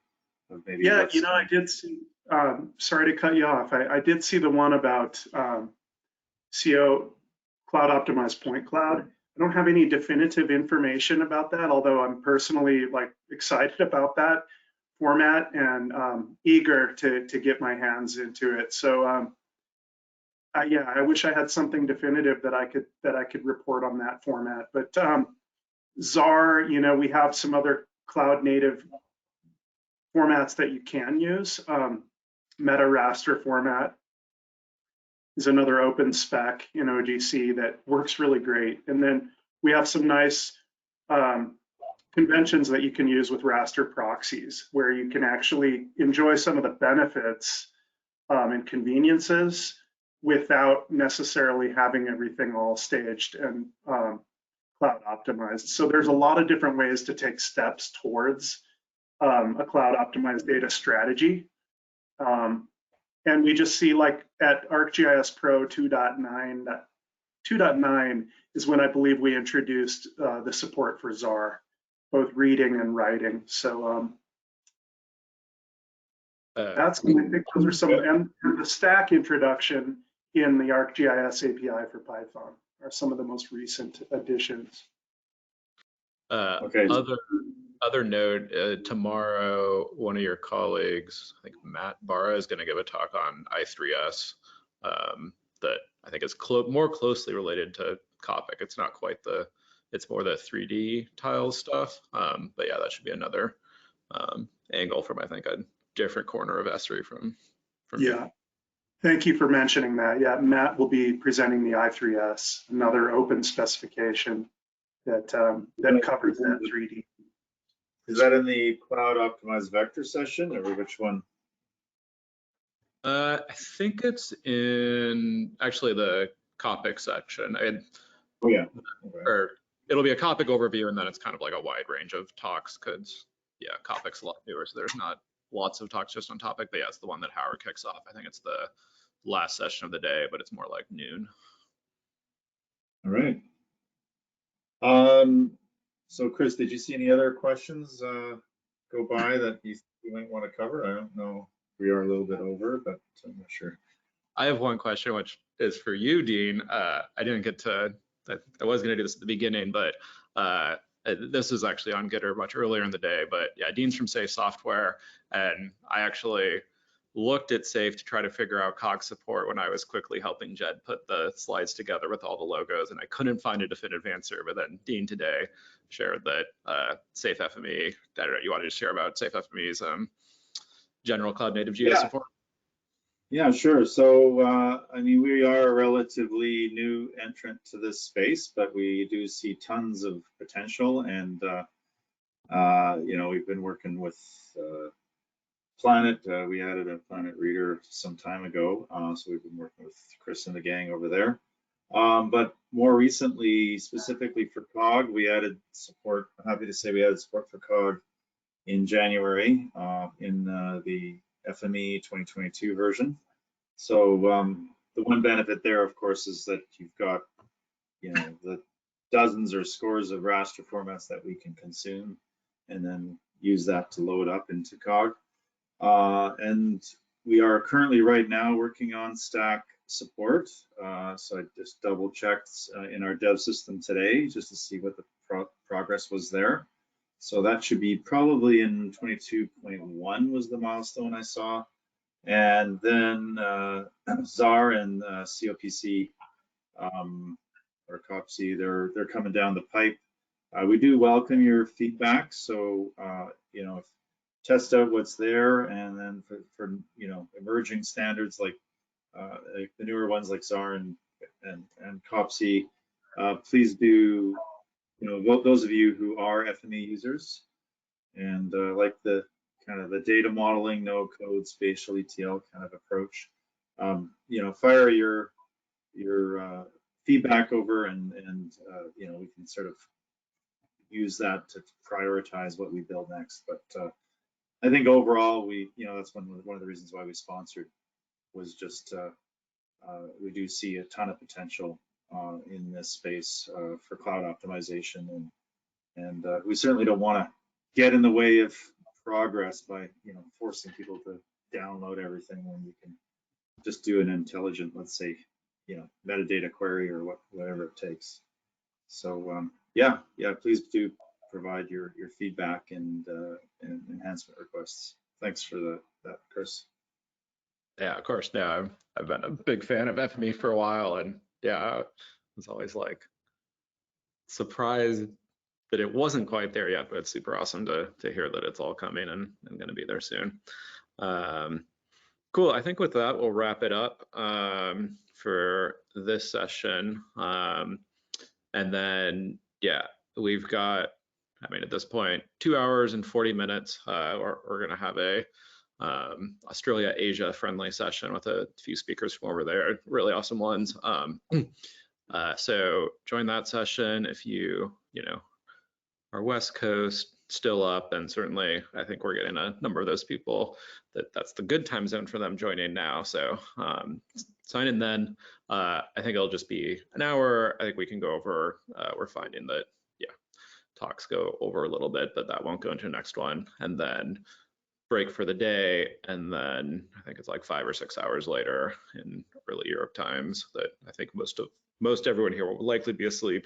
Of maybe yeah, you know, I did see, sorry to cut you off. I did see the one about CO cloud optimized point cloud. I don't have any definitive information about that, although I'm personally like excited about that format and eager to get my hands into it. So yeah, I wish I had something definitive that I could report on that format. But ZAR, you know, we have some other cloud native formats that you can use. Meta raster format is another open spec in OGC that works really great. And then we have some nice conventions that you can use with raster proxies, where you can actually enjoy some of the benefits and conveniences without necessarily having everything all staged and cloud optimized. So there's a lot of different ways to take steps towards a cloud optimized data strategy. And we just see, like at ArcGIS Pro 2.9 is when I believe we introduced the support for ZAR, both reading and writing. So that's, I think those are some, and the stack introduction in the ArcGIS API for Python are some of the most recent additions. Okay. Other note, tomorrow, one of your colleagues, I think Matt Barra, is going to give a talk on I3S that I think is more closely related to Copic. It's not quite it's more the 3D tile stuff. But yeah, that should be another angle from, I think, a different corner of Esri from yeah. Thank you for mentioning that. Yeah, Matt will be presenting the I3S, another open specification that covers that 3D. Is that in the cloud optimized vector session, or which one? I think it's in actually the Copic section. Oh yeah. Okay. Or it'll be a Copic overview, and then it's kind of like a wide range of talks, because yeah, Copic's a lot newer, so there's not lots of talks just on topic. But yeah, it's the one that Howard kicks off. I think it's the last session of the day, but it's more like noon. All right. So Chris, did you see any other questions go by that you might want to cover? I don't know. We are a little bit over, but I'm not sure. I have one question, which is for you, Dean. I didn't get to, I was going to do this at the beginning, but this is actually on Gitter much earlier in the day. But yeah, Dean's from Safe Software, and I actually looked at Safe to try to figure out Cogs support when I was quickly helping Jed put the slides together with all the logos, and I couldn't find a definitive answer. But then Dean today shared that Safe FME, I don't know, you wanted to share about Safe FME's general Cloud-Native Geo support? Yeah, sure. So, I mean, we are a relatively new entrant to this space, but we do see tons of potential. And, you know, we've been working with Planet. We added a Planet reader some time ago. So we've been working with Chris and the gang over there. But more recently, specifically for Cog, we added support. I'm happy to say we added support for Cog in January in the FME 2022 version. So the one benefit there, of course, is that you've got, you know, the dozens or scores of raster formats that we can consume and then use that to load up into Cog. And we are currently right now working on stack support. So I just double checked in our dev system today just to see what the progress was there. So that should be probably in 22.1 was the milestone I saw. And then ZAR and COPC or COPC, they're coming down the pipe. We do welcome your feedback. So, you know, test out what's there, and then for you know, emerging standards like the newer ones like ZAR and COPC, please do, you know, those of you who are FME users and like the kind of the data modeling, no code, spatial ETL kind of approach, you know, fire your feedback over, and you know, we can sort of use that to prioritize what we build next. But I think overall, that's one of the reasons why we sponsored, was just we do see a ton of potential in this space for cloud optimization, and we certainly don't want to get in the way of progress by forcing people to download everything when you can just do an intelligent, let's say, metadata query or whatever it takes. So yeah, please do provide your feedback and enhancement requests. Thanks for that, Chris. Yeah, of course. Yeah, I've been a big fan of FME for a while, and yeah, I was always like surprised that it wasn't quite there yet, but it's super awesome to hear that it's all coming and going to be there soon. Cool. I think with that, we'll wrap it up for this session. And then, yeah, we've got, I mean, at this point, 2 hours and 40 minutes. We're going to have a Australia Asia friendly session with a few speakers from over there, really awesome ones. So join that session if you are West Coast still up, and certainly I think we're getting a number of those people that's the good time zone for them joining now. So sign in then. I think it'll just be an hour. I think we can go over, we're finding that, yeah, talks go over a little bit, but that won't go into the next one. And then break for the day, and then I think it's like 5 or 6 hours later in early Europe times that I think most everyone here will likely be asleep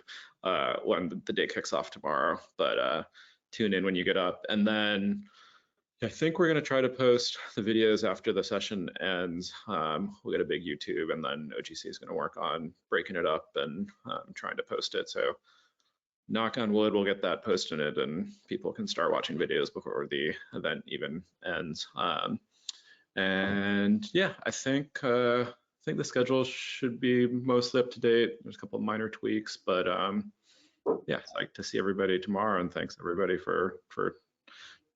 when the day kicks off tomorrow, but tune in when you get up. And then I think we're going to try to post the videos after the session ends. We'll get a big YouTube, and then OGC is going to work on breaking it up and trying to post it. So knock on wood, we'll get that posted and people can start watching videos before the event even ends. And yeah, I think the schedule should be mostly up to date. There's a couple of minor tweaks, but yeah, I'd like to see everybody tomorrow, and thanks everybody for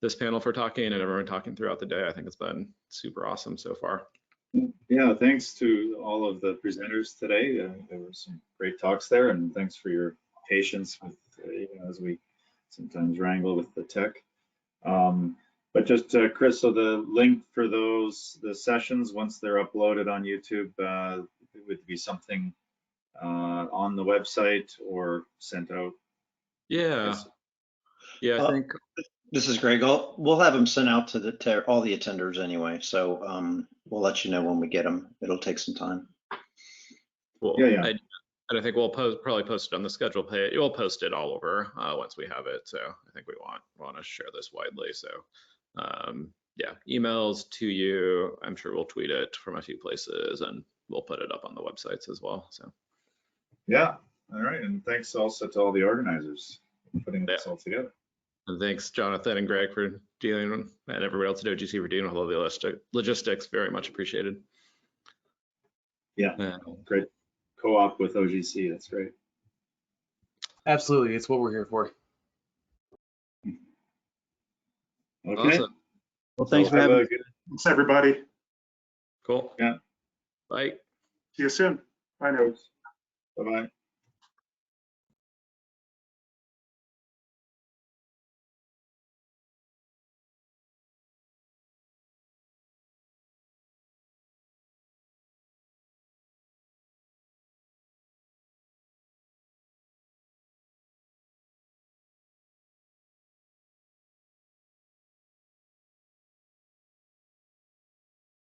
this panel for talking and everyone talking throughout the day. I think it's been super awesome so far. Yeah, thanks to all of the presenters today. There were some great talks there, and thanks for your patience with as we sometimes wrangle with the tech. But just Chris, so the link for the sessions, once they're uploaded on YouTube, it would be something on the website or sent out? Yeah. Yeah, I think. This is Greg. We'll have them sent out to all the attenders anyway, so we'll let you know when we get them. It'll take some time. Cool. Yeah. And I think we'll probably post it on the schedule page. You'll post it all over once we have it. So I think we want to share this widely. So yeah, emails to you. I'm sure we'll tweet it from a few places, and we'll put it up on the websites as well. So yeah, all right. And thanks also to all the organizers for putting this all together. And thanks, Jonathan and Greg, for dealing, and everybody else at OGC for dealing with all the logistics. Very much appreciated. Yeah, great co-op with OGC. That's great. Absolutely, it's what we're here for. Okay. Awesome. Well, thanks for having me. Thanks, everybody. Cool. Yeah. Bye. See you soon. Bye now. Bye-bye.